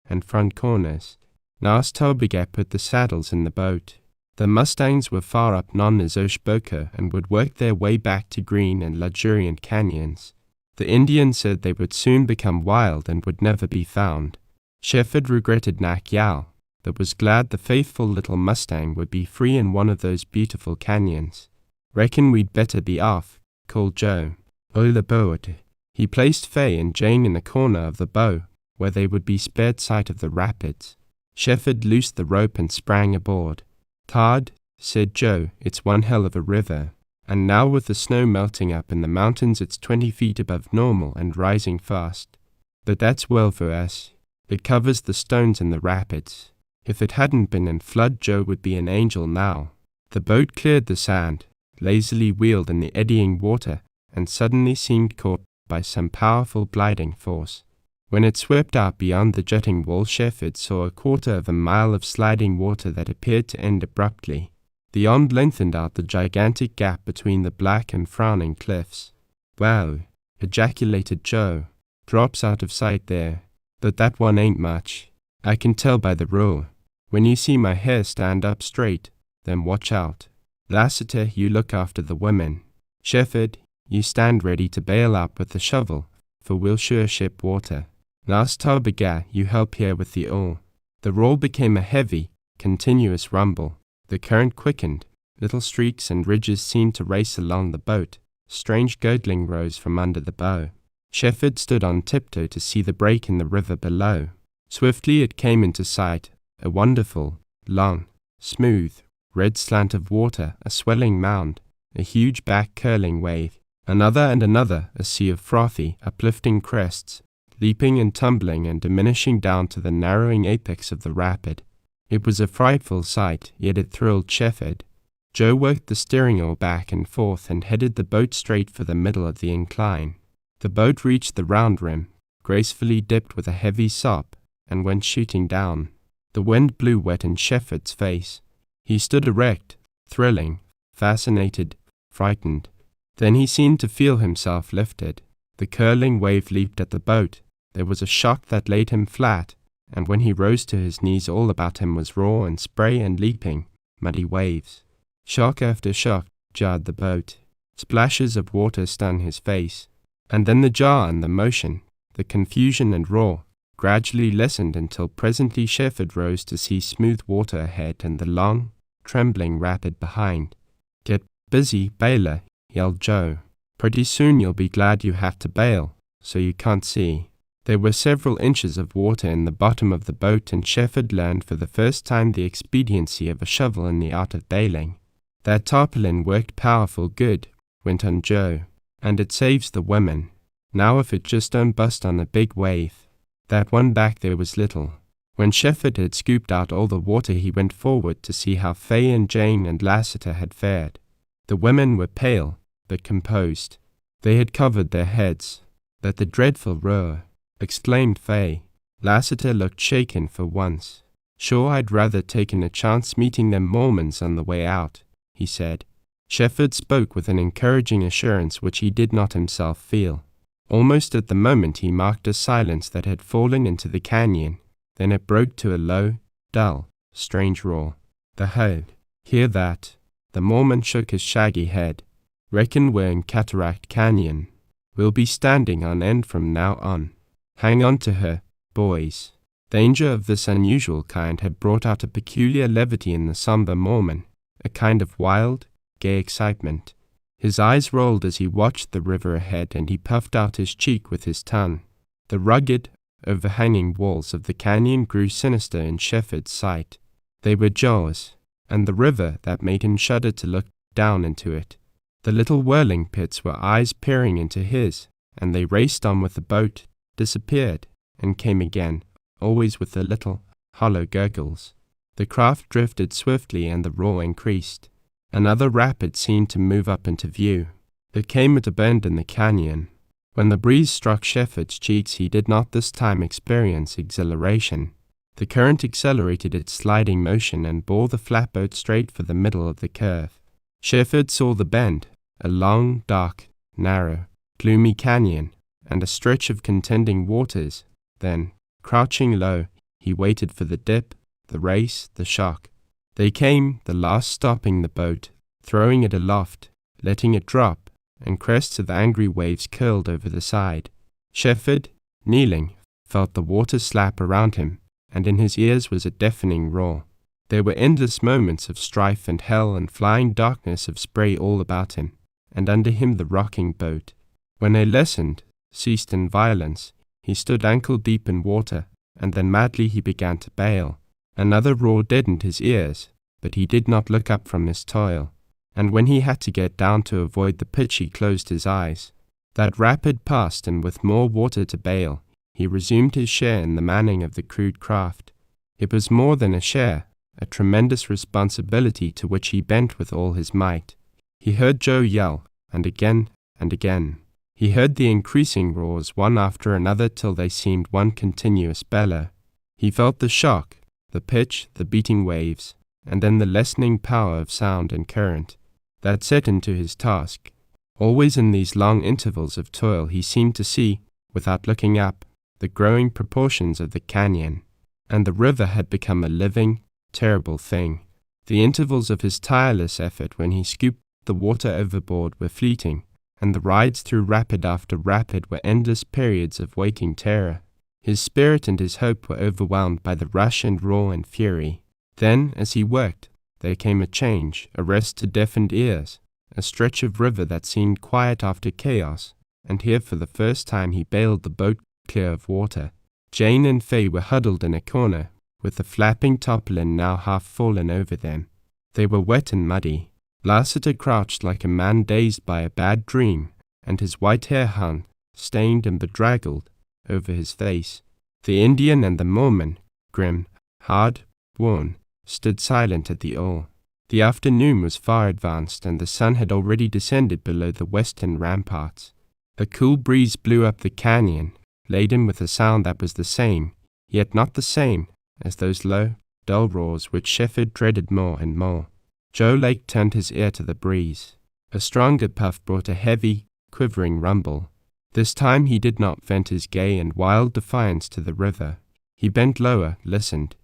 and front corners. Nastabiga put the saddles in the boat. The Mustangs were far up non-Nzoshboka and would work their way back to green and luxuriant canyons. The Indian said they would soon become wild and would never be found. Shefford regretted Nak Yal, but was glad the faithful little Mustang would be free in one of those beautiful canyons. "Reckon we'd better be off," called Joe. "Oil aboard." He placed Faye and Jane in a corner of the bow, where they would be spared sight of the rapids. Shefford loosed the rope and sprang aboard. "Todd," said Joe, "it's one hell of a river. And now with the snow melting up in the mountains, it's 20 feet above normal and rising fast. But that's well for us. It covers the stones in the rapids. If it hadn't been in flood, Joe would be an angel now." The boat cleared the sand, lazily wheeled in the eddying water, and suddenly seemed caught by some powerful gliding force. When it swept out beyond the jutting wall, Shefford saw a 1/4 of a mile of sliding water that appeared to end abruptly. Beyond lengthened out the gigantic gap between the black and frowning cliffs. "Wow," ejaculated Joe. "Drops out of sight there. But that one ain't much. I can tell by the roar. When you see my hair stand up straight, then watch out. Lassiter, you look after the women. Shefford, you stand ready to bail up with the shovel, for we'll sure ship water. Nastabiga, you help here with the oar." The roar became a heavy, continuous rumble. The current quickened. Little streaks and ridges seemed to race along the boat. Strange gurgling rose from under the bow. Shefford stood on tiptoe to see the break in the river below. Swiftly it came into sight, a wonderful, long, smooth, red slant of water, a swelling mound, a huge back-curling wave, another and another, a sea of frothy, uplifting crests, leaping and tumbling and diminishing down to the narrowing apex of the rapid. It was a frightful sight, yet it thrilled Shefford. Joe worked the steering oar back and forth and headed the boat straight for the middle of the incline. The boat reached the round rim, gracefully dipped with a heavy sop, and went shooting down. The wind blew wet in Shefford's face. He stood erect, thrilling, fascinated, frightened. Then he seemed to feel himself lifted. The curling wave leaped at the boat. There was a shock that laid him flat, and when he rose to his knees all about him was raw and spray and leaping, muddy waves. Shock after shock jarred the boat. Splashes of water stung his face. And then the jar and the motion, the confusion and roar, gradually lessened until presently Shefford rose to see smooth water ahead and the long, trembling rapid behind. "Get busy, bailer," yelled Joe. "Pretty soon you'll be glad you have to bail, so you can't see." There were several inches of water in the bottom of the boat, and Shefford learned for the first time the expediency of a shovel in the art of bailing. "That tarpaulin worked powerful good," went on Joe, "and it saves the women. Now if it just don't bust on a big wave." That one back there was little. When Shefford had scooped out all the water, he went forward to see how Fay and Jane and Lassiter had fared. The women were pale, but composed. They had covered their heads. "But the dreadful roar," exclaimed Fay. Lassiter looked shaken for once. "Sure, I'd rather taken a chance meeting them Mormons on the way out," he said. Shefford spoke with an encouraging assurance which he did not himself feel. Almost at the moment he marked a silence that had fallen into the canyon. Then it broke to a low, dull, strange roar. "The head. Hear that?" The Mormon shook his shaggy head. "Reckon we're in Cataract Canyon. We'll be standing on end from now on. Hang on to her, boys." Danger of this unusual kind had brought out a peculiar levity in the somber Mormon, a kind of wild, gay excitement. His eyes rolled as he watched the river ahead, and he puffed out his cheek with his tongue. The rugged, overhanging walls of the canyon grew sinister in Shefford's sight. They were jaws, and the river that made him shudder to look down into it. The little whirling pits were eyes peering into his, and they raced on with the boat, disappeared, and came again, always with the little, hollow gurgles. The craft drifted swiftly and the roar increased. Another rapid seemed to move up into view. It came at a bend in the canyon. When the breeze struck Shefford's cheeks, he did not this time experience exhilaration. The current accelerated its sliding motion and bore the flatboat straight for the middle of the curve. Shefford saw the bend, a long, dark, narrow, gloomy canyon, and a stretch of contending waters. Then, crouching low, he waited for the dip, the race, the shock. They came, the last stopping the boat, throwing it aloft, letting it drop, and crests of angry waves curled over the side. Shefford, kneeling, felt the water slap around him, and in his ears was a deafening roar. There were endless moments of strife and hell and flying darkness of spray all about him, and under him the rocking boat. When they lessened, ceased in violence, he stood ankle-deep in water, and then madly he began to bail. Another roar deadened his ears, but he did not look up from his toil, and when he had to get down to avoid the pitch he closed his eyes. That rapid passed, and with more water to bail, he resumed his share in the manning of the crude craft. It was more than a share, a tremendous responsibility to which he bent with all his might. He heard Joe yell, and again and again. He heard the increasing roars one after another till they seemed one continuous bellow. He felt the shock, the pitch, the beating waves, and then the lessening power of sound and current that set into his task. Always in these long intervals of toil he seemed to see, without looking up, the growing proportions of the canyon, and the river had become a living, terrible thing. The intervals of his tireless effort when he scooped the water overboard were fleeting, and the rides through rapid after rapid were endless periods of waiting terror. His spirit and his hope were overwhelmed by the rush and roar and fury. Then, as he worked, there came a change, a rest to deafened ears, a stretch of river that seemed quiet after chaos, and here for the first time he bailed the boat clear of water. Jane and Fay were huddled in a corner, with the flapping tarpaulin now half fallen over them. They were wet and muddy. Lassiter crouched like a man dazed by a bad dream, and his white hair hung, stained and bedraggled, over his face. The Indian and the Mormon, grim, hard, worn, stood silent at the oar. The afternoon was far advanced, and the sun had already descended below the western ramparts. A cool breeze blew up the canyon, laden with a sound that was the same, yet not the same, as those low, dull roars which Shefford dreaded more and more. Joe Lake turned his ear to the breeze. A stronger puff brought a heavy, quivering rumble. This time he did not vent his gay and wild defiance to the river. He bent lower, listened.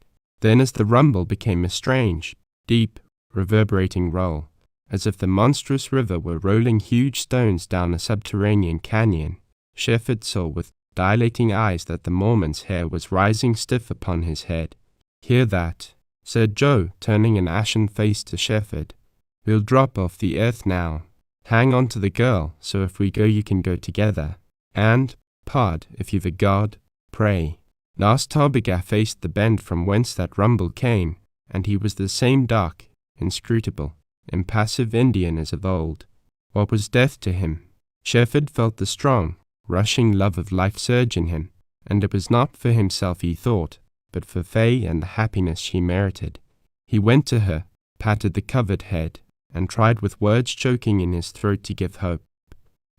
Then as the rumble became a strange, deep, reverberating roll, as if the monstrous river were rolling huge stones down a subterranean canyon, Shefford saw with dilating eyes that the Mormon's hair was rising stiff upon his head. "Hear that?" said Joe, turning an ashen face to Shefford. "We'll drop off the earth now. Hang on to the girl, so if we go you can go together. And, Pod, if you've a God, pray." Nas Tarbiga faced the bend from whence that rumble came, and he was the same dark, inscrutable, impassive Indian as of old. What was death to him? Shefford felt the strong, rushing love of life surge in him, and it was not for himself he thought, but for Faye and the happiness she merited. He went to her, patted the covered head, and tried with words choking in his throat to give hope.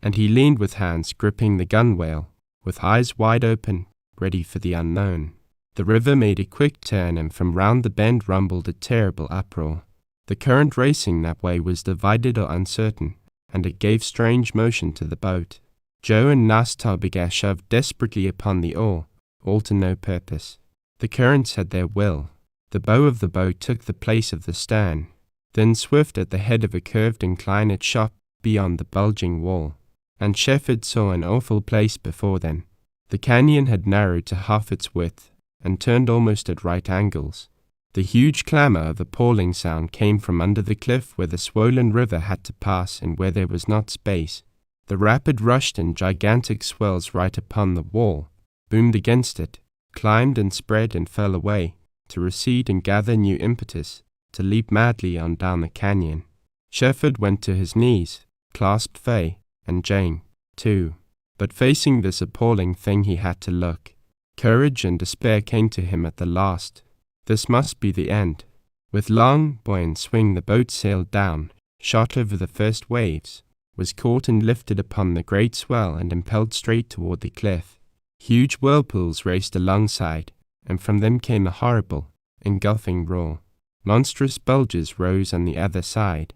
And he leaned with hands gripping the gunwale, with eyes wide open, ready for the unknown. The river made a quick turn, and from round the bend rumbled a terrible uproar. The current racing that way was divided or uncertain, and it gave strange motion to the boat. Joe and Nas Tarbiga shoved desperately upon the oar, all to no purpose. The currents had their will. The bow of the boat took the place of the stern. Then swift at the head of a curved incline it shot beyond the bulging wall, and Shefford saw an awful place before them. The canyon had narrowed to half its width, and turned almost at right angles. The huge clamor of appalling sound came from under the cliff where the swollen river had to pass and where there was not space. The rapid rushed in gigantic swells right upon the wall, boomed against it, climbed and spread and fell away, to recede and gather new impetus, to leap madly on down the canyon. Shefford went to his knees, clasped Faye, and Jane, too. But facing this appalling thing he had to look. Courage and despair came to him at the last. This must be the end. With long, buoyant swing the boat sailed down, shot over the first waves, was caught and lifted upon the great swell and impelled straight toward the cliff. Huge whirlpools raced alongside, and from them came a horrible, engulfing roar. Monstrous bulges rose on the other side.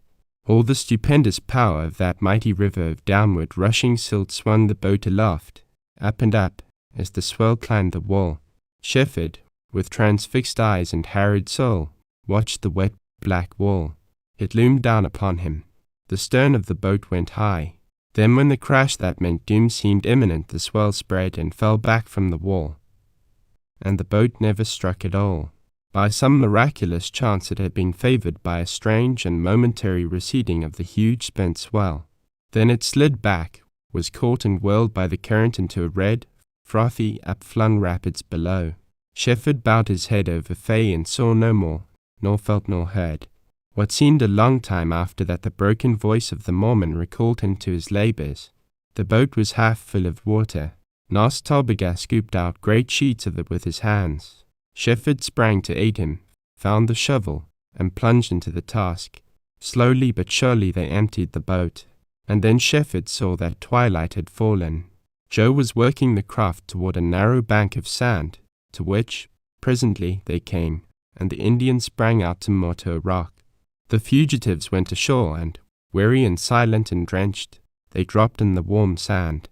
All the stupendous power of that mighty river of downward rushing silt swung the boat aloft, up and up, as the swell climbed the wall. Shefford, with transfixed eyes and harried soul, watched the wet, black wall. It loomed down upon him. The stern of the boat went high. Then when the crash that meant doom seemed imminent, the swell spread and fell back from the wall. And the boat never struck at all. By some miraculous chance it had been favored by a strange and momentary receding of the huge spent swell. Then it slid back, was caught and whirled by the current into a red, frothy, upflung rapids below. Shefford bowed his head over Faye and saw no more, nor felt nor heard. What seemed a long time after that the broken voice of the Mormon recalled him to his labors. The boat was half full of water. Nas Tarbiga scooped out great sheets of it with his hands. Shefford sprang to aid him, found the shovel, and plunged into the task. Slowly but surely they emptied the boat, and then Shefford saw that twilight had fallen. Joe was working the craft toward a narrow bank of sand, to which, presently, they came, and the Indians sprang out to moor to a rock. The fugitives went ashore, and, weary and silent and drenched, they dropped in the warm sand.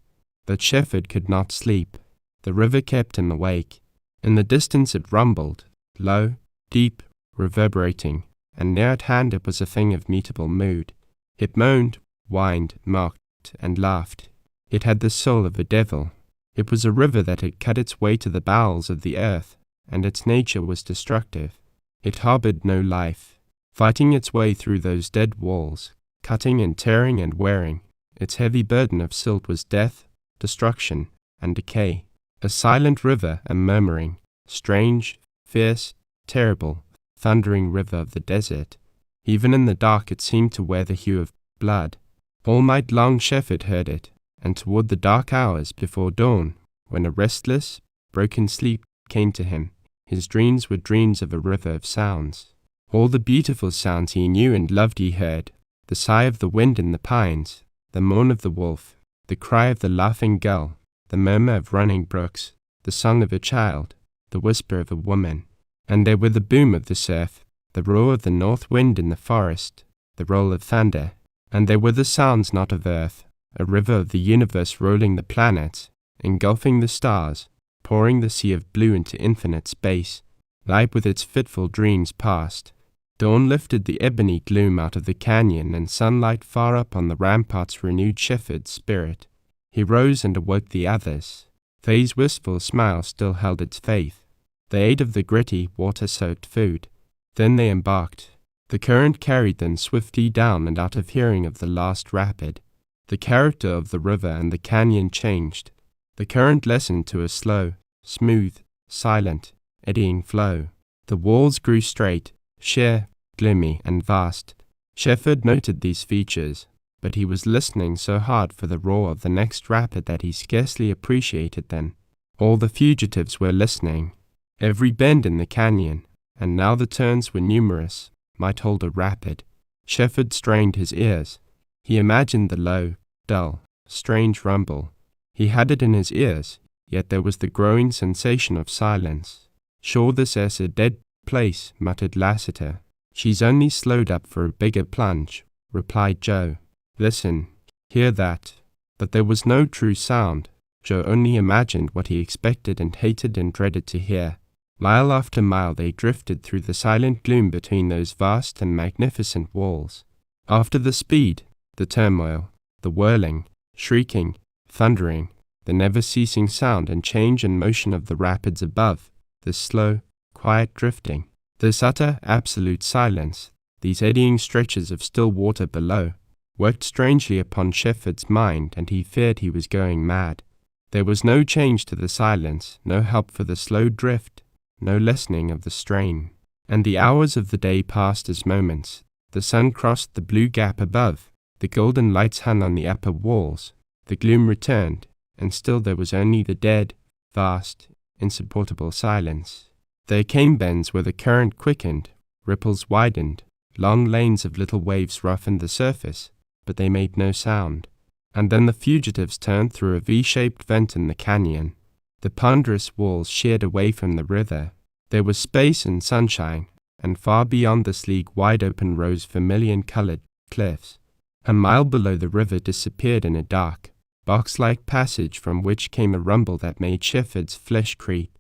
But Shefford could not sleep. The river kept him awake. In the distance it rumbled, low, deep, reverberating, and near at hand it was a thing of mutable mood. It moaned, whined, mocked, and laughed. It had the soul of a devil. It was a river that had cut its way to the bowels of the earth, and its nature was destructive. It harbored no life. Fighting its way through those dead walls, cutting and tearing and wearing, its heavy burden of silt was death, destruction, and decay. A silent river, a murmuring, strange, fierce, terrible, thundering river of the desert. Even in the dark it seemed to wear the hue of blood. All night long Shefford heard it, and toward the dark hours before dawn, when a restless, broken sleep came to him, his dreams were dreams of a river of sounds. All the beautiful sounds he knew and loved he heard, the sigh of the wind in the pines, the mourn of the wolf, the cry of the laughing gull, the murmur of running brooks, the song of a child, the whisper of a woman. And there were the boom of the surf, the roar of the north wind in the forest, the roll of thunder, and there were the sounds not of earth, a river of the universe rolling the planets, engulfing the stars, pouring the sea of blue into infinite space. Light with its fitful dreams past. Dawn lifted the ebony gloom out of the canyon, and sunlight far up on the ramparts renewed Shefford's spirit. He rose and awoke the others. Faye's wistful smile still held its faith. They ate of the gritty, water-soaked food. Then they embarked. The current carried them swiftly down and out of hearing of the last rapid. The character of the river and the canyon changed. The current lessened to a slow, smooth, silent, eddying flow. The walls grew straight, sheer, gloomy, and vast. Shefford noted these features, but he was listening so hard for the roar of the next rapid that he scarcely appreciated them. All the fugitives were listening. Every bend in the canyon, and now the turns were numerous, might hold a rapid. Shefford strained his ears. He imagined the low, dull, strange rumble. He had it in his ears, yet there was the growing sensation of silence. "Sure this air's a dead place," muttered Lassiter. "She's only slowed up for a bigger plunge," replied Joe. "Listen, hear that." But there was no true sound. Joe only imagined what he expected and hated and dreaded to hear. Mile after mile they drifted through the silent gloom between those vast and magnificent walls. After the speed, the turmoil, the whirling, shrieking, thundering, the never-ceasing sound and change and motion of the rapids above, this slow, quiet drifting, this utter, absolute silence, these eddying stretches of still water below, worked strangely upon Shefford's mind, and he feared he was going mad. There was no change to the silence, no help for the slow drift, no lessening of the strain. And the hours of the day passed as moments. The sun crossed the blue gap above, the golden lights hung on the upper walls, the gloom returned, and still there was only the dead, vast, insupportable silence. There came bends where the current quickened, ripples widened, long lanes of little waves roughened the surface, but they made no sound. And then the fugitives turned through a V-shaped vent in the canyon. The ponderous walls sheered away from the river. There was space and sunshine, and far beyond this league wide open rose vermilion-colored cliffs. A mile below the river disappeared in a dark, box-like passage from which came a rumble that made Shefford's flesh creep.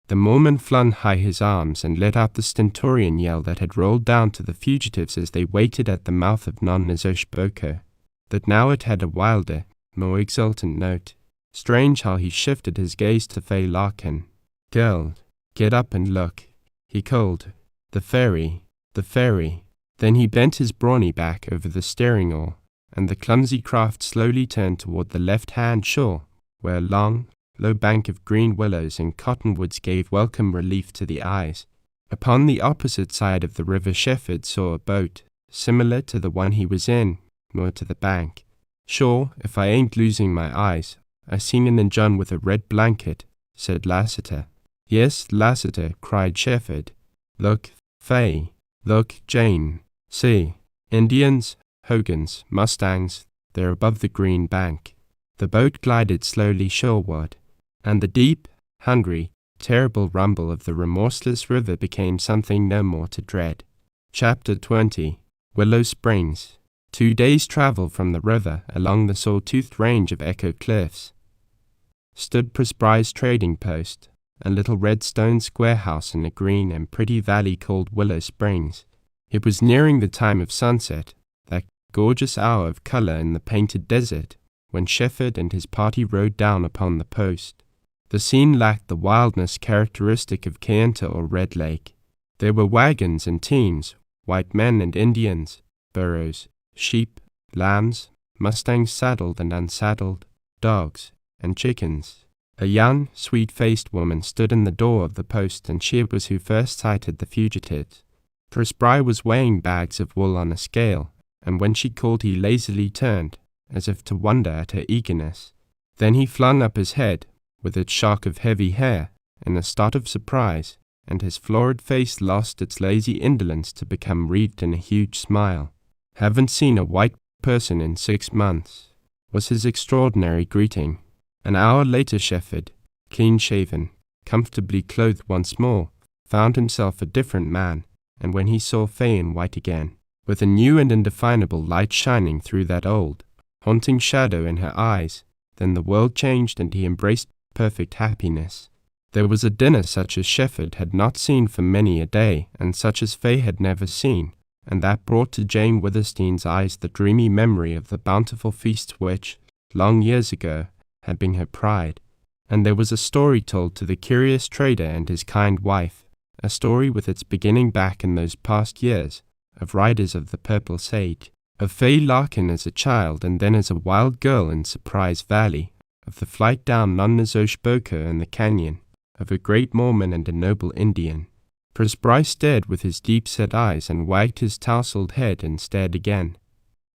The Mormon flung high his arms and let out the stentorian yell that had rolled down to the fugitives as they waited at the mouth of Non-Nezoshboko. That now it had a wilder, more exultant note. Strange how he shifted his gaze to Fay Larkin. "Girl, get up and look," he called. "The ferry, the ferry." Then he bent his brawny back over the steering oar, and the clumsy craft slowly turned toward the left-hand shore, where a long, low bank of green willows and cottonwoods gave welcome relief to the eyes. Upon the opposite side of the river Shefford saw a boat, similar to the one he was in, moored to the bank. "Sure, if I ain't losing my eyes, I seen an Injun with a red blanket," said Lassiter. "Yes, Lassiter," cried Shefford. "Look, Fay. Look, Jane. See, Indians, hogans, mustangs, they're above the green bank." The boat glided slowly shoreward, and the deep, hungry, terrible rumble of the remorseless river became something no more to dread. Chapter 20. Willow Springs. 2 days' travel from the river along the saw-toothed range of Echo Cliffs stood Presbry's trading post, a little red stone square house in a green and pretty valley called Willow Springs. It was nearing the time of sunset, that gorgeous hour of color in the painted desert, when Shefford and his party rode down upon the post. The scene lacked the wildness characteristic of Kayenta or Red Lake. There were wagons and teams, white men and Indians, burros, sheep, lambs, mustangs saddled and unsaddled, dogs, and chickens. A young, sweet-faced woman stood in the door of the post, and she it was who first sighted the fugitives. Presbry was weighing bags of wool on a scale, and when she called he lazily turned, as if to wonder at her eagerness. Then he flung up his head, with its shock of heavy hair, in a start of surprise, and his florid face lost its lazy indolence to become wreathed in a huge smile. "Haven't seen a white person in 6 months," was his extraordinary greeting. An hour later Shefford, clean-shaven, comfortably clothed once more, found himself a different man, and when he saw Fay in white again, with a new and indefinable light shining through that old, haunting shadow in her eyes, then the world changed and he embraced perfect happiness. There was a dinner such as Shefford had not seen for many a day, and such as Fay had never seen, and that brought to Jane Withersteen's eyes the dreamy memory of the bountiful feast which, long years ago, had been her pride. And there was a story told to the curious trader and his kind wife, a story with its beginning back in those past years, of riders of the purple sage, of Fay Larkin as a child and then as a wild girl in Surprise Valley, of the flight down Nonnezoshboka in the canyon, of a great Mormon and a noble Indian. Presbry stared with his deep-set eyes and wagged his tousled head and stared again.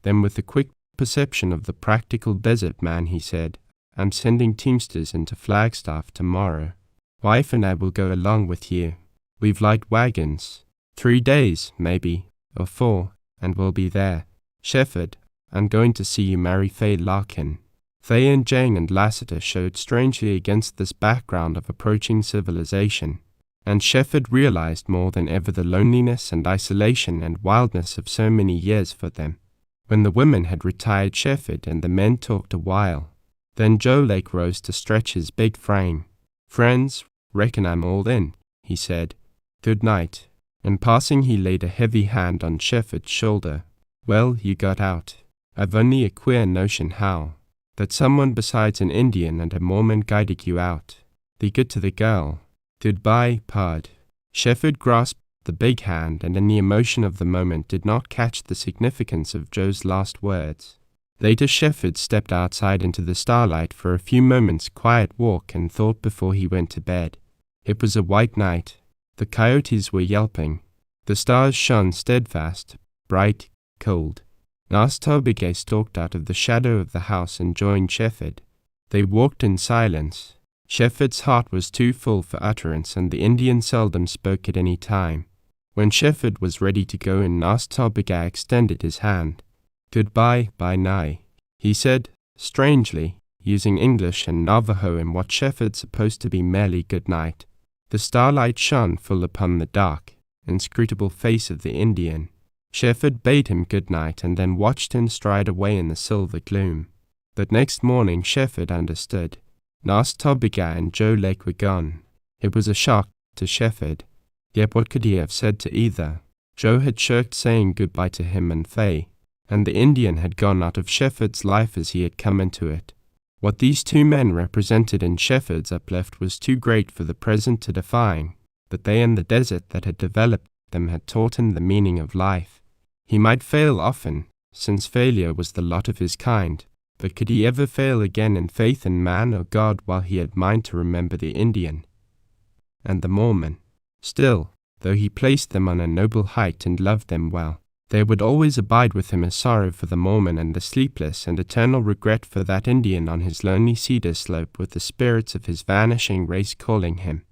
Then with the quick perception of the practical desert man he said, "I'm sending teamsters into Flagstaff tomorrow. Wife and I will go along with you. We've light wagons. 3 days, maybe, or 4, and we'll be there. Shefford, I'm going to see you marry Fay Larkin." Fay and Jane and Lassiter showed strangely against this background of approaching civilization, and Shefford realized more than ever the loneliness and isolation and wildness of so many years for them. When the women had retired Shefford and the men talked a while, then Joe Lake rose to stretch his big frame. "Friends, reckon I'm all in," he said. "Good night." In passing he laid a heavy hand on Shefford's shoulder. "Well, you got out. I've only a queer notion how. That someone besides an Indian and a Mormon guided you out. Be good to the girl. Goodbye, Pard." Shefford grasped the big hand and in the emotion of the moment did not catch the significance of Joe's last words. Later Shefford stepped outside into the starlight for a few moments' quiet walk and thought before he went to bed. It was a white night. The coyotes were yelping. The stars shone steadfast, bright, cold. Nas Tobigay stalked out of the shadow of the house and joined Shefford. They walked in silence. Shefford's heart was too full for utterance, and the Indian seldom spoke at any time. When Shefford was ready to go in, Nas Tobigay extended his hand. "Goodbye, by Nye," he said, strangely, using English and Navajo in what Shefford supposed to be merely good night. The starlight shone full upon the dark, inscrutable face of the Indian. Shefford bade him good night and then watched him stride away in the silver gloom. But next morning Shefford understood. Nas Tobigay and Joe Lake were gone. It was a shock to Shefford. Yet what could he have said to either? Joe had shirked saying goodbye to him and Fay, and the Indian had gone out of Shefford's life as he had come into it. What these two men represented in Shefford's uplift was too great for the present to define, but they and the desert that had developed them had taught him the meaning of life. He might fail often, since failure was the lot of his kind, but could he ever fail again in faith in man or God while he had mind to remember the Indian and the Mormon? Still, though he placed them on a noble height and loved them well, there would always abide with him a sorrow for the Mormon and a sleepless and eternal regret for that Indian on his lonely cedar slope with the spirits of his vanishing race calling him.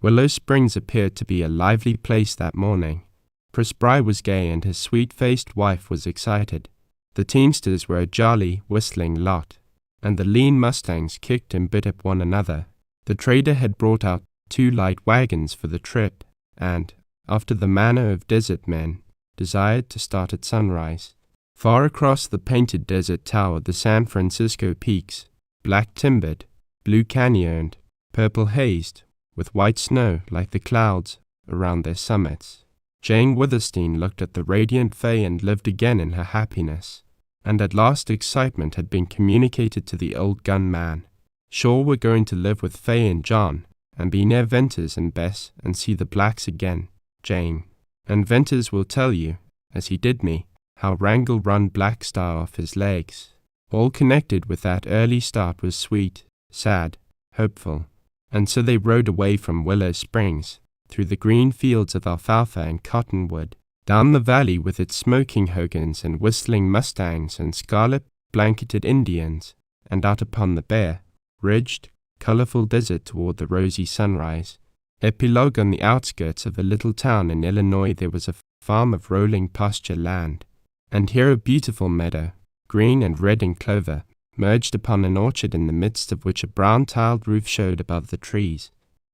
Willow Springs appeared to be a lively place that morning. Presbry was gay and his sweet-faced wife was excited. The teamsters were a jolly, whistling lot, and the lean mustangs kicked and bit at one another. The trader had brought out 2 light wagons for the trip, and, after the manner of desert men, desired to start at sunrise. Far across the painted desert towered the San Francisco peaks, black-timbered, blue-canyoned, purple-hazed, with white snow like the clouds around their summits. Jane Withersteen looked at the radiant Fay and lived again in her happiness, and at last excitement had been communicated to the old gunman. Shaw were going to live with Fay and John, and be near Venters and Bess and see the blacks again, Jane. And Venters will tell you, as he did me, how Wrangell run Black Star off his legs. All connected with that early start was sweet, sad, hopeful. And so they rode away from Willow Springs, through the green fields of alfalfa and cottonwood, down the valley with its smoking hogans and whistling mustangs and scarlet-blanketed Indians, and out upon the bare, ridged, colorful desert toward the rosy sunrise. Epilogue on the outskirts of a little town in Illinois there was a farm of rolling pasture land, and here a beautiful meadow, green and red in clover, merged upon an orchard in the midst of which a brown tiled roof showed above the trees.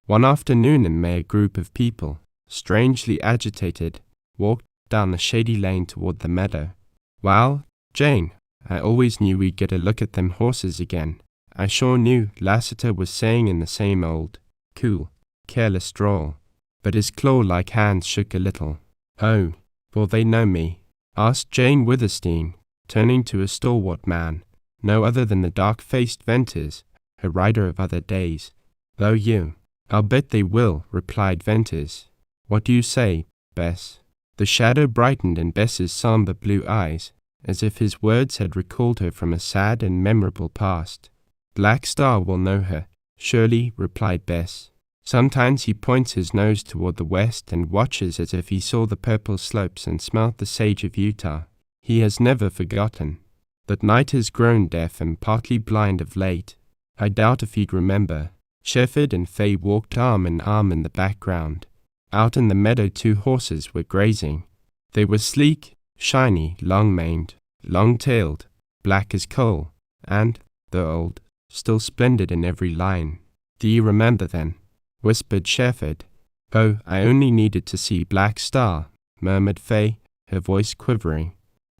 One afternoon in May a group of people, strangely agitated, walked down the shady lane toward the meadow. "Well, Jane, I always knew we'd get a look at them horses again. I sure knew," Lassiter was saying in the same old, cool, careless drawl. But his claw-like hands shook a little. "Oh, will they know me?" asked Jane Withersteen, turning to a stalwart man, no other than the dark-faced Venters, her rider of other days. "Oh, you." "I'll bet they will," replied Venters. "What do you say, Bess?" The shadow brightened in Bess's somber blue eyes, as if his words had recalled her from a sad and memorable past. "Black Star will know her, surely," replied Bess. "Sometimes he points his nose toward the west and watches as if he saw the purple slopes and smelt the sage of Utah. He has never forgotten. But night has grown deaf and partly blind of late. I doubt if he'd remember." Shefford and Fay walked arm in arm in the background. Out in the meadow 2 horses were grazing. They were sleek, shiny, long-maned, long-tailed, black as coal, and, though old, still splendid in every line. "Do you remember then?" whispered Shefford. "Oh, I only needed to see Black Star," murmured Fay, her voice quivering.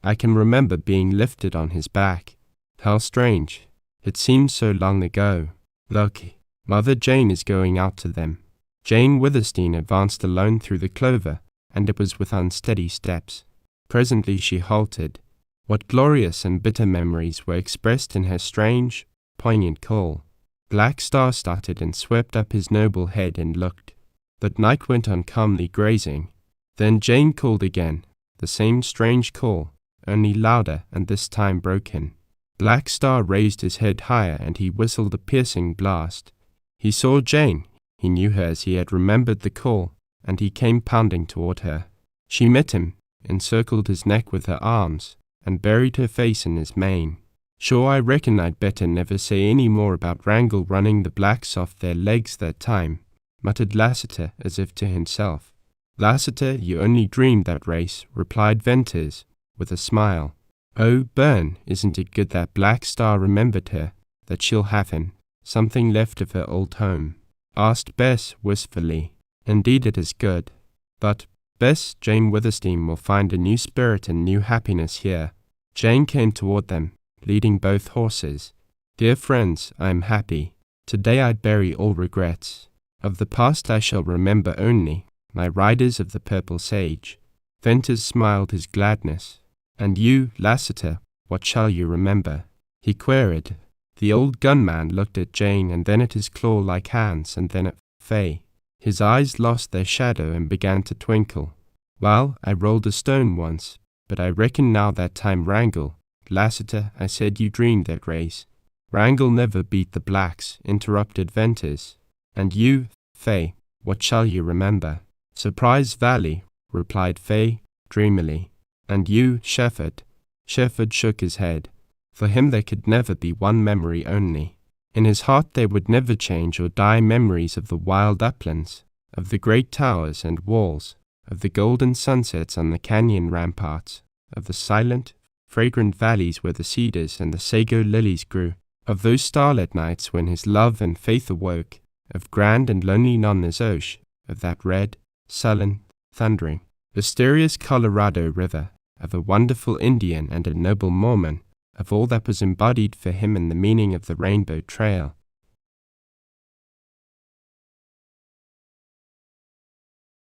"I can remember being lifted on his back. How strange. It seems so long ago. Look, Mother Jane is going out to them." Jane Withersteen advanced alone through the clover, and it was with unsteady steps. Presently she halted. What glorious and bitter memories were expressed in her strange, poignant call. Black Star started and swept up his noble head and looked. But night went on calmly grazing. Then Jane called again, the same strange call, only louder and this time broken. Black Star raised his head higher and he whistled a piercing blast. He saw Jane. He knew her as he had remembered the call, and he came pounding toward her. She met him, encircled his neck with her arms, and buried her face in his mane. "Sure, I reckon I'd better never say any more about Wrangel running the blacks off their legs that time," muttered Lassiter as if to himself. "Lassiter, you only dreamed that race," replied Venters, with a smile. "Oh, Byrne, isn't it good that Black Star remembered her, that she'll have him, something left of her old home?" asked Bess wistfully. "Indeed it is good. But, Bess, Jane Withersteen will find a new spirit and new happiness here." Jane came toward them, leading both horses. "Dear friends, I am happy. Today I bury all regrets. Of the past I shall remember only, my riders of the purple sage." Venters smiled his gladness. "And you, Lassiter, what shall you remember?" he queried. The old gunman looked at Jane and then at his claw-like hands and then at Fay. His eyes lost their shadow and began to twinkle. "Well, I rolled a stone once, but I reckon now that time Wrangel." "Lassiter, I said you dreamed that race." "Wrangel never beat the blacks," interrupted Venters. "And you, Fay, what shall you remember?" "Surprise Valley," replied Fay, dreamily. "And you, Shefford?" Shefford shook his head. For him there could never be one memory only. In his heart there would never change or die memories of the wild uplands, of the great towers and walls, of the golden sunsets on the canyon ramparts, of the silent, fragrant valleys where the cedars and the sago lilies grew, of those starlit nights when his love and faith awoke, of grand and lonely Nonnezoshe, of that red, sullen, thundering, mysterious Colorado River, of a wonderful Indian and a noble Mormon, of all that was embodied for him in the meaning of the Rainbow Trail.